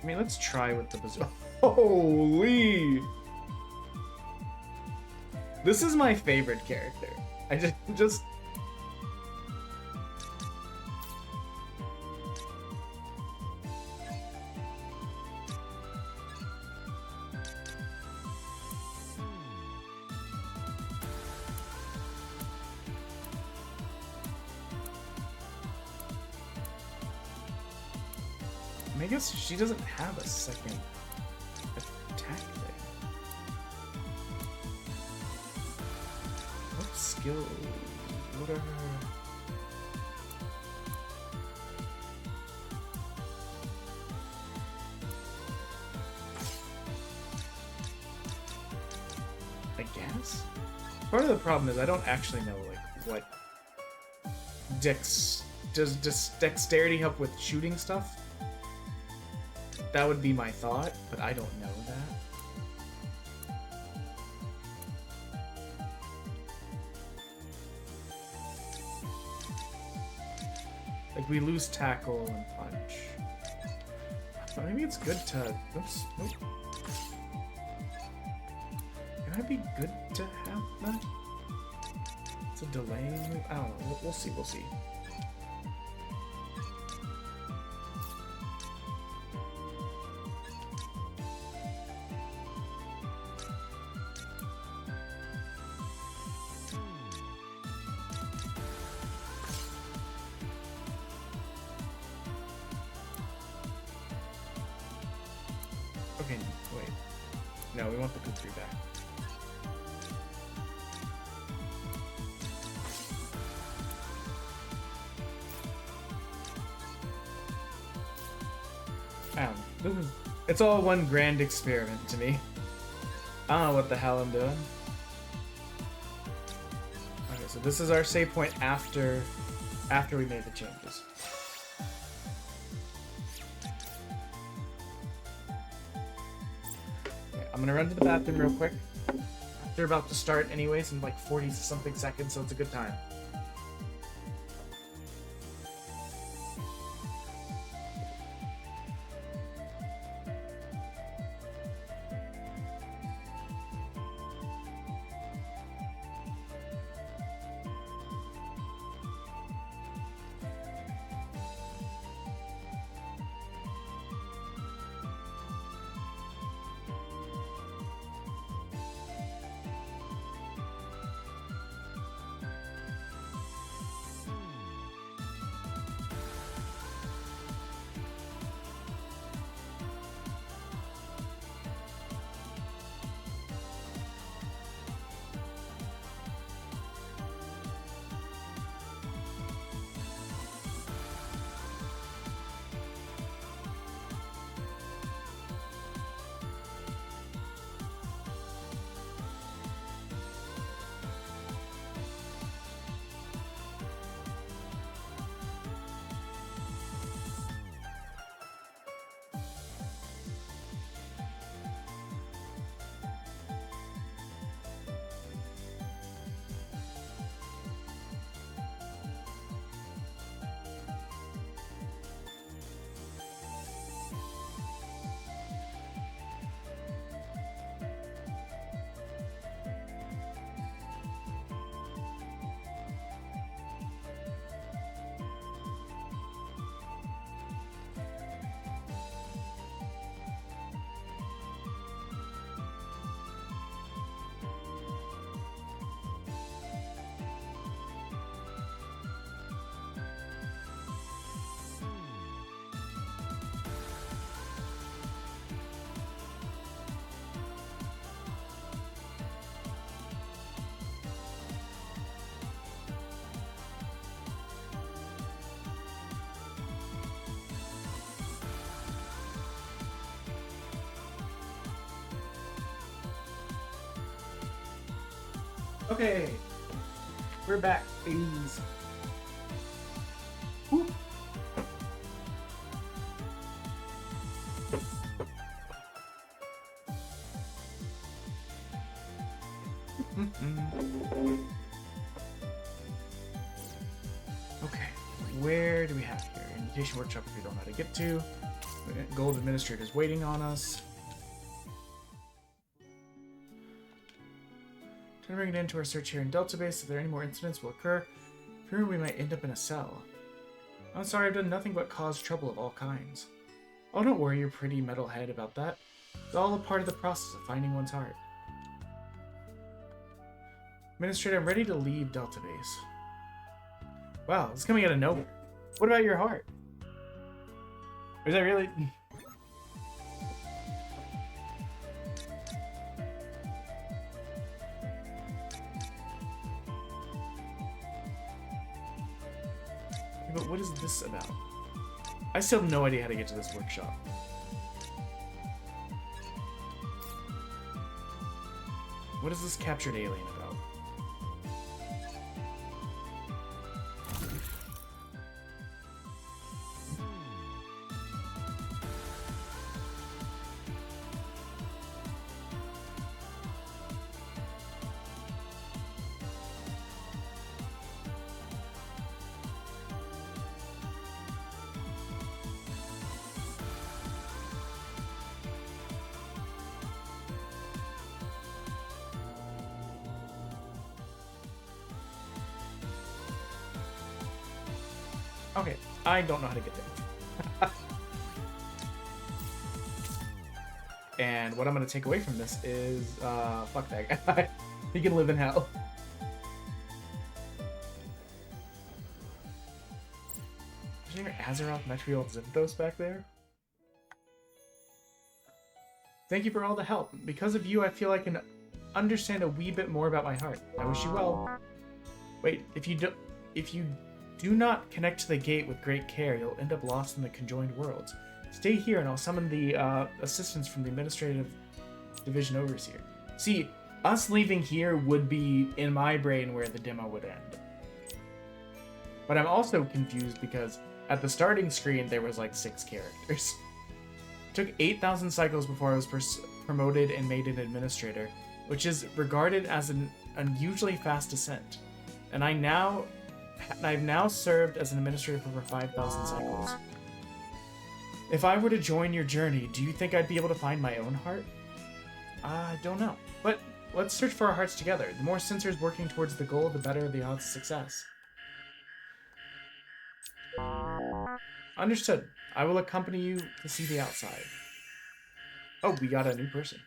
Speaker 7: I mean, let's try with the bazooka. Holy! This is my favorite character. I just... I guess she doesn't have a second attack thing. What skill? What are her... I guess? Part of the problem is I don't actually know, like, what... Does dexterity help with shooting stuff? That would be my thought, but I don't know that. Like, we lose tackle and punch. But maybe it's good to... Oops. Nope. Can I be good to have that? It's a delay. I don't know. We'll see. We'll see. Okay, wait. No, we want the Kukri back. I don't know. It's all one grand experiment to me. I don't know what the hell I'm doing. Okay, so this is our save point after we made the changes. I'm gonna run to the bathroom real quick. They're about to start anyways in like 40 something seconds, so it's a good time. Okay. We're back, ladies. Woo. Okay, where do we have here? Invitation workshop if we don't know how to get to. Gold administrators waiting on us. Trying to bring it into our search here in Delta Base. If there are any more incidents will occur, fear we might end up in a cell. I'm sorry, I've done nothing but cause trouble of all kinds. Oh, don't worry your pretty metalhead about that. It's all a part of the process of finding one's heart. Administrator, I'm ready to leave Delta Base. Wow, it's coming out of nowhere. What about your heart? Is that really... But what is this about? I still have no idea how to get to this workshop. What is this captured alien about? Okay, I don't know how to get there. And what I'm going to take away from this is, fuck that guy. He can live in hell. Is there Azeroth, Metriel, Zinthos back there? Thank you for all the help. Because of you, I feel I can understand a wee bit more about my heart. I wish you well. Wait, if you do not connect to the gate with great care, you'll end up lost in the conjoined worlds. Stay here and I'll summon the assistance from the Administrative Division Overseer. See, us leaving here would be, in my brain, where the demo would end. But I'm also confused because at the starting screen, there was like 6 characters. It took 8,000 cycles before I was promoted and made an administrator, which is regarded as an unusually fast ascent. And I've now served as an administrator for over 5,000 cycles. If I were to join your journey, do you think I'd be able to find my own heart? I don't know. But let's search for our hearts together. The more sensors working towards the goal, the better the odds of success. Understood. I will accompany you to see the outside. Oh, we got a new person.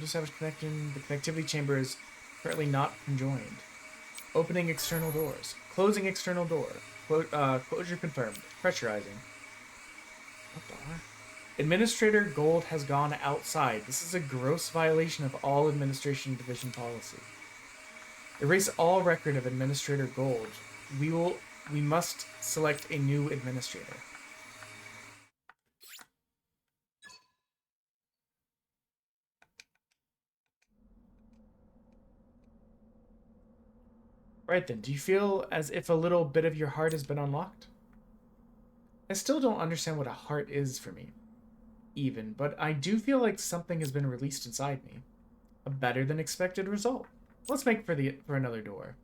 Speaker 7: Established connection. The connectivity chamber is currently not conjoined. Opening external doors. Closing external door. Closure confirmed. Pressurizing. What the heck? Administrator Gold has gone outside. This is a gross violation of all Administration Division policy. Erase all record of Administrator Gold. We must select a new administrator. Right then, do you feel as if a little bit of your heart has been unlocked? I still don't understand what a heart is for me, even, but I do feel like something has been released inside me. A better than expected result. Let's make for another door.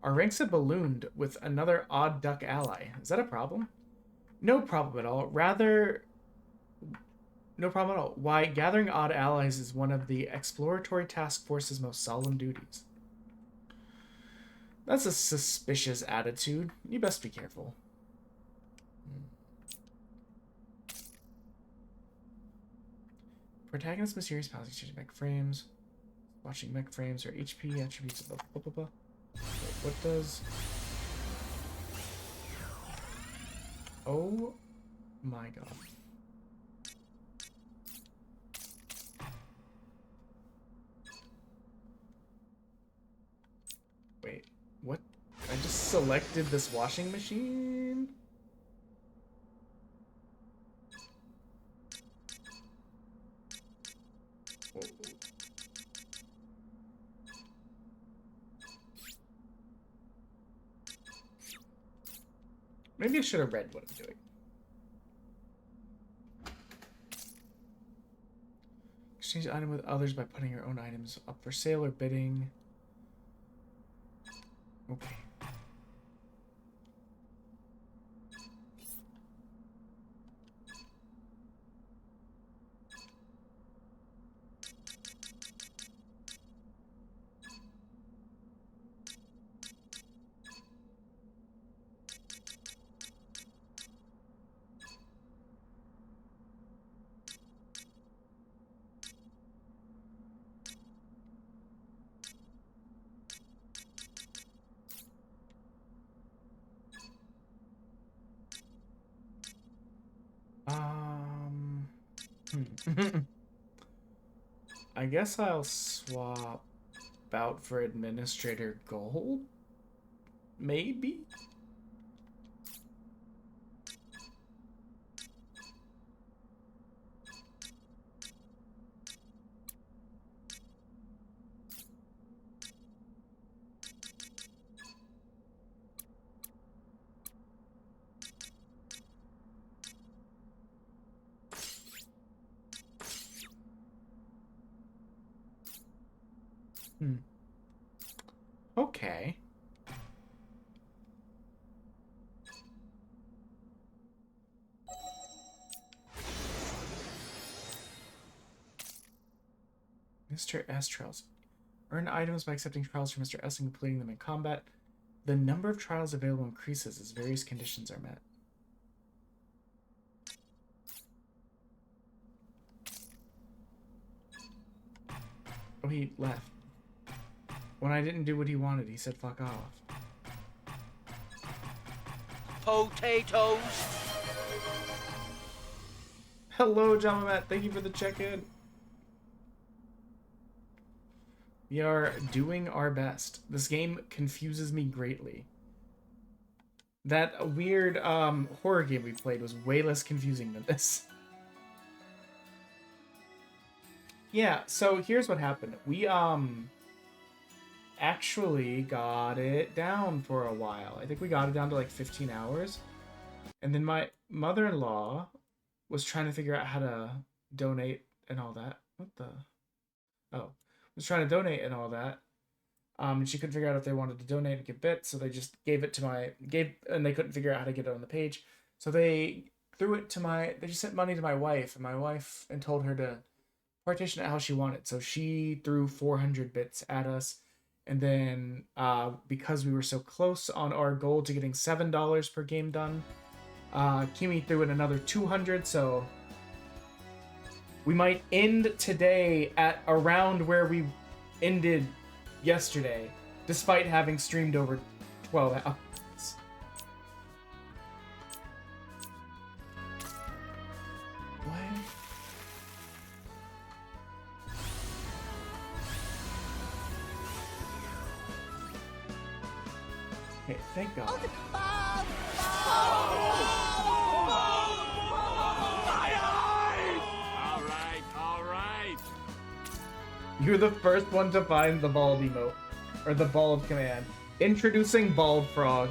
Speaker 7: Our ranks have ballooned with another odd duck ally. Is that a problem? No problem at all. Rather, no problem at all. Why, gathering odd allies is one of the exploratory task force's most solemn duties. That's a suspicious attitude. You best be careful. Protagonist mysterious powers exchange mech frames. Watching mech frames or HP attributes of blah blah blah. Wait, what does... Oh my god. Wait, what? I just selected this washing machine. Whoa. Maybe I should have read what I'm doing. Exchange the item with others by putting your own items up for sale or bidding. Okay. I guess I'll swap out for Administrator Gold? Maybe? Okay. Mr. S trials. Earn items by accepting trials from Mr. S and completing them in combat. The number of trials available increases as various conditions are met. Oh, he left. When I didn't do what he wanted, he said fuck off.
Speaker 9: Potatoes!
Speaker 7: Hello, Jamamat. Thank you for the check-in. We are doing our best. This game confuses me greatly. That weird horror game we played was way less confusing than this. Yeah, so here's what happened. We actually got it down for a while. I think we got it down to like 15 hours. And then my mother-in-law was trying to figure out how to donate and all that. What the? Oh. Was trying to donate and all that. And she couldn't figure out if they wanted to donate and give bits, so they just gave it to and they couldn't figure out how to get it on the page. So they threw it to they just sent money to my wife, and told her to partition it how she wanted. So she threw 400 bits at us. And then because we were so close on our goal to getting $7 per game done, Kimi threw in another 200, so we might end today at around where we ended yesterday, despite having streamed over 12 hours. What? Okay, thank God. You're the first one to find the bald emote, or the bald command. Introducing Bald Frog.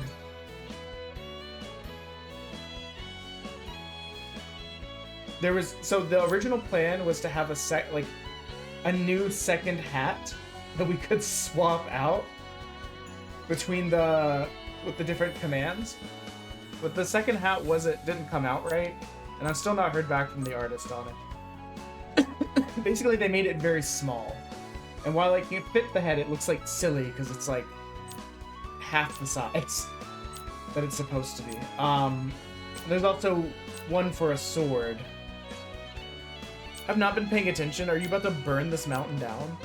Speaker 7: So the original plan was to have a new second hat that we could swap out between with the different commands. But the second hat didn't come out right, and I've still not heard back from the artist on it. Basically, they made it very small. And while it can fit the head, it looks like silly because it's like half the size that it's supposed to be. There's also one for a sword. I've not been paying attention. Are you about to burn this mountain down?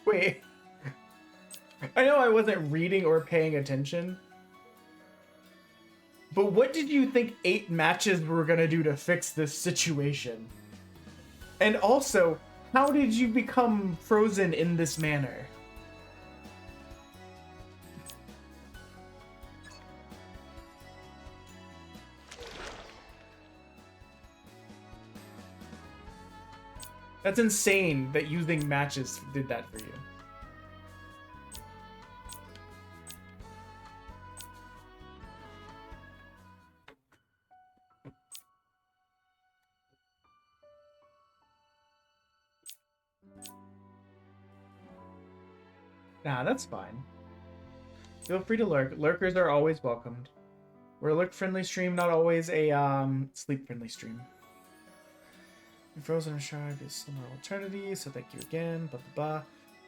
Speaker 7: Wait. I know I wasn't reading or paying attention. But what did you think 8 matches were gonna do to fix this situation? And also, how did you become frozen in this manner? That's insane that using matches did that for you. Nah, that's fine. Feel free to lurk. Lurkers are always welcomed. We're a lurk-friendly stream, not always a sleep-friendly stream. Frozen and Shard is similar alternity, so thank you again. Blah blah blah.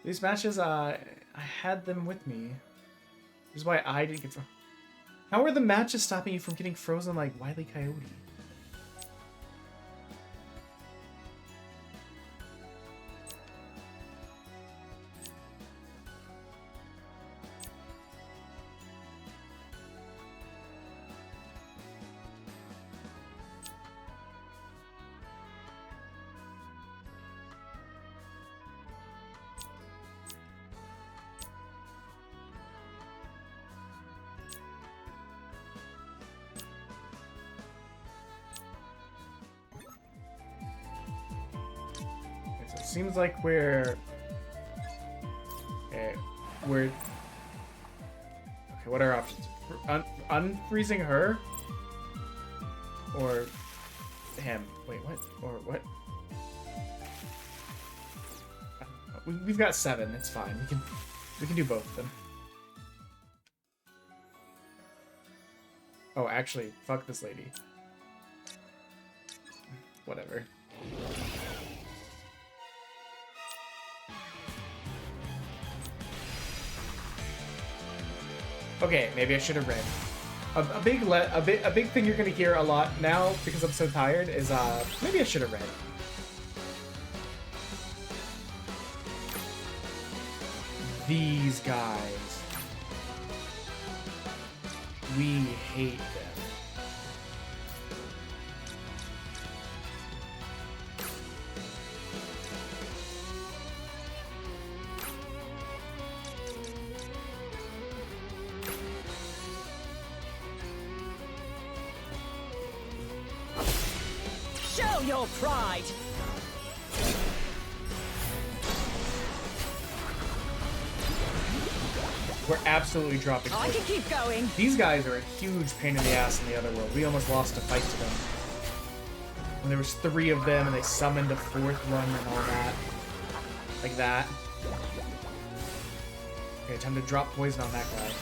Speaker 7: These matches, I had them with me. This is why I didn't get frozen. How are the matches stopping you from getting frozen like Wile E. Coyote? Seems like we're okay. Okay, what are our options? Unfreezing her or him? Wait, what? Or what? We've got 7. It's fine. We can do both of them. Oh, actually, fuck this lady. Whatever. Okay, maybe I should have read. A big thing you're gonna hear a lot now because I'm so tired is maybe I should have read. These guys. We hate them.
Speaker 11: Show your pride!
Speaker 7: We're absolutely dropping.
Speaker 11: I can keep going.
Speaker 7: These guys are a huge pain in the ass in the other world. We almost lost a fight to them. And there was 3 of them, and they summoned a 4th one and all that. Like that. Okay, time to drop poison on that guy.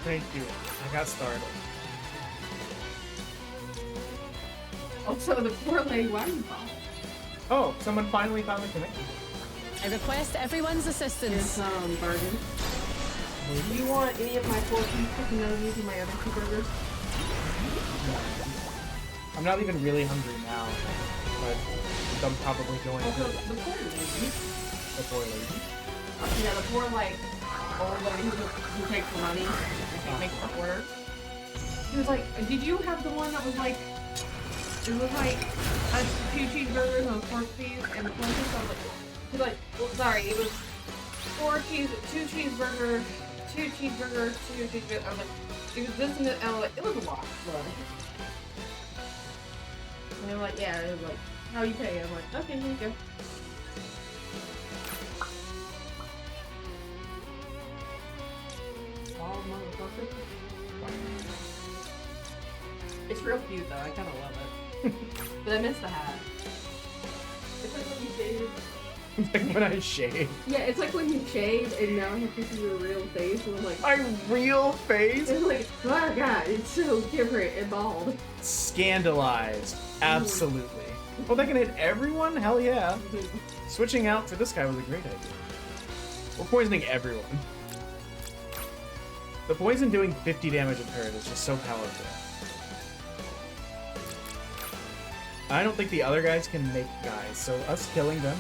Speaker 7: Thank you. I got started.
Speaker 5: Also, the poor lady waterfall.
Speaker 7: Oh, someone finally found the connection.
Speaker 11: I request everyone's assistance.
Speaker 5: Here's burger. Do you want any of my 4 piece chicken nuggets and my other 2 burgers?
Speaker 7: I'm not even really hungry now, but I'm probably going to.
Speaker 5: The poor lady.
Speaker 7: The poor lady.
Speaker 5: Yeah, the poor, like, old lady who takes the money and makes the order. She was like, did you have the one that was like, it was like 2 cheeseburgers and a pork piece and the pork piece? I was like, she's like, well, sorry, it was 2 cheeseburgers, 2 cheeseburgers, 2 cheeseburgers. I was like, it was this and that. And I was like, it was a lot. And they were like, yeah, it was like, how you pay? I'm like, okay, here you go. It's real cute though. I kind of love it. But I miss the hat. It's like when you shave.
Speaker 2: Like when I shave.
Speaker 5: Yeah, it's like when you shave and now I have to see your real face and I'm like,
Speaker 2: my real face?
Speaker 5: It's like, oh my god, it's so different and bald.
Speaker 2: Scandalized. Absolutely. Oh, that can hit everyone? Hell yeah. Switching out for this guy was a great idea. We're poisoning everyone. The poison doing 50 damage a turn is just so powerful. I don't think the other guys can make guys, so us killing them.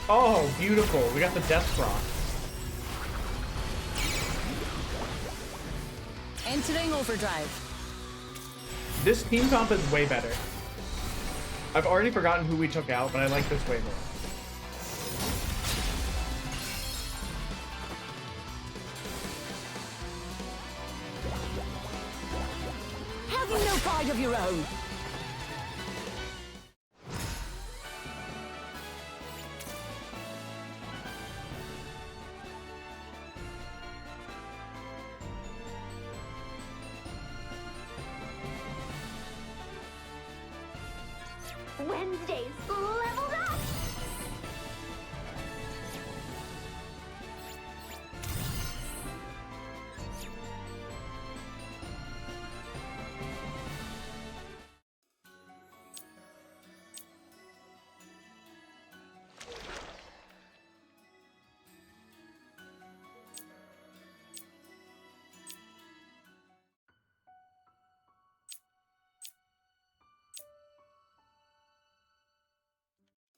Speaker 2: Oh, beautiful. We got the death proc.
Speaker 11: Entering overdrive.
Speaker 2: This team comp is way better. I've already forgotten who we took out, but I like this way more.
Speaker 11: Have you no pride of your own?
Speaker 6: Wednesdays leveled up.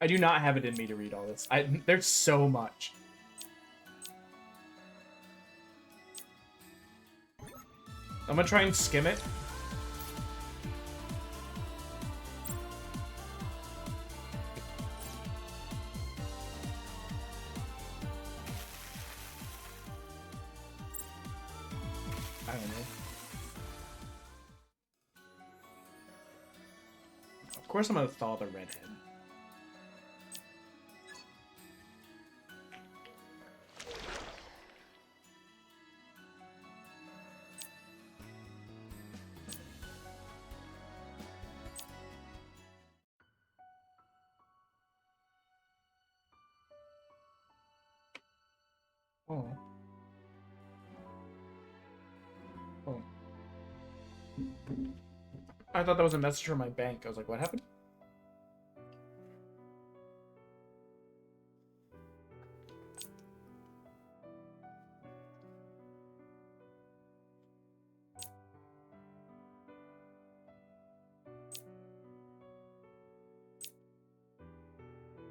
Speaker 2: I do not have it in me to read all this. There's so much. I'm gonna try and skim it. I don't know. Of course I'm gonna thaw the redhead. Oh. Oh. I thought that was a message from my bank. I was like, what happened?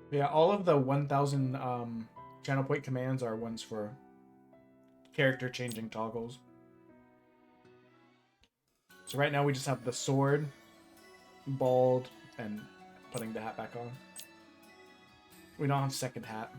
Speaker 2: Yeah, all of the 1,000 channel point commands are ones for character changing toggles. So right now we just have the sword, bald, and putting the hat back on. We don't have second hat.